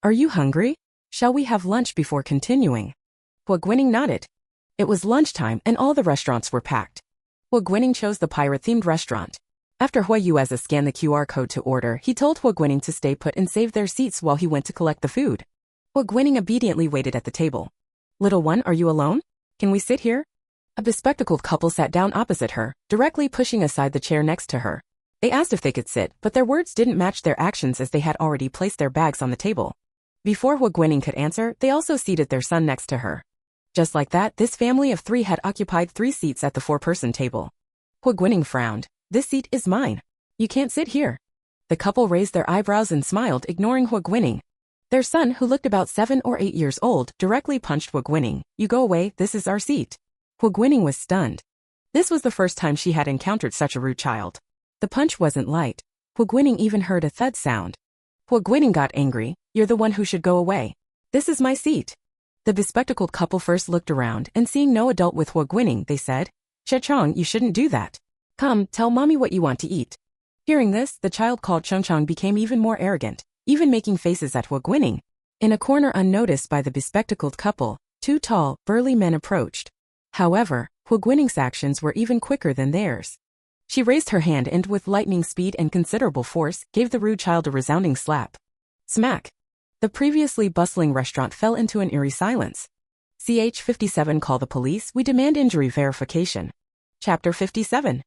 Are you hungry? Shall we have lunch before continuing? Huo Guining nodded. It was lunchtime and all the restaurants were packed. Huo Guining chose the pirate-themed restaurant. After Huo Yueza scanned the QR code to order, he told Huo Guining to stay put and save their seats while he went to collect the food. Huo Guining obediently waited at the table. Little one, are you alone? Can we sit here? A bespectacled couple sat down opposite her, directly pushing aside the chair next to her. They asked if they could sit, but their words didn't match their actions as they had already placed their bags on the table. Before Huo Guining could answer, they also seated their son next to her. Just like that, this family of 3 had occupied 3 seats at the 4-person table. Huo Guining frowned. This seat is mine. You can't sit here. The couple raised their eyebrows and smiled, ignoring Huo Guining. Their son, who looked about 7 or 8 years old, directly punched Huo Guining. You go away, this is our seat. Huo Guining was stunned. This was the first time she had encountered such a rude child. The punch wasn't light. Huo Guining even heard a thud sound. Huo Guining got angry. You're the one who should go away. This is my seat. The bespectacled couple first looked around, and seeing no adult with Huo Guining, they said, Chechong, you shouldn't do that. Come, tell mommy what you want to eat. Hearing this, the child called Chengcheng became even more arrogant, even making faces at Huo Guining. In a corner unnoticed by the bespectacled couple, 2 tall, burly men approached. However, Huo Guining's actions were even quicker than theirs. She raised her hand and, with lightning speed and considerable force, gave the rude child a resounding slap. Smack! The previously bustling restaurant fell into an eerie silence. CH-57 Call the police, we demand injury verification. Chapter 57.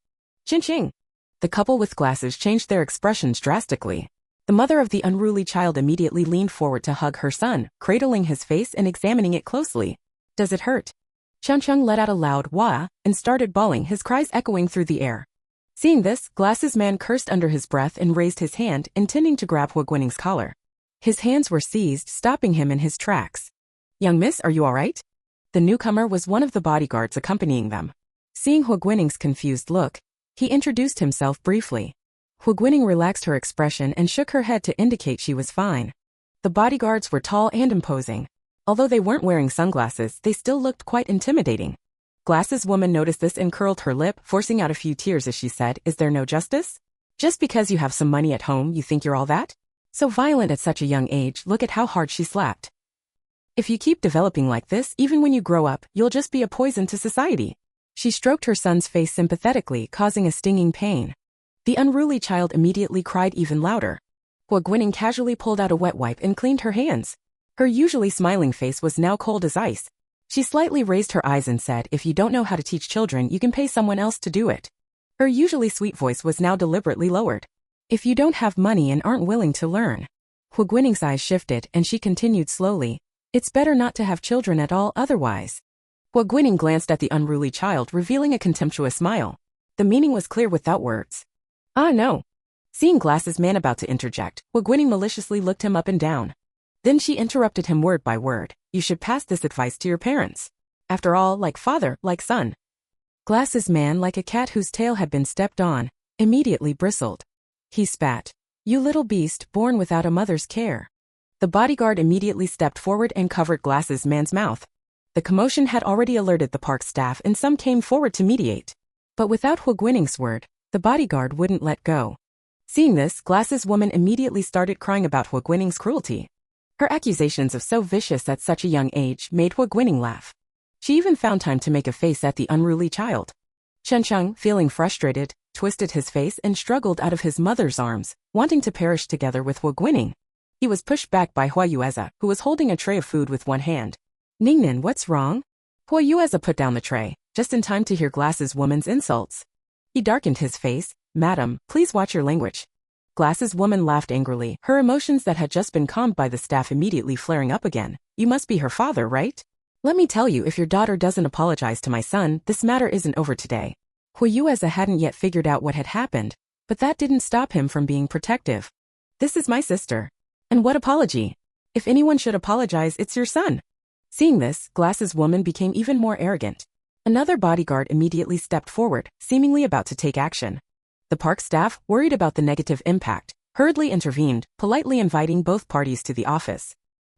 Ching-ching! The couple with glasses changed their expressions drastically. The mother of the unruly child immediately leaned forward to hug her son, cradling his face and examining it closely. Does it hurt? Cheng-cheng let out a loud wah and started bawling, his cries echoing through the air. Seeing this, Glasses Man cursed under his breath and raised his hand, intending to grab Huo Guining's collar. His hands were seized, stopping him in his tracks. Young miss, are you all right? The newcomer was one of the bodyguards accompanying them. Seeing Huo Guining's confused look, he introduced himself briefly. Huo Guining relaxed her expression and shook her head to indicate she was fine. The bodyguards were tall and imposing. Although they weren't wearing sunglasses, they still looked quite intimidating. Glasses Woman noticed this and curled her lip, forcing out a few tears as she said, Is there no justice? Just because you have some money at home, you think you're all that? So violent at such a young age, look at how hard she slapped. If you keep developing like this, even when you grow up, you'll just be a poison to society. She stroked her son's face sympathetically, causing a stinging pain. The unruly child immediately cried even louder. Huo Guining casually pulled out a wet wipe and cleaned her hands. Her usually smiling face was now cold as ice. She slightly raised her eyes and said, If you don't know how to teach children, you can pay someone else to do it. Her usually sweet voice was now deliberately lowered. If you don't have money and aren't willing to learn. Huo Guining's eyes shifted and she continued slowly. It's better not to have children at all otherwise. Huo Guining glanced at the unruly child, revealing a contemptuous smile. The meaning was clear without words. Ah no. Seeing Glasses Man about to interject, Huo Guining maliciously looked him up and down. Then she interrupted him word by word. You should pass this advice to your parents. After all, like father, like son. Glasses Man, like a cat whose tail had been stepped on, immediately bristled. He spat. You little beast, born without a mother's care. The bodyguard immediately stepped forward and covered Glasses Man's mouth. The commotion had already alerted the park staff and some came forward to mediate. But without Huo Guining's word, the bodyguard wouldn't let go. Seeing this, Glasses Woman immediately started crying about Huo Guining's cruelty. Her accusations of so vicious at such a young age made Huo Guining laugh. She even found time to make a face at the unruly child. Chengcheng, feeling frustrated, twisted his face and struggled out of his mother's arms, wanting to perish together with Huo Guining. He was pushed back by Huo Yueza, who was holding a tray of food with one hand. Ningnan, what's wrong? Huo Yueza put down the tray, just in time to hear Glasses Woman's insults. He darkened his face. Madam, please watch your language. Glasses woman laughed angrily, her emotions that had just been calmed by the staff immediately flaring up again. You must be her father, right? Let me tell you, if your daughter doesn't apologize to my son, this matter isn't over today. Huo Yueza hadn't yet figured out what had happened, but that didn't stop him from being protective. This is my sister. And what apology? If anyone should apologize, it's your son. Seeing this, Glasses woman became even more arrogant. Another bodyguard immediately stepped forward, seemingly about to take action. The park staff, worried about the negative impact, hurriedly intervened, politely inviting both parties to the office.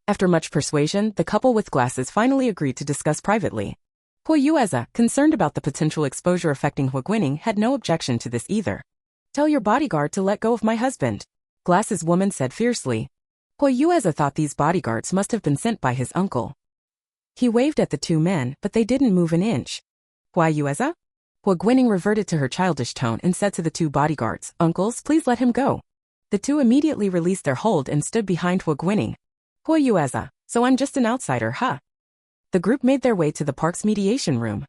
After much persuasion, the couple with glasses finally agreed to discuss privately. Huo Yueza, concerned about the potential exposure affecting Huo Guining, had no objection to this either. Tell your bodyguard to let go of my husband, Glasses woman said fiercely. Huo Yueza thought these bodyguards must have been sent by his uncle. He waved at the two men, but they didn't move an inch. Huo Yueza? Huo Guining reverted to her childish tone and said to the two bodyguards, Uncles, please let him go. The two immediately released their hold and stood behind Huo Guining. Huo Yueza, so I'm just an outsider, huh? The group made their way to the park's mediation room.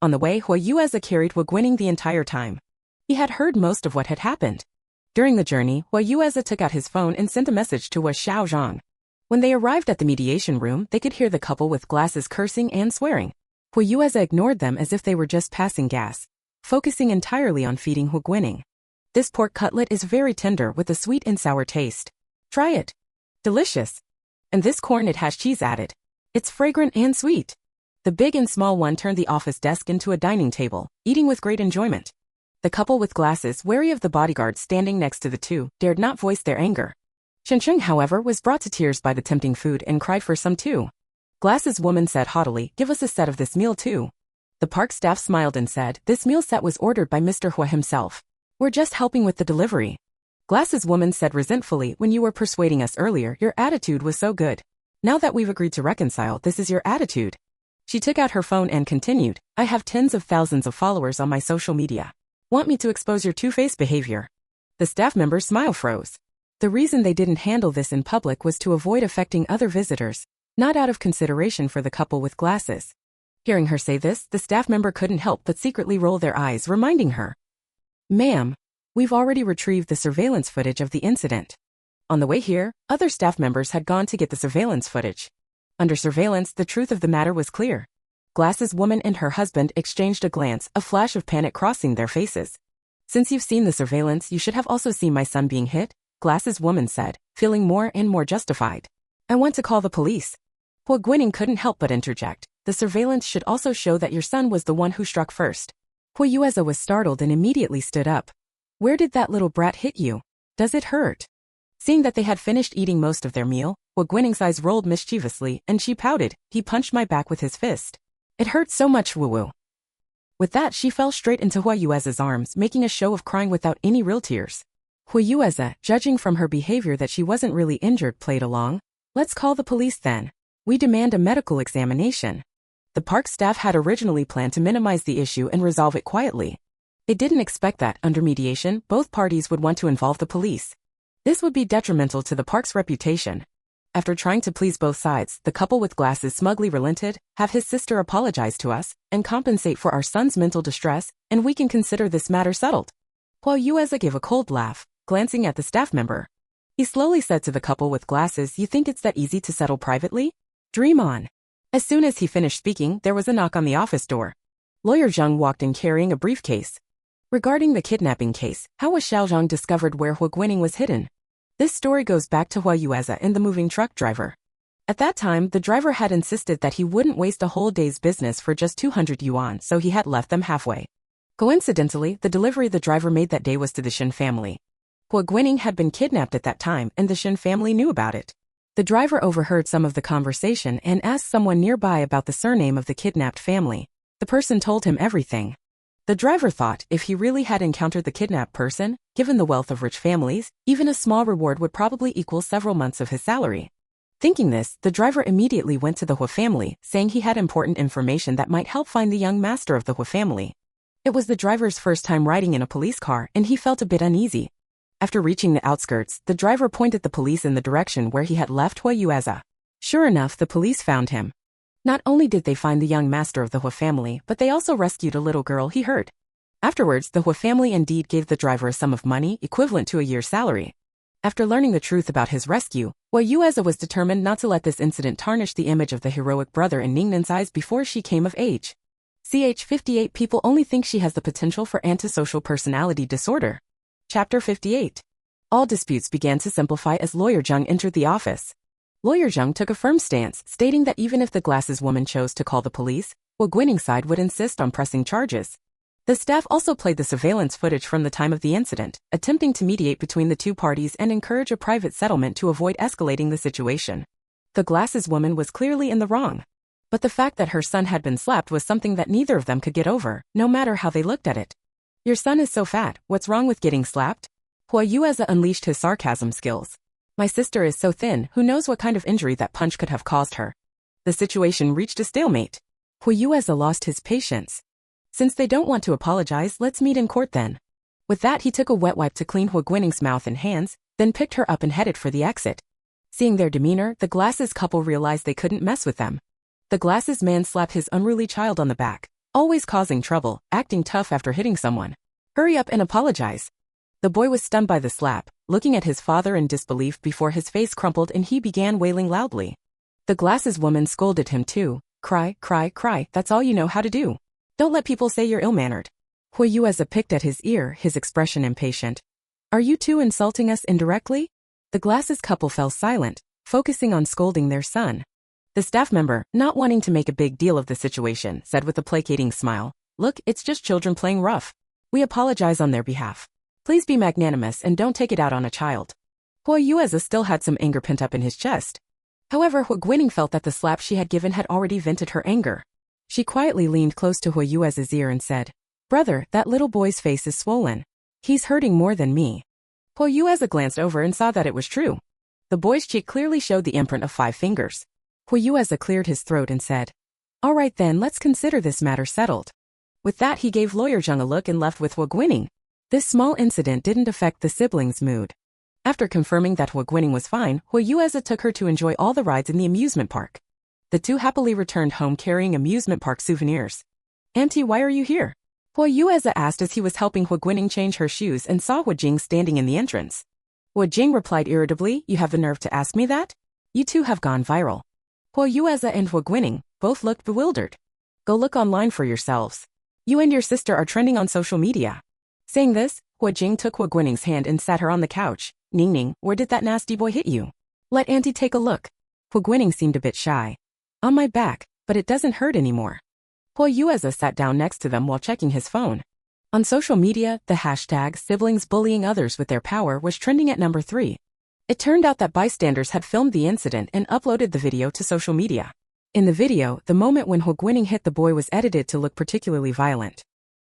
On the way, Huo Yueza carried Huo Guining the entire time. He had heard most of what had happened. During the journey, Huo Yueza took out his phone and sent a message to Huo Xiaozheng. When they arrived at the mediation room, they could hear the couple with glasses cursing and swearing. Huo Yueza ignored them as if they were just passing gas, focusing entirely on feeding Huo Guining. This pork cutlet is very tender with a sweet and sour taste. Try it. Delicious. And this corn it has cheese added. It's fragrant and sweet. The big and small one turned the office desk into a dining table, eating with great enjoyment. The couple with glasses, wary of the bodyguards standing next to the two, dared not voice their anger. Shensheng, however, was brought to tears by the tempting food and cried for some too. Glasses woman said haughtily, give us a set of this meal too. The park staff smiled and said, this meal set was ordered by Mr. Huo himself. We're just helping with the delivery. Glasses woman said resentfully, when you were persuading us earlier, your attitude was so good. Now that we've agreed to reconcile, this is your attitude. She took out her phone and continued, I have tens of thousands of followers on my social media. Want me to expose your two-faced behavior? The staff member's smile froze. The reason they didn't handle this in public was to avoid affecting other visitors, not out of consideration for the couple with glasses. Hearing her say this, the staff member couldn't help but secretly roll their eyes, reminding her, Ma'am, we've already retrieved the surveillance footage of the incident. On the way here, other staff members had gone to get the surveillance footage. Under surveillance, the truth of the matter was clear. Glasses woman and her husband exchanged a glance, a flash of panic crossing their faces. Since you've seen the surveillance, you should have also seen my son being hit, Glasses woman said, feeling more and more justified. I want to call the police. Huo Guining couldn't help but interject. The surveillance should also show that your son was the one who struck first. Huo Yueza was startled and immediately stood up. Where did that little brat hit you? Does it hurt? Seeing that they had finished eating most of their meal, Huo Guining's eyes rolled mischievously, and she pouted. He punched my back with his fist. It hurt so much, woo-woo. With that, she fell straight into Huo Yueza's arms, making a show of crying without any real tears. Huo Yueza, judging from her behavior that she wasn't really injured, played along. Let's call the police then. We demand a medical examination. The park staff had originally planned to minimize the issue and resolve it quietly. They didn't expect that, under mediation, both parties would want to involve the police. This would be detrimental to the park's reputation. After trying to please both sides, the couple with glasses smugly relented, have his sister apologize to us, and compensate for our son's mental distress, and we can consider this matter settled. Huo Yueza gave a cold laugh, glancing at the staff member. He slowly said to the couple with glasses, you think it's that easy to settle privately? Dream on. As soon as he finished speaking, there was a knock on the office door. Lawyer Zheng walked in carrying a briefcase. Regarding the kidnapping case, how was Xiaozheng discovered where Huo Guining was hidden? This story goes back to Huo Yueza and the moving truck driver. At that time, the driver had insisted that he wouldn't waste a whole day's business for just 200 yuan, so he had left them halfway. Coincidentally, the delivery the driver made that day was to the Shen family. Huo Guining had been kidnapped at that time, and the Shen family knew about it. The driver overheard some of the conversation and asked someone nearby about the surname of the kidnapped family. The person told him everything. The driver thought if he really had encountered the kidnapped person, given the wealth of rich families, even a small reward would probably equal several months of his salary. Thinking this, the driver immediately went to the Huo family, saying he had important information that might help find the young master of the Huo family. It was the driver's first time riding in a police car, and he felt a bit uneasy. After reaching the outskirts, the driver pointed the police in the direction where he had left Huo Yueza. Sure enough, the police found him. Not only did they find the young master of the Huo family, but they also rescued a little girl he hurt. Afterwards, the Huo family indeed gave the driver a sum of money equivalent to a year's salary. After learning the truth about his rescue, Huo Yueze was determined not to let this incident tarnish the image of the heroic brother in Ningnin's eyes before she came of age. Ch. 58 People only think she has the potential for antisocial personality disorder. Chapter 58. All disputes began to simplify as Lawyer Zheng entered the office. Lawyer Zheng took a firm stance, stating that even if the glasses woman chose to call the police, Huo Guining's side would insist on pressing charges. The staff also played the surveillance footage from the time of the incident, attempting to mediate between the two parties and encourage a private settlement to avoid escalating the situation. The glasses woman was clearly in the wrong. But the fact that her son had been slapped was something that neither of them could get over, no matter how they looked at it. Your son is so fat, what's wrong with getting slapped? Huo Yueze unleashed his sarcasm skills. My sister is so thin, who knows what kind of injury that punch could have caused her. The situation reached a stalemate. Huo Yueze lost his patience. Since they don't want to apologize, let's meet in court then. With that, he took a wet wipe to clean Huo Guining's mouth and hands, then picked her up and headed for the exit. Seeing their demeanor, the glasses couple realized they couldn't mess with them. The glasses man slapped his unruly child on the back, always causing trouble, acting tough after hitting someone. Hurry up and apologize. The boy was stunned by the slap, looking at his father in disbelief before his face crumpled and he began wailing loudly. The glasses woman scolded him too. Cry, cry, cry, that's all you know how to do. Don't let people say you're ill-mannered. Huo Yueze picked at his ear, his expression impatient. Are you two insulting us indirectly? The glasses couple fell silent, focusing on scolding their son. The staff member, not wanting to make a big deal of the situation, said with a placating smile, Look, it's just children playing rough. We apologize on their behalf. Please be magnanimous and don't take it out on a child. Huo Yueze still had some anger pent up in his chest. However, Huo Guining felt that the slap she had given had already vented her anger. She quietly leaned close to Huo Yueze's ear and said, Brother, that little boy's face is swollen. He's hurting more than me. Huo Yueze glanced over and saw that it was true. The boy's cheek clearly showed the imprint of 5 fingers. Huo Yueze cleared his throat and said, All right then, let's consider this matter settled. With that, he gave Lawyer Zheng a look and left with Huo Guining. This small incident didn't affect the siblings' mood. After confirming that Huo Guining was fine, Huo Yueze took her to enjoy all the rides in the amusement park. The two happily returned home carrying amusement park souvenirs. Auntie, why are you here? Huo Yueze asked as he was helping Huo Guining change her shoes and saw Huo Jing standing in the entrance. Huo Jing replied irritably, You have the nerve to ask me that? You two have gone viral. Huo Yueze and Huo Guining both looked bewildered. Go look online for yourselves. You and your sister are trending on social media. Saying this, Huo Jing took Huo Guining's hand and sat her on the couch. Ningning, where did that nasty boy hit you? Let Auntie take a look. Huo Guining seemed a bit shy. On my back, but it doesn't hurt anymore. Huo Yueze sat down next to them while checking his phone. On social media, the hashtag siblings bullying others with their power was trending at number 3. It turned out that bystanders had filmed the incident and uploaded the video to social media. In the video, the moment when Huo Guining hit the boy was edited to look particularly violent.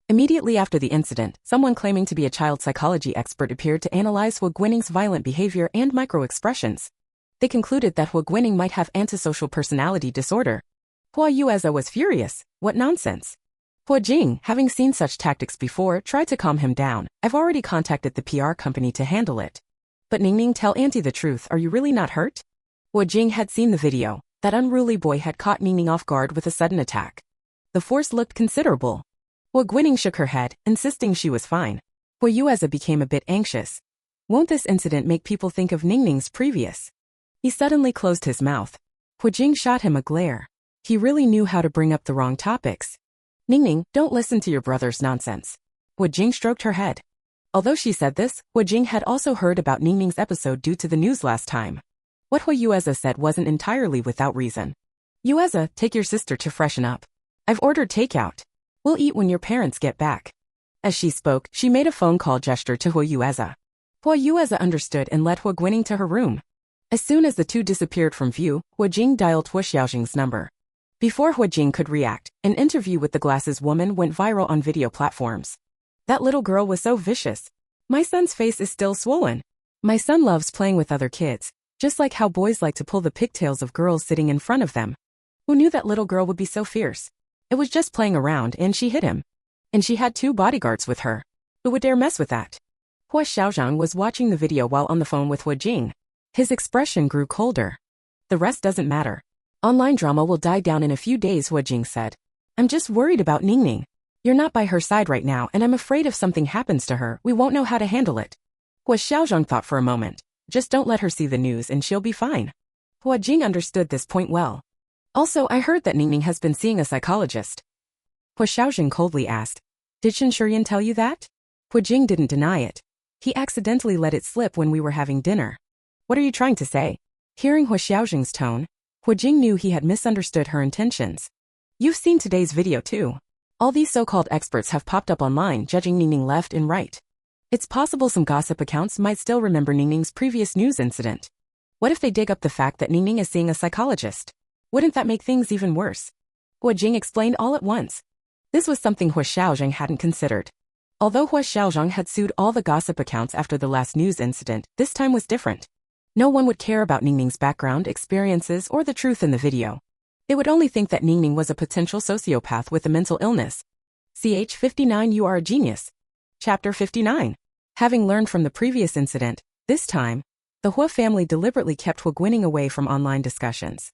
Immediately after the incident, someone claiming to be a child psychology expert appeared to analyze Huo Guining's violent behavior and micro-expressions. They concluded that Huo Guining might have antisocial personality disorder. Huo Yueze was furious. What nonsense. Huo Jing, having seen such tactics before, tried to calm him down. I've already contacted the PR company to handle it. But Ningning, tell Auntie the truth, are you really not hurt? Huo Jing had seen the video. That unruly boy had caught Ningning off guard with a sudden attack. The force looked considerable. Huo Guining shook her head, insisting she was fine. Huo Yueze became a bit anxious. Won't this incident make people think of Ningning's previous? He suddenly closed his mouth. Huo Jing shot him a glare. He really knew how to bring up the wrong topics. Ningning, don't listen to your brother's nonsense. Huo Jing stroked her head. Although she said this, Huo Jing had also heard about Ningning's episode due to the news last time. What Huo Yueze said wasn't entirely without reason. Yueze, take your sister to freshen up. I've ordered takeout. We'll eat when your parents get back. As she spoke, she made a phone call gesture to Huo Yueze. Huo Yueze understood and led Huo Guining to her room. As soon as the two disappeared from view, Huo Jing dialed Huo Xiaozheng's number. Before Huo Jing could react, an interview with the glasses woman went viral on video platforms. That little girl was so vicious. My son's face is still swollen. My son loves playing with other kids, just like how boys like to pull the pigtails of girls sitting in front of them. Who knew that little girl would be so fierce? It was just playing around and she hit him. And she had 2 bodyguards with her. Who would dare mess with that? Huo Xiaozheng was watching the video while on the phone with Huo Jing. His expression grew colder. The rest doesn't matter. Online drama will die down in a few days, Huo Jing said. I'm just worried about Ningning. You're not by her side right now, and I'm afraid if something happens to her, we won't know how to handle it. Huo Xiaozheng thought for a moment. Just don't let her see the news and she'll be fine. Huo Jing understood this point well. Also, I heard that Ningning has been seeing a psychologist. Huo Xiaozheng coldly asked. Did Shen Shiyan tell you that? Huo Jing didn't deny it. He accidentally let it slip when we were having dinner. What are you trying to say? Hearing Huo Xiaozheng's tone, Huo Jing knew he had misunderstood her intentions. You've seen today's video too. All these so-called experts have popped up online judging Ningning left and right. It's possible some gossip accounts might still remember Ningning's previous news incident. What if they dig up the fact that Ningning is seeing a psychologist? Wouldn't that make things even worse? Huo Jing explained all at once. This was something Huo Xiaozheng hadn't considered. Although Huo Xiaozheng had sued all the gossip accounts after the last news incident, this time was different. No one would care about Ningning's background, experiences, or the truth in the video. They would only think that Ningning was a potential sociopath with a mental illness. Ch 59 You are a genius. Chapter 59. Having learned from the previous incident, this time, the Huo family deliberately kept Huo Guining away from online discussions.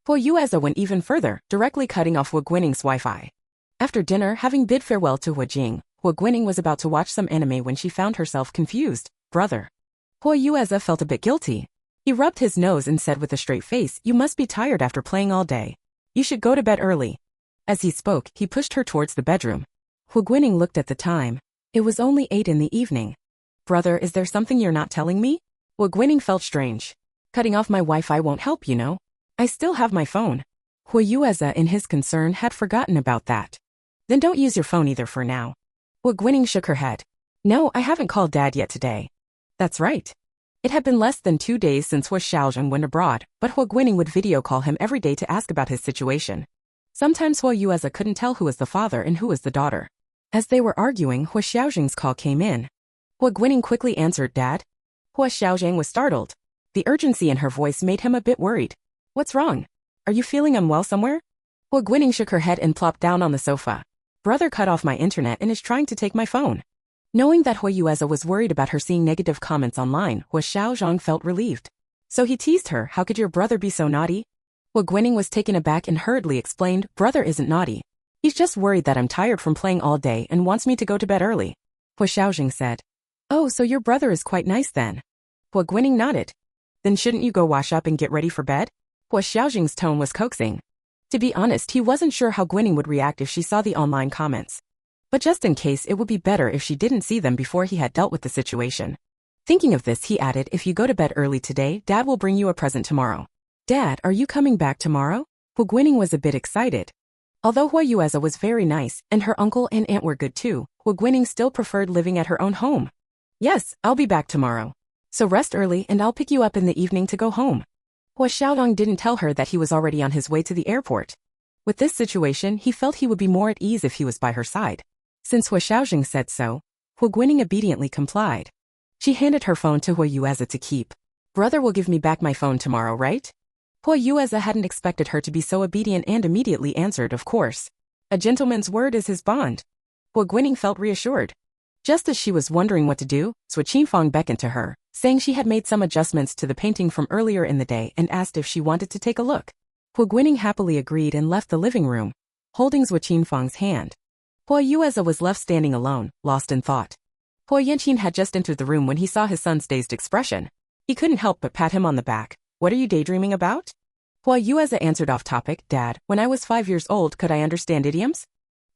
Huo Yueze went even further, directly cutting off Huo Guining's Wi-Fi. After dinner, having bid farewell to Huo Jing, Huo Guining was about to watch some anime when she found herself confused. Brother. Huo Yueze felt a bit guilty. He rubbed his nose and said with a straight face, You must be tired after playing all day. You should go to bed early. As he spoke, he pushed her towards the bedroom. Huo Guining looked at the time. It was only 8 in the evening. Brother, is there something you're not telling me? Huo Guining felt strange. Cutting off my Wi-Fi won't help, you know. I still have my phone. Huo Yueze, in his concern, had forgotten about that. Then don't use your phone either for now. Huo Guining shook her head. No, I haven't called Dad yet today. That's right. It had been less than 2 days since Huo Xiaozheng went abroad, but Huo Guining would video call him every day to ask about his situation. Sometimes Huo Yueze couldn't tell who was the father and who was the daughter. As they were arguing, Huo Xiaozheng's call came in. Huo Guining quickly answered, Dad. Huo Xiaozheng was startled. The urgency in her voice made him a bit worried. What's wrong? Are you feeling unwell somewhere? Huo Guining shook her head and plopped down on the sofa. Brother cut off my internet and is trying to take my phone. Knowing that Huo Yueze was worried about her seeing negative comments online, Huo Xiaozheng felt relieved. So he teased her, how could your brother be so naughty? Huo Guining was taken aback and hurriedly explained, Brother isn't naughty. He's just worried that I'm tired from playing all day and wants me to go to bed early. Huo Xiaozheng said. Oh, so your brother is quite nice then. Huo Guining nodded. Then shouldn't you go wash up and get ready for bed? Huo Xiaozheng's tone was coaxing. To be honest, he wasn't sure how Guining would react if she saw the online comments. But just in case, it would be better if she didn't see them before he had dealt with the situation. Thinking of this, he added, if you go to bed early today, Dad will bring you a present tomorrow. Dad, are you coming back tomorrow? Huo Guining was a bit excited. Although Huo Yueze was very nice, and her uncle and aunt were good too, Huo Guining still preferred living at her own home. Yes, I'll be back tomorrow. So rest early and I'll pick you up in the evening to go home. Huo Xiaodong didn't tell her that he was already on his way to the airport. With this situation, he felt he would be more at ease if he was by her side. Since Huo Xiaozheng said so, Huo Guining obediently complied. She handed her phone to Huo Yueze to keep. Brother will give me back my phone tomorrow, right? Huo Yueze hadn't expected her to be so obedient and immediately answered, of course. A gentleman's word is his bond. Huo Guining felt reassured. Just as she was wondering what to do, Suo Qinfang beckoned to her, saying she had made some adjustments to the painting from earlier in the day and asked if she wanted to take a look. Huo Guining happily agreed and left the living room, holding Suo Qinfang's hand. Huo Yueze was left standing alone, lost in thought. Huo Yanqin had just entered the room when he saw his son's dazed expression. He couldn't help but pat him on the back. What are you daydreaming about? Huo Yueze answered off topic, Dad, when I was 5 years old could I understand idioms?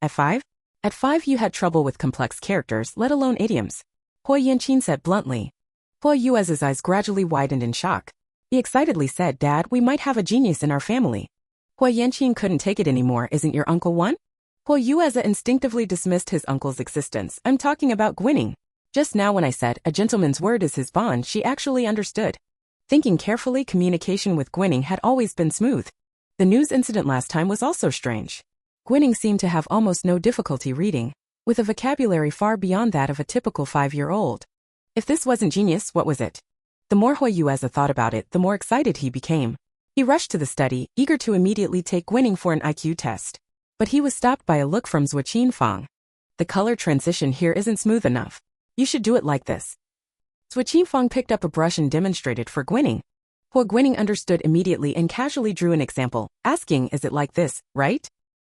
At 5? At 5 you had trouble with complex characters, let alone idioms. Huo Yanqin said bluntly. Huo Yueze's eyes gradually widened in shock. He excitedly said, Dad, we might have a genius in our family. Huo Yanqin couldn't take it anymore, isn't your uncle one? Huo Yueze instinctively dismissed his uncle's existence. I'm talking about Guining. Just now when I said, a gentleman's word is his bond, she actually understood. Thinking carefully, communication with Guining had always been smooth. The news incident last time was also strange. Guining seemed to have almost no difficulty reading, with a vocabulary far beyond that of a typical 5-year-old. If this wasn't genius, what was it? The more Huo Yueze thought about it, the more excited he became. He rushed to the study, eager to immediately take Guining for an IQ test. But he was stopped by a look from Suo Qinfang. The color transition here isn't smooth enough. You should do it like this. Suo Qinfang picked up a brush and demonstrated for Guining. Huo Guining understood immediately and casually drew an example, asking, is it like this, right?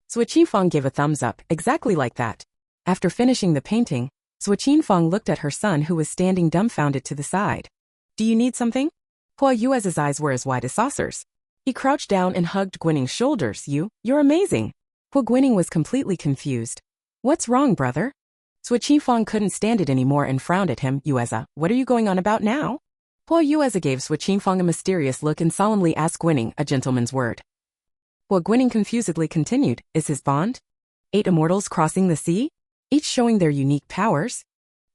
Suo Qinfang gave a thumbs up, exactly like that. After finishing the painting, Zhuo Qinfang looked at her son who was standing dumbfounded to the side. Do you need something? Huo Yuez's eyes were as wide as saucers. He crouched down and hugged Guining's shoulders. You're amazing. Huo Guining was completely confused. What's wrong, brother? Zhuo Qinfang couldn't stand it anymore and frowned at him. Yueza, what are you going on about now? Huo Yueza gave Zhuo Qinfang a mysterious look and solemnly asked Guining, a gentleman's word. Huo Guining confusedly continued, is his bond? 8 immortals crossing the sea? Each showing their unique powers?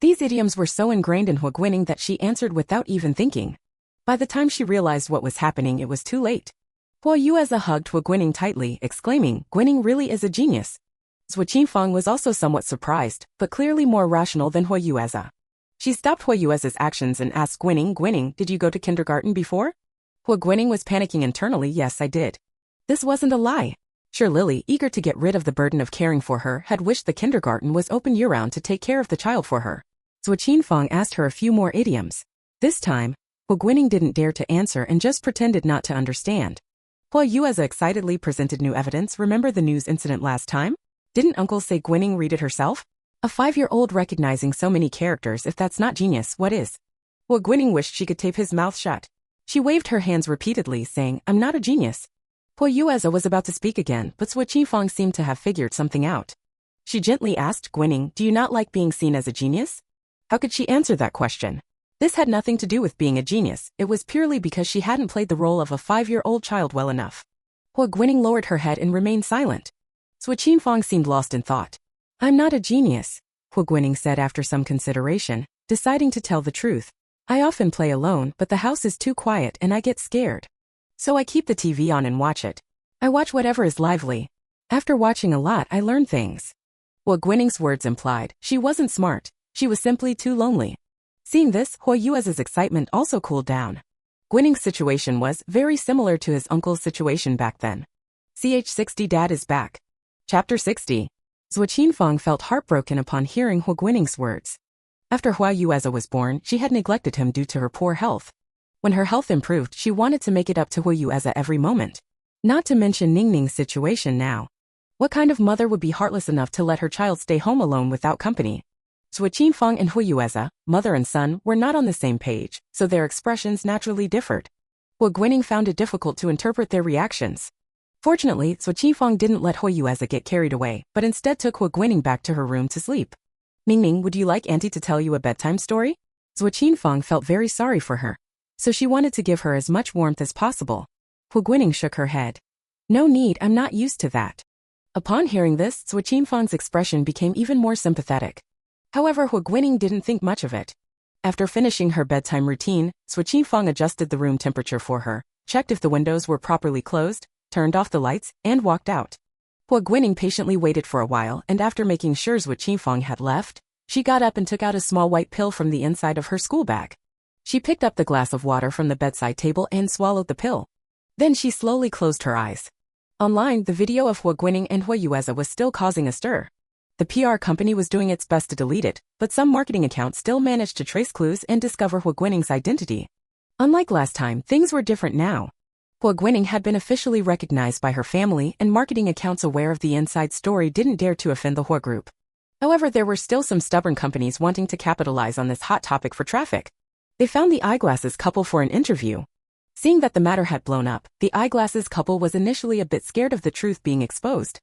These idioms were so ingrained in Huo Guining that she answered without even thinking. By the time she realized what was happening, it was too late. Huo Yueza hugged Huo Guining tightly, exclaiming, Guining really is a genius. Zhuo Qinfang was also somewhat surprised, but clearly more rational than Huo Yueza. She stopped Huo Yuez's actions and asked Guining, did you go to kindergarten before? Huo Guining was panicking internally. Yes, I did. This wasn't a lie. Sure, Lily, eager to get rid of the burden of caring for her, had wished the kindergarten was open year-round to take care of the child for her. Zhuo Qinfang asked her a few more idioms. This time, Huo Guining didn't dare to answer and just pretended not to understand. Huo Yueza excitedly presented new evidence. Remember the news incident last time? Didn't Uncle say Guining read it herself? A 5-year-old recognizing so many characters, if that's not genius, what is? Huo Guining wished she could tape his mouth shut. She waved her hands repeatedly, saying, I'm not a genius. Huo Yueza was about to speak again, but Zhuo Qinfang seemed to have figured something out. She gently asked Guining, do you not like being seen as a genius? How could she answer that question? This had nothing to do with being a genius, it was purely because she hadn't played the role of a 5-year-old child well enough. Huo Guining lowered her head and remained silent. Zhuo Qinfang seemed lost in thought. I'm not a genius, Huo Guining said after some consideration, deciding to tell the truth. I often play alone, but the house is too quiet and I get scared. So I keep the TV on and watch it. I watch whatever is lively. After watching a lot, I learn things. Huo Guining's words implied she wasn't smart, she was simply too lonely. Seeing this, Huo Yuez's excitement also cooled down. Guining's situation was very similar to his uncle's situation back then. CH60 Dad is back. Chapter 60. Zhuo Qinfang felt heartbroken upon hearing Huo Guining's words. After Huo Yueza was born, she had neglected him due to her poor health. When her health improved, she wanted to make it up to Huo Yueza every moment. Not to mention Ningning's situation now. What kind of mother would be heartless enough to let her child stay home alone without company? Zhuo Qinfang and Huo Yueza, mother and son, were not on the same page, so their expressions naturally differed. Huo Guining found it difficult to interpret their reactions. Fortunately, Zhuo Qinfang didn't let Huo Yueza get carried away, but instead took Huo Guining back to her room to sleep. Ningning, would you like Auntie to tell you a bedtime story? Zhuo Qinfang felt very sorry for her, so she wanted to give her as much warmth as possible. Huo Guining shook her head. No need, I'm not used to that. Upon hearing this, Zhuo Qinfang's expression became even more sympathetic. However, Huo Guining didn't think much of it. After finishing her bedtime routine, Zhuo Qinfang adjusted the room temperature for her, checked if the windows were properly closed, turned off the lights, and walked out. Huo Guining patiently waited for a while, and after making sure Zhuo Qinfang had left, she got up and took out a small white pill from the inside of her school bag. She picked up the glass of water from the bedside table and swallowed the pill. Then she slowly closed her eyes. Online, the video of Huo Guining and Huo Yueza was still causing a stir. The PR company was doing its best to delete it, but some marketing accounts still managed to trace clues and discover Huo Guining's identity. Unlike last time, things were different now. Huo Guining had been officially recognized by her family, and marketing accounts aware of the inside story didn't dare to offend the Huo group. However, there were still some stubborn companies wanting to capitalize on this hot topic for traffic. They found the eyeglasses couple for an interview. Seeing that the matter had blown up, the eyeglasses couple was initially a bit scared of the truth being exposed.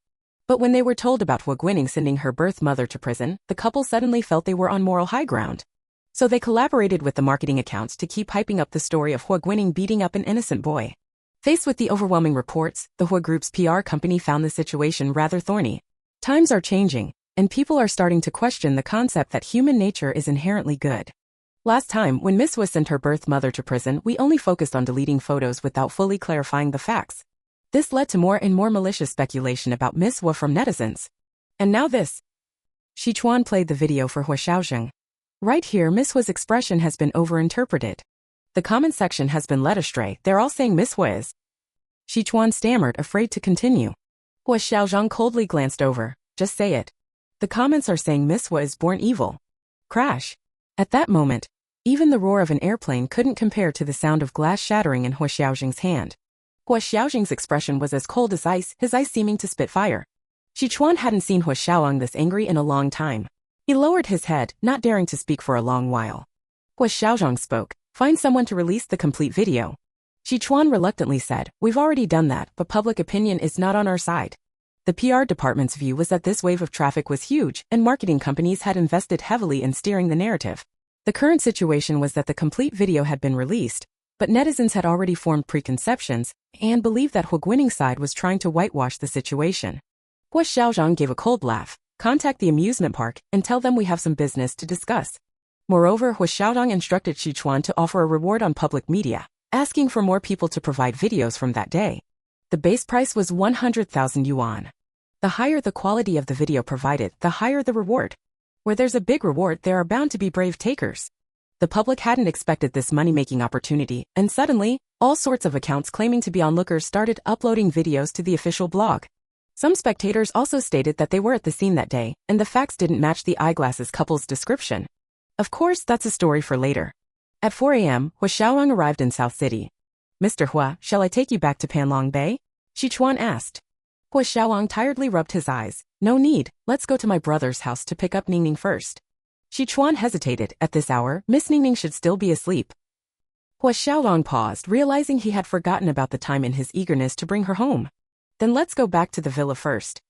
But when they were told about Huo Guining sending her birth mother to prison, the couple suddenly felt they were on moral high ground. So they collaborated with the marketing accounts to keep hyping up the story of Huo Guining beating up an innocent boy. Faced with the overwhelming reports, the Huo group's PR company found the situation rather thorny. Times are changing, and people are starting to question the concept that human nature is inherently good. Last time, when Miss Huo sent her birth mother to prison, we only focused on deleting photos without fully clarifying the facts. This led to more and more malicious speculation about Miss Huo from netizens. And now this. Sichuan played the video for Huo Xiaozheng. Right here, Miss Huo's expression has been overinterpreted. The comment section has been led astray, they're all saying Miss Huo is. Sichuan stammered, afraid to continue. Huo Xiaozheng coldly glanced over, just say it. The comments are saying Miss Huo is born evil. Crash. At that moment, even the roar of an airplane couldn't compare to the sound of glass shattering in Huo Xiaozheng's hand. Huo Xiaozheng's expression was as cold as ice, his eyes seeming to spit fire. Sichuan hadn't seen Huo Xiaozheng this angry in a long time. He lowered his head, not daring to speak for a long while. Huo Xiaozheng spoke. Find someone to release the complete video. Sichuan reluctantly said, we've already done that, but public opinion is not on our side. The PR department's view was that this wave of traffic was huge, and marketing companies had invested heavily in steering the narrative. The current situation was that the complete video had been released, but netizens had already formed preconceptions and believed that Huo Guining's side was trying to whitewash the situation. Huo Xiaozheng gave a cold laugh. Contact the amusement park and tell them we have some business to discuss. Moreover, Huo Xiaozheng instructed Sichuan to offer a reward on public media, asking for more people to provide videos from that day. The base price was 100,000 yuan. The higher the quality of the video provided, the higher the reward. Where there's a big reward, there are bound to be brave takers. The public hadn't expected this money-making opportunity, and suddenly, all sorts of accounts claiming to be onlookers started uploading videos to the official blog. Some spectators also stated that they were at the scene that day, and the facts didn't match the eyeglasses couple's description. Of course, that's a story for later. At 4 a.m., Huo Xiaozheng arrived in South City. Mr. Hua, shall I take you back to Panlong Bay? Sichuan asked. Huo Xiaozheng tiredly rubbed his eyes. No need, let's go to my brother's house to pick up Ningning first. Sichuan hesitated. At this hour, Miss Ningning should still be asleep. Huo Xiaozheng paused, realizing he had forgotten about the time in his eagerness to bring her home. Then let's go back to the villa first.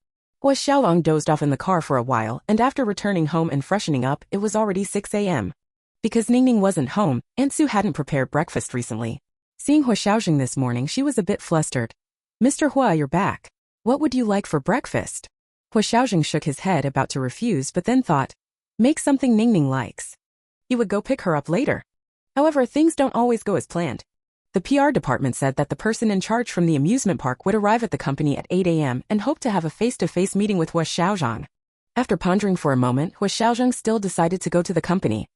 Huo Xiaozheng dozed off in the car for a while, and after returning home and freshening up, it was already 6 a.m. Because Ningning wasn't home, Aunt Sue hadn't prepared breakfast recently. Seeing Huo Xiaozheng this morning, she was a bit flustered. Mr. Hua, you're back. What would you like for breakfast? Huo Xiaozheng shook his head, about to refuse, but then thought, make something Ningning likes. He would go pick her up later. However, things don't always go as planned. The PR department said that the person in charge from the amusement park would arrive at the company at 8 a.m. and hoped to have a face-to-face meeting with Huo Xiaozheng. After pondering for a moment, Huo Xiaozheng still decided to go to the company.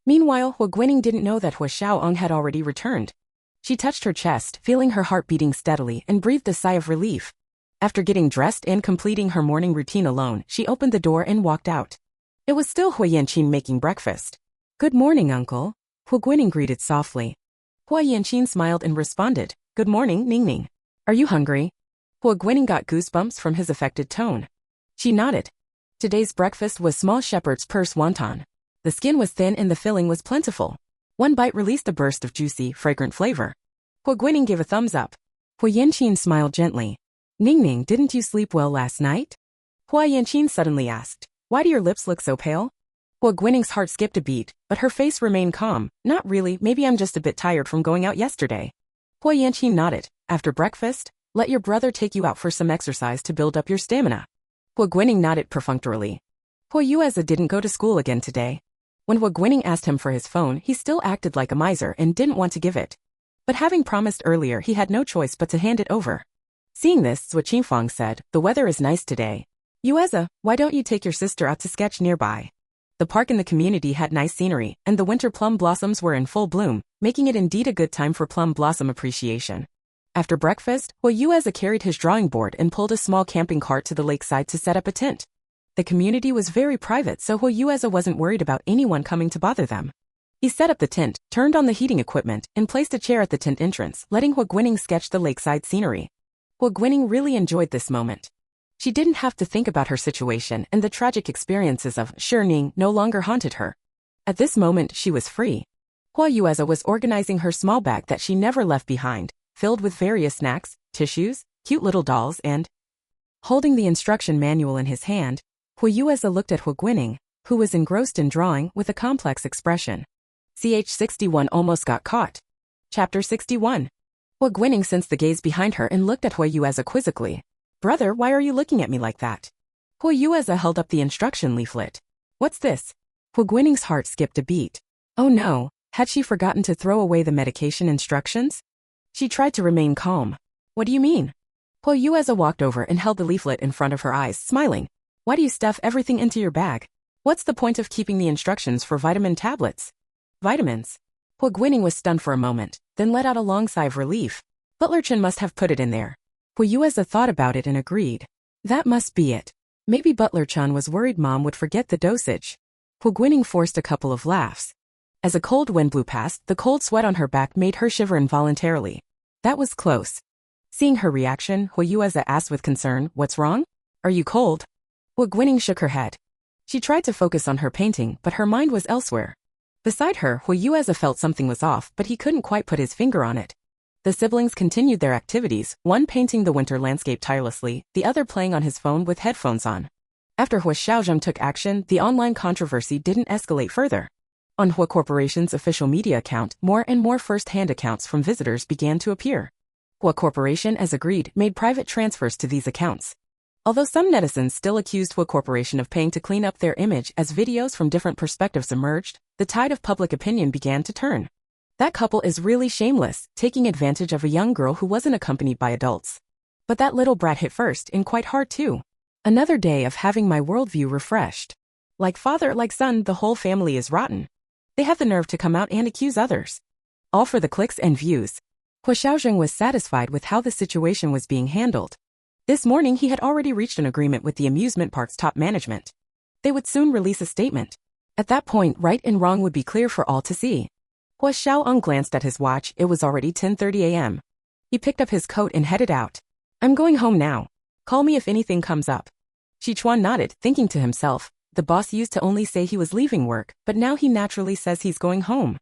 Meanwhile, Huo Guining didn't know that Huo Xiaozheng had already returned. She touched her chest, feeling her heart beating steadily, and breathed a sigh of relief. After getting dressed and completing her morning routine alone, she opened the door and walked out. It was still Huo Yanqin making breakfast. Good morning, uncle. Huo Guining greeted softly. Huo Yanqin smiled and responded, good morning, Ningning. Are you hungry? Huo Guining got goosebumps from his affected tone. She nodded. Today's breakfast was small shepherd's purse wonton. The skin was thin and the filling was plentiful. One bite released a burst of juicy, fragrant flavor. Huo Guining gave a thumbs up. Huo Yanqin smiled gently. Ningning, didn't you sleep well last night? Huo Yanqin suddenly asked. Why do your lips look so pale? Huo Guining's heart skipped a beat, but her face remained calm. Not really, maybe I'm just a bit tired from going out yesterday. Huo Yanqin nodded. After breakfast, let your brother take you out for some exercise to build up your stamina. Huo Guining nodded perfunctorily. Huo Yueza didn't go to school again today. When Huo Guining asked him for his phone, he still acted like a miser and didn't want to give it. But having promised earlier, he had no choice but to hand it over. Seeing this, Zhuo Qingfang said, the weather is nice today. Yueza, why don't you take your sister out to sketch nearby? The park in the community had nice scenery, and the winter plum blossoms were in full bloom, making it indeed a good time for plum blossom appreciation. After breakfast, Huo Yueza carried his drawing board and pulled a small camping cart to the lakeside to set up a tent. The community was very private, so Huo Yueza wasn't worried about anyone coming to bother them. He set up the tent, turned on the heating equipment, and placed a chair at the tent entrance, letting Huo Guining sketch the lakeside scenery. Huo Guining really enjoyed this moment. She didn't have to think about her situation, and the tragic experiences of Shining no longer haunted her. At this moment, she was free. Huo Yueza was organizing her small bag that she never left behind, filled with various snacks, tissues, cute little dolls, and... Holding the instruction manual in his hand, Huo Yueza looked at Huo Guining, who was engrossed in drawing with a complex expression. CH61 almost got caught. Chapter 61. Huo Guining sensed the gaze behind her and looked at Huo Yueza quizzically. Brother, why are you looking at me like that? Huo Yueza held up the instruction leaflet. What's this? Huo Guining's heart skipped a beat. Oh no, had she forgotten to throw away the medication instructions? She tried to remain calm. What do you mean? Huo Yueza walked over and held the leaflet in front of her eyes, smiling. Why do you stuff everything into your bag? What's the point of keeping the instructions for vitamin tablets? Vitamins? Huo Guining was stunned for a moment, then let out a long sigh of relief. Butler Chen must have put it in there. Huo Yueza thought about it and agreed. That must be it. Maybe Butler Chen was worried Mom would forget the dosage. Huo Guining forced a couple of laughs. As a cold wind blew past, the cold sweat on her back made her shiver involuntarily. That was close. Seeing her reaction, Huo Yueza asked with concern, what's wrong? Are you cold? Huo Guining shook her head. She tried to focus on her painting, but her mind was elsewhere. Beside her, Huo Yueza felt something was off, but he couldn't quite put his finger on it. The siblings continued their activities, one painting the winter landscape tirelessly, the other playing on his phone with headphones on. After Huo Xiaozheng took action, the online controversy didn't escalate further. On Huo Corporation's official media account, more and more first-hand accounts from visitors began to appear. Huo Corporation, as agreed, made private transfers to these accounts. Although some netizens still accused Huo Corporation of paying to clean up their image as videos from different perspectives emerged, the tide of public opinion began to turn. That couple is really shameless, taking advantage of a young girl who wasn't accompanied by adults. But that little brat hit first and quite hard too. Another day of having my worldview refreshed. Like father, like son, the whole family is rotten. They have the nerve to come out and accuse others. All for the clicks and views. Huo Xiaozheng was satisfied with how the situation was being handled. This morning he had already reached an agreement with the amusement park's top management. They would soon release a statement. At that point, right and wrong would be clear for all to see. Huo Xiaozheng glanced at his watch. It was already 10:30 a.m. He picked up his coat and headed out. I'm going home now. Call me if anything comes up. Sichuan nodded, thinking to himself, the boss used to only say he was leaving work, but now he naturally says he's going home.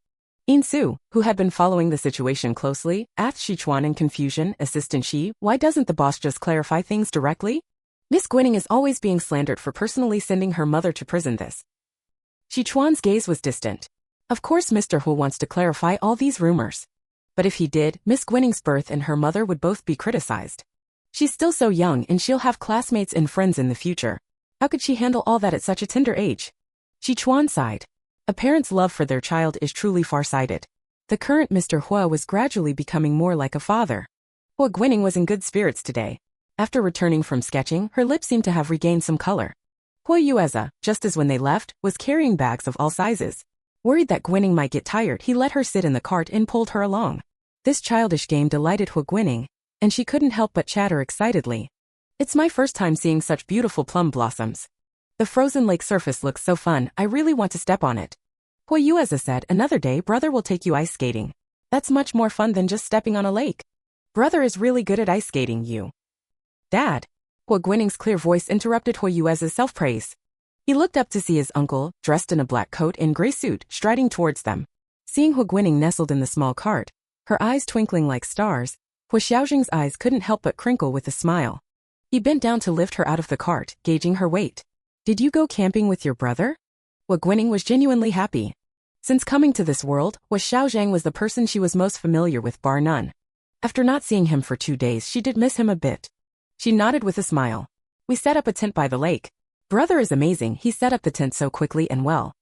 Insu, who had been following the situation closely, asked Sichuan in confusion, Assistant Shi, why doesn't the boss just clarify things directly? Miss Guining is always being slandered for personally sending her mother to prison this. Sichuan's gaze was distant. Of course Mr. Huo wants to clarify all these rumors. But if he did, Miss Guining's birth and her mother would both be criticized. She's still so young and she'll have classmates and friends in the future. How could she handle all that at such a tender age? Sichuan sighed. A parent's love for their child is truly far-sighted. The current Mr. Huo was gradually becoming more like a father. Huo Guining was in good spirits today. After returning from sketching, her lips seemed to have regained some color. Huo Yueza, just as when they left, was carrying bags of all sizes. Worried that Guining might get tired, he let her sit in the cart and pulled her along. This childish game delighted Huo Guining, and she couldn't help but chatter excitedly. It's my first time seeing such beautiful plum blossoms. The frozen lake surface looks so fun, I really want to step on it. Huo Yueza said, another day brother will take you ice skating. That's much more fun than just stepping on a lake. Brother is really good at ice skating, you. Dad. Huo Guining's clear voice interrupted Huo Yueza's self-praise. He looked up to see his uncle, dressed in a black coat and gray suit, striding towards them. Seeing Huo Guining nestled in the small cart, her eyes twinkling like stars, Huo Xiaozheng's eyes couldn't help but crinkle with a smile. He bent down to lift her out of the cart, gauging her weight. Did you go camping with your brother? Huo Guining was genuinely happy. Since coming to this world, Huo Xiaozheng was the person she was most familiar with bar none. After not seeing him for 2 days, she did miss him a bit. She nodded with a smile. We set up a tent by the lake. Brother is amazing, he set up the tent so quickly and well.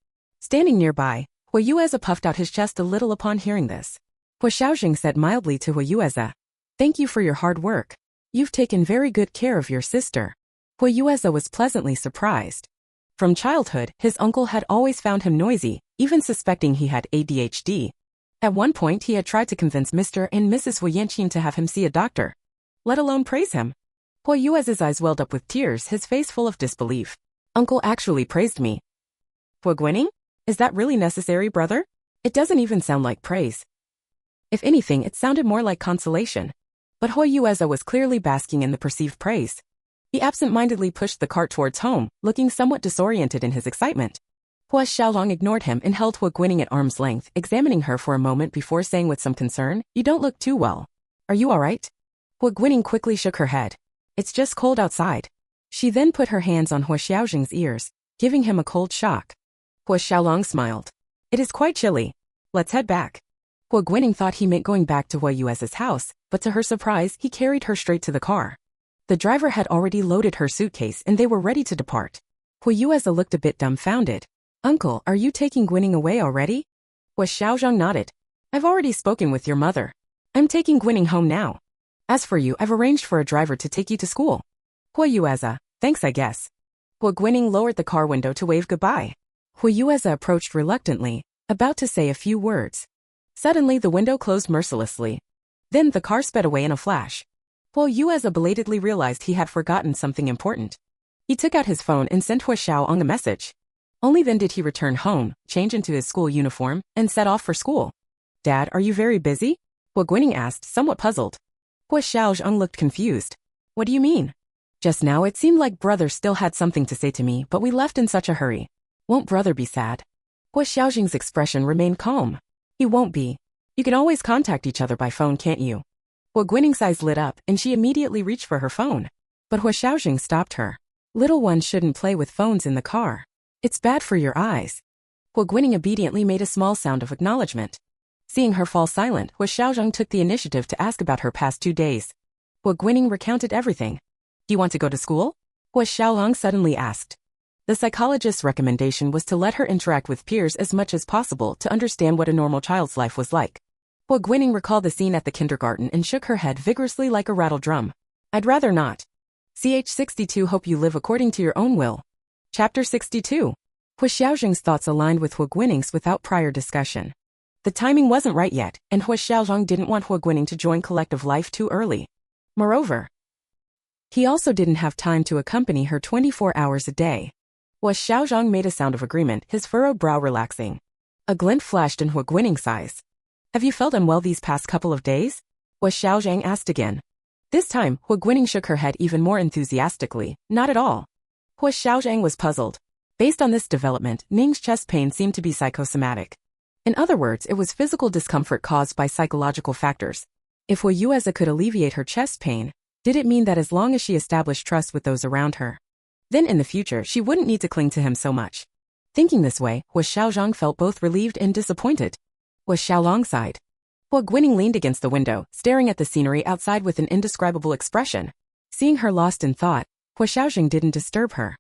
Standing nearby, Huo Yueza puffed out his chest a little upon hearing this. Huo Xiaozheng said mildly to Huo Yueza, thank you for your hard work. You've taken very good care of your sister. Huo Yueza was pleasantly surprised. From childhood, his uncle had always found him noisy, even suspecting he had ADHD. At one point he had tried to convince Mr. and Mrs. Huo Yanqing to have him see a doctor. Let alone praise him. Huo Yueza's eyes welled up with tears, his face full of disbelief. Uncle actually praised me. Huo Guining? Is that really necessary, brother? It doesn't even sound like praise. If anything, it sounded more like consolation. But Huo Yueza was clearly basking in the perceived praise. He absent-mindedly pushed the cart towards home, looking somewhat disoriented in his excitement. Huo Xiaolong ignored him and held Huo Guining at arm's length, examining her for a moment before saying with some concern, you don't look too well. Are you all right? Huo Guining quickly shook her head. It's just cold outside. She then put her hands on Huo Xiaozheng's ears, giving him a cold shock. Huo Xiaolong smiled. It is quite chilly. Let's head back. Huo Guining thought he meant going back to Huo Yueza's house, but to her surprise, he carried her straight to the car. The driver had already loaded her suitcase and they were ready to depart. Huo Yueza looked a bit dumbfounded. Uncle, are you taking Guining away already? Huo Xiaozheng nodded. I've already spoken with your mother. I'm taking Guining home now. As for you, I've arranged for a driver to take you to school. Huo Yueza, thanks I guess. Huo Guining lowered the car window to wave goodbye. Huo Yueza approached reluctantly, about to say a few words. Suddenly the window closed mercilessly. Then the car sped away in a flash. Huo Yueza belatedly realized he had forgotten something important. He took out his phone and sent Huo Xiaozheng a message. Only then did he return home, change into his school uniform, and set off for school. Dad, are you very busy? Huo Guining asked, somewhat puzzled. Huo Xiaozheng looked confused. What do you mean? Just now it seemed like brother still had something to say to me, but we left in such a hurry. Won't brother be sad? Huo Xiaozheng's expression remained calm. He won't be. You can always contact each other by phone, can't you? Huo Guining's eyes lit up, and she immediately reached for her phone. But Huo Xiaozheng stopped her. Little one shouldn't play with phones in the car. It's bad for your eyes. Huo Guining obediently made a small sound of acknowledgement. Seeing her fall silent, Huo Xiaozheng took the initiative to ask about her past 2 days. Huo Guining recounted everything. Do you want to go to school? Huo Xiaozheng suddenly asked. The psychologist's recommendation was to let her interact with peers as much as possible to understand what a normal child's life was like. Huo Guining recalled the scene at the kindergarten and shook her head vigorously like a rattle drum. I'd rather not. Ch62 Hope you live according to your own will. Chapter 62. Huo Xiaozheng's thoughts aligned with Huo Guining's without prior discussion. The timing wasn't right yet, and Huo Xiaozheng didn't want Huo Guining to join collective life too early. Moreover, he also didn't have time to accompany her 24 hours a day. Huo Xiaozheng made a sound of agreement, his furrowed brow relaxing. A glint flashed in Huo Guining's eyes. Have you felt unwell these past couple of days? Huo Xiaozheng asked again. This time, Huo Guining shook her head even more enthusiastically. Not at all. Huo Xiaozheng was puzzled. Based on this development, Ning's chest pain seemed to be psychosomatic. In other words, it was physical discomfort caused by psychological factors. If Huo Yueze could alleviate her chest pain, did it mean that as long as she established trust with those around her, then in the future she wouldn't need to cling to him so much? Thinking this way, Huo Xiaozheng felt both relieved and disappointed. Huo Xiaolong sighed. Huo Guining leaned against the window, staring at the scenery outside with an indescribable expression. Seeing her lost in thought, Huo Xiaozheng didn't disturb her.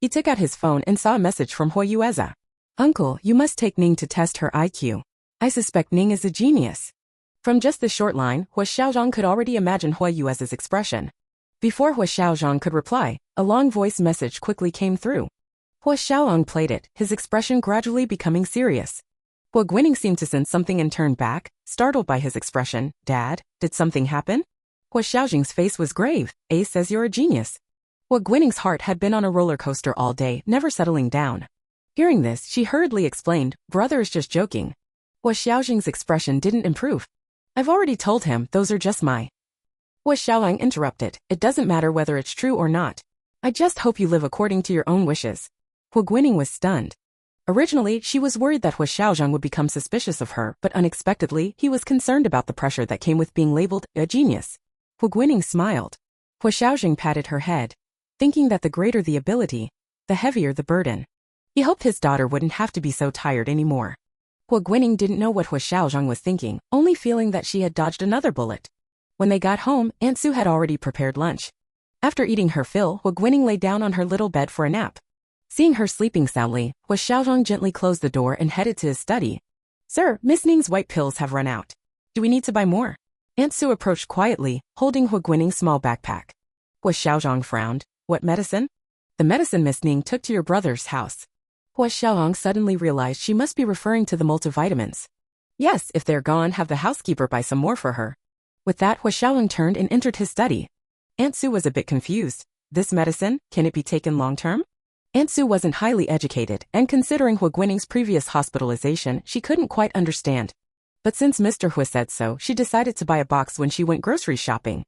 He took out his phone and saw a message from Huo Yueze. Uncle, you must take Ning to test her IQ. I suspect Ning is a genius. From just this short line, Huo Xiaozheng could already imagine Huo Yueze's expression. Before Huo Xiaozheng could reply, a long voice message quickly came through. Huo Xiaolong played it, his expression gradually becoming serious. Huo Guining seemed to sense something and turned back, startled by his expression. Dad, did something happen? Huo Xiaozheng's face was grave. Ace says you're a genius. Huo Guining's heart had been on a roller coaster all day, never settling down. Hearing this, she hurriedly explained, brother is just joking. Huo Xiaozheng's expression didn't improve. I've already told him, those are just my... Huo Xiaolong interrupted, it doesn't matter whether it's true or not. I just hope you live according to your own wishes. Huo Guining was stunned. Originally, she was worried that Huo Xiaozheng would become suspicious of her, but unexpectedly, he was concerned about the pressure that came with being labeled a genius. Huo Guining smiled. Huo Xiaozheng patted her head, thinking that the greater the ability, the heavier the burden. He hoped his daughter wouldn't have to be so tired anymore. Huo Guining didn't know what Huo Xiaozheng was thinking, only feeling that she had dodged another bullet. When they got home, Aunt Sue had already prepared lunch. After eating her fill, Huo Guining lay down on her little bed for a nap. Seeing her sleeping soundly, Huo Xiaozheng gently closed the door and headed to his study. Sir, Miss Ning's white pills have run out. Do we need to buy more? Aunt Sue approached quietly, holding Huo Guining's small backpack. Huo Xiaozheng frowned. What medicine? The medicine Miss Ning took to your brother's house. Huo Xiaolong suddenly realized she must be referring to the multivitamins. Yes, if they're gone, have the housekeeper buy some more for her. With that, Huo Xiaolong turned and entered his study. Aunt Sue was a bit confused. This medicine, can it be taken long-term? Aunt Sue wasn't highly educated, and considering Huo Guining's previous hospitalization, she couldn't quite understand. But since Mr. Huo said so, she decided to buy a box when she went grocery shopping.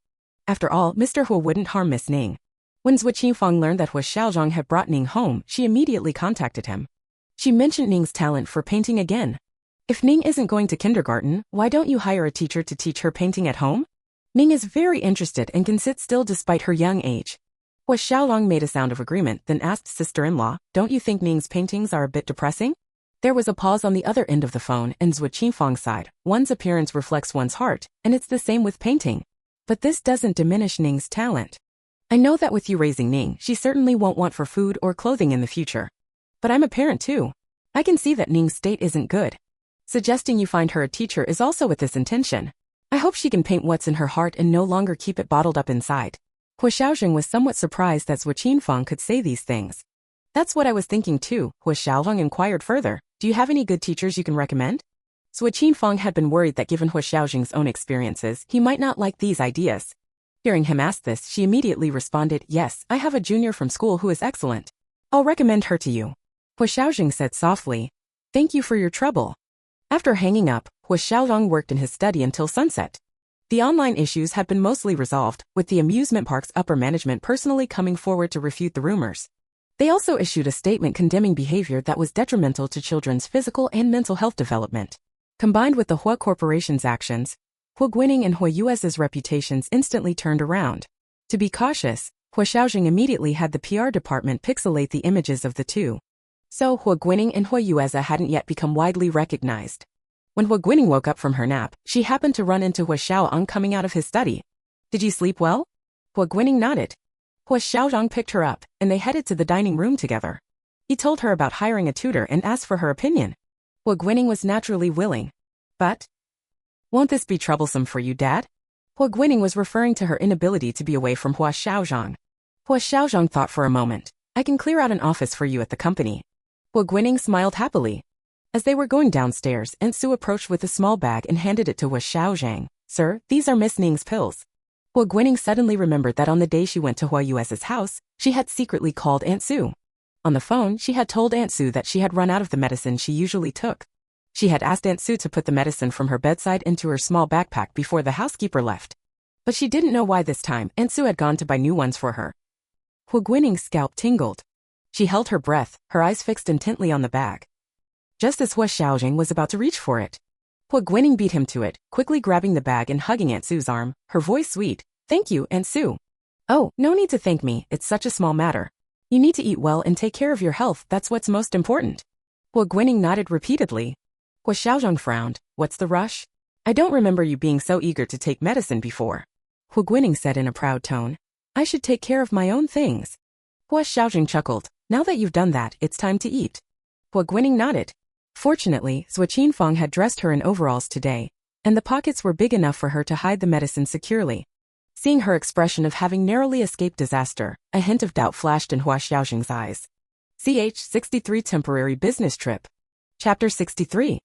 After all, Mr. Huo wouldn't harm Miss Ning. When Zhuo Qingfang learned that Huo Xiaozheng had brought Ning home, she immediately contacted him. She mentioned Ning's talent for painting again. If Ning isn't going to kindergarten, why don't you hire a teacher to teach her painting at home? Ning is very interested and can sit still despite her young age. Huo Xiaolong made a sound of agreement, then asked sister-in-law, don't you think Ning's paintings are a bit depressing? There was a pause on the other end of the phone, and Zhuo Qingfang sighed. One's appearance reflects one's heart, and it's the same with painting. But this doesn't diminish Ning's talent. I know that with you raising Ning, she certainly won't want for food or clothing in the future. But I'm a parent too. I can see that Ning's state isn't good. Suggesting you find her a teacher is also with this intention. I hope she can paint what's in her heart and no longer keep it bottled up inside. Huo Xiaozheng was somewhat surprised that Zhuo Qingfang could say these things. That's what I was thinking too, Huo Xiaozheng inquired further. Do you have any good teachers you can recommend? Zhuo Qingfang had been worried that given Huo Xiaozheng's own experiences, he might not like these ideas. Hearing him ask this, she immediately responded, yes, I have a junior from school who is excellent. I'll recommend her to you. Huo Xiaozheng said softly. Thank you for your trouble. After hanging up, Huo Xiaozheng worked in his study until sunset. The online issues had been mostly resolved, with the amusement park's upper management personally coming forward to refute the rumors. They also issued a statement condemning behavior that was detrimental to children's physical and mental health development. Combined with the Huo Corporation's actions, Huo Guining and Huo Yueza's reputations instantly turned around. To be cautious, Huo Xiaozheng immediately had the PR department pixelate the images of the two. So Huo Guining and Huo Yueza hadn't yet become widely recognized. When Huo Guining woke up from her nap, she happened to run into Huo Xiaozheng coming out of his study. "Did you sleep well?" Huo Guining nodded. Huo Xiaozheng picked her up, and they headed to the dining room together. He told her about hiring a tutor and asked for her opinion. Huo Guining was naturally willing. But, "Won't this be troublesome for you, Dad?" Huo Guining was referring to her inability to be away from Huo Xiaozheng. Huo Xiaozheng thought for a moment. "I can clear out an office for you at the company." Huo Guining smiled happily. As they were going downstairs, Aunt Sue approached with a small bag and handed it to Huo Xiaozheng. "Sir, these are Miss Ning's pills." Huo Guining suddenly remembered that on the day she went to Huo Yueza's house, she had secretly called Aunt Sue. On the phone, she had told Aunt Sue that she had run out of the medicine she usually took. She had asked Aunt Sue to put the medicine from her bedside into her small backpack before the housekeeper left. But she didn't know why this time Aunt Sue had gone to buy new ones for her. Huo Guining's scalp tingled. She held her breath, her eyes fixed intently on the bag. Just as Huo Xiaozheng was about to reach for it, Huo Guining beat him to it, quickly grabbing the bag and hugging Aunt Sue's arm, her voice sweet. "Thank you, Aunt Sue." "Oh, no need to thank me, it's such a small matter. You need to eat well and take care of your health, that's what's most important." Huo Guining nodded repeatedly. Huo Xiaozheng frowned. "What's the rush? I don't remember you being so eager to take medicine before." Huo Guining said in a proud tone. "I should take care of my own things." Huo Xiaozheng chuckled. "Now that you've done that, it's time to eat." Huo Guining nodded. Fortunately, Zhuo Qinfang had dressed her in overalls today, and the pockets were big enough for her to hide the medicine securely. Seeing her expression of having narrowly escaped disaster, a hint of doubt flashed in Huo Xiaozheng's eyes. Ch. 63 Temporary Business Trip. Chapter 63.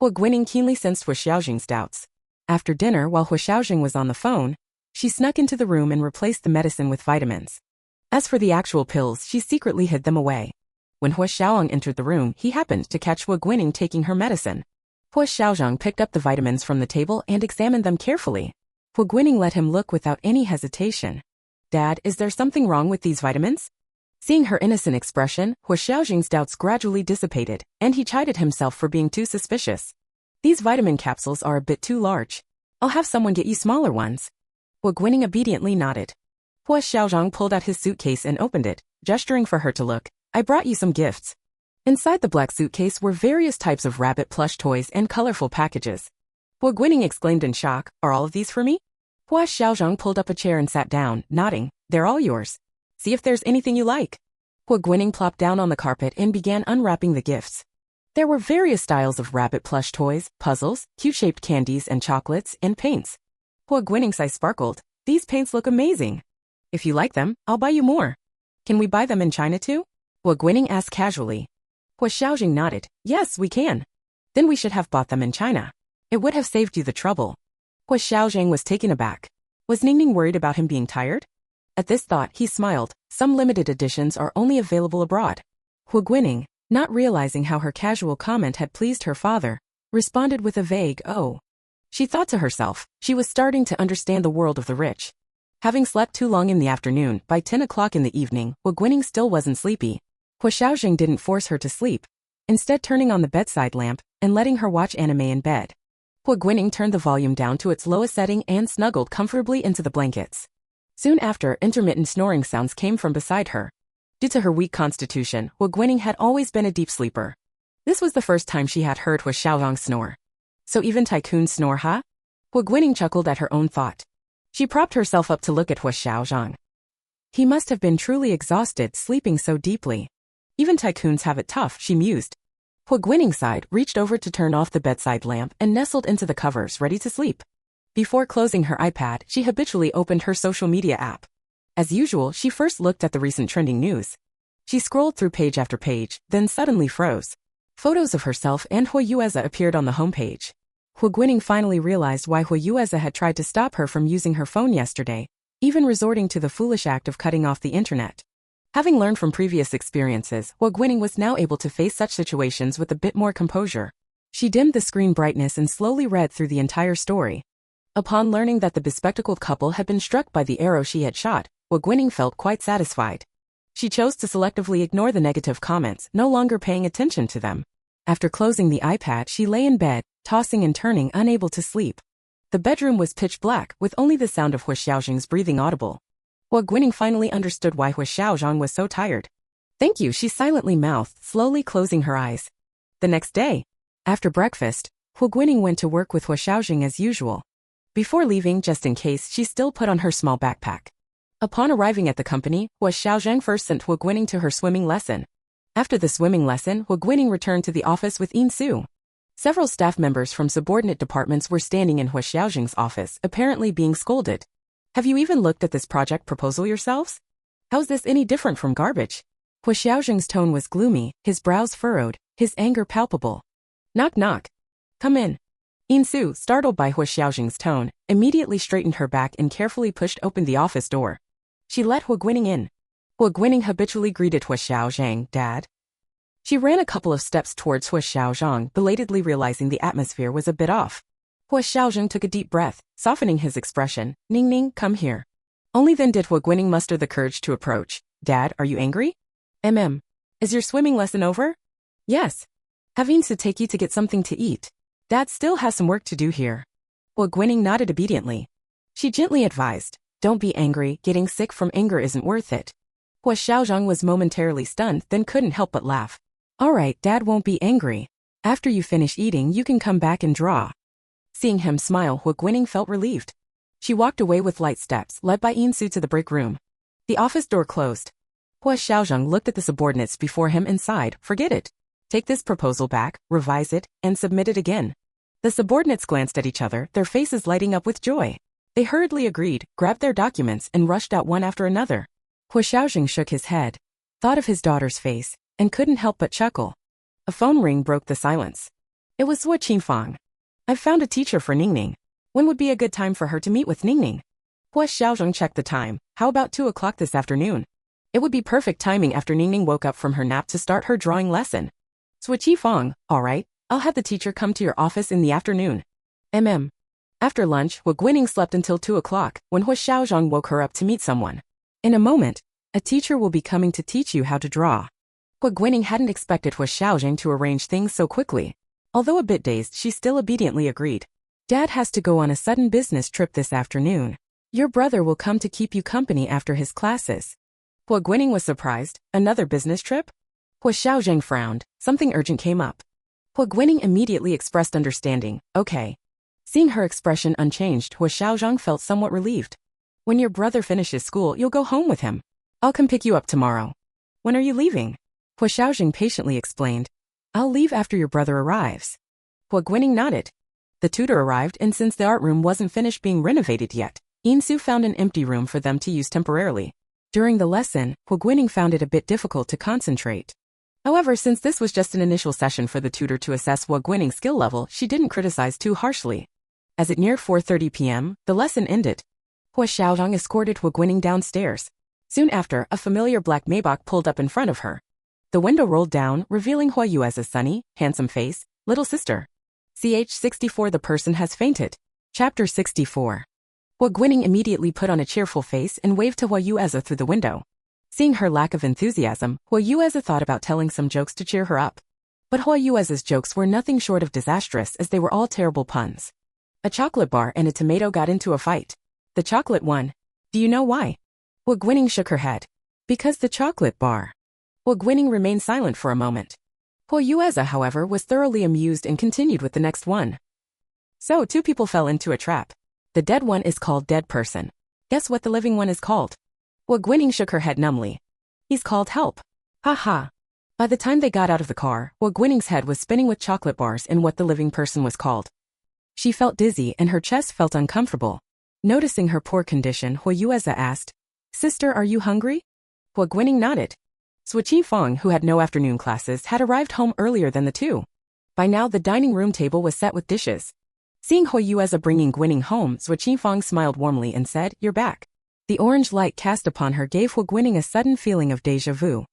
Huo Guining keenly sensed Huo Xiaozheng's doubts. After dinner, while Huo Xiaozheng was on the phone, she snuck into the room and replaced the medicine with vitamins. As for the actual pills, she secretly hid them away. When Huo Xiaozheng entered the room, he happened to catch Huo Guining taking her medicine. Huo Xiaozheng picked up the vitamins from the table and examined them carefully. Huo Guining let him look without any hesitation. "Dad, is there something wrong with these vitamins?" Seeing her innocent expression, Huo Xiaozheng's doubts gradually dissipated, and he chided himself for being too suspicious. "These vitamin capsules are a bit too large. I'll have someone get you smaller ones." Huo Guining obediently nodded. Huo Xiaozheng pulled out his suitcase and opened it, gesturing for her to look. "I brought you some gifts." Inside the black suitcase were various types of rabbit plush toys and colorful packages. Huo Guining exclaimed in shock, "Are all of these for me?" Huo Xiaozheng pulled up a chair and sat down, nodding. "They're all yours. See if there's anything you like." Huo Guining plopped down on the carpet and began unwrapping the gifts. There were various styles of rabbit plush toys, puzzles, cute-shaped candies and chocolates, and paints. Huo Guining's eyes sparkled. "These paints look amazing. If you like them, I'll buy you more. Can we buy them in China too?" Huo Guining asked casually. Huo Xiaozheng nodded. "Yes, we can." "Then we should have bought them in China. It would have saved you the trouble." Huo Xiaozheng was taken aback. Was Ningning worried about him being tired? At this thought, he smiled. Some limited editions are only available abroad. Huo Guining, not realizing how her casual comment had pleased her father, responded with a vague "oh." She thought to herself, she was starting to understand the world of the rich. Having slept too long in the afternoon, by 10 o'clock in the evening, Huo Guining still wasn't sleepy. Huo Xiaozheng didn't force her to sleep, instead turning on the bedside lamp and letting her watch anime in bed. Huo Guining turned the volume down to its lowest setting and snuggled comfortably into the blankets. Soon after, intermittent snoring sounds came from beside her. Due to her weak constitution, Huo Guining had always been a deep sleeper. This was the first time she had heard Huo Xiaozheng snore. "So even tycoons snore, huh?" Huo Guining chuckled at her own thought. She propped herself up to look at Huo Xiaozheng. He must have been truly exhausted sleeping so deeply. Even tycoons have it tough, she mused. Huo Guining sighed, reached over to turn off the bedside lamp and nestled into the covers, ready to sleep. Before closing her iPad, she habitually opened her social media app. As usual, she first looked at the recent trending news. She scrolled through page after page, then suddenly froze. Photos of herself and Huo Yueza appeared on the homepage. Huo Guining finally realized why Huo Yueza had tried to stop her from using her phone yesterday, even resorting to the foolish act of cutting off the internet. Having learned from previous experiences, Huo Guining was now able to face such situations with a bit more composure. She dimmed the screen brightness and slowly read through the entire story. Upon learning that the bespectacled couple had been struck by the arrow she had shot, Huo Guining felt quite satisfied. She chose to selectively ignore the negative comments, no longer paying attention to them. After closing the iPad, she lay in bed, tossing and turning, unable to sleep. The bedroom was pitch black, with only the sound of Huo Xiaozheng's breathing audible. Huo Guining finally understood why Huo Xiaozheng was so tired. "Thank you," she silently mouthed, slowly closing her eyes. The next day, after breakfast, Huo Guining went to work with Huo Xiaozheng as usual. Before leaving, just in case, she still put on her small backpack. Upon arriving at the company, Huo Xiaozheng first sent Huo Guining to her swimming lesson. After the swimming lesson, Huo Guining returned to the office with Insu. Several staff members from subordinate departments were standing in Huo Xiaozheng's office, apparently being scolded. "Have you even looked at this project proposal yourselves? How's this any different from garbage?" Huo Xiaozheng's tone was gloomy, his brows furrowed, his anger palpable. "Knock knock. Come in." Insu, startled by Huo Xiaozheng's tone, immediately straightened her back and carefully pushed open the office door. She let Huo Guining in. Huo Guining habitually greeted Huo Xiaozheng, "Dad." She ran a couple of steps towards Huo Xiaozheng, belatedly realizing the atmosphere was a bit off. Huo Xiaozheng took a deep breath, softening his expression. "Ning Ning, come here." Only then did Huo Guining muster the courage to approach. "Dad, are you angry?" Is your swimming lesson over?" "Yes. Having to take you to get something to eat. Dad still has some work to do here." Huo Guining nodded obediently. She gently advised, "Don't be angry, getting sick from anger isn't worth it." Huo Xiaozheng was momentarily stunned, then couldn't help but laugh. "All right, Dad won't be angry. After you finish eating, you can come back and draw." Seeing him smile, Huo Guining felt relieved. She walked away with light steps, led by Insu to the break room. The office door closed. Huo Xiaozheng looked at the subordinates before him and sighed, "Forget it. Take this proposal back, revise it, and submit it again." The subordinates glanced at each other, their faces lighting up with joy. They hurriedly agreed, grabbed their documents, and rushed out one after another. Huo Xiaozheng shook his head, thought of his daughter's face, and couldn't help but chuckle. A phone ring broke the silence. It was Suo Qingfang. "I've found a teacher for Ningning. When would be a good time for her to meet with Ningning?" Huo Xiaozheng checked the time. "How about 2 o'clock this afternoon? It would be perfect timing after Ningning woke up from her nap to start her drawing lesson." Suo Qingfang, "All right, I'll have the teacher come to your office in the afternoon." After lunch, Huo Guining slept until 2 o'clock, when Huo Xiaozheng woke her up to meet someone. "In a moment, a teacher will be coming to teach you how to draw." Huo Guining hadn't expected Huo Xiaozheng to arrange things so quickly. Although a bit dazed, she still obediently agreed. "Dad has to go on a sudden business trip this afternoon. Your brother will come to keep you company after his classes." Huo Guining was surprised. Another business trip? Huo Xiaozheng frowned. Something urgent came up. Huo Guining immediately expressed understanding. "Okay." Seeing her expression unchanged, Huo Xiaozheng felt somewhat relieved. "When your brother finishes school, you'll go home with him. I'll come pick you up tomorrow." "When are you leaving?" Huo Xiaozheng patiently explained. "I'll leave after your brother arrives." Huo Guining nodded. The tutor arrived, and since the art room wasn't finished being renovated yet, Insu found an empty room for them to use temporarily. During the lesson, Huo Guining found it a bit difficult to concentrate. However, since this was just an initial session for the tutor to assess Huo Guining's skill level, she didn't criticize too harshly. As it neared 4:30 p.m., the lesson ended. Huo Xiaozheng escorted Huo Guining downstairs. Soon after, a familiar black Maybach pulled up in front of her. The window rolled down, revealing Huo Yueza's sunny, handsome face. "Little sister. CH64 The person has fainted." Chapter 64. Huo Guining immediately put on a cheerful face and waved to Huo Yueza through the window. Seeing her lack of enthusiasm, Huo Yueza thought about telling some jokes to cheer her up. But Huo Yueza's jokes were nothing short of disastrous, as they were all terrible puns. A chocolate bar and a tomato got into a fight. The chocolate won. "Do you know why?" Huo Guining shook her head. "Because the chocolate bar." Huo Guining remained silent for a moment. Huo Yueza, however, was thoroughly amused and continued with the next one. "So 2 people fell into a trap. The dead one is called dead person. Guess what the living one is called?" Huo Guining shook her head numbly. "He's called help." "Ha ha." By the time they got out of the car, Huo Guining's head was spinning with chocolate bars and what the living person was called. She felt dizzy and her chest felt uncomfortable. Noticing her poor condition, Huo Yueza asked, "Sister, are you hungry?" Huo Guining nodded. Suo Qingfang, who had no afternoon classes, had arrived home earlier than the two. By now, the dining room table was set with dishes. Seeing Huo Yueza bringing Guining home, Suo Qingfang smiled warmly and said, "You're back." The orange light cast upon her gave Huo Guining a sudden feeling of déjà vu.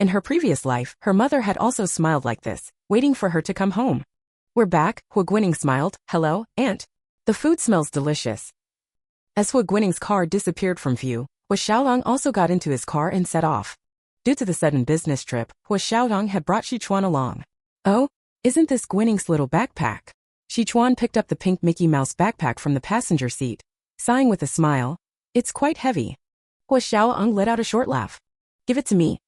In her previous life, her mother had also smiled like this, waiting for her to come home. "We're back," Huo Guining smiled. "Hello, Aunt." The food smells delicious. As Huo Guining's car disappeared from view, Huo Xiaozheng also got into his car and set off. Due to the sudden business trip, Huo Xiaozheng had brought Sichuan along. Oh, isn't this Guining's little backpack? Sichuan picked up the pink Mickey Mouse backpack from the passenger seat, sighing with a smile. It's quite heavy. Huo Xiaozheng let out a short laugh. Give it to me.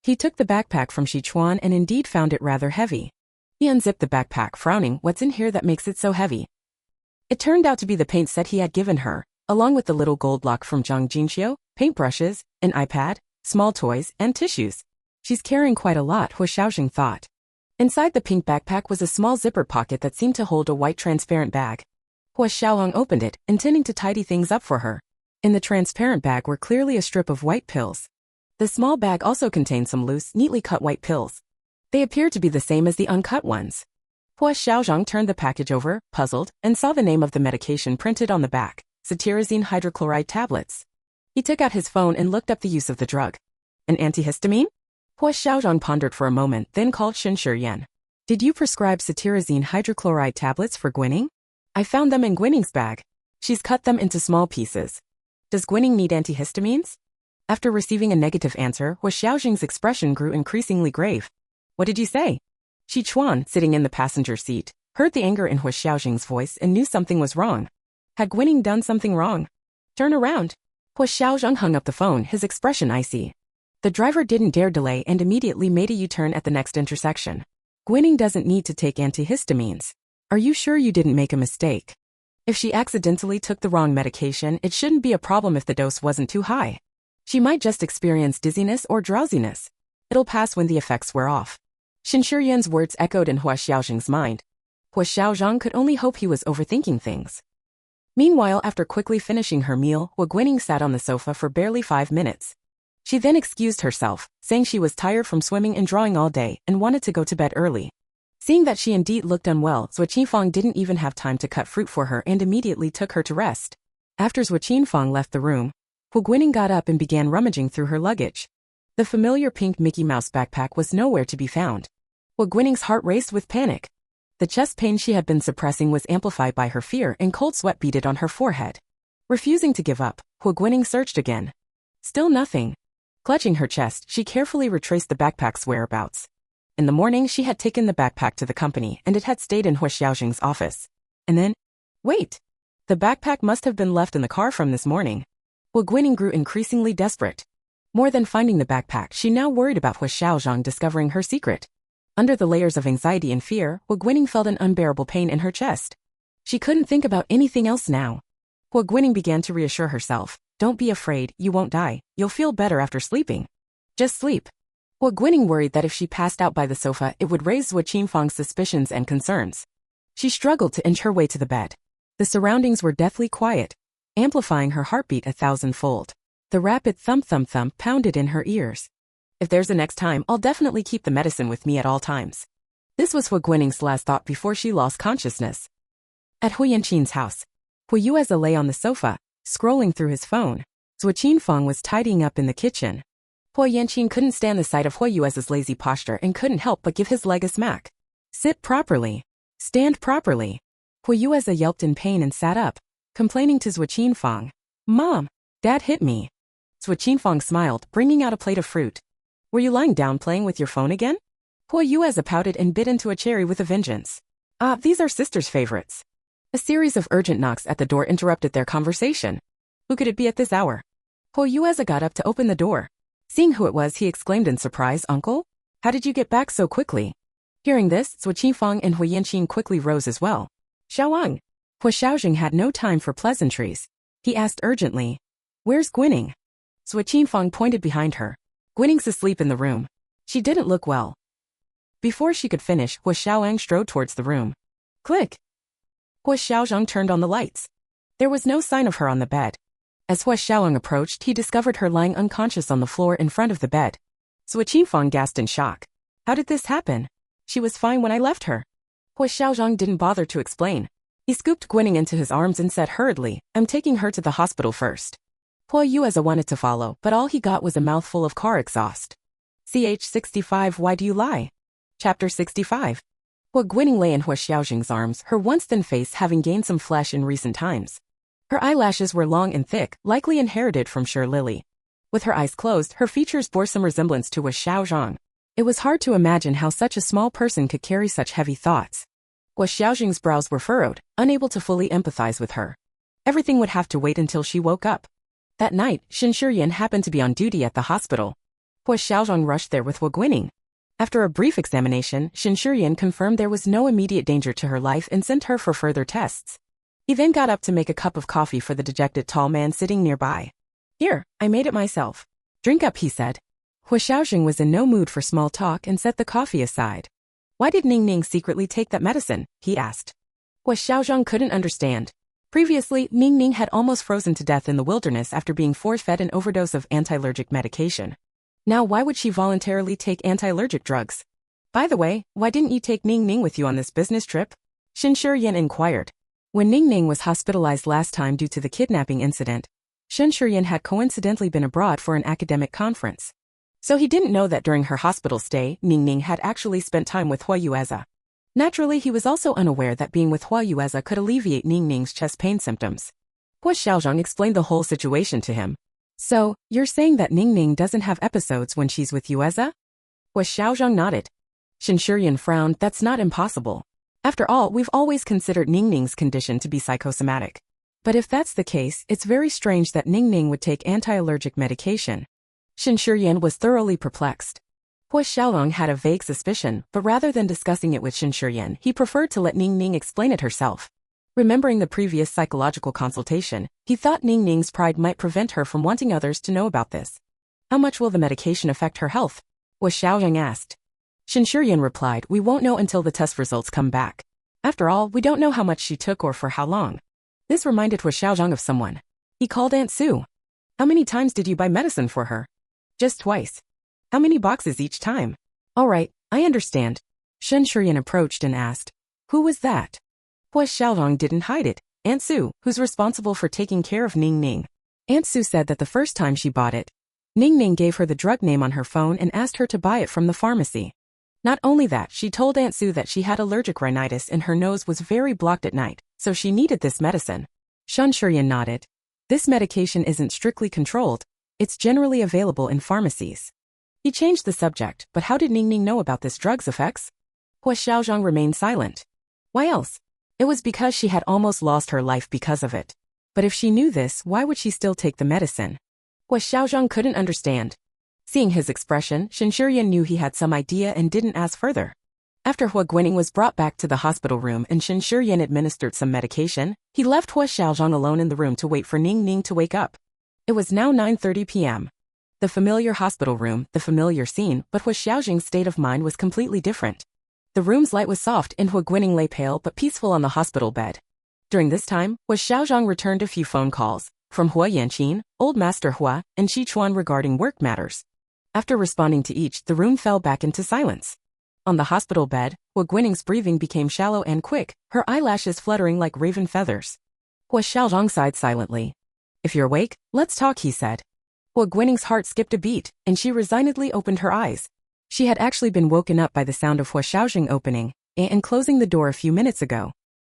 He took the backpack from Sichuan and indeed found it rather heavy. He unzipped the backpack, frowning. What's in here that makes it so heavy? It turned out to be the paint set he had given her, along with the little gold lock from Zhang Jinxiu, paintbrushes, an iPad, small toys, and tissues. She's carrying quite a lot, Huo Xiaozheng thought. Inside the pink backpack was a small zipper pocket that seemed to hold a white transparent bag. Huo Xiaozheng opened it, intending to tidy things up for her. In the transparent bag were clearly a strip of white pills. The small bag also contained some loose, neatly cut white pills. They appeared to be the same as the uncut ones. Huo Xiaozheng turned the package over, puzzled, and saw the name of the medication printed on the back, cetirizine hydrochloride tablets. He took out his phone and looked up the use of the drug. An antihistamine? Huo Xiaozheng pondered for a moment, then called Shen Shiyan. Did you prescribe cetirizine hydrochloride tablets for Guining? I found them in Guining's bag. She's cut them into small pieces. Does Guining need antihistamines? After receiving a negative answer, Huo Xiaozheng's expression grew increasingly grave. What did you say? Sichuan, sitting in the passenger seat, heard the anger in Huo Xiaozheng's voice and knew something was wrong. Had Guining done something wrong? Turn around. Huo Xiaozheng hung up the phone, his expression icy. The driver didn't dare delay and immediately made a U-turn at the next intersection. Guining doesn't need to take antihistamines. Are you sure you didn't make a mistake? If she accidentally took the wrong medication, it shouldn't be a problem if the dose wasn't too high. She might just experience dizziness or drowsiness. It'll pass when the effects wear off. Shen Shiyan's words echoed in Huo Xiaozheng's mind. Huo Xiaozheng could only hope he was overthinking things. Meanwhile, after quickly finishing her meal, Huo Guining sat on the sofa for barely 5 minutes. She then excused herself, saying she was tired from swimming and drawing all day and wanted to go to bed early. Seeing that she indeed looked unwell, Zhuo Qinfang didn't even have time to cut fruit for her and immediately took her to rest. After Zhuo Qinfang left the room, Huo Guining got up and began rummaging through her luggage. The familiar pink Mickey Mouse backpack was nowhere to be found. Huo Guining's heart raced with panic. The chest pain she had been suppressing was amplified by her fear and cold sweat beaded on her forehead. Refusing to give up, Huo Guining searched again. Still nothing. Clutching her chest, she carefully retraced the backpack's whereabouts. In the morning, she had taken the backpack to the company and it had stayed in Huo Xiaozheng's office. And then, wait! The backpack must have been left in the car from this morning. Huo Guining grew increasingly desperate. More than finding the backpack, she now worried about Huo Xiaozheng discovering her secret. Under the layers of anxiety and fear, Huo Guining felt an unbearable pain in her chest. She couldn't think about anything else now. Huo Guining began to reassure herself. Don't be afraid, you won't die. You'll feel better after sleeping. Just sleep. Huo Guining worried that if she passed out by the sofa, it would raise Zhuo Qinfang's suspicions and concerns. She struggled to inch her way to the bed. The surroundings were deathly quiet, amplifying her heartbeat 1,000-fold. The rapid thump-thump-thump pounded in her ears. If there's a next time, I'll definitely keep the medicine with me at all times. This was Huo Guining's last thought before she lost consciousness. At Huo Yanqin's house, Huo Yueze lay on the sofa, scrolling through his phone. Zhuo Qinfang was tidying up in the kitchen. Huo Yanqin couldn't stand the sight of Huo Yueze's lazy posture and couldn't help but give his leg a smack. Sit properly. Stand properly. Huo Yueze yelped in pain and sat up, complaining to Zhuo Qinfang. Mom, Dad hit me. Zhuo Qinfang smiled, bringing out a plate of fruit. Were you lying down playing with your phone again? Huo Yueze pouted and bit into a cherry with a vengeance. These are sister's favorites. A series of urgent knocks at the door interrupted their conversation. Who could it be at this hour? Huo Yueze got up to open the door. Seeing who it was, he exclaimed in surprise, Uncle? How did you get back so quickly? Hearing this, Zhuo Qinfang and Huo Yanqin quickly rose as well. Xiaowang. Huo Xiaozheng had no time for pleasantries. He asked urgently, Where's Guining? Zhuo Qinfang pointed behind her. Guining's asleep in the room. She didn't look well. Before she could finish, Huo Xiaowang strode towards the room. Click! Huo Xiaozheng turned on the lights. There was no sign of her on the bed. As Huo Xiaowang approached, he discovered her lying unconscious on the floor in front of the bed. Zhuo Qinfang gasped in shock. How did this happen? She was fine when I left her. Huo Xiaozheng didn't bother to explain. He scooped Guining into his arms and said hurriedly, I'm taking her to the hospital first. Huo Yueze wanted to follow, but all he got was a mouthful of car exhaust. CH 65 Why do you lie? Chapter 65. Huo Guining lay in Huo Xiaozheng's arms, her once thin face having gained some flesh in recent times. Her eyelashes were long and thick, likely inherited from Sure Lily. With her eyes closed, her features bore some resemblance to Huo Xiaozheng. It was hard to imagine how such a small person could carry such heavy thoughts. Huo Xiaozheng's brows were furrowed, unable to fully empathize with her. Everything would have to wait until she woke up. That night, Shen Shiyan happened to be on duty at the hospital. Huo Xiaozheng rushed there with Huo Guining. After a brief examination, Shen Shiyan confirmed there was no immediate danger to her life and sent her for further tests. He then got up to make a cup of coffee for the dejected tall man sitting nearby. "Here, I made it myself. Drink up," he said. Huo Xiaozheng was in no mood for small talk and set the coffee aside. "Why did Ning Ning secretly take that medicine?" he asked. Huo Xiaozheng couldn't understand. Previously, Ning Ning had almost frozen to death in the wilderness after being force-fed an overdose of anti-allergic medication. Now why would she voluntarily take anti-allergic drugs? "By the way, why didn't you take Ning Ning with you on this business trip?" Shen Shiyan inquired. When Ning Ning was hospitalized last time due to the kidnapping incident, Shen Shiyan had coincidentally been abroad for an academic conference. So he didn't know that during her hospital stay, Ning Ning had actually spent time with Huo Yueza. Naturally, he was also unaware that being with Huo Yueza could alleviate Ning Ning's chest pain symptoms. Huo Xiaozheng explained the whole situation to him. "So, you're saying that Ning Ning doesn't have episodes when she's with Yueza?" Huo Xiaozheng nodded. Shen Shiyan frowned. "That's not impossible. After all, we've always considered Ning Ning's condition to be psychosomatic. But if that's the case, it's very strange that Ning Ning would take anti-allergic medication." Shen Shiyan was thoroughly perplexed. Huo Xiaozheng had a vague suspicion, but rather than discussing it with Shen Shiyan, he preferred to let Ning Ning explain it herself. Remembering the previous psychological consultation, he thought Ning Ning's pride might prevent her from wanting others to know about this. "How much will the medication affect her health?" Huo Xiaozheng asked. Shen Shiyan replied, "We won't know until the test results come back. After all, we don't know how much she took or for how long." This reminded Huo Xiaozheng of someone. He called Aunt Sue. "How many times did you buy medicine for her?" "Just twice." "How many boxes each time?" "All right, I understand." Shen Shiyan approached and asked, "Who was that?" Huo Xiaozheng didn't hide it. Aunt Sue, who's responsible for taking care of Ning Ning. Aunt Sue said that the first time she bought it, Ning Ning gave her the drug name on her phone and asked her to buy it from the pharmacy. Not only that, she told Aunt Sue that she had allergic rhinitis and her nose was very blocked at night, so she needed this medicine. Shen Shiyan nodded. "This medication isn't strictly controlled. It's generally available in pharmacies." He changed the subject, but how did Ning Ning know about this drug's effects? Huo Xiaozheng remained silent. Why else? It was because she had almost lost her life because of it. But if she knew this, why would she still take the medicine? Huo Xiaozheng couldn't understand. Seeing his expression, Shen Shiyan knew he had some idea and didn't ask further. After Huo Guining was brought back to the hospital room and Shen Shiyan administered some medication, he left Huo Xiaozheng alone in the room to wait for Ning Ning to wake up. It was now 9:30 p.m. The familiar hospital room, the familiar scene, but Huo Xiaozheng's state of mind was completely different. The room's light was soft and Huo Guining lay pale but peaceful on the hospital bed. During this time, Huo Xiaozheng returned a few phone calls, from Huo Yanqin, Old Master Hua, and Qi Chuan regarding work matters. After responding to each, the room fell back into silence. On the hospital bed, Huo Guining's breathing became shallow and quick, her eyelashes fluttering like raven feathers. Huo Xiaozheng sighed silently. "If you're awake, let's talk," he said. Huo Guining's heart skipped a beat, and she resignedly opened her eyes. She had actually been woken up by the sound of Huo Xiaozheng opening and closing the door a few minutes ago.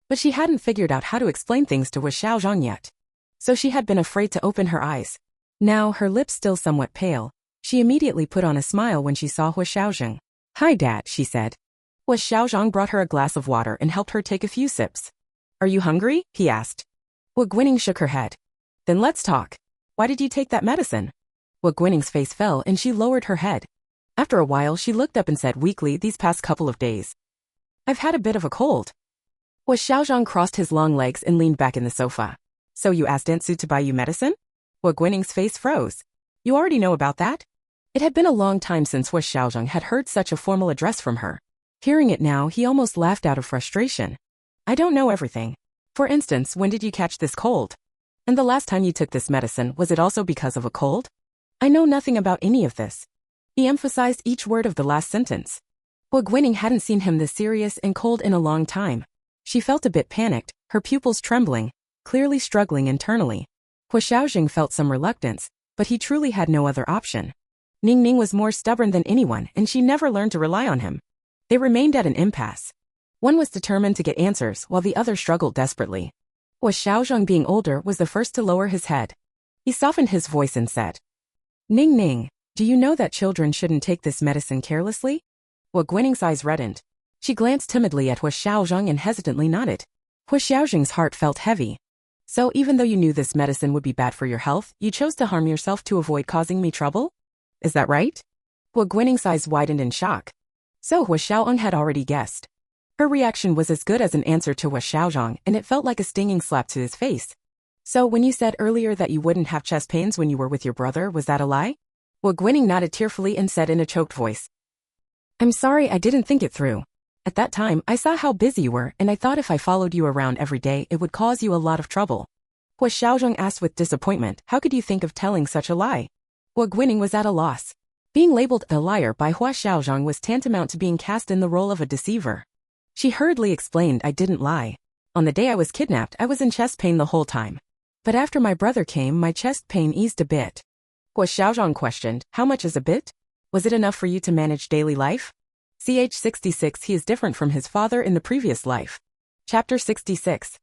But she hadn't figured out how to explain things to Huo Xiaozheng yet. So she had been afraid to open her eyes. Now, her lips still somewhat pale, she immediately put on a smile when she saw Huo Xiaozheng. "Hi, Dad," she said. Huo Xiaozheng brought her a glass of water and helped her take a few sips. "Are you hungry?" he asked. Huo Guining shook her head. "Then let's talk. Why did you take that medicine?" Huo Guining's face fell and she lowered her head. After a while, she looked up and said weakly, "These past couple of days, I've had a bit of a cold." Huo Xiaozheng crossed his long legs and leaned back in the sofa. "So you asked Aunt Sue to buy you medicine?" Huo Guining's face froze. "You already know about that?" It had been a long time since Huo Xiaozheng had heard such a formal address from her. Hearing it now, he almost laughed out of frustration. "I don't know everything. For instance, when did you catch this cold? And the last time you took this medicine, was it also because of a cold? I know nothing about any of this." He emphasized each word of the last sentence. Huo Guining hadn't seen him this serious and cold in a long time. She felt a bit panicked, her pupils trembling, clearly struggling internally. Huo Xiaozheng felt some reluctance, but he truly had no other option. Ning Ning was more stubborn than anyone and she never learned to rely on him. They remained at an impasse. One was determined to get answers while the other struggled desperately. Huo Xiaozheng, being older, was the first to lower his head. He softened his voice and said, "Ning Ning, do you know that children shouldn't take this medicine carelessly?" Huo Guining's eyes reddened. She glanced timidly at Huo Xiaozheng and hesitantly nodded. Huo Xiaozheng's heart felt heavy. "So even though you knew this medicine would be bad for your health, you chose to harm yourself to avoid causing me trouble? Is that right?" Huo Guining's eyes widened in shock. So Huo Xiaozheng had already guessed. Her reaction was as good as an answer to Huo Xiaozheng, and it felt like a stinging slap to his face. "So when you said earlier that you wouldn't have chest pains when you were with your brother, was that a lie?" Huo Guining nodded tearfully and said in a choked voice, "I'm sorry, I didn't think it through. At that time, I saw how busy you were, and I thought if I followed you around every day, it would cause you a lot of trouble." Huo Xiaozheng asked with disappointment, "How could you think of telling such a lie?" Huo Guining was at a loss. Being labeled a liar by Huo Xiaozheng was tantamount to being cast in the role of a deceiver. She hurriedly explained, "I didn't lie. On the day I was kidnapped, I was in chest pain the whole time. But after my brother came, my chest pain eased a bit." Huo Xiaozheng questioned, "How much is a bit? Was it enough for you to manage daily life?" Ch 66. He is different from his father in the previous life. Chapter 66.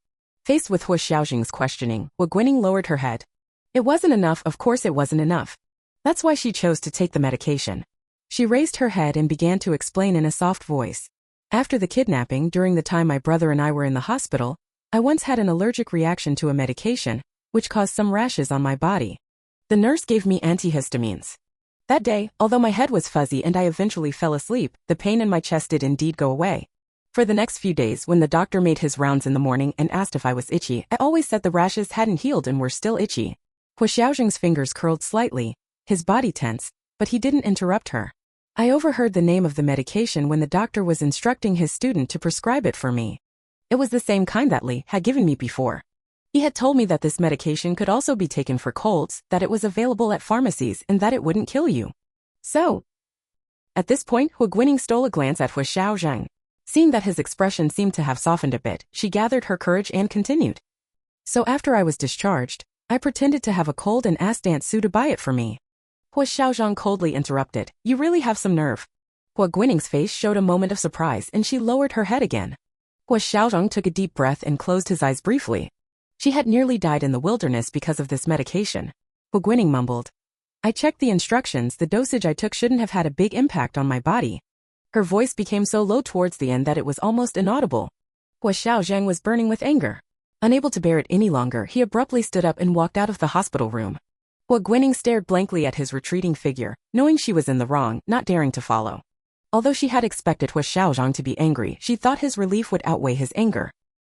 Faced with Huo Xiaozheng's questioning, Huo Guining lowered her head. It wasn't enough, of course it wasn't enough. That's why she chose to take the medication. She raised her head and began to explain in a soft voice. "After the kidnapping, during the time my brother and I were in the hospital, I once had an allergic reaction to a medication, which caused some rashes on my body. The nurse gave me antihistamines. That day, although my head was fuzzy and I eventually fell asleep, the pain in my chest did indeed go away. For the next few days, when the doctor made his rounds in the morning and asked if I was itchy, I always said the rashes hadn't healed and were still itchy." Huo Xiaozheng's fingers curled slightly, his body tense, but he didn't interrupt her. "I overheard the name of the medication when the doctor was instructing his student to prescribe it for me. It was the same kind that Li had given me before. He had told me that this medication could also be taken for colds, that it was available at pharmacies, and that it wouldn't kill you. So..." At this point, Huo Guining stole a glance at Huo Xiaozheng. Seeing that his expression seemed to have softened a bit, she gathered her courage and continued. "So after I was discharged, I pretended to have a cold and asked Aunt Sue to buy it for me." Huo Xiaozheng coldly interrupted, "You really have some nerve." Huo Guining's face showed a moment of surprise and she lowered her head again. Huo Xiaozheng took a deep breath and closed his eyes briefly. She had nearly died in the wilderness because of this medication. Huo Guining mumbled, "I checked the instructions, the dosage I took shouldn't have had a big impact on my body." Her voice became so low towards the end that it was almost inaudible. Huo Xiaozheng was burning with anger. Unable to bear it any longer, he abruptly stood up and walked out of the hospital room. Huo Guining stared blankly at his retreating figure, knowing she was in the wrong, not daring to follow. Although she had expected Huo Xiaozheng to be angry, she thought his relief would outweigh his anger.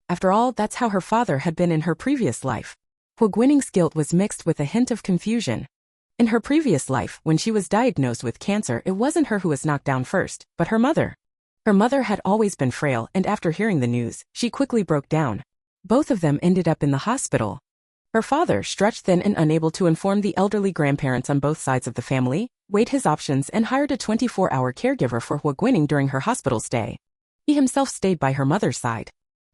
After all, that's how her father had been in her previous life. Huo Guining's guilt was mixed with a hint of confusion. In her previous life, when she was diagnosed with cancer, it wasn't her who was knocked down first, but her mother. Her mother had always been frail, and after hearing the news, she quickly broke down. Both of them ended up in the hospital. Her father, stretched thin and unable to inform the elderly grandparents on both sides of the family, weighed his options and hired a 24-hour caregiver for Huo Guining during her hospital stay. He himself stayed by her mother's side.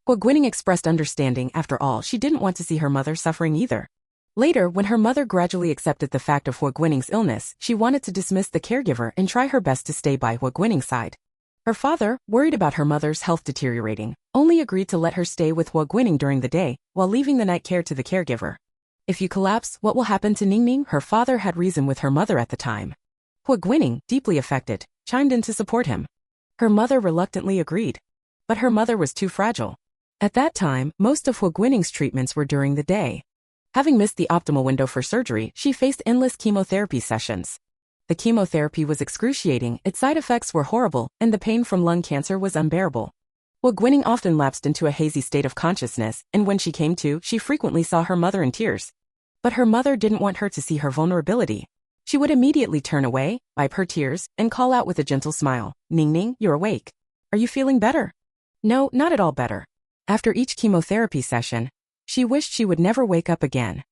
Huo Guining expressed understanding. After all, she didn't want to see her mother suffering either. Later, when her mother gradually accepted the fact of Huo Guining's illness, she wanted to dismiss the caregiver and try her best to stay by Huo Guining's side. Her father, worried about her mother's health deteriorating, only agreed to let her stay with Huo Guining during the day, while leaving the night care to the caregiver. "If you collapse, what will happen to Ning Ning?" her father had reasoned with her mother at the time. Huo Guining, deeply affected, chimed in to support him. Her mother reluctantly agreed. But her mother was too fragile. At that time, most of Huo Guining's treatments were during the day. Having missed the optimal window for surgery, she faced endless chemotherapy sessions. The chemotherapy was excruciating, its side effects were horrible, and the pain from lung cancer was unbearable. Huo Guining often lapsed into a hazy state of consciousness, and when she came to, she frequently saw her mother in tears. But her mother didn't want her to see her vulnerability. She would immediately turn away, wipe her tears, and call out with a gentle smile, "Ning Ning, you're awake. Are you feeling better?" No, not at all better. After each chemotherapy session, she wished she would never wake up again.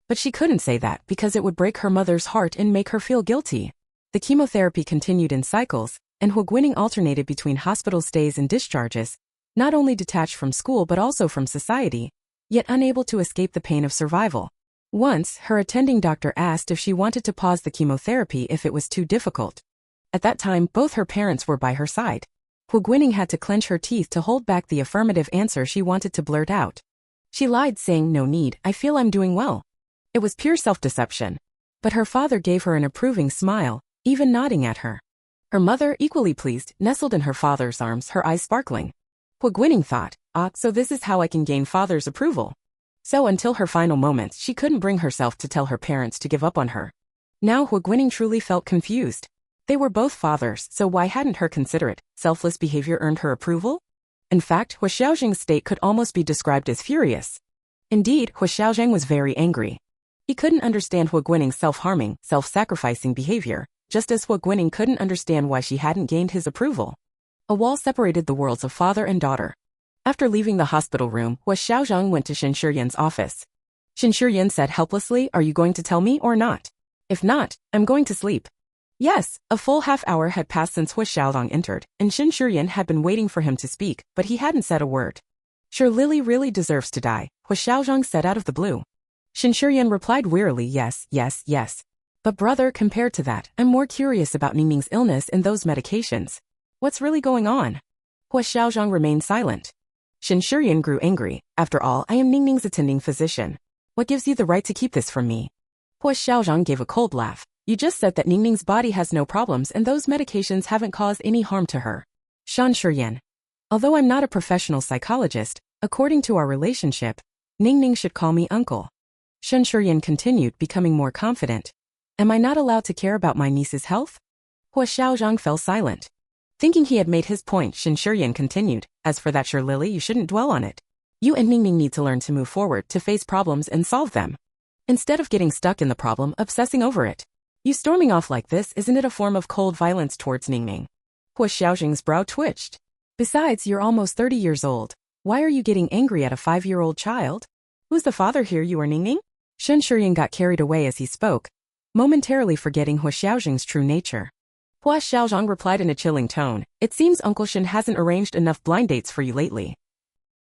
But she couldn't say that because it would break her mother's heart and make her feel guilty. The chemotherapy continued in cycles, and Huo Guining alternated between hospital stays and discharges, not only detached from school but also from society, yet unable to escape the pain of survival. Once, her attending doctor asked if she wanted to pause the chemotherapy if it was too difficult. At that time, both her parents were by her side. Huo Guining had to clench her teeth to hold back the affirmative answer she wanted to blurt out. She lied, saying, "No need, I feel I'm doing well." It was pure self-deception. But her father gave her an approving smile, even nodding at her. Her mother, equally pleased, nestled in her father's arms, her eyes sparkling. Huo Guining thought, so this is how I can gain father's approval. So until her final moments, she couldn't bring herself to tell her parents to give up on her. Now Huo Guining truly felt confused. They were both fathers, so why hadn't her considerate, selfless behavior earned her approval? In fact, Huo Xiaozheng's state could almost be described as furious. Indeed, Huo Xiaozheng was very angry. He couldn't understand Huo Guining's self-harming, self-sacrificing behavior, just as Huo Guining couldn't understand why she hadn't gained his approval. A wall separated the worlds of father and daughter. After leaving the hospital room, Huo Xiaozheng went to Shen Shiyan's office. Shen Shiyan said helplessly, "Are you going to tell me or not? If not, I'm going to sleep." Yes, a full half-hour had passed since Huo Xiaozheng entered, and Shen Shiyan had been waiting for him to speak, but he hadn't said a word. "Sure, Lily really deserves to die," Huo Xiaozheng said out of the blue. Shen Shiyan replied wearily, "Yes, yes, yes. But brother, compared to that, I'm more curious about Ningning's illness and those medications. What's really going on?" Huo Xiaozheng remained silent. Shen Shiyan grew angry. "After all, I am Ningning's attending physician. What gives you the right to keep this from me?" Huo Xiaozheng gave a cold laugh. "You just said that Ningning's body has no problems and those medications haven't caused any harm to her." Shen Shiyan. "Although I'm not a professional psychologist, according to our relationship, Ningning should call me uncle." Shen Shiyan continued, becoming more confident. "Am I not allowed to care about my niece's health?" Huo Xiaozheng fell silent. Thinking he had made his point, Shen Shiyan continued, "As for that, sure, Lily, you shouldn't dwell on it. You and Ningning need to learn to move forward, to face problems and solve them. Instead of getting stuck in the problem, obsessing over it. You storming off like this, isn't it a form of cold violence towards Ningning?" Huo Xiaozheng's brow twitched. "Besides, you're almost 30 years old. Why are you getting angry at a 5-year-old child? Who's the father here, you or Ningning?" Shen Shiyan got carried away as he spoke, momentarily forgetting Huo Xiaozheng's true nature. Huo Xiaozheng replied in a chilling tone, "It seems Uncle Shen hasn't arranged enough blind dates for you lately."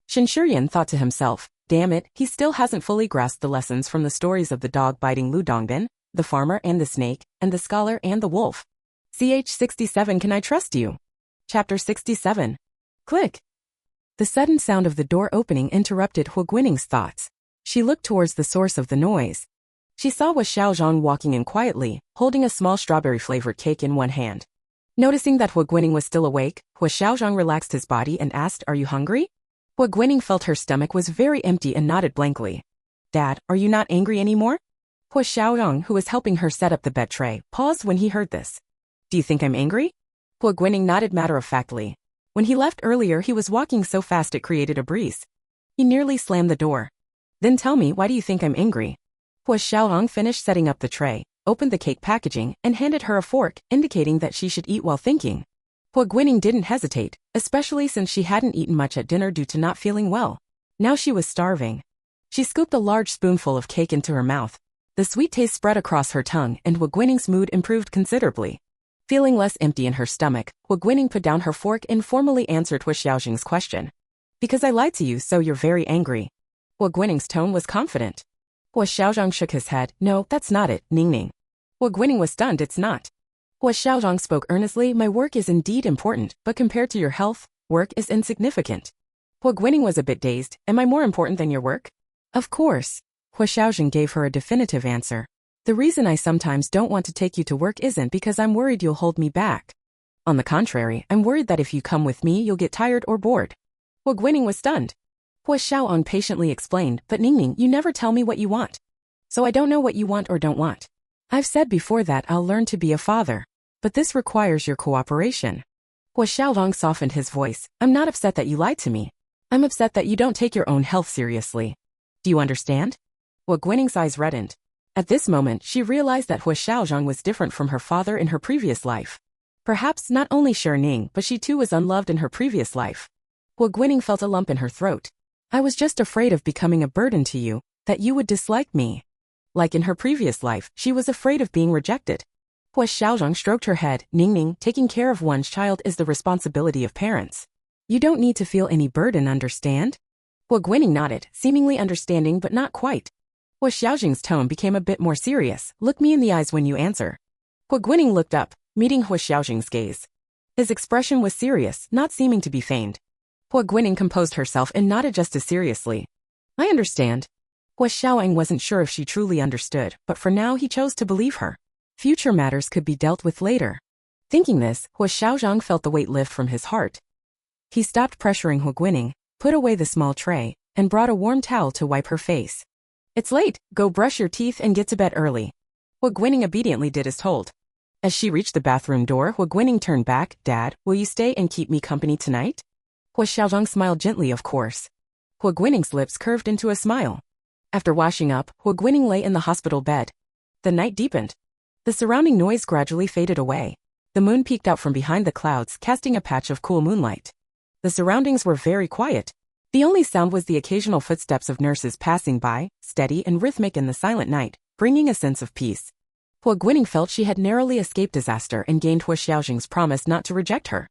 Shen Shiyan thought to himself, damn it, he still hasn't fully grasped the lessons from the stories of the dog biting Lu Dongbin, the farmer and the snake, and the scholar and the wolf. CH 67 Can I trust you? Chapter 67. Click. The sudden sound of the door opening interrupted Huo Guining's thoughts. She looked towards the source of the noise. She saw Huo Xiaozheng walking in quietly, holding a small strawberry-flavored cake in one hand. Noticing that Huo Guining was still awake, Huo Xiaozheng relaxed his body and asked, "Are you hungry?" Huo Guining felt her stomach was very empty and nodded blankly. "Dad, are you not angry anymore?" Huo Xiaozheng, who was helping her set up the bed tray, paused when he heard this. "Do you think I'm angry?" Huo Guining nodded matter-of-factly. When he left earlier, he was walking so fast it created a breeze. He nearly slammed the door. "Then tell me, why do you think I'm angry?" Huo Xiaozheng finished setting up the tray, opened the cake packaging, and handed her a fork, indicating that she should eat while thinking. Huo Guining didn't hesitate, especially since she hadn't eaten much at dinner due to not feeling well. Now she was starving. She scooped a large spoonful of cake into her mouth. The sweet taste spread across her tongue, and Huo Guining's mood improved considerably. Feeling less empty in her stomach, Huo Guining put down her fork and formally answered Huo Xiaozheng's question. "Because I lied to you, so you're very angry." Huo Guining's tone was confident. Huo Xiaozheng shook his head. "No, that's not it, Ningning." Huo Guining was stunned. "It's not." Huo Xiaozheng spoke earnestly. "My work is indeed important, but compared to your health, work is insignificant." Huo Guining was a bit dazed. "Am I more important than your work?" "Of course." Huo Xiaozheng gave her a definitive answer. "The reason I sometimes don't want to take you to work isn't because I'm worried you'll hold me back. On the contrary, I'm worried that if you come with me, you'll get tired or bored." Huo Guining was stunned. Huo Xiaozheng patiently explained, "But Ningning, you never tell me what you want. So I don't know what you want or don't want. I've said before that I'll learn to be a father. But this requires your cooperation." Huo Xiaozheng softened his voice. "I'm not upset that you lied to me. I'm upset that you don't take your own health seriously. Do you understand?" Huo Guining's eyes reddened. At this moment, she realized that Huo Xiaozheng was different from her father in her previous life. Perhaps not only Shi Ning, but she too was unloved in her previous life. Huo Guining felt a lump in her throat. "I was just afraid of becoming a burden to you, that you would dislike me." Like in her previous life, she was afraid of being rejected. Huo Xiaozheng stroked her head. "Ningning, taking care of one's child is the responsibility of parents. You don't need to feel any burden, understand?" Huo Guining nodded, seemingly understanding but not quite. Huo Xiaozheng's tone became a bit more serious. "Look me in the eyes when you answer." Huo Guining looked up, meeting Huo Xiaozheng's gaze. His expression was serious, not seeming to be feigned. Huo Guining composed herself and nodded just as seriously. I understand. Huo Xiaozheng wasn't sure if she truly understood, but for now he chose to believe her. Future matters could be dealt with later. Thinking this, Huo Xiaozheng felt the weight lift from his heart. He stopped pressuring Huo Guining, put away the small tray, and brought a warm towel to wipe her face. It's late, go brush your teeth and get to bed early. Huo Guining obediently did as told. As she reached the bathroom door, Huo Guining turned back. Dad, will you stay and keep me company tonight? Huo Xiaozheng smiled gently, of course. Huo Guining's lips curved into a smile. After washing up, Huo Guining lay in the hospital bed. The night deepened. The surrounding noise gradually faded away. The moon peeked out from behind the clouds, casting a patch of cool moonlight. The surroundings were very quiet. The only sound was the occasional footsteps of nurses passing by, steady and rhythmic in the silent night, bringing a sense of peace. Huo Guining felt she had narrowly escaped disaster and gained Huo Xiaozheng's promise not to reject her.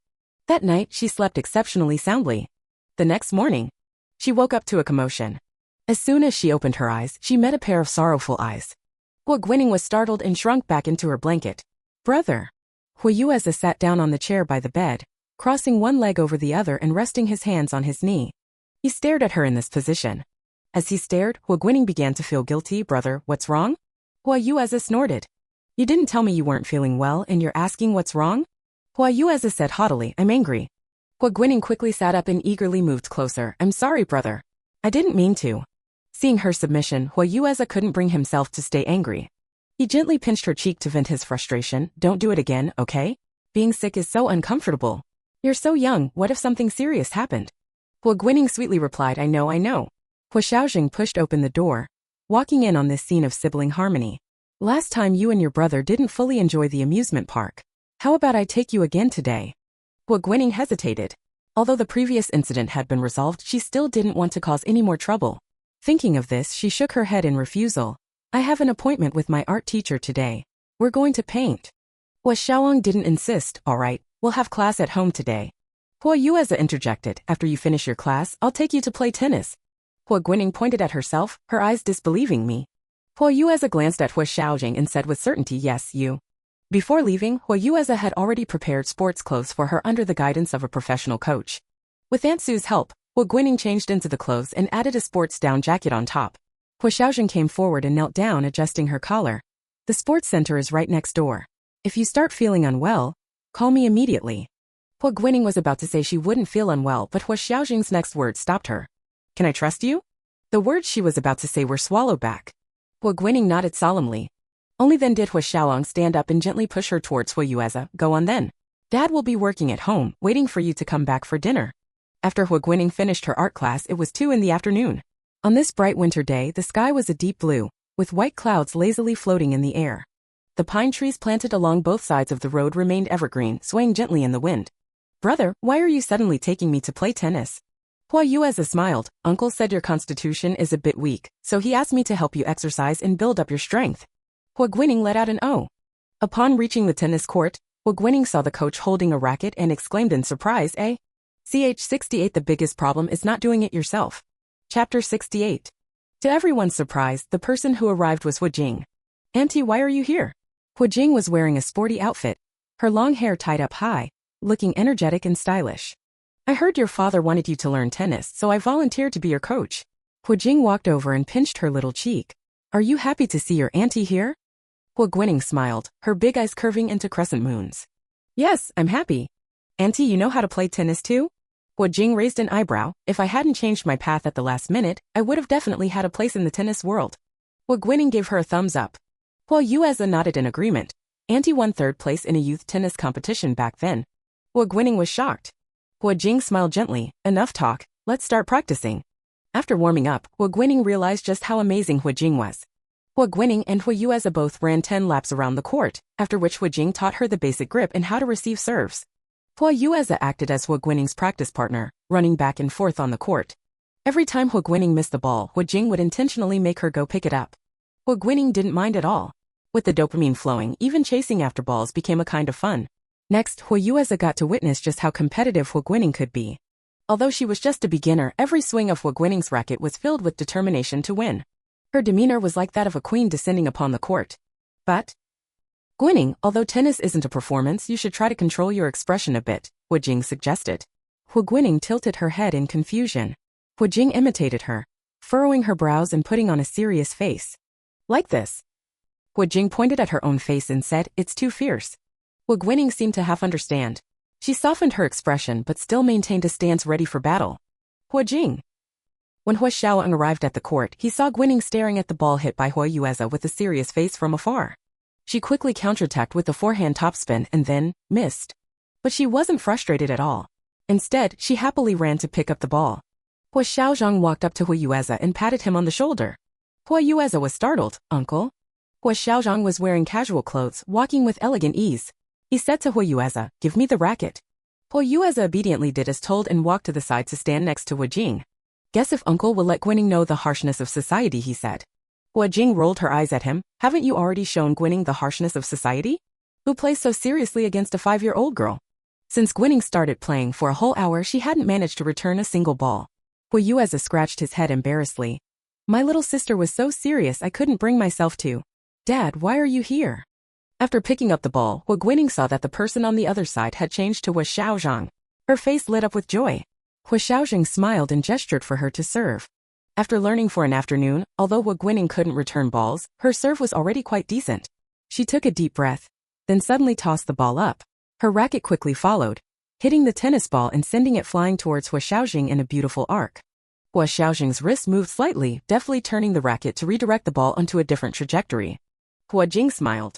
That night, she slept exceptionally soundly. The next morning, she woke up to a commotion. As soon as she opened her eyes, she met a pair of sorrowful eyes. Huo Guining was startled and shrunk back into her blanket. Brother. Huo Yueze sat down on the chair by the bed, crossing one leg over the other and resting his hands on his knee. He stared at her in this position. As he stared, Huo Guining began to feel guilty. Brother, what's wrong? Huo Yueze snorted. You didn't tell me you weren't feeling well and you're asking what's wrong? Huo Yueze said haughtily, I'm angry. Huo Guining quickly sat up and eagerly moved closer. I'm sorry, brother. I didn't mean to. Seeing her submission, Huo Yueze couldn't bring himself to stay angry. He gently pinched her cheek to vent his frustration. Don't do it again, okay? Being sick is so uncomfortable. You're so young, what if something serious happened? Huo Guining sweetly replied, I know. Huo Xiaozheng pushed open the door, walking in on this scene of sibling harmony. Last time you and your brother didn't fully enjoy the amusement park. How about I take you again today? Huo Guining hesitated. Although the previous incident had been resolved, she still didn't want to cause any more trouble. Thinking of this, she shook her head in refusal. I have an appointment with my art teacher today. We're going to paint. Huo Xiaozheng didn't insist. All right, we'll have class at home today. Huo Yueze interjected. After you finish your class, I'll take you to play tennis. Huo Guining pointed at herself, her eyes disbelieving me. Huo Yueze glanced at Huo Xiaozheng and said with certainty, yes, you. Before leaving, Huo Yueze had already prepared sports clothes for her under the guidance of a professional coach. With Aunt Sue's help, Huo Guining changed into the clothes and added a sports down jacket on top. Huo Xiaozheng came forward and knelt down, adjusting her collar. The sports center is right next door. If you start feeling unwell, call me immediately. Huo Guining was about to say she wouldn't feel unwell, but Huo Xiaozheng's next words stopped her. Can I trust you? The words she was about to say were swallowed back. Huo Guining nodded solemnly. Only then did Huo Xiaozheng stand up and gently push her towards Huo Yueze. Go on then. Dad will be working at home, waiting for you to come back for dinner. After Huo Guining finished her art class, it was 2 in the afternoon. On this bright winter day, the sky was a deep blue, with white clouds lazily floating in the air. The pine trees planted along both sides of the road remained evergreen, swaying gently in the wind. Brother, why are you suddenly taking me to play tennis? Huo Yueze smiled. Uncle said your constitution is a bit weak, so he asked me to help you exercise and build up your strength. Huo Guining let out an "oh." Upon reaching the tennis court, Huo Guining saw the coach holding a racket and exclaimed in surprise, Ch68 The biggest problem is not doing it yourself. Chapter 68. To everyone's surprise, the person who arrived was Huo Jing. Auntie, why are you here? Huo Jing was wearing a sporty outfit, her long hair tied up high, looking energetic and stylish. I heard your father wanted you to learn tennis, so I volunteered to be your coach. Huo Jing walked over and pinched her little cheek. Are you happy to see your auntie here? Huo Guining smiled, her big eyes curving into crescent moons. Yes, I'm happy. Auntie, you know how to play tennis too? Huo Jing raised an eyebrow. If I hadn't changed my path at the last minute, I would have definitely had a place in the tennis world. Huo Guining gave her a thumbs up. Huo Yueze nodded in agreement. Auntie won 3rd place in a youth tennis competition back then. Huo Guining was shocked. Huo Jing smiled gently. Enough talk, let's start practicing. After warming up, Huo Guining realized just how amazing Huo Jing was. Huo Guining and Huo Yueze both ran 10 laps around the court, after which Huo Jing taught her the basic grip and how to receive serves. Huo Yueze acted as Huo Guining's practice partner, running back and forth on the court. Every time Huo Guining missed the ball, Huo Jing would intentionally make her go pick it up. Huo Guining didn't mind at all. With the dopamine flowing, even chasing after balls became a kind of fun. Next, Huo Yueze got to witness just how competitive Huo Guining could be. Although she was just a beginner, every swing of Huo Guining's racket was filled with determination to win. Her demeanor was like that of a queen descending upon the court. But Guining, although tennis isn't a performance, you should try to control your expression a bit, Huo Jing suggested. Huo Guining tilted her head in confusion. Huo Jing imitated her, furrowing her brows and putting on a serious face. Like this. Huo Jing pointed at her own face and said, "It's too fierce." Huo Guining seemed to half understand. She softened her expression but still maintained a stance ready for battle. Huo Jing. When Huo Xiaozheng arrived at the court, he saw Guining staring at the ball hit by Huo Yueze with a serious face from afar. She quickly counterattacked with the forehand topspin and then missed. But she wasn't frustrated at all. Instead, she happily ran to pick up the ball. Huo Xiaozheng walked up to Huo Yueze and patted him on the shoulder. Huo Yueze was startled. "Uncle?" Huo Xiaozheng was wearing casual clothes, walking with elegant ease. He said to Huo Yueze, "Give me the racket." Huo Yueze obediently did as told and walked to the side to stand next to Huo Jing. "Guess if Uncle will let Guining know the harshness of society," he said. Huo Jing rolled her eyes at him. "Haven't you already shown Guining the harshness of society? Who plays so seriously against a 5-year-old girl?" Since Guining started playing for a whole hour, she hadn't managed to return a single ball. Huo Yueze scratched his head embarrassedly. "My little sister was so serious I couldn't bring myself to." "Dad, why are you here?" After picking up the ball, Huo Guining saw that the person on the other side had changed to Huo Xiaozheng. Her face lit up with joy. Huo Xiaozheng smiled and gestured for her to serve. After learning for an afternoon, although Huo Guining couldn't return balls, her serve was already quite decent. She took a deep breath, then suddenly tossed the ball up. Her racket quickly followed, hitting the tennis ball and sending it flying towards Huo Xiaozheng in a beautiful arc. Huo Xiaozheng's wrist moved slightly, deftly turning the racket to redirect the ball onto a different trajectory. Huo Jing smiled.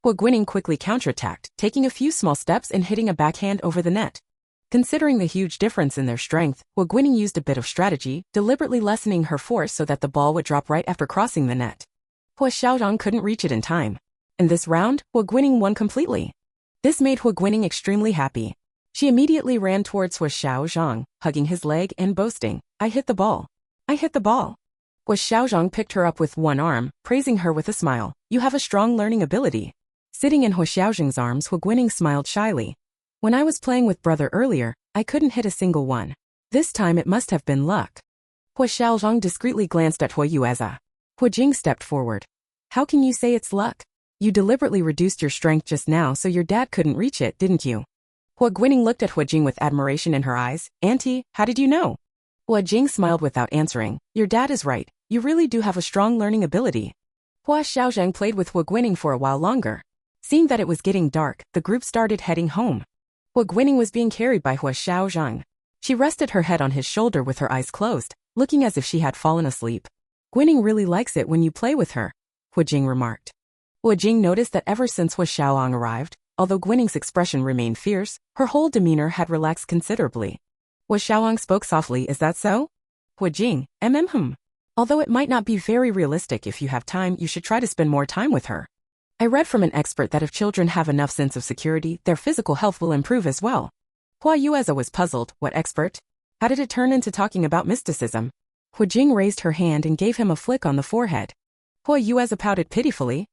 Huo Guining quickly counterattacked, taking a few small steps and hitting a backhand over the net. Considering the huge difference in their strength, Huo Guining used a bit of strategy, deliberately lessening her force so that the ball would drop right after crossing the net. Huo Xiaozheng couldn't reach it in time. In this round, Huo Guining won completely. This made Huo Guining extremely happy. She immediately ran towards Huo Xiaozheng, hugging his leg and boasting, "I hit the ball. I hit the ball." Huo Xiaozheng picked her up with one arm, praising her with a smile. "You have a strong learning ability." Sitting in Huo Xiaozheng's arms, Huo Guining smiled shyly. "When I was playing with brother earlier, I couldn't hit a single one. This time it must have been luck." Huo Xiaozheng discreetly glanced at Huo Yueze. Huo Jing stepped forward. "How can you say it's luck? You deliberately reduced your strength just now so your dad couldn't reach it, didn't you?" Huo Guining looked at Huo Jing with admiration in her eyes. "Auntie, how did you know?" Huo Jing smiled without answering. "Your dad is right. You really do have a strong learning ability." Huo Xiaozheng played with Huo Guining for a while longer. Seeing that it was getting dark, the group started heading home. Huo Guining was being carried by Huo Xiaozheng. She rested her head on his shoulder with her eyes closed, looking as if she had fallen asleep. "Guining really likes it when you play with her," Huo Jing remarked. Huo Jing noticed that ever since Huo Xiaozheng arrived, although Guining's expression remained fierce, her whole demeanor had relaxed considerably. Huo Xiaozheng spoke softly. "Is that so?" Huo Jing, Although it might not be very realistic, if you have time, you should try to spend more time with her. I read from an expert that if children have enough sense of security, their physical health will improve as well." Huo Yueze was puzzled. "What expert? How did it turn into talking about mysticism?" Huo Jing raised her hand and gave him a flick on the forehead. Huo Yueze pouted pitifully.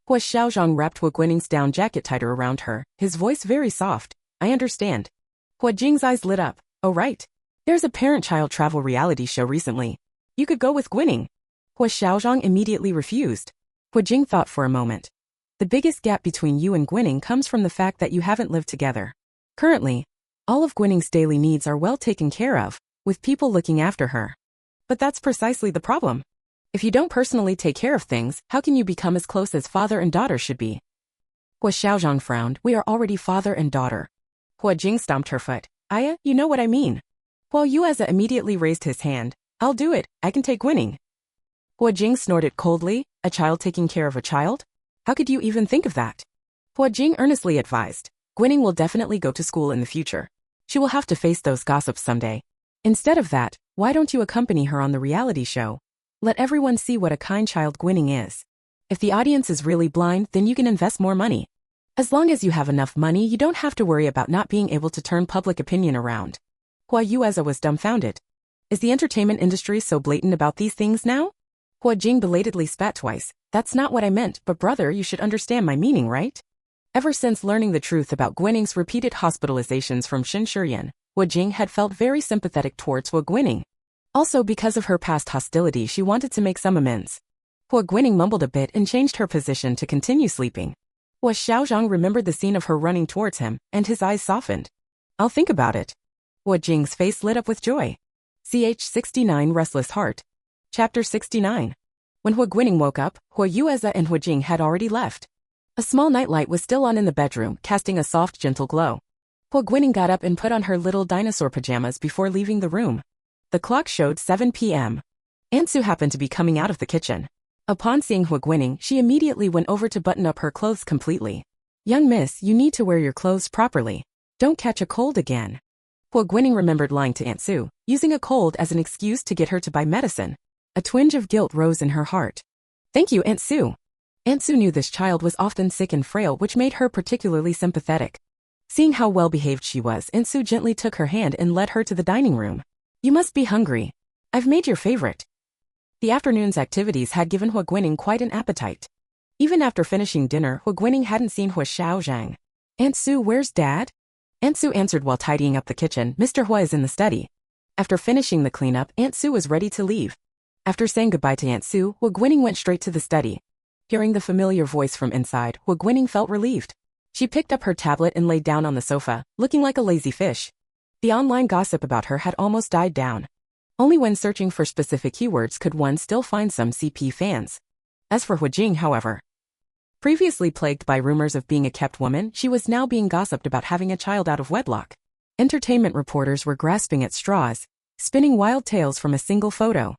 Huo Xiaozheng wrapped Huo Guining's down jacket tighter around her, his voice very soft. "I understand." Huo Jing's eyes lit up. "Oh right. There's a parent-child travel reality show recently. You could go with Guining." Huo Xiaozheng immediately refused. Huo Jing thought for a moment. "The biggest gap between you and Guining comes from the fact that you haven't lived together. Currently, all of Guining's daily needs are well taken care of, with people looking after her. But that's precisely the problem. If you don't personally take care of things, how can you become as close as father and daughter should be?" Huo Xiaozheng frowned. "We are already father and daughter." Huo Jing stomped her foot. "Aya, you know what I mean." Huo Yueze immediately raised his hand. "I'll do it. I can take Guining." Huo Jing snorted coldly. "A child taking care of a child? How could you even think of that?" Huo Jing earnestly advised. "Guining will definitely go to school in the future. She will have to face those gossips someday. Instead of that, why don't you accompany her on the reality show? Let everyone see what a kind child Guining is. If the audience is really blind, then you can invest more money. As long as you have enough money, you don't have to worry about not being able to turn public opinion around." Huo Yueze was dumbfounded. Is the entertainment industry so blatant about these things now? Huo Jing belatedly spat twice. "That's not what I meant, but brother, you should understand my meaning, right?" Ever since learning the truth about Guining's repeated hospitalizations from Shinshirian, Huo Jing had felt very sympathetic towards Huo Guining. Also, because of her past hostility, she wanted to make some amends. Huo Guining mumbled a bit and changed her position to continue sleeping. Huo Xiaozheng remembered the scene of her running towards him, and his eyes softened. I'll think about it. Huo Jing's face lit up with joy. Ch 69 Restless Heart. Chapter 69. When Huo Guining woke up, Huo Yueze and Huo Jing had already left. A small nightlight was still on in the bedroom, casting a soft, gentle glow. Huo Guining got up and put on her little dinosaur pajamas before leaving the room. The clock showed 7 p.m. Aunt Su happened to be coming out of the kitchen. Upon seeing Huo Guining, she immediately went over to button up her clothes completely. Young miss, you need to wear your clothes properly. Don't catch a cold again. Huo Guining remembered lying to Aunt Su, using a cold as an excuse to get her to buy medicine. A twinge of guilt rose in her heart. Thank you, Aunt Su. Aunt Su knew this child was often sick and frail, which made her particularly sympathetic. Seeing how well-behaved she was, Aunt Su gently took her hand and led her to the dining room. You must be hungry. I've made your favorite. The afternoon's activities had given Huo Guining quite an appetite. Even after finishing dinner, Huo Guining hadn't seen Huo Xiaozheng. Aunt Su, where's Dad? Aunt Su answered while tidying up the kitchen. Mr. Huo is in the study. After finishing the cleanup, Aunt Su was ready to leave. After saying goodbye to Aunt Su, Huo Guining went straight to the study. Hearing the familiar voice from inside, Huo Guining felt relieved. She picked up her tablet and laid down on the sofa, looking like a lazy fish. The online gossip about her had almost died down. Only when searching for specific keywords could one still find some CP fans. As for Huo Jing, however, previously plagued by rumors of being a kept woman, she was now being gossiped about having a child out of wedlock. Entertainment reporters were grasping at straws, spinning wild tales from a single photo.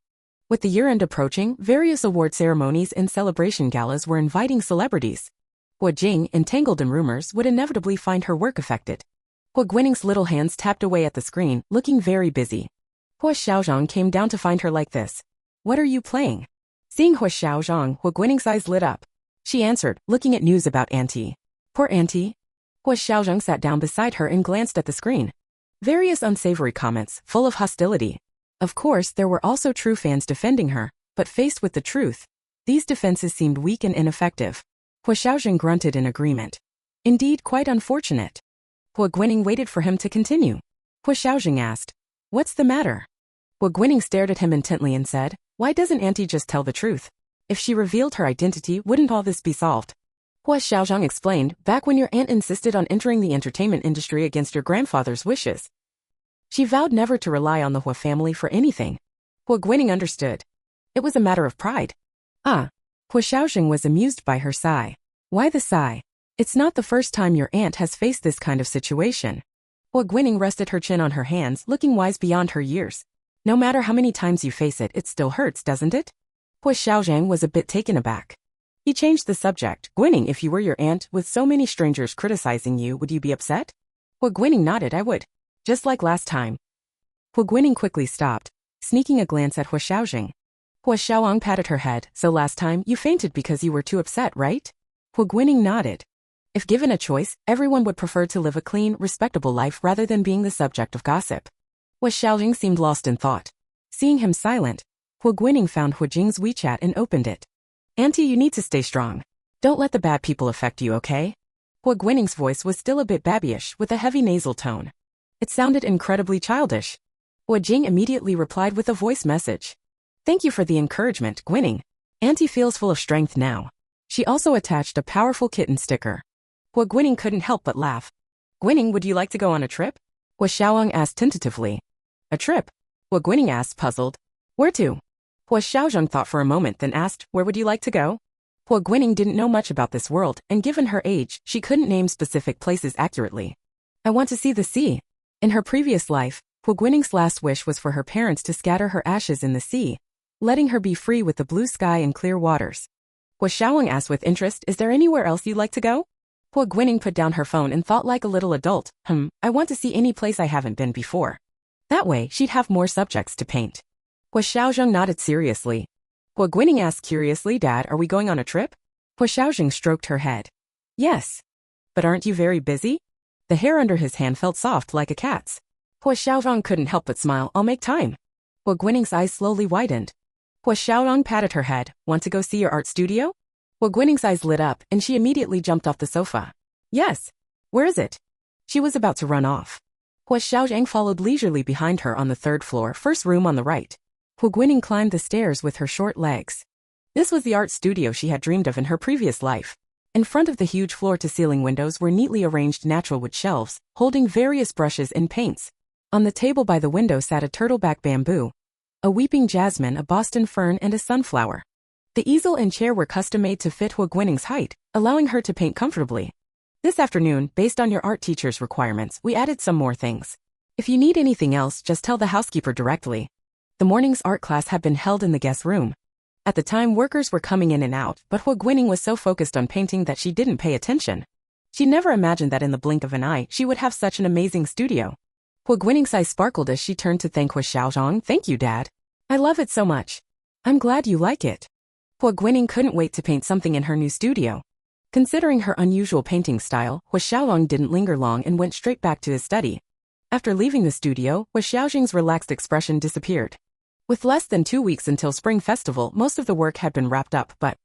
With the year-end approaching, various award ceremonies and celebration galas were inviting celebrities. Huo Jing, entangled in rumors, would inevitably find her work affected. Huo Guining's little hands tapped away at the screen, looking very busy. Huo Xiaozheng came down to find her like this. What are you playing? Seeing Huo Xiaozheng, Huo Guining's eyes lit up. She answered, looking at news about Auntie. Poor Auntie. Huo Xiaozheng sat down beside her and glanced at the screen. Various unsavory comments, full of hostility. Of course, there were also true fans defending her, but faced with the truth, these defenses seemed weak and ineffective. Huo Xiaozheng grunted in agreement. Indeed, quite unfortunate. Huo Guining waited for him to continue. Huo Xiaozheng asked, What's the matter? Huo Guining stared at him intently and said, Why doesn't Auntie just tell the truth? If she revealed her identity, wouldn't all this be solved? Huo Xiaozheng explained, back when your aunt insisted on entering the entertainment industry against your grandfather's wishes. She vowed never to rely on the Huo family for anything. Huo Guining understood. It was a matter of pride. Ah. Huo Xiaozheng was amused by her sigh. Why the sigh? It's not the first time your aunt has faced this kind of situation. Huo Guining rested her chin on her hands, looking wise beyond her years. No matter how many times you face it, it still hurts, doesn't it? Huo Xiaozheng was a bit taken aback. He changed the subject. Guining, if you were your aunt, with so many strangers criticizing you, would you be upset? Huo Guining nodded. I would. Just like last time. Huo Guining quickly stopped, sneaking a glance at Huo Xiaozheng. Huo Xiaozheng patted her head. So last time, you fainted because you were too upset, right? Huo Guining nodded. If given a choice, everyone would prefer to live a clean, respectable life rather than being the subject of gossip. Huo Xiaozheng seemed lost in thought. Seeing him silent, Huo Guining found Huo Jing's WeChat and opened it. Auntie, you need to stay strong. Don't let the bad people affect you, okay? Huo Guining's voice was still a bit babyish, with a heavy nasal tone. It sounded incredibly childish. Huo Jing immediately replied with a voice message. Thank you for the encouragement, Guining. Auntie feels full of strength now. She also attached a powerful kitten sticker. Huo Guining couldn't help but laugh. Guining, would you like to go on a trip? Huo Xiaozheng asked tentatively. A trip? Huo Guining asked, puzzled. Where to? Huo Xiaozheng thought for a moment, then asked, where would you like to go? Huo Guining didn't know much about this world, and given her age, she couldn't name specific places accurately. I want to see the sea. In her previous life, Huo Guining's last wish was for her parents to scatter her ashes in the sea, letting her be free with the blue sky and clear waters. Huo Xiaozheng asked with interest, is there anywhere else you'd like to go? Huo Guining put down her phone and thought like a little adult, I want to see any place I haven't been before. That way, she'd have more subjects to paint. Huo Xiaozheng nodded seriously. Huo Guining asked curiously, Dad, are we going on a trip? Huo Xiaozheng stroked her head. Yes. But aren't you very busy? The hair under his hand felt soft like a cat's. Huo Xiaozheng couldn't help but smile. I'll make time. Huo Guining's eyes slowly widened. Huo Xiaozheng patted her head. Want to go see your art studio? Huo Guining's eyes lit up, and she immediately jumped off the sofa. Yes. Where is it? She was about to run off. Huo Xiaozheng followed leisurely behind her on the third floor, first room on the right. Huo Guining climbed the stairs with her short legs. This was the art studio she had dreamed of in her previous life. In front of the huge floor-to-ceiling windows were neatly arranged natural wood shelves, holding various brushes and paints. On the table by the window sat a turtleback bamboo, a weeping jasmine, a Boston fern, and a sunflower. The easel and chair were custom-made to fit Huo Guining's height, allowing her to paint comfortably. This afternoon, based on your art teacher's requirements, we added some more things. If you need anything else, just tell the housekeeper directly. The morning's art class had been held in the guest room. At the time, workers were coming in and out, but Huo Guining was so focused on painting that she didn't pay attention. She never imagined that in the blink of an eye, she would have such an amazing studio. Huo Guining's eyes sparkled as she turned to thank Huo Xiaozheng. Thank you, Dad. I love it so much. I'm glad you like it. Huo Guining couldn't wait to paint something in her new studio. Considering her unusual painting style, Huo Xiaozheng didn't linger long and went straight back to his study. After leaving the studio, Huo Xiaozheng's relaxed expression disappeared. With less than 2 weeks until Spring Festival, most of the work had been wrapped up, but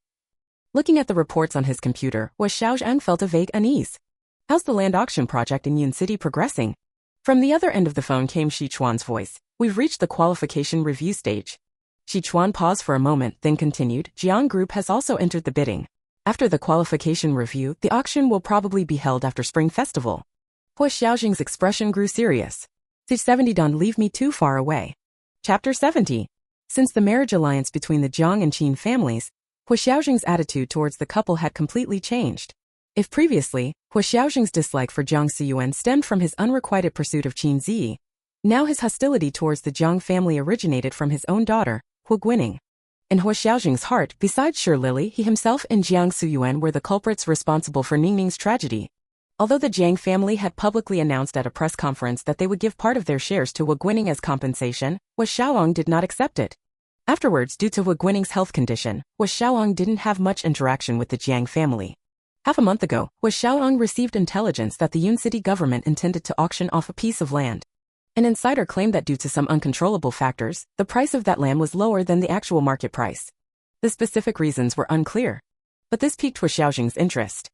looking at the reports on his computer, Huo Xiaozheng felt a vague unease. How's the land auction project in Yun City progressing? From the other end of the phone came Shi Chuan's voice. We've reached the qualification review stage. Shi Chuan paused for a moment, then continued. Jiang Group has also entered the bidding. After the qualification review, the auction will probably be held after Spring Festival. Huo Xiaozheng's expression grew serious. 70 don't leave me too far away. Chapter 70. Since the marriage alliance between the Jiang and Qin families, Huo Xiaozheng's attitude towards the couple had completely changed. If previously, Huo Xiaozheng's dislike for Jiang Siyuan stemmed from his unrequited pursuit of Qin Ziyi, now his hostility towards the Jiang family originated from his own daughter, Huo Guining. In Huo Xiaozheng's heart, besides Shi Lily, he himself and Jiang Siyuan were the culprits responsible for Ningning's tragedy. Although the Jiang family had publicly announced at a press conference that they would give part of their shares to Huo Guining as compensation, Huo Xiaozheng did not accept it. Afterwards, due to Huo Guining's health condition, Huo Xiaozheng didn't have much interaction with the Jiang family. Half a month ago, Huo Xiaozheng received intelligence that the Yun City government intended to auction off a piece of land. An insider claimed that due to some uncontrollable factors, the price of that land was lower than the actual market price. The specific reasons were unclear. But this piqued Huo Xiaozheng's interest.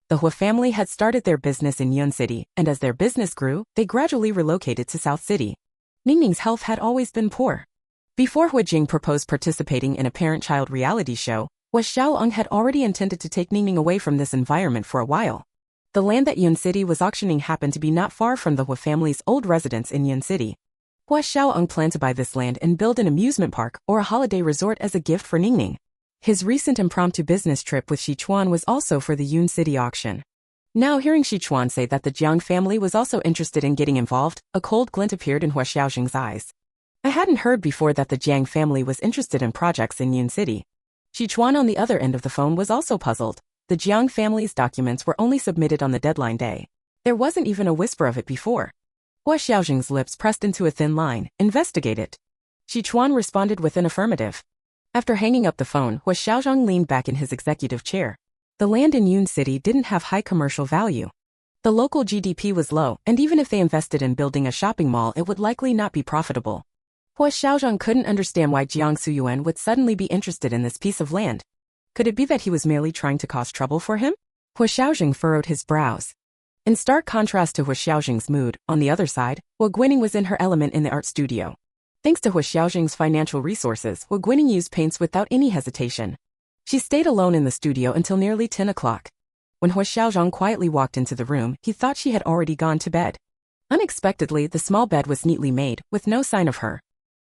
The Huo family had started their business in Yun City, and as their business grew, they gradually relocated to South City. Ningning's health had always been poor. Before Huo Jing proposed participating in a parent-child reality show, Huo Xiaozheng had already intended to take Ningning away from this environment for a while. The land that Yun City was auctioning happened to be not far from the Huo family's old residence in Yun City. Huo Xiaozheng planned to buy this land and build an amusement park or a holiday resort as a gift for Ningning. His recent impromptu business trip with Shi Chuan was also for the Yun City auction. Now hearing Shi Chuan say that the Jiang family was also interested in getting involved, a cold glint appeared in Huo Xiaozheng's eyes. I hadn't heard before that the Jiang family was interested in projects in Yun City. Shi Chuan on the other end of the phone was also puzzled. The Jiang family's documents were only submitted on the deadline day. There wasn't even a whisper of it before. Huo Xiaozheng's lips pressed into a thin line. Investigate it. Shi Chuan responded with an affirmative. After hanging up the phone, Huo Xiaozheng leaned back in his executive chair. The land in Yun City didn't have high commercial value. The local GDP was low, and even if they invested in building a shopping mall, it would likely not be profitable. Huo Xiaozheng couldn't understand why Jiang Siyuan would suddenly be interested in this piece of land. Could it be that he was merely trying to cause trouble for him? Huo Xiaozheng furrowed his brows. In stark contrast to Huo Xiaozheng's mood, on the other side, Huo Guining was in her element in the art studio. Thanks to Huo Xiaozheng's financial resources, Huo Guining used paints without any hesitation. She stayed alone in the studio until nearly 10 o'clock. When Huo Xiaozheng quietly walked into the room, he thought she had already gone to bed. Unexpectedly, the small bed was neatly made, with no sign of her.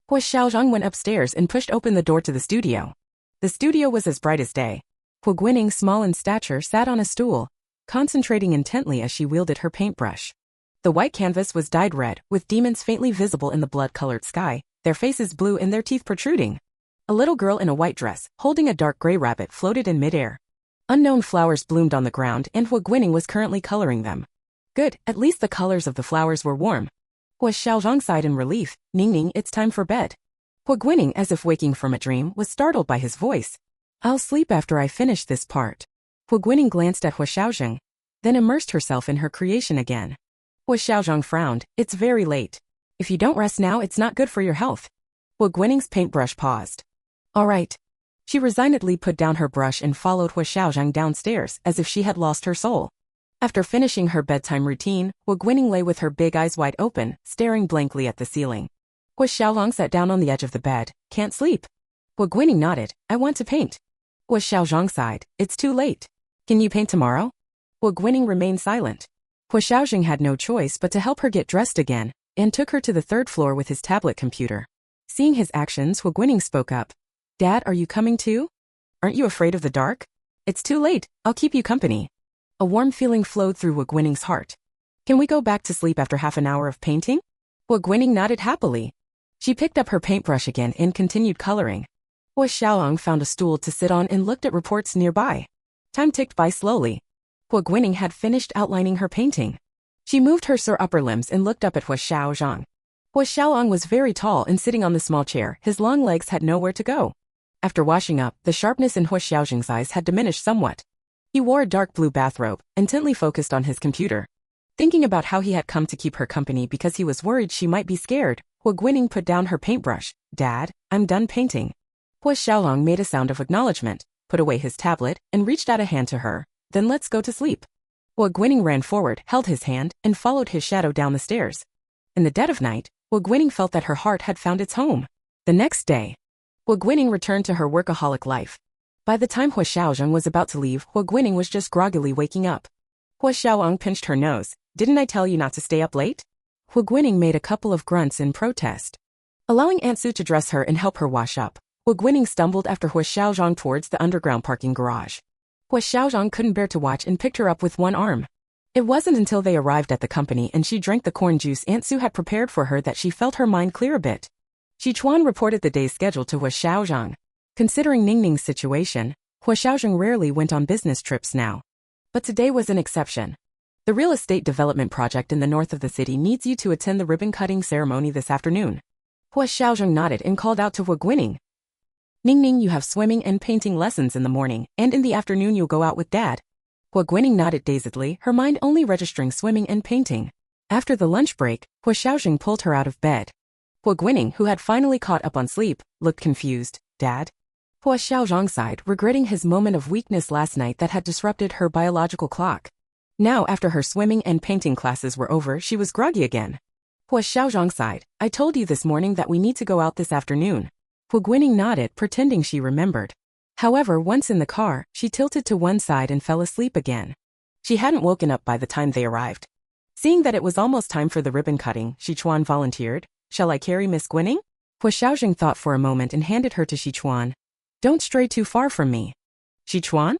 Huo Xiaozheng went upstairs and pushed open the door to the studio. The studio was as bright as day. Huo Guining, small in stature, sat on a stool, concentrating intently as she wielded her paintbrush. The white canvas was dyed red, with demons faintly visible in the blood-colored sky, their faces blue and their teeth protruding. A little girl in a white dress, holding a dark gray rabbit, floated in midair. Unknown flowers bloomed on the ground, and Huo Guining was currently coloring them. Good, at least the colors of the flowers were warm. Huo Xiaozheng sighed in relief. Ningning, it's time for bed. Huo Guining, as if waking from a dream, was startled by his voice. I'll sleep after I finish this part. Huo Guining glanced at Huo Xiaozheng, then immersed herself in her creation again. Huo Xiaozheng frowned. It's very late. If you don't rest now, it's not good for your health. Huo Guining's paintbrush paused. All right. She resignedly put down her brush and followed Huo Xiaozheng downstairs as if she had lost her soul. After finishing her bedtime routine, Huo Guining lay with her big eyes wide open, staring blankly at the ceiling. Huo Xiaozheng sat down on the edge of the bed. Can't sleep. Huo Guining nodded. I want to paint. Huo Xiaozheng sighed. It's too late. Can you paint tomorrow? Huo Guining remained silent. Huo Xiaozheng had no choice but to help her get dressed again, and took her to the third floor with his tablet computer. Seeing his actions, Huo Guining spoke up. Dad, are you coming too? Aren't you afraid of the dark? It's too late, I'll keep you company. A warm feeling flowed through Huo Guining's heart. Can we go back to sleep after half an hour of painting? Huo Guining nodded happily. She picked up her paintbrush again and continued coloring. Huo Xiaozheng found a stool to sit on and looked at reports nearby. Time ticked by slowly. Huo Guining had finished outlining her painting. She moved her sore upper limbs and looked up at Huo Xiaozheng. Huo Xiaozheng was very tall and sitting on the small chair, his long legs had nowhere to go. After washing up, the sharpness in Huo Xiaozheng's eyes had diminished somewhat. He wore a dark blue bathrobe, intently focused on his computer. Thinking about how he had come to keep her company because he was worried she might be scared, Huo Guining put down her paintbrush. Dad, I'm done painting. Huo Xiaozheng made a sound of acknowledgement, put away his tablet, and reached out a hand to her. Then let's go to sleep. Huo Guining ran forward, held his hand, and followed his shadow down the stairs. In the dead of night, Huo Guining felt that her heart had found its home. The next day, Huo Guining returned to her workaholic life. By the time Huo Xiaozheng was about to leave, Huo Guining was just groggily waking up. Huo Xiaozheng pinched her nose. Didn't I tell you not to stay up late? Huo Guining made a couple of grunts in protest. Allowing Aunt Su to dress her and help her wash up, Huo Guining stumbled after Huo Xiaozheng towards the underground parking garage. Huo Xiaozheng couldn't bear to watch and picked her up with one arm. It wasn't until they arrived at the company and she drank the corn juice Aunt Su had prepared for her that she felt her mind clear a bit. Sichuan reported the day's schedule to Huo Xiaozheng. Considering Ningning's situation, Huo Xiaozheng rarely went on business trips now. But today was an exception. The real estate development project in the north of the city needs you to attend the ribbon-cutting ceremony this afternoon. Huo Xiaozheng nodded and called out to Huo Guining. Ningning, you have swimming and painting lessons in the morning, and in the afternoon you'll go out with Dad. Huo Guining nodded dazedly, her mind only registering swimming and painting. After the lunch break, Huo Xiaozheng pulled her out of bed. Huo Guining, who had finally caught up on sleep, looked confused. Dad? Huo Xiaozheng sighed, regretting his moment of weakness last night that had disrupted her biological clock. Now, after her swimming and painting classes were over, she was groggy again. Huo Xiaozheng sighed. I told you this morning that we need to go out this afternoon. Huo Guining nodded, pretending she remembered. However, once in the car, she tilted to one side and fell asleep again. She hadn't woken up by the time they arrived. Seeing that it was almost time for the ribbon cutting, Sichuan volunteered. Shall I carry Miss Guining? Huo Xiaozheng thought for a moment and handed her to Sichuan. Don't stray too far from me. Sichuan?